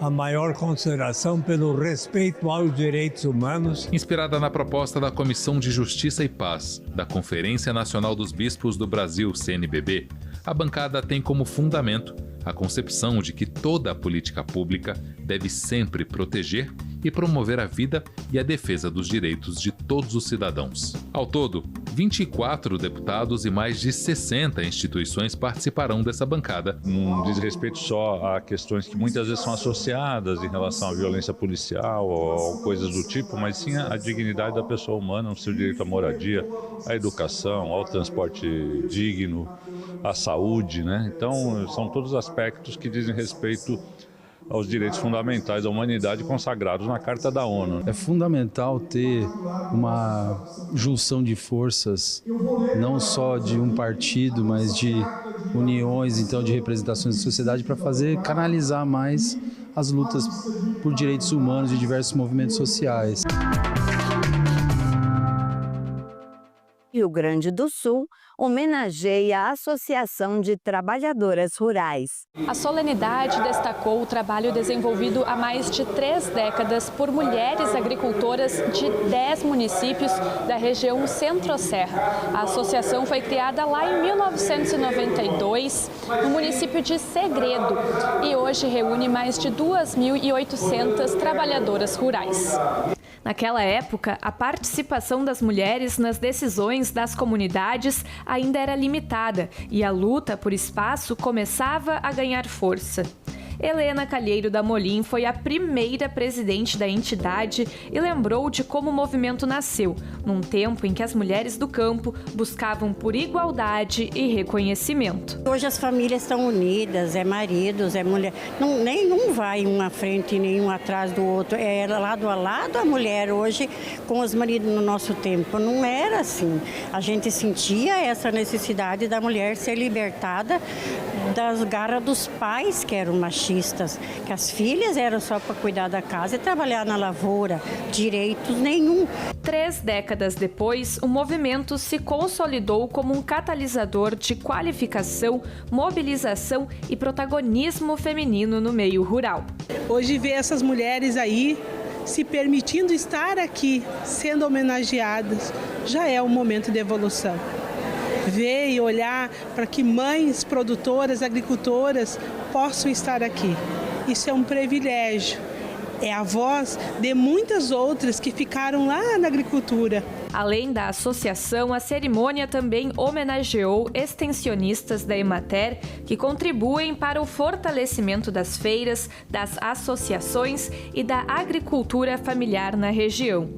a maior consideração pelo respeito aos direitos humanos. Inspirada na proposta da Comissão de Justiça e Paz, da Conferência Nacional dos Bispos do Brasil, CNBB, a bancada tem como fundamento a concepção de que toda a política pública deve sempre proteger e promover a vida e a defesa dos direitos de todos os cidadãos. Ao todo, 24 deputados e mais de 60 instituições participarão dessa bancada. Não diz respeito só a questões que muitas vezes são associadas em relação à violência policial ou coisas do tipo, mas sim a dignidade da pessoa humana, o seu direito à moradia, à educação, ao transporte digno, à saúde, né? Então, são todos aspectos que dizem respeito aos direitos fundamentais da humanidade consagrados na Carta da ONU. É fundamental ter uma junção de forças, não só de um partido, mas de uniões, então, de representações da sociedade para canalizar mais as lutas por direitos humanos de diversos movimentos sociais. Rio Grande do Sul homenageia a Associação de Trabalhadoras Rurais. A solenidade destacou o trabalho desenvolvido há mais de 3 décadas por mulheres agricultoras de 10 municípios da região Centro-Serra. A associação foi criada lá em 1992, no município de Segredo, e hoje reúne mais de 2.800 trabalhadoras rurais. Naquela época, a participação das mulheres nas decisões das comunidades ainda era limitada e a luta por espaço começava a ganhar força. Helena Calheiro da Molim foi a primeira presidente da entidade e lembrou de como o movimento nasceu, num tempo em que as mulheres do campo buscavam por igualdade e reconhecimento. Hoje as famílias estão unidas, é maridos, é mulher, nenhum vai um à frente, nenhum atrás do outro, é lado a lado a mulher hoje com os maridos no nosso tempo. Não era assim, a gente sentia essa necessidade da mulher ser libertada das garras dos pais que eram machistas, que as filhas eram só para cuidar da casa e trabalhar na lavoura, direitos nenhum. 3 décadas depois, o movimento se consolidou como um catalisador de qualificação, mobilização e protagonismo feminino no meio rural. Hoje ver essas mulheres aí se permitindo estar aqui, sendo homenageadas, já é um momento de evolução. Ver e olhar para que mães produtoras, agricultoras possam estar aqui. Isso é um privilégio. É a voz de muitas outras que ficaram lá na agricultura. Além da associação, a cerimônia também homenageou extensionistas da Emater que contribuem para o fortalecimento das feiras, das associações e da agricultura familiar na região.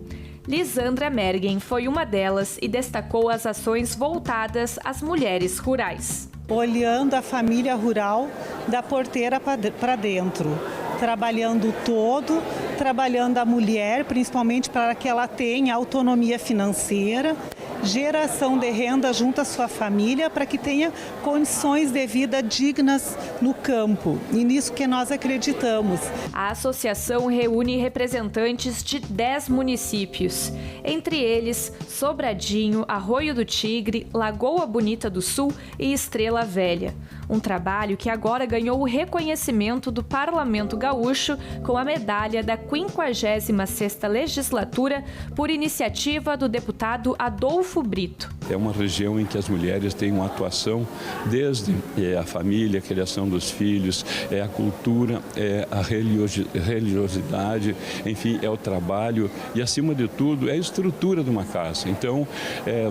Lisandra Mergen foi uma delas e destacou as ações voltadas às mulheres rurais. Olhando a família rural da porteira para dentro, trabalhando todo, trabalhando a mulher, principalmente para que ela tenha autonomia financeira, geração de renda junto à sua família, para que tenha condições de vida dignas no campo. E nisso que nós acreditamos. A associação reúne representantes de 10 municípios, entre eles Sobradinho, Arroio do Tigre, Lagoa Bonita do Sul e Estrela Velha. Um trabalho que agora ganhou o reconhecimento do Parlamento Gaúcho com a medalha da 56ª legislatura por iniciativa do deputado Adolfo Brito. É uma região em que as mulheres têm uma atuação desde a família, a criação dos filhos, a cultura, a religiosidade, enfim, é o trabalho e, acima de tudo, é a estrutura de uma casa. Então,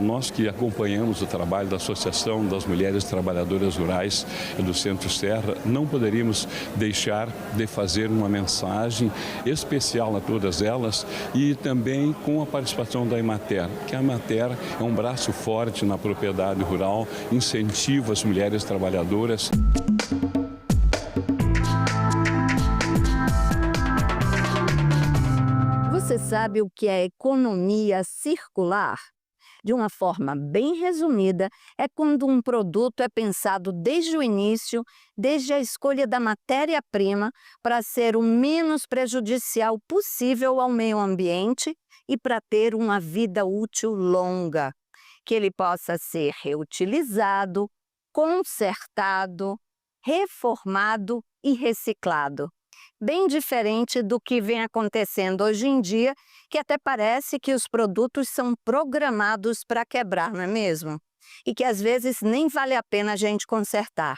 nós que acompanhamos o trabalho da Associação das Mulheres Trabalhadoras Rurais do Centro-Serra, não poderíamos deixar de fazer uma mensagem especial a todas elas e também com a participação da Emater, que a Emater é um braço forte na propriedade rural, incentiva as mulheres trabalhadoras. Você sabe o que é economia circular? De uma forma bem resumida, é quando um produto é pensado desde o início, desde a escolha da matéria-prima, para ser o menos prejudicial possível ao meio ambiente e para ter uma vida útil longa, que ele possa ser reutilizado, consertado, reformado e reciclado. Bem diferente do que vem acontecendo hoje em dia, que até parece que os produtos são programados para quebrar, não é mesmo? E que às vezes nem vale a pena a gente consertar.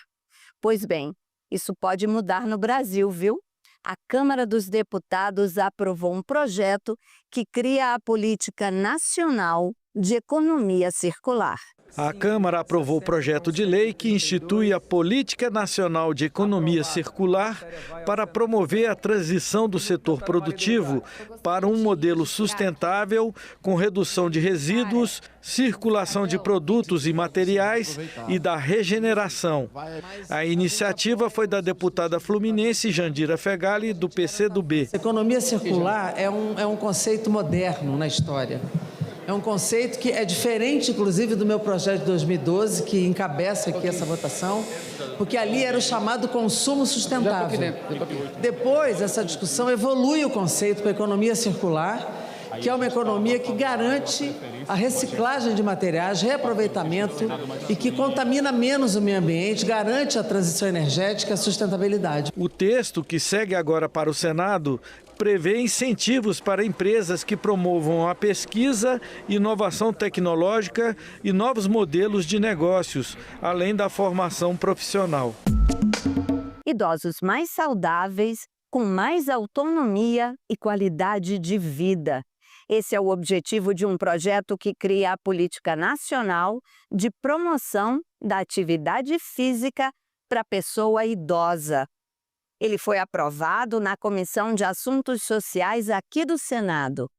Pois bem, isso pode mudar no Brasil, viu? A Câmara dos Deputados aprovou um projeto que cria a Política Nacional de Economia Circular. A Câmara aprovou o projeto de lei que institui a Política Nacional de Economia Circular para promover a transição do setor produtivo para um modelo sustentável com redução de resíduos, circulação de produtos e materiais e da regeneração. A iniciativa foi da deputada fluminense Jandira Fegali, do PCdoB. Economia circular é um conceito moderno na história. É um conceito que é diferente, inclusive, do meu projeto de 2012, que encabeça aqui essa votação, porque ali era o chamado consumo sustentável. Depois, essa discussão evolui o conceito para a economia circular, que é uma economia que garante a reciclagem de materiais, reaproveitamento e que contamina menos o meio ambiente, garante a transição energética e a sustentabilidade. O texto, que segue agora para o Senado, prevê incentivos para empresas que promovam a pesquisa, inovação tecnológica e novos modelos de negócios, além da formação profissional. Idosos mais saudáveis, com mais autonomia e qualidade de vida. Esse é o objetivo de um projeto que cria a Política Nacional de Promoção da Atividade Física para a Pessoa Idosa. Ele foi aprovado na Comissão de Assuntos Sociais aqui do Senado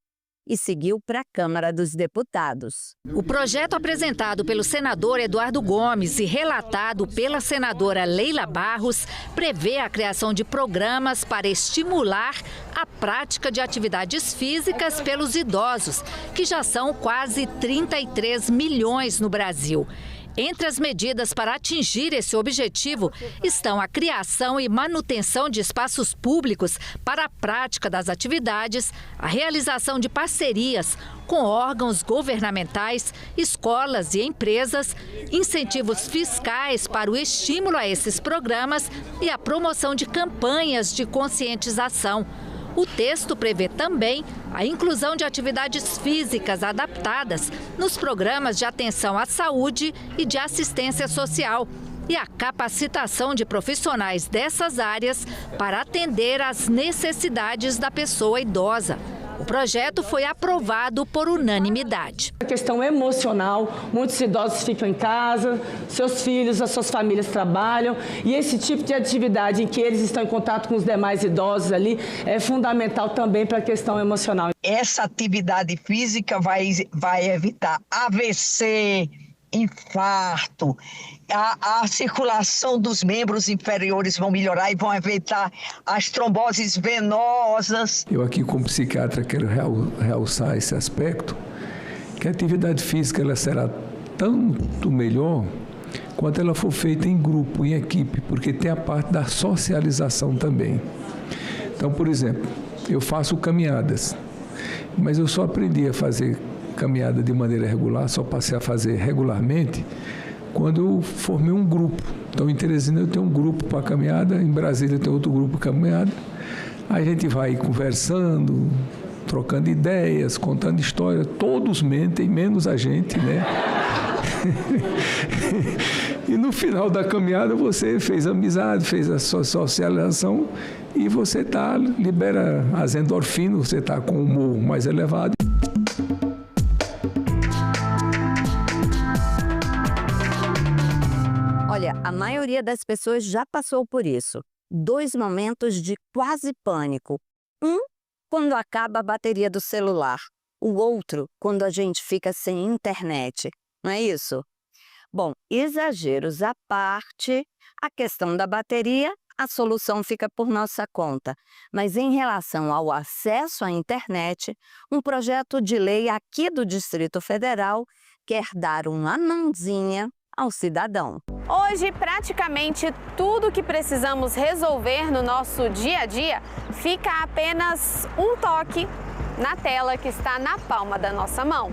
e seguiu para a Câmara dos Deputados. O projeto apresentado pelo senador Eduardo Gomes e relatado pela senadora Leila Barros prevê a criação de programas para estimular a prática de atividades físicas pelos idosos, que já são quase 33 milhões no Brasil. Entre as medidas para atingir esse objetivo estão a criação e manutenção de espaços públicos para a prática das atividades, a realização de parcerias com órgãos governamentais, escolas e empresas, incentivos fiscais para o estímulo a esses programas e a promoção de campanhas de conscientização. O texto prevê também a inclusão de atividades físicas adaptadas nos programas de atenção à saúde e de assistência social e a capacitação de profissionais dessas áreas para atender às necessidades da pessoa idosa. O projeto foi aprovado por unanimidade. A questão emocional, muitos idosos ficam em casa, seus filhos, as suas famílias trabalham, e esse tipo de atividade em que eles estão em contato com os demais idosos ali é fundamental também para a questão emocional. Essa atividade física vai evitar AVC, infarto, a circulação dos membros inferiores vão melhorar e vão evitar as tromboses venosas. Eu aqui como psiquiatra quero realçar esse aspecto, que a atividade física ela será tanto melhor quanto ela for feita em grupo, em equipe, porque tem a parte da socialização também. Então, por exemplo, eu faço caminhadas, mas eu só aprendi a fazer caminhada de maneira regular, só passei a fazer regularmente quando eu formei um grupo. Então, em Teresina eu tenho um grupo para caminhada, em Brasília eu tenho outro grupo para caminhada. A gente vai conversando, trocando ideias, contando história. Todos mentem, menos a gente, né? E no final da caminhada você fez amizade, fez a sua socialização e você libera as endorfinas, você está com o humor mais elevado. Olha, a maioria das pessoas já passou por isso. 2 momentos de quase pânico. Um, quando acaba a bateria do celular. O outro, quando a gente fica sem internet. Não é isso? Bom, exageros à parte, a questão da bateria, a solução fica por nossa conta. Mas em relação ao acesso à internet, um projeto de lei aqui do Distrito Federal quer dar uma mãozinha ao cidadão. Hoje, praticamente tudo que precisamos resolver no nosso dia a dia fica a apenas um toque na tela que está na palma da nossa mão.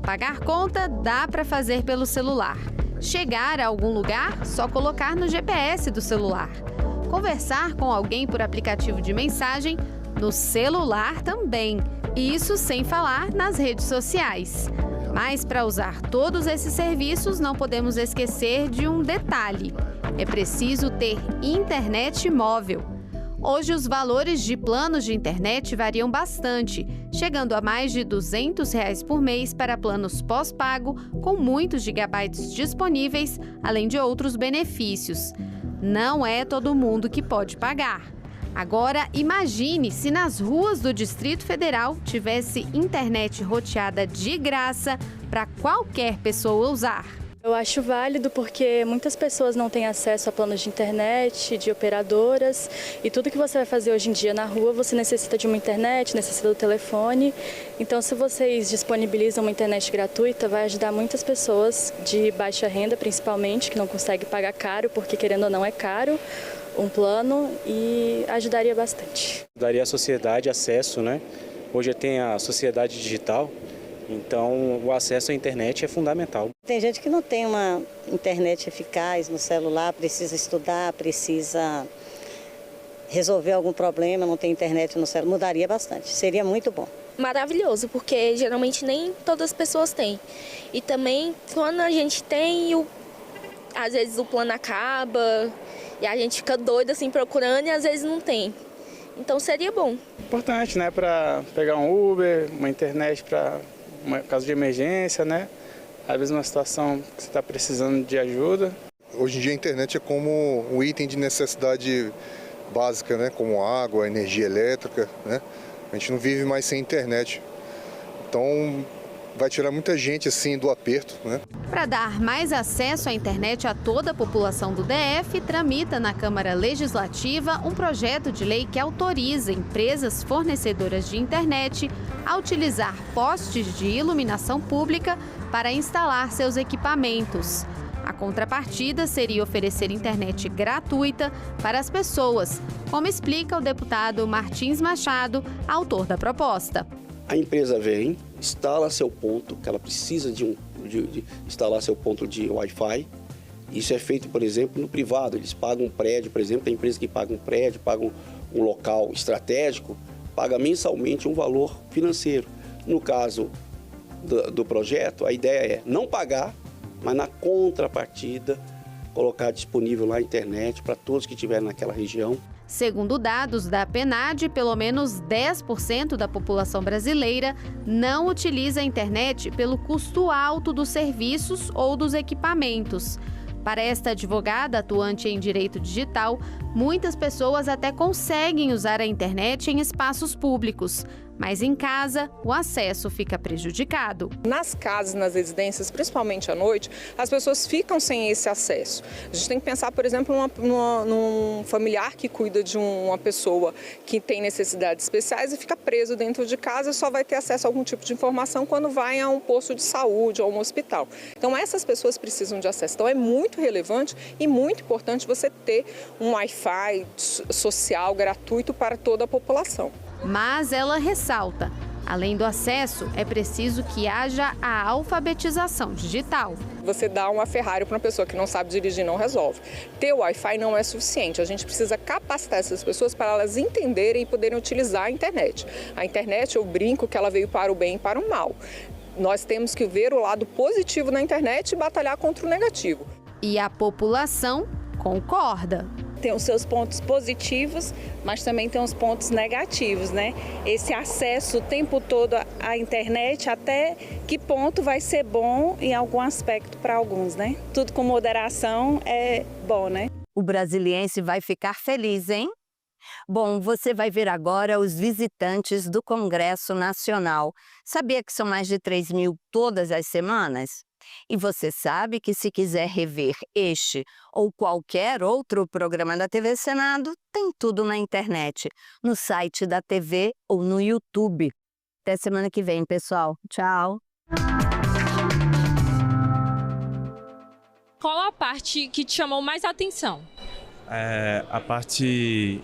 Pagar conta dá para fazer pelo celular. Chegar a algum lugar, só colocar no GPS do celular. Conversar com alguém por aplicativo de mensagem, no celular também. Isso sem falar nas redes sociais. Mas para usar todos esses serviços, não podemos esquecer de um detalhe. É preciso ter internet móvel. Hoje, os valores de planos de internet variam bastante, chegando a mais de R$ 200 por mês para planos pós-pago, com muitos gigabytes disponíveis, além de outros benefícios. Não é todo mundo que pode pagar. Agora, imagine se nas ruas do Distrito Federal tivesse internet roteada de graça para qualquer pessoa usar. Eu acho válido porque muitas pessoas não têm acesso a planos de internet, de operadoras, e tudo que você vai fazer hoje em dia na rua, você necessita de uma internet, necessita do telefone. Então, se vocês disponibilizam uma internet gratuita, vai ajudar muitas pessoas de baixa renda, principalmente, que não conseguem pagar caro, porque querendo ou não é caro um plano, e ajudaria bastante. Daria à sociedade acesso, né? Hoje tem a sociedade digital, então o acesso à internet é fundamental. Tem gente que não tem uma internet eficaz no celular, precisa estudar, precisa resolver algum problema, não tem internet no celular, mudaria bastante, seria muito bom. Maravilhoso, porque geralmente nem todas as pessoas têm. E também quando a gente tem, às vezes o plano acaba e a gente fica doido assim procurando e às vezes não tem. Então seria bom. Importante, né, para pegar um Uber, uma internet para caso de emergência, né? Às vezes uma situação que você está precisando de ajuda. Hoje em dia a internet é como um item de necessidade básica, né? Como água, energia elétrica, né? A gente não vive mais sem internet. Então vai tirar muita gente assim do aperto, né? Para dar mais acesso à internet a toda a população do DF, tramita na Câmara Legislativa um projeto de lei que autoriza empresas fornecedoras de internet a utilizar postes de iluminação pública para instalar seus equipamentos. A contrapartida seria oferecer internet gratuita para as pessoas, como explica o deputado Martins Machado, autor da proposta. A empresa vem, instala seu ponto, que ela precisa de instalar seu ponto de Wi-Fi. Isso é feito, por exemplo, no privado. Eles pagam um prédio, por exemplo, tem empresa que paga um prédio, paga um local estratégico, paga mensalmente um valor financeiro. No caso do projeto, a ideia é não pagar, mas na contrapartida, colocar disponível lá a internet para todos que estiverem naquela região. Segundo dados da PNAD, pelo menos 10% da população brasileira não utiliza a internet pelo custo alto dos serviços ou dos equipamentos. Para esta advogada atuante em direito digital, muitas pessoas até conseguem usar a internet em espaços públicos, mas em casa o acesso fica prejudicado. Nas casas, nas residências, principalmente à noite, as pessoas ficam sem esse acesso. A gente tem que pensar, por exemplo, num familiar que cuida de uma pessoa que tem necessidades especiais e fica preso dentro de casa e só vai ter acesso a algum tipo de informação quando vai a um posto de saúde ou a um hospital. Então essas pessoas precisam de acesso. Então é muito relevante e muito importante você ter um Wi-Fi social gratuito para toda a população. Mas ela ressalta, além do acesso, é preciso que haja a alfabetização digital. Você dá uma Ferrari para uma pessoa que não sabe dirigir, não resolve. Ter Wi-Fi não é suficiente. A gente precisa capacitar essas pessoas para elas entenderem e poderem utilizar a internet. A internet, eu brinco que ela veio para o bem e para o mal. Nós temos que ver o lado positivo na internet e batalhar contra o negativo. E a população concorda. Tem os seus pontos positivos, mas também tem os pontos negativos, né? Esse acesso o tempo todo à internet, até que ponto vai ser bom em algum aspecto para alguns, né? Tudo com moderação é bom, né? O brasiliense vai ficar feliz, hein? Bom, você vai ver agora os visitantes do Congresso Nacional. Sabia que são mais de 3 mil todas as semanas? E você sabe que se quiser rever este ou qualquer outro programa da TV Senado, tem tudo na internet, no site da TV ou no YouTube. Até semana que vem, pessoal. Tchau! Qual a parte que te chamou mais a atenção? A parte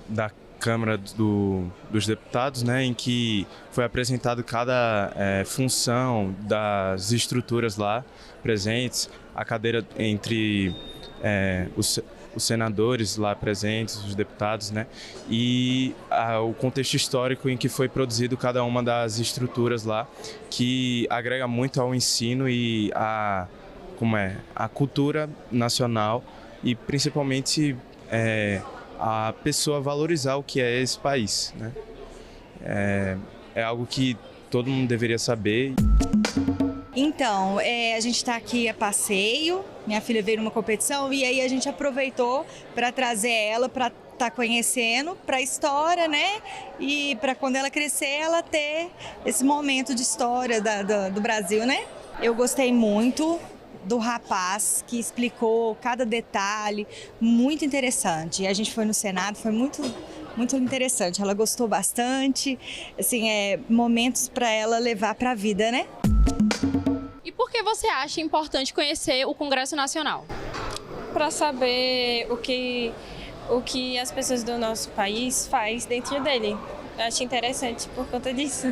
da Câmara dos Deputados, né, em que foi apresentado cada função das estruturas lá presentes, a cadeira entre os senadores lá presentes, os deputados, né, e o contexto histórico em que foi produzido cada uma das estruturas lá, que agrega muito ao ensino e a cultura nacional e principalmente a pessoa valorizar o que é esse país, né? É algo que todo mundo deveria saber. Então, a gente está aqui a passeio, minha filha veio numa competição e aí a gente aproveitou para trazer ela para estar conhecendo, para a história, né? E para quando ela crescer, ela ter esse momento de história do Brasil, né? Eu gostei muito do rapaz que explicou cada detalhe, muito interessante. A gente foi no Senado, foi muito interessante. Ela gostou bastante, assim, momentos para ela levar para a vida, né? E por que você acha importante conhecer o Congresso Nacional? Para saber o que as pessoas do nosso país faz dentro dele. Eu acho interessante por conta disso.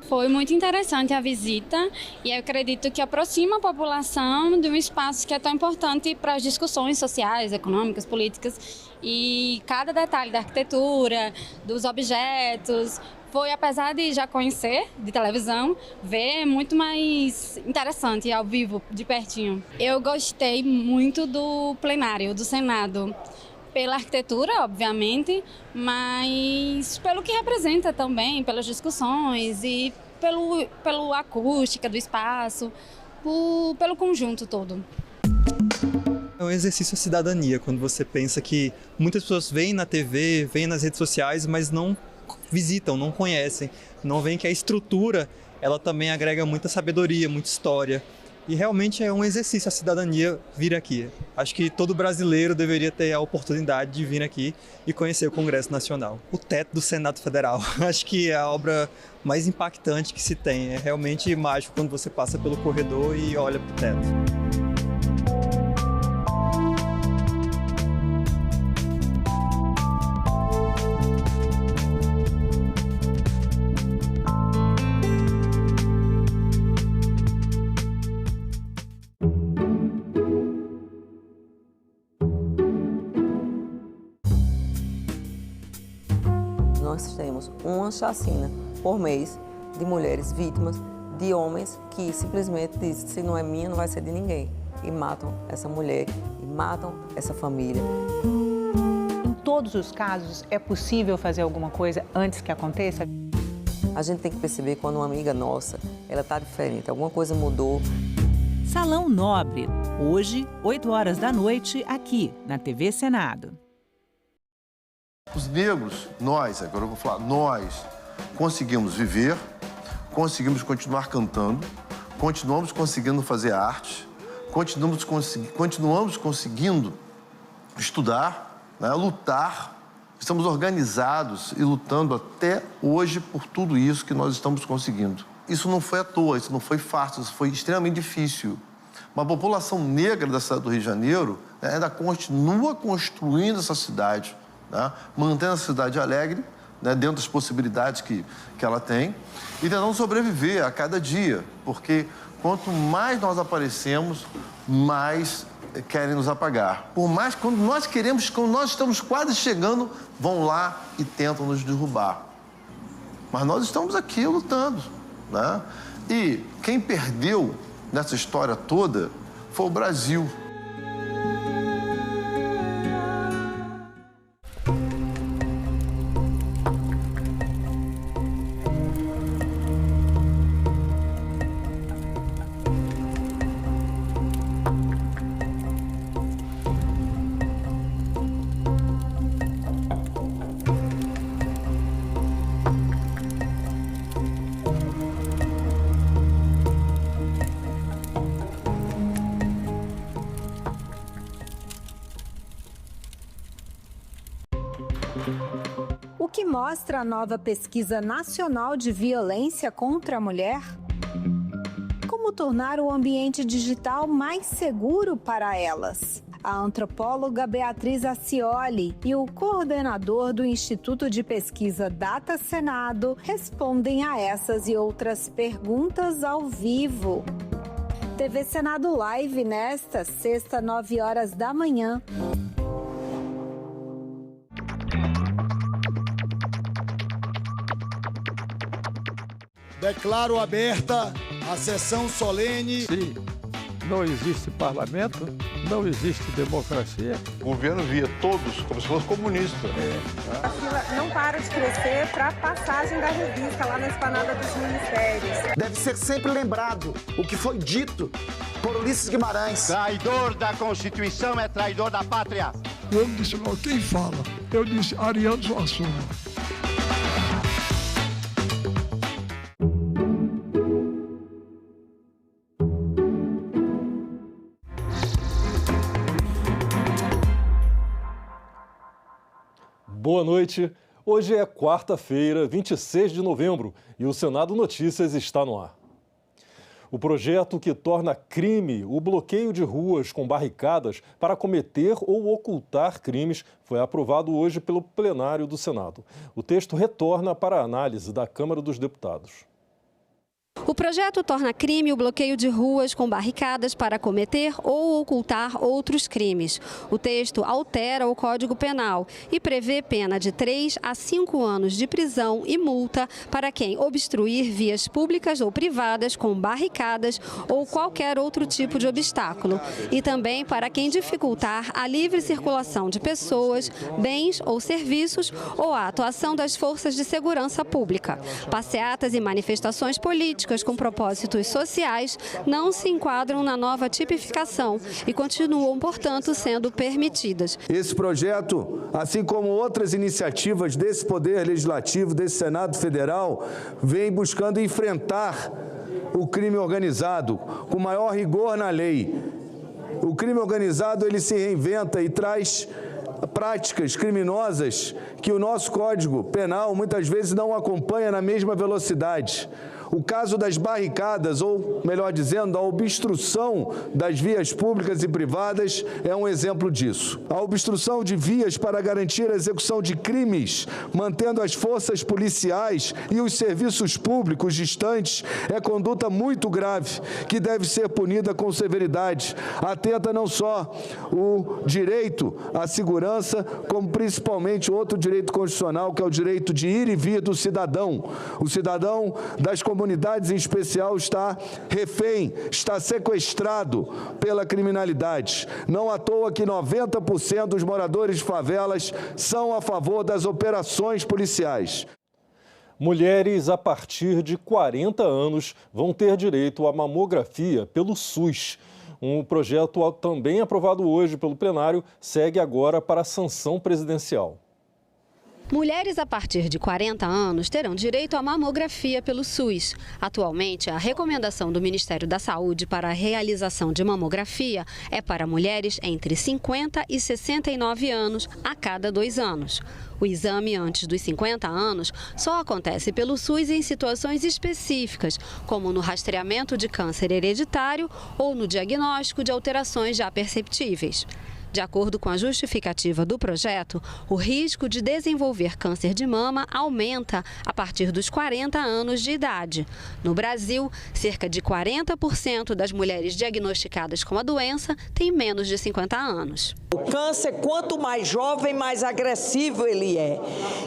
Foi muito interessante a visita e eu acredito que aproxima a população de um espaço que é tão importante para as discussões sociais, econômicas, políticas, e cada detalhe da arquitetura, dos objetos, foi, apesar de já conhecer de televisão, ver muito mais interessante ao vivo, de pertinho. Eu gostei muito do plenário do Senado. Pela arquitetura, obviamente, mas pelo que representa também, pelas discussões e pela acústica do espaço, pelo conjunto todo. É um exercício de cidadania, quando você pensa que muitas pessoas veem na TV, veem nas redes sociais, mas não visitam, não conhecem, não veem que a estrutura, ela também agrega muita sabedoria, muita história. E realmente é um exercício a cidadania vir aqui. Acho que todo brasileiro deveria ter a oportunidade de vir aqui e conhecer o Congresso Nacional. O teto do Senado Federal, acho que é a obra mais impactante que se tem. É realmente mágico quando você passa pelo corredor e olha para o teto. Nós temos uma chacina por mês de mulheres vítimas, de homens que simplesmente dizem, se não é minha, não vai ser de ninguém. E matam essa mulher, e matam essa família. Em todos os casos, é possível fazer alguma coisa antes que aconteça? A gente tem que perceber quando uma amiga nossa, ela está diferente, alguma coisa mudou. Salão Nobre, hoje, 8 horas da noite, aqui na TV Senado. Os negros, nós, agora eu vou falar, nós conseguimos viver, conseguimos continuar cantando, continuamos conseguindo fazer arte, continuamos conseguindo estudar, né, lutar, estamos organizados e lutando até hoje por tudo isso que nós estamos conseguindo. Isso não foi à toa, isso não foi fácil, isso foi extremamente difícil. Uma população negra da cidade do Rio de Janeiro, né, ainda continua construindo essa cidade, né, mantendo a cidade alegre, né, dentro das possibilidades que ela tem, e tentando sobreviver a cada dia, porque Quanto mais nós aparecemos, mais querem nos apagar. Por mais que quando nós estamos quase chegando, vão lá e tentam nos derrubar. Mas nós estamos aqui lutando, né? E quem perdeu nessa história toda foi o Brasil. O que mostra a nova pesquisa nacional de violência contra a mulher? Como tornar o ambiente digital mais seguro para elas? A antropóloga Beatriz Acioli e o coordenador do Instituto de Pesquisa Data Senado respondem a essas e outras perguntas ao vivo. TV Senado Live nesta sexta, 9 horas da manhã. Declaro aberta a sessão solene. Se não existe parlamento, não existe democracia. O governo via todos como se fosse comunista. A fila não para de crescer para a passagem da revista lá na esplanada dos ministérios. Deve ser sempre lembrado o que foi dito por Ulisses Guimarães. Traidor da Constituição é traidor da pátria. Eu disse, quem fala? Eu disse, Ariano Suassuna. Boa noite. Hoje é quarta-feira, 26 de novembro, e o Senado Notícias está no ar. O projeto que torna crime o bloqueio de ruas com barricadas para cometer ou ocultar crimes foi aprovado hoje pelo plenário do Senado. O texto retorna para a análise da Câmara dos Deputados. O projeto torna crime o bloqueio de ruas com barricadas para cometer ou ocultar outros crimes. O texto altera o Código Penal e prevê pena de 3 a 5 anos de prisão e multa para quem obstruir vias públicas ou privadas com barricadas ou qualquer outro tipo de obstáculo. E também para quem dificultar a livre circulação de pessoas, bens ou serviços ou a atuação das forças de segurança pública. Passeatas e manifestações políticas com propósitos sociais não se enquadram na nova tipificação e continuam, portanto, sendo permitidas. Esse projeto, assim como outras iniciativas desse Poder Legislativo, desse Senado Federal, vem buscando enfrentar o crime organizado com maior rigor na lei. O crime organizado, ele se reinventa e traz práticas criminosas que o nosso Código Penal muitas vezes não acompanha na mesma velocidade. O caso das barricadas, ou melhor dizendo, a obstrução das vias públicas e privadas é um exemplo disso. A obstrução de vias para garantir a execução de crimes, mantendo as forças policiais e os serviços públicos distantes, é conduta muito grave, que deve ser punida com severidade. Atenta não só o direito à segurança, como principalmente outro direito constitucional, que é o direito de ir e vir do cidadão. O cidadão das comunidades em especial está refém, está sequestrado pela criminalidade. Não à toa que 90% dos moradores de favelas são a favor das operações policiais. Mulheres a partir de 40 anos vão ter direito à mamografia pelo SUS. Um projeto também aprovado hoje pelo plenário segue agora para a sanção presidencial. Mulheres a partir de 40 anos terão direito à mamografia pelo SUS. Atualmente, a recomendação do Ministério da Saúde para a realização de mamografia é para mulheres entre 50 e 69 anos a cada 2 anos. O exame antes dos 50 anos só acontece pelo SUS em situações específicas, como no rastreamento de câncer hereditário ou no diagnóstico de alterações já perceptíveis. De acordo com a justificativa do projeto, o risco de desenvolver câncer de mama aumenta a partir dos 40 anos de idade. No Brasil, cerca de 40% das mulheres diagnosticadas com a doença têm menos de 50 anos. O câncer, quanto mais jovem, mais agressivo ele é.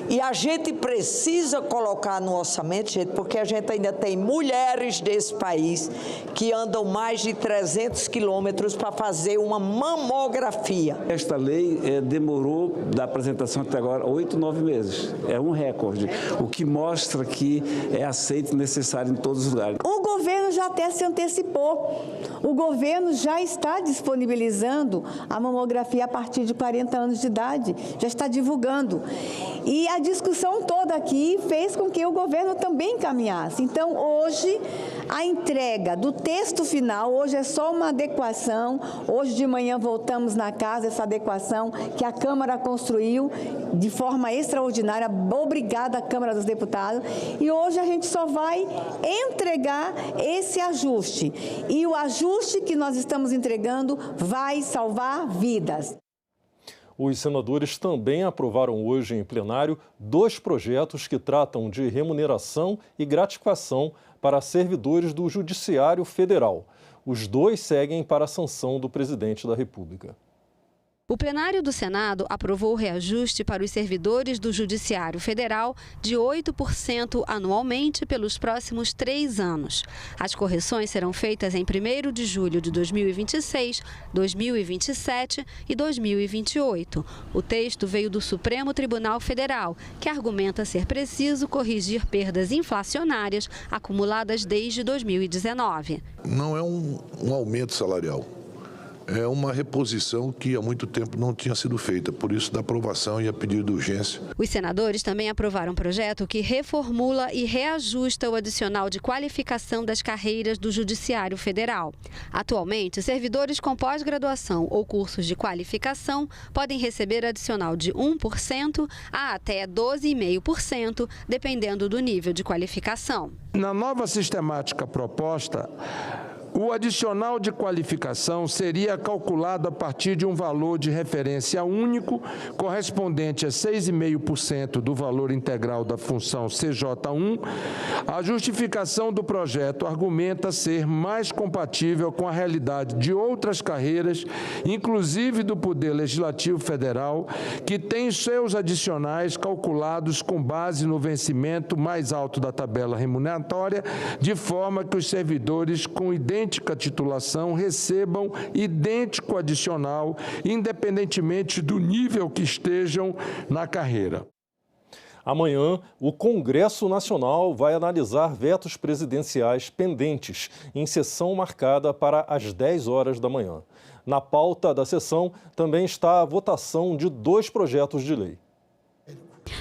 E a gente precisa colocar no orçamento, gente, porque a gente ainda tem mulheres desse país que andam mais de 300 quilômetros para fazer uma mamografia. Esta lei demorou da apresentação até agora 8, 9 meses. É um recorde, o que mostra que é aceito e necessário em todos os lugares. O governo já até se antecipou. O governo já está disponibilizando a mamografia a partir de 40 anos de idade, já está divulgando. E a discussão toda aqui fez com que o governo também caminhasse. Então, hoje, a entrega do texto final, hoje é só uma adequação. Hoje de manhã voltamos na casa, essa adequação que a Câmara construiu de forma extraordinária. Obrigada à Câmara dos Deputados. E hoje a gente só vai entregar esse ajuste. E o ajuste que nós estamos entregando vai salvar vidas. Os senadores também aprovaram hoje em plenário 2 projetos que tratam de remuneração e gratificação para servidores do Judiciário Federal. Os 2 seguem para a sanção do presidente da República. O plenário do Senado aprovou o reajuste para os servidores do Judiciário Federal de 8% anualmente pelos próximos 3 anos. As correções serão feitas em 1º de julho de 2026, 2027 e 2028. O texto veio do Supremo Tribunal Federal, que argumenta ser preciso corrigir perdas inflacionárias acumuladas desde 2019. Não é um aumento salarial. É uma reposição que há muito tempo não tinha sido feita, por isso da aprovação e a pedido de urgência. Os senadores também aprovaram um projeto que reformula e reajusta o adicional de qualificação das carreiras do Judiciário Federal. Atualmente, servidores com pós-graduação ou cursos de qualificação podem receber adicional de 1% a até 12,5%, dependendo do nível de qualificação. Na nova sistemática proposta, o adicional de qualificação seria calculado a partir de um valor de referência único, correspondente a 6,5% do valor integral da função CJ1. A justificação do projeto argumenta ser mais compatível com a realidade de outras carreiras, inclusive do Poder Legislativo Federal, que tem seus adicionais calculados com base no vencimento mais alto da tabela remuneratória, de forma que os servidores com idêntica titulação recebam idêntico adicional, independentemente do nível que estejam na carreira. Amanhã, o Congresso Nacional vai analisar vetos presidenciais pendentes, em sessão marcada para as 10 horas da manhã. Na pauta da sessão também está a votação de 2 projetos de lei.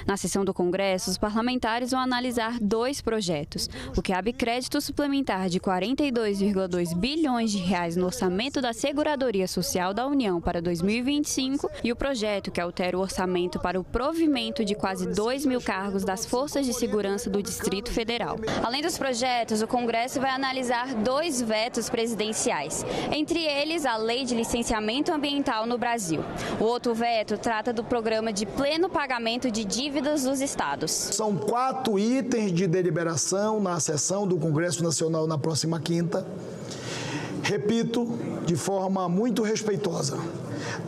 Na sessão do Congresso, os parlamentares vão analisar 2 projetos. O que abre crédito suplementar de 42,2 bilhões de reais no orçamento da Seguradoria Social da União para 2025 e o projeto que altera o orçamento para o provimento de quase 2.000 cargos das Forças de Segurança do Distrito Federal. Além dos projetos, o Congresso vai analisar 2 vetos presidenciais, entre eles a Lei de Licenciamento Ambiental no Brasil. O outro veto trata do programa de pleno pagamento de dívidas dos estados. São 4 itens de deliberação na sessão do Congresso Nacional na próxima quinta. Repito, de forma muito respeitosa,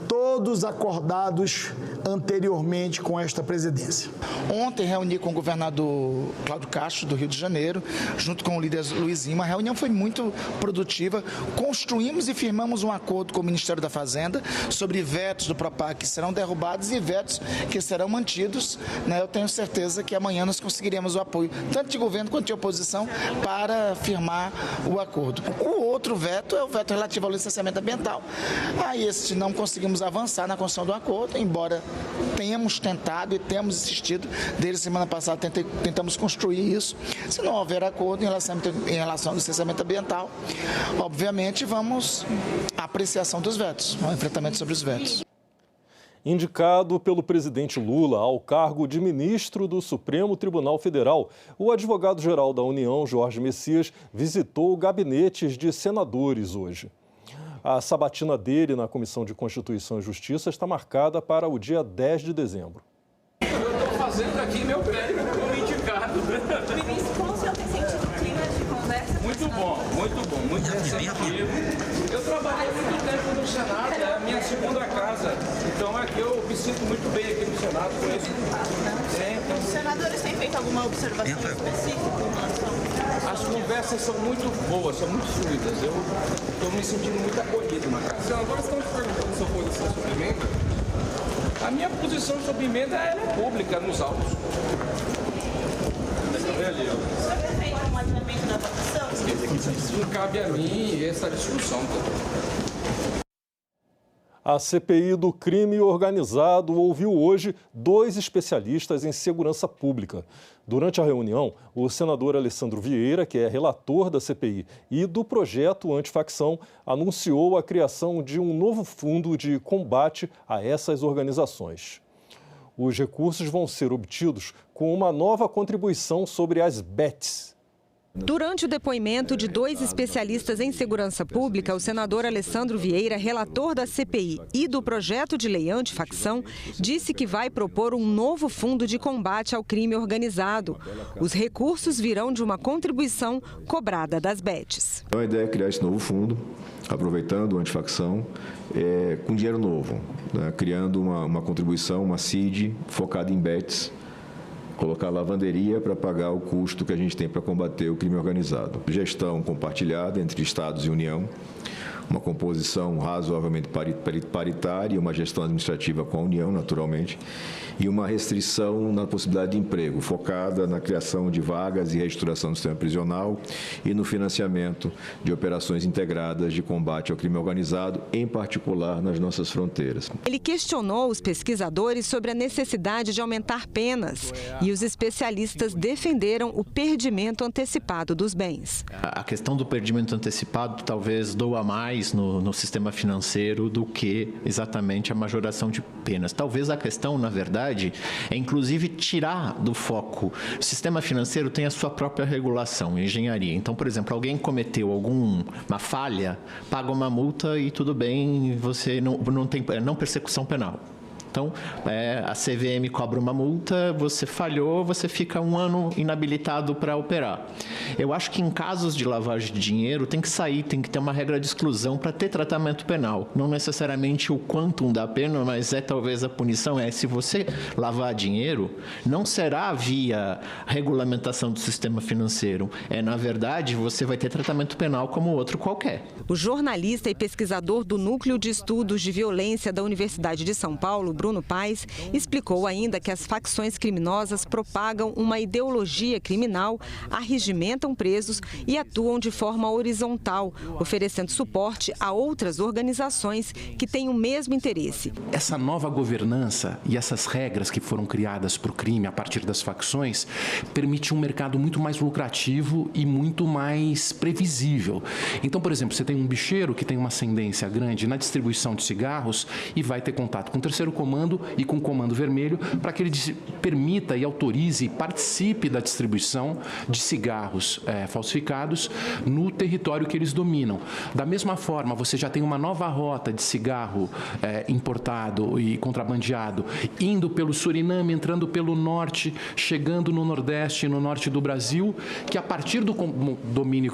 todos acordados anteriormente com esta presidência. Ontem reuni com o governador Cláudio Castro, do Rio de Janeiro, junto com o líder Luizinho. A reunião foi muito produtiva. Construímos e firmamos um acordo com o Ministério da Fazenda sobre vetos do Propac que serão derrubados e vetos que serão mantidos. Eu tenho certeza que amanhã nós conseguiremos o apoio, tanto de governo quanto de oposição, para firmar o acordo. O outro veto é o veto relativo ao licenciamento ambiental. Esse não conseguimos avançar na construção do acordo, embora tenhamos tentado e temos insistido. Desde semana passada tentamos construir isso. Se não houver acordo em relação ao licenciamento ambiental, obviamente vamos à apreciação dos vetos, ao enfrentamento sobre os vetos. Indicado pelo presidente Lula ao cargo de ministro do Supremo Tribunal Federal, o advogado-geral da União, Jorge Messias, visitou gabinetes de senadores hoje. A sabatina dele na Comissão de Constituição e Justiça está marcada para o dia 10 de dezembro. Eu estou fazendo aqui meu prédio como indicado. Ministro, como o senhor tem sentido o clima de conversa? Muito bom, muito receptivo. Eu trabalhei muito tempo no Senado, é a minha segunda casa. Então aqui eu me sinto muito bem aqui no Senado com isso. Os senadores têm feito alguma observação específica em relação? As conversas são muito boas, são muito fluidas. Eu estou me sentindo muito acolhido na casa. Senadores estão te perguntando sua posição sobre emenda. A minha posição sobre emenda é pública, nos autos. Você defende um adiamento da votação? Não cabe a mim essa discussão. A CPI do crime organizado ouviu hoje 2 especialistas em segurança pública. Durante a reunião, o senador Alessandro Vieira, que é relator da CPI e do projeto antifacção, anunciou a criação de um novo fundo de combate a essas organizações. Os recursos vão ser obtidos com uma nova contribuição sobre as bets. Durante o depoimento de 2 especialistas em segurança pública, o senador Alessandro Vieira, relator da CPI e do projeto de lei antifacção, disse que vai propor um novo fundo de combate ao crime organizado. Os recursos virão de uma contribuição cobrada das bets. A ideia é criar esse novo fundo, aproveitando a antifacção, com dinheiro novo, né? Criando uma contribuição, uma CID, focada em bets, colocar lavanderia para pagar o custo que a gente tem para combater o crime organizado. Gestão compartilhada entre Estados e União, uma composição razoavelmente paritária, uma gestão administrativa com a União, naturalmente, e uma restrição na possibilidade de emprego, focada na criação de vagas e reestruturação do sistema prisional e no financiamento de operações integradas de combate ao crime organizado, em particular nas nossas fronteiras. Ele questionou os pesquisadores sobre a necessidade de aumentar penas e os especialistas defenderam o perdimento antecipado dos bens. A questão do perdimento antecipado talvez doa mais no sistema financeiro do que exatamente a majoração de penas. Talvez a questão, na verdade, é inclusive tirar do foco. O sistema financeiro tem a sua própria regulação, engenharia. Então, por exemplo, alguém cometeu alguma falha, paga uma multa e tudo bem, você não tem persecução penal. Então, a CVM cobra uma multa, você falhou, você fica 1 ano inabilitado para operar. Eu acho que em casos de lavagem de dinheiro tem que ter uma regra de exclusão para ter tratamento penal. Não necessariamente o quantum da pena, mas talvez a punição se você lavar dinheiro, não será via regulamentação do sistema financeiro. Na verdade, você vai ter tratamento penal como outro qualquer. O jornalista e pesquisador do Núcleo de Estudos de Violência da Universidade de São Paulo, Bruno Paes, explicou ainda que as facções criminosas propagam uma ideologia criminal, arregimentam presos e atuam de forma horizontal, oferecendo suporte a outras organizações que têm o mesmo interesse. Essa nova governança e essas regras que foram criadas para o crime a partir das facções permite um mercado muito mais lucrativo e muito mais previsível. Então, por exemplo, você tem um bicheiro que tem uma ascendência grande na distribuição de cigarros e vai ter contato com o terceiro comando e com o Comando Vermelho para que ele permita e autorize e participe da distribuição de cigarros falsificados no território que eles dominam. Da mesma forma, você já tem uma nova rota de cigarro importado e contrabandeado, indo pelo Suriname, entrando pelo norte, chegando no Nordeste e no norte do Brasil, que a partir do domínio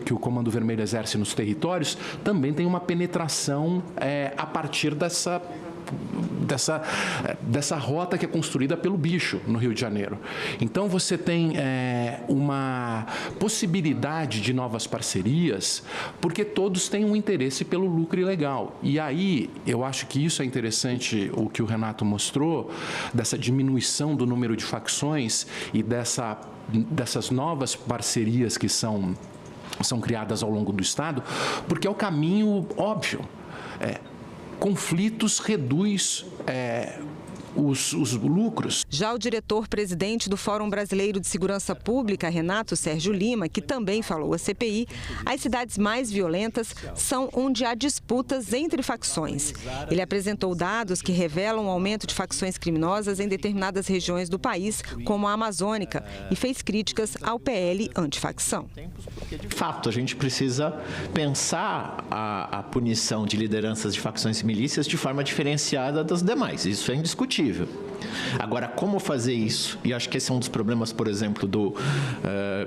que o Comando Vermelho exerce nos territórios, também tem uma penetração a partir dessa rota que é construída pelo bicho no Rio de Janeiro. Então você tem uma possibilidade de novas parcerias, porque todos têm um interesse pelo lucro ilegal. E aí eu acho que isso é interessante, o que o Renato mostrou, dessa diminuição do número de facções e dessas novas parcerias que são criadas ao longo do Estado, porque é o caminho óbvio. Conflitos reduz os lucros. Já o diretor-presidente do Fórum Brasileiro de Segurança Pública, Renato Sérgio Lima, que também falou à CPI, as cidades mais violentas são onde há disputas entre facções. Ele apresentou dados que revelam o aumento de facções criminosas em determinadas regiões do país, como a Amazônica, e fez críticas ao PL antifacção. De fato, a gente precisa pensar a punição de lideranças de facções e milícias de forma diferenciada das demais. Isso é indiscutível. Agora, como fazer isso? E acho que esse é um dos problemas, por exemplo,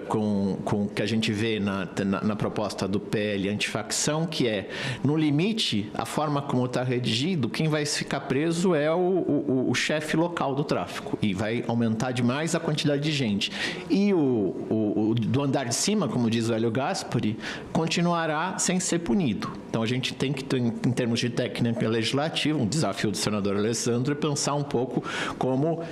com que a gente vê na proposta do PL antifacção, que é, no limite, a forma como está redigido, quem vai ficar preso é o chefe local do tráfico. E vai aumentar demais a quantidade de gente. E o do andar de cima, como diz o Hélio Gaspari, continuará sem ser punido. Então, a gente tem que, em termos de técnica legislativa, um desafio do senador Alessandro é pensar um pouco como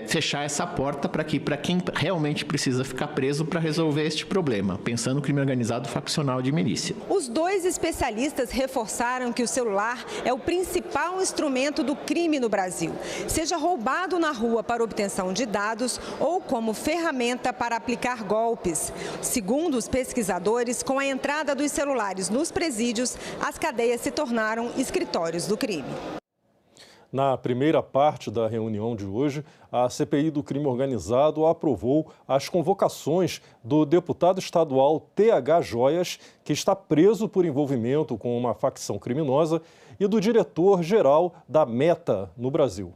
fechar essa porta para quem realmente precisa ficar preso para resolver este problema, pensando no crime organizado faccional de milícia. Os dois especialistas reforçaram que o celular é o principal instrumento do crime no Brasil, seja roubado na rua para obtenção de dados ou como ferramenta para aplicar golpes. Segundo os pesquisadores, com a entrada dos celulares nos presídios, as cadeias se tornaram escritórios do crime. Na primeira parte da reunião de hoje, a CPI do crime organizado aprovou as convocações do deputado estadual TH Joias, que está preso por envolvimento com uma facção criminosa, e do diretor-geral da Meta no Brasil.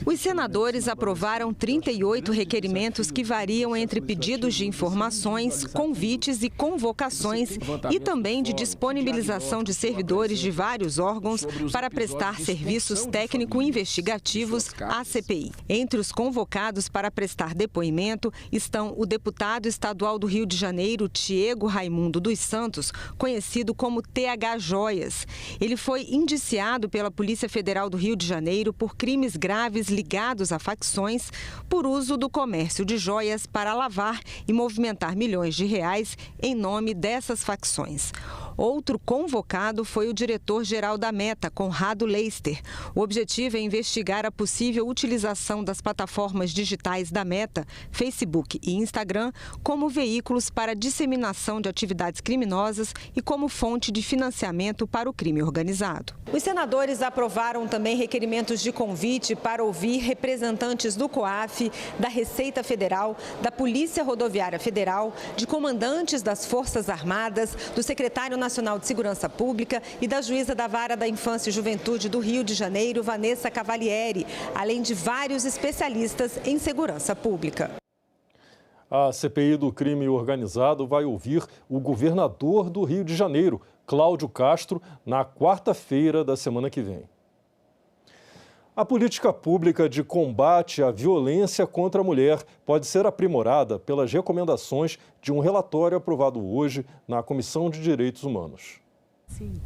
Os senadores aprovaram 38 requerimentos que variam entre pedidos de informações, convites e convocações e também de disponibilização de servidores de vários órgãos para prestar serviços técnico-investigativos à CPI. Entre os convocados para prestar depoimento estão o deputado estadual do Rio de Janeiro, Tiego Raimundo dos Santos, conhecido como TH Joias. Ele foi indiciado pela Polícia Federal do Rio de Janeiro por crimes graves ligados a facções por uso do comércio de joias para lavar e movimentar milhões de reais em nome dessas facções. Outro convocado foi o diretor-geral da Meta, Conrado Leister. O objetivo é investigar a possível utilização das plataformas digitais da Meta, Facebook e Instagram, como veículos para disseminação de atividades criminosas e como fonte de financiamento para o crime organizado. Os senadores aprovaram também requerimentos de convite para ouvir representantes do COAF, da Receita Federal, da Polícia Rodoviária Federal, de comandantes das Forças Armadas, do secretário Nacional de Segurança Pública e da juíza da Vara da Infância e Juventude do Rio de Janeiro, Vanessa Cavalieri, além de vários especialistas em segurança pública. A CPI do crime organizado vai ouvir o governador do Rio de Janeiro, Cláudio Castro, na quarta-feira da semana que vem. A política pública de combate à violência contra a mulher pode ser aprimorada pelas recomendações de um relatório aprovado hoje na Comissão de Direitos Humanos.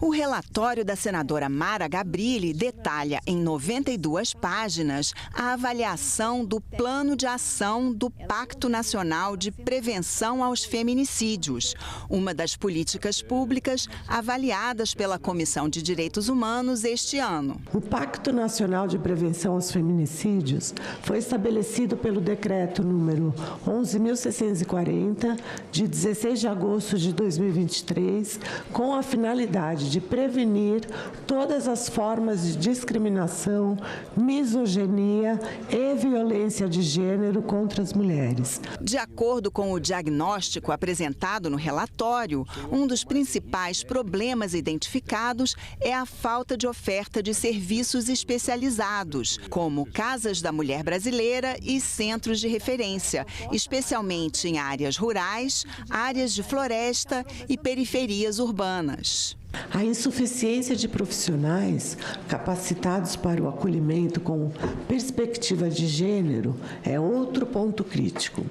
O relatório da senadora Mara Gabrilli detalha em 92 páginas a avaliação do Plano de Ação do Pacto Nacional de Prevenção aos Feminicídios, uma das políticas públicas avaliadas pela Comissão de Direitos Humanos este ano. O Pacto Nacional de Prevenção aos Feminicídios foi estabelecido pelo Decreto número 11.640, de 16 de agosto de 2023, com a finalidade de prevenir todas as formas de discriminação, misoginia e violência de gênero contra as mulheres. De acordo com o diagnóstico apresentado no relatório, um dos principais problemas identificados é a falta de oferta de serviços especializados, como casas da mulher brasileira e centros de referência, especialmente em áreas rurais, áreas de floresta e periferias urbanas. A insuficiência de profissionais capacitados para o acolhimento com perspectiva de gênero é outro ponto crítico.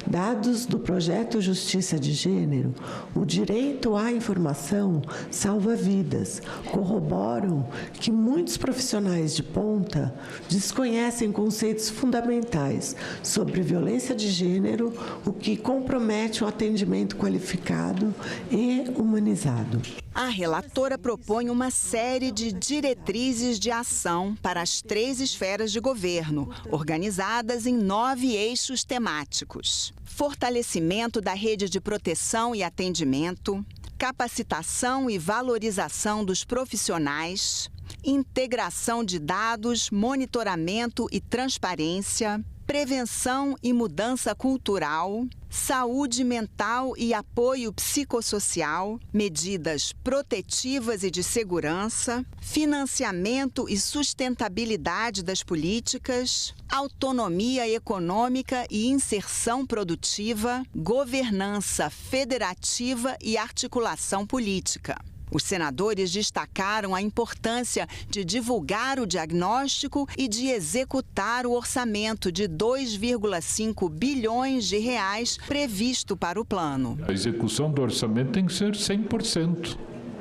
Dados do projeto Justiça de Gênero, o direito à informação salva vidas, corroboram que muitos profissionais de ponta desconhecem conceitos fundamentais sobre violência de gênero, o que compromete o atendimento qualificado e humanizado. A relatora propõe uma série de diretrizes de ação para as 3 esferas de governo, organizadas em 9 eixos temáticos: fortalecimento da rede de proteção e atendimento, capacitação e valorização dos profissionais, integração de dados, monitoramento e transparência, prevenção e mudança cultural, saúde mental e apoio psicossocial, medidas protetivas e de segurança, financiamento e sustentabilidade das políticas, autonomia econômica e inserção produtiva, governança federativa e articulação política. Os senadores destacaram a importância de divulgar o diagnóstico e de executar o orçamento de 2,5 bilhões de reais previsto para o plano. A execução do orçamento tem que ser 100%.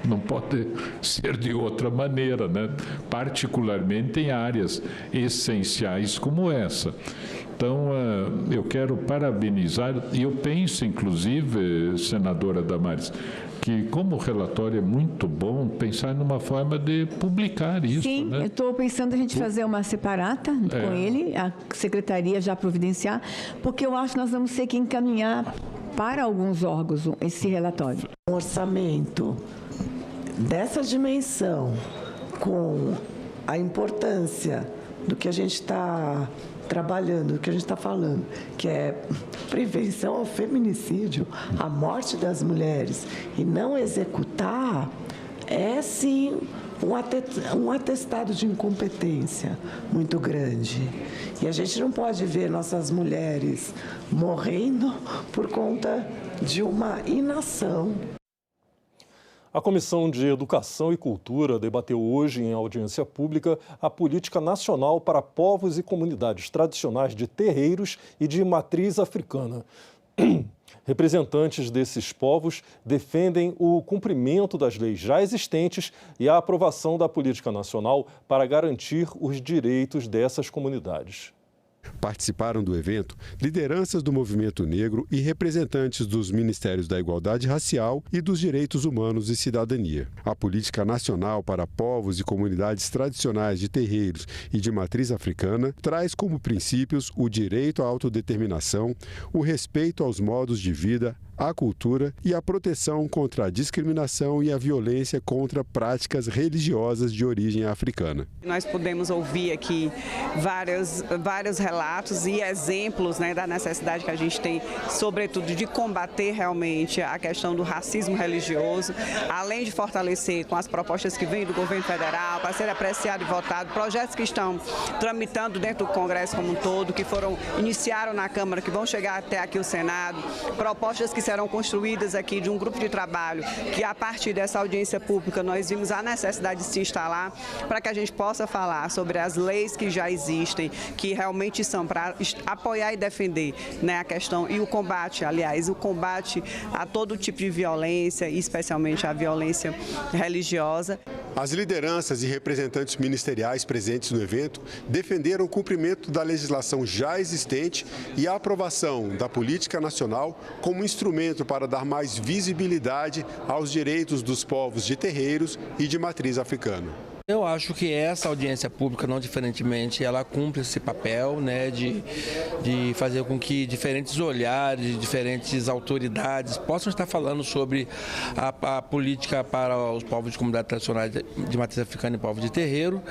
Não pode ser de outra maneira, né? Particularmente em áreas essenciais como essa. Então, eu quero parabenizar, e eu penso, inclusive, senadora Damares, que como o relatório é muito bom, pensar numa forma de publicar isso. Sim, né? Eu estou pensando a gente fazer uma separata com ele, a secretaria já providenciar, porque eu acho que nós vamos ter que encaminhar para alguns órgãos esse relatório. Um orçamento dessa dimensão, com a importância do que a gente está trabalhando, do que a gente está falando, que é prevenção ao feminicídio, a morte das mulheres, e não executar, é sim um atestado de incompetência muito grande. E a gente não pode ver nossas mulheres morrendo por conta de uma inação. A Comissão de Educação e Cultura debateu hoje em audiência pública a Política Nacional para Povos e Comunidades Tradicionais de Terreiros e de Matriz Africana. Representantes desses povos defendem o cumprimento das leis já existentes e a aprovação da Política Nacional para garantir os direitos dessas comunidades. Participaram do evento lideranças do movimento negro e representantes dos Ministérios da Igualdade Racial e dos Direitos Humanos e Cidadania. A Política Nacional para Povos e Comunidades Tradicionais de Terreiros e de Matriz Africana traz como princípios o direito à autodeterminação, o respeito aos modos de vida, a cultura e a proteção contra a discriminação e a violência contra práticas religiosas de origem africana. Nós pudemos ouvir aqui vários relatos e exemplos, né, da necessidade que a gente tem, sobretudo, de combater realmente a questão do racismo religioso, além de fortalecer com as propostas que vêm do governo federal para ser apreciado e votado, projetos que estão tramitando dentro do Congresso como um todo, que iniciaram na Câmara, que vão chegar até aqui o Senado, propostas que serão construídas aqui de um grupo de trabalho que, a partir dessa audiência pública, nós vimos a necessidade de se instalar para que a gente possa falar sobre as leis que já existem, que realmente são para apoiar e defender, né, a questão e o combate, aliás, o combate a todo tipo de violência, especialmente a violência religiosa. As lideranças e representantes ministeriais presentes no evento defenderam o cumprimento da legislação já existente e a aprovação da Política Nacional como instrumento para dar mais visibilidade aos direitos dos povos de terreiros e de matriz africana. Eu acho que essa audiência pública, não diferentemente, ela cumpre esse papel, né, de fazer com que diferentes olhares, diferentes autoridades possam estar falando sobre a política para os povos de comunidade tradicionais de matriz africana e povos de terreiro,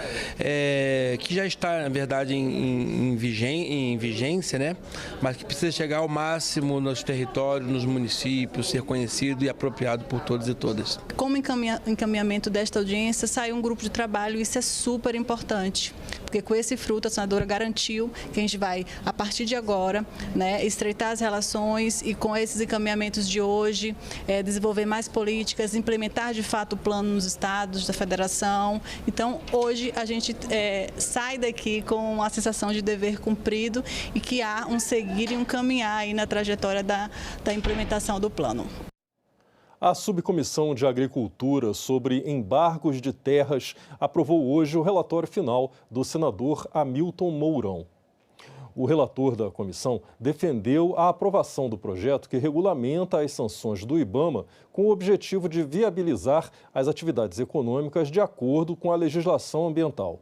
que já está, na verdade, em vigência, né, mas que precisa chegar ao máximo nos territórios, nos municípios, ser conhecido e apropriado por todos e todas. Como encaminhamento desta audiência, sai um grupo de trabalho, isso é super importante, porque com esse fruto a senadora garantiu que a gente vai, a partir de agora, né, estreitar as relações e com esses encaminhamentos de hoje, desenvolver mais políticas, implementar de fato o plano nos estados, da federação. Então, hoje a gente sai daqui com a sensação de dever cumprido e que há um seguir e um caminhar aí na trajetória da implementação do plano. A Subcomissão de Agricultura sobre embargos de terras aprovou hoje o relatório final do senador Hamilton Mourão. O relator da comissão defendeu a aprovação do projeto que regulamenta as sanções do IBAMA com o objetivo de viabilizar as atividades econômicas de acordo com a legislação ambiental.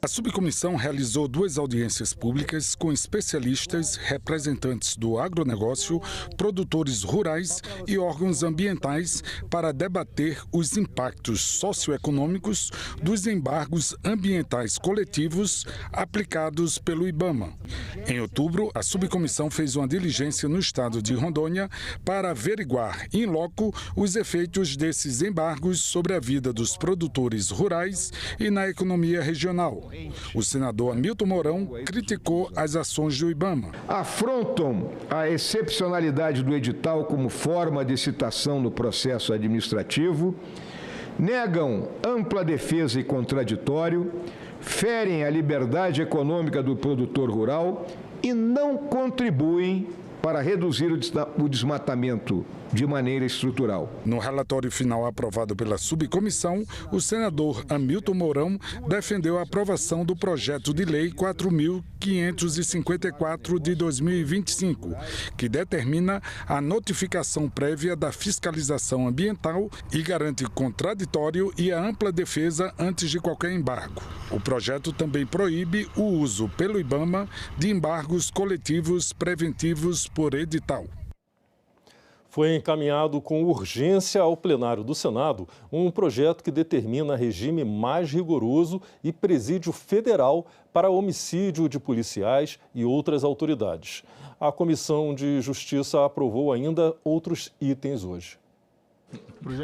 A subcomissão realizou 2 audiências públicas com especialistas, representantes do agronegócio, produtores rurais e órgãos ambientais para debater os impactos socioeconômicos dos embargos ambientais coletivos aplicados pelo IBAMA. Em outubro, a subcomissão fez uma diligência no estado de Rondônia para averiguar in loco os efeitos desses embargos sobre a vida dos produtores rurais e na economia regional. O senador Hamilton Mourão criticou as ações do IBAMA. Afrontam a excepcionalidade do edital como forma de citação no processo administrativo, negam ampla defesa e contraditório, ferem a liberdade econômica do produtor rural e não contribuem para reduzir o desmatamento de maneira estrutural. No relatório final aprovado pela subcomissão, o senador Hamilton Mourão defendeu a aprovação do projeto de lei 4.554 de 2025, que determina a notificação prévia da fiscalização ambiental e garante contraditório e a ampla defesa antes de qualquer embargo. O projeto também proíbe o uso pelo IBAMA de embargos coletivos preventivos por edital. Foi encaminhado com urgência ao plenário do Senado um projeto que determina regime mais rigoroso e presídio federal para homicídio de policiais e outras autoridades. A Comissão de Justiça aprovou ainda outros itens hoje.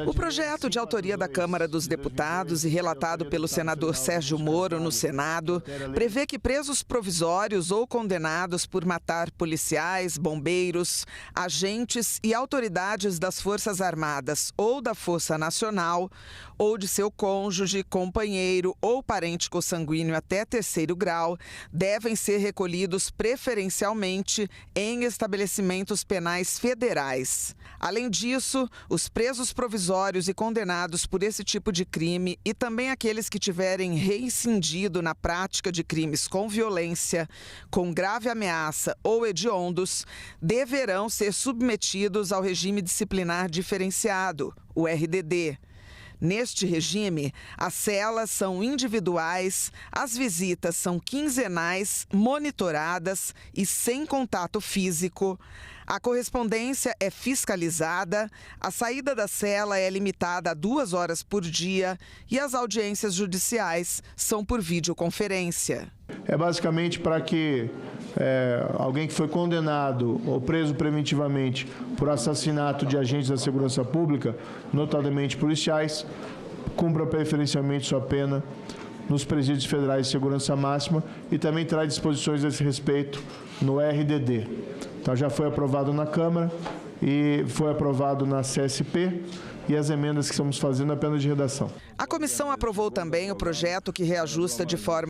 O projeto de autoria da Câmara dos Deputados e relatado pelo senador Sérgio Moro no Senado prevê que presos provisórios ou condenados por matar policiais, bombeiros, agentes e autoridades das Forças Armadas ou da Força Nacional ou de seu cônjuge, companheiro ou parente consanguíneo até 3º grau devem ser recolhidos preferencialmente em estabelecimentos penais federais. Além disso, os presos provisórios e condenados por esse tipo de crime e também aqueles que tiverem reincindido na prática de crimes com violência, com grave ameaça ou hediondos, deverão ser submetidos ao regime disciplinar diferenciado, o RDD. Neste regime, as celas são individuais, as visitas são quinzenais, monitoradas e sem contato físico. A correspondência é fiscalizada, a saída da cela é limitada a 2 horas por dia e as audiências judiciais são por videoconferência. É basicamente para que alguém que foi condenado ou preso preventivamente por assassinato de agentes da segurança pública, notadamente policiais, cumpra preferencialmente sua pena nos presídios federais de segurança máxima e também traz disposições a esse respeito no RDD. Então já foi aprovado na Câmara e foi aprovado na CSP e as emendas que estamos fazendo apenas de redação. A comissão aprovou também o projeto que reajusta de forma